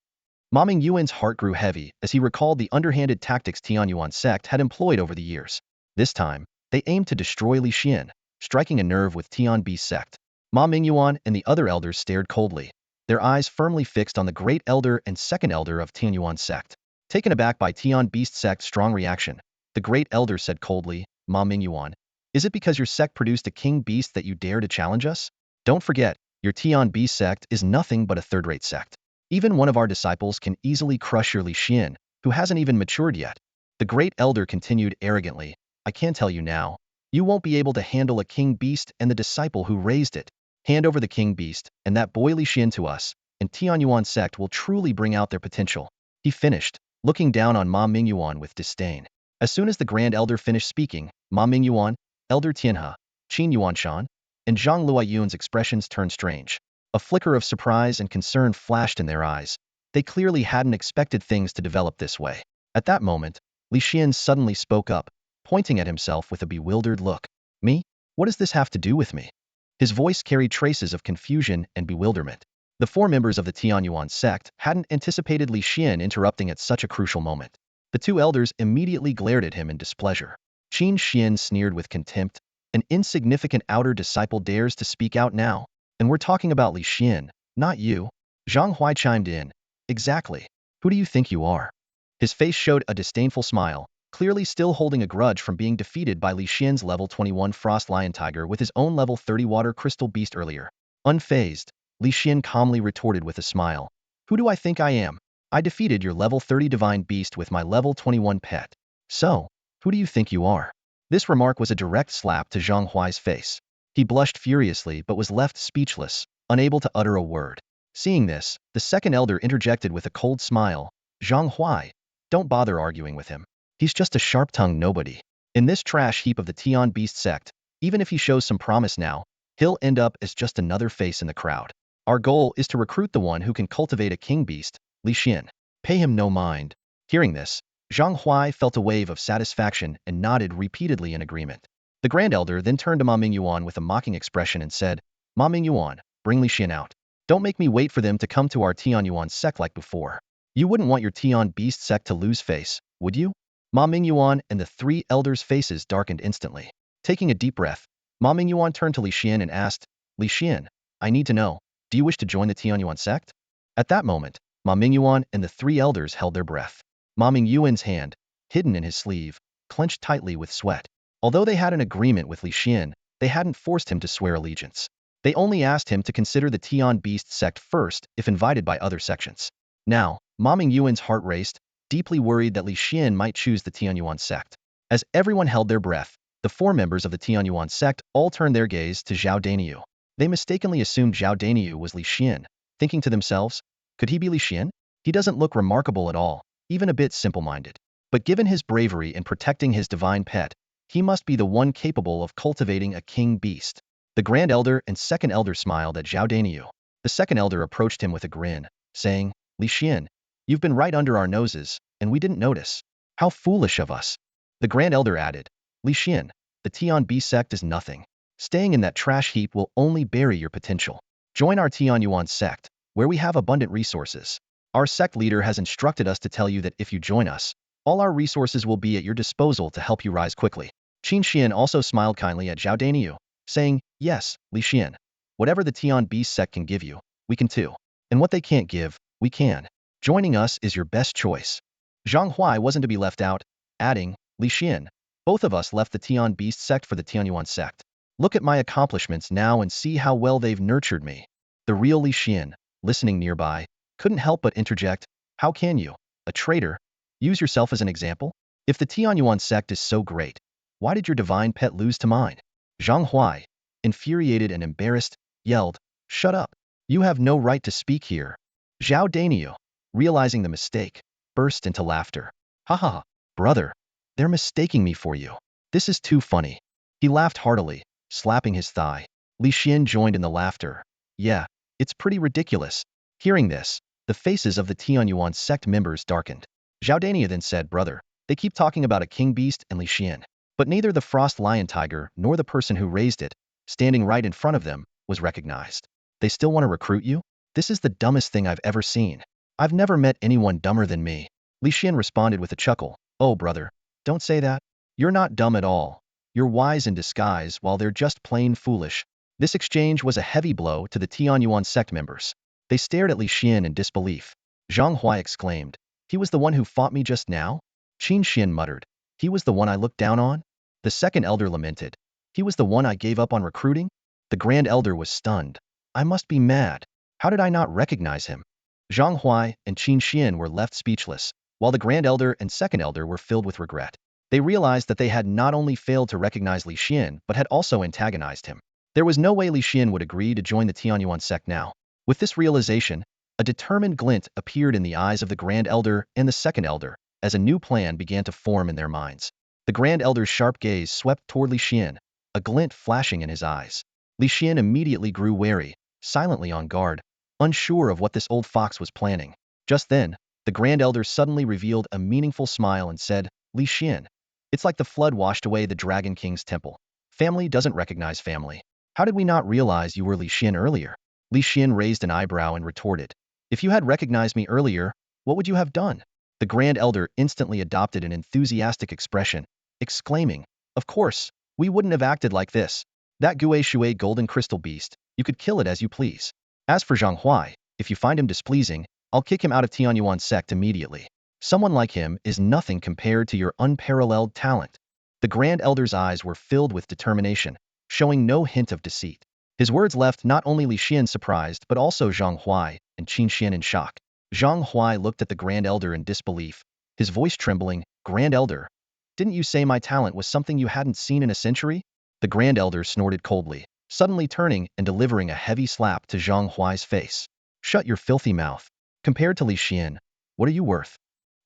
Ma Mingyuan's heart grew heavy as he recalled the underhanded tactics Tianyuan sect had employed over the years. This time, they aimed to destroy Li Xian, striking a nerve with Tian Beast sect. Ma Mingyuan and the other elders stared coldly, their eyes firmly fixed on the great elder and second elder of Tianyuan sect. Taken aback by Tian Beast sect's strong reaction, the great elder said coldly, "Ma Mingyuan, is it because your sect produced a king beast that you dare to challenge us? Don't forget, your Tian Beast sect is nothing but a third-rate sect. Even one of our disciples can easily crush your Li Xian, who hasn't even matured yet." The great elder continued arrogantly, "I can tell you now, you won't be able to handle a king beast and the disciple who raised it. Hand over the king beast and that boy Li Xian to us, and Tianyuan sect will truly bring out their potential." He finished, looking down on Ma Mingyuan with disdain. As soon as the grand elder finished speaking, Ma Mingyuan, Elder Tianhe, Qin Yuanshan, and Zhang Luoyun's expressions turned strange. A flicker of surprise and concern flashed in their eyes. They clearly hadn't expected things to develop this way. At that moment, Li Xian suddenly spoke up, pointing at himself with a bewildered look. "Me? What does this have to do with me?" His voice carried traces of confusion and bewilderment. The four members of the Tianyuan sect hadn't anticipated Li Xian interrupting at such a crucial moment. The two elders immediately glared at him in displeasure. Qin Xian sneered with contempt. "An insignificant outer disciple dares to speak out now. And we're talking about Li Xian, not you." Zhang Hui chimed in, "Exactly. Who do you think you are?" His face showed a disdainful smile, clearly still holding a grudge from being defeated by Li Xian's level 21 Frost Lion Tiger with his own level 30 Water Crystal Beast earlier. Unfazed, Li Xian calmly retorted with a smile, "Who do I think I am? I defeated your level 30 Divine Beast with my level 21 pet. So, who do you think you are?" This remark was a direct slap to Zhang Hui's face. He blushed furiously but was left speechless, unable to utter a word. Seeing this, the second elder interjected with a cold smile, "Zhang Hui, don't bother arguing with him. He's just a sharp-tongued nobody. In this trash heap of the Tian Beast sect, even if he shows some promise now, he'll end up as just another face in the crowd. Our goal is to recruit the one who can cultivate a king beast, Li Xian. Pay him no mind." Hearing this, Zhang Hui felt a wave of satisfaction and nodded repeatedly in agreement. The grand elder then turned to Ma Mingyuan with a mocking expression and said, "Ma Mingyuan, bring Li Xian out. Don't make me wait for them to come to our Tianyuan sect like before. You wouldn't want your Tian Beast sect to lose face, would you?" Ma Mingyuan and the three elders' faces darkened instantly. Taking a deep breath, Ma Mingyuan turned to Li Xian and asked, "Li Xian, I need to know, do you wish to join the Tianyuan sect?" At that moment, Ma Mingyuan and the three elders held their breath. Ma Mingyuan's hand, hidden in his sleeve, clenched tightly with sweat. Although they had an agreement with Li Xian, they hadn't forced him to swear allegiance. They only asked him to consider the Tian Beast sect first if invited by other sections. Now, Ma Mingyuan's heart raced, deeply worried that Li Xian might choose the Tianyuan sect. As everyone held their breath, the four members of the Tianyuan sect all turned their gaze to Zhao Daniyu. They mistakenly assumed Zhao Daniyu was Li Xian, thinking to themselves, could he be Li Xian? He doesn't look remarkable at all, even a bit simple-minded. But given his bravery in protecting his divine pet, he must be the one capable of cultivating a king beast. The grand elder and second elder smiled at Zhao Daniyu. The second elder approached him with a grin, saying, "Li Xian, you've been right under our noses, and we didn't notice. How foolish of us." The grand elder added, "Li Xian, the Tian Beast sect is nothing. Staying in that trash heap will only bury your potential. Join our Tianyuan sect, where we have abundant resources. Our sect leader has instructed us to tell you that if you join us, all our resources will be at your disposal to help you rise quickly." Qin Xian also smiled kindly at Zhao Daniyu. saying, yes, Li Xian. Whatever the Tian Beast sect can give you, we can too. And what they can't give, we can. Joining us is your best choice. Zhang Huai wasn't to be left out, adding, Li Xian. Both of us left the Tian Beast sect for the Tianyuan sect. Look at my accomplishments now and see how well they've nurtured me. The real Li Xian, listening nearby, couldn't help but interject, how can you, a traitor, use yourself as an example? If the Tianyuan sect is so great, why did your divine pet lose to mine? Zhang Huai, infuriated and embarrassed, yelled, shut up. You have no right to speak here. Zhao Daniel, realizing the mistake, burst into laughter. Ha ha, brother, they're mistaking me for you. This is too funny. He laughed heartily, slapping his thigh. Li Xian joined in the laughter. Yeah, it's pretty ridiculous. Hearing this, the faces of the Tianyuan sect members darkened. Zhao Dania then said, brother, they keep talking about a king beast and Li Xian, but neither the frost lion tiger nor the person who raised it, standing right in front of them, was recognized. They still want to recruit you? This is the dumbest thing I've ever seen. I've never met anyone dumber than me. Li Xian responded with a chuckle. Oh, brother, don't say that. You're not dumb at all. You're wise in disguise while they're just plain foolish. This exchange was a heavy blow to the Tianyuan sect members. They stared at Li Xian in disbelief. Zhang Huai exclaimed, he was the one who fought me just now? Qin Xian muttered, he was the one I looked down on? The second elder lamented, he was the one I gave up on recruiting? The grand elder was stunned. I must be mad. How did I not recognize him? Zhang Huai and Qin Xian were left speechless, while the grand elder and second elder were filled with regret. They realized that they had not only failed to recognize Li Xian but had also antagonized him. There was no way Li Xian would agree to join the Tianyuan sect now. With this realization, a determined glint appeared in the eyes of the grand elder and the second elder, as a new plan began to form in their minds. The grand elder's sharp gaze swept toward Li Xian, a glint flashing in his eyes. Li Xian immediately grew wary, silently on guard, unsure of what this old fox was planning. Just then, the grand elder suddenly revealed a meaningful smile and said, Li Xian, it's like the flood washed away the Dragon King's temple. Family doesn't recognize family. How did we not realize you were Li Xian earlier? Li Xian raised an eyebrow and retorted, if you had recognized me earlier, what would you have done? The grand elder instantly adopted an enthusiastic expression, exclaiming, of course, we wouldn't have acted like this. That Gue Shui golden crystal beast, you could kill it as you please. As for Zhang Huai, if you find him displeasing, I'll kick him out of Tianyuan sect immediately. Someone like him is nothing compared to your unparalleled talent. The grand elder's eyes were filled with determination, showing no hint of deceit. His words left not only Li Xian surprised but also Zhang Huai and Qin Xian in shock. Zhang Huai looked at the grand elder in disbelief, his voice trembling, Grand Elder, didn't you say my talent was something you hadn't seen in a century? The grand elder snorted coldly, suddenly turning and delivering a heavy slap to Zhang Huai's face. Shut your filthy mouth. Compared to Li Xian, what are you worth?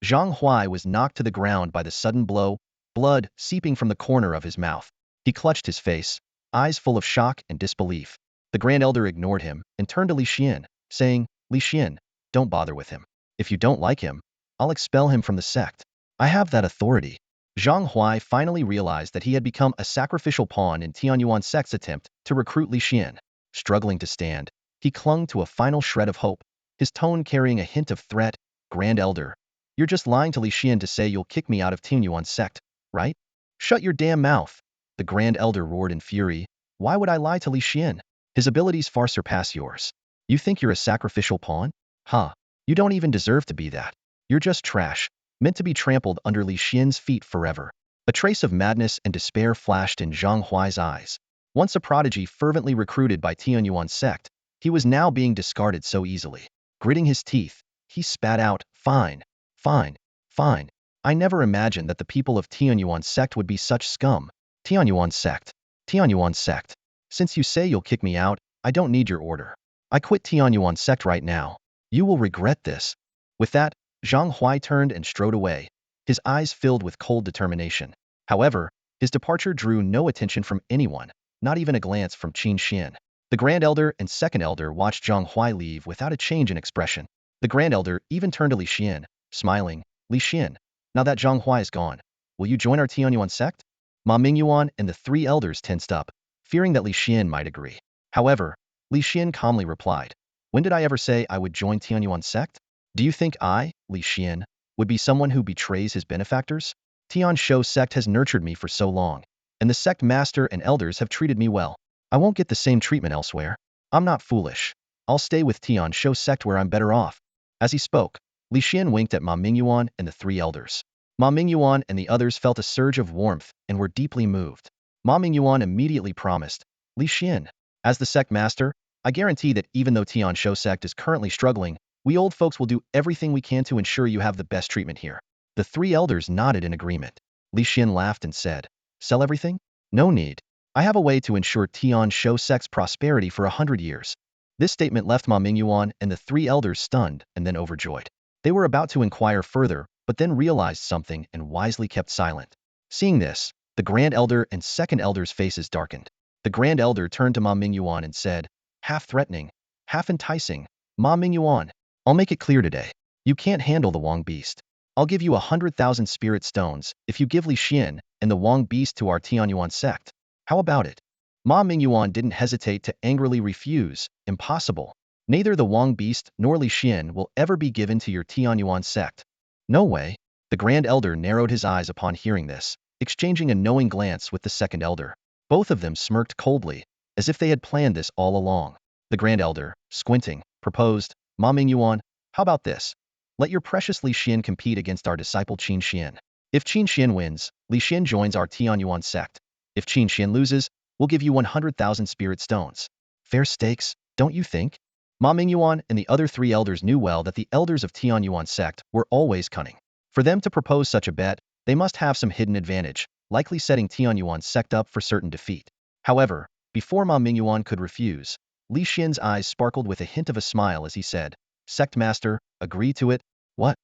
Zhang Huai was knocked to the ground by the sudden blow, blood seeping from the corner of his mouth. He clutched his face, eyes full of shock and disbelief. The grand elder ignored him and turned to Li Xian, saying, Li Xian, don't bother with him. If you don't like him, I'll expel him from the sect. I have that authority. Zhang Huai finally realized that he had become a sacrificial pawn in Tianyuan sect's attempt to recruit Li Xian. Struggling to stand, he clung to a final shred of hope, his tone carrying a hint of threat. Grand Elder, you're just lying to Li Xian to say you'll kick me out of Tianyuan sect, right? Shut your damn mouth. The Grand Elder roared in fury. Why would I lie to Li Xian? His abilities far surpass yours. You think you're a sacrificial pawn? Huh. You don't even deserve to be that. You're just trash, meant to be trampled under Li Xian's feet forever. A trace of madness and despair flashed in Zhang Huai's eyes. Once a prodigy fervently recruited by Tianyuan sect, he was now being discarded so easily. Gritting his teeth, he spat out, fine, fine, fine. I never imagined that the people of Tianyuan sect would be such scum. Tianyuan sect. Tianyuan sect. Since you say you'll kick me out, I don't need your order. I quit Tianyuan sect right now. You will regret this. With that, Zhang Huai turned and strode away, his eyes filled with cold determination. However, his departure drew no attention from anyone, not even a glance from Qin Xian. The Grand Elder and Second Elder watched Zhang Huai leave without a change in expression. The Grand Elder even turned to Li Xian, smiling, Li Xian, now that Zhang Huai is gone, will you join our Tianyuan sect? Ma Mingyuan and the three elders tensed up, fearing that Li Xian might agree. However, Li Xian calmly replied, when did I ever say I would join Tianyuan sect? Do you think I, Li Xian, would be someone who betrays his benefactors? Tian Shou sect has nurtured me for so long, and the sect master and elders have treated me well. I won't get the same treatment elsewhere. I'm not foolish. I'll stay with Tian Shou sect where I'm better off. As he spoke, Li Xian winked at Ma Mingyuan and the three elders. Ma Mingyuan and the others felt a surge of warmth and were deeply moved. Ma Mingyuan immediately promised, Li Xian, as the sect master, I guarantee that even though Tian Shou sect is currently struggling, we old folks will do everything we can to ensure you have the best treatment here. The three elders nodded in agreement. Li Xian laughed and said, sell everything? No need. I have a way to ensure Tian Shou sect's prosperity for 100 years. This statement left Ma Mingyuan and the three elders stunned and then overjoyed. They were about to inquire further, but then realized something and wisely kept silent. Seeing this, the Grand Elder and Second Elder's faces darkened. The Grand Elder turned to Ma Mingyuan and said, half threatening, half enticing, Ma Mingyuan, I'll make it clear today. You can't handle the Wang beast. I'll give you 100,000 spirit stones if you give Li Xian and the Wang beast to our Tianyuan sect. How about it? Ma Mingyuan didn't hesitate to angrily refuse. Impossible. Neither the Wang beast nor Li Xian will ever be given to your Tianyuan sect. No way. The Grand Elder narrowed his eyes upon hearing this, exchanging a knowing glance with the Second Elder. Both of them smirked coldly, as if they had planned this all along. The Grand Elder, squinting, proposed, Ma Mingyuan, how about this? Let your precious Li Xian compete against our disciple Qin Xian. If Qin Xian wins, Li Xian joins our Tianyuan sect. If Qin Xian loses, we'll give you 100,000 spirit stones. Fair stakes, don't you think? Ma Mingyuan and the other three elders knew well that the elders of Tianyuan sect were always cunning. For them to propose such a bet, they must have some hidden advantage, likely setting Tianyuan sect up for certain defeat. However, before Ma Mingyuan could refuse, Li Xian's eyes sparkled with a hint of a smile as he said, Sect Master, agree to it? What?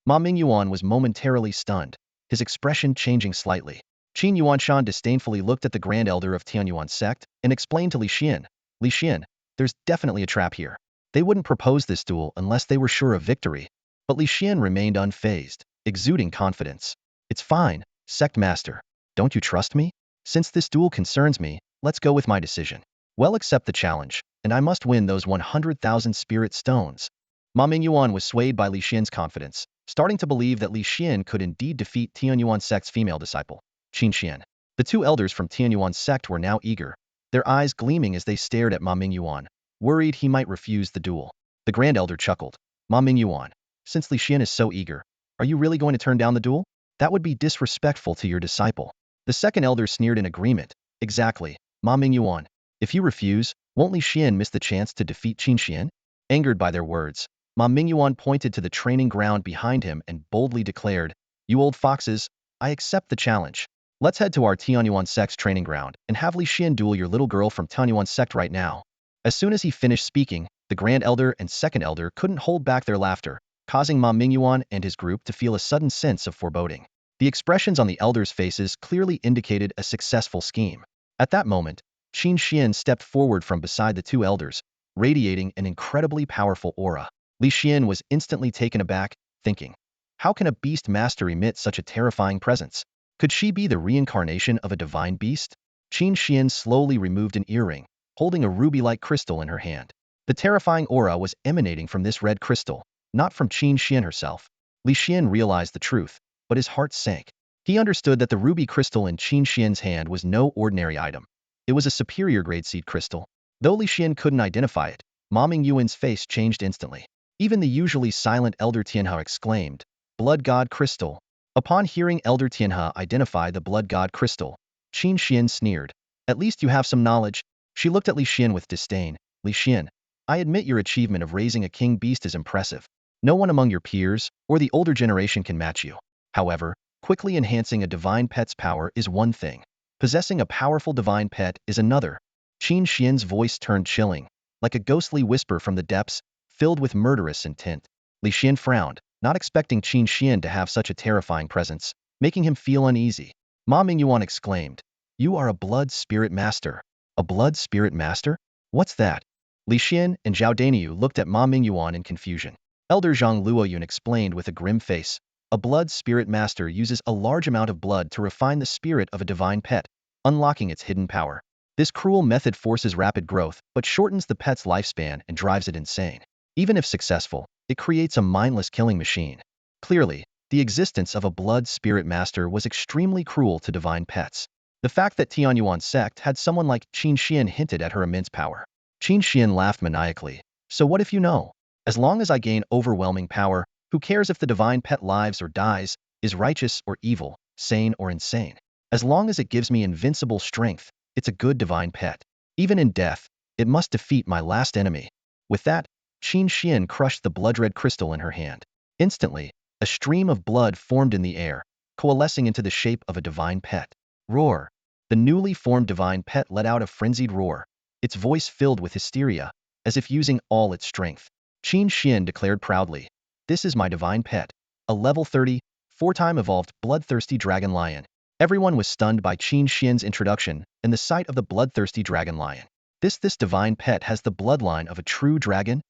Ma Mingyuan was momentarily stunned, his expression changing slightly. Qin Yuanshan disdainfully looked at the Grand Elder of Tianyuan sect and explained to Li Xian, there's definitely a trap here. They wouldn't propose this duel unless they were sure of victory. But Li Xian remained unfazed, exuding confidence. It's fine, Sect Master. Don't you trust me? Since this duel concerns me, let's go with my decision. Well, accept the challenge, and I must win those 100,000 spirit stones. Ma Mingyuan was swayed by Li Xian's confidence, starting to believe that Li Xian could indeed defeat Tianyuan sect's female disciple, Qin Xian. The two elders from Tianyuan sect were now eager, their eyes gleaming as they stared at Ma Mingyuan, worried he might refuse the duel. The Grand Elder chuckled. Ma Mingyuan, since Li Xian is so eager, are you really going to turn down the duel? That would be disrespectful to your disciple. The Second Elder sneered in agreement. Exactly, Ma Mingyuan. If you refuse, won't Li Xian miss the chance to defeat Qin Xian? Angered by their words, Ma Mingyuan pointed to the training ground behind him and boldly declared, you old foxes, I accept the challenge. Let's head to our Tianyuan sect's training ground and have Li Xian duel your little girl from Tianyuan sect right now. As soon as he finished speaking, the Grand Elder and Second Elder couldn't hold back their laughter, causing Ma Mingyuan and his group to feel a sudden sense of foreboding. The expressions on the elders' faces clearly indicated a successful scheme. At that moment, Qin Xian stepped forward from beside the two elders, radiating an incredibly powerful aura. Li Xian was instantly taken aback, thinking, how can a beast master emit such a terrifying presence? Could she be the reincarnation of a divine beast? Qin Xian slowly removed an earring, holding a ruby-like crystal in her hand. The terrifying aura was emanating from this red crystal, not from Qin Xian herself. Li Xian realized the truth, but his heart sank. He understood that the ruby crystal in Qin Xian's hand was no ordinary item. It was a superior grade seed crystal. Though Li Xian couldn't identify it, Ma Mingyuan's face changed instantly. Even the usually silent Elder Tianhe exclaimed, Blood God Crystal. Upon hearing Elder Tianhe identify the Blood God Crystal, Qin Xian sneered. At least you have some knowledge. She looked at Li Xian with disdain. Li Xian, I admit your achievement of raising a king beast is impressive. No one among your peers or the older generation can match you. However, quickly enhancing a divine pet's power is one thing. Possessing a powerful divine pet is another. Qin Xian's voice turned chilling, like a ghostly whisper from the depths, filled with murderous intent. Li Xian frowned, not expecting Qin Xian to have such a terrifying presence, making him feel uneasy. Ma Mingyuan exclaimed, you are a blood spirit master. A blood spirit master? What's that? Li Xian and Zhao Daniu looked at Ma Mingyuan in confusion. Elder Zhang Luoyun explained with a grim face, a blood spirit master uses a large amount of blood to refine the spirit of a divine pet, unlocking its hidden power. This cruel method forces rapid growth, but shortens the pet's lifespan and drives it insane. Even if successful, it creates a mindless killing machine. Clearly, the existence of a blood spirit master was extremely cruel to divine pets. The fact that Tianyuan sect had someone like Qin Xian hinted at her immense power. Qin Xian laughed maniacally. So what if you know? As long as I gain overwhelming power, who cares if the divine pet lives or dies, is righteous or evil, sane or insane? As long as it gives me invincible strength, it's a good divine pet. Even in death, it must defeat my last enemy. With that, Qin Xian crushed the blood-red crystal in her hand. Instantly, a stream of blood formed in the air, coalescing into the shape of a divine pet. Roar! The newly formed divine pet let out a frenzied roar, its voice filled with hysteria, as if using all its strength. Qin Xian declared proudly, "This is my divine pet, a level 30, four-time evolved bloodthirsty dragon lion." Everyone was stunned by Qin Xian's introduction and the sight of the bloodthirsty dragon lion. This divine pet has the bloodline of a true dragon?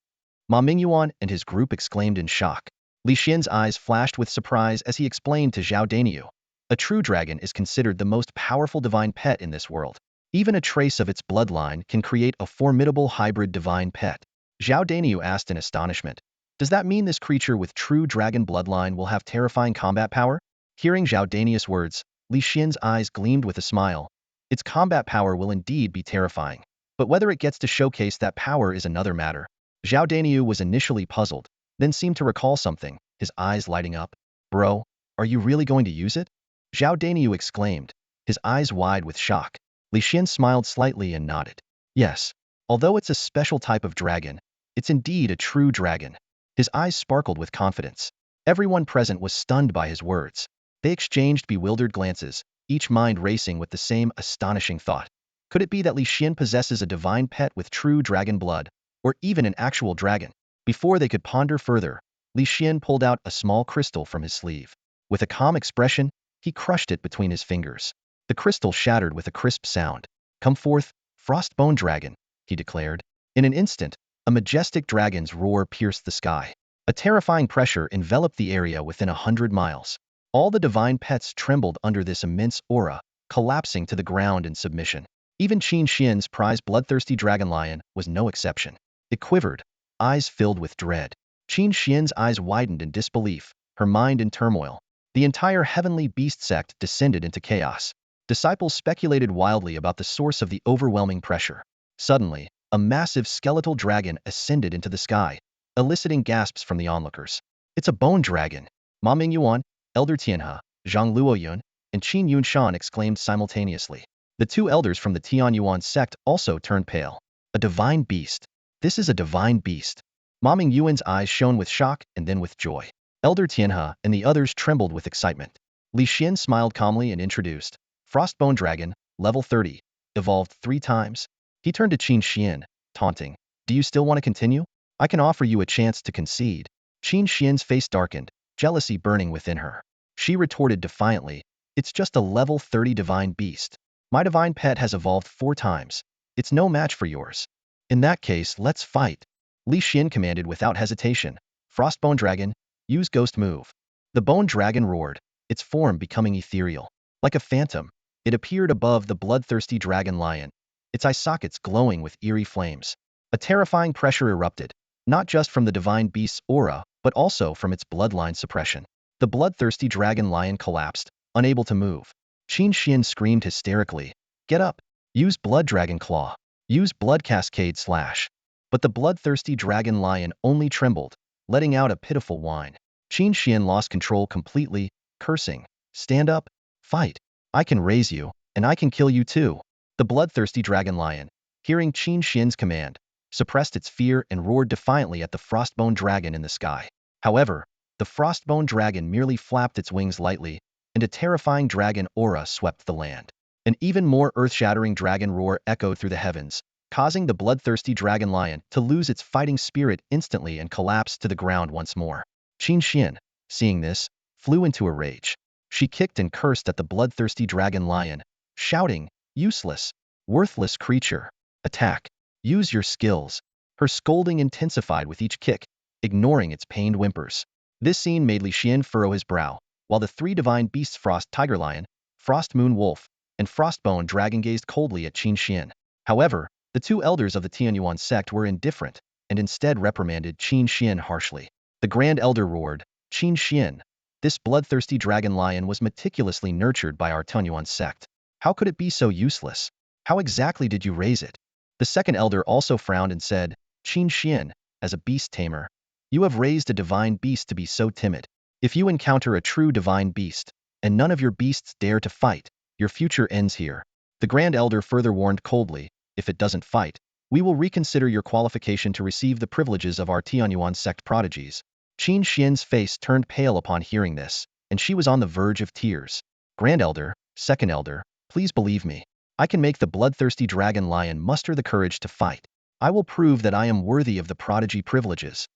Ma Mingyuan and his group exclaimed in shock. Li Xian's eyes flashed with surprise as he explained to Zhao Daniu. A true dragon is considered the most powerful divine pet in this world. Even a trace of its bloodline can create a formidable hybrid divine pet. Zhao Daniu asked in astonishment, "Does that mean this creature with true dragon bloodline will have terrifying combat power?" Hearing Zhao Daniu's words, Li Xian's eyes gleamed with a smile. Its combat power will indeed be terrifying, but whether it gets to showcase that power is another matter. Zhao Daniu was initially puzzled, then seemed to recall something, his eyes lighting up. "Bro, are you really going to use it?" Zhao Daniu exclaimed, his eyes wide with shock. Li Xian smiled slightly and nodded. "Yes, although it's a special type of dragon, it's indeed a true dragon." His eyes sparkled with confidence. Everyone present was stunned by his words. They exchanged bewildered glances, each mind racing with the same astonishing thought. Could it be that Li Xian possesses a divine pet with true dragon blood, or even an actual dragon? Before they could ponder further, Li Xian pulled out a small crystal from his sleeve. With a calm expression, he crushed it between his fingers. The crystal shattered with a crisp sound. "Come forth, Frostbone Dragon," he declared. In an instant, a majestic dragon's roar pierced the sky. A terrifying pressure enveloped the area within 100 miles. All the divine pets trembled under this immense aura, collapsing to the ground in submission. Even Qin Xian's prized bloodthirsty dragon lion was no exception. It quivered, eyes filled with dread. Qin Xian's eyes widened in disbelief, her mind in turmoil. The entire heavenly beast sect descended into chaos. Disciples speculated wildly about the source of the overwhelming pressure. Suddenly, a massive skeletal dragon ascended into the sky, eliciting gasps from the onlookers. "It's a bone dragon!" Ma Mingyuan, Elder Tianhe, Zhang Luoyun, and Qin Yunshan exclaimed simultaneously. The two elders from the Tianyuan sect also turned pale. "A divine beast! This is a divine beast!" Ma Mingyuan's eyes shone with shock and then with joy. Elder Tianhe and the others trembled with excitement. Li Xian smiled calmly and introduced, "Frostbone Dragon, level 30, evolved 3 times." He turned to Qin Xian, taunting, "Do you still want to continue? I can offer you a chance to concede." Qin Xian's face darkened, jealousy burning within her. She retorted defiantly, "It's just a level 30 divine beast. My divine pet has evolved 4 times. It's no match for yours." "In that case, let's fight," Li Xian commanded without hesitation. "Frostbone Dragon, use Ghost Move." The bone dragon roared, its form becoming ethereal. Like a phantom, it appeared above the bloodthirsty dragon lion, its eye sockets glowing with eerie flames. A terrifying pressure erupted, not just from the divine beast's aura, but also from its bloodline suppression. The bloodthirsty dragon lion collapsed, unable to move. Qin Xian screamed hysterically, "Get up! Use Blood Dragon Claw! Use Blood Cascade Slash!" But the bloodthirsty dragon lion only trembled, letting out a pitiful whine. Qin Xian lost control completely, cursing, "Stand up! Fight! I can raise you, and I can kill you too." The bloodthirsty dragon lion, hearing Qin Xian's command, suppressed its fear and roared defiantly at the frostbone dragon in the sky. However, the frostbone dragon merely flapped its wings lightly, and a terrifying dragon aura swept the land. An even more earth-shattering dragon roar echoed through the heavens, causing the bloodthirsty dragon lion to lose its fighting spirit instantly and collapse to the ground once more. Qin Xian, seeing this, flew into a rage. She kicked and cursed at the bloodthirsty dragon lion, shouting, "Useless, worthless creature! Attack! Use your skills!" Her scolding intensified with each kick, ignoring its pained whimpers. This scene made Li Xian furrow his brow, while the 3 divine beasts Frost Tiger Lion, Frost Moon Wolf, and Frostbone Dragon gazed coldly at Qin Xian. However, the 2 elders of the Tianyuan sect were indifferent, and instead reprimanded Qin Xian harshly. The Grand Elder roared, "Qin Xian, this bloodthirsty dragon lion was meticulously nurtured by our Tianyuan sect. How could it be so useless? How exactly did you raise it? The second elder also frowned and said, Qin Xian, as a beast tamer, you have raised a divine beast to be so timid. If you encounter a true divine beast, and none of your beasts dare to fight, your future ends here. The Grand Elder further warned coldly, if it doesn't fight, we will reconsider your qualification to receive the privileges of our Tianyuan sect prodigies. Qin Xian's face turned pale upon hearing this, and she was on the verge of tears. Grand Elder, Second Elder, please believe me. I can make the bloodthirsty dragon lion muster the courage to fight. I will prove that I am worthy of the prodigy privileges.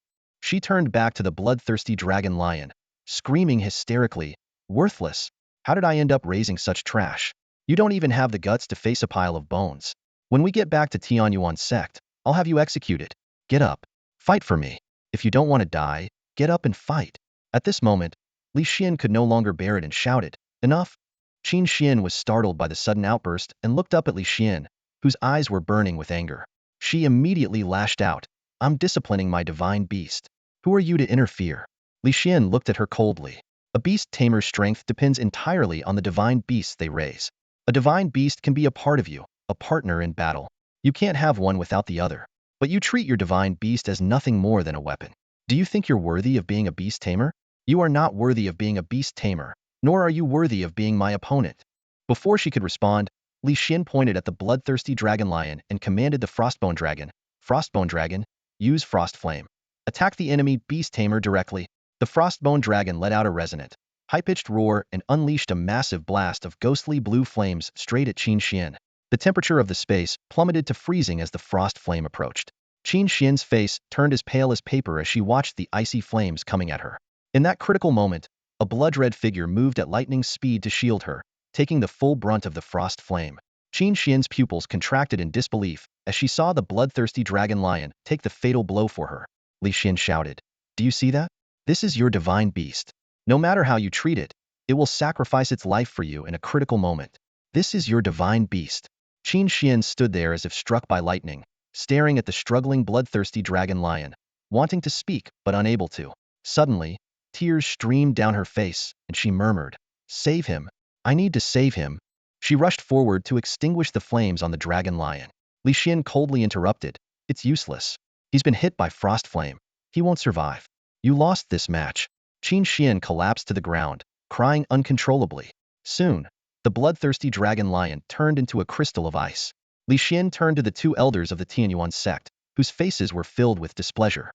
She turned back to the bloodthirsty dragon lion, screaming hysterically, worthless. How did I end up raising such trash? You don't even have the guts to face a pile of bones. When we get back to Tianyuan sect, I'll have you executed. Get up. Fight for me. If you don't want to die, get up and fight. At this moment, Li Xian could no longer bear it and shouted, enough. Qin Xian was startled by the sudden outburst and looked up at Li Xian, whose eyes were burning with anger. She immediately lashed out, I'm disciplining my divine beast. Who are you to interfere? Li Xian looked at her coldly. A beast tamer's strength depends entirely on the divine beasts they raise. A divine beast can be a part of you, a partner in battle. You can't have one without the other. But you treat your divine beast as nothing more than a weapon. Do you think you're worthy of being a beast tamer? You are not worthy of being a beast tamer, nor are you worthy of being my opponent. Before she could respond, Li Xian pointed at the bloodthirsty dragon lion and commanded the Frostbone Dragon, use Frost Flame. Attack the enemy beast tamer directly. The Frostbone Dragon let out a resonant, high-pitched roar and unleashed a massive blast of ghostly blue flames straight at Qin Xian. The temperature of the space plummeted to freezing as the frost flame approached. Qin Xian's face turned as pale as paper as she watched the icy flames coming at her. In that critical moment, a blood-red figure moved at lightning speed to shield her, taking the full brunt of the frost flame. Qin Xian's pupils contracted in disbelief as she saw the bloodthirsty dragon lion take the fatal blow for her. Li Xian shouted, do you see that? This is your divine beast. No matter how you treat it, it will sacrifice its life for you in a critical moment. This is your divine beast. Qin Xian stood there as if struck by lightning, staring at the struggling bloodthirsty dragon lion, wanting to speak but unable to. Suddenly, tears streamed down her face, and she murmured, save him. I need to save him. She rushed forward to extinguish the flames on the dragon lion. Li Xian coldly interrupted, it's useless. He's been hit by frost flame. He won't survive. You lost this match. Qin Xian collapsed to the ground, crying uncontrollably. Soon, the bloodthirsty dragon lion turned into a crystal of ice. Li Xian turned to the two elders of the Tianyuan sect, whose faces were filled with displeasure.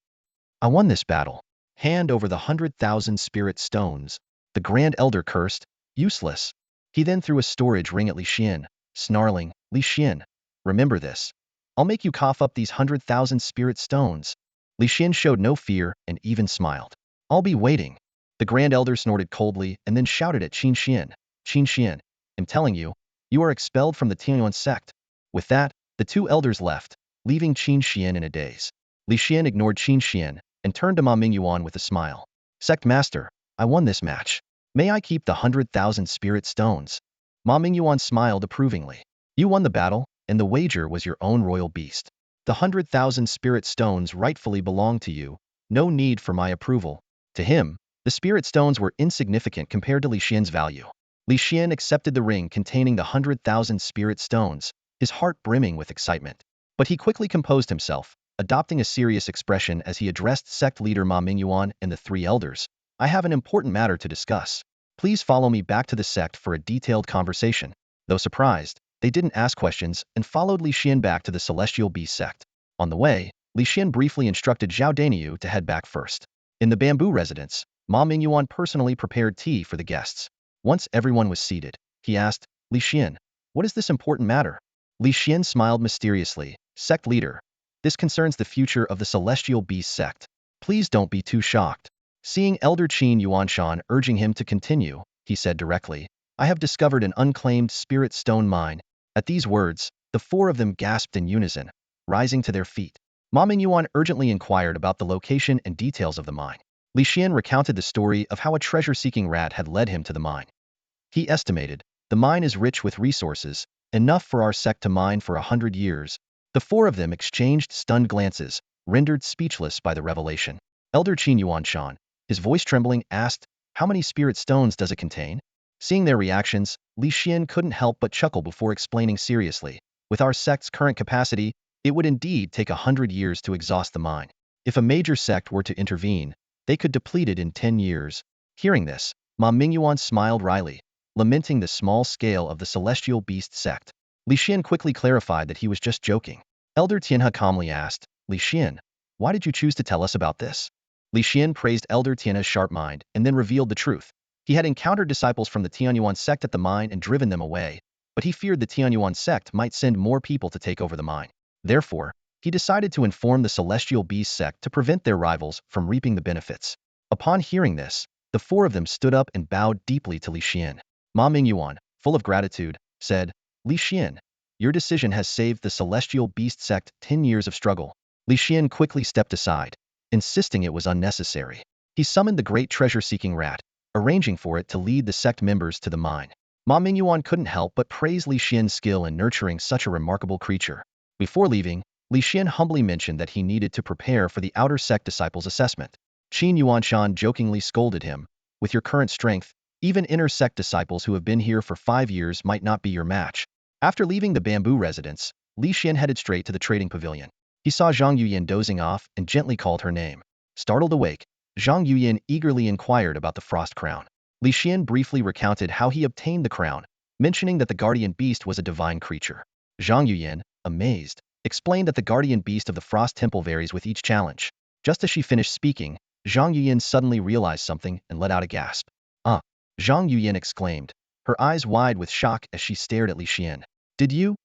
I won this battle. Hand over the 100,000 spirit stones. The Grand Elder cursed, useless. He then threw a storage ring at Li Xian, snarling, Li Xian, remember this. I'll make you cough up these 100,000 spirit stones. Li Xian showed no fear and even smiled. I'll be waiting. The Grand Elder snorted coldly and then shouted at Qin Xian, I'm telling you, you are expelled from the Tianyuan sect. With that, the two elders left, leaving Qin Xian in a daze. Li Xian ignored Qin Xian and turned to Ma Mingyuan with a smile. Sect Master, I won this match. May I keep the 100,000 spirit stones? Ma Mingyuan smiled approvingly. You won the battle, and the wager was your own royal beast. The 100,000 spirit stones rightfully belong to you. No need for my approval. To him, the spirit stones were insignificant compared to Li Xian's value. Li Xian accepted the ring containing the 100,000 spirit stones, his heart brimming with excitement. But he quickly composed himself, adopting a serious expression as he addressed sect leader Ma Mingyuan and the three elders. I have an important matter to discuss. Please follow me back to the sect for a detailed conversation. Though surprised, they didn't ask questions and followed Li Xian back to the Celestial Beast sect. On the way, Li Xian briefly instructed Zhao Daniyu to head back first. In the bamboo residence, Ma Mingyuan personally prepared tea for the guests. Once everyone was seated, he asked, Li Xian, what is this important matter? Li Xian smiled mysteriously, sect leader. This concerns the future of the Celestial Beast sect. Please don't be too shocked. Seeing Elder Qin Yuanshan urging him to continue, he said directly, I have discovered an unclaimed spirit stone mine. At these words, the four of them gasped in unison, rising to their feet. Ma Mingyuan urgently inquired about the location and details of the mine. Li Xian recounted the story of how a treasure-seeking rat had led him to the mine. He estimated, the mine is rich with resources, enough for our sect to mine for 100 years. The four of them exchanged stunned glances, rendered speechless by the revelation. Elder Qin Yuanshan, his voice trembling, asked, how many spirit stones does it contain? Seeing their reactions, Li Xian couldn't help but chuckle before explaining seriously. With our sect's current capacity, it would indeed take 100 years to exhaust the mine. If a major sect were to intervene, they could deplete it in 10 years. Hearing this, Ma Mingyuan smiled wryly, lamenting the small scale of the celestial beast sect. Li Xian quickly clarified that he was just joking. Elder Tianhe calmly asked, Li Xian, why did you choose to tell us about this? Li Xian praised Elder Tianhe's sharp mind and then revealed the truth. He had encountered disciples from the Tianyuan sect at the mine and driven them away, but he feared the Tianyuan sect might send more people to take over the mine. Therefore, he decided to inform the Celestial Beast sect to prevent their rivals from reaping the benefits. Upon hearing this, the four of them stood up and bowed deeply to Li Xian. Ma Mingyuan, full of gratitude, said, Li Xian, your decision has saved the Celestial Beast sect 10 years of struggle. Li Xian quickly stepped aside, insisting it was unnecessary. He summoned the great treasure-seeking rat, arranging for it to lead the sect members to the mine. Ma Mingyuan couldn't help but praise Li Xian's skill in nurturing such a remarkable creature. Before leaving, Li Xian humbly mentioned that he needed to prepare for the outer sect disciples' assessment. Qin Yuanshan jokingly scolded him, with your current strength, even inner sect disciples who have been here for 5 years might not be your match. After leaving the bamboo residence, Li Xian headed straight to the trading pavilion. He saw Zhang Yuyan dozing off and gently called her name. Startled awake, Zhang Yuyan eagerly inquired about the frost crown. Li Xian briefly recounted how he obtained the crown, mentioning that the guardian beast was a divine creature. Zhang Yuyan, amazed, explained that the guardian beast of the frost temple varies with each challenge. Just as she finished speaking, Zhang Yuyan suddenly realized something and let out a gasp. Ah! Zhang Yuyan exclaimed, her eyes wide with shock as she stared at Li Xian. Did you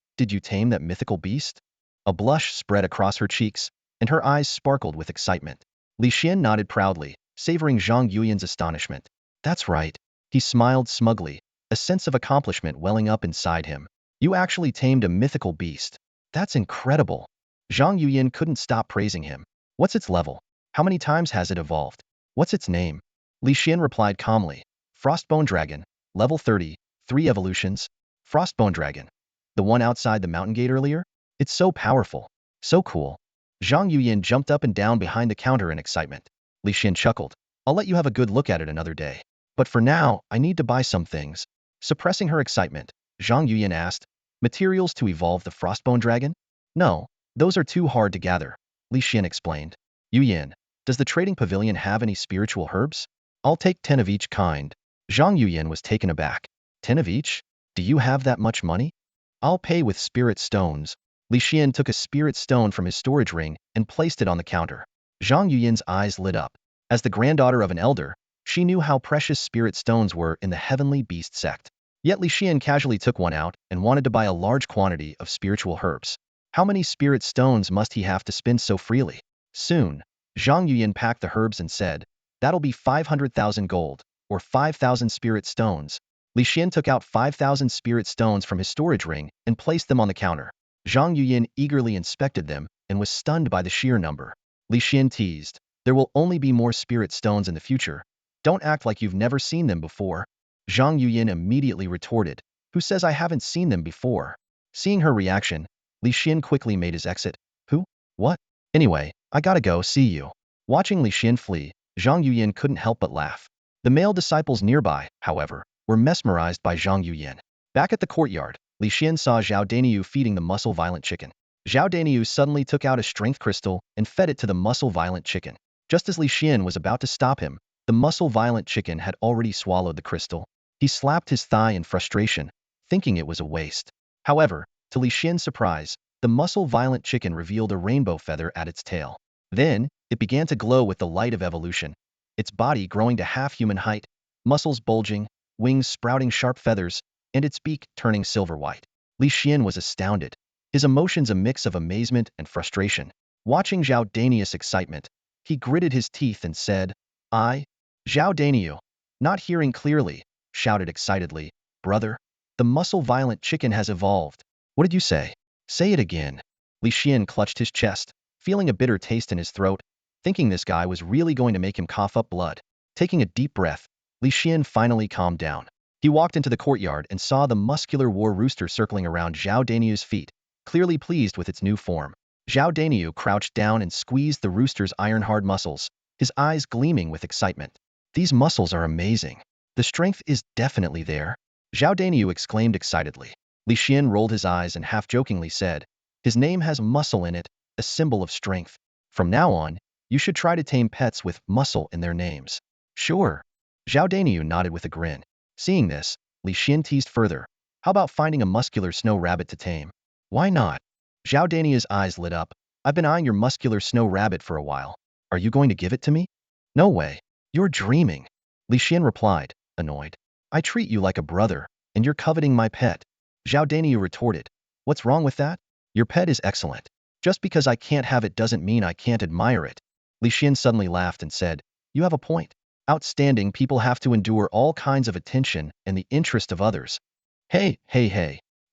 tame that mythical beast? A blush spread across her cheeks, and her eyes sparkled with excitement. Li Xian nodded proudly, savoring Zhang Yuyan's astonishment. That's right. He smiled smugly, a sense of accomplishment welling up inside him. You actually tamed a mythical beast. That's incredible. Zhang Yuyan couldn't stop praising him. What's its level? How many times has it evolved? What's its name? Li Xian replied calmly. Frostbone Dragon, level 30, 3 evolutions. Frostbone Dragon. The one outside the mountain gate earlier? It's so powerful. So cool. Zhang Yuyan jumped up and down behind the counter in excitement. Li Xian chuckled. I'll let you have a good look at it another day. But for now, I need to buy some things. Suppressing her excitement, Zhang Yuyan asked, materials to evolve the Frostbone Dragon? No, those are too hard to gather, Li Xian explained. Yuyan, does the trading pavilion have any spiritual herbs? I'll take 10 of each kind. Zhang Yuyan was taken aback. 10 of each? Do you have that much money? I'll pay with spirit stones. Li Xian took a spirit stone from his storage ring and placed it on the counter. Zhang Yuyan's eyes lit up. As the granddaughter of an elder, she knew how precious spirit stones were in the heavenly beast sect. Yet Li Xian casually took one out and wanted to buy a large quantity of spiritual herbs. How many spirit stones must he have to spend so freely? Soon, Zhang Yuyan packed the herbs and said, that'll be 500,000 gold, or 5,000 spirit stones. Li Xian took out 5,000 spirit stones from his storage ring and placed them on the counter. Zhang Yuyan eagerly inspected them and was stunned by the sheer number. Li Xian teased, there will only be more spirit stones in the future. Don't act like you've never seen them before. Zhang Yuyan immediately retorted, who says I haven't seen them before? Seeing her reaction, Li Xian quickly made his exit. Who? What? Anyway, I gotta go, see you. Watching Li Xian flee, Zhang Yuyan couldn't help but laugh. The male disciples nearby, however, were mesmerized by Zhang Yuyan. Back at the courtyard, Li Xian saw Zhao Daniyu feeding the muscle-violent chicken. Zhao Daniyu suddenly took out a strength crystal and fed it to the muscle-violent chicken. Just as Li Xian was about to stop him, the muscle-violent chicken had already swallowed the crystal. He slapped his thigh in frustration, thinking it was a waste. However, to Li Xian's surprise, the muscle-violent chicken revealed a rainbow feather at its tail. Then, it began to glow with the light of evolution, its body growing to half-human height, muscles bulging, wings sprouting sharp feathers, and its beak turning silver-white. Li Xian was astounded, his emotions a mix of amazement and frustration. Watching Zhao Daniyu's excitement, he gritted his teeth and said, Zhao Daniyu, not hearing clearly, shouted excitedly, brother, the muscle-violent chicken has evolved. What did you say? Say it again. Li Xian clutched his chest, feeling a bitter taste in his throat, thinking this guy was really going to make him cough up blood. Taking a deep breath, Li Xian finally calmed down. He walked into the courtyard and saw the muscular war rooster circling around Zhao Daniyu's feet, clearly pleased with its new form. Zhao Daniyu crouched down and squeezed the rooster's iron-hard muscles, his eyes gleaming with excitement. These muscles are amazing. The strength is definitely there. Zhao Daniu exclaimed excitedly. Li Xian rolled his eyes and half-jokingly said, his name has muscle in it, a symbol of strength. From now on, you should try to tame pets with muscle in their names. Sure. Zhao Daniu nodded with a grin. Seeing this, Li Xian teased further. How about finding a muscular snow rabbit to tame? Why not? Zhao Daniu's eyes lit up. I've been eyeing your muscular snow rabbit for a while. Are you going to give it to me? No way. You're dreaming. Li Xian replied, annoyed. I treat you like a brother, and you're coveting my pet. Zhao Daniu retorted. What's wrong with that? Your pet is excellent. Just because I can't have it doesn't mean I can't admire it. Li Xian suddenly laughed and said, you have a point. Outstanding people have to endure all kinds of attention and the interest of others. Hey,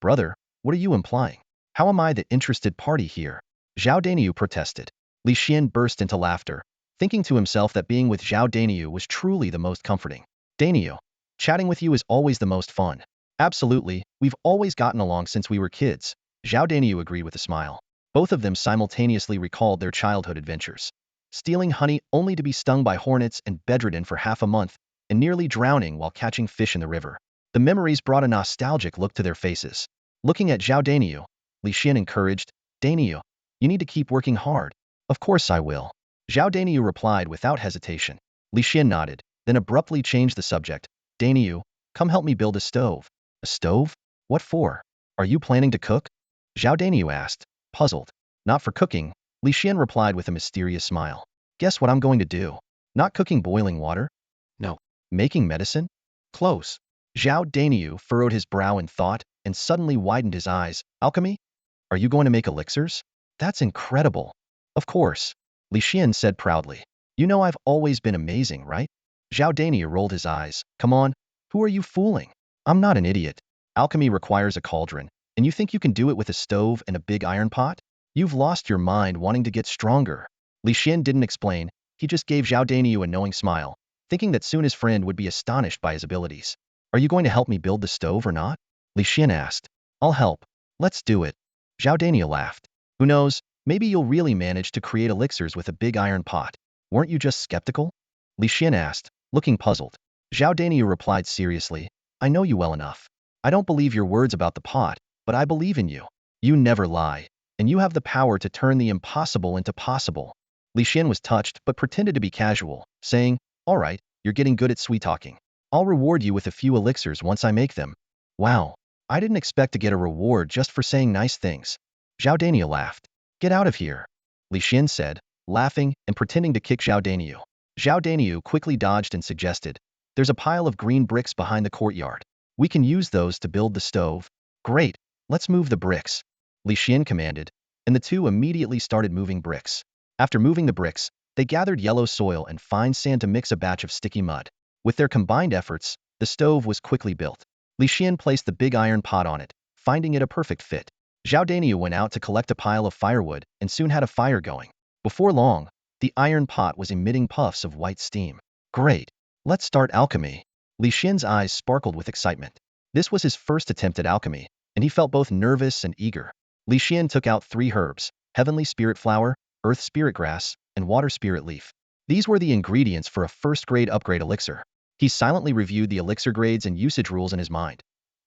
brother, what are you implying? How am I the interested party here? Zhao Daniu protested. Li Xian burst into laughter, thinking to himself that being with Zhao Daniu was truly the most comforting. Daniu, chatting with you is always the most fun. Absolutely, we've always gotten along since we were kids. Zhao Daniu agreed with a smile. Both of them simultaneously recalled their childhood adventures. Stealing honey only to be stung by hornets and bedridden for half a month, and nearly drowning while catching fish in the river. The memories brought a nostalgic look to their faces. Looking at Zhao Daniu, Li Xian encouraged, Daniu, you need to keep working hard. Of course I will. Zhao Daniu replied without hesitation. Li Xian nodded, then abruptly changed the subject. Daniu, come help me build a stove. A stove? What for? Are you planning to cook? Zhao Daniu asked, puzzled. Not for cooking, Li Xian replied with a mysterious smile. Guess what I'm going to do? Not cooking boiling water? No. Making medicine? Close. Zhao Daniu furrowed his brow in thought and suddenly widened his eyes. Alchemy? Are you going to make elixirs? That's incredible. Of course. Li Xian said proudly. You know I've always been amazing, right? Zhao Daniu rolled his eyes. Come on, who are you fooling? I'm not an idiot. Alchemy requires a cauldron, and you think you can do it with a stove and a big iron pot? You've lost your mind wanting to get stronger. Li Xian didn't explain, he just gave Zhao Daniu a knowing smile, thinking that soon his friend would be astonished by his abilities. Are you going to help me build the stove or not? Li Xian asked. I'll help. Let's do it. Zhao Daniu laughed. Who knows, maybe you'll really manage to create elixirs with a big iron pot. Weren't you just skeptical? Li Xian asked, looking puzzled. Zhao Daniu replied seriously, I know you well enough. I don't believe your words about the pot, but I believe in you. You never lie, and you have the power to turn the impossible into possible. Li Xian was touched but pretended to be casual, saying, all right, you're getting good at sweet-talking. I'll reward you with a few elixirs once I make them. Wow, I didn't expect to get a reward just for saying nice things. Zhao Daniu laughed. Get out of here, Li Xian said, laughing and pretending to kick Zhao Daniu. Zhao Daniu quickly dodged and suggested, there's a pile of green bricks behind the courtyard. We can use those to build the stove. Great, let's move the bricks, Li Xian commanded, and the two immediately started moving bricks. After moving the bricks, they gathered yellow soil and fine sand to mix a batch of sticky mud. With their combined efforts, the stove was quickly built. Li Xian placed the big iron pot on it, finding it a perfect fit. Zhao Daniu went out to collect a pile of firewood and soon had a fire going. Before long, the iron pot was emitting puffs of white steam. Great, let's start alchemy. Li Xian's eyes sparkled with excitement. This was his first attempt at alchemy, and he felt both nervous and eager. Li Xian took out 3 herbs, heavenly spirit flower, earth spirit grass, and water spirit leaf. These were the ingredients for a first-grade upgrade elixir. He silently reviewed the elixir grades and usage rules in his mind.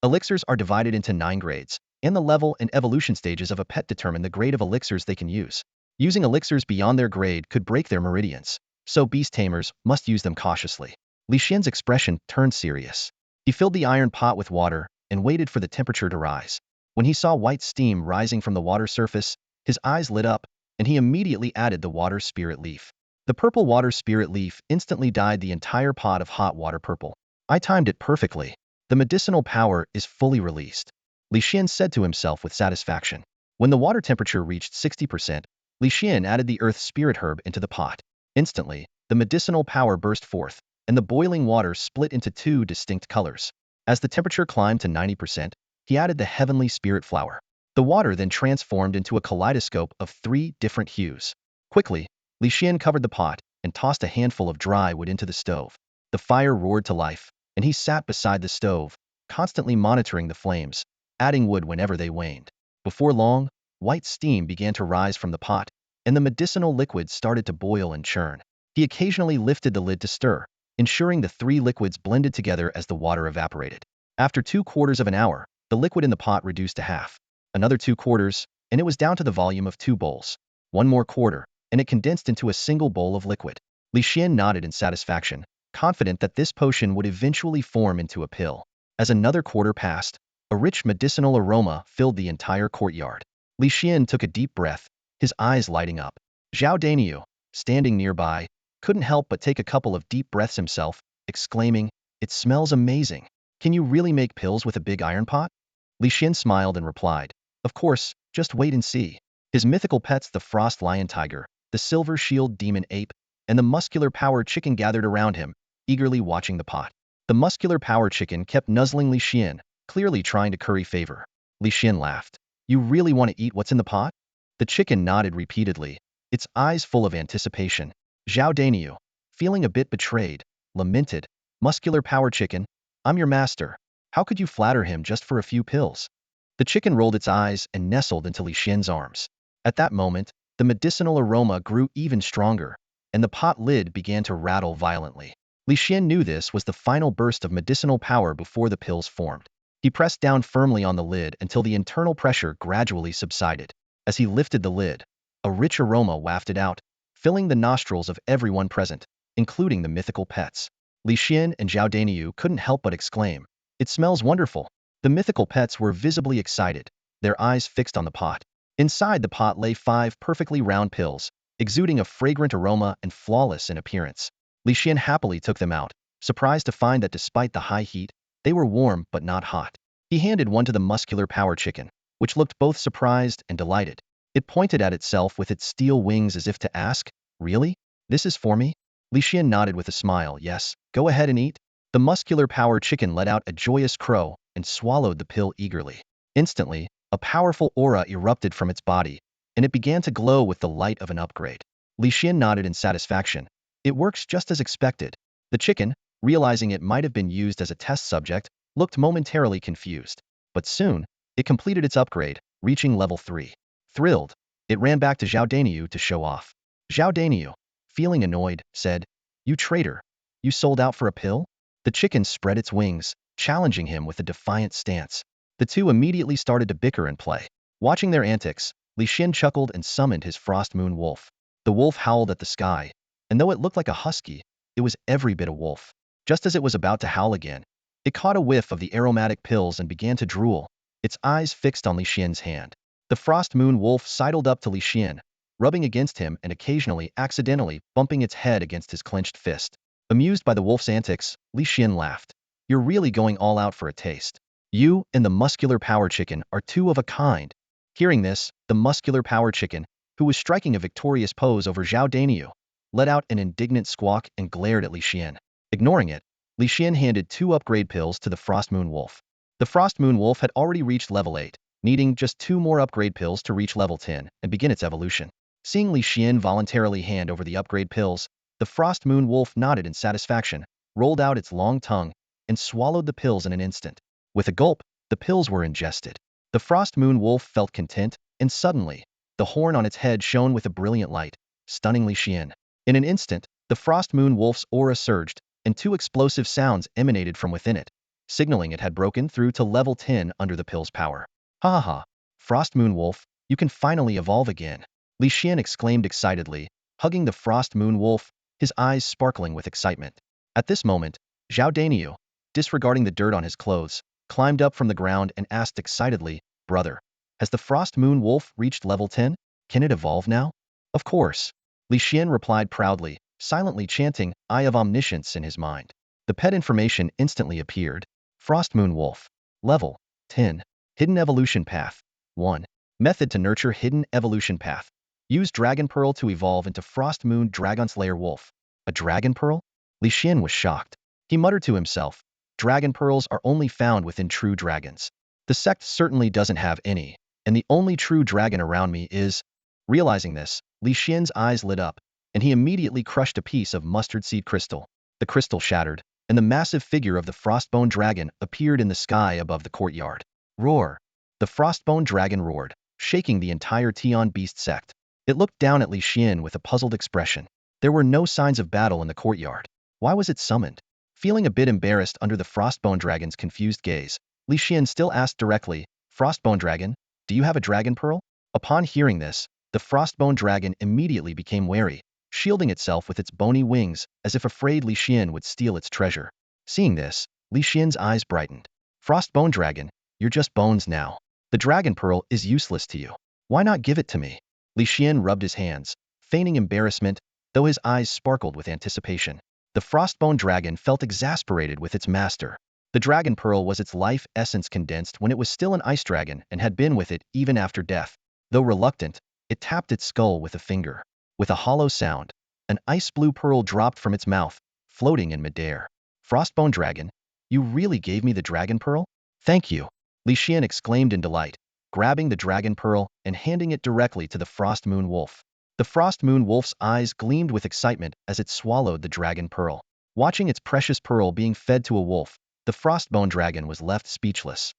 Elixirs are divided into 9 grades, and the level and evolution stages of a pet determine the grade of elixirs they can use. Using elixirs beyond their grade could break their meridians, so beast tamers must use them cautiously. Li Xian's expression turned serious. He filled the iron pot with water and waited for the temperature to rise. When he saw white steam rising from the water surface, his eyes lit up, and he immediately added the water spirit leaf. The purple water spirit leaf instantly dyed the entire pot of hot water purple. I timed it perfectly. The medicinal power is fully released, Li Xian said to himself with satisfaction. When the water temperature reached 60%, Li Xian added the earth spirit herb into the pot. Instantly, the medicinal power burst forth, and the boiling water split into 2 distinct colors. As the temperature climbed to 90%, he added the heavenly spirit flower. The water then transformed into a kaleidoscope of 3 different hues. Quickly, Li Xian covered the pot and tossed a handful of dry wood into the stove. The fire roared to life, and he sat beside the stove, constantly monitoring the flames, adding wood whenever they waned. Before long, white steam began to rise from the pot, and the medicinal liquid started to boil and churn. He occasionally lifted the lid to stir, ensuring the three liquids blended together as the water evaporated. After 2/4 of an hour, the liquid in the pot reduced to half. Another 2/4, and it was down to the volume of 2 bowls. One more quarter, and it condensed into a single bowl of liquid. Li Xian nodded in satisfaction, confident that this potion would eventually form into a pill. As another quarter passed, a rich medicinal aroma filled the entire courtyard. Li Xian took a deep breath, his eyes lighting up. Zhao Daniu, standing nearby, couldn't help but take a couple of deep breaths himself, exclaiming, "It smells amazing. Can you really make pills with a big iron pot?" Li Xian smiled and replied, "Of course, just wait and see." His mythical pets, the frost lion tiger, the silver shield demon ape, and the muscular power chicken gathered around him, eagerly watching the pot. The muscular power chicken kept nuzzling Li Xian, clearly trying to curry favor. Li Xian laughed. "You really want to eat what's in the pot?" The chicken nodded repeatedly, its eyes full of anticipation. Zhao Daniu, feeling a bit betrayed, lamented, "Muscular power chicken, I'm your master. How could you flatter him just for a few pills?" The chicken rolled its eyes and nestled into Li Xian's arms. At that moment, the medicinal aroma grew even stronger, and the pot lid began to rattle violently. Li Xian knew this was the final burst of medicinal power before the pills formed. He pressed down firmly on the lid until the internal pressure gradually subsided. As he lifted the lid, a rich aroma wafted out, filling the nostrils of everyone present, including the mythical pets. Li Xian and Zhao Daniu couldn't help but exclaim, "It smells wonderful." The mythical pets were visibly excited, their eyes fixed on the pot. Inside the pot lay 5 perfectly round pills, exuding a fragrant aroma and flawless in appearance. Li Xian happily took them out, surprised to find that despite the high heat, they were warm but not hot. He handed one to the muscular power chicken, which looked both surprised and delighted. It pointed at itself with its steel wings as if to ask, "Really? This is for me?" Li Xian nodded with a smile, "Yes, go ahead and eat." The muscular power chicken let out a joyous crow and swallowed the pill eagerly. Instantly, a powerful aura erupted from its body, and it began to glow with the light of an upgrade. Li Xian nodded in satisfaction. "It works just as expected." The chicken, realizing it might have been used as a test subject, looked momentarily confused. But soon, it completed its upgrade, reaching level 3. Thrilled, it ran back to Zhao Daniu to show off. Zhao Daniu, feeling annoyed, said, "You traitor, you sold out for a pill?" The chicken spread its wings, challenging him with a defiant stance. The two immediately started to bicker and play. Watching their antics, Li Xian chuckled and summoned his frost moon wolf. The wolf howled at the sky, and though it looked like a husky, it was every bit a wolf. Just as it was about to howl again, it caught a whiff of the aromatic pills and began to drool, its eyes fixed on Li Xian's hand. The frost moon wolf sidled up to Li Xian, rubbing against him and occasionally accidentally bumping its head against his clenched fist. Amused by the wolf's antics, Li Xian laughed. "You're really going all out for a taste. You and the muscular power chicken are two of a kind." Hearing this, the muscular power chicken, who was striking a victorious pose over Zhao Daniu, let out an indignant squawk and glared at Li Xian. Ignoring it, Li Xian handed 2 upgrade pills to the frost moon wolf. The frost moon wolf had already reached level 8, needing just 2 more upgrade pills to reach level 10 and begin its evolution. Seeing Li Xian voluntarily hand over the upgrade pills, the frost moon wolf nodded in satisfaction, rolled out its long tongue, and swallowed the pills in an instant. With a gulp, the pills were ingested. The frost moon wolf felt content, and suddenly, the horn on its head shone with a brilliant light, stunning Li Xian. In an instant, the frost moon wolf's aura surged, and 2 explosive sounds emanated from within it, signaling it had broken through to level 10 under the pill's power. "Ha ha ha! Frost moon wolf, you can finally evolve again!" Li Xian exclaimed excitedly, hugging the frost moon wolf, his eyes sparkling with excitement. At this moment, Zhao Daniu, disregarding the dirt on his clothes, climbed up from the ground and asked excitedly, "Brother, has the frost moon wolf reached level 10? Can it evolve now?" "Of course." Li Xian replied proudly, silently chanting Eye of Omniscience in his mind. The pet information instantly appeared. Frost Moon Wolf. Level 10. Hidden Evolution Path. 1. Method to nurture Hidden Evolution Path. Use Dragon Pearl to evolve into Frost Moon Dragonslayer Wolf. A Dragon Pearl? Li Xian was shocked. He muttered to himself, Dragon Pearls are only found within true dragons. The sect certainly doesn't have any, and the only true dragon around me is... Realizing this, Li Xian's eyes lit up, and he immediately crushed a piece of mustard seed crystal. The crystal shattered, and the massive figure of the Frostbone Dragon appeared in the sky above the courtyard. Roar! The Frostbone Dragon roared, shaking the entire Tian Beast sect. It looked down at Li Xian with a puzzled expression. There were no signs of battle in the courtyard. Why was it summoned? Feeling a bit embarrassed under the Frostbone Dragon's confused gaze, Li Xian still asked directly, Frostbone Dragon, do you have a dragon pearl? Upon hearing this, the Frostbone Dragon immediately became wary, shielding itself with its bony wings as if afraid Li Xian would steal its treasure. Seeing this, Li Xian's eyes brightened. Frostbone Dragon, you're just bones now. The dragon pearl is useless to you. Why not give it to me? Li Xian rubbed his hands, feigning embarrassment, though his eyes sparkled with anticipation. The Frostbone Dragon felt exasperated with its master. The dragon pearl was its life essence condensed when it was still an ice dragon and had been with it even after death. Though reluctant, it tapped its skull with a finger. With a hollow sound, an ice blue pearl dropped from its mouth, floating in midair. Frostbone Dragon, you really gave me the dragon pearl? Thank you, Li Xian exclaimed in delight, grabbing the dragon pearl and handing it directly to the Frost Moon Wolf. The Frost Moon Wolf's eyes gleamed with excitement as it swallowed the dragon pearl. Watching its precious pearl being fed to a wolf, the Frostbone Dragon was left speechless.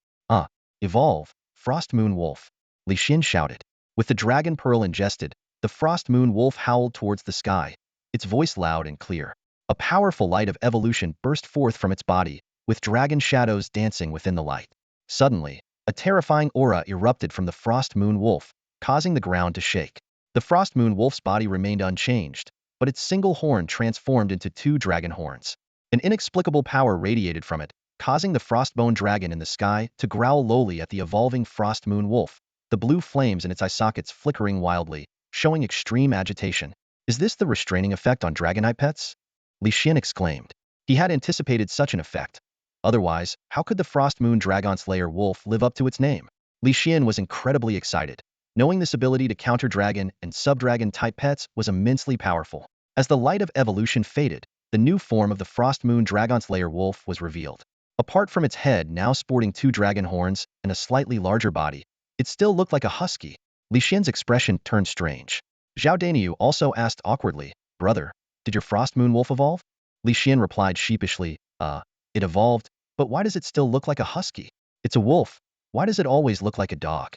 Evolve, Frost Moon Wolf, Li Xian shouted. With the dragon pearl ingested, the Frost Moon Wolf howled towards the sky, its voice loud and clear. A powerful light of evolution burst forth from its body, with dragon shadows dancing within the light. Suddenly, a terrifying aura erupted from the Frost Moon Wolf, causing the ground to shake. The Frost Moon Wolf's body remained unchanged, but its single horn transformed into 2 dragon horns. An inexplicable power radiated from it, causing the Frostbone Dragon in the sky to growl lowly at the evolving Frost Moon Wolf, the blue flames in its eye sockets flickering wildly, showing extreme agitation. Is this the restraining effect on dragonite pets? Li Xian exclaimed. He had anticipated such an effect. Otherwise, how could the Frost Moon Dragon Slayer Wolf live up to its name? Li Xian was incredibly excited. Knowing this ability to counter dragon and sub-dragon type pets was immensely powerful. As the light of evolution faded, the new form of the Frost Moon Dragon Slayer Wolf was revealed. Apart from its head now sporting 2 dragon horns and a slightly larger body, it still looked like a husky. Li Xian's expression turned strange. Zhao Daniu also asked awkwardly, Brother, did your Frost Moon Wolf evolve? Li Xian replied sheepishly, it evolved, but why does it still look like a husky? It's a wolf. Why does it always look like a dog?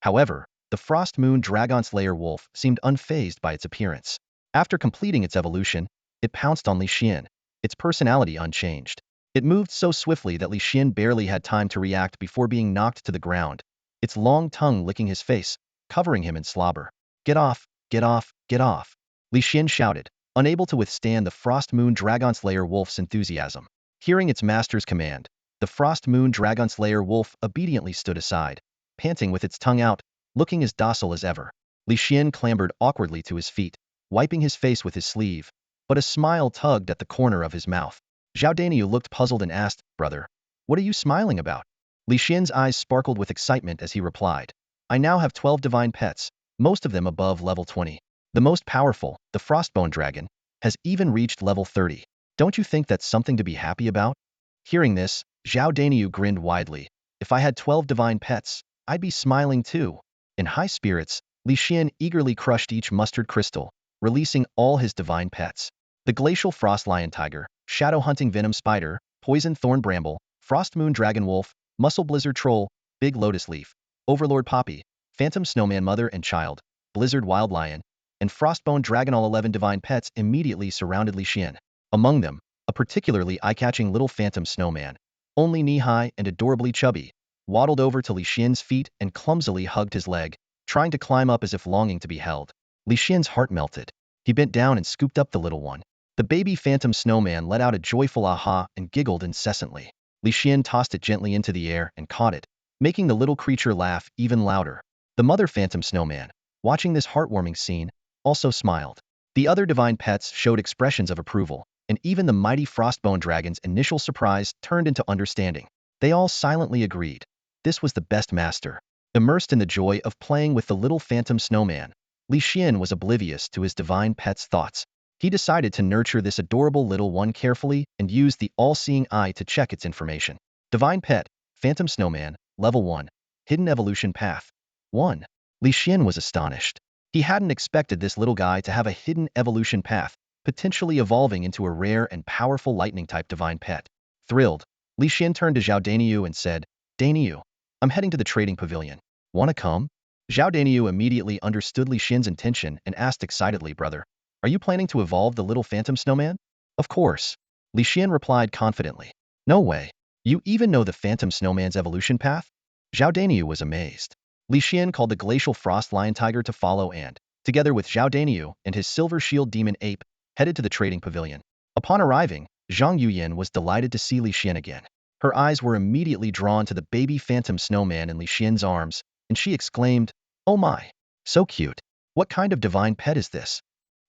However, the Frost Moon Dragon Slayer Wolf seemed unfazed by its appearance. After completing its evolution, it pounced on Li Xian, its personality unchanged. It moved so swiftly that Li Xian barely had time to react before being knocked to the ground, its long tongue licking his face, covering him in slobber. Get off, get off, get off, Li Xian shouted, unable to withstand the Frost Moon Dragon Slayer Wolf's enthusiasm. Hearing its master's command, the Frost Moon Dragon Slayer Wolf obediently stood aside, panting with its tongue out, looking as docile as ever. Li Xian clambered awkwardly to his feet, wiping his face with his sleeve, but a smile tugged at the corner of his mouth. Zhao Daniu looked puzzled and asked, Brother, what are you smiling about? Li Xian's eyes sparkled with excitement as he replied, I now have 12 divine pets, most of them above level 20. The most powerful, the Frostbone Dragon, has even reached level 30. Don't you think that's something to be happy about? Hearing this, Zhao Daniu grinned widely. If I had 12 divine pets, I'd be smiling too. In high spirits, Li Xian eagerly crushed each mustard crystal, releasing all his divine pets. The Glacial Frost Lion Tiger, Shadow Hunting Venom Spider, Poison Thorn Bramble, Frost Moon Dragon Wolf, Muscle Blizzard Troll, Big Lotus Leaf, Overlord Poppy, Phantom Snowman Mother and Child, Blizzard Wild Lion, and Frostbone Dragon. All 11 divine pets immediately surrounded Li Xian. Among them, a particularly eye-catching little phantom snowman, only knee-high and adorably chubby, waddled over to Li Xian's feet and clumsily hugged his leg, trying to climb up as if longing to be held. Li Xian's heart melted. He bent down and scooped up the little one. The baby phantom snowman let out a joyful aha and giggled incessantly. Li Xian tossed it gently into the air and caught it, making the little creature laugh even louder. The mother phantom snowman, watching this heartwarming scene, also smiled. The other divine pets showed expressions of approval, and even the mighty Frostbone Dragon's initial surprise turned into understanding. They all silently agreed. This was the best master. Immersed in the joy of playing with the little phantom snowman, Li Xian was oblivious to his divine pet's thoughts. He decided to nurture this adorable little one carefully and use the all-seeing eye to check its information. Divine Pet, Phantom Snowman, Level 1, Hidden Evolution Path. 1. Li Xian was astonished. He hadn't expected this little guy to have a hidden evolution path, potentially evolving into a rare and powerful lightning-type divine pet. Thrilled, Li Xian turned to Zhao Daniu and said, Daniu, I'm heading to the trading pavilion. Wanna come? Zhao Daniu immediately understood Li Xian's intention and asked excitedly, Brother, are you planning to evolve the little phantom snowman? Of course. Li Xian replied confidently. No way. You even know the phantom snowman's evolution path? Zhao Daniu was amazed. Li Xian called the glacial frost lion tiger to follow and, together with Zhao Daniu and his silver shield demon ape, headed to the trading pavilion. Upon arriving, Zhang Yuyin was delighted to see Li Xian again. Her eyes were immediately drawn to the baby phantom snowman in Li Xian's arms, and she exclaimed, "Oh my! So cute! What kind of divine pet is this?"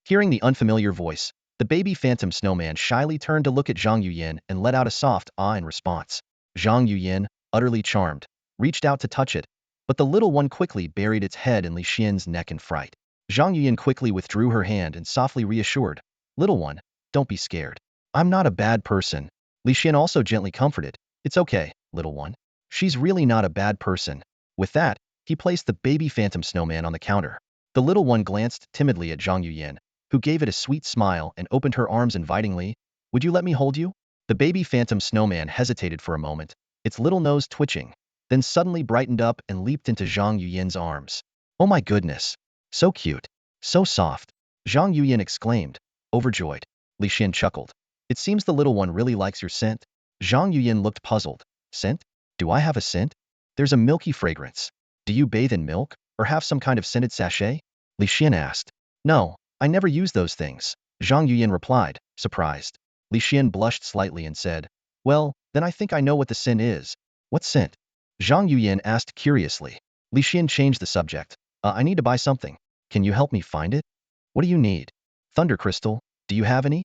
Hearing the unfamiliar voice, the baby phantom snowman shyly turned to look at Zhang Yuyin and let out a soft ah in response. Zhang Yuyin, utterly charmed, reached out to touch it, but the little one quickly buried its head in Li Xian's neck in fright. Zhang Yuyin quickly withdrew her hand and softly reassured, "Little one, don't be scared. I'm not a bad person." Li Xian also gently comforted, "It's okay, little one. She's really not a bad person." With that, he placed the baby phantom snowman on the counter. The little one glanced timidly at Zhang Yuyin, who gave it a sweet smile and opened her arms invitingly. "Would you let me hold you?" The baby phantom snowman hesitated for a moment, its little nose twitching, then suddenly brightened up and leaped into Zhang Yuyin's arms. "Oh my goodness! So cute! So soft!" Zhang Yuyin exclaimed, overjoyed. Li Xian chuckled. "It seems the little one really likes your scent." Zhang Yuyin looked puzzled. "Scent? Do I have a scent? There's a milky fragrance. Do you bathe in milk, or have some kind of scented sachet?" Li Xian asked. "No, I never use those things," Zhang Yuyin replied, surprised. Li Xian blushed slightly and said, "Well, then I think I know what the scent is." "What scent?" Zhang Yuyin asked curiously. Li Xian changed the subject. I need to buy something. Can you help me find it?" "What do you need?" "Thunder crystal. Do you have any?"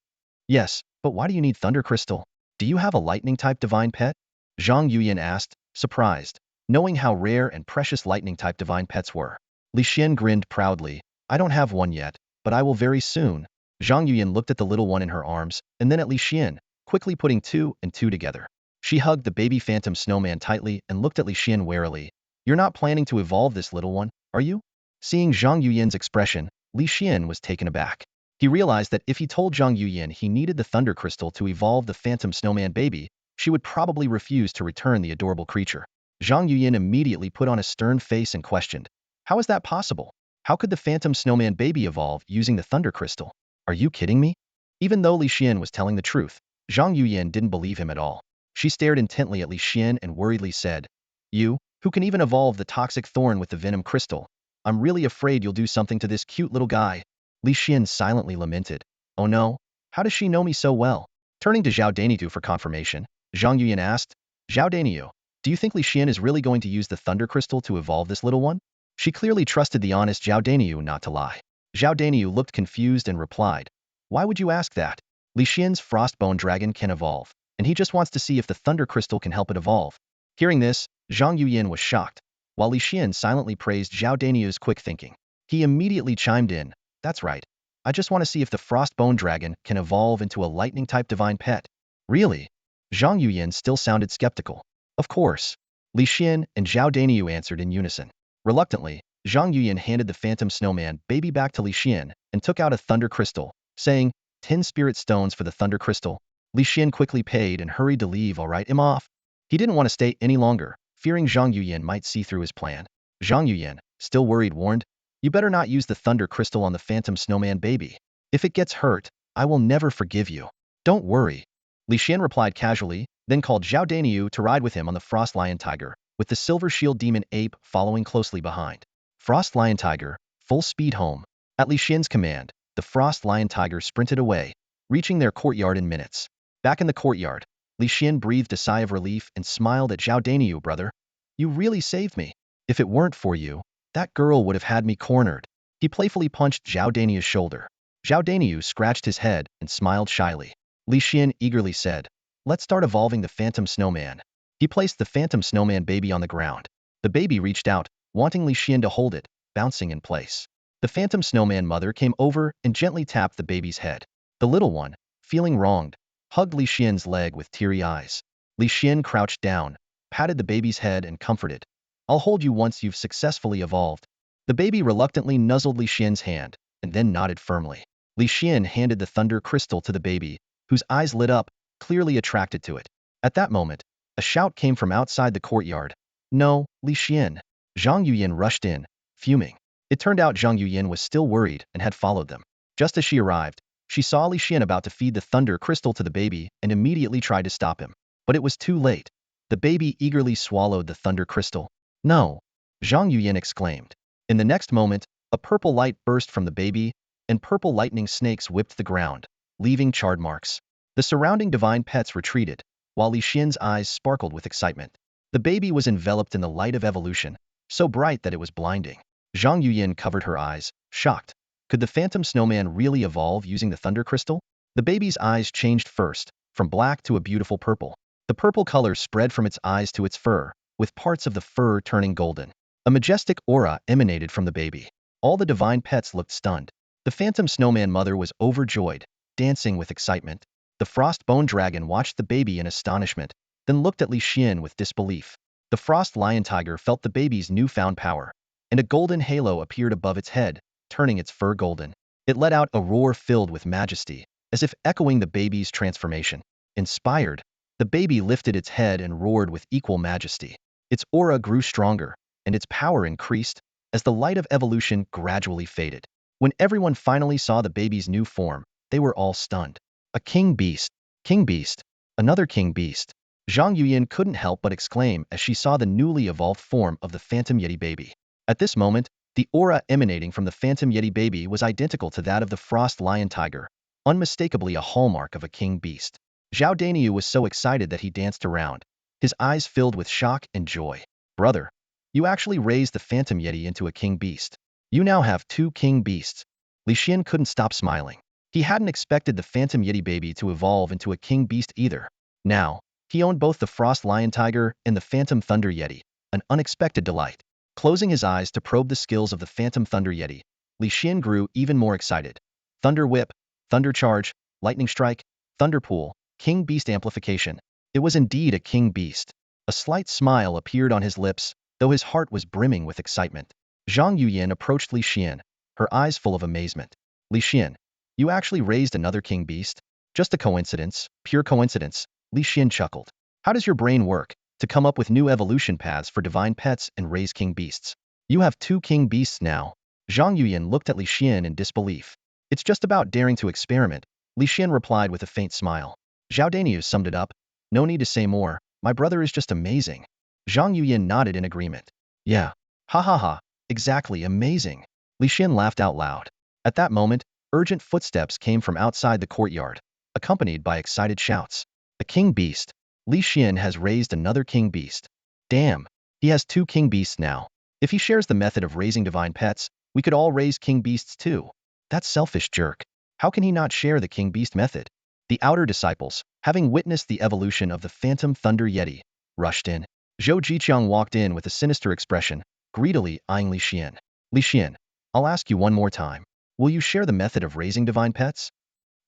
"Yes, but why do you need thunder crystal? Do you have a lightning-type divine pet?" Zhang Yuyin asked, surprised, knowing how rare and precious lightning-type divine pets were. Li Xian grinned proudly. "I don't have one yet, but I will very soon." Zhang Yuyin looked at the little one in her arms, and then at Li Xian, quickly putting two and two together. She hugged the baby phantom snowman tightly and looked at Li Xian warily. "You're not planning to evolve this little one, are you?" Seeing Zhang Yuyin's expression, Li Xian was taken aback. He realized that if he told Zhang Yuyin he needed the thunder crystal to evolve the phantom snowman baby, she would probably refuse to return the adorable creature. Zhang Yuyin immediately put on a stern face and questioned, "How is that possible? How could the phantom snowman baby evolve using the thunder crystal? Are you kidding me?" Even though Li Xian was telling the truth, Zhang Yuyin didn't believe him at all. She stared intently at Li Xian and worriedly said, "You, who can even evolve the toxic thorn with the venom crystal? I'm really afraid you'll do something to this cute little guy." Li Xian silently lamented. "Oh no, how does she know me so well?" Turning to Zhao Daniu for confirmation, Zhang Yuyin asked, "Zhao Daniu, do you think Li Xian is really going to use the thunder crystal to evolve this little one?" She clearly trusted the honest Zhao Daniu not to lie. Zhao Daniu looked confused and replied, "Why would you ask that? Li Xian's frostbone dragon can evolve, and he just wants to see if the thunder crystal can help it evolve." Hearing this, Zhang Yuyin was shocked, while Li Xian silently praised Zhao Daniu's quick thinking. He immediately chimed in, "That's right. I just want to see if the frostbone dragon can evolve into a lightning-type divine pet." "Really?" Zhang Yuyin still sounded skeptical. "Of course." Li Xian and Zhao Daniu answered in unison. Reluctantly, Zhang Yuyin handed the phantom snowman baby back to Li Xian and took out a thunder crystal, saying, 10 spirit stones for the thunder crystal." Li Xian quickly paid and hurried to leave. "All right, I'm off." He didn't want to stay any longer, fearing Zhang Yuyin might see through his plan. Zhang Yuyin, still worried, warned, "You better not use the thunder crystal on the phantom snowman baby. If it gets hurt, I will never forgive you." "Don't worry." Li Xian replied casually, then called Zhao Daniu to ride with him on the frost lion tiger, with the silver shield demon ape following closely behind. Frost lion tiger, full speed home. At Li Xian's command, the frost lion tiger sprinted away, reaching their courtyard in minutes. Back in the courtyard, Li Xian breathed a sigh of relief and smiled at Zhao Daniu. "Brother, you really saved me. If it weren't for you, that girl would have had me cornered." He playfully punched Zhao Daniu's shoulder. Zhao Daniu scratched his head and smiled shyly. Li Xian eagerly said, "Let's start evolving the phantom snowman." He placed the phantom snowman baby on the ground. The baby reached out, wanting Li Xian to hold it, bouncing in place. The phantom snowman mother came over and gently tapped the baby's head. The little one, feeling wronged, hugged Li Xian's leg with teary eyes. Li Xian crouched down, patted the baby's head and comforted, "I'll hold you once you've successfully evolved." The baby reluctantly nuzzled Li Xian's hand, and then nodded firmly. Li Xian handed the thunder crystal to the baby, whose eyes lit up, clearly attracted to it. At that moment, a shout came from outside the courtyard. "No, Li Xian." Zhang Yuyin rushed in, fuming. It turned out Zhang Yuyin was still worried and had followed them. Just as she arrived, She saw Li Xian about to feed the thunder crystal to the baby and immediately tried to stop him. But it was too late. The baby eagerly swallowed the thunder crystal. No! Zhang Yuyan exclaimed. In the next moment, a purple light burst from the baby, and purple lightning snakes whipped the ground, leaving charred marks. The surrounding divine pets retreated, while Li Xian's eyes sparkled with excitement. The baby was enveloped in the light of evolution, so bright that it was blinding. Zhang Yuyan covered her eyes, shocked. Could the phantom snowman really evolve using the thunder crystal? The baby's eyes changed first, from black to a beautiful purple. The purple color spread from its eyes to its fur, with parts of the fur turning golden. A majestic aura emanated from the baby. All the divine pets looked stunned. The phantom snowman mother was overjoyed, dancing with excitement. The frost bone dragon watched the baby in astonishment, then looked at Li Xian with disbelief. The frost lion tiger felt the baby's newfound power, and a golden halo appeared above its head, turning its fur golden. It let out a roar filled with majesty, as if echoing the baby's transformation. Inspired, the baby lifted its head and roared with equal majesty. Its aura grew stronger, and its power increased, as the light of evolution gradually faded. When everyone finally saw the baby's new form, they were all stunned. A king beast! King beast! Another king beast! Zhang Yuyan couldn't help but exclaim as she saw the newly evolved form of the Phantom Yeti baby. At this moment, the aura emanating from the Phantom Yeti baby was identical to that of the Frost Lion Tiger, unmistakably a hallmark of a king beast. Zhao Daniu was so excited that he danced around, his eyes filled with shock and joy. Brother, you actually raised the Phantom Yeti into a king beast. You now have two king beasts. Li Xian couldn't stop smiling. He hadn't expected the Phantom Yeti baby to evolve into a king beast either. Now, he owned both the Frost Lion Tiger and the Phantom Thunder Yeti, an unexpected delight. Closing his eyes to probe the skills of the Phantom Thunder Yeti, Li Xian grew even more excited. Thunder Whip, Thunder Charge, Lightning Strike, Thunder Pool, King Beast Amplification. It was indeed a king beast. A slight smile appeared on his lips, though his heart was brimming with excitement. Zhang Yuyan approached Li Xian, her eyes full of amazement. Li Xian, you actually raised another king beast? Just a coincidence, pure coincidence, Li Xian chuckled. How does your brain work to come up with new evolution paths for divine pets and raise king beasts? You have two king beasts now. Zhang Yuyan looked at Li Xian in disbelief. It's just about daring to experiment, Li Xian replied with a faint smile. Zhao Daniu summed it up. No need to say more, my brother is just amazing. Zhang Yuyan nodded in agreement. Yeah. Ha ha ha, exactly amazing. Li Xian laughed out loud. At that moment, urgent footsteps came from outside the courtyard, accompanied by excited shouts. A king beast. Li Xian has raised another king beast. Damn, he has two king beasts now. If he shares the method of raising divine pets, we could all raise king beasts too. That selfish jerk. How can he not share the king beast method? The outer disciples, having witnessed the evolution of the Phantom Thunder Yeti, rushed in. Zhou Jiqiang walked in with a sinister expression, greedily eyeing Li Xian. Li Xian, I'll ask you one more time. Will you share the method of raising divine pets?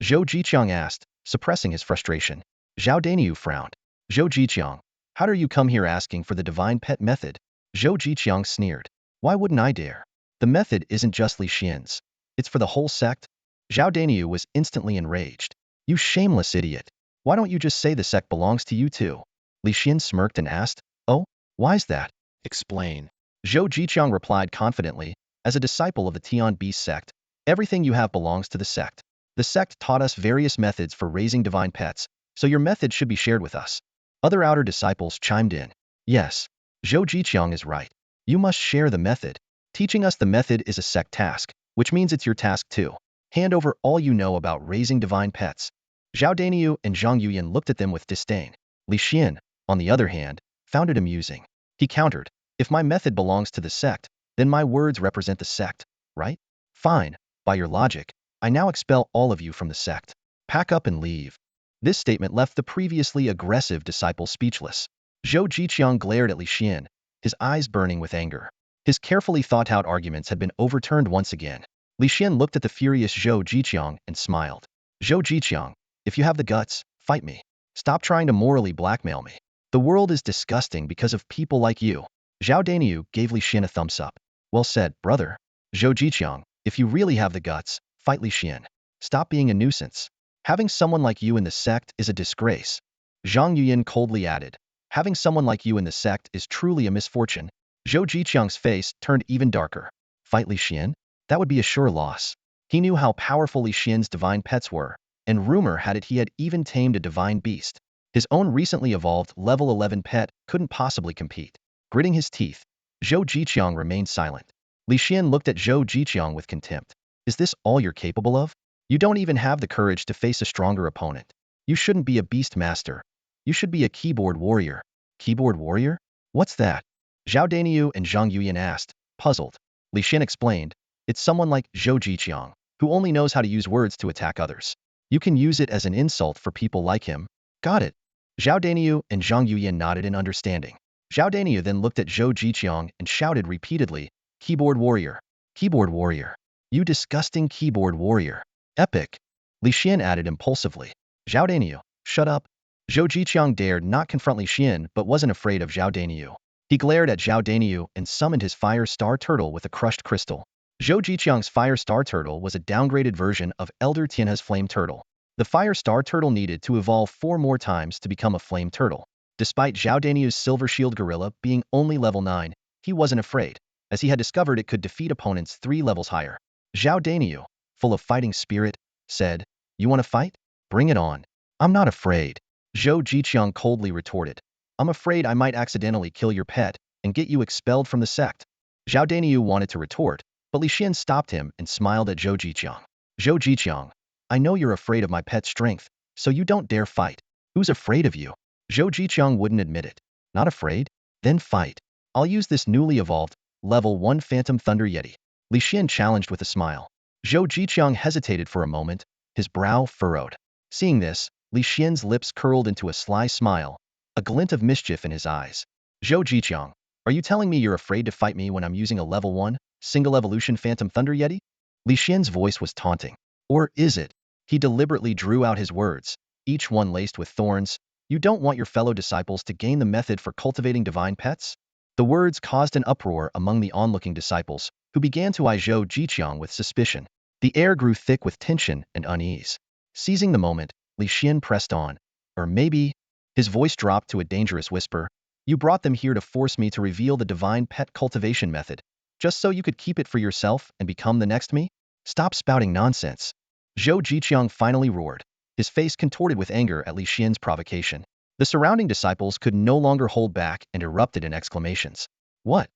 Zhou Jiqiang asked, suppressing his frustration. Zhao Daniu frowned. Zhou Jiqiang, how dare you come here asking for the divine pet method? Zhou Jiqiang sneered. Why wouldn't I dare? The method isn't just Li Xian's. It's for the whole sect. Zhao Daniu was instantly enraged. You shameless idiot. Why don't you just say the sect belongs to you too? Li Xian smirked and asked. Oh, why's that? Explain. Zhou Jiqiang replied confidently, as a disciple of the Tian Beast sect, everything you have belongs to the sect. The sect taught us various methods for raising divine pets, so your method should be shared with us. Other outer disciples chimed in. Yes, Zhou Jiqiang is right. You must share the method. Teaching us the method is a sect task, which means it's your task too. Hand over all you know about raising divine pets. Zhao Daniu and Zhang Yuyan looked at them with disdain. Li Xian, on the other hand, found it amusing. He countered, if my method belongs to the sect, then my words represent the sect, right? Fine, by your logic, I now expel all of you from the sect. Pack up and leave. This statement left the previously aggressive disciple speechless. Zhou Jiqiang glared at Li Xian, his eyes burning with anger. His carefully thought-out arguments had been overturned once again. Li Xian looked at the furious Zhou Jiqiang and smiled. Zhou Jiqiang, if you have the guts, fight me. Stop trying to morally blackmail me. The world is disgusting because of people like you. Zhao Daniu gave Li Xian a thumbs up. Well said, brother. Zhou Jiqiang, if you really have the guts, fight Li Xian. Stop being a nuisance. Having someone like you in the sect is a disgrace. Zhang Yuyan coldly added. Having someone like you in the sect is truly a misfortune. Zhou Jiqiang's face turned even darker. Fight Li Xian? That would be a sure loss. He knew how powerful Li Xian's divine pets were, and rumor had it he had even tamed a divine beast. His own recently evolved level 11 pet couldn't possibly compete. Gritting his teeth, Zhou Jiqiang remained silent. Li Xian looked at Zhou Jiqiang with contempt. Is this all you're capable of? You don't even have the courage to face a stronger opponent. You shouldn't be a beast master. You should be a keyboard warrior. Keyboard warrior? What's that? Zhao Daniu and Zhang Yuyan asked, puzzled. Li Xian explained, it's someone like Zhou Jiqiang, who only knows how to use words to attack others. You can use it as an insult for people like him. Got it. Zhao Daniu and Zhang Yuyan nodded in understanding. Zhao Daniu then looked at Zhou Jiqiang and shouted repeatedly, keyboard warrior. Keyboard warrior. You disgusting keyboard warrior. Epic. Li Xian added impulsively. Zhao Daniu, shut up. Zhou Jiqiang dared not confront Li Xian but wasn't afraid of Zhao Daniu. He glared at Zhao Daniu and summoned his fire star turtle with a crushed crystal. Zhou Jiqiang's fire star turtle was a downgraded version of Elder Tianhe's flame turtle. The fire star turtle needed to evolve 4 more times to become a flame turtle. Despite Zhao Daniu's silver shield gorilla being only level 9, he wasn't afraid, as he had discovered it could defeat opponents 3 levels higher. Zhao Daniu, full of fighting spirit, said, you want to fight? Bring it on. I'm not afraid. Zhou Jiqiang coldly retorted. I'm afraid I might accidentally kill your pet and get you expelled from the sect. Zhao Daniu wanted to retort, but Li Xian stopped him and smiled at Zhou Jiqiang. Zhou Jiqiang, I know you're afraid of my pet's strength, so you don't dare fight. Who's afraid of you? Zhou Jiqiang wouldn't admit it. Not afraid? Then fight. I'll use this newly evolved, level 1 Phantom Thunder Yeti. Li Xian challenged with a smile. Zhou Jiqiang hesitated for a moment, his brow furrowed. Seeing this, Li Xian's lips curled into a sly smile, a glint of mischief in his eyes. Zhou Jiqiang, are you telling me you're afraid to fight me when I'm using a level 1, single evolution Phantom Thunder Yeti? Li Xian's voice was taunting. Or is it? He deliberately drew out his words, each one laced with thorns. You don't want your fellow disciples to gain the method for cultivating divine pets? The words caused an uproar among the onlooking disciples, who began to eye Zhou Jiqiang with suspicion. The air grew thick with tension and unease. Seizing the moment, Li Xian pressed on. Or maybe, his voice dropped to a dangerous whisper, you brought them here to force me to reveal the divine pet cultivation method, just so you could keep it for yourself and become the next me? Stop spouting nonsense. Zhou Jiqiang finally roared, his face contorted with anger at Li Xian's provocation. The surrounding disciples could no longer hold back and erupted in exclamations. What?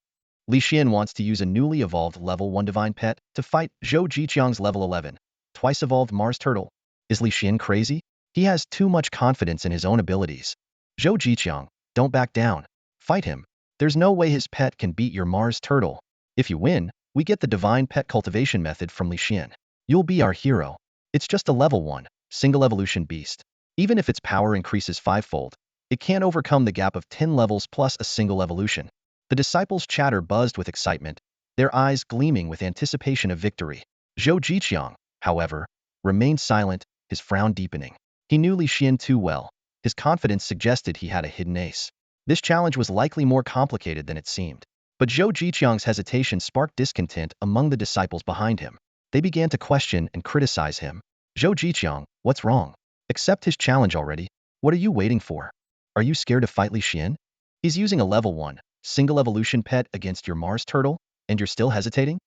Li Xian wants to use a newly evolved level 1 divine pet to fight Zhou Jiqiang's level 11, twice evolved Mars turtle. Is Li Xian crazy? He has too much confidence in his own abilities. Zhou Jiqiang, don't back down. Fight him. There's no way his pet can beat your Mars turtle. If you win, we get the divine pet cultivation method from Li Xian. You'll be our hero. It's just a level 1, single evolution beast. Even if its power increases 5-fold, it can't overcome the gap of 10 levels plus a single evolution. The disciples' chatter buzzed with excitement, their eyes gleaming with anticipation of victory. Zhou Jiqiang, however, remained silent, his frown deepening. He knew Li Xian too well. His confidence suggested he had a hidden ace. This challenge was likely more complicated than it seemed. But Zhou Jiqiang's hesitation sparked discontent among the disciples behind him. They began to question and criticize him. Zhou Jiqiang, what's wrong? Accept his challenge already. What are you waiting for? Are you scared to fight Li Xian? He's using a level 1, single evolution pet against your Mars turtle, and you're still hesitating?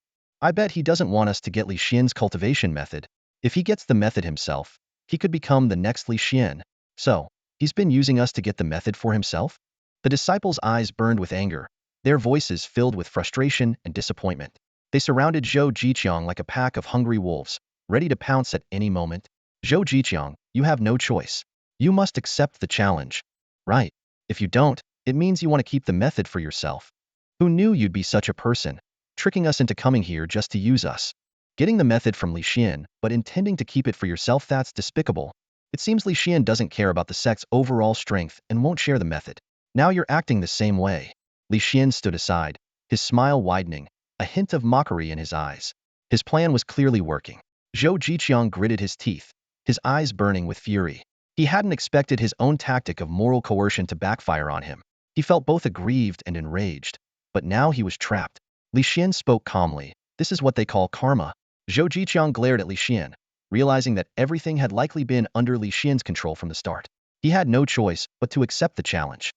I bet he doesn't want us to get Li Xian's cultivation method. If he gets the method himself, he could become the next Li Xian. So, he's been using us to get the method for himself? The disciples' eyes burned with anger, their voices filled with frustration and disappointment. They surrounded Zhou Jiqiang like a pack of hungry wolves, ready to pounce at any moment. Zhou Jiqiang, you have no choice. You must accept the challenge. Right. If you don't, it means you want to keep the method for yourself. Who knew you'd be such a person, tricking us into coming here just to use us? Getting the method from Li Xian, but intending to keep it for yourself, that's despicable. It seems Li Xian doesn't care about the sect's overall strength and won't share the method. Now you're acting the same way. Li Xian stood aside, his smile widening, a hint of mockery in his eyes. His plan was clearly working. Zhou Jiqiang gritted his teeth, his eyes burning with fury. He hadn't expected his own tactic of moral coercion to backfire on him. He felt both aggrieved and enraged, but now he was trapped. Li Xian spoke calmly. This is what they call karma. Zhou Jiqiang glared at Li Xian, realizing that everything had likely been under Li Xian's control from the start. He had no choice but to accept the challenge.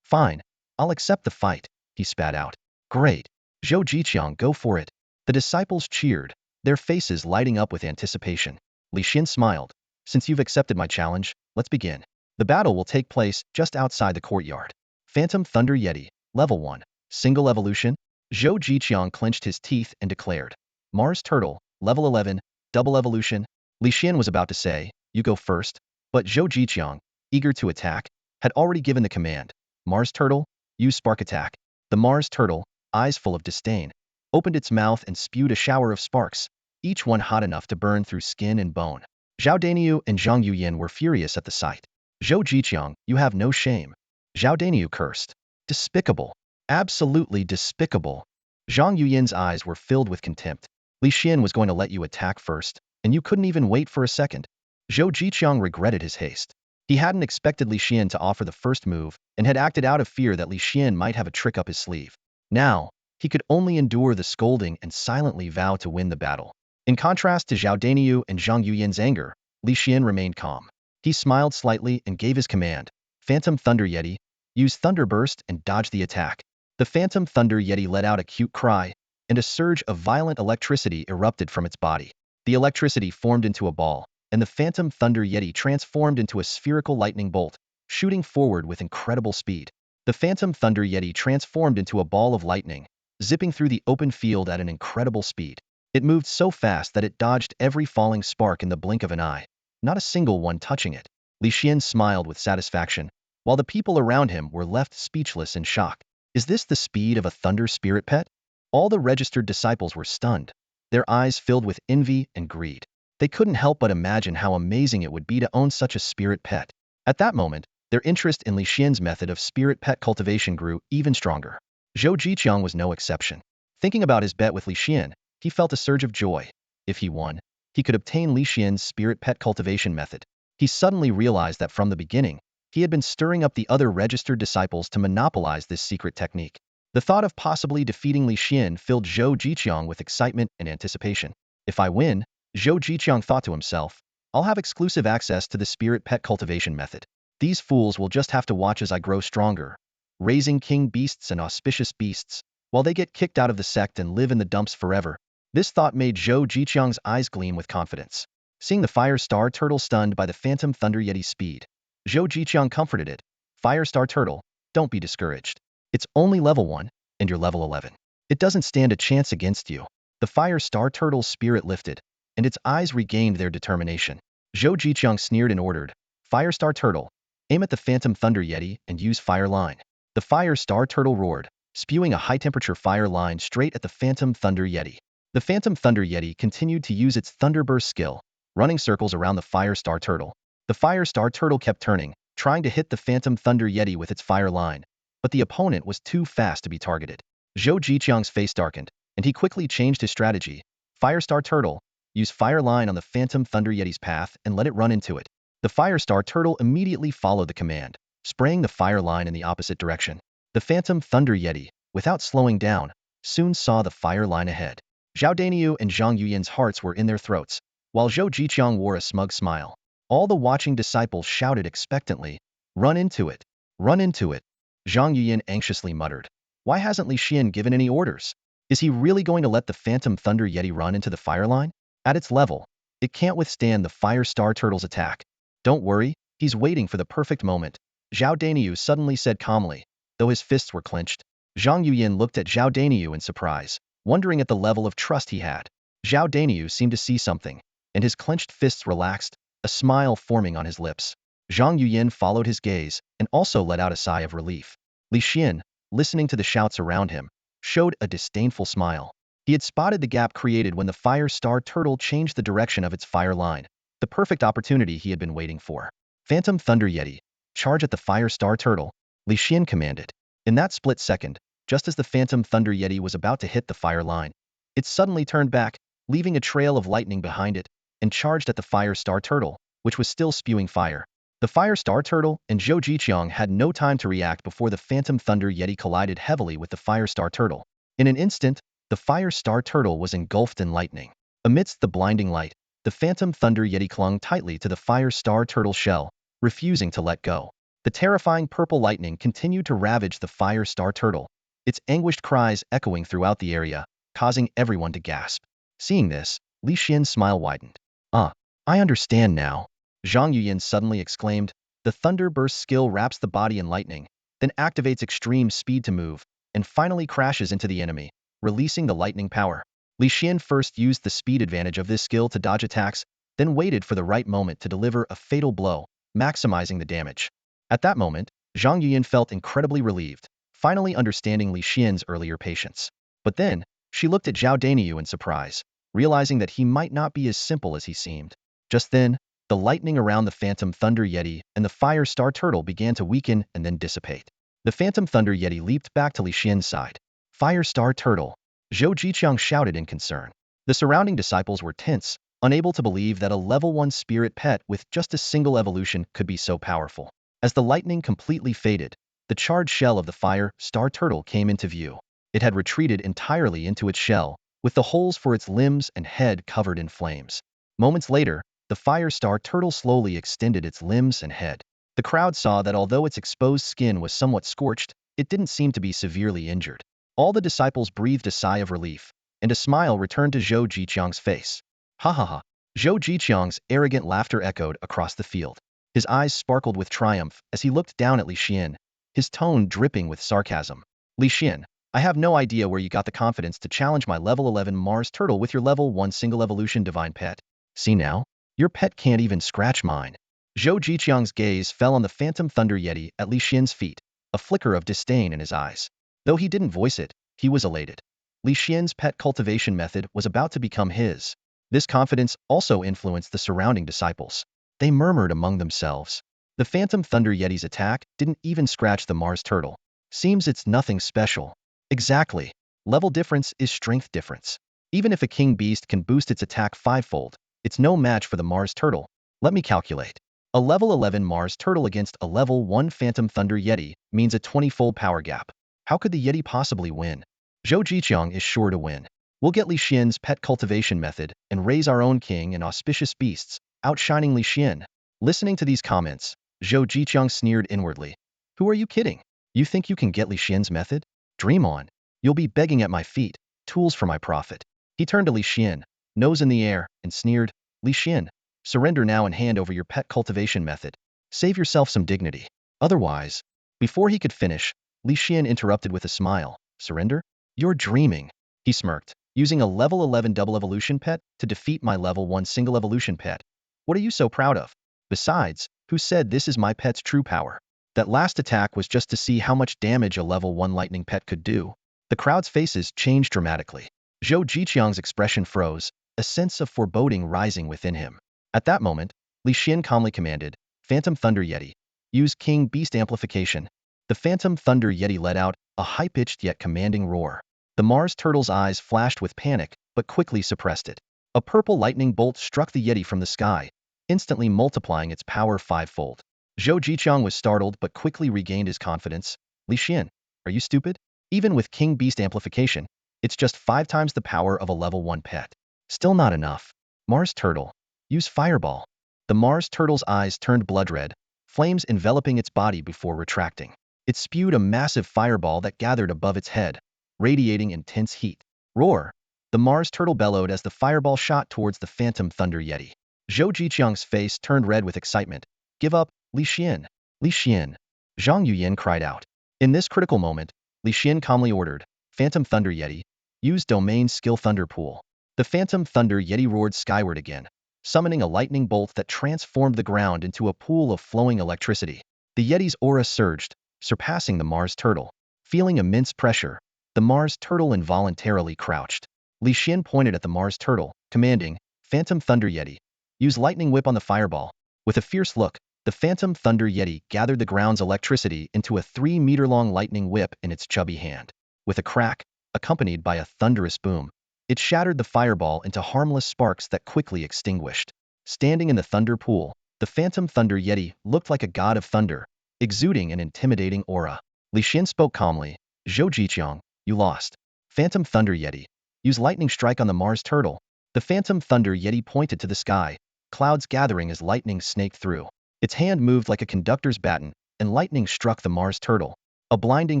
Fine, I'll accept the fight, he spat out. Great. Zhou Jiqiang, go for it. The disciples cheered, their faces lighting up with anticipation. Li Xian smiled. Since you've accepted my challenge, let's begin. The battle will take place just outside the courtyard. Phantom Thunder Yeti, Level 1. Single Evolution. Zhou Jiqiang clenched his teeth and declared. Mars Turtle, Level 11, Double Evolution. Li Xian was about to say, you go first, but Zhou Jiqiang, eager to attack, had already given the command. Mars Turtle, use Spark Attack. The Mars Turtle, eyes full of disdain, opened its mouth and spewed a shower of sparks, each one hot enough to burn through skin and bone. Zhao Daniu and Zhang Yuyin were furious at the sight. Zhou Jiqiang, you have no shame. Zhao Daniu cursed. Despicable. Absolutely despicable. Zhang Yuyin's eyes were filled with contempt. Li Xian was going to let you attack first, and you couldn't even wait for a second. Zhou Jiqiang regretted his haste. He hadn't expected Li Xian to offer the first move and had acted out of fear that Li Xian might have a trick up his sleeve. Now, he could only endure the scolding and silently vow to win the battle. In contrast to Zhao Daniu and Zhang Yuyin's anger, Li Xian remained calm. He smiled slightly and gave his command. Phantom Thunder Yeti, use Thunderburst and dodge the attack. The Phantom Thunder Yeti let out a cute cry, and a surge of violent electricity erupted from its body. The electricity formed into a ball, and the Phantom Thunder Yeti transformed into a spherical lightning bolt, shooting forward with incredible speed. The Phantom Thunder Yeti transformed into a ball of lightning, zipping through the open field at an incredible speed. It moved so fast that it dodged every falling spark in the blink of an eye, not a single one touching it. Li Xian smiled with satisfaction, while the people around him were left speechless in shock. Is this the speed of a thunder spirit pet? All the registered disciples were stunned, their eyes filled with envy and greed. They couldn't help but imagine how amazing it would be to own such a spirit pet. At that moment, their interest in Li Xian's method of spirit pet cultivation grew even stronger. Zhou Jiqiang was no exception. Thinking about his bet with Li Xian, he felt a surge of joy. If he won, he could obtain Li Xian's spirit pet cultivation method. He suddenly realized that from the beginning, he had been stirring up the other registered disciples to monopolize this secret technique. The thought of possibly defeating Li Xian filled Zhou Jiqiang with excitement and anticipation. If I win, Zhou Jiqiang thought to himself, I'll have exclusive access to the spirit pet cultivation method. These fools will just have to watch as I grow stronger, raising king beasts and auspicious beasts, while they get kicked out of the sect and live in the dumps forever. This thought made Zhou Jiqiang's eyes gleam with confidence. Seeing the Fire Star Turtle stunned by the Phantom Thunder Yeti's speed, Zhou Jiqiang comforted it. Fire Star Turtle, don't be discouraged. It's only level 1, and you're level 11. It doesn't stand a chance against you. The Fire Star Turtle's spirit lifted, and its eyes regained their determination. Zhou Jiqiang sneered and ordered, Fire Star Turtle, aim at the Phantom Thunder Yeti and use Fire Line. The Fire Star Turtle roared, spewing a high-temperature fire line straight at the Phantom Thunder Yeti. The Phantom Thunder Yeti continued to use its Thunderburst skill, running circles around the Fire Star Turtle. The Fire Star Turtle kept turning, trying to hit the Phantom Thunder Yeti with its fire line, but the opponent was too fast to be targeted. Zhou Jiqiang's face darkened, and he quickly changed his strategy. Fire Star Turtle, use Fire Line on the Phantom Thunder Yeti's path and let it run into it. The Fire Star Turtle immediately followed the command, spraying the fire line in the opposite direction. The Phantom Thunder Yeti, without slowing down, soon saw the fire line ahead. Zhao Daniu and Zhang Yuyin's hearts were in their throats, while Zhou Jiqiang wore a smug smile. All the watching disciples shouted expectantly, Run into it! Run into it! Zhang Yuyin anxiously muttered. Why hasn't Li Xian given any orders? Is he really going to let the Phantom Thunder Yeti run into the fire line? At its level, it can't withstand the Fire Star Turtle's attack. Don't worry, he's waiting for the perfect moment. Zhao Daniu suddenly said calmly, though his fists were clenched. Zhang Yuyin looked at Zhao Daniu in surprise, wondering at the level of trust he had. Zhao Daniu seemed to see something, and his clenched fists relaxed, a smile forming on his lips. Zhang Yuyin followed his gaze and also let out a sigh of relief. Li Xian, listening to the shouts around him, showed a disdainful smile. He had spotted the gap created when the Fire Star Turtle changed the direction of its fire line, the perfect opportunity he had been waiting for. Phantom Thunder Yeti, charge at the Fire Star Turtle, Li Xian commanded. In that split second, just as the Phantom Thunder Yeti was about to hit the fire line, it suddenly turned back, leaving a trail of lightning behind it, and charged at the Fire Star Turtle, which was still spewing fire. The Fire Star Turtle and Zhou Jiqiang had no time to react before the Phantom Thunder Yeti collided heavily with the Fire Star Turtle. In an instant, the Fire Star Turtle was engulfed in lightning. Amidst the blinding light, the Phantom Thunder Yeti clung tightly to the Fire Star Turtle's shell, refusing to let go. The terrifying purple lightning continued to ravage the Fire Star Turtle, its anguished cries echoing throughout the area, causing everyone to gasp. Seeing this, Li Xian's smile widened. Ah, I understand now. Zhang Yuyin suddenly exclaimed. The thunder burst skill wraps the body in lightning, then activates extreme speed to move, and finally crashes into the enemy, releasing the lightning power. Li Xian first used the speed advantage of this skill to dodge attacks, then waited for the right moment to deliver a fatal blow, maximizing the damage. At that moment, Zhang Yuyin felt incredibly relieved, finally understanding Li Xian's earlier patience. But then, she looked at Zhao Daniyu in surprise, realizing that he might not be as simple as he seemed. Just then, the lightning around the Phantom Thunder Yeti and the Fire Star Turtle began to weaken and then dissipate. The Phantom Thunder Yeti leaped back to Li Xian's side. Fire Star Turtle! Zhou Jiqiang shouted in concern. The surrounding disciples were tense, unable to believe that a level 1 spirit pet with just a single evolution could be so powerful. As the lightning completely faded, the charred shell of the Fire Star Turtle came into view. It had retreated entirely into its shell, with the holes for its limbs and head covered in flames. Moments later, the Fire Star Turtle slowly extended its limbs and head. The crowd saw that although its exposed skin was somewhat scorched, it didn't seem to be severely injured. All the disciples breathed a sigh of relief, and a smile returned to Zhou Jiqiang's face. Ha ha ha! Zhou Jiqiang's arrogant laughter echoed across the field. His eyes sparkled with triumph as he looked down at Li Xian, his tone dripping with sarcasm. Li Xian, I have no idea where you got the confidence to challenge my level 11 Mars Turtle with your level 1 single evolution divine pet. See now? Your pet can't even scratch mine. Zhou Jiqiang's gaze fell on the Phantom Thunder Yeti at Li Xian's feet, a flicker of disdain in his eyes. Though he didn't voice it, he was elated. Li Xian's pet cultivation method was about to become his. This confidence also influenced the surrounding disciples. They murmured among themselves. The Phantom Thunder Yeti's attack didn't even scratch the Mars Turtle. Seems it's nothing special. Exactly. Level difference is strength difference. Even if a king beast can boost its attack fivefold, it's no match for the Mars Turtle. Let me calculate. A level 11 Mars Turtle against a level 1 Phantom Thunder Yeti means a 20-fold power gap. How could the Yeti possibly win? Zhou Jiqiang is sure to win. We'll get Li Xian's pet cultivation method and raise our own king and auspicious beasts, outshining Li Xian. Listening to these comments, Zhou Jiqiang sneered inwardly. Who are you kidding? You think you can get Li Xian's method? Dream on. You'll be begging at my feet, tools for my profit. He turned to Li Xian, nose in the air, and sneered, Li Xian, surrender now and hand over your pet cultivation method. Save yourself some dignity. Otherwise, before he could finish, Li Xian interrupted with a smile. Surrender? You're dreaming. He smirked, using a level 11 double evolution pet to defeat my level 1 single evolution pet. What are you so proud of? Besides, who said this is my pet's true power? That last attack was just to see how much damage a level 1 lightning pet could do. The crowd's faces changed dramatically. Zhou Jiqiang's expression froze, a sense of foreboding rising within him. At that moment, Li Xian calmly commanded, Phantom Thunder Yeti, use King Beast Amplification. The Phantom Thunder Yeti let out a high-pitched yet commanding roar. The Mars Turtle's eyes flashed with panic, but quickly suppressed it. A purple lightning bolt struck the Yeti from the sky, instantly multiplying its power fivefold. Zhou Jiqiang was startled but quickly regained his confidence. Li Xian, are you stupid? Even with King Beast Amplification, it's just 5 times the power of a level 1 pet. Still not enough. Mars Turtle, use Fireball. The Mars Turtle's eyes turned blood red, flames enveloping its body before retracting. It spewed a massive fireball that gathered above its head, radiating intense heat. Roar! The Mars Turtle bellowed as the fireball shot towards the Phantom Thunder Yeti. Zhou Jiqiang's face turned red with excitement. Give up, Li Xian. Li Xian. Zhang Yuyin cried out. In this critical moment, Li Xian calmly ordered, Phantom Thunder Yeti, use Domain Skill Thunder Pool. The Phantom Thunder Yeti roared skyward again, summoning a lightning bolt that transformed the ground into a pool of flowing electricity. The Yeti's aura surged, surpassing the Mars Turtle. Feeling immense pressure, the Mars Turtle involuntarily crouched. Li Xian pointed at the Mars Turtle, commanding, Phantom Thunder Yeti, use Lightning Whip on the fireball. With a fierce look, the Phantom Thunder Yeti gathered the ground's electricity into a 3-meter-long lightning whip in its chubby hand. With a crack, accompanied by a thunderous boom, it shattered the fireball into harmless sparks that quickly extinguished. Standing in the thunder pool, the Phantom Thunder Yeti looked like a god of thunder, exuding an intimidating aura. Li Xian spoke calmly, Zhou Jiqiang, you lost. Phantom Thunder Yeti, use Lightning Strike on the Mars Turtle. The Phantom Thunder Yeti pointed to the sky, clouds gathering as lightning snaked through. Its hand moved like a conductor's baton, and lightning struck the Mars Turtle. A blinding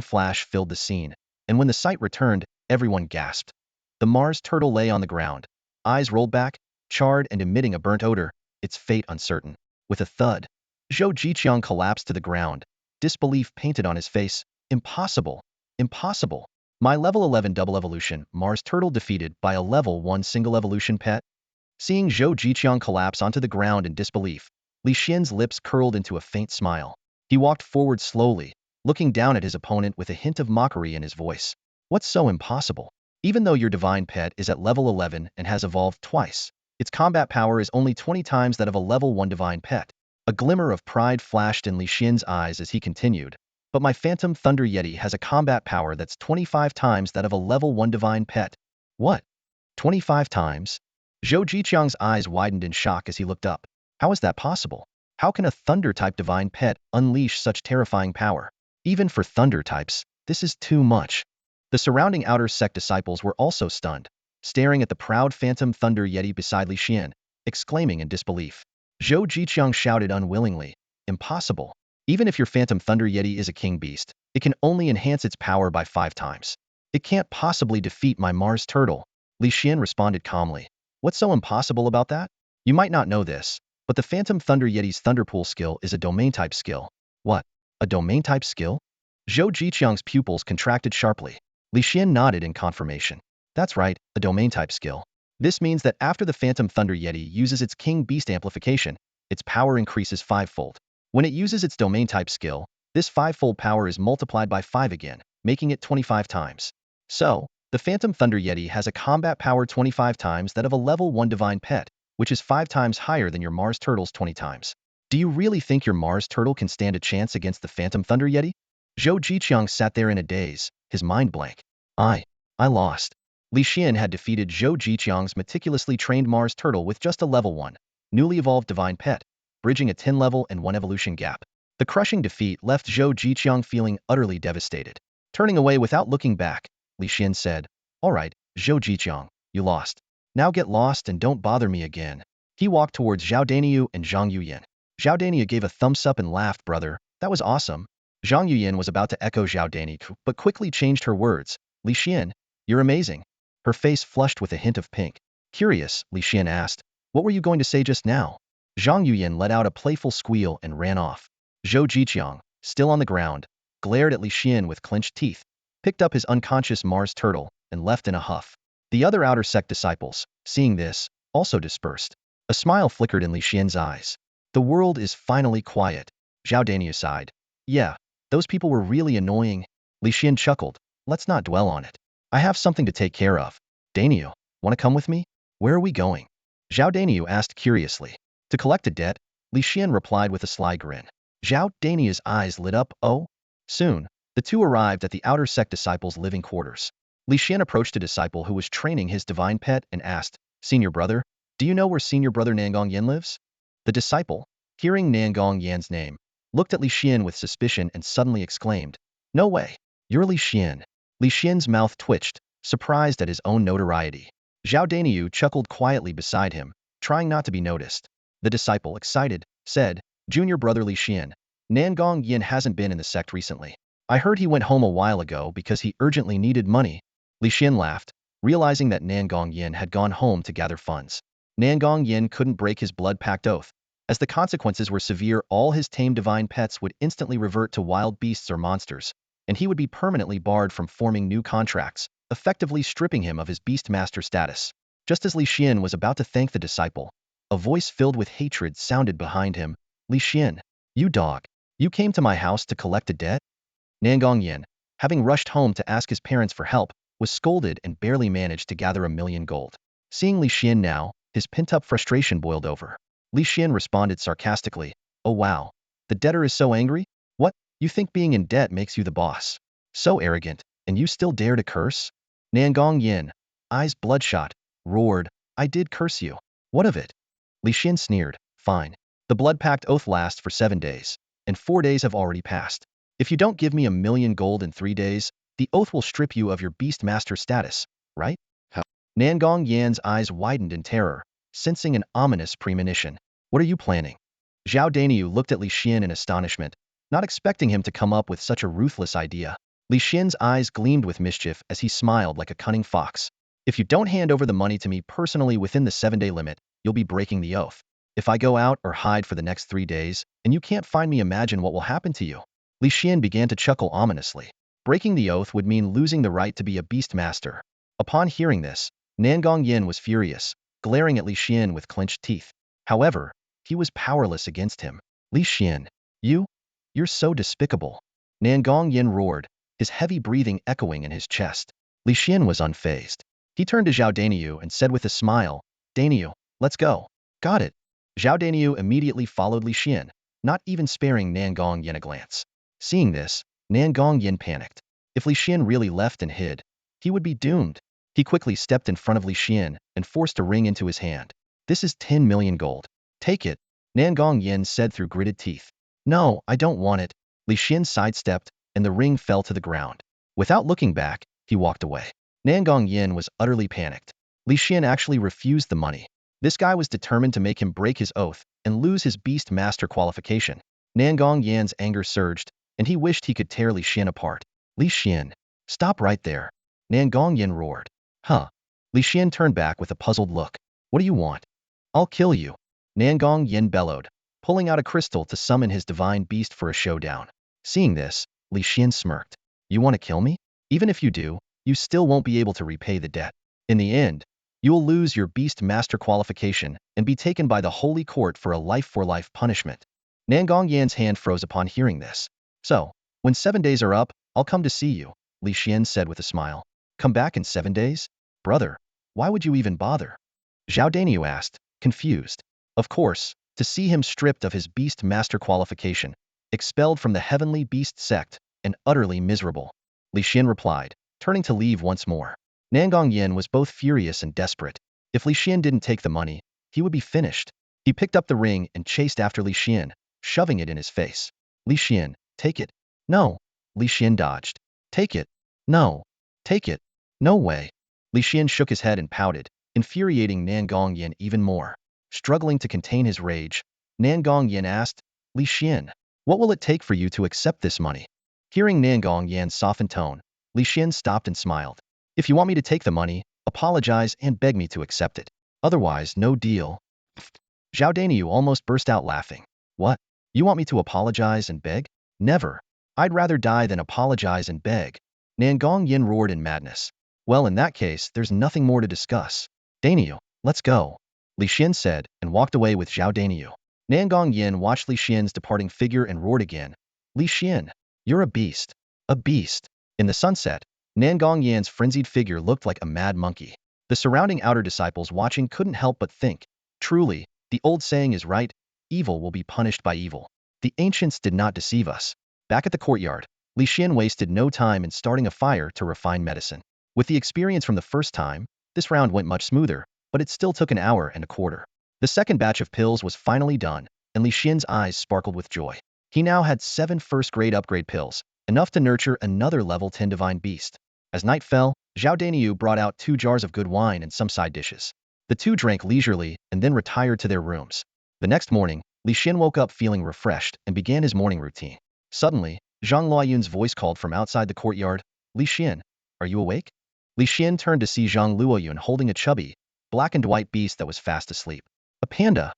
flash filled the scene, and when the sight returned, everyone gasped. The Mars Turtle lay on the ground, eyes rolled back, charred and emitting a burnt odor, its fate uncertain. With a thud, Zhou Jiqiang collapsed to the ground, disbelief painted on his face. Impossible! Impossible! My level 11 double evolution Mars turtle defeated by a level 1 single evolution pet? Seeing Zhou Jiqiang collapse onto the ground in disbelief, Li Xian's lips curled into a faint smile. He walked forward slowly, looking down at his opponent with a hint of mockery in his voice. What's so impossible? Even though your divine pet is at level 11 and has evolved twice, its combat power is only 20 times that of a level 1 divine pet. A glimmer of pride flashed in Li Xian's eyes as he continued. But my Phantom Thunder Yeti has a combat power that's 25 times that of a level 1 divine pet. What? 25 times? Zhou Jiqiang's eyes widened in shock as he looked up. How is that possible? How can a Thunder-type divine pet unleash such terrifying power? Even for Thunder types, this is too much. The surrounding outer sect disciples were also stunned, staring at the proud Phantom Thunder Yeti beside Li Xian, exclaiming in disbelief. Zhou Jiqiang shouted unwillingly, impossible. Even if your Phantom Thunder Yeti is a king beast, it can only enhance its power by 5 times. It can't possibly defeat my Mars turtle. Li Xian responded calmly. What's so impossible about that? You might not know this, but the Phantom Thunder Yeti's Thunderpool skill is a domain-type skill. What? A domain-type skill? Zhou Jiqiang's pupils contracted sharply. Li Xian nodded in confirmation. That's right, a domain-type skill. This means that after the Phantom Thunder Yeti uses its King Beast amplification, its power increases 5-fold. When it uses its domain-type skill, this 5-fold power is multiplied by 5 again, making it 25 times. So, the Phantom Thunder Yeti has a combat power 25 times that of a level 1 divine pet, which is 5 times higher than your Mars turtle's 20 times. Do you really think your Mars turtle can stand a chance against the Phantom Thunder Yeti? Zhou Jiqiang sat there in a daze, his mind blank. I lost. Li Xian had defeated Zhou Jiqiang's meticulously trained Mars turtle with just a level 1, newly evolved divine pet, bridging a 10-level and 1 evolution gap. The crushing defeat left Zhou Jiqiang feeling utterly devastated. Turning away without looking back, Li Xian said, All right, Zhou Jiqiang, you lost. Now get lost and don't bother me again. He walked towards Zhao Daniyu and Zhang Yuyin. Zhao Daniyu gave a thumbs up and laughed, brother, that was awesome. Zhang Yuyin was about to echo Zhao Daniyu, but quickly changed her words. Li Xian, you're amazing. Her face flushed with a hint of pink. Curious, Li Xian asked, what were you going to say just now? Zhang Yuyin let out a playful squeal and ran off. Zhou Jiqiang, still on the ground, glared at Li Xian with clenched teeth, picked up his unconscious Mars turtle, and left in a huff. The other outer sect disciples, seeing this, also dispersed. A smile flickered in Li Xian's eyes. The world is finally quiet. Zhao Daniyu sighed. Yeah, those people were really annoying. Li Xian chuckled. Let's not dwell on it. I have something to take care of. Daniyu, want to come with me? Where are we going? Zhao Daniyu asked curiously. To collect a debt, Li Xian replied with a sly grin. Zhao Daniyu's eyes lit up. Oh? Soon, the two arrived at the outer sect disciples' living quarters. Li Xian approached a disciple who was training his divine pet and asked, Senior brother, do you know where senior brother Nangong Yan lives? The disciple, hearing Nangong Yan's name, looked at Li Xian with suspicion and suddenly exclaimed, No way, you're Li Xian. Li Xian's mouth twitched, surprised at his own notoriety. Zhao Daniyu chuckled quietly beside him, trying not to be noticed. The disciple, excited, said, Junior brother Li Xian, Nangong Yan hasn't been in the sect recently. I heard he went home a while ago because he urgently needed money. Li Xian laughed, realizing that Nangong Yan had gone home to gather funds. Nangong Yan couldn't break his blood pact oath. As the consequences were severe, all his tame divine pets would instantly revert to wild beasts or monsters, and he would be permanently barred from forming new contracts, effectively stripping him of his beastmaster status. Just as Li Xian was about to thank the disciple, a voice filled with hatred sounded behind him. Li Xian, you dog, you came to my house to collect a debt? Nangong Yan, having rushed home to ask his parents for help, was scolded and barely managed to gather 1,000,000 gold. Seeing Li Xian now, his pent-up frustration boiled over. Li Xian responded sarcastically, Oh wow, the debtor is so angry? What, you think being in debt makes you the boss? So arrogant, and you still dare to curse? Nangong Yan, eyes bloodshot, roared, I did curse you. What of it? Li Xian sneered, Fine. The blood pact oath lasts for 7 days, and 4 days have already passed. If you don't give me 1,000,000 gold in 3 days, the oath will strip you of your beastmaster status, right? How? Nangong Yan's eyes widened in terror, sensing an ominous premonition. What are you planning? Zhao Daniyu looked at Li Xian in astonishment, not expecting him to come up with such a ruthless idea. Li Xian's eyes gleamed with mischief as he smiled like a cunning fox. If you don't hand over the money to me personally within the 7-day limit, you'll be breaking the oath. If I go out or hide for the next 3 days, and you can't find me, imagine what will happen to you." Li Xian began to chuckle ominously. Breaking the oath would mean losing the right to be a beast master. Upon hearing this, Nangong Yin was furious, glaring at Li Xian with clenched teeth. However, he was powerless against him. "Li Xian, you're so despicable." Nangong Yin roared, his heavy breathing echoing in his chest. Li Xian was unfazed. He turned to Zhao Daniu and said with a smile, "Daniu, let's go." "Got it." Zhao Daniu immediately followed Li Xian, not even sparing Nangong Yin a glance. Seeing this, Nangong Yin panicked. If Li Xian really left and hid, he would be doomed. He quickly stepped in front of Li Xian and forced a ring into his hand. "This is 10 million gold. Take it," Nangong Yin said through gritted teeth. "No, I don't want it." Li Xian sidestepped, and the ring fell to the ground. Without looking back, he walked away. Nangong Yin was utterly panicked. Li Xian actually refused the money. This guy was determined to make him break his oath and lose his beast master qualification. Nangong Yan's anger surged, and he wished he could tear Li Xian apart. "Li Xian, stop right there," Nangong Yan roared. "Huh?" Li Xian turned back with a puzzled look. "What do you want?" "I'll kill you," Nangong Yin bellowed, pulling out a crystal to summon his divine beast for a showdown. Seeing this, Li Xian smirked. "You want to kill me? Even if you do, you still won't be able to repay the debt. In the end, you will lose your beast master qualification and be taken by the holy court for a life-for-life punishment." Nangong Yan's hand froze upon hearing this. "So, when 7 days are up, I'll come to see you," Li Xian said with a smile. "Come back in 7 days? Brother, why would you even bother?" Zhao Daniu asked, confused. Of course, to see him stripped of his beast master qualification, expelled from the heavenly beast sect, and utterly miserable. Li Xian replied, turning to leave once more. Nangong Yin was both furious and desperate. If Li Xian didn't take the money, he would be finished. He picked up the ring and chased after Li Xian, shoving it in his face. "Li Xian, take it." "No." Li Xian dodged. "Take it." "No." "Take it." "No way." Li Xian shook his head and pouted, infuriating Nangong Yin even more. Struggling to contain his rage, Nangong Yin asked, "Li Xian, what will it take for you to accept this money?" Hearing Nangong Yan's softened tone, Li Xian stopped and smiled. "If you want me to take the money, apologize and beg me to accept it. Otherwise, no deal." Zhao Daniu almost burst out laughing. "What? You want me to apologize and beg? Never. I'd rather die than apologize and beg." Nangong Yin roared in madness. "Well, in that case, there's nothing more to discuss. Daniu, let's go," Li Xian said and walked away with Zhao Daniu. Nangong Yin watched Li Xian's departing figure and roared again. "Li Xian, you're a beast. A beast." In the sunset, Nangong Yan's frenzied figure looked like a mad monkey. The surrounding outer disciples watching couldn't help but think, truly, the old saying is right, evil will be punished by evil. The ancients did not deceive us. Back at the courtyard, Li Xian wasted no time in starting a fire to refine medicine. With the experience from the first time, this round went much smoother, but it still took an hour and a quarter. The second batch of pills was finally done, and Li Xian's eyes sparkled with joy. He now had 7 first-grade upgrade pills, enough to nurture another level 10 divine beast. As night fell, Zhao Daniu brought out 2 jars of good wine and some side dishes. The two drank leisurely and then retired to their rooms. The next morning, Li Xian woke up feeling refreshed and began his morning routine. Suddenly, Zhang Luoyun's voice called from outside the courtyard, "Li Xian, are you awake?" Li Xian turned to see Zhang Luoyun holding a chubby, black and white beast that was fast asleep. "A panda?"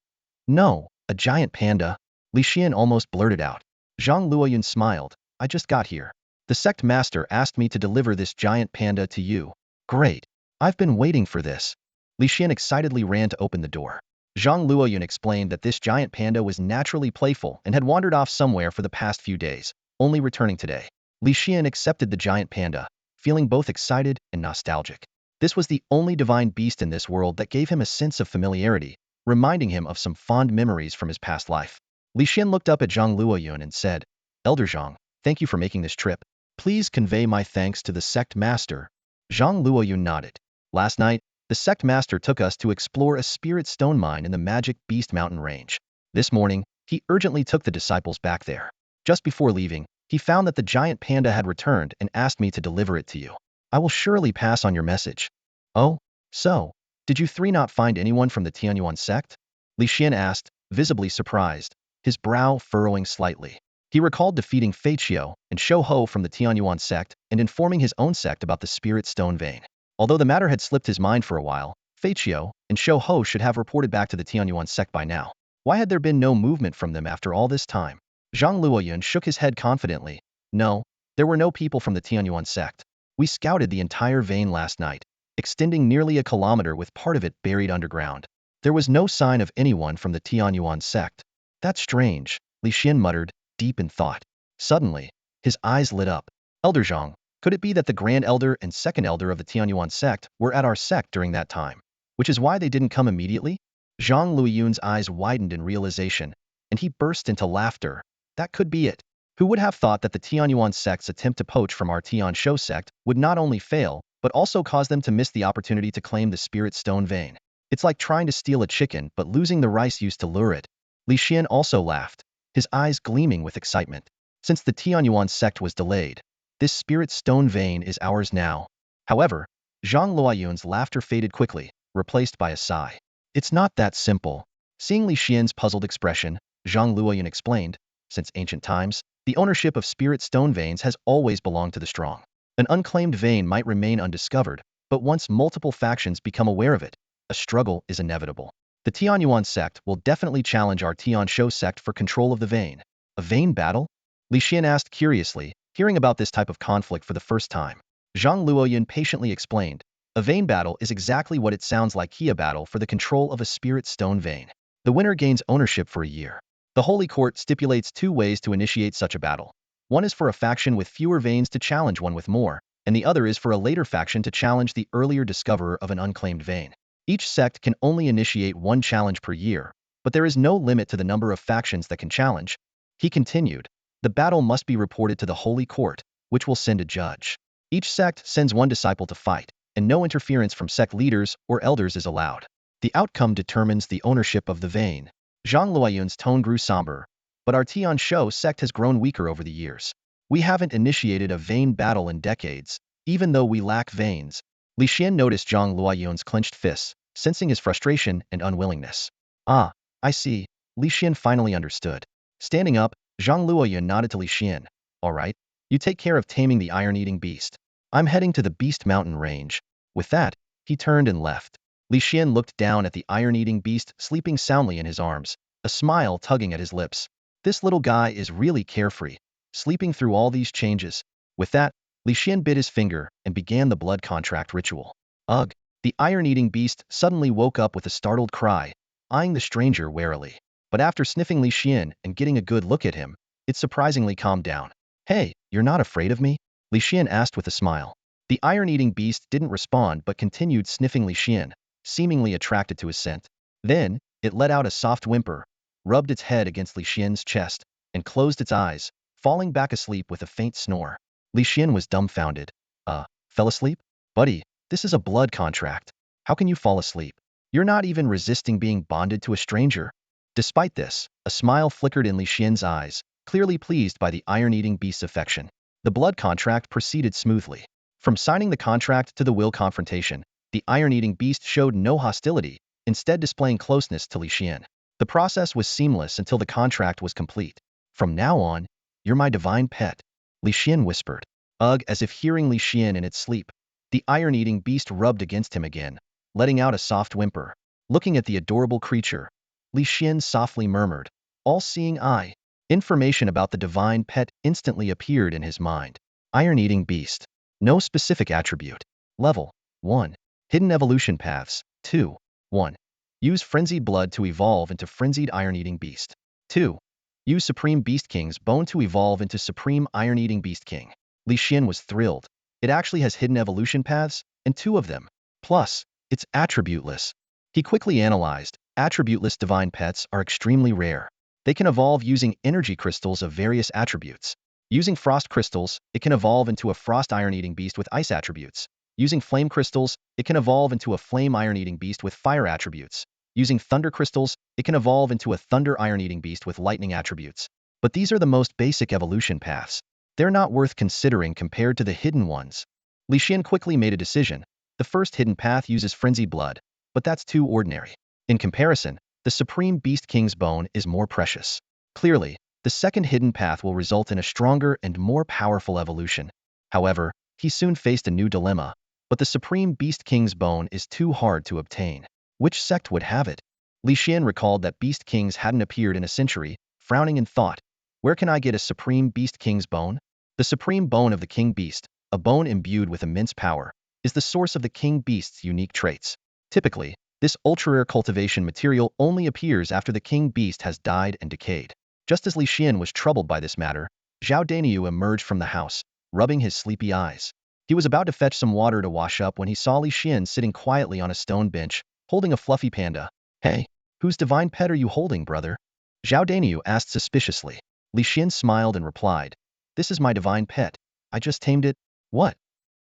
"No, a giant panda," Li Xian almost blurted out. Zhang Luoyun smiled. "I just got here. The sect master asked me to deliver this giant panda to you." "Great. I've been waiting for this." Li Xian excitedly ran to open the door. Zhang Luoyun explained that this giant panda was naturally playful and had wandered off somewhere for the past few days, only returning today. Li Xian accepted the giant panda, feeling both excited and nostalgic. This was the only divine beast in this world that gave him a sense of familiarity, reminding him of some fond memories from his past life. Li Xian looked up at Zhang Luoyun and said, "Elder Zhang, thank you for making this trip. Please convey my thanks to the sect master." Zhang Luoyun nodded. "Last night, the sect master took us to explore a spirit stone mine in the magic Beast Mountain range. This morning, he urgently took the disciples back there. Just before leaving, he found that the giant panda had returned and asked me to deliver it to you. I will surely pass on your message." "Oh, so, did you 3 not find anyone from the Tianyuan sect?" Li Xian asked, visibly surprised, his brow furrowing slightly. He recalled defeating Fei Qiu and Shou Ho from the Tianyuan sect and informing his own sect about the spirit stone vein. Although the matter had slipped his mind for a while, Fei Qiu and Shou Ho should have reported back to the Tianyuan sect by now. Why had there been no movement from them after all this time? Zhang Luoyun shook his head confidently. No, there were no people from the Tianyuan sect. We scouted the entire vein last night, extending nearly a kilometer with part of it buried underground. There was no sign of anyone from the Tianyuan sect. That's strange, Li Xian muttered, deep in thought. Suddenly, his eyes lit up. Elder Zhang, could it be that the Grand Elder and Second Elder of the Tianyuan sect were at our sect during that time, which is why they didn't come immediately? Zhang Luoyun's eyes widened in realization, and he burst into laughter. That could be it. Who would have thought that the Tianyuan sect's attempt to poach from our Tian Shou sect would not only fail, but also cause them to miss the opportunity to claim the Spirit Stone vein? It's like trying to steal a chicken but losing the rice used to lure it. Li Xian also laughed, his eyes gleaming with excitement. Since the Tianyuan sect was delayed, this Spirit Stone vein is ours now. However, Zhang Luoyun's laughter faded quickly, replaced by a sigh. It's not that simple. Seeing Li Xian's puzzled expression, Zhang Luoyun explained, since ancient times, the ownership of Spirit Stone veins has always belonged to the strong. An unclaimed vein might remain undiscovered, but once multiple factions become aware of it, a struggle is inevitable. The Tianyuan sect will definitely challenge our Tian Shou sect for control of the vein. A vein battle? Li Xian asked curiously, hearing about this type of conflict for the first time. Zhang Luoyun patiently explained, a vein battle is exactly what it sounds like, a battle for the control of a Spirit Stone vein. The winner gains ownership for a year. The Holy Court stipulates 2 ways to initiate such a battle. One is for a faction with fewer veins to challenge one with more, and the other is for a later faction to challenge the earlier discoverer of an unclaimed vein. Each sect can only initiate 1 challenge per year, but there is no limit to the number of factions that can challenge. He continued, the battle must be reported to the Holy Court, which will send a judge. Each sect sends 1 disciple to fight, and no interference from sect leaders or elders is allowed. The outcome determines the ownership of the vein. Zhang Luoyun's tone grew somber, but our Tian Shou sect has grown weaker over the years. We haven't initiated a vein battle in decades, even though we lack veins. Li Xian noticed Zhang Luoyun's clenched fists, sensing his frustration and unwillingness. Ah, I see, Li Xian finally understood. Standing up, Zhang Luoyun nodded to Li Xian. All right, you take care of taming the iron-eating beast. I'm heading to the Beast Mountain range. With that, he turned and left. Li Xian looked down at the iron-eating beast sleeping soundly in his arms, a smile tugging at his lips. This little guy is really carefree, sleeping through all these changes. With that, Li Xian bit his finger and began the blood contract ritual. Ugh! The iron-eating beast suddenly woke up with a startled cry, eyeing the stranger warily. But after sniffing Li Xian and getting a good look at him, it surprisingly calmed down. Hey, you're not afraid of me? Li Xian asked with a smile. The iron-eating beast didn't respond but continued sniffing Li Xian, seemingly attracted to his scent. Then, it let out a soft whimper, rubbed its head against Li Xian's chest, and closed its eyes, falling back asleep with a faint snore. Li Xian was dumbfounded. Fell asleep? Buddy, this is a blood contract. How can you fall asleep? You're not even resisting being bonded to a stranger. Despite this, a smile flickered in Li Xian's eyes, clearly pleased by the iron-eating beast's affection. The blood contract proceeded smoothly. From signing the contract to the will confrontation, the iron-eating beast showed no hostility, instead displaying closeness to Li Xian. The process was seamless until the contract was complete. From now on, you're my divine pet, Li Xian whispered. Ugh, as if hearing Li Xian in its sleep. The iron-eating beast rubbed against him again, letting out a soft whimper. Looking at the adorable creature, Li Xian softly murmured, all-seeing eye. Information about the divine pet instantly appeared in his mind. Iron-eating beast. No specific attribute. Level 1. Hidden evolution paths. 2. 1. Use frenzied blood to evolve into frenzied iron-eating beast. 2. Use Supreme Beast King's bone to evolve into Supreme Iron-Eating Beast King. Li Xian was thrilled. It actually has hidden evolution paths, and 2 of them. Plus, it's attributeless. He quickly analyzed, attributeless divine pets are extremely rare. They can evolve using energy crystals of various attributes. Using frost crystals, it can evolve into a frost iron-eating beast with ice attributes. Using flame crystals, it can evolve into a flame iron-eating beast with fire attributes. Using thunder crystals, it can evolve into a thunder iron-eating beast with lightning attributes. But these are the most basic evolution paths. They're not worth considering compared to the hidden ones. Li Xian quickly made a decision. The first hidden path uses frenzied blood, but that's too ordinary. In comparison, the Supreme Beast King's bone is more precious. Clearly, the second hidden path will result in a stronger and more powerful evolution. However, he soon faced a new dilemma. but the Supreme Beast King's bone is too hard to obtain. Which sect would have it? Li Xian recalled that Beast Kings hadn't appeared in a century, frowning in thought. Where can I get a Supreme Beast King's bone? The Supreme Bone of the King Beast, a bone imbued with immense power, is the source of the King Beast's unique traits. Typically, this ultra-rare cultivation material only appears after the King Beast has died and decayed. Just as Li Xian was troubled by this matter, Zhao Daniu emerged from the house, rubbing his sleepy eyes. He was about to fetch some water to wash up when he saw Li Xian sitting quietly on a stone bench, holding a fluffy panda. Hey, whose divine pet are you holding, brother? Zhao Daniu asked suspiciously. Li Xian smiled and replied, this is my divine pet. I just tamed it. What?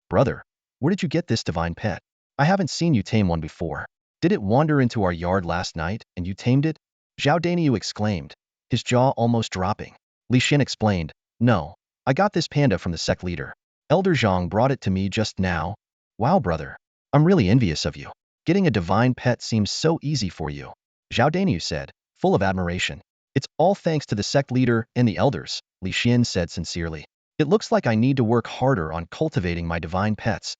Brother, where did you get this divine pet? I haven't seen you tame one before. Did it wander into our yard last night, and you tamed it? Zhao Daniu exclaimed, his jaw almost dropping. Li Xian explained, no, I got this panda from the sect leader. Elder Zhang brought it to me just now. Wow, brother. I'm really envious of you. Getting a divine pet seems so easy for you. Zhao Daniu said, full of admiration. It's all thanks to the sect leader and the elders, Li Xian said sincerely. It looks like I need to work harder on cultivating my divine pets.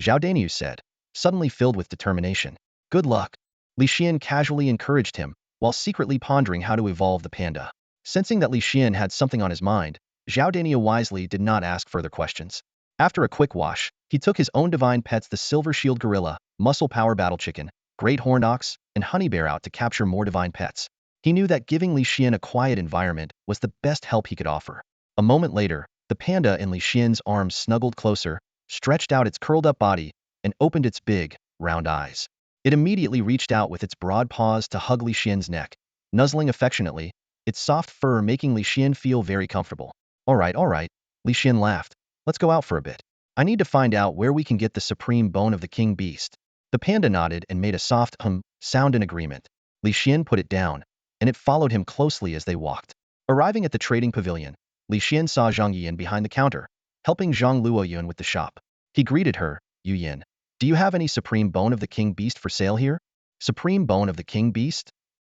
Zhao Daniu said, suddenly filled with determination. Good luck. Li Xian casually encouraged him, while secretly pondering how to evolve the panda. Sensing that Li Xian had something on his mind, Zhao Daniu wisely did not ask further questions. After a quick wash, he took his own divine pets, the Silver Shield Gorilla, Muscle Power Battle Chicken, Great Horned Ox, and Honey Bear, out to capture more divine pets. He knew that giving Li Xian a quiet environment was the best help he could offer. A moment later, the panda in Li Xian's arms snuggled closer, stretched out its curled-up body, and opened its big, round eyes. It immediately reached out with its broad paws to hug Li Xian's neck, nuzzling affectionately, its soft fur making Li Xian feel very comfortable. All right, Li Xian laughed. Let's go out for a bit. I need to find out where we can get the supreme bone of the king beast. The panda nodded and made a soft sound in agreement. Li Xian put it down, and it followed him closely as they walked. Arriving at the trading pavilion, Li Xian saw Zhang Yuyan behind the counter, helping Zhang Luoyun with the shop. He greeted her. Yuyan, do you have any supreme bone of the king beast for sale here? Supreme bone of the king beast?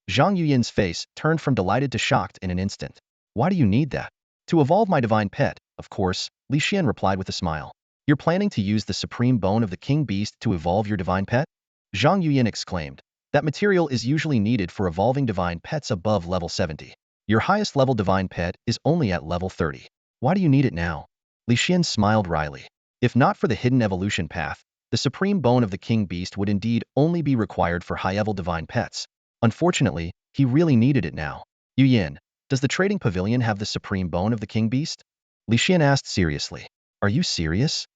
Zhang Yuyan's face turned from delighted to shocked in an instant. Why do you need that? To evolve my divine pet, of course, Li Xian replied with a smile. You're planning to use the supreme bone of the king beast to evolve your divine pet? Zhang Yuyan exclaimed. That material is usually needed for evolving divine pets above level 70. Your highest level divine pet is only at level 30. Why do you need it now? Li Xian smiled wryly. If not for the hidden evolution path, the supreme bone of the king beast would indeed only be required for high-level divine pets. Unfortunately, he really needed it now. Yuyan, does the trading pavilion have the supreme bone of the king beast? Li Xian asked seriously. Are you serious?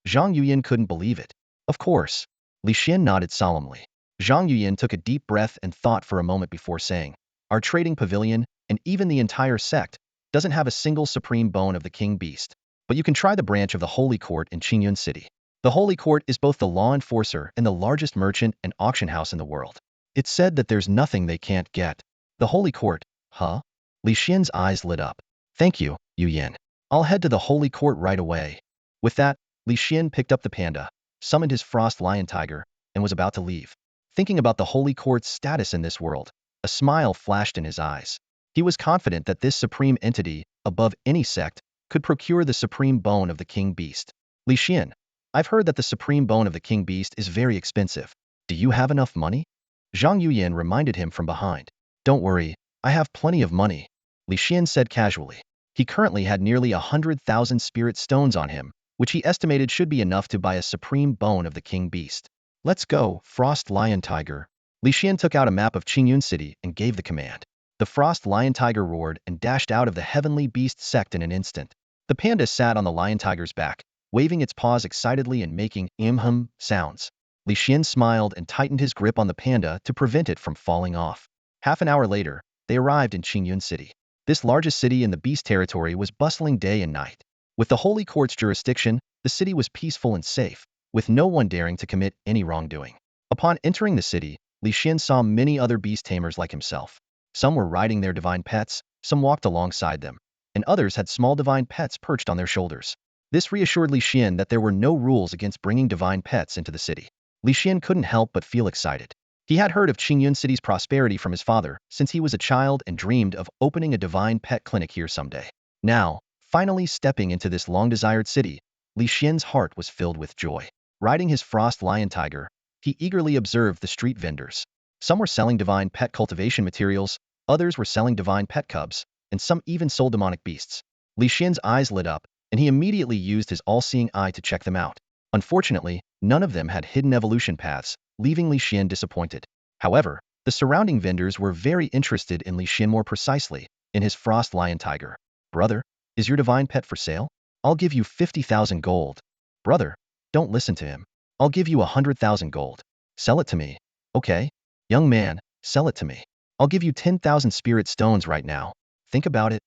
Zhang Yuyan couldn't believe it. Of course. Li Xian nodded solemnly. Zhang Yuyan took a deep breath and thought for a moment before saying, our trading pavilion, and even the entire sect, doesn't have a single supreme bone of the king beast. But you can try the branch of the Holy Court in Qingyun City. The Holy Court is both the law enforcer and the largest merchant and auction house in the world. It's said that there's nothing they can't get. The Holy Court, huh? Li Xian's eyes lit up. Thank you, Yuyan. I'll head to the Holy Court right away. With that, Li Xian picked up the panda, summoned his frost lion tiger, and was about to leave. Thinking about the Holy Court's status in this world, a smile flashed in his eyes. He was confident that this supreme entity, above any sect, could procure the supreme bone of the king beast. Li Xian, I've heard that the supreme bone of the king beast is very expensive. Do you have enough money? Zhang Yuyan reminded him from behind. Don't worry, I have plenty of money, Li Xian said casually. He currently had nearly 100,000 spirit stones on him, which he estimated should be enough to buy a supreme bone of the king beast. Let's go, Frost Lion Tiger. Li Xian took out a map of Qingyun City and gave the command. The Frost Lion Tiger roared and dashed out of the heavenly beast sect in an instant. The panda sat on the lion tiger's back, waving its paws excitedly and making sounds. Li Xian smiled and tightened his grip on the panda to prevent it from falling off. Half an hour later, they arrived in Qingyun City. This largest city in the beast territory was bustling day and night. With the Holy Court's jurisdiction, the city was peaceful and safe, with no one daring to commit any wrongdoing. Upon entering the city, Li Xian saw many other beast tamers like himself. Some were riding their divine pets, some walked alongside them, and others had small divine pets perched on their shoulders. This reassured Li Xian that there were no rules against bringing divine pets into the city. Li Xian couldn't help but feel excited. He had heard of Qingyun City's prosperity from his father since he was a child and dreamed of opening a divine pet clinic here someday. Now, finally stepping into this long-desired city, Li Xian's heart was filled with joy. Riding his frost lion tiger, he eagerly observed the street vendors. Some were selling divine pet cultivation materials, others were selling divine pet cubs, and some even sold demonic beasts. Li Xian's eyes lit up, and he immediately used his all-seeing eye to check them out. Unfortunately, none of them had hidden evolution paths, leaving Li Xian disappointed. However, the surrounding vendors were very interested in Li Xian, more precisely, in his frost lion tiger. Brother, is your divine pet for sale? I'll give you 50,000 gold. Brother, don't listen to him. I'll give you 100,000 gold. Sell it to me. Okay? Young man, sell it to me. I'll give you 10,000 spirit stones right now. Think about it.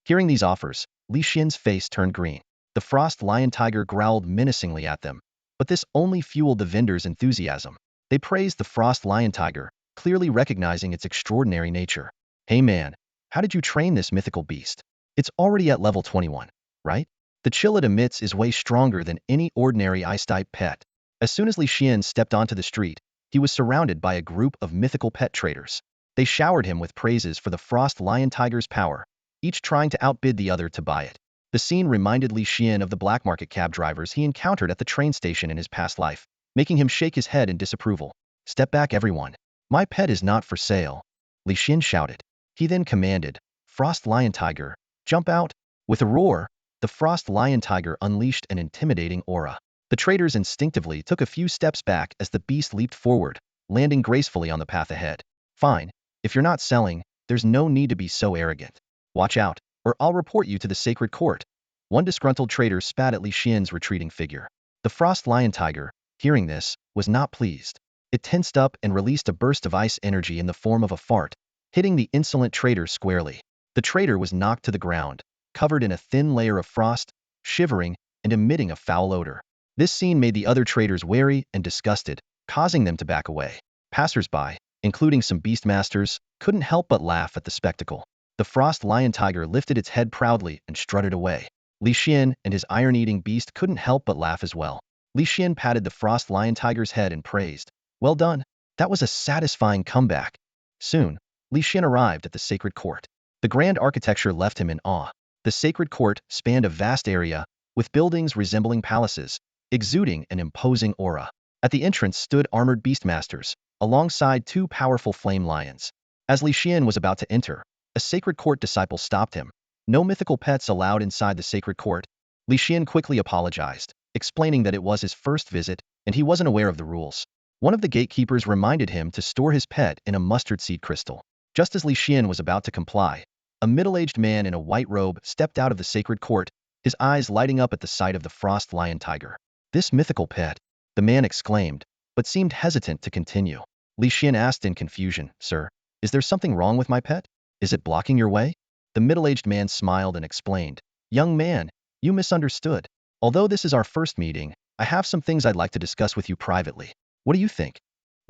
Hearing these offers, Li Xian's face turned green. The frost lion tiger growled menacingly at them, but this only fueled the vendors' enthusiasm. They praised the frost lion tiger, clearly recognizing its extraordinary nature. Hey man, how did you train this mythical beast? It's already at level 21, right? The chill it emits is way stronger than any ordinary ice-type pet. As soon as Li Xian stepped onto the street, he was surrounded by a group of mythical pet traders. They showered him with praises for the frost lion tiger's power, each trying to outbid the other to buy it. The scene reminded Li Xian of the black market cab drivers he encountered at the train station in his past life, making him shake his head in disapproval. Step back, everyone. My pet is not for sale. Li Xian shouted. He then commanded, Frost Lion Tiger, jump out. With a roar, the frost lion tiger unleashed an intimidating aura. The traders instinctively took a few steps back as the beast leaped forward, landing gracefully on the path ahead. Fine, if you're not selling, there's no need to be so arrogant. Watch out, or I'll report you to the sacred court. One disgruntled trader spat at Li Xian's retreating figure. The frost lion tiger, hearing this, was not pleased. It tensed up and released a burst of ice energy in the form of a fart, hitting the insolent trader squarely. The trader was knocked to the ground, covered in a thin layer of frost, shivering, and emitting a foul odor. This scene made the other traders wary and disgusted, causing them to back away. Passers-by, including some beastmasters, couldn't help but laugh at the spectacle. The frost lion tiger lifted its head proudly and strutted away. Li Xian and his iron-eating beast couldn't help but laugh as well. Li Xian patted the frost lion tiger's head and praised, "Well done. That was a satisfying comeback." Soon, Li Xian arrived at the sacred court. The grand architecture left him in awe. The sacred court spanned a vast area, with buildings resembling palaces, exuding an imposing aura. At the entrance stood armored beastmasters, alongside two powerful flame lions. As Li Xian was about to enter, a sacred court disciple stopped him. No mythical pets allowed inside the sacred court. Li Xian quickly apologized, explaining that it was his first visit, and he wasn't aware of the rules. One of the gatekeepers reminded him to store his pet in a mustard seed crystal. Just as Li Xian was about to comply, a middle-aged man in a white robe stepped out of the sacred court, his eyes lighting up at the sight of the frost lion tiger. "This mythical pet," the man exclaimed, but seemed hesitant to continue. Li Xian asked in confusion, "Sir, is there something wrong with my pet? Is it blocking your way?" The middle-aged man smiled and explained, "Young man, you misunderstood. Although this is our first meeting, I have some things I'd like to discuss with you privately. What do you think?"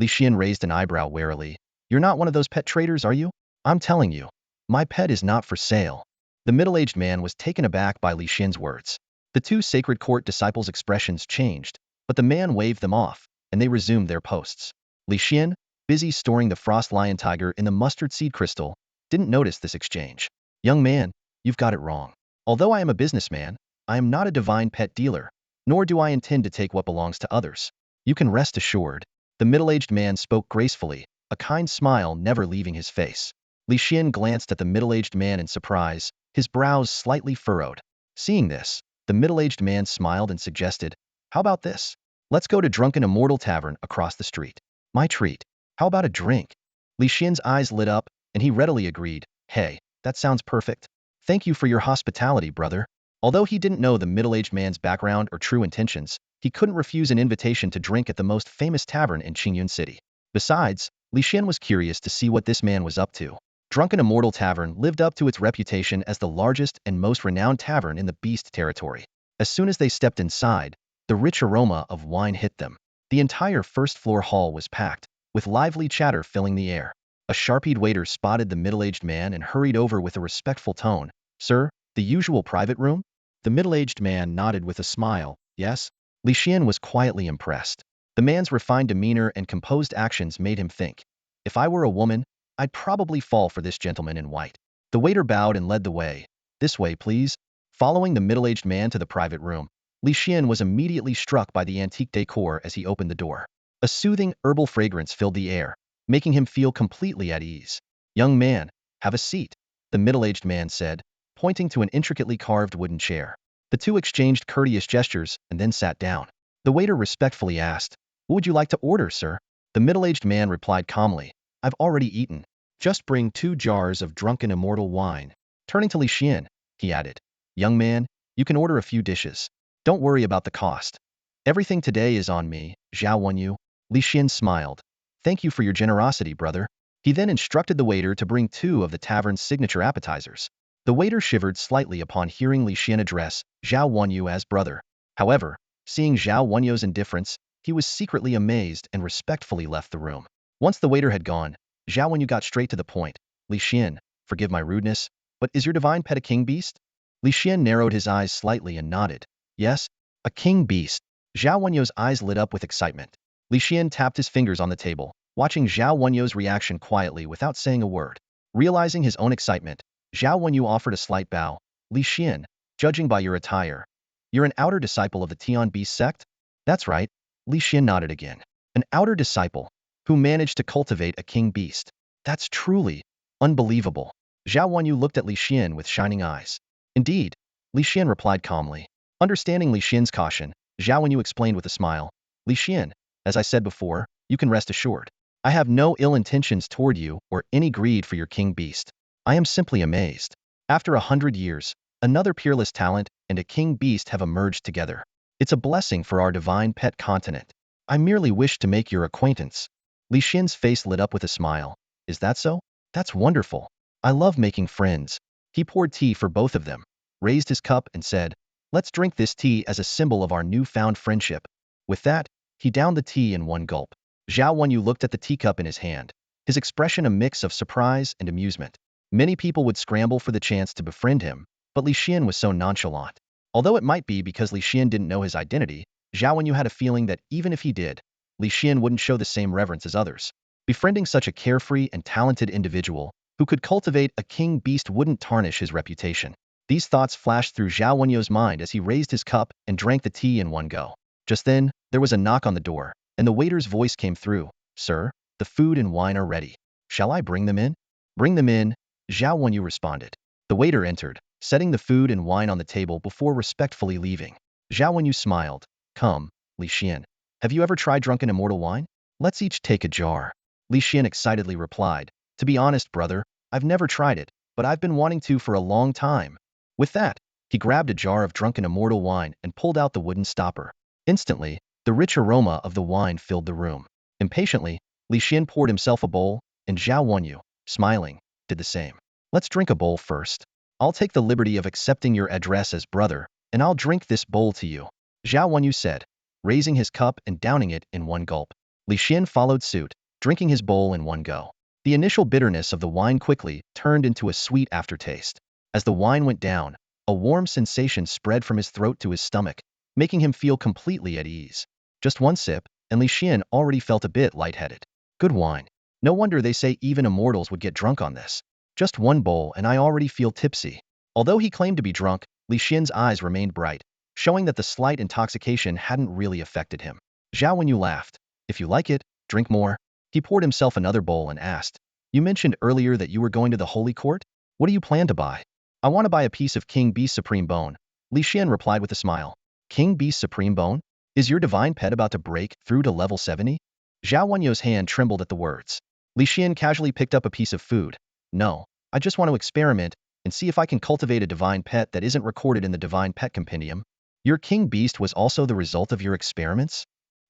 Li Xian raised an eyebrow warily. "You're not one of those pet traders, are you? I'm telling you, my pet is not for sale." The middle-aged man was taken aback by Li Xian's words. The two sacred court disciples' expressions changed, but the man waved them off, and they resumed their posts. Li Xian, busy storing the frost lion tiger in the mustard seed crystal, didn't notice this exchange. "Young man, you've got it wrong. Although I am a businessman, I am not a divine pet dealer, nor do I intend to take what belongs to others. You can rest assured." The middle-aged man spoke gracefully, a kind smile never leaving his face. Li Xian glanced at the middle-aged man in surprise, his brows slightly furrowed. Seeing this, the middle-aged man smiled and suggested, "How about this? Let's go to Drunken Immortal Tavern across the street. My treat. How about a drink?" Li Xian's eyes lit up, and he readily agreed, "Hey, that sounds perfect. Thank you for your hospitality, brother." Although he didn't know the middle-aged man's background or true intentions, he couldn't refuse an invitation to drink at the most famous tavern in Qingyun City. Besides, Li Xian was curious to see what this man was up to. Drunken Immortal Tavern lived up to its reputation as the largest and most renowned tavern in the Beast territory. As soon as they stepped inside, the rich aroma of wine hit them. The entire first-floor hall was packed, with lively chatter filling the air. A sharp-eyed waiter spotted the middle-aged man and hurried over with a respectful tone. "Sir, the usual private room?" The middle-aged man nodded with a smile, "Yes." Li Xian was quietly impressed. The man's refined demeanor and composed actions made him think, "If I were a woman, I'd probably fall for this gentleman in white." The waiter bowed and led the way. "This way, please." Following the middle-aged man to the private room, Li Xian was immediately struck by the antique decor as he opened the door. A soothing herbal fragrance filled the air, making him feel completely at ease. "Young man, have a seat," the middle-aged man said, pointing to an intricately carved wooden chair. The two exchanged courteous gestures and then sat down. The waiter respectfully asked, "What would you like to order, sir?" The middle-aged man replied calmly, "I've already eaten. Just bring 2 jars of drunken immortal wine." Turning to Li Xian, he added, "Young man, you can order a few dishes. Don't worry about the cost. Everything today is on me, Zhao Wenyu." Li Xian smiled. "Thank you for your generosity, brother." He then instructed the waiter to bring 2 of the tavern's signature appetizers. The waiter shivered slightly upon hearing Li Xian address Zhao Wenyu as brother. However, seeing Zhao Wenyu's indifference, he was secretly amazed and respectfully left the room. Once the waiter had gone, Zhao Wenyu got straight to the point. "Li Xian, forgive my rudeness, but is your divine pet a king beast?" Li Xian narrowed his eyes slightly and nodded. "Yes, a king beast." Zhao Wenyu's eyes lit up with excitement. Li Xian tapped his fingers on the table, watching Zhao Wenyu's reaction quietly without saying a word. Realizing his own excitement, Zhao Wenyu offered a slight bow. "Li Xian, judging by your attire, you're an outer disciple of the Tian Beast sect?" "That's right." Li Xian nodded again. "An outer disciple who managed to cultivate a king beast. That's truly unbelievable." Zhao Wenyu looked at Li Xian with shining eyes. "Indeed," Li Xian replied calmly. Understanding Li Xian's caution, Zhao Wenyu explained with a smile, "Li Xian, as I said before, you can rest assured. I have no ill intentions toward you or any greed for your king beast. I am simply amazed. After 100 years, another peerless talent and a king beast have emerged together. It's a blessing for our divine pet continent. I merely wish to make your acquaintance." Li Xian's face lit up with a smile. "Is that so? That's wonderful. I love making friends." He poured tea for both of them, raised his cup and said, "Let's drink this tea as a symbol of our newfound friendship." With that, he downed the tea in one gulp. Zhao Wenyu looked at the teacup in his hand, his expression a mix of surprise and amusement. Many people would scramble for the chance to befriend him, but Li Xian was so nonchalant. Although it might be because Li Xian didn't know his identity, Zhao Wenyu had a feeling that even if he did, Li Xian wouldn't show the same reverence as others. Befriending such a carefree and talented individual who could cultivate a king beast wouldn't tarnish his reputation. These thoughts flashed through Zhao Wenyu's mind as he raised his cup and drank the tea in one go. Just then, there was a knock on the door, and the waiter's voice came through. "Sir, the food and wine are ready. Shall I bring them in?" "Bring them in," Zhao Wenyu responded. The waiter entered, setting the food and wine on the table before respectfully leaving. Zhao Wenyu smiled. "Come, Li Xian. Have you ever tried drunken immortal wine? Let's each take a jar." Li Xian excitedly replied, "To be honest, brother, I've never tried it, but I've been wanting to for a long time." With that, he grabbed a jar of drunken immortal wine and pulled out the wooden stopper. Instantly, the rich aroma of the wine filled the room. Impatiently, Li Xian poured himself a bowl, and Zhao Wenyu, smiling, did the same. "Let's drink a bowl first. I'll take the liberty of accepting your address as brother, and I'll drink this bowl to you," Zhao Wenyu said, raising his cup and downing it in one gulp. Li Xian followed suit, drinking his bowl in one go. The initial bitterness of the wine quickly turned into a sweet aftertaste. As the wine went down, a warm sensation spread from his throat to his stomach, making him feel completely at ease. Just one sip, and Li Xian already felt a bit lightheaded. Good wine. No wonder they say even immortals would get drunk on this. Just one bowl and I already feel tipsy. Although he claimed to be drunk, Li Xian's eyes remained bright, showing that the slight intoxication hadn't really affected him. Zhao Wenyu laughed. "If you like it, drink more." He poured himself another bowl and asked, "You mentioned earlier that you were going to the Holy Court? What do you plan to buy?" "I want to buy a piece of King Beast's supreme bone," Li Xian replied with a smile. "King Beast's supreme bone? Is your divine pet about to break through to level 70? Zhao Wenyu's hand trembled at the words. Li Xian casually picked up a piece of food. "No, I just want to experiment and see if I can cultivate a divine pet that isn't recorded in the divine pet compendium." "Your king beast was also the result of your experiments?"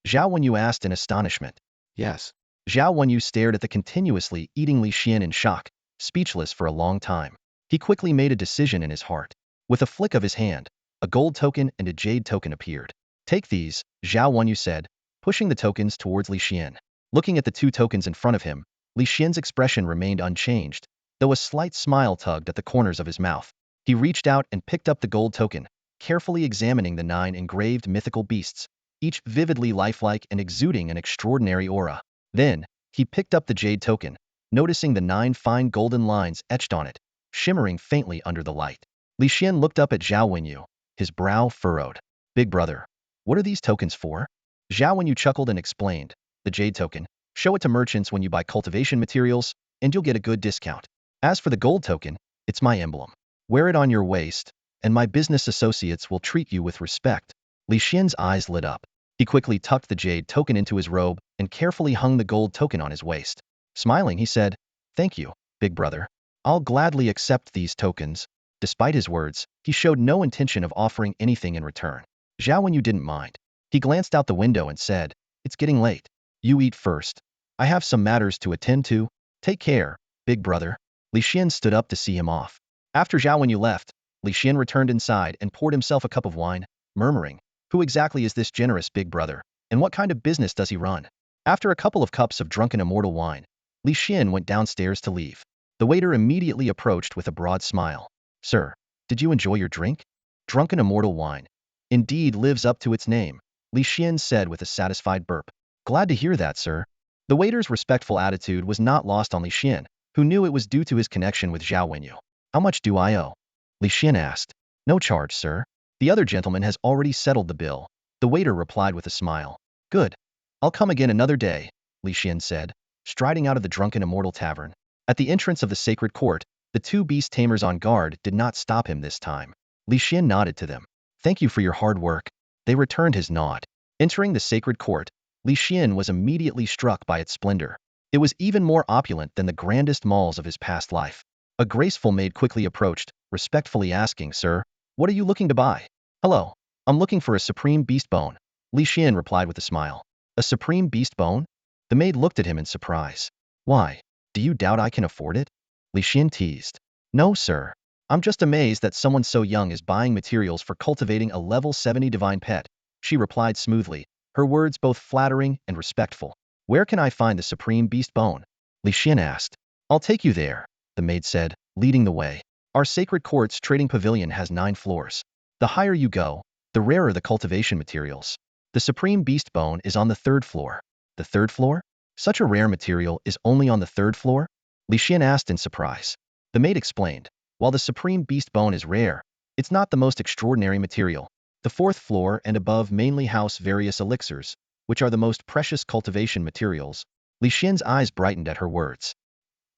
Zhao Wenyu asked in astonishment. Yes. Zhao Wenyu stared at the continuously eating Li Xian in shock, speechless for a long time. He quickly made a decision in his heart. With a flick of his hand, a gold token and a jade token appeared. "Take these," Zhao Wenyu said, pushing the tokens towards Li Xian. Looking at the 2 tokens in front of him, Li Xian's expression remained unchanged, though a slight smile tugged at the corners of his mouth. He reached out and picked up the gold token, carefully examining the 9 engraved mythical beasts, each vividly lifelike and exuding an extraordinary aura. Then, he picked up the jade token, noticing the 9 fine golden lines etched on it, shimmering faintly under the light. Li Xian looked up at Zhao Wenyu, his brow furrowed. Big brother, what are these tokens for? Xiaowen chuckled and explained. The jade token. Show it to merchants when you buy cultivation materials, and you'll get a good discount. As for the gold token, it's my emblem. Wear it on your waist, and my business associates will treat you with respect. Li Xian's eyes lit up. He quickly tucked the jade token into his robe and carefully hung the gold token on his waist. Smiling, he said, "Thank you, big brother. I'll gladly accept these tokens." Despite his words, he showed no intention of offering anything in return. Xiaowen didn't mind. He glanced out the window and said, "It's getting late. You eat first. I have some matters to attend to. Take care, big brother." Li Xian stood up to see him off. After Xiaowen left, Li Xian returned inside and poured himself a cup of wine, murmuring, "Who exactly is this generous big brother, and what kind of business does he run?" After a couple of cups of drunken immortal wine, Li Xian went downstairs to leave. The waiter immediately approached with a broad smile. "Sir, did you enjoy your drink?" "Drunken immortal wine indeed lives up to its name," Li Xian said with a satisfied burp. "Glad to hear that, sir." The waiter's respectful attitude was not lost on Li Xian, who knew it was due to his connection with Zhao Wenyu. "How much do I owe?" Li Xian asked. "No charge, sir. The other gentleman has already settled the bill." The waiter replied with a smile. "Good. I'll come again another day," Li Xian said, striding out of the Drunken Immortal Tavern. At the entrance of the sacred court, the two beast tamers on guard did not stop him this time. Li Xian nodded to them. "Thank you for your hard work." They returned his nod. Entering the sacred court, Li Xian was immediately struck by its splendor. It was even more opulent than the grandest malls of his past life. A graceful maid quickly approached, respectfully asking, "Sir, what are you looking to buy?" "Hello, I'm looking for a supreme beast bone," Li Xian replied with a smile. "A supreme beast bone?" The maid looked at him in surprise. "Why, do you doubt I can afford it?" Li Xian teased. "No, sir. I'm just amazed that someone so young is buying materials for cultivating a level 70 divine pet," she replied smoothly, her words both flattering and respectful. "Where can I find the supreme beast bone?" Li Xian asked. "I'll take you there," the maid said, leading the way. "Our sacred court's trading pavilion has 9 floors. The higher you go, the rarer the cultivation materials. The supreme beast bone is on the 3rd floor." "The 3rd floor? Such a rare material is only on the 3rd floor?" Li Xian asked in surprise. The maid explained, "While the supreme beast bone is rare, it's not the most extraordinary material. The 4th floor and above mainly house various elixirs, which are the most precious cultivation materials." Li Xian's eyes brightened at her words.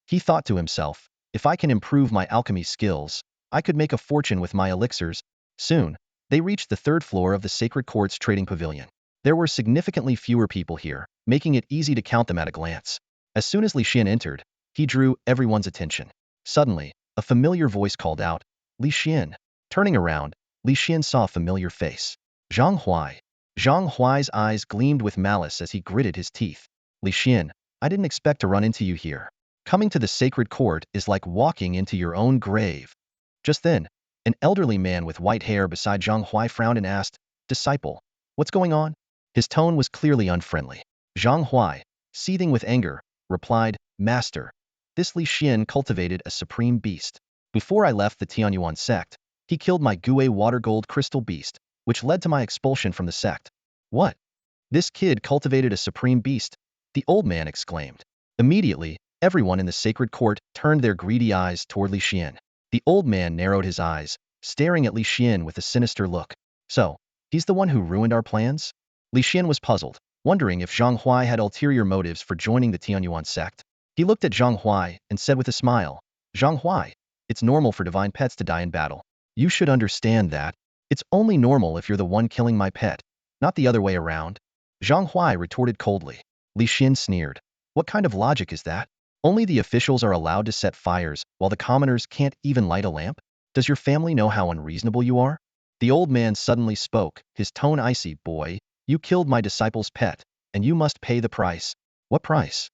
He thought to himself, "If I can improve my alchemy skills, I could make a fortune with my elixirs." Soon, they reached the 3rd floor of the sacred court's trading pavilion. There were significantly fewer people here, making it easy to count them at a glance. As soon as Li Xian entered, he drew everyone's attention. Suddenly, a familiar voice called out, "Li Xian." Turning around, Li Xian saw a familiar face. Zhang Huai. Zhang Huai's eyes gleamed with malice as he gritted his teeth. "Li Xian, I didn't expect to run into you here. Coming to the sacred court is like walking into your own grave." Just then, an elderly man with white hair beside Zhang Huai frowned and asked, "Disciple, what's going on?" His tone was clearly unfriendly. Zhang Huai, seething with anger, replied, "Master, this Li Xian cultivated a supreme beast. Before I left the Tianyuan sect, he killed my Gui water gold crystal beast, which led to my expulsion from the sect." "What? This kid cultivated a supreme beast?" the old man exclaimed. Immediately, everyone in the sacred court turned their greedy eyes toward Li Xian. The old man narrowed his eyes, staring at Li Xian with a sinister look. "So, he's the one who ruined our plans?" Li Xian was puzzled, wondering if Zhang Huai had ulterior motives for joining the Tianyuan sect. He looked at Zhang Huai and said with a smile, "Zhang Huai, it's normal for divine pets to die in battle. You should understand that. It's only normal if you're the one killing my pet, not the other way around." Zhang Huai retorted coldly. Li Xian sneered. "What kind of logic is that? Only the officials are allowed to set fires, while the commoners can't even light a lamp? Does your family know how unreasonable you are?" The old man suddenly spoke, his tone icy. "Boy, you killed my disciple's pet, and you must pay the price." "What price?"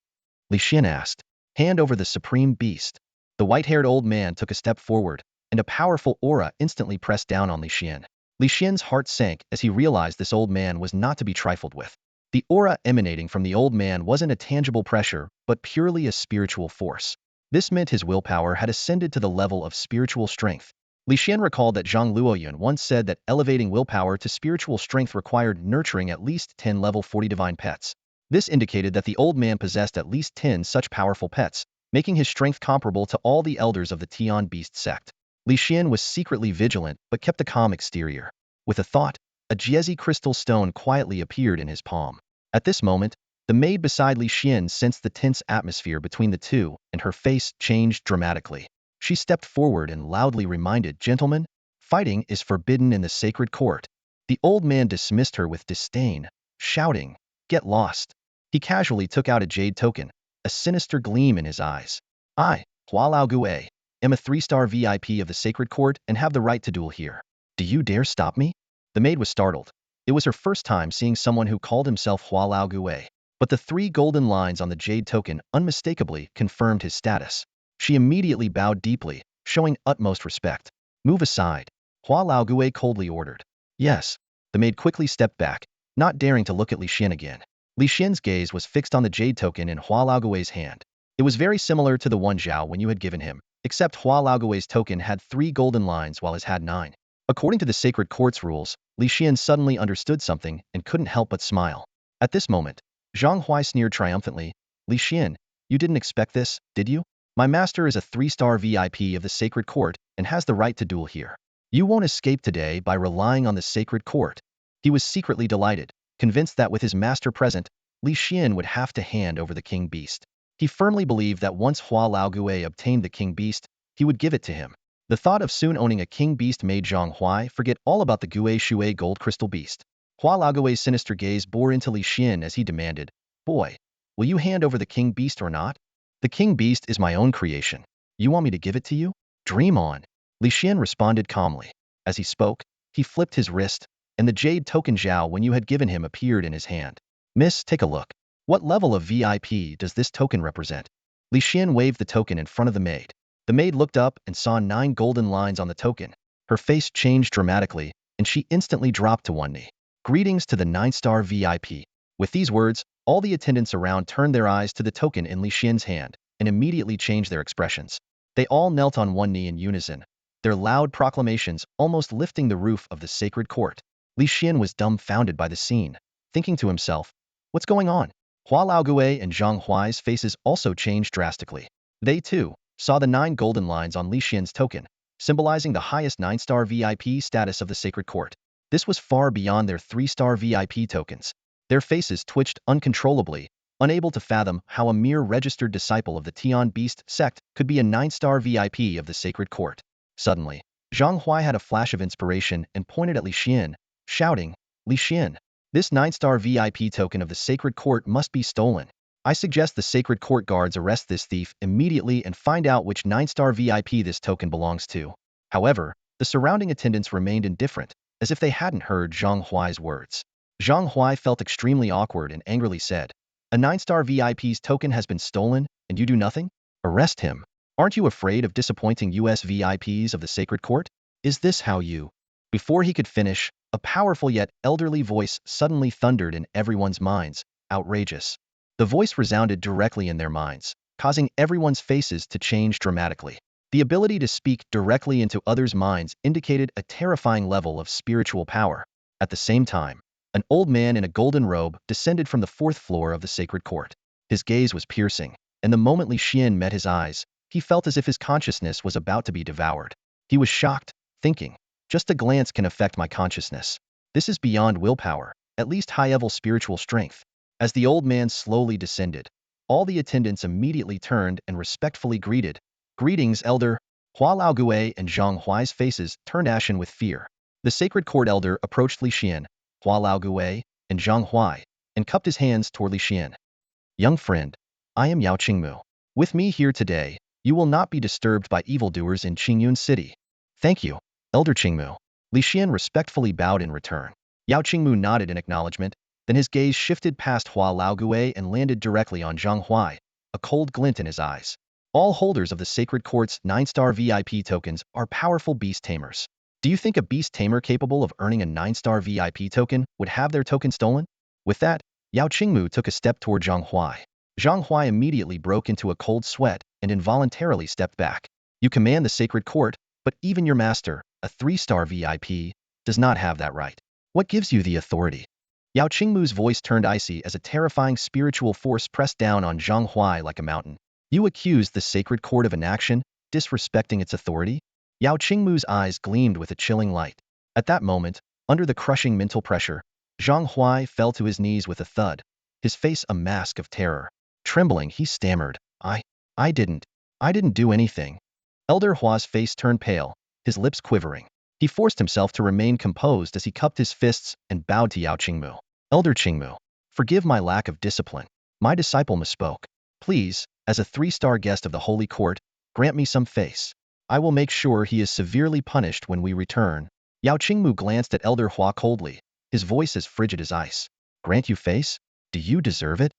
Li Xian asked. "Hand over the supreme beast." The white-haired old man took a step forward, and a powerful aura instantly pressed down on Li Xian. Li Xian's heart sank as he realized this old man was not to be trifled with. The aura emanating from the old man wasn't a tangible pressure, but purely a spiritual force. This meant his willpower had ascended to the level of spiritual strength. Li Xian recalled that Zhang Luoyun once said that elevating willpower to spiritual strength required nurturing at least 10 level 40 divine pets. This indicated that the old man possessed at least 10 such powerful pets, making his strength comparable to all the elders of the Tian Beast sect. Li Xian was secretly vigilant but kept a calm exterior. With a thought, a Jiezi crystal stone quietly appeared in his palm. At this moment, the maid beside Li Xian sensed the tense atmosphere between the two, and her face changed dramatically. She stepped forward and loudly reminded, "Gentlemen, fighting is forbidden in the sacred court." The old man dismissed her with disdain, shouting, "Get lost." He casually took out a jade token, a sinister gleam in his eyes. "I, Hua Lao Gue, am a 3-star VIP of the sacred court and have the right to duel here. Do you dare stop me?" The maid was startled. It was her first time seeing someone who called himself Hua Lao Gue. But the 3 golden lines on the jade token unmistakably confirmed his status. She immediately bowed deeply, showing utmost respect. "Move aside," Hua Lao Gue coldly ordered. "Yes." The maid quickly stepped back, not daring to look at Li Xian again. Li Xian's gaze was fixed on the jade token in Hua Lao Gue's hand. It was very similar to the one Zhao Wen Yu had given him, except Hua Lao Gue's token had 3 golden lines while his had 9. According to the sacred court's rules, Li Xian suddenly understood something and couldn't help but smile. At this moment, Zhang Huai sneered triumphantly. "Li Xian, you didn't expect this, did you? My master is a 3-star VIP of the sacred court and has the right to duel here. You won't escape today by relying on the sacred court." He was secretly delighted, convinced that with his master present, Li Xian would have to hand over the king beast. He firmly believed that once Hua Lao Gue obtained the king beast, he would give it to him. The thought of soon owning a king beast made Zhang Huai forget all about the Gue Shui gold crystal beast. Hua Lao Gue's sinister gaze bore into Li Xian as he demanded, "Boy, will you hand over the king beast or not?" "The king beast is my own creation. You want me to give it to you? Dream on." Li Xian responded calmly. As he spoke, he flipped his wrist, and the jade token Zhao Wen Yu had given him appeared in his hand. "Miss, take a look. What level of VIP does this token represent?" Li Xian waved the token in front of the maid. The maid looked up and saw 9 golden lines on the token. Her face changed dramatically, and she instantly dropped to one knee. "Greetings to the 9-star VIP." With these words, all the attendants around turned their eyes to the token in Li Xian's hand and immediately changed their expressions. They all knelt on one knee in unison, their loud proclamations almost lifting the roof of the sacred court. Li Xian was dumbfounded by the scene, thinking to himself, "What's going on?" Hua Lao Gue and Zhang Huai's faces also changed drastically. They, too, saw the 9 golden lines on Li Xian's token, symbolizing the highest 9-star VIP status of the sacred court. This was far beyond their 3-star VIP tokens. Their faces twitched uncontrollably, unable to fathom how a mere registered disciple of the Tian Beast sect could be a 9-star VIP of the sacred court. Suddenly, Zhang Huai had a flash of inspiration and pointed at Li Xian, shouting, "Li Xian, this 9-star VIP token of the sacred court must be stolen. I suggest the sacred court guards arrest this thief immediately and find out which 9-star VIP this token belongs to." However, the surrounding attendants remained indifferent, as if they hadn't heard Zhang Huai's words. Zhang Huai felt extremely awkward and angrily said, "A 9-star VIP's token has been stolen, and you do nothing? Arrest him. Aren't you afraid of disappointing US VIPs of the sacred court? Is this how you—" Before he could finish, a powerful yet elderly voice suddenly thundered in everyone's minds, "Outrageous." The voice resounded directly in their minds, causing everyone's faces to change dramatically. The ability to speak directly into others' minds indicated a terrifying level of spiritual power. At the same time, an old man in a golden robe descended from the 4th floor of the sacred court. His gaze was piercing, and the moment Li Xian met his eyes, he felt as if his consciousness was about to be devoured. He was shocked, thinking, "Just a glance can affect my consciousness. This is beyond willpower, at least high-level spiritual strength." As the old man slowly descended, all the attendants immediately turned and respectfully greeted, "Greetings, elder." Hua Lao Gue and Zhang Huai's faces turned ashen with fear. The sacred court elder approached Li Xian, Hua Lao Gue, and Zhang Huai, and cupped his hands toward Li Xian. "Young friend, I am Yao Qingmu. With me here today, you will not be disturbed by evildoers in Qingyun City." "Thank you, Elder Qingmu." Li Xian respectfully bowed in return. Yao Qingmu nodded in acknowledgement. Then his gaze shifted past Hua Lao Gue and landed directly on Zhang Huai, a cold glint in his eyes. All holders of the sacred court's 9-star VIP tokens are powerful beast tamers. Do you think a beast tamer capable of earning a 9-star VIP token would have their token stolen? With that, Yao Qingmu took a step toward Zhang Huai. Zhang Huai immediately broke into a cold sweat and involuntarily stepped back. "You command the sacred court, but even your master, a 3-star VIP, does not have that right. What gives you the authority?" Yao Qingmu's voice turned icy as a terrifying spiritual force pressed down on Zhang Huai like a mountain. "You accuse the sacred court of inaction, disrespecting its authority?" Yao Qingmu's eyes gleamed with a chilling light. At that moment, Under the crushing mental pressure, Zhang Huai fell to his knees with a thud, his face a mask of terror. Trembling, he stammered, I didn't do anything. Elder Hua's face turned pale, his lips quivering. He forced himself to remain composed as he cupped his fists and bowed to Yao Qingmu. Elder Qingmu, forgive my lack of discipline. My disciple misspoke. Please, as a 3-star guest of the Holy Court, grant me some face. I will make sure he is severely punished when we return. Yao Qingmu glanced at Elder Hua coldly, his voice as frigid as ice. Grant you face? Do you deserve it?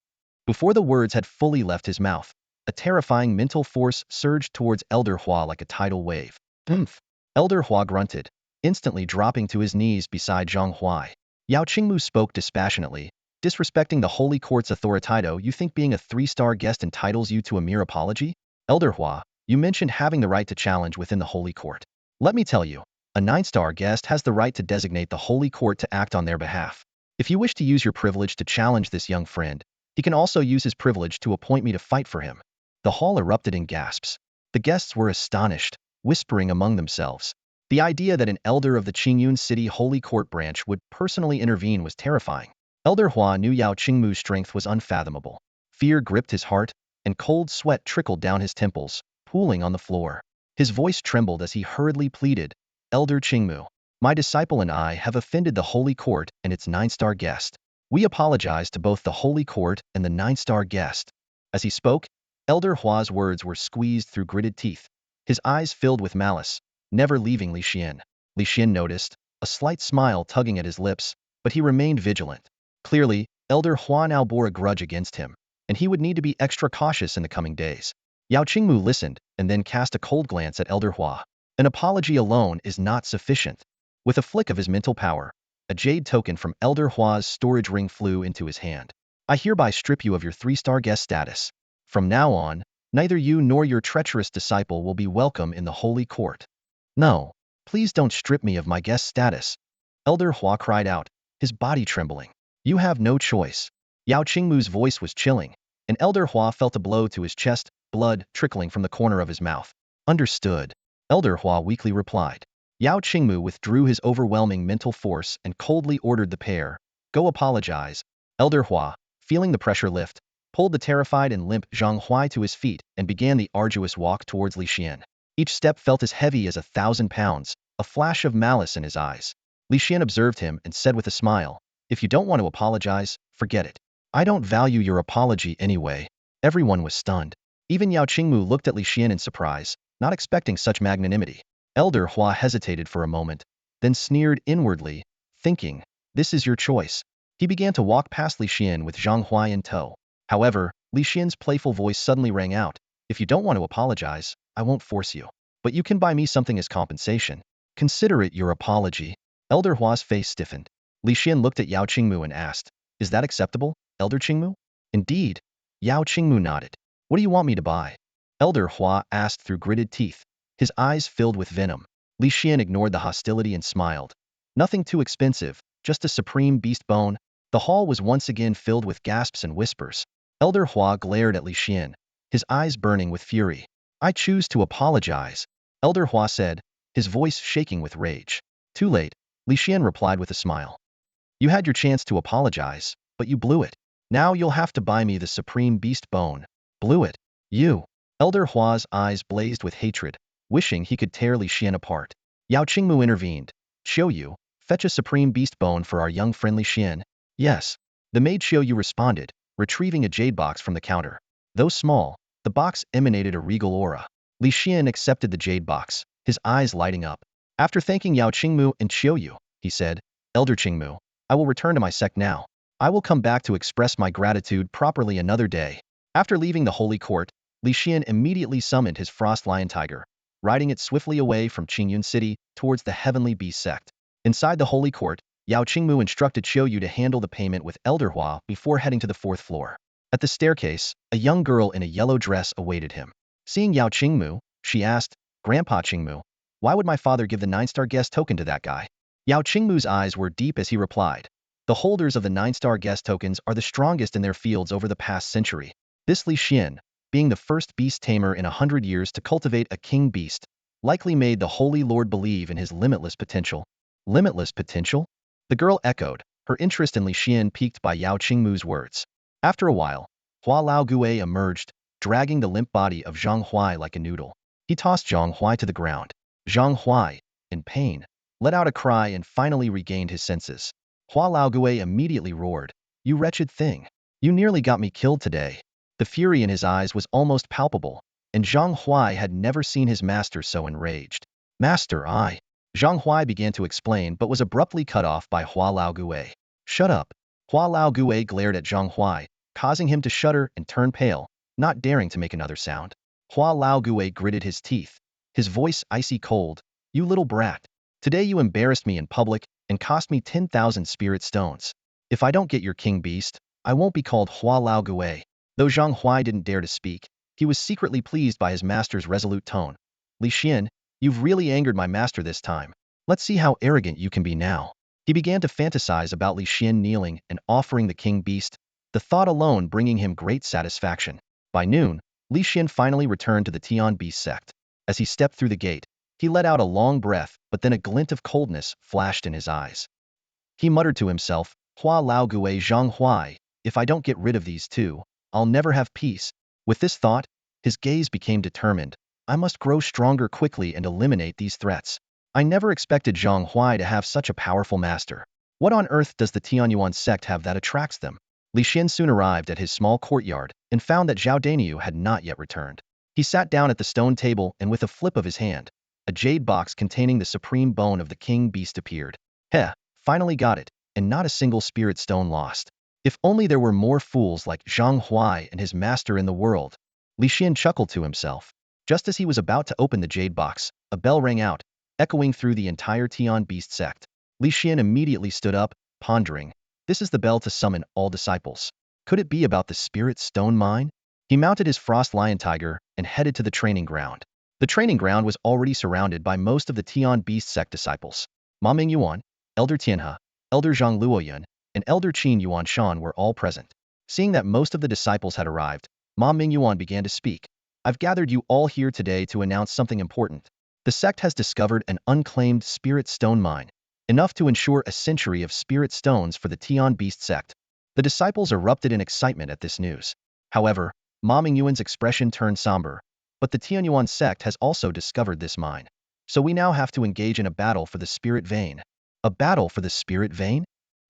Before the words had fully left his mouth, a terrifying mental force surged towards Elder Hua like a tidal wave. Oomph! Elder Hua grunted, instantly dropping to his knees beside Zhang Huai. Yao Qingmu spoke dispassionately, disrespecting the Holy Court's authority. You think being a 3-star guest entitles you to a mere apology? Elder Hua, you mentioned having the right to challenge within the Holy Court. Let me tell you, a 9-star guest has the right to designate the Holy Court to act on their behalf. If you wish to use your privilege to challenge this young friend, he can also use his privilege to appoint me to fight for him. The hall erupted in gasps. The guests were astonished, whispering among themselves. The idea that an elder of the Qingyun City Holy Court branch would personally intervene was terrifying. Elder Hua knew Yao Qingmu's strength was unfathomable. Fear gripped his heart, and cold sweat trickled down his temples, pooling on the floor. His voice trembled as he hurriedly pleaded, Elder Qingmu, my disciple and I have offended the Holy Court and its 9-star guest. We apologize to both the Holy Court and the 9-star guest. As he spoke, Elder Hua's words were squeezed through gritted teeth, his eyes filled with malice, never leaving Li Xian. Li Xian noticed, a slight smile tugging at his lips, but he remained vigilant. Clearly, Elder Hua now bore a grudge against him, and he would need to be extra cautious in the coming days. Yao Qingmu listened and then cast a cold glance at Elder Hua. An apology alone is not sufficient. With a flick of his mental power, a jade token from Elder Hua's storage ring flew into his hand. I hereby strip you of your 3-star guest status. From now on, neither you nor your treacherous disciple will be welcome in the Holy Court. No, please don't strip me of my guest status. Elder Hua cried out, his body trembling. You have no choice. Yao Qingmu's voice was chilling, and Elder Hua felt a blow to his chest, blood trickling from the corner of his mouth. Understood. Elder Hua weakly replied. Yao Qingmu withdrew his overwhelming mental force and coldly ordered the pair, go apologize. Elder Hua, feeling the pressure lift, pulled the terrified and limp Zhang Huai to his feet and began the arduous walk towards Li Xian. Each step felt as heavy as 1,000 pounds, a flash of malice in his eyes. Li Xian observed him and said with a smile, if you don't want to apologize, forget it. I don't value your apology anyway. Everyone was stunned. Even Yao Qingmu looked at Li Xian in surprise, not expecting such magnanimity. Elder Hua hesitated for a moment, then sneered inwardly, thinking, this is your choice. He began to walk past Li Xian with Zhang Huai in tow. However, Li Xian's playful voice suddenly rang out, if you don't want to apologize, I won't force you. But you can buy me something as compensation. Consider it your apology. Elder Hua's face stiffened. Li Xian looked at Yao Qingmu and asked, is that acceptable, Elder Qingmu? Indeed. Yao Qingmu nodded. What do you want me to buy? Elder Hua asked through gritted teeth, his eyes filled with venom. Li Xian ignored the hostility and smiled. Nothing too expensive, just a supreme beast bone. The hall was once again filled with gasps and whispers. Elder Hua glared at Li Xian, his eyes burning with fury. I choose to apologize, Elder Hua said, his voice shaking with rage. Too late, Li Xian replied with a smile. You had your chance to apologize, but you blew it. Now you'll have to buy me the supreme beast bone. Blew it. You. Elder Hua's eyes blazed with hatred, wishing he could tear Li Xian apart. Yao Qingmu intervened. Xiaoyu, fetch a supreme beast bone for our young friend Li Xian. Yes. The maid Xiaoyu responded, retrieving a jade box from the counter. Though small, the box emanated a regal aura. Li Xian accepted the jade box, his eyes lighting up. After thanking Yao Qingmu and Xiaoyu, he said, Elder Qingmu, I will return to my sect now. I will come back to express my gratitude properly another day. After leaving the Holy Court, Li Xian immediately summoned his Frost Lion Tiger, riding it swiftly away from Qingyun City towards the Heavenly Beast sect. Inside the Holy Court, Yao Qingmu instructed Xiaoyu to handle the payment with Elder Hua before heading to the 4th floor. At the staircase, a young girl in a yellow dress awaited him. Seeing Yao Qingmu, she asked, Grandpa Qingmu, why would my father give the 9-star guest token to that guy? Yao Qingmu's eyes were deep as he replied, the holders of the 9-star guest tokens are the strongest in their fields over the past century. This Li Xian, being the first beast tamer in 100 years to cultivate a king beast, likely made the Holy Lord believe in his limitless potential. Limitless potential? The girl echoed, her interest in Li Xian piqued by Yao Qingmu's words. After a while, Hua Lao Gui emerged, dragging the limp body of Zhang Huai like a noodle. He tossed Zhang Huai to the ground. Zhang Huai, in pain, let out a cry and finally regained his senses. Hua Lao Gui immediately roared, "You wretched thing! You nearly got me killed today." The fury in his eyes was almost palpable, and Zhang Huai had never seen his master so enraged. "Master, Zhang Huai began to explain but was abruptly cut off by Hua Lao Gui. "Shut up." Hua Lao Gui glared at Zhang Huai, causing him to shudder and turn pale, not daring to make another sound. Hua Lao Gui gritted his teeth, his voice icy cold. "You little brat. Today you embarrassed me in public and cost me 10,000 spirit stones. If I don't get your king beast, I won't be called Hua Lao Gui." Though Zhang Huai didn't dare to speak, he was secretly pleased by his master's resolute tone. "Li Xian, you've really angered my master this time. Let's see how arrogant you can be now." He began to fantasize about Li Xian kneeling and offering the king beast, the thought alone bringing him great satisfaction. By noon, Li Xian finally returned to the Tian beast sect. As he stepped through the gate, he let out a long breath, but then a glint of coldness flashed in his eyes. He muttered to himself, "Hua Lao Gui Zhang Huai, if I don't get rid of these two, I'll never have peace." With this thought, his gaze became determined. "I must grow stronger quickly and eliminate these threats. I never expected Zhang Huai to have such a powerful master. What on earth does the Tianyuan sect have that attracts them?" Li Xian soon arrived at his small courtyard and found that Zhao Daniu had not yet returned. He sat down at the stone table and with a flip of his hand, a jade box containing the supreme bone of the king beast appeared. "Heh, finally got it, and not a single spirit stone lost. If only there were more fools like Zhang Huai and his master in the world." Li Xian chuckled to himself. Just as he was about to open the jade box, a bell rang out, echoing through the entire Tian beast sect. Li Xian immediately stood up, pondering. This is the bell to summon all disciples. Could it be about the spirit stone mine? He mounted his frost lion tiger and headed to the training ground. The training ground was already surrounded by most of the Tian beast sect disciples. Ma Mingyuan, Elder Tianhe, Elder Zhang Luoyun, and Elder Qin Yuanshan were all present. Seeing that most of the disciples had arrived, Ma Mingyuan began to speak. "I've gathered you all here today to announce something important. The sect has discovered an unclaimed spirit stone mine, enough to ensure a century of spirit stones for the Tian beast sect." The disciples erupted in excitement at this news. However, Ma Mingyuan's expression turned somber. "But the Tianyuan sect has also discovered this mine. So we now have to engage in a battle for the spirit vein." "A battle for the spirit vein?"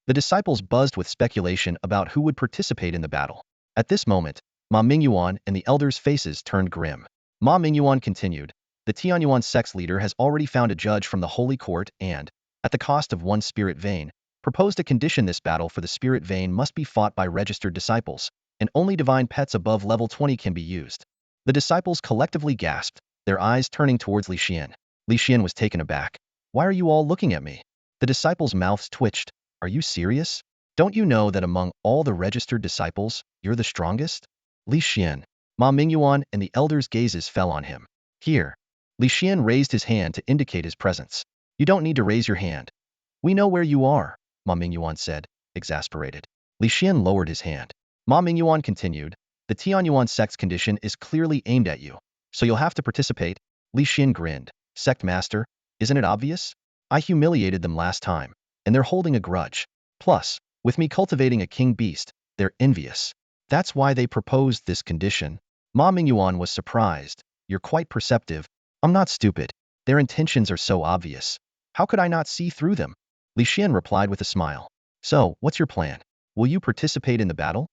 The disciples buzzed with speculation about who would participate in the battle. At this moment, Ma Mingyuan and the elders' faces turned grim. Ma Mingyuan continued, "The Tianyuan sect's leader has already found a judge from the Holy Court and, at the cost of one spirit vein, proposed a condition: this battle for the spirit vein must be fought by registered disciples, and only divine pets above level 20 can be used." The disciples collectively gasped, their eyes turning towards Li Xian. Li Xian was taken aback. "Why are you all looking at me?" The disciples' mouths twitched. "Are you serious? Don't you know that among all the registered disciples, you're the strongest?" Li Xian. Ma Mingyuan and the elders' gazes fell on him. "Here." Li Xian raised his hand to indicate his presence. "You don't need to raise your hand. We know where you are," Ma Mingyuan said, exasperated. Li Xian lowered his hand. Ma Mingyuan continued, "The Tianyuan sect's condition is clearly aimed at you, so you'll have to participate." Li Xian grinned. "Sect master, isn't it obvious? I humiliated them last time, and they're holding a grudge. Plus, with me cultivating a king beast, they're envious. That's why they proposed this condition." Ma Mingyuan was surprised. "You're quite perceptive." "I'm not stupid. Their intentions are so obvious. How could I not see through them?" Li Xian replied with a smile. "So, what's your plan? Will you participate in the battle?"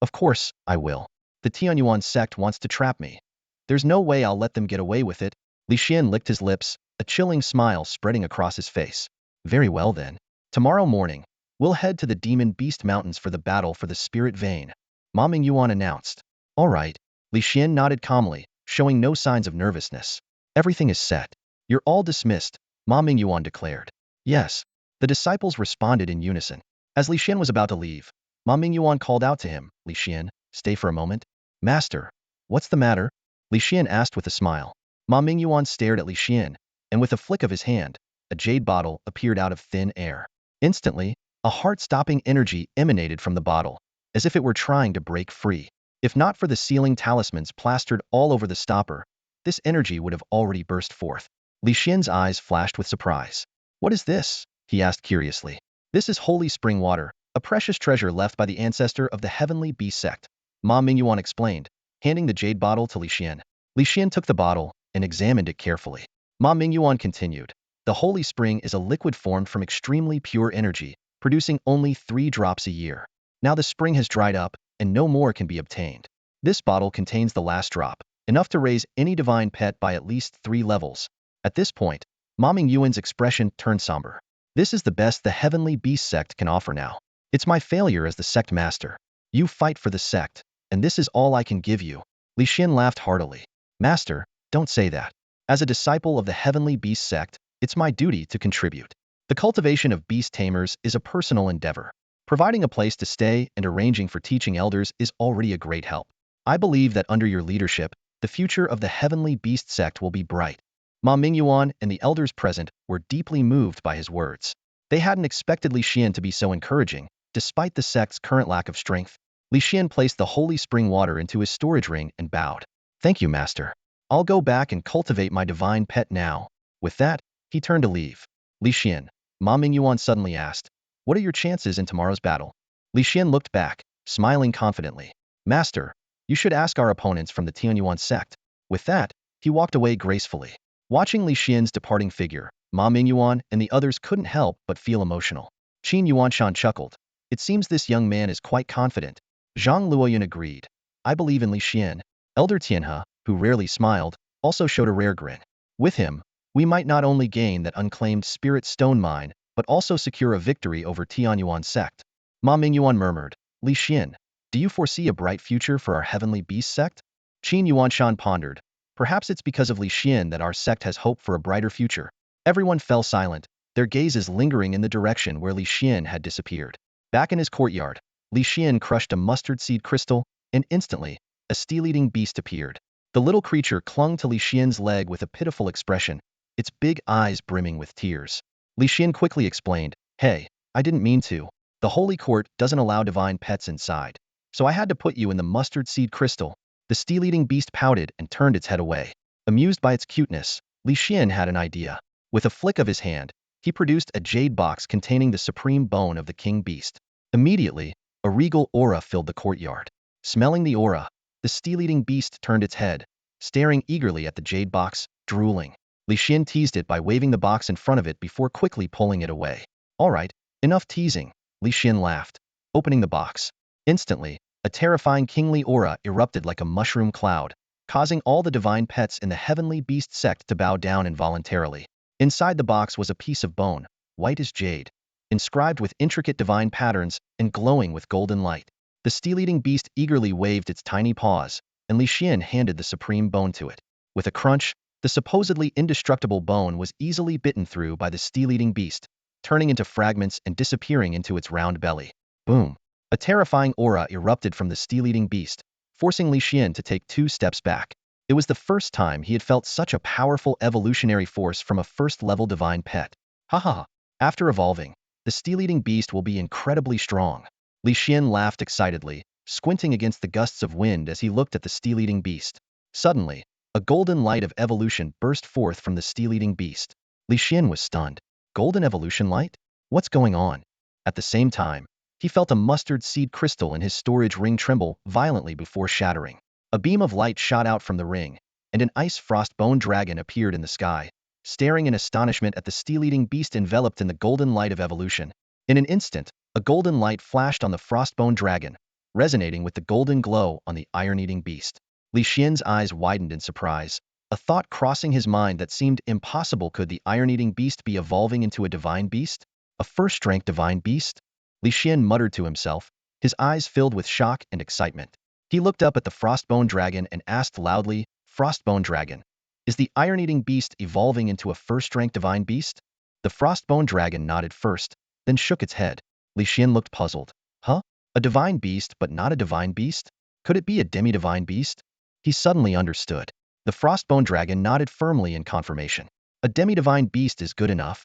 "Of course, I will. The Tianyuan sect wants to trap me. There's no way I'll let them get away with it." Li Xian licked his lips, a chilling smile spreading across his face. "Very well then. Tomorrow morning, we'll head to the Demon Beast Mountains for the battle for the spirit vein," Ma Mingyuan announced. "All right." Li Xian nodded calmly, showing no signs of nervousness. "Everything is set. You're all dismissed," Ma Mingyuan declared. "Yes." The disciples responded in unison. As Li Xian was about to leave, Ma Mingyuan called out to him, "Li Xian, stay for a moment." "Master, what's the matter?" Li Xian asked with a smile. Ma Mingyuan stared at Li Xian, and with a flick of his hand, a jade bottle appeared out of thin air. Instantly, a heart-stopping energy emanated from the bottle, as if it were trying to break free. If not for the sealing talismans plastered all over the stopper, this energy would have already burst forth. Li Xian's eyes flashed with surprise. "What is this?" he asked curiously. This is holy spring water, a precious treasure left by the ancestor of the heavenly beast sect, Ma Mingyuan explained, handing the jade bottle to Li Xian. Li Xian took the bottle and examined it carefully. Ma Mingyuan continued, the holy spring is a liquid formed from extremely pure energy, producing only 3 drops a year. Now the spring has dried up, and no more can be obtained. This bottle contains the last drop, enough to raise any divine pet by at least 3 levels. At this point, Ma Mingyuan's expression turned somber. This is the best the heavenly beast sect can offer now. It's my failure as the sect master. You fight for the sect, and this is all I can give you. Li Xian laughed heartily. Master, don't say that. As a disciple of the heavenly beast sect, it's my duty to contribute. The cultivation of beast tamers is a personal endeavor. Providing a place to stay and arranging for teaching elders is already a great help. I believe that under your leadership, the future of the heavenly beast sect will be bright. Ma Mingyuan and the elders present were deeply moved by his words. They hadn't expected Li Xian to be so encouraging, despite the sect's current lack of strength. Li Xian placed the holy spring water into his storage ring and bowed. Thank you, master. I'll go back and cultivate my divine pet now. With that, he turned to leave. Li Xian, Ma Mingyuan suddenly asked, what are your chances in tomorrow's battle? Li Xian looked back, smiling confidently. Master, you should ask our opponents from the Tianyuan sect. With that, he walked away gracefully. Watching Li Xian's departing figure, Ma Mingyuan and the others couldn't help but feel emotional. Qin Yuanshan chuckled. It seems this young man is quite confident. Zhang Luoyun agreed. I believe in Li Xian. Elder Tianhe, who rarely smiled, also showed a rare grin. With him, we might not only gain that unclaimed spirit stone mine, but also secure a victory over Tianyuan sect. Ma Mingyuan murmured, Li Xian, do you foresee a bright future for our heavenly beast sect? Qin Yuanshan pondered. Perhaps it's because of Li Xian that our sect has hope for a brighter future. Everyone fell silent, their gazes lingering in the direction where Li Xian had disappeared. Back in his courtyard, Li Xian crushed a mustard seed crystal, and instantly, a steel-eating beast appeared. The little creature clung to Li Xian's leg with a pitiful expression, its big eyes brimming with tears. Li Xian quickly explained, hey, I didn't mean to. The holy court doesn't allow divine pets inside, so I had to put you in the mustard seed crystal. The steel-eating beast pouted and turned its head away. Amused by its cuteness, Li Xian had an idea. With a flick of his hand, he produced a jade box containing the supreme bone of the king beast. Immediately, a regal aura filled the courtyard. Smelling the aura, the steel-eating beast turned its head, staring eagerly at the jade box, drooling. Li Xian teased it by waving the box in front of it before quickly pulling it away. All right, enough teasing, Li Xian laughed, opening the box. Instantly, a terrifying kingly aura erupted like a mushroom cloud, causing all the divine pets in the heavenly beast sect to bow down involuntarily. Inside the box was a piece of bone, white as jade, inscribed with intricate divine patterns and glowing with golden light. The steel-eating beast eagerly waved its tiny paws, and Li Xian handed the supreme bone to it. With a crunch, the supposedly indestructible bone was easily bitten through by the steel-eating beast, turning into fragments and disappearing into its round belly. Boom! A terrifying aura erupted from the steel-eating beast, forcing Li Xian to take 2 steps back. It was the first time he had felt such a powerful evolutionary force from a first-level divine pet. Ha ha ha! After evolving, the steel-eating beast will be incredibly strong. Li Xian laughed excitedly, squinting against the gusts of wind as he looked at the steel-eating beast. Suddenly, a golden light of evolution burst forth from the steel-eating beast. Li Xian was stunned. Golden evolution light? What's going on? At the same time, he felt a mustard seed crystal in his storage ring tremble violently before shattering. A beam of light shot out from the ring, and an ice frost bone dragon appeared in the sky, staring in astonishment at the steel-eating beast enveloped in the golden light of evolution. In an instant, a golden light flashed on the frostbone dragon, resonating with the golden glow on the iron-eating beast. Li Xian's eyes widened in surprise, a thought crossing his mind that seemed impossible. Could the iron-eating beast be evolving into a divine beast? A first-rank divine beast? Li Xian muttered to himself, his eyes filled with shock and excitement. He looked up at the frostbone dragon and asked loudly, Frostbone dragon, is the iron-eating beast evolving into a first-rank divine beast? The frostbone dragon nodded first, then shook its head. Li Xian looked puzzled. Huh? A divine beast but not a divine beast? Could it be a demi-divine beast? He suddenly understood. The frostbone dragon nodded firmly in confirmation. A demi-divine beast is good enough.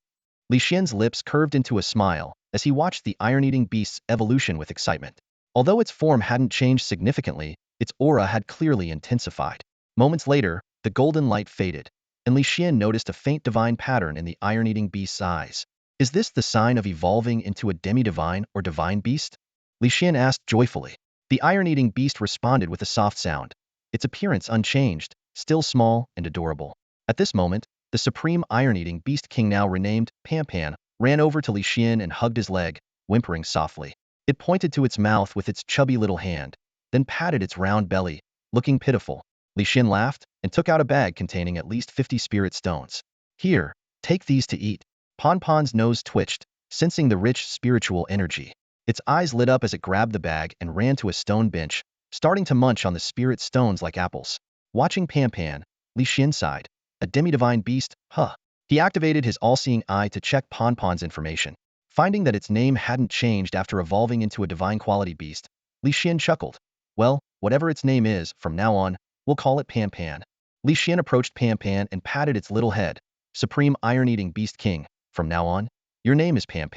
Li Xian's lips curved into a smile as he watched the iron-eating beast's evolution with excitement. Although its form hadn't changed significantly, its aura had clearly intensified. Moments later, the golden light faded, and Li Xian noticed a faint divine pattern in the iron-eating beast's eyes. Is this the sign of evolving into a demi-divine or divine beast? Li Xian asked joyfully. The iron-eating beast responded with a soft sound, its appearance unchanged, still small and adorable. At this moment, the supreme iron-eating beast king, now renamed Pan, ran over to Li Xian and hugged his leg, whimpering softly. It pointed to its mouth with its chubby little hand, then patted its round belly, looking pitiful. Li Xian laughed and took out a bag containing at least 50 spirit stones. Here, take these to eat. Pan's nose twitched, sensing the rich spiritual energy. Its eyes lit up as it grabbed the bag and ran to a stone bench, starting to munch on the spirit stones like apples. Watching Pan, Li Xian sighed. A demi-divine beast, huh? He activated his all-seeing eye to check Pan's information. Finding that its name hadn't changed after evolving into a divine quality beast, Li Xian chuckled. Well, whatever its name is, from now on, we'll call it Pan. Li Xian approached Pan and patted its little head. Supreme iron-eating beast king, from now on, your name is Pan.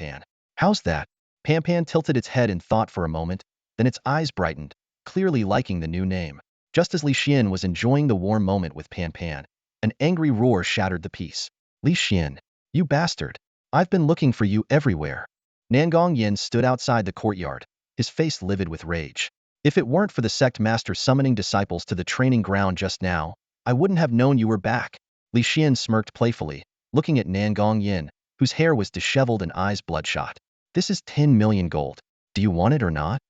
How's that? Pan tilted its head in thought for a moment, then its eyes brightened, clearly liking the new name. Just as Li Xian was enjoying the warm moment with Pan, an angry roar shattered the peace. Li Xian, you bastard! I've been looking for you everywhere. Nangong Yin stood outside the courtyard, his face livid with rage. If it weren't for the sect master summoning disciples to the training ground just now, I wouldn't have known you were back. Li Xian smirked playfully, looking at Nangong Yin, whose hair was disheveled and eyes bloodshot. This is 10 million gold. Do you want it or not?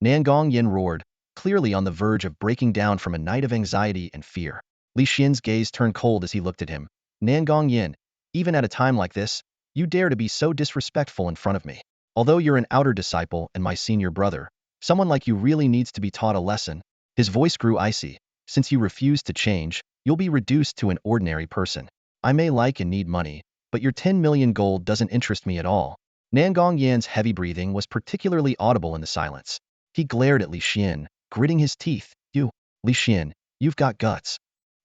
Nangong Yin roared, clearly on the verge of breaking down from a night of anxiety and fear. Li Xian's gaze turned cold as he looked at him. Nangong Yin, even at a time like this, you dare to be so disrespectful in front of me. Although you're an outer disciple and my senior brother, someone like you really needs to be taught a lesson. His voice grew icy. Since you refuse to change, you'll be reduced to an ordinary person. I may like and need money, but your 10 million gold doesn't interest me at all. Nangong Yan's heavy breathing was particularly audible in the silence. He glared at Li Xian, gritting his teeth. Li Xian, you've got guts.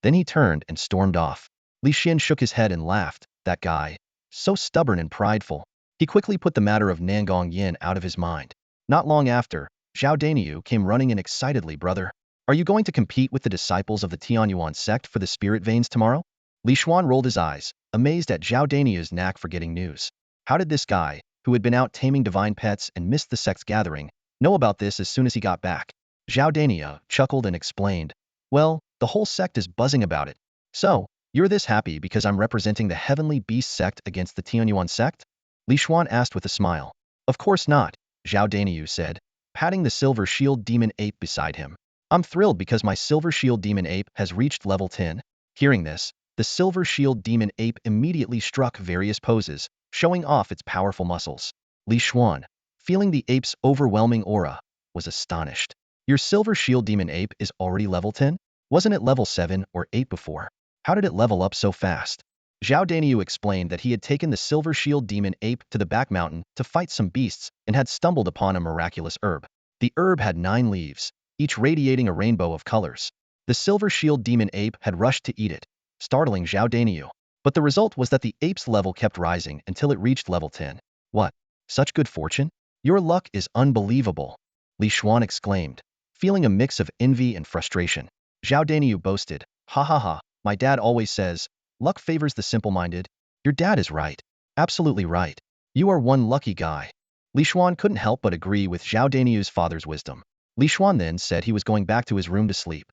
Then he turned and stormed off. Li Xian shook his head and laughed. That guy. So stubborn and prideful. He quickly put the matter of Nangong Yin out of his mind. Not long after, Zhao Daniu came running in excitedly. Brother, are you going to compete with the disciples of the Tianyuan sect for the spirit veins tomorrow? Li Xuan rolled his eyes, amazed at Zhao Daniu's knack for getting news. How did this guy, who had been out taming divine pets and missed the sect's gathering, know about this as soon as he got back? Zhao Daniu chuckled and explained, well, the whole sect is buzzing about it. So, you're this happy because I'm representing the heavenly beast sect against the Tianyuan sect? Li Xuan asked with a smile. Of course not, Zhao Daniu said, patting the silver shield demon ape beside him. I'm thrilled because my silver shield demon ape has reached level 10. Hearing this, the silver shield demon ape immediately struck various poses, showing off its powerful muscles. Li Xuan, feeling the ape's overwhelming aura, was astonished. Your silver shield demon ape is already level 10? Wasn't it level 7 or 8 before? How did it level up so fast? Zhao Daniu explained that he had taken the silver shield demon ape to the back mountain to fight some beasts and had stumbled upon a miraculous herb. The herb had 9 leaves, each radiating a rainbow of colors. The silver shield demon ape had rushed to eat it, startling Zhao Daniu. But the result was that the ape's level kept rising until it reached level 10. What? Such good fortune? Your luck is unbelievable, Li Xuan exclaimed, feeling a mix of envy and frustration. Zhao Daniu boasted, ha ha ha, my dad always says, luck favors the simple-minded. Your dad is right. Absolutely right. You are one lucky guy. Li Xuan couldn't help but agree with Zhao Daniu's father's wisdom. Li Xuan then said he was going back to his room to sleep.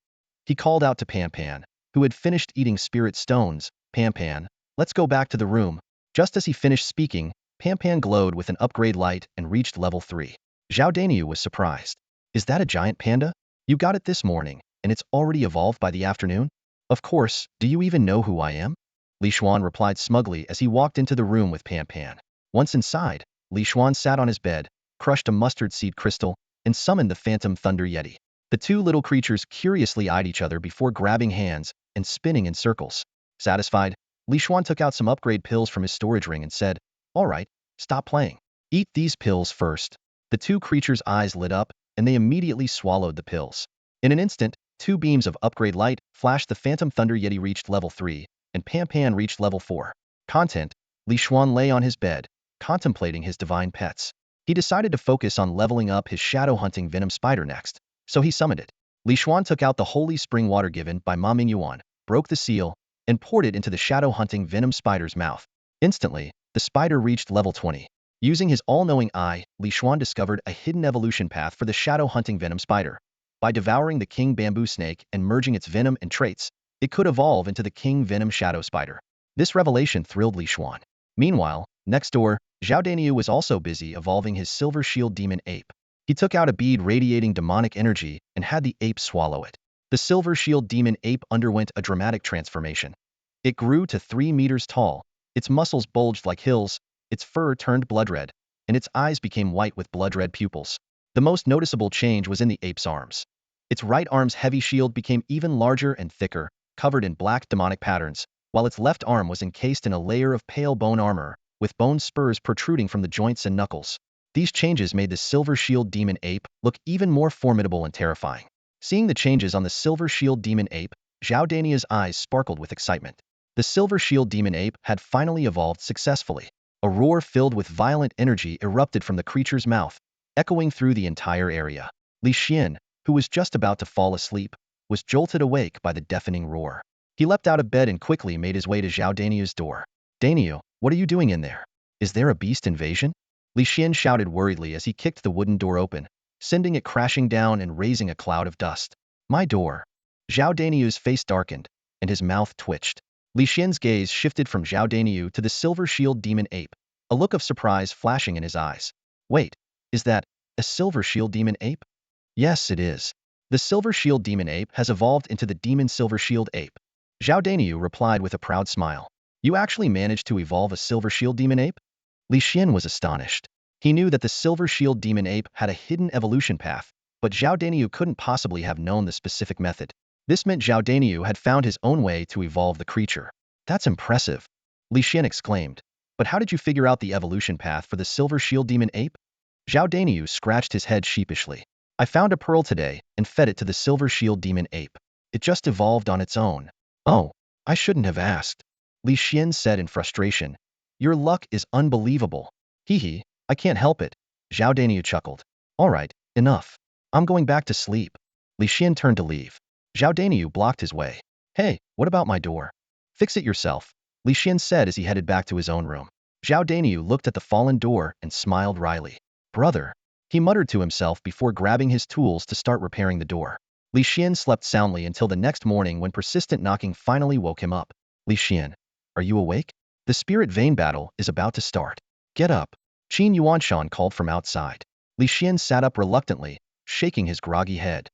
He called out to Pan, who had finished eating spirit stones. Pan, let's go back to the room. Just as he finished speaking, Pan glowed with an upgrade light and reached level 3. Zhao Daniu was surprised. Is that a giant panda? You got it this morning, and it's already evolved by the afternoon? Of course, do you even know who I am? Li Xuan replied smugly as he walked into the room with Pan. Once inside, Li Xuan sat on his bed, crushed a mustard seed crystal, and summoned the phantom thunder yeti. The two little creatures curiously eyed each other before grabbing hands and spinning in circles. Satisfied, Li Xuan took out some upgrade pills from his storage ring and said, all right, stop playing. Eat these pills first. The two creatures' eyes lit up, and they immediately swallowed the pills. In an instant, 2 beams of upgrade light flashed. The phantom thunder yeti reached level 3, and Pan reached level 4. Content, Li Xuan lay on his bed, contemplating his divine pets. He decided to focus on leveling up his shadow-hunting venom spider next, so he summoned it. Li Xuan took out the holy spring water given by Ma Mingyuan, broke the seal, and poured it into the shadow-hunting venom spider's mouth. Instantly, The spider reached level 20. Using his all-knowing eye, Xuan discovered a hidden evolution path for the shadow-hunting venom spider. By devouring the king bamboo snake and merging its venom and traits, it could evolve into the king venom shadow spider. This revelation thrilled Xuan. Meanwhile, next door, Zhao Daniu was also busy evolving his silver shield demon ape. He took out a bead radiating demonic energy and had the ape swallow it. The silver shield demon ape underwent a dramatic transformation. It grew to 3 meters tall, its muscles bulged like hills, its fur turned blood red, and its eyes became white with blood-red pupils. The most noticeable change was in the ape's arms. Its right arm's heavy shield became even larger and thicker, covered in black demonic patterns, while its left arm was encased in a layer of pale bone armor, with bone spurs protruding from the joints and knuckles. These changes made the silver shield demon ape look even more formidable and terrifying. Seeing the changes on the silver shield demon ape, Zhao Dania's eyes sparkled with excitement. The silver shield demon ape had finally evolved successfully. A roar filled with violent energy erupted from the creature's mouth, echoing through the entire area. Xuan, who was just about to fall asleep, was jolted awake by the deafening roar. He leapt out of bed and quickly made his way to Zhao Daniu's door. "Daniu, what are you doing in there? Is there a beast invasion?" Xuan shouted worriedly as he kicked the wooden door open, sending it crashing down and raising a cloud of dust. "My door." Zhao Daniu's face darkened, and his mouth twitched. Xuan's gaze shifted from Zhao Daniu to the silver shield demon ape, a look of surprise flashing in his eyes. "Wait, is that a silver shield demon ape?" "Yes, it is. The silver shield demon ape has evolved into the demon silver shield ape." Zhao Daniu replied with a proud smile. "You actually managed to evolve a silver shield demon ape?" Xuan was astonished. He knew that the silver shield demon ape had a hidden evolution path, but Zhao Daniu couldn't possibly have known the specific method. This meant Zhao Daniu had found his own way to evolve the creature. "That's impressive," Xuan exclaimed. "But how did you figure out the evolution path for the silver shield demon ape?" Zhao Daniu scratched his head sheepishly. "I found a pearl today and fed it to the silver shield demon ape. It just evolved on its own." "Oh, I shouldn't have asked," Xuan said in frustration. "Your luck is unbelievable." "Hee hee, I can't help it," Zhao Daniu chuckled. "All right, enough. I'm going back to sleep." Xuan turned to leave. Zhao Daniu blocked his way. "Hey, what about my door?" "Fix it yourself," Xuan said as he headed back to his own room. Zhao Daniu looked at the fallen door and smiled wryly. "Brother," he muttered to himself before grabbing his tools to start repairing the door. Xuan slept soundly until the next morning when persistent knocking finally woke him up. "Xuan, are you awake? The spirit vein battle is about to start. Get up." Qin Yuanshan called from outside. Xuan sat up reluctantly, shaking his groggy head.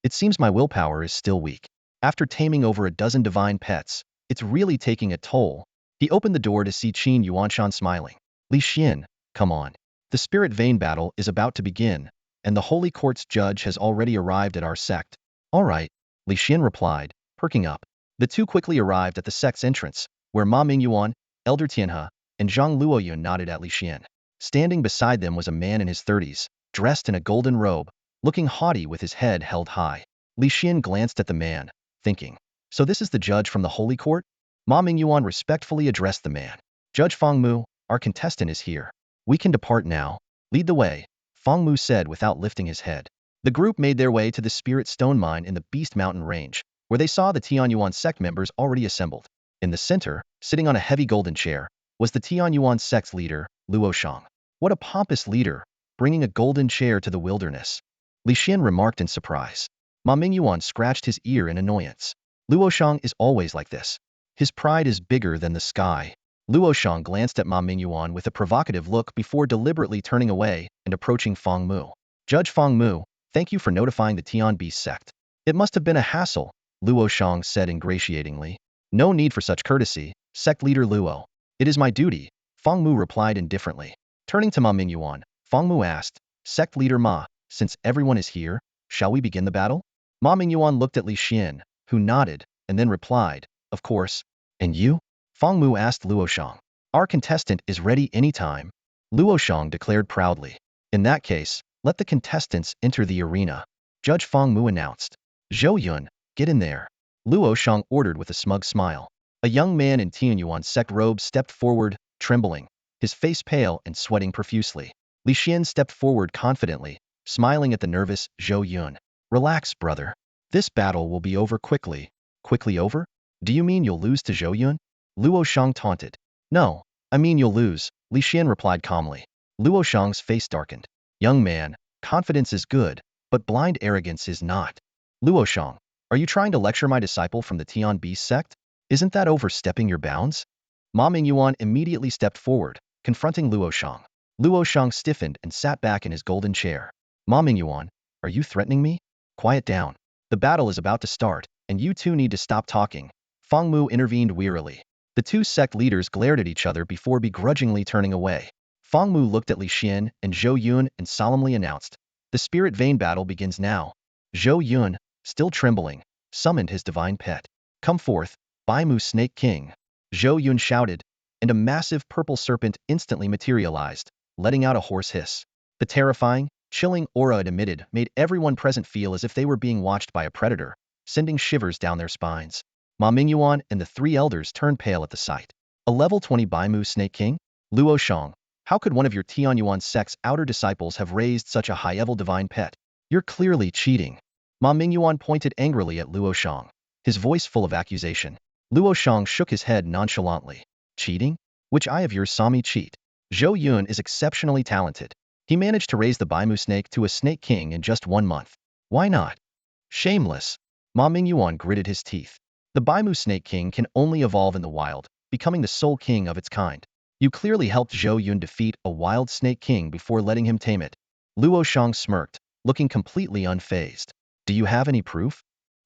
"It seems my willpower is still weak. After taming over a dozen divine pets, it's really taking a toll." He opened the door to see Qin Yuanshan smiling. "Xuan, come on. The spirit vein battle is about to begin, and the Holy Court's judge has already arrived at our sect." "All right," Xuan replied, perking up. The two quickly arrived at the sect's entrance, where Ma Mingyuan, Elder Tianhe, and Zhang Luoyun nodded at Xuan. Standing beside them was a man in his 30s, dressed in a golden robe, looking haughty with his head held high. Xuan glanced at the man, thinking, "So this is the judge from the Holy Court?" Ma Mingyuan respectfully addressed the man. "Judge Fangmu, our contestant is here. We can depart now. Lead the way," Fangmu said without lifting his head. The group made their way to the Spirit Stone Mine in the Beast Mountain Range, where they saw the Tianyuan sect members already assembled. In the center, sitting on a heavy golden chair, was the Tianyuan sect's leader, Luoshang. "What a pompous leader, bringing a golden chair to the wilderness," Xuan remarked in surprise. Ma Mingyuan scratched his ear in annoyance. "Luoshang is always like this. His pride is bigger than the sky." Luoshang glanced at Ma Mingyuan with a provocative look before deliberately turning away and approaching Fang Mu. "Judge Fang Mu, thank you for notifying the Tian Beast sect. It must have been a hassle," Luoshang said ingratiatingly. "No need for such courtesy, sect leader Luo. It is my duty," Fang Mu replied indifferently. Turning to Ma Mingyuan, Fang Mu asked, "Sect leader Ma, since everyone is here, shall we begin the battle?" Ma Mingyuan looked at Xuan, who nodded, and then replied, "Of course." "And you?" Fang Mu asked Luoshang. "Our contestant is ready anytime," Luoshang declared proudly. "In that case, let the contestants enter the arena," Judge Fang Mu announced. "Zhou Yun, get in there," Luoshang ordered with a smug smile. A young man in Tianyuan sect robe stepped forward, trembling, his face pale and sweating profusely. Xuan stepped forward confidently, smiling at the nervous Zhou Yun. "Relax, brother. This battle will be over quickly." "Quickly over? Do you mean you'll lose to Zhou Yun?" Luoshang taunted. "No, I mean you'll lose, Li Xian replied calmly. Luo Shang's face darkened. Young man, confidence is good, but blind arrogance is not. Luo Shang, are you trying to lecture my disciple from the Tian Beast sect? Isn't that overstepping your bounds? Ma Mingyuan immediately stepped forward, confronting Luo Shang. Luo Shang stiffened and sat back in his golden chair. Ma Mingyuan, are you threatening me? Quiet down. The battle is about to start, and you two need to stop talking. Fang Mu intervened wearily. The two sect leaders glared at each other before begrudgingly turning away. Fang Mu looked at Li Xian and Zhou Yun and solemnly announced, "The spirit vein battle begins now." Zhou Yun, still trembling, summoned his divine pet. "Come forth, Bai Mu Snake King." Zhou Yun shouted, and a massive purple serpent instantly materialized, letting out a hoarse hiss. The terrifying, chilling aura it emitted made everyone present feel as if they were being watched by a predator, sending shivers down their spines. Ma Mingyuan and the three elders turned pale at the sight. A level 20 Bai Mu Snake King? Luo Shang, how could one of your Tianyuan sect's outer disciples have raised such a high-level divine pet? You're clearly cheating. Ma Mingyuan pointed angrily at Luo Shang, his voice full of accusation. Luo Shang shook his head nonchalantly. Cheating? Which eye of yours saw me cheat? Zhou Yun is exceptionally talented. He managed to raise the Baimu snake to a snake king in just 1 month. Why not? Shameless. Ma Mingyuan gritted his teeth. The Baimu snake king can only evolve in the wild, becoming the sole king of its kind. You clearly helped Zhou Yun defeat a wild snake king before letting him tame it. Luo Shang smirked, looking completely unfazed. Do you have any proof?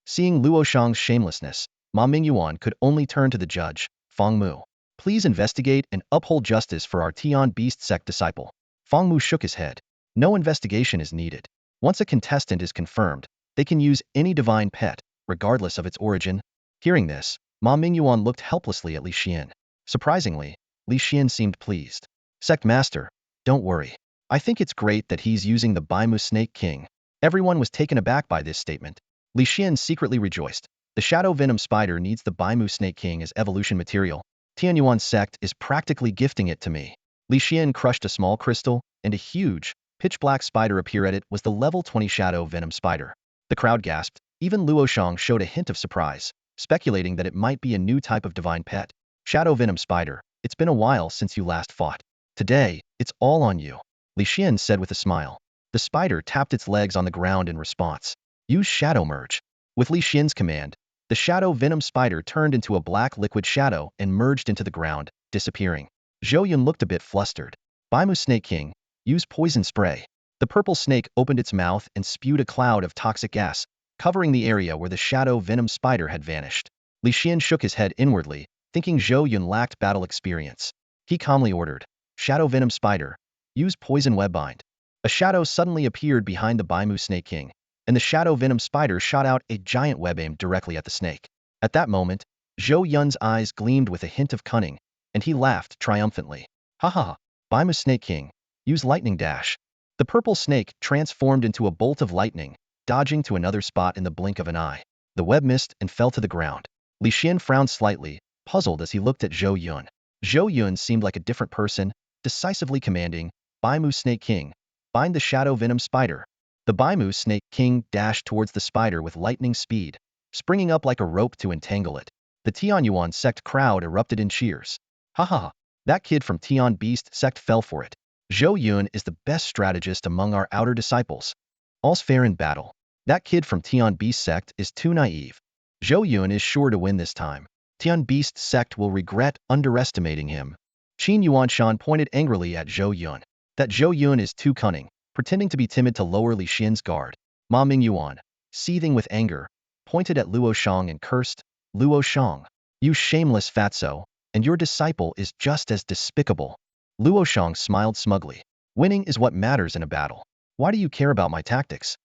Seeing Luo Shang's shamelessness, Ma Mingyuan could only turn to the judge, Fang Mu. Please investigate and uphold justice for our Tian Beast sect disciple. Fang Mu shook his head. No investigation is needed. Once a contestant is confirmed, they can use any divine pet, regardless of its origin. Hearing this, Ma Mingyuan looked helplessly at Li Xian. Surprisingly, Li Xian seemed pleased. Sect Master, don't worry. I think it's great that he's using the Baimu Snake King. Everyone was taken aback by this statement. Li Xian secretly rejoiced. The Shadow Venom Spider needs the Baimu Snake King as evolution material. Tianyuan sect is practically gifting it to me. Li Xian crushed a small crystal, and a huge, pitch-black spider appeared at it was the level 20 Shadow Venom Spider. The crowd gasped. Even Luo Shang showed a hint of surprise, speculating that it might be a new type of divine pet. Shadow Venom Spider, it's been a while since you last fought. Today, it's all on you. Li Xian said with a smile. The spider tapped its legs on the ground in response. Use Shadow Merge. With Li Xian's command, the Shadow Venom Spider turned into a black liquid shadow and merged into the ground, disappearing. Zhou Yun looked a bit flustered. Baimu Snake King, use poison spray. The purple snake opened its mouth and spewed a cloud of toxic gas, covering the area where the Shadow Venom Spider had vanished. Li Xian shook his head inwardly, thinking Zhou Yun lacked battle experience. He calmly ordered, Shadow Venom Spider, use poison webbind. A shadow suddenly appeared behind the Baimu Snake King, and the Shadow Venom Spider shot out a giant web aimed directly at the snake. At that moment, Zhou Yun's eyes gleamed with a hint of cunning, and he laughed triumphantly. Ha ha, Baimu Snake King, use Lightning Dash. The purple snake transformed into a bolt of lightning, dodging to another spot in the blink of an eye. The web missed and fell to the ground. Li Xian frowned slightly, puzzled as he looked at Zhou Yun. Zhou Yun seemed like a different person, decisively commanding, Baimu Snake King, bind the Shadow Venom Spider. The Baimu Snake King dashed towards the spider with lightning speed, springing up like a rope to entangle it. The Tianyuan sect crowd erupted in cheers. Ha ha, that kid from Tian Beast sect fell for it. Zhou Yun is the best strategist among our outer disciples. All's fair in battle. That kid from Tian Beast sect is too naive. Zhou Yun is sure to win this time. Tian Beast sect will regret underestimating him. Qin Yuanshan pointed angrily at Zhou Yun. That Zhou Yun is too cunning, pretending to be timid to lower Li Xian's guard. Ma Mingyuan, seething with anger, pointed at Luo Shang and cursed, Luo Shang, you shameless fatso, and your disciple is just as despicable. Luo Shang smiled smugly. Winning is what matters in a battle. Why do you care about my tactics?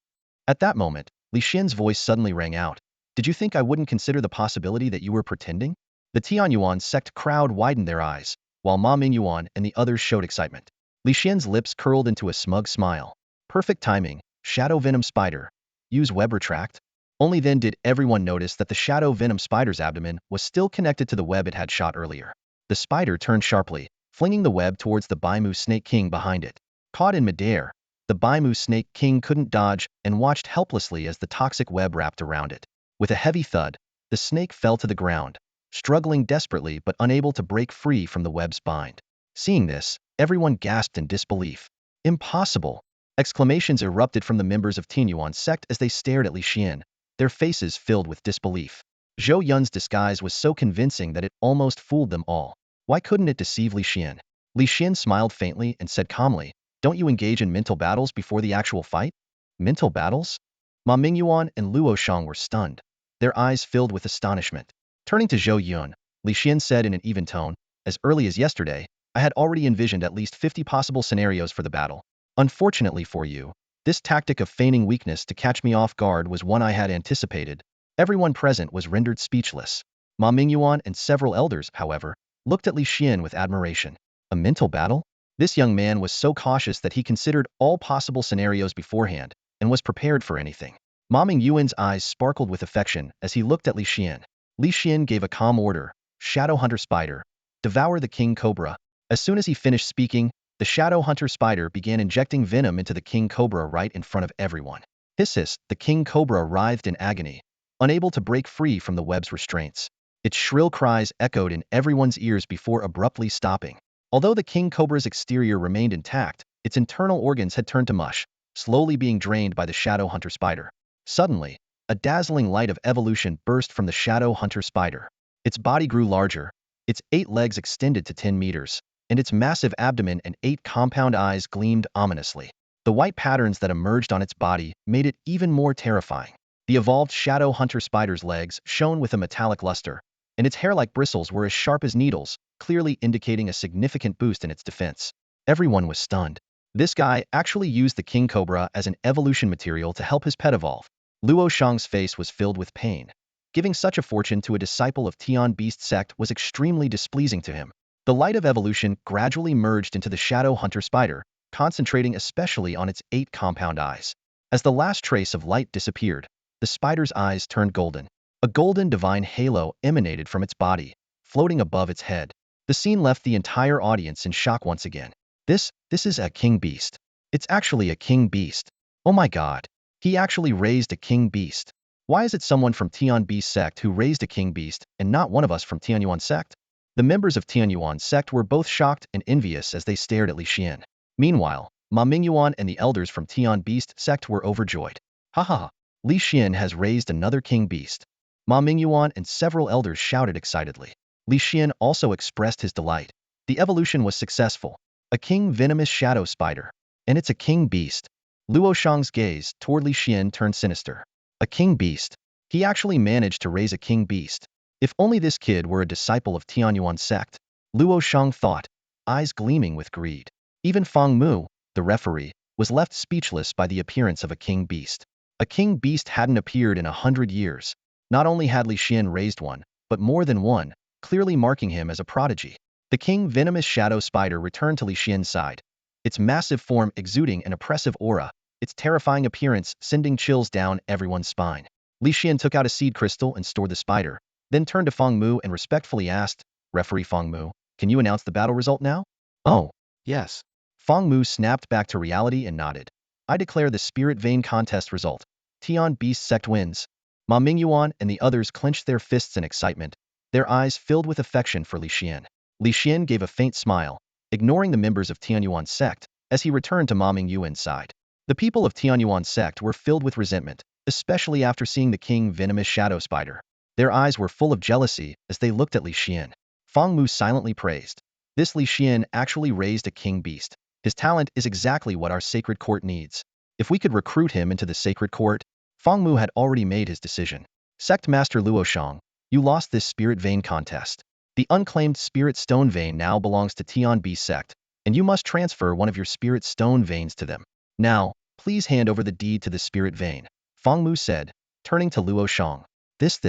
At that moment, Li Xian's voice suddenly rang out. Did you think I wouldn't consider the possibility that you were pretending? The Tianyuan sect crowd widened their eyes, while Ma Mingyuan and the others showed excitement. Li Xian's lips curled into a smug smile. Perfect timing, Shadow Venom Spider. Use web retract. Only then did everyone notice that the Shadow Venom Spider's abdomen was still connected to the web it had shot earlier. The spider turned sharply, flinging the web towards the Baimu Snake King behind it. Caught in midair, the Baimu Snake King couldn't dodge and watched helplessly as the toxic web wrapped around it. With a heavy thud, the snake fell to the ground, struggling desperately but unable to break free from the web's bind. Seeing this, everyone gasped in disbelief. Impossible! Exclamations erupted from the members of Tianyuan's sect as they stared at Li Xian, their faces filled with disbelief. Zhou Yun's disguise was so convincing that it almost fooled them all. Why couldn't it deceive Li Xian? Li Xian smiled faintly and said calmly, "Don't you engage in mental battles before the actual fight?" Mental battles? Ma Mingyuan and Luo Shang were stunned, their eyes filled with astonishment. Turning to Zhou Yun, Li Xian said in an even tone, "As early as yesterday, I had already envisioned at least 50 possible scenarios for the battle. Unfortunately for you, this tactic of feigning weakness to catch me off guard was one I had anticipated." Everyone present was rendered speechless. Ma Mingyuan and several elders, however, looked at Li Xian with admiration. A mental battle? This young man was so cautious that he considered all possible scenarios beforehand and was prepared for anything. Ma Mingyuan's eyes sparkled with affection as he looked at Li Xian. Li Xian gave a calm order, "Shadow Hunter Spider, devour the King Cobra." As soon as he finished speaking, the Shadow Hunter Spider began injecting venom into the King Cobra right in front of everyone. Hiss! The King Cobra writhed in agony, unable to break free from the web's restraints. Its shrill cries echoed in everyone's ears before abruptly stopping. Although the King Cobra's exterior remained intact, its internal organs had turned to mush, slowly being drained by the Shadow Hunter Spider. Suddenly, a dazzling light of evolution burst from the Shadow Hunter Spider. Its body grew larger, its 8 legs extended to 10 meters, and its massive abdomen and 8 compound eyes gleamed ominously. The white patterns that emerged on its body made it even more terrifying. The evolved Shadow Hunter Spider's legs shone with a metallic luster, and its hair-like bristles were as sharp as needles, clearly indicating a significant boost in its defense. Everyone was stunned. This guy actually used the King Cobra as an evolution material to help his pet evolve. Luo Shang's face was filled with pain. Giving such a fortune to a disciple of Tian Beast sect was extremely displeasing to him. The light of evolution gradually merged into the Shadow Hunter Spider, concentrating especially on its 8 compound eyes. As the last trace of light disappeared, the spider's eyes turned golden. A golden divine halo emanated from its body, floating above its head. The scene left the entire audience in shock once again. This is a king beast. It's actually a king beast. Oh my god. He actually raised a king beast. Why is it someone from Tian Beast sect who raised a king beast and not one of us from Tianyuan sect? The members of Tianyuan sect were both shocked and envious as they stared at Li Xian. Meanwhile, Ma Mingyuan and the elders from Tian Beast sect were overjoyed. Haha, Li Xian has raised another king beast. Ma Mingyuan and several elders shouted excitedly. Li Xian also expressed his delight. The evolution was successful. A king venomous shadow spider. And it's a king beast. Luo Shang's gaze toward Li Xian turned sinister. A king beast. He actually managed to raise a king beast. If only this kid were a disciple of Tianyuan sect, Luo Shang thought, eyes gleaming with greed. Even Feng Mu, the referee, was left speechless by the appearance of a king beast. A king beast hadn't appeared in 100 years. Not only had Li Xian raised one, but more than one, clearly marking him as a prodigy. The king venomous shadow spider returned to Li Xian's side, its massive form exuding an oppressive aura, its terrifying appearance sending chills down everyone's spine. Li Xian took out a seed crystal and stored the spider, then turned to Feng Mu and respectfully asked, "Referee Feng Mu, can you announce the battle result now?" "Oh, yes." Feng Mu snapped back to reality and nodded. "I declare the Spirit Vein contest result. Tian Beast sect wins." Ma Mingyuan and the others clenched their fists in excitement, their eyes filled with affection for Li Xian. Li Xian gave a faint smile, ignoring the members of Tianyuan sect, as he returned to Ma Mingyuan's side. The people of Tianyuan sect were filled with resentment, especially after seeing the king venomous shadow spider. Their eyes were full of jealousy as they looked at Li Xian. Feng Mu silently praised. This Li Xian actually raised a king beast. His talent is exactly what our sacred court needs. If we could recruit him into the sacred court. Feng Mu had already made his decision. Sect Master Luo Shang, you lost this Spirit Vein contest. The unclaimed Spirit Stone Vein now belongs to Tian Beast sect, and you must transfer one of your Spirit Stone Veins to them. Now, please hand over the deed to the Spirit Vein, Feng Mu said, turning to Luo Shang. This.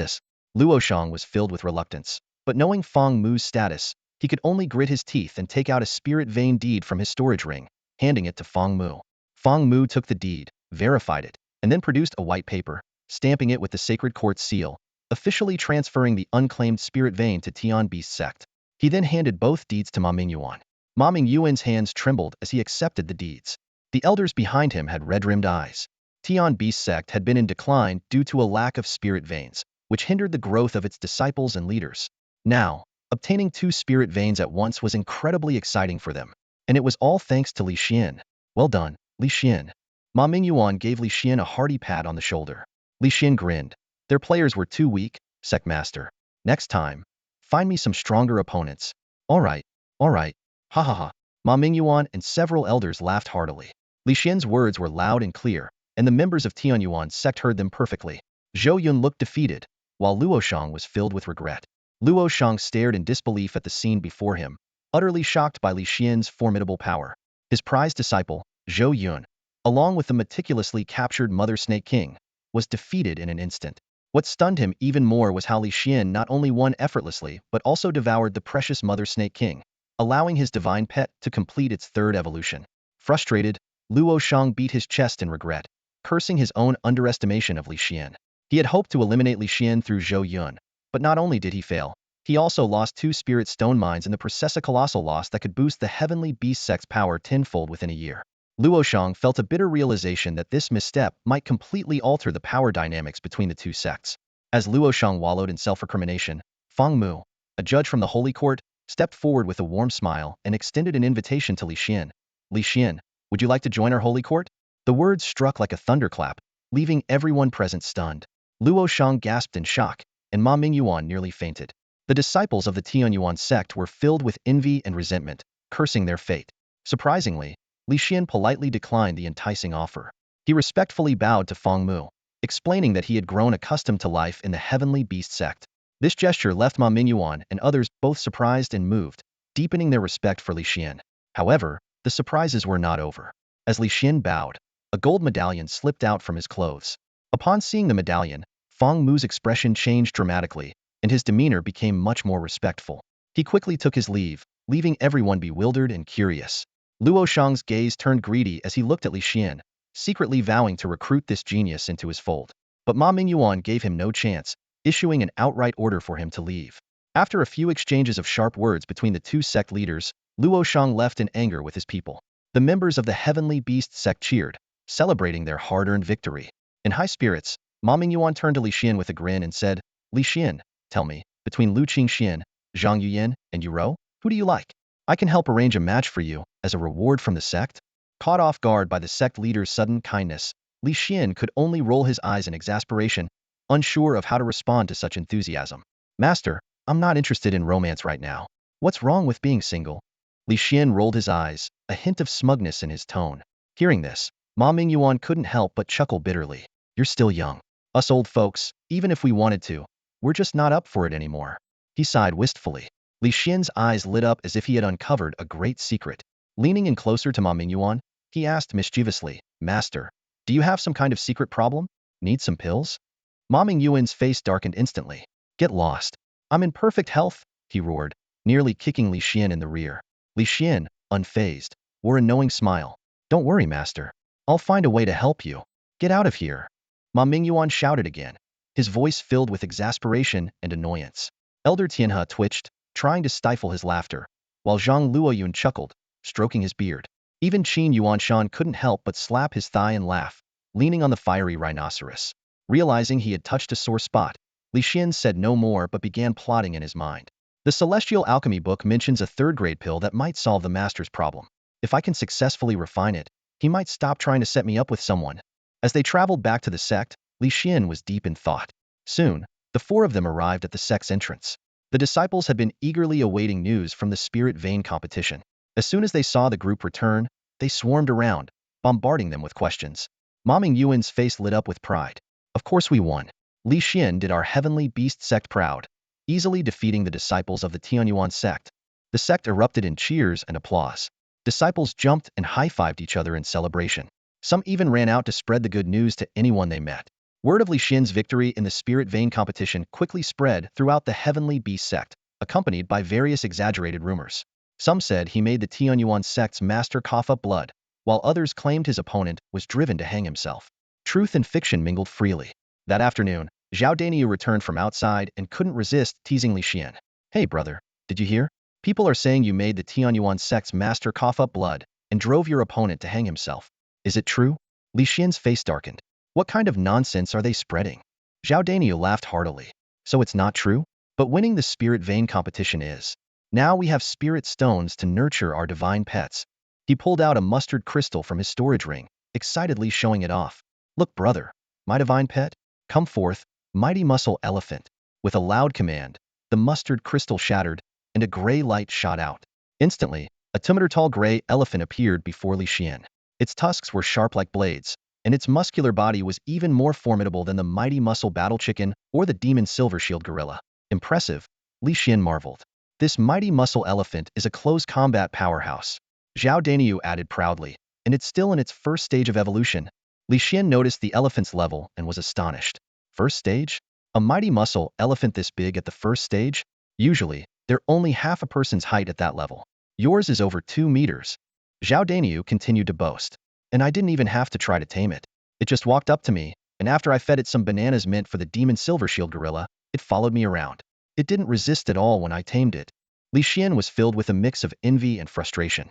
Luo Shang was filled with reluctance, but knowing Feng Mu's status, he could only grit his teeth and take out a Spirit Vein deed from his storage ring, handing it to Feng Mu. Feng Mu took the deed, verified it, and then produced a white paper, stamping it with the Sacred Court's seal, officially transferring the unclaimed Spirit Vein to Tian Beast sect. He then handed both deeds to Ma Mingyuan. Ma Mingyuan's hands trembled as he accepted the deeds. The elders behind him had red-rimmed eyes. Tian Beast sect had been in decline due to a lack of Spirit Veins, which hindered the growth of its disciples and leaders. Now, Obtaining 2 spirit veins at once was incredibly exciting for them, and it was all thanks to Li Xian. Well done, Li Xian. Ma Mingyuan gave Li Xian a hearty pat on the shoulder. Li Xian grinned. Their players were too weak, Sect Master. Next time, find me some stronger opponents. All right, all right. Ha ha ha. Ma Mingyuan and several elders laughed heartily. Li Xian's words were loud and clear, and the members of Tianyuan's sect heard them perfectly. Zhou Yun looked defeated, while Luo Shang was filled with regret. Luo Shang stared in disbelief at the scene before him, utterly shocked by Li Xian's formidable power. His prized disciple, Zhou Yun, along with the meticulously captured Mother Snake King, was defeated in an instant. What stunned him even more was how Li Xian not only won effortlessly but also devoured the precious Mother Snake King, allowing his divine pet to complete its 3rd evolution. Frustrated, Luo Shang beat his chest in regret, cursing his own underestimation of Li Xian. He had hoped to eliminate Li Xian through Zhou Yun, but not only did he fail, he also lost 2 spirit stone mines in the process, a colossal loss that could boost the Heavenly Beast sect's power tenfold within a year. Luo Shang felt a bitter realization that this misstep might completely alter the power dynamics between the 2 sects. As Luo Shang wallowed in self-recrimination, Feng Mu, a judge from the Holy Court, stepped forward with a warm smile and extended an invitation to Li Xian. Li Xian, would you like to join our Holy Court? The words struck like a thunderclap, leaving everyone present stunned. Luo Shang gasped in shock, and Ma Mingyuan nearly fainted. The disciples of the Tianyuan sect were filled with envy and resentment, cursing their fate. Surprisingly, Li Xian politely declined the enticing offer. He respectfully bowed to Feng Mu, explaining that he had grown accustomed to life in the Heavenly Beast sect. This gesture left Ma Mingyuan and others both surprised and moved, deepening their respect for Li Xian. However, the surprises were not over. As Li Xian bowed, a gold medallion slipped out from his clothes. Upon seeing the medallion, Feng Mu's expression changed dramatically, and his demeanor became much more respectful. He quickly took his leave, leaving everyone bewildered and curious. Luo Shang's gaze turned greedy as he looked at Li Xian, secretly vowing to recruit this genius into his fold. But Ma Mingyuan gave him no chance, issuing an outright order for him to leave. After a few exchanges of sharp words between the 2 sect leaders, Luo Shang left in anger with his people. The members of the Heavenly Beast sect cheered, celebrating their hard-earned victory. In high spirits, Ma Mingyuan turned to Li Xian with a grin and said, Li Xian, tell me, between Lu Qingxian, Zhang Yuyan, and Yuro, who do you like? I can help arrange a match for you, as a reward from the sect. Caught off guard by the sect leader's sudden kindness, Li Xian could only roll his eyes in exasperation, unsure of how to respond to such enthusiasm. Master, I'm not interested in romance right now. What's wrong with being single? Li Xian rolled his eyes, a hint of smugness in his tone. Hearing this, Ma Mingyuan couldn't help but chuckle bitterly. You're still young. Us old folks, even if we wanted to, we're just not up for it anymore. He sighed wistfully. Li Xian's eyes lit up as if he had uncovered a great secret. Leaning in closer to Ma Mingyuan, he asked mischievously, Master, do you have some kind of secret problem? Need some pills? Ma Mingyuan's face darkened instantly. Get lost. I'm in perfect health, he roared, nearly kicking Li Xian in the rear. Li Xian, unfazed, wore a knowing smile. Don't worry, Master. I'll find a way to help you. Get out of here. Ma Mingyuan shouted again, his voice filled with exasperation and annoyance. Elder Tianhe twitched, trying to stifle his laughter, while Zhang Luoyun chuckled, stroking his beard. Even Qin Yuanshan couldn't help but slap his thigh and laugh, leaning on the fiery rhinoceros. Realizing he had touched a sore spot, Li Xian said no more but began plotting in his mind. The Celestial Alchemy book mentions a 3rd-grade pill that might solve the Master's problem. If I can successfully refine it, he might stop trying to set me up with someone. As they traveled back to the sect, Li Xian was deep in thought. Soon, the 4 of them arrived at the sect's entrance. The disciples had been eagerly awaiting news from the spirit vein competition. As soon as they saw the group return, they swarmed around, bombarding them with questions. Ma Mingyuan's face lit up with pride. Of course we won. Li Xian did our Heavenly Beast sect proud, easily defeating the disciples of the Tianyuan sect. The sect erupted in cheers and applause. Disciples jumped and high-fived each other in celebration. Some even ran out to spread the good news to anyone they met. Word of Li Xian's victory in the spirit vein competition quickly spread throughout the Heavenly Beast sect, accompanied by various exaggerated rumors. Some said he made the Tianyuan sect's master cough up blood, while others claimed his opponent was driven to hang himself. Truth and fiction mingled freely. That afternoon, Zhao Daniu returned from outside and couldn't resist teasing Li Xian. Hey brother, did you hear? People are saying you made the Tianyuan sect's master cough up blood and drove your opponent to hang himself. Is it true? Li Xian's face darkened. What kind of nonsense are they spreading? Zhao Daniu laughed heartily. So it's not true? but winning the spirit vein competition is. Now we have spirit stones to nurture our divine pets. He pulled out a mustard crystal from his storage ring, excitedly showing it off. Look, brother, my divine pet, come forth, mighty muscle elephant. With a loud command, the mustard crystal shattered, and a gray light shot out. Instantly, a 2-meter tall gray elephant appeared before Li Xian. Its tusks were sharp like blades, and its muscular body was even more formidable than the mighty muscle battle chicken or the demon silver shield gorilla. Impressive, Li Xian marveled. This mighty muscle elephant is a close combat powerhouse. Zhao Daniu added proudly, and it's still in its first stage of evolution. Li Xian noticed the elephant's level and was astonished. First stage? A mighty muscle elephant this big at the first stage? Usually, they're only half a person's height at that level. Yours is over 2 meters. Zhao Daniu continued to boast. And I didn't even have to try to tame it. It just walked up to me, and after I fed it some bananas meant for the demon silver shield gorilla, it followed me around. It didn't resist at all when I tamed it. Li Xian was filled with a mix of envy and frustration.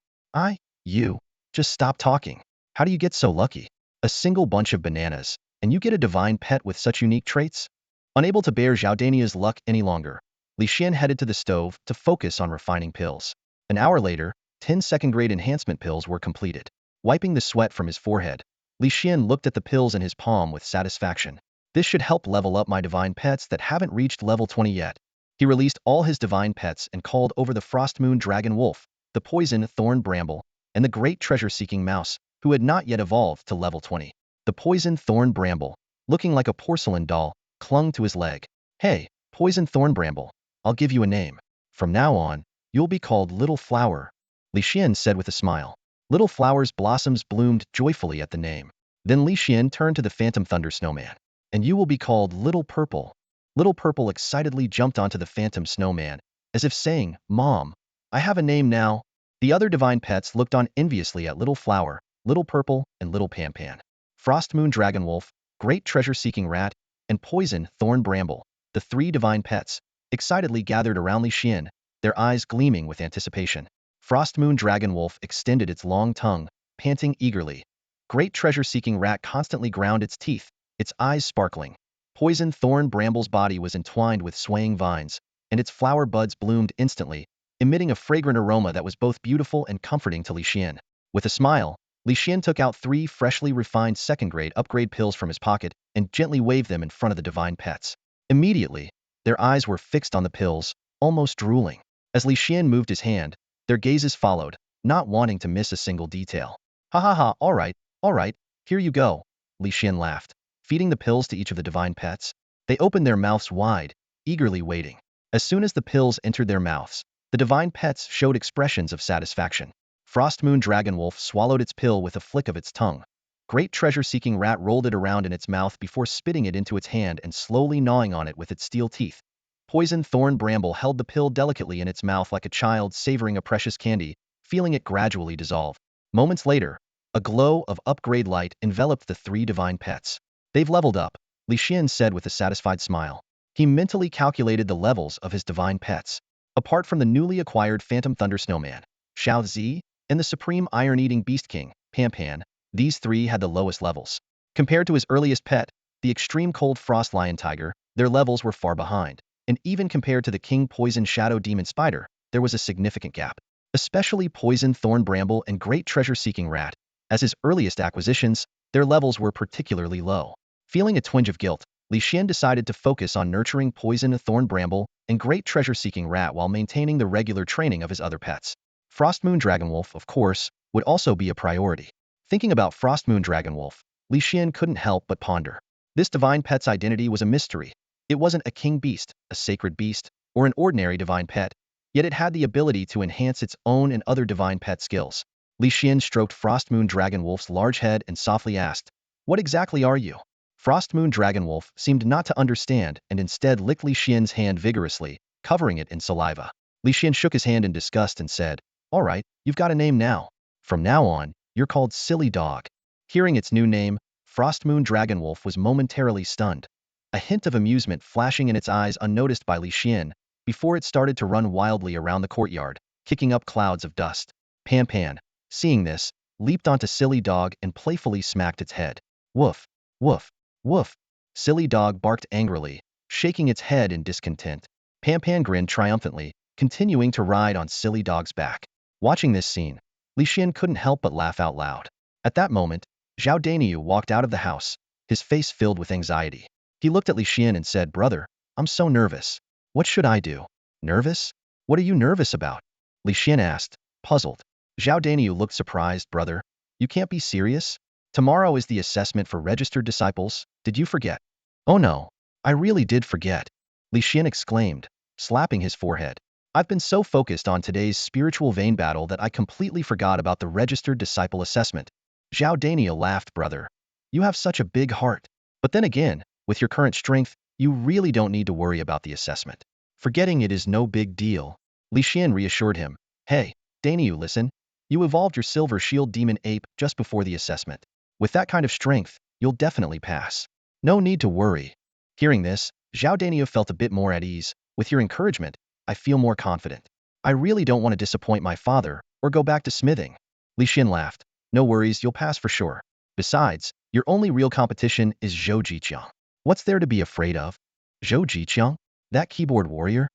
You, just stop talking. How do you get so lucky? A single bunch of bananas, and you get a divine pet with such unique traits? Unable to bear Zhao Dania's luck any longer, Li Xian headed to the stove to focus on refining pills. An hour later, 10 second-grade enhancement pills were completed. Wiping the sweat from his forehead, Li Xian looked at the pills in his palm with satisfaction. This should help level up my divine pets that haven't reached level 20 yet. He released all his divine pets and called over the Frost Moon Dragon Wolf, the Poison Thorn Bramble, and the Great Treasure-Seeking Mouse, who had not yet evolved to level 20. The Poison Thorn Bramble, looking like a porcelain doll, clung to his leg. Hey, Poison Thorn Bramble, I'll give you a name. From now on, you'll be called Little Flower, Li Xian said with a smile. Little Flower's blossoms bloomed joyfully at the name. Then Li Xian turned to the Phantom Thunder Snowman. And you will be called Little Purple. Little Purple excitedly jumped onto the Phantom Snowman, as if saying, Mom, I have a name now. The other divine pets looked on enviously at Little Flower, Little Purple, and Little Pan Pan. Frost Moon Dragon Wolf, Great Treasure-Seeking Rat, and Poison Thorn Bramble, the 3 divine pets, excitedly gathered around Li Xian, their eyes gleaming with anticipation. Frost Moon Dragon Wolf extended its long tongue, panting eagerly. Great Treasure-Seeking Rat constantly ground its teeth, its eyes sparkling. Poison Thorn Bramble's body was entwined with swaying vines, and its flower buds bloomed instantly, emitting a fragrant aroma that was both beautiful and comforting to Li Xian. With a smile, Li Xian took out 3 freshly refined second-grade upgrade pills from his pocket and gently waved them in front of the divine pets. Immediately, their eyes were fixed on the pills, almost drooling. As Li Xian moved his hand, their gazes followed, not wanting to miss a single detail. Ha ha ha, all right, here you go, Li Xian laughed, feeding the pills to each of the divine pets. They opened their mouths wide, eagerly waiting. As soon as the pills entered their mouths, the divine pets showed expressions of satisfaction. Frost Moon Dragon Wolf swallowed its pill with a flick of its tongue. Great Treasure-Seeking Rat rolled it around in its mouth before spitting it into its hand and slowly gnawing on it with its steel teeth. Poison Thorn Bramble held the pill delicately in its mouth like a child savoring a precious candy, feeling it gradually dissolve. Moments later, a glow of upgrade light enveloped the 3 divine pets. They've leveled up, Li Xian said with a satisfied smile. He mentally calculated the levels of his divine pets. Apart from the newly acquired Phantom Thunder Snowman, Xiao Zi, and the Supreme Iron-Eating Beast King, Pan Pan, these 3 had the lowest levels. Compared to his earliest pet, the Extreme Cold Frost Lion Tiger, their levels were far behind. And even compared to the King Poison Shadow Demon Spider, there was a significant gap. Especially Poison Thorn Bramble and Great Treasure-Seeking Rat, as his earliest acquisitions, their levels were particularly low. Feeling a twinge of guilt, Li Xian decided to focus on nurturing Poison Thorn Bramble and Great Treasure-Seeking Rat while maintaining the regular training of his other pets. Frost Moon Dragon Wolf, of course, would also be a priority. Thinking about Frost Moon Dragon Wolf, Li Xian couldn't help but ponder. This divine pet's identity was a mystery. It wasn't a king beast, a sacred beast, or an ordinary divine pet, yet it had the ability to enhance its own and other divine pet skills. Li Xian stroked Frost Moon Dragon Wolf's large head and softly asked, What exactly are you? Frost Moon Dragon Wolf seemed not to understand and instead licked Li Xian's hand vigorously, covering it in saliva. Li Xian shook his hand in disgust and said, All right, you've got a name now. From now on, you're called Silly Dog. Hearing its new name, Frost Moon Dragon Wolf was momentarily stunned. A hint of amusement flashing in its eyes unnoticed by Li Xian, before it started to run wildly around the courtyard, kicking up clouds of dust. Pan Pan, seeing this, leaped onto Silly Dog and playfully smacked its head. Woof, woof, woof. Silly Dog barked angrily, shaking its head in discontent. Pan Pan grinned triumphantly, continuing to ride on Silly Dog's back. Watching this scene, Li Xian couldn't help but laugh out loud. At that moment, Zhao Daniu walked out of the house, his face filled with anxiety. He looked at Li Xian and said, "Brother, I'm so nervous. What should I do?" "Nervous? What are you nervous about?" Li Xian asked, puzzled. Zhao Daniu looked surprised. "Brother, you can't be serious? Tomorrow is the assessment for registered disciples. Did you forget?" "Oh no, I really did forget," Li Xian exclaimed, slapping his forehead. "I've been so focused on today's spiritual vein battle that I completely forgot about the registered disciple assessment." Zhao Daniel laughed. "Brother, you have such a big heart. But then again, with your current strength, you really don't need to worry about the assessment. Forgetting it is no big deal." Li Xian reassured him. "Hey, Daniel, listen. You evolved your silver shield demon ape just before the assessment. With that kind of strength, you'll definitely pass. No need to worry." Hearing this, Zhao Daniel felt a bit more at ease. "With your encouragement, I feel more confident. I really don't want to disappoint my father or go back to smithing." Li Xian laughed. "No worries, you'll pass for sure. Besides, your only real competition is Zhou Jiqiang. What's there to be afraid of?" "Zhou Jiqiang? That keyboard warrior?"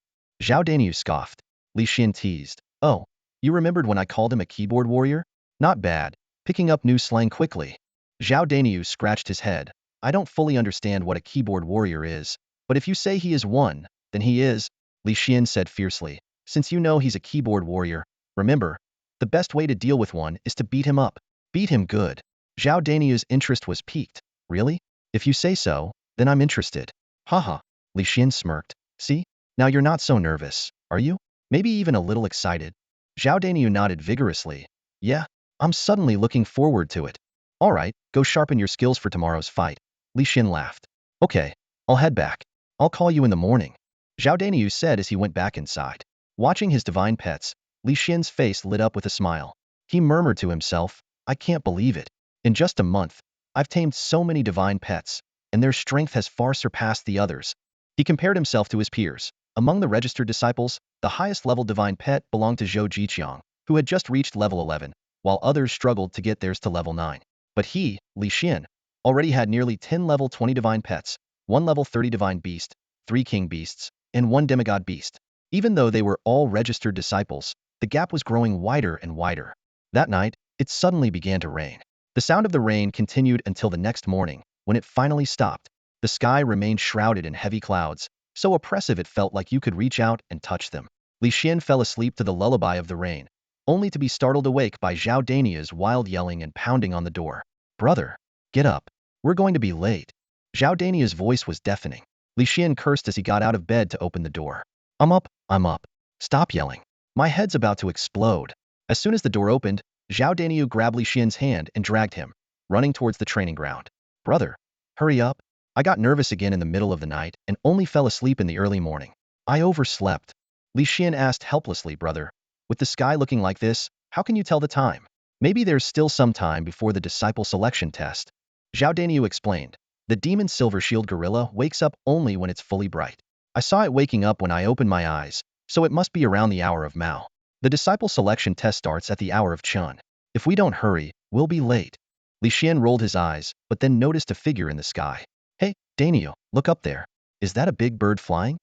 Zhao Daniu scoffed. Li Xian teased. "Oh, you remembered when I called him a keyboard warrior? Not bad, picking up new slang quickly." Zhao Daniu scratched his head. "I don't fully understand what a keyboard warrior is, but if you say he is one, then he is," Li Xian said fiercely. "Since you know he's a keyboard warrior, remember, the best way to deal with one is to beat him up. Beat him good." Zhao Daniu's interest was piqued. "Really? If you say so, then I'm interested." "Haha," Li Xian smirked. "See? Now you're not so nervous, are you? Maybe even a little excited?" Zhao Daniu nodded vigorously. "Yeah, I'm suddenly looking forward to it." "All right, go sharpen your skills for tomorrow's fight." Li Xian laughed. "Okay, I'll head back. I'll call you in the morning," Zhao Daniu said as he went back inside. Watching his divine pets, Li Xian's face lit up with a smile. He murmured to himself, "I can't believe it. In just a month, I've tamed so many divine pets, and their strength has far surpassed the others." He compared himself to his peers. Among the registered disciples, the highest level divine pet belonged to Zhou Jiqiang, who had just reached level 11, while others struggled to get theirs to level 9. But he, Li Xian, already had nearly 10 level 20 divine pets, 1 level 30 divine beast, 3 king beasts, and 1 demigod beast. Even though they were all registered disciples, the gap was growing wider and wider. That night, it suddenly began to rain. The sound of the rain continued until the next morning, when it finally stopped. The sky remained shrouded in heavy clouds, so oppressive it felt like you could reach out and touch them. Li Xian fell asleep to the lullaby of the rain, only to be startled awake by Zhao Dania's wild yelling and pounding on the door. "Brother, get up. We're going to be late." Zhao Dania's voice was deafening. Li Xian cursed as he got out of bed to open the door. I'm up. Stop yelling. My head's about to explode." As soon as the door opened, Zhao Daniu grabbed Li Xian's hand and dragged him, running towards the training ground. "Brother, hurry up. I got nervous again in the middle of the night and only fell asleep in the early morning. I overslept." Li Xian asked helplessly. "Brother, with the sky looking like this, how can you tell the time? Maybe there's still some time before the disciple selection test." Zhao Daniu explained. "The demon silver shield gorilla wakes up only when it's fully bright. I saw it waking up when I opened my eyes, so it must be around the hour of Mao. The disciple selection test starts at the hour of Chun. If we don't hurry, we'll be late." Li Xian rolled his eyes, but then noticed a figure in the sky. "Hey, Daniel, look up there. Is that a big bird flying?"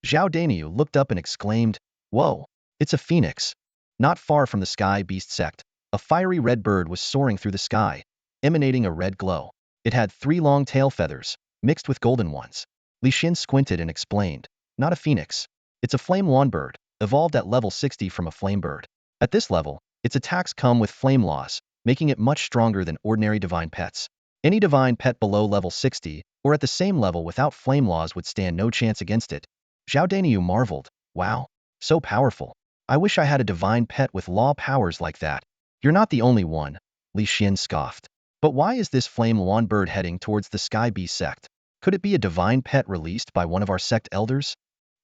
Zhao Daniel looked up and exclaimed, "Whoa, it's a phoenix." Not far from the sky beast sect, a fiery red bird was soaring through the sky, emanating a red glow. It had 3 long tail feathers, mixed with golden ones. Li Xian squinted and explained, "Not a phoenix. It's a flame wand bird, evolved at level 60 from a flame bird. At this level, its attacks come with flame laws, making it much stronger than ordinary divine pets. Any divine pet below level 60, or at the same level without flame laws would stand no chance against it." Zhao Daniu marveled, "Wow, so powerful. I wish I had a divine pet with law powers like that." "You're not the only one," Li Xian scoffed. "But why is this flame wand bird heading towards the Sky Bee sect? Could it be a divine pet released by one of our sect elders?"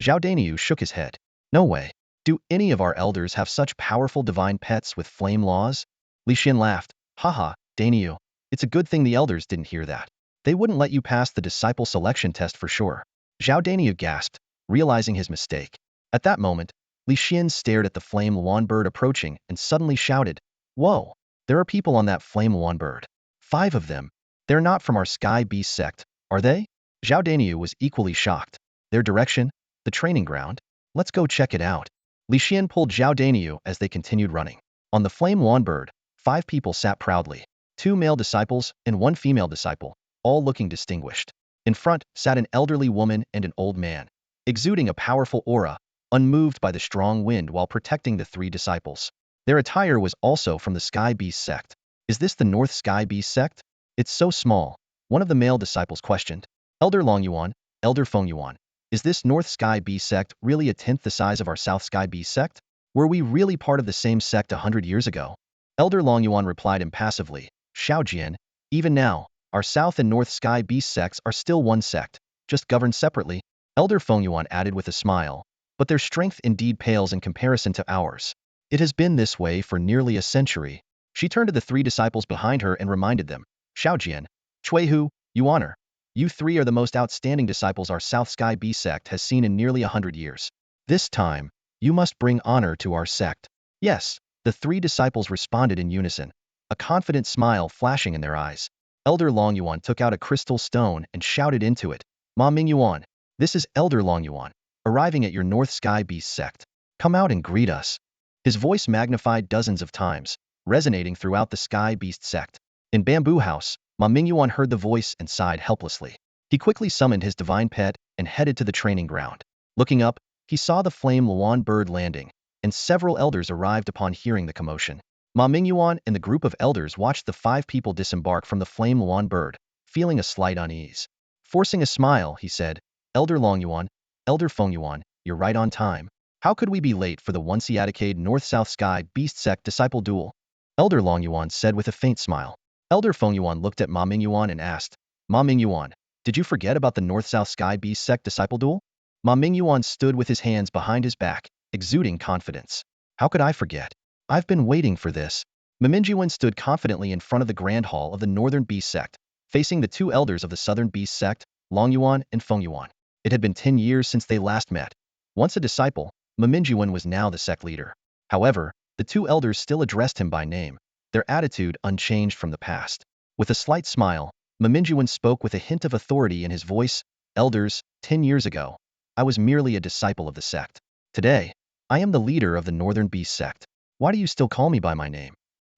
Zhao Daniu shook his head. "No way. Do any of our elders have such powerful divine pets with flame laws?" Li Xian laughed. "Haha, Daniu. It's a good thing the elders didn't hear that. They wouldn't let you pass the disciple selection test for sure." Zhao Daniu gasped, realizing his mistake. At that moment, Li Xian stared at the flame wand bird approaching and suddenly shouted, "Whoa, there are people on that flame wand bird. 5 of them. They're not from our Sky Beast sect, are they?" Zhao Daniu was equally shocked. Their direction? The training ground? Let's go check it out. Li Xian pulled Zhao Daniu as they continued running. On the flame Yuan bird, 5 people sat proudly. 2 male disciples and 1 female disciple, all looking distinguished. In front sat an elderly woman and an old man, exuding a powerful aura, unmoved by the strong wind while protecting the 3 disciples. Their attire was also from the Sky Beast sect. Is this the North Sky Beast sect? It's so small, one of the male disciples questioned. Elder Longyuan, Elder Fengyuan, is this North Sky Beast sect really a tenth the size of our South Sky Beast sect? Were we really part of the same sect 100 years ago? Elder Longyuan replied impassively, Xiaojian, even now, our South and North Sky Beast sects are still one sect, just governed separately. Elder Fengyuan added with a smile, but their strength indeed pales in comparison to ours. It has been this way for nearly a century. She turned to the 3 disciples behind her and reminded them, Xiaojian, Chuihu, Yuaner, you 3 are the most outstanding disciples our South Sky Beast sect has seen in nearly 100 years. This time, you must bring honor to our sect. Yes, the 3 disciples responded in unison, a confident smile flashing in their eyes. Elder Longyuan took out a crystal stone and shouted into it, Ma Mingyuan, this is Elder Longyuan, arriving at your North Sky Beast sect. Come out and greet us. His voice magnified dozens of times, resonating throughout the Sky Beast sect. In Bamboo House, Ma Mingyuan heard the voice and sighed helplessly. He quickly summoned his divine pet and headed to the training ground. Looking up, he saw the flame Luan bird landing, and several elders arrived upon hearing the commotion. Ma Mingyuan and the group of elders watched the 5 people disembark from the flame Luan bird, feeling a slight unease. Forcing a smile, he said, Elder Longyuan, Elder Fengyuan, you're right on time. How could we be late for the once-a-decade North-South Sky Beast Sect Disciple Duel? Elder Longyuan said with a faint smile. Elder Fengyuan looked at Ma Mingyuan and asked, Ma Mingyuan, did you forget about the North-South Sky Beast Sect Disciple Duel? Ma Mingyuan stood with his hands behind his back, exuding confidence. How could I forget? I've been waiting for this. Ma Mingyuan stood confidently in front of the Grand Hall of the Northern Beast Sect, facing the 2 elders of the Southern Beast Sect, Longyuan and Fengyuan. It had been 10 years since they last met. Once a disciple, Ma Mingyuan was now the sect leader. However, the 2 elders still addressed him by name, their attitude unchanged from the past. With a slight smile, Ma Mingyuan spoke with a hint of authority in his voice, Elders, 10 years ago, I was merely a disciple of the sect. Today, I am the leader of the Northern Beast sect. Why do you still call me by my name?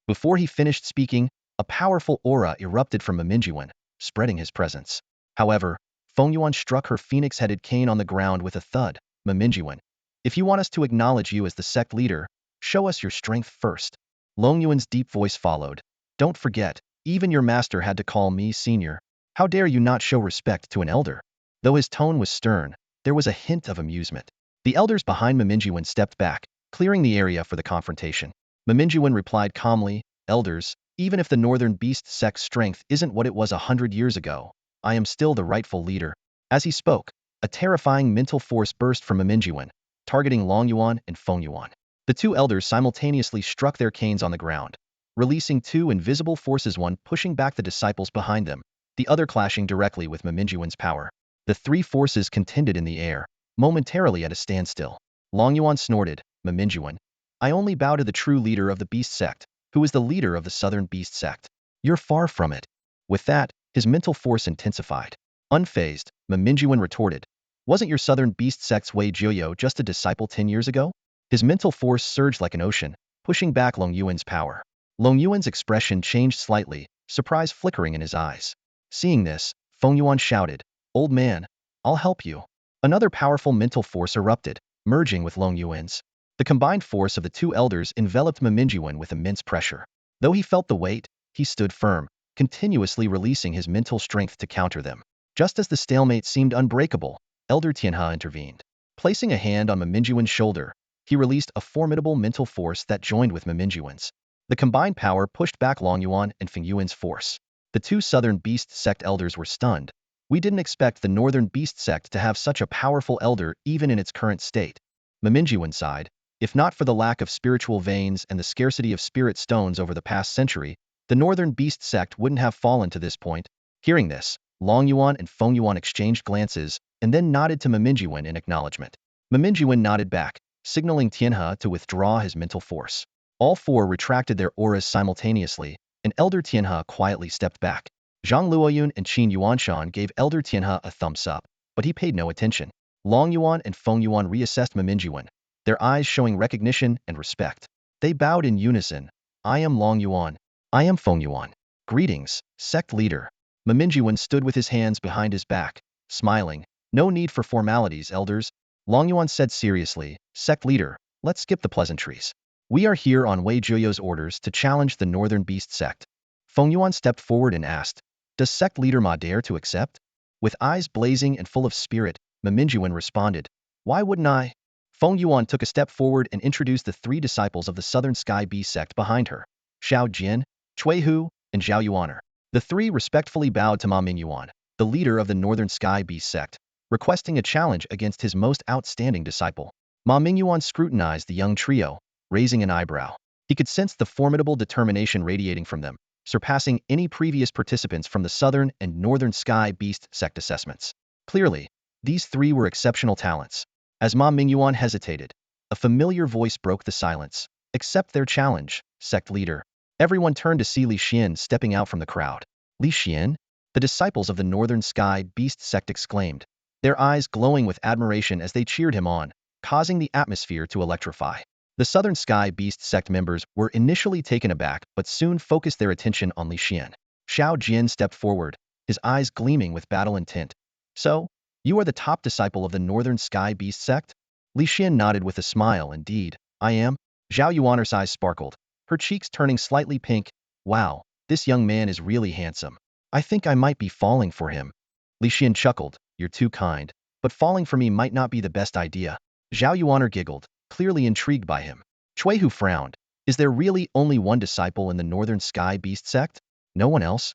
Before he finished speaking, a powerful aura erupted from Ma Mingyuan, spreading his presence. However, Fengyuan struck her phoenix-headed cane on the ground with a thud. Ma Mingyuan, if you want us to acknowledge you as the sect leader, show us your strength first. Longyuan's deep voice followed. Don't forget, even your master had to call me senior. How dare you not show respect to an elder? Though his tone was stern, there was a hint of amusement. The elders behind Ma Mingyuan stepped back, clearing the area for the confrontation. Ma Mingyuan replied calmly, Elders, even if the Northern Beast sect's strength isn't what it was 100 years ago, I am still the rightful leader. As he spoke, a terrifying mental force burst from Ma Mingyuan, targeting Longyuan and Fengyuan. The 2 elders simultaneously struck their canes on the ground, releasing 2 invisible forces, one pushing back the disciples behind them, the other clashing directly with Ma Mingyuan's power. The 3 forces contended in the air, momentarily at a standstill. Longyuan snorted, Ma Mingyuan, I only bow to the true leader of the Beast sect, who is the leader of the Southern Beast sect. You're far from it. With that, his mental force intensified. Unfazed, Ma Mingyuan retorted, wasn't your Southern Beast sect's Wei Jiuyo just a disciple 10 years ago? His mental force surged like an ocean, pushing back Longyuan's power. Longyuan's expression changed slightly, surprise flickering in his eyes. Seeing this, Fengyuan shouted, Old man, I'll help you. Another powerful mental force erupted, merging with Longyuan's. The combined force of the 2 elders enveloped Ma Mingyuan with immense pressure. Though he felt the weight, he stood firm, continuously releasing his mental strength to counter them. Just as the stalemate seemed unbreakable, Elder Tianhe intervened. Placing a hand on Ma Mingyuan's shoulder, he released a formidable mental force that joined with Ma Mingyuan's. The combined power pushed back Longyuan and Fengyuan's force. The 2 Southern Beast sect elders were stunned. We didn't expect the Northern Beast sect to have such a powerful elder even in its current state. Ma Mingyuan sighed. If not for the lack of spiritual veins and the scarcity of spirit stones over the past century, the Northern Beast sect wouldn't have fallen to this point. Hearing this, Longyuan and Fengyuan exchanged glances and then nodded to Ma Mingyuan in acknowledgement. Ma Mingyuan nodded back, signaling Tianhe to withdraw his mental force. All 4 retracted their auras simultaneously, and Elder Tianhe quietly stepped back. Zhang Luoyun and Qin Yuanshan gave Elder Tianhe a thumbs up, but he paid no attention. Long Yuan and Feng Yuan reassessed Mamingyuan, their eyes showing recognition and respect. They bowed in unison. I am Long Yuan. I am Feng Yuan. Greetings, sect leader. Mamingyuan stood with his hands behind his back, smiling. No need for formalities, elders. Long Yuan said seriously, sect leader, let's skip the pleasantries. We are here on Wei Juyo's orders to challenge the Northern Beast sect. Feng Yuan stepped forward and asked, does sect leader Ma dare to accept? With eyes blazing and full of spirit, Mamingyuan responded, why wouldn't I? Feng Yuan took a step forward and introduced the three disciples of the Southern Sky Beast sect behind her, Xiao Jian, Cui Hu, and Zhao Yuaner. The three respectfully bowed to Ma Mingyuan, the leader of the Northern Sky Beast sect, requesting a challenge against his most outstanding disciple. Ma Mingyuan scrutinized the young trio, raising an eyebrow. He could sense the formidable determination radiating from them, surpassing any previous participants from the Southern and Northern Sky Beast sect assessments. Clearly, these three were exceptional talents. As Ma Mingyuan hesitated, a familiar voice broke the silence. Accept their challenge, sect leader. Everyone turned to see Li Xian stepping out from the crowd. Li Xian? The disciples of the Northern Sky Beast sect exclaimed, their eyes glowing with admiration as they cheered him on, causing the atmosphere to electrify. The Southern Sky Beast sect members were initially taken aback but soon focused their attention on Li Xian. Xiao Jian stepped forward, his eyes gleaming with battle intent. So, you are the top disciple of the Northern Sky Beast sect? Li Xian nodded with a smile. Indeed, I am. Zhao Yuaner's eyes sparkled, her cheeks turning slightly pink. Wow, this young man is really handsome. I think I might be falling for him. Li Xian chuckled, you're too kind, but falling for me might not be the best idea. Zhao Yuaner giggled, clearly intrigued by him. Cui Hu frowned. Is there really only one disciple in the Northern Sky Beast sect? No one else?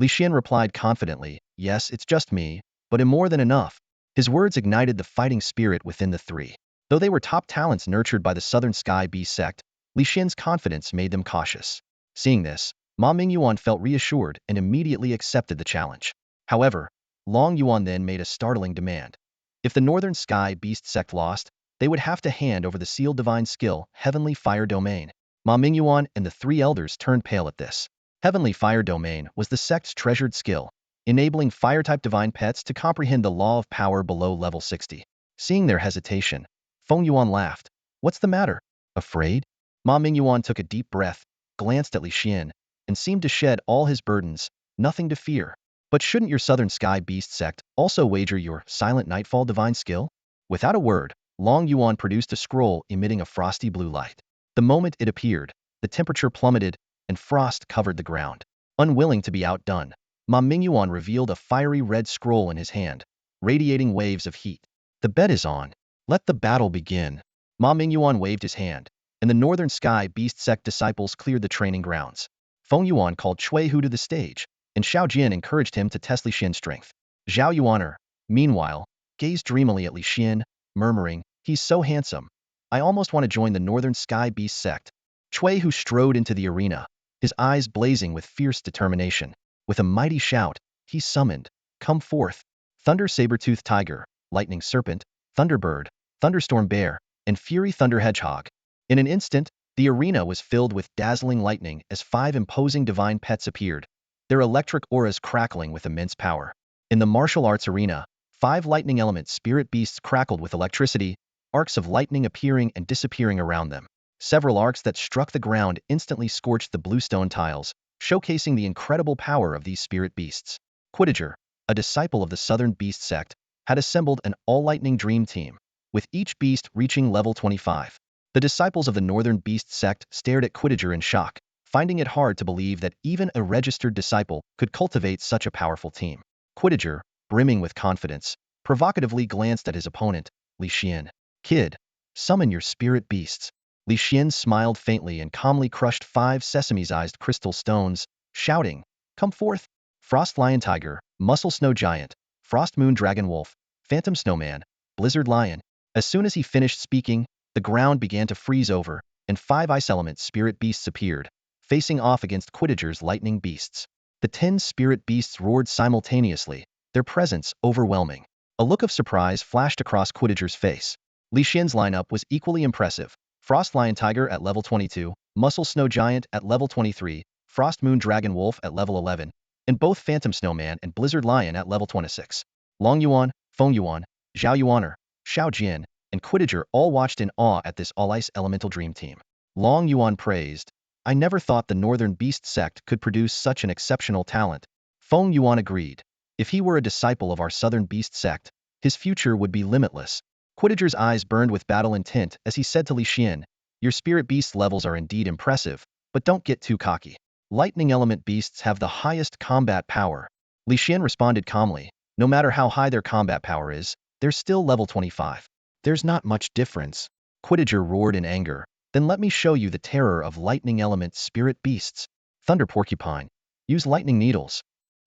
Li Xian replied confidently, yes, it's just me, but I'm more than enough. His words ignited the fighting spirit within the three. Though they were top talents nurtured by the Southern Sky Beast sect, Li Xian's confidence made them cautious. Seeing this, Ma Mingyuan felt reassured and immediately accepted the challenge. However, Long Yuan then made a startling demand. If the Northern Sky Beast sect lost, they would have to hand over the sealed divine skill, Heavenly Fire Domain. Ma Mingyuan and the three elders turned pale at this. Heavenly Fire Domain was the sect's treasured skill, enabling fire-type divine pets to comprehend the law of power below level 60. Seeing their hesitation, Feng Yuan laughed. What's the matter? Afraid? Ma Mingyuan took a deep breath, glanced at Li Xian, and seemed to shed all his burdens. Nothing to fear. But shouldn't your Southern Sky Beast sect also wager your Silent Nightfall divine skill? Without a word, Long Yuan produced a scroll emitting a frosty blue light. The moment it appeared, the temperature plummeted, and frost covered the ground. Unwilling to be outdone, Ma Mingyuan revealed a fiery red scroll in his hand, radiating waves of heat. The bet is on. Let the battle begin. Ma Mingyuan waved his hand, and the Northern Sky Beast sect disciples cleared the training grounds. Feng Yuan called Cui Hu to the stage, and Xiao Jian encouraged him to test Li Xian's strength. Zhao Yuaner, meanwhile, gazed dreamily at Li Xian, murmuring, he's so handsome. I almost want to join the Northern Sky Beast sect. Cui Hu strode into the arena, his eyes blazing with fierce determination. With a mighty shout, he summoned, come forth, Thunder Saber-Tooth Tiger, Lightning Serpent, Thunderbird, Thunderstorm Bear, and Fury Thunder Hedgehog. In an instant, the arena was filled with dazzling lightning as 5 imposing divine pets appeared, their electric auras crackling with immense power. In the martial arts arena, 5 lightning element spirit beasts crackled with electricity, arcs of lightning appearing and disappearing around them. Several arcs that struck the ground instantly scorched the bluestone tiles, showcasing the incredible power of these spirit beasts. Quittager, a disciple of the Southern Beast sect, had assembled an all-lightning dream team, with each beast reaching level 25. The disciples of the Northern Beast sect stared at Quittager in shock, finding it hard to believe that even a registered disciple could cultivate such a powerful team. Quittager, brimming with confidence, provocatively glanced at his opponent, Li Xian. Kid, summon your spirit beasts. Li Xian smiled faintly and calmly crushed 5 sesame-sized crystal stones, shouting, come forth, Frost Lion Tiger, Muscle Snow Giant, Frost Moon Dragon Wolf, Phantom Snowman, Blizzard Lion. As soon as he finished speaking, the ground began to freeze over, and 5 ice element spirit beasts appeared, facing off against Quittager's lightning beasts. The 10 spirit beasts roared simultaneously, their presence overwhelming. A look of surprise flashed across Quittager's face. Li Xian's lineup was equally impressive. Frost Lion Tiger at level 22, Muscle Snow Giant at level 23, Frost Moon Dragon Wolf at level 11, and both Phantom Snowman and Blizzard Lion at level 26. Long Yuan, Feng Yuan, Zhao Yuaner, Xiao and Quittager all watched in awe at this all-ice elemental dream team. Long Yuan praised, "I never thought the Northern Beast sect could produce such an exceptional talent." Feng Yuan agreed. "If he were a disciple of our Southern Beast sect, his future would be limitless." Quittager's eyes burned with battle intent as he said to Li Xian, "Your spirit beast levels are indeed impressive, but don't get too cocky. Lightning element beasts have the highest combat power." Li Xian responded calmly, "No matter how high their combat power is, they're still level 25. There's not much difference." Quittager roared in anger, "Then let me show you the terror of lightning element spirit beasts." Thunder Porcupine. Use lightning needles.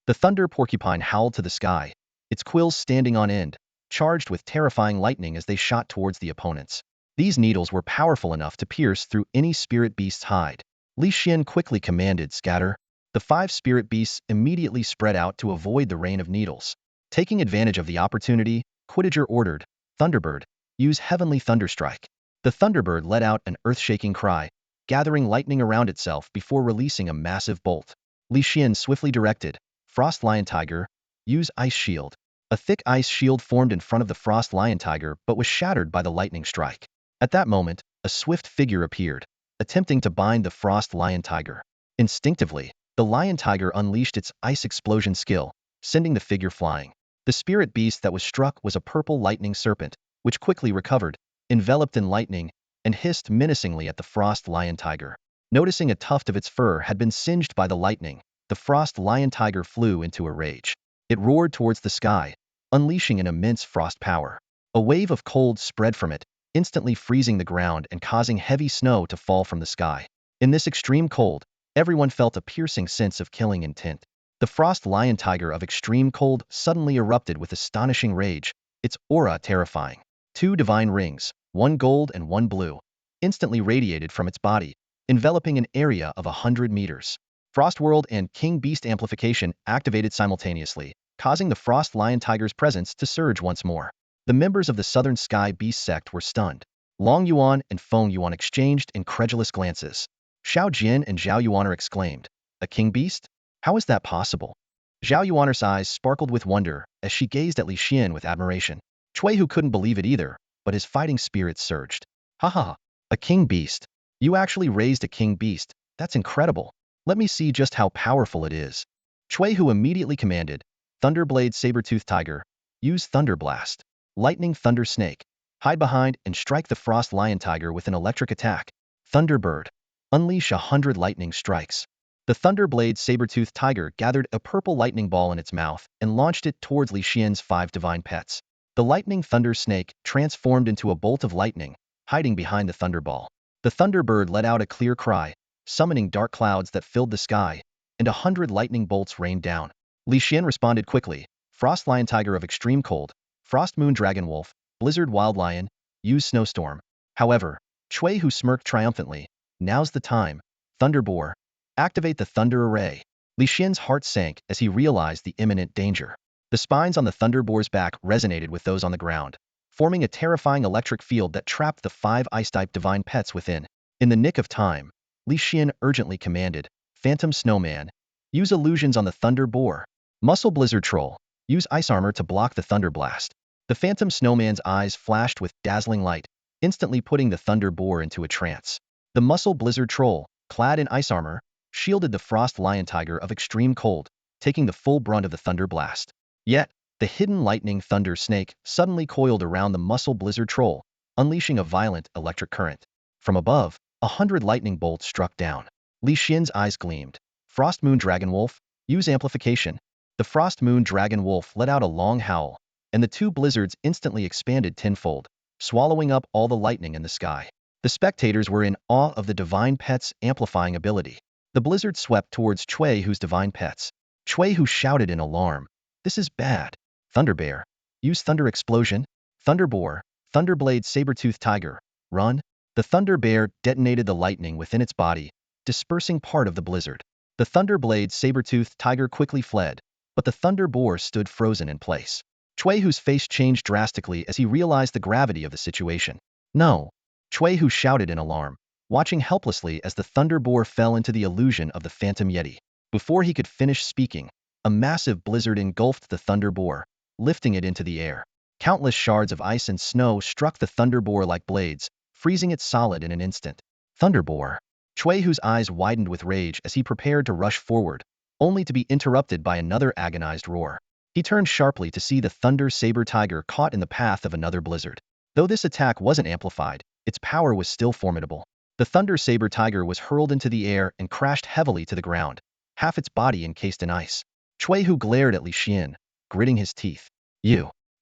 The Thunder Porcupine howled to the sky, its quills standing on end, charged with terrifying lightning as they shot towards the opponents. These needles were powerful enough to pierce through any spirit beast's hide. Li Xian quickly commanded, "Scatter." The 5 spirit beasts immediately spread out to avoid the rain of needles. Taking advantage of the opportunity, Quittager ordered, "Thunderbird, use Heavenly Thunderstrike." The Thunderbird let out an earth-shaking cry, gathering lightning around itself before releasing a massive bolt. Li Xian swiftly directed, "Frost Lion Tiger, use Ice Shield." A thick ice shield formed in front of the Frost Lion Tiger but was shattered by the lightning strike. At that moment, a swift figure appeared, attempting to bind the Frost Lion Tiger. Instinctively, the Lion Tiger unleashed its ice explosion skill, sending the figure flying. The spirit beast that was struck was a purple lightning serpent, which quickly recovered, enveloped in lightning, and hissed menacingly at the Frost Lion Tiger. Noticing a tuft of its fur had been singed by the lightning, the Frost Lion Tiger flew into a rage. It roared towards the sky, unleashing an immense frost power. A wave of cold spread from it, instantly freezing the ground and causing heavy snow to fall from the sky. In this extreme cold, everyone felt a piercing sense of killing intent. The Frost Lion Tiger of extreme cold suddenly erupted with astonishing rage, its aura terrifying. 2 divine rings, 1 gold and 1 blue, instantly radiated from its body, enveloping an area of 100 meters. Frost World and King Beast Amplification activated simultaneously, causing the Frost Lion Tiger's presence to surge once more. The members of the Southern Sky Beast sect were stunned. Long Yuan and Feng Yuan exchanged incredulous glances. Xiao Jian and Zhao Yuaner exclaimed, "A king beast? How is that possible?" Zhao Yuaner's eyes sparkled with wonder as she gazed at Li Xian with admiration. Chui, who couldn't believe it either, but his fighting spirit surged. "Ha ha, a king beast. You actually raised a king beast. That's incredible. Let me see just how powerful it is." Chui, who immediately commanded, "Thunderblade Saber-Tooth Tiger, use Thunder Blast. Lightning Thunder Snake, hide behind and strike the Frost Lion Tiger with an electric attack. Thunderbird, unleash 100 lightning strikes." The Thunderblade Saber-Tooth Tiger gathered a purple lightning ball in its mouth and launched it towards Li Xian's 5 divine pets. The Lightning Thunder Snake transformed into a bolt of lightning, hiding behind the Thunderball. The Thunderbird let out a clear cry, summoning dark clouds that filled the sky, and 100 lightning bolts rained down. Li Xian responded quickly, "Frost Lion Tiger of extreme cold, Frost Moon Dragon Wolf, Blizzard Wild Lion, use Snowstorm." However, Chui, who smirked triumphantly, "Now's the time. Thunderboar, activate the Thunder Array." Li Xian's heart sank as he realized the imminent danger. The spines on the Thunderboar's back resonated with those on the ground, forming a terrifying electric field that trapped the 5 ice-type divine pets within. In the nick of time, Li Xian urgently commanded, "Phantom Snowman, use illusions on the Thunder Boar. Muscle Blizzard Troll, use Ice Armor to block the Thunder Blast." The Phantom Snowman's eyes flashed with dazzling light, instantly putting the Thunder Boar into a trance. The Muscle Blizzard Troll, clad in Ice Armor, shielded the Frost Lion Tiger of extreme cold, taking the full brunt of the Thunder Blast. Yet, the hidden Lightning Thunder Snake suddenly coiled around the Muscle Blizzard Troll, unleashing a violent electric current. From above, 100 lightning bolts struck down. Li Xian's eyes gleamed. "Frost Moon Dragon Wolf, use Amplification." The Frost Moon Dragon Wolf let out a long howl, and the 2 blizzards instantly expanded tenfold, swallowing up all the lightning in the sky. The spectators were in awe of the divine pet's amplifying ability. The blizzard swept towards Chui, whose divine pets. Chui, who shouted in alarm, "This is bad. Thunderbear, use Thunder Explosion." Thunderboar, Thunderblade Saber-Tooth Tiger, run. The Thunder Bear detonated the lightning within its body, dispersing part of the blizzard. The Thunderblade Saber-Tooth Tiger quickly fled, but the Thunder Boar stood frozen in place. Chui, whose face changed drastically as he realized the gravity of the situation. "No!" Chui, who shouted in alarm, watching helplessly as the Thunder Boar fell into the illusion of the Phantom Yeti. Before he could finish speaking, a massive blizzard engulfed the Thunder Boar, lifting it into the air. Countless shards of ice and snow struck the thunder boar like blades, freezing it solid in an instant. Thunder boar. Chuehu's eyes widened with rage as he prepared to rush forward, only to be interrupted by another agonized roar. He turned sharply to see the thunder saber tiger caught in the path of another blizzard. Though this attack wasn't amplified, its power was still formidable. The thunder saber tiger was hurled into the air and crashed heavily to the ground, half its body encased in ice. Chuehu glared at Li Xian, gritting his teeth.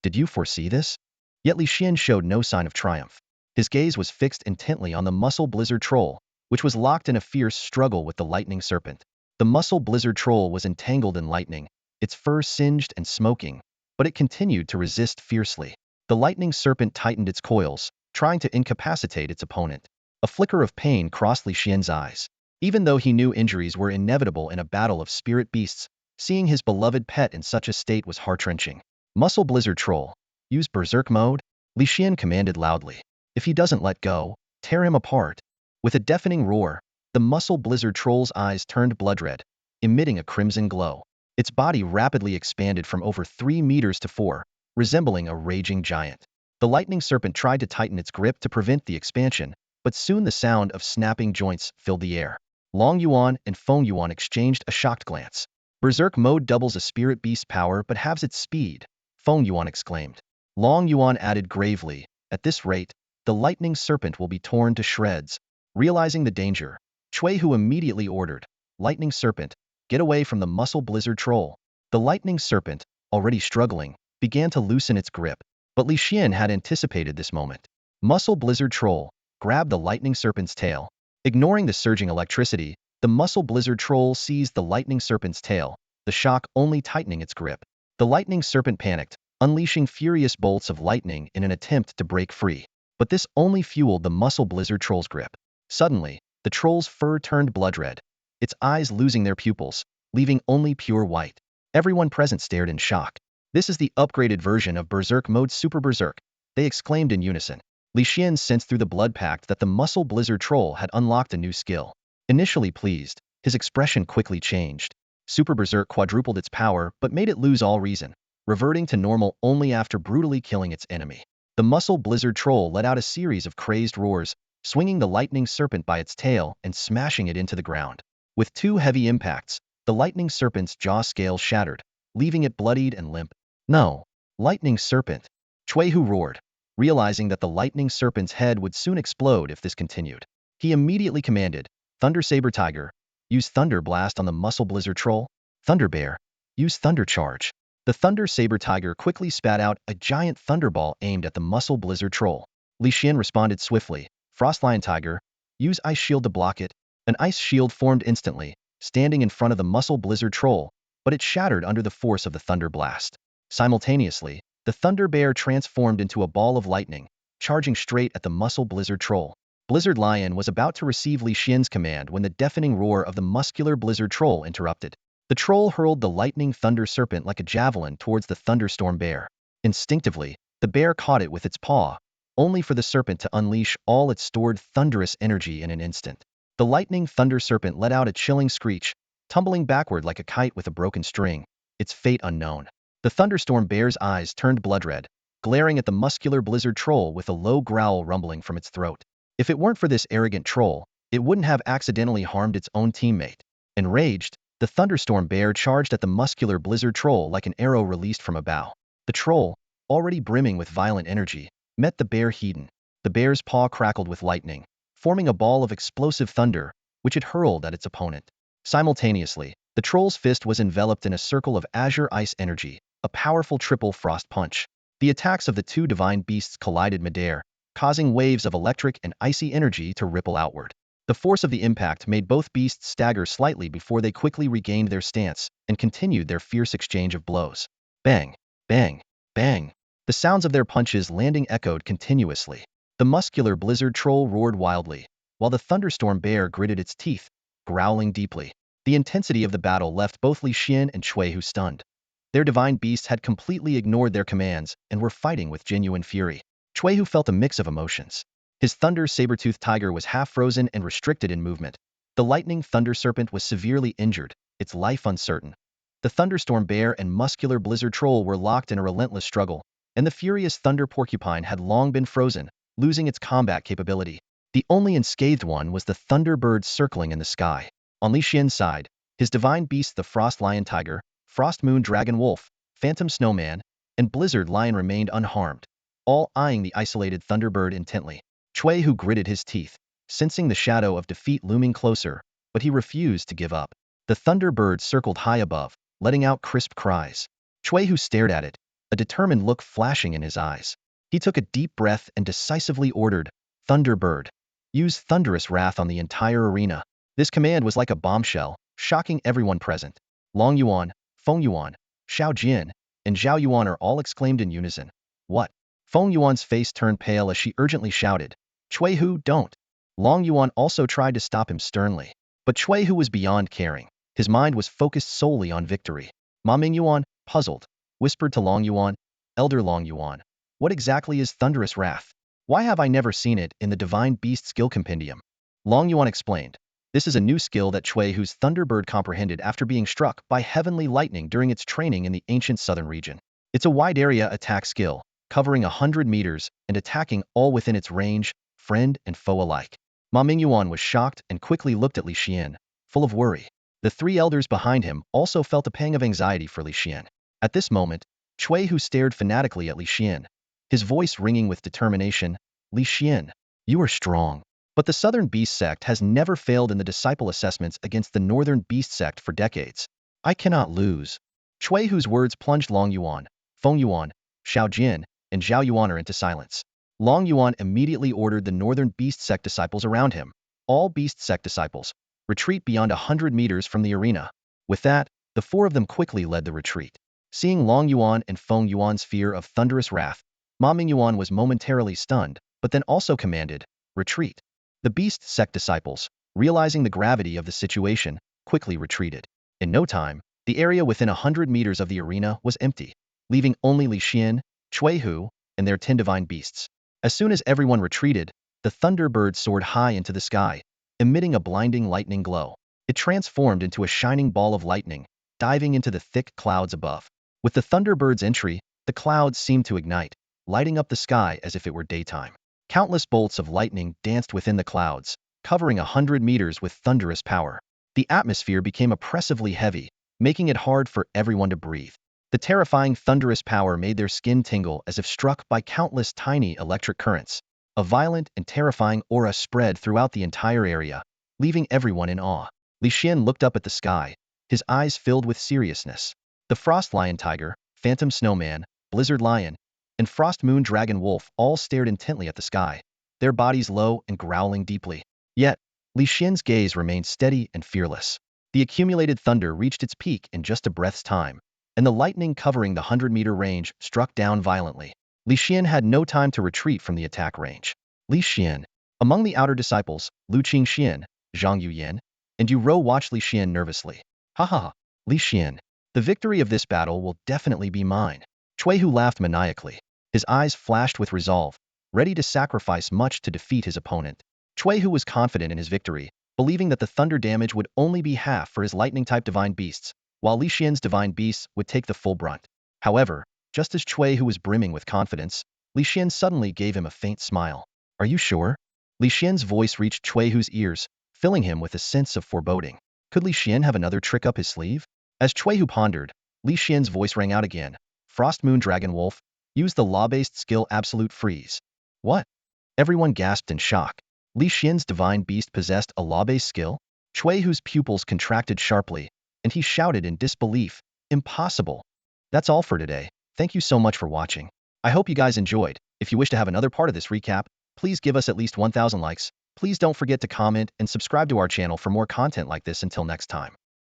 Did you foresee this? Yet Li Xian showed no sign of triumph. His gaze was fixed intently on the muscle blizzard troll, which was locked in a fierce struggle with the lightning serpent. The muscle blizzard troll was entangled in lightning, its fur singed and smoking, but it continued to resist fiercely. The lightning serpent tightened its coils, trying to incapacitate its opponent. A flicker of pain crossed Li Xian's eyes. Even though he knew injuries were inevitable in a battle of spirit beasts, seeing his beloved pet in such a state was heart-wrenching. Muscle blizzard troll, use berserk mode? Li Xian commanded loudly. If he doesn't let go, tear him apart. With a deafening roar, the muscle blizzard troll's eyes turned blood red, emitting a crimson glow. Its body rapidly expanded from over 3 meters to 4, resembling a raging giant. The lightning serpent tried to tighten its grip to prevent the expansion, but soon the sound of snapping joints filled the air. Long Yuan and Feng Yuan exchanged a shocked glance. Berserk mode doubles a spirit beast's power but halves its speed, Feng Yuan exclaimed. Long Yuan added gravely, at this rate, the lightning serpent will be torn to shreds. Realizing the danger, Chuehu immediately ordered, Lightning serpent, get away from the muscle blizzard troll. The lightning serpent, already struggling, began to loosen its grip, but Li Xian had anticipated this moment. Muscle blizzard troll, grabbed the lightning serpent's tail. Ignoring the surging electricity, the muscle blizzard troll seized the lightning serpent's tail, the shock only tightening its grip. The lightning serpent panicked, unleashing furious bolts of lightning in an attempt to break free. But this only fueled the muscle blizzard troll's grip. Suddenly, the troll's fur turned blood red, its eyes losing their pupils, leaving only pure white. Everyone present stared in shock. This is the upgraded version of Berserk mode Super Berserk, they exclaimed in unison. Li Xian sensed through the blood pact that the muscle blizzard troll had unlocked a new skill. Initially pleased, his expression quickly changed. Super Berserk quadrupled its power but made it lose all reason, reverting to normal only after brutally killing its enemy. The muscle blizzard troll let out a series of crazed roars, swinging the lightning serpent by its tail and smashing it into the ground. With 2 heavy impacts, the lightning serpent's jaw scales shattered, leaving it bloodied and limp. No! Lightning serpent! Chuehu roared, realizing that the lightning serpent's head would soon explode if this continued. He immediately commanded, Thunder Saber Tiger, use Thunder Blast on the muscle blizzard troll. Thunder Bear, use Thunder Charge. The Thunder Saber Tiger quickly spat out a giant thunderball aimed at the muscle blizzard troll. Li Xian responded swiftly, Frostlion Tiger, use Ice Shield to block it. An ice shield formed instantly, standing in front of the muscle blizzard troll, but it shattered under the force of the thunder blast. Simultaneously, the Thunder Bear transformed into a ball of lightning, charging straight at the muscle blizzard troll. Blizzard Lion was about to receive Li Xian's command when the deafening roar of the muscular blizzard troll interrupted. The troll hurled the lightning thunder serpent like a javelin towards the thunderstorm bear. Instinctively, the bear caught it with its paw, only for the serpent to unleash all its stored thunderous energy in an instant. The lightning thunder serpent let out a chilling screech, tumbling backward like a kite with a broken string, its fate unknown. The thunderstorm bear's eyes turned blood red, glaring at the muscular blizzard troll with a low growl rumbling from its throat. If it weren't for this arrogant troll, it wouldn't have accidentally harmed its own teammate. Enraged, the thunderstorm bear charged at the muscular blizzard troll like an arrow released from a bow. The troll, already brimming with violent energy, met the bear head-on. The bear's paw crackled with lightning, forming a ball of explosive thunder, which it hurled at its opponent. Simultaneously, the troll's fist was enveloped in a circle of azure ice energy, a powerful triple frost punch. The attacks of the 2 divine beasts collided midair, causing waves of electric and icy energy to ripple outward. The force of the impact made both beasts stagger slightly before they quickly regained their stance and continued their fierce exchange of blows. Bang! Bang! Bang! The sounds of their punches landing echoed continuously. The muscular blizzard troll roared wildly, while the thunderstorm bear gritted its teeth, growling deeply. The intensity of the battle left both Li Xian and Chuehu stunned. Their divine beasts had completely ignored their commands and were fighting with genuine fury. Chuehu felt a mix of emotions. His thunder saber-toothed tiger was half-frozen and restricted in movement. The lightning thunder serpent was severely injured, its life uncertain. The thunderstorm bear and muscular blizzard troll were locked in a relentless struggle, and the furious thunder porcupine had long been frozen, losing its combat capability. The only unscathed one was the thunderbird circling in the sky. On Li Xian's side, his divine beasts the frost lion tiger, frost moon dragon wolf, phantom snowman, and blizzard lion remained unharmed, all eyeing the isolated thunderbird intently. Chui Hu gritted his teeth, sensing the shadow of defeat looming closer, but he refused to give up. The thunderbird circled high above, letting out crisp cries. Chui Hu stared at it, a determined look flashing in his eyes. He took a deep breath and decisively ordered, "Thunderbird, use thunderous wrath on the entire arena." This command was like a bombshell, shocking everyone present. Long Yuan, Feng Yuan, Xiao Jin, and Zhao Yuan are all exclaimed in unison. "What?" Feng Yuan's face turned pale as she urgently shouted, "Chui Hu, don't." Long Yuan also tried to stop him sternly. But Chui Hu was beyond caring. His mind was focused solely on victory. Ma Ming Yuan, puzzled, whispered to Long Yuan, "Elder Long Yuan, what exactly is thunderous wrath? Why have I never seen it in the divine beast skill compendium?" Long Yuan explained, "This is a new skill that Chui Hu's Thunderbird comprehended after being struck by heavenly lightning during its training in the ancient southern region. It's a wide area attack skill, covering 100 meters and attacking all within its range, friend and foe alike." Ma Mingyuan was shocked and quickly looked at Li Xian, full of worry. The three elders behind him also felt a pang of anxiety for Li Xian. At this moment, Chui Hu stared fanatically at Li Xian, his voice ringing with determination. "Li Xian, you are strong. But the Southern Beast Sect has never failed in the disciple assessments against the Northern Beast Sect for decades. I cannot lose." Chui Hu's words plunged Long Yuan, Feng Yuan, Xiao Jin, and Zhao Yuan into silence. Long Yuan immediately ordered the Northern Beast Sect disciples around him, "All Beast Sect disciples, retreat beyond 100 meters from the arena." With that, the four of them quickly led the retreat. Seeing Long Yuan and Feng Yuan's fear of thunderous wrath, Ma Mingyuan was momentarily stunned, but then also commanded, "Retreat." The Beast Sect disciples, realizing the gravity of the situation, quickly retreated. In no time, the area within 100 meters of the arena was empty, leaving only Li Xian, Chui Hu, and their 10 divine beasts. As soon as everyone retreated, the Thunderbird soared high into the sky, emitting a blinding lightning glow. It transformed into a shining ball of lightning, diving into the thick clouds above. With the Thunderbird's entry, the clouds seemed to ignite, lighting up the sky as if it were daytime. Countless bolts of lightning danced within the clouds, covering 100 meters with thunderous power. The atmosphere became oppressively heavy, making it hard for everyone to breathe. The terrifying thunderous power made their skin tingle as if struck by countless tiny electric currents. A violent and terrifying aura spread throughout the entire area, leaving everyone in awe. Li Xian looked up at the sky, his eyes filled with seriousness. The Frost Lion Tiger, Phantom Snowman, Blizzard Lion, and Frost Moon Dragon Wolf all stared intently at the sky, their bodies low and growling deeply. Yet, Li Xian's gaze remained steady and fearless. The accumulated thunder reached its peak in just a breath's time, and the lightning covering the 100-meter range struck down violently. Li Xian had no time to retreat from the attack range. Li Xian. Among the outer disciples, Lu Qingxian, Zhang Yuyan, and Yu Rou watched Li Xian nervously. "Ha ha ha, Li Xian. The victory of this battle will definitely be mine." Chui Hu laughed maniacally. His eyes flashed with resolve, ready to sacrifice much to defeat his opponent. Chui Hu was confident in his victory, believing that the thunder damage would only be half for his lightning-type divine beasts, while Li Xian's divine beasts would take the full brunt. However, just as Chui Hu was brimming with confidence, Li Xian suddenly gave him a faint smile. "Are you sure?" Li Xian's voice reached Chui Hu's ears, filling him with a sense of foreboding. Could Li Xian have another trick up his sleeve? As Chui Hu pondered, Li Xian's voice rang out again. "Frost Moon Dragon Wolf, use the law-based skill Absolute Freeze." "What?" Everyone gasped in shock. Li Xian's divine beast possessed a law-based skill? Chui Hu's pupils contracted sharply, and he shouted in disbelief, "Impossible." That's all for today. Thank you so much for watching. I hope you guys enjoyed. If you wish to have another part of this recap, please give us at least 1,000 likes. Please don't forget to comment and subscribe to our channel for more content like this. Until next time.